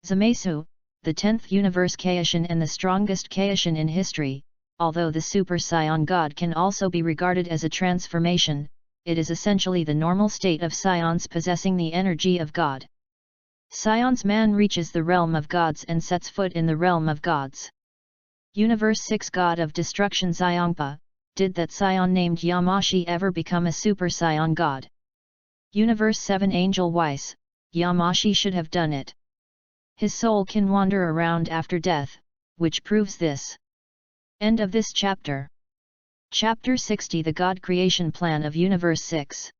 Zamasu, the 10th Universe Kaishin and the strongest Kaishin in history, although the Super Saiyan God can also be regarded as a transformation, it is essentially the normal state of Scions possessing the energy of God. Scion's man reaches the realm of gods and sets foot in the realm of gods. Universe 6 God of Destruction Xiongpa, did that scion named Yamashi ever become a super scion god? Universe 7 Angel Weiss, Yamashi should have done it. His soul can wander around after death, which proves this. End of this chapter. Chapter 60 The God Creation Plan of Universe 6.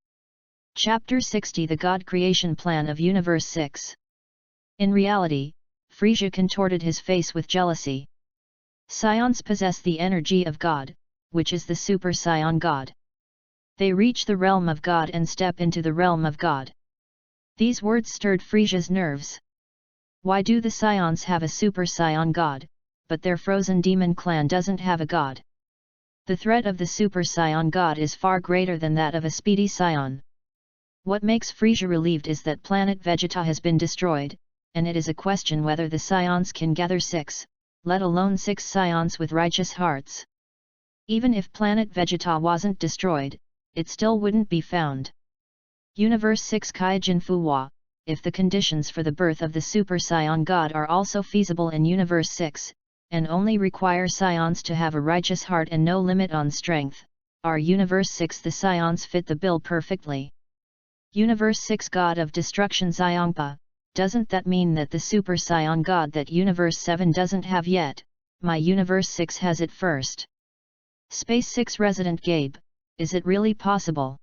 Chapter 60 The God Creation Plan of Universe 6. In reality, Frisia contorted his face with jealousy. Scions possess the energy of God, which is the super scion god. They reach the realm of God and step into the realm of God. These words stirred Frisia's nerves. Why do the scions have a super scion god, but their frozen demon clan doesn't have a god? The threat of the super scion god is far greater than that of a speedy scion. What makes Frisia relieved is that planet Vegeta has been destroyed, and it is a question whether the scions can gather 6, let alone 6 scions with righteous hearts. Even if planet Vegeta wasn't destroyed, it still wouldn't be found. Universe 6 Kaijin Fuwa, if the conditions for the birth of the Super Scion God are also feasible in Universe 6, and only require scions to have a righteous heart and no limit on strength, are Universe 6 the scions fit the bill perfectly. Universe 6 God of Destruction Xiongpa, doesn't that mean that the Super Scion God that Universe 7 doesn't have yet, my Universe 6 has it first? Space 6 Resident Gabe, is it really possible?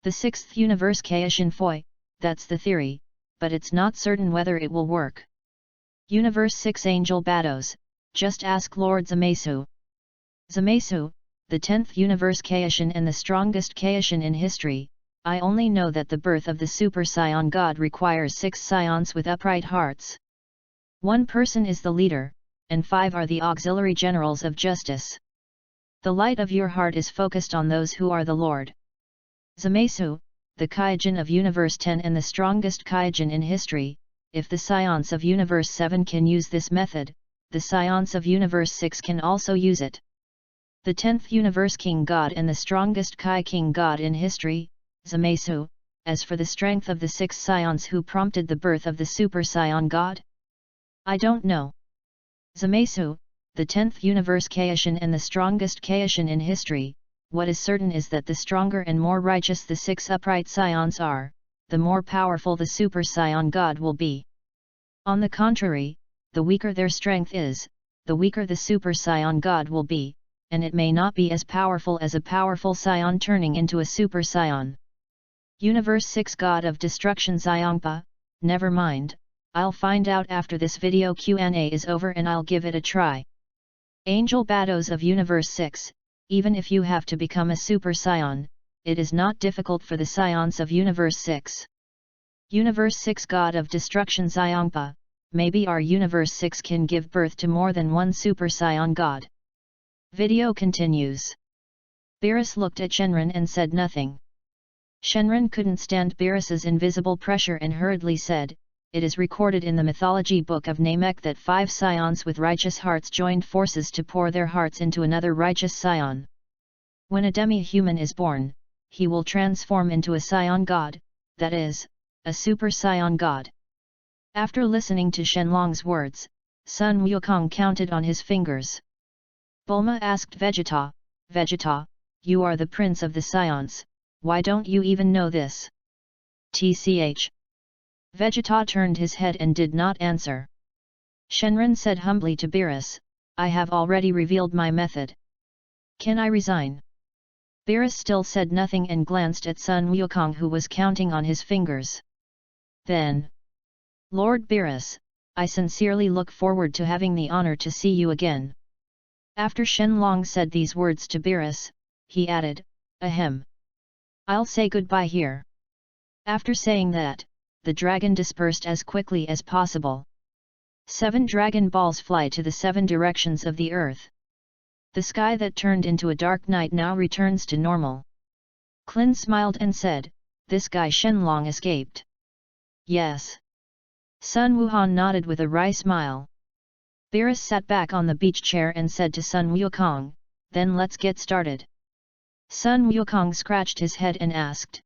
The 6th Universe Kaishin Foi, that's the theory, but it's not certain whether it will work. Universe 6 Angel Bados, just ask Lord Zamasu. Zamasu, the 10th Universe Kaishin and the strongest Kaishin in history, I only know that the birth of the Super Scion God requires 6 scions with upright hearts. 1 person is the leader, and 5 are the auxiliary generals of justice. The light of your heart is focused on those who are the Lord. Zamasu, the Kaijin of Universe 10 and the strongest Kaijin in history, if the scions of Universe 7 can use this method, the scions of Universe 6 can also use it. The 10th Universe King God and the strongest Kai King God in history, Zamasu, as for the strength of the 6 scions who prompted the birth of the Super Scion God? I don't know. Zamasu, the 10th Universe Kaishin and the strongest Kaishin in history, what is certain is that the stronger and more righteous the 6 upright scions are, the more powerful the Super Scion God will be. On the contrary, the weaker their strength is, the weaker the Super Scion God will be, and it may not be as powerful as a powerful scion turning into a Super Scion. Universe 6 God of Destruction Xiongpa, never mind, I'll find out after this video Q&A is over and I'll give it a try. Angel Bados of Universe 6, even if you have to become a Super Scion, it is not difficult for the scions of Universe 6. Universe 6 God of Destruction Xiongpa, maybe our Universe 6 can give birth to more than one Super Scion God. Video continues. Beerus looked at Shenron and said nothing. Shenron couldn't stand Beerus's invisible pressure and hurriedly said, it is recorded in the mythology book of Namek that 5 scions with righteous hearts joined forces to pour their hearts into another righteous scion. When a demi-human is born, he will transform into a scion god, that is, a super scion god. After listening to Shenlong's words, Sun Wukong counted on his fingers. Bulma asked Vegeta, Vegeta, you are the prince of the scions, why don't you even know this? Tch. Vegeta turned his head and did not answer. Shenron said humbly to Beerus, I have already revealed my method. Can I resign? Beerus still said nothing and glanced at Sun Wukong who was counting on his fingers. Then, Lord Beerus, I sincerely look forward to having the honor to see you again. After Shenlong said these words to Beerus, he added, ahem. I'll say goodbye here. After saying that, the dragon dispersed as quickly as possible. 7 Dragon Balls fly to the 7 directions of the earth. The sky that turned into a dark night now returns to normal. Klin smiled and said, this guy Shenlong escaped. Yes. Sun Wuhan nodded with a wry smile. Beerus sat back on the beach chair and said to Sun Wukong, then let's get started. Sun Wukong scratched his head and asked,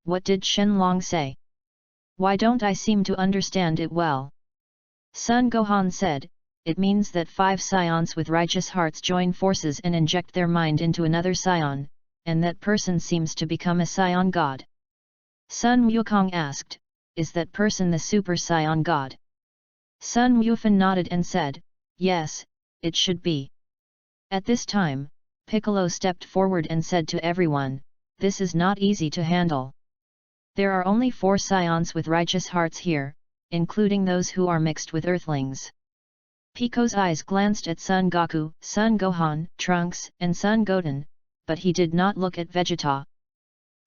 what did Shenlong say? Why don't I seem to understand it well? Sun Gohan said, it means that 5 scions with righteous hearts join forces and inject their mind into another scion, and that person seems to become a scion god. Sun Wukong asked, is that person the super scion god? Sun Wufan nodded and said, yes, it should be. At this time, Piccolo stepped forward and said to everyone, this is not easy to handle. There are only 4 scions with righteous hearts here, including those who are mixed with earthlings. Pico's eyes glanced at Son Goku, Son Gohan, Trunks, and Son Goten, but he did not look at Vegeta.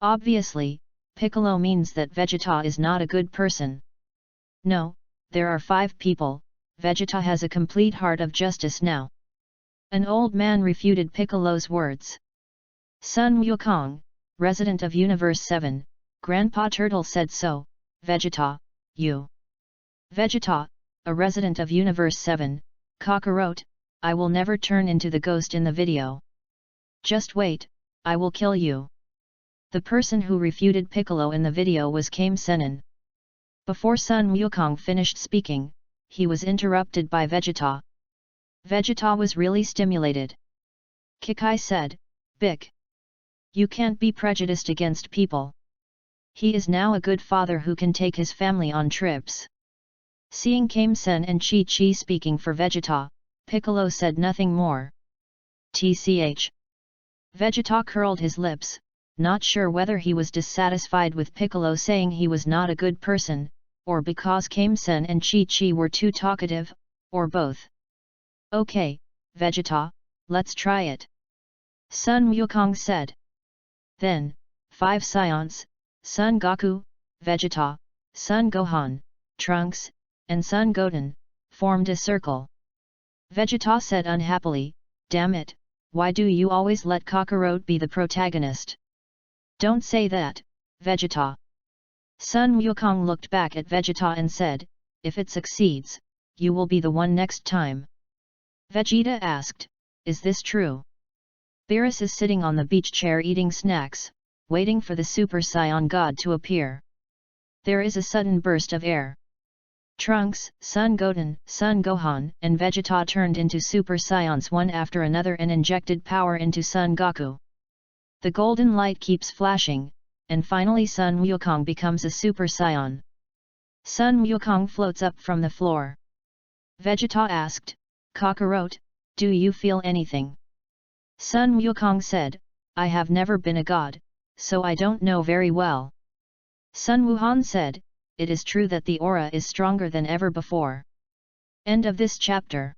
Obviously, Piccolo means that Vegeta is not a good person. No, there are 5 people, Vegeta has a complete heart of justice now. An old man refuted Piccolo's words. Sun Wukong, resident of Universe 7, Grandpa Turtle said so, Vegeta, you. Vegeta, a resident of Universe 7, Kakarot, I will never turn into the ghost in the video. Just wait, I will kill you. The person who refuted Piccolo in the video was Kame Sennin. Before Sun Wukong finished speaking, he was interrupted by Vegeta. Vegeta was really stimulated. Kikai said, Bick. You can't be prejudiced against people. He is now a good father who can take his family on trips. Seeing Kame Sen and Chi Chi speaking for Vegeta, Piccolo said nothing more. TCH. Vegeta curled his lips, not sure whether he was dissatisfied with Piccolo saying he was not a good person, or because Kame Sen and Chi Chi were too talkative, or both. Okay, Vegeta, let's try it. Sun Wukong said. Then, 5 scions, Son Goku, Vegeta, Son Gohan, Trunks, and Son Goten, formed a circle. Vegeta said unhappily, damn it, why do you always let Kakarot be the protagonist? Don't say that, Vegeta. Sun Wukong looked back at Vegeta and said, if it succeeds, you will be the one next time. Vegeta asked, is this true? Beerus is sitting on the beach chair eating snacks, waiting for the Super Saiyan God to appear. There is a sudden burst of air. Trunks, Son Goten, Son Gohan, and Vegeta turned into Super Saiyans one after another and injected power into Son Goku. The golden light keeps flashing, and finally Sun Wukong becomes a Super Saiyan. Sun Wukong floats up from the floor. Vegeta asked, Kakarot, do you feel anything? Sun Wukong said, I have never been a god, so I don't know very well. Sun Wuhan said, it is true that the aura is stronger than ever before. End of this chapter.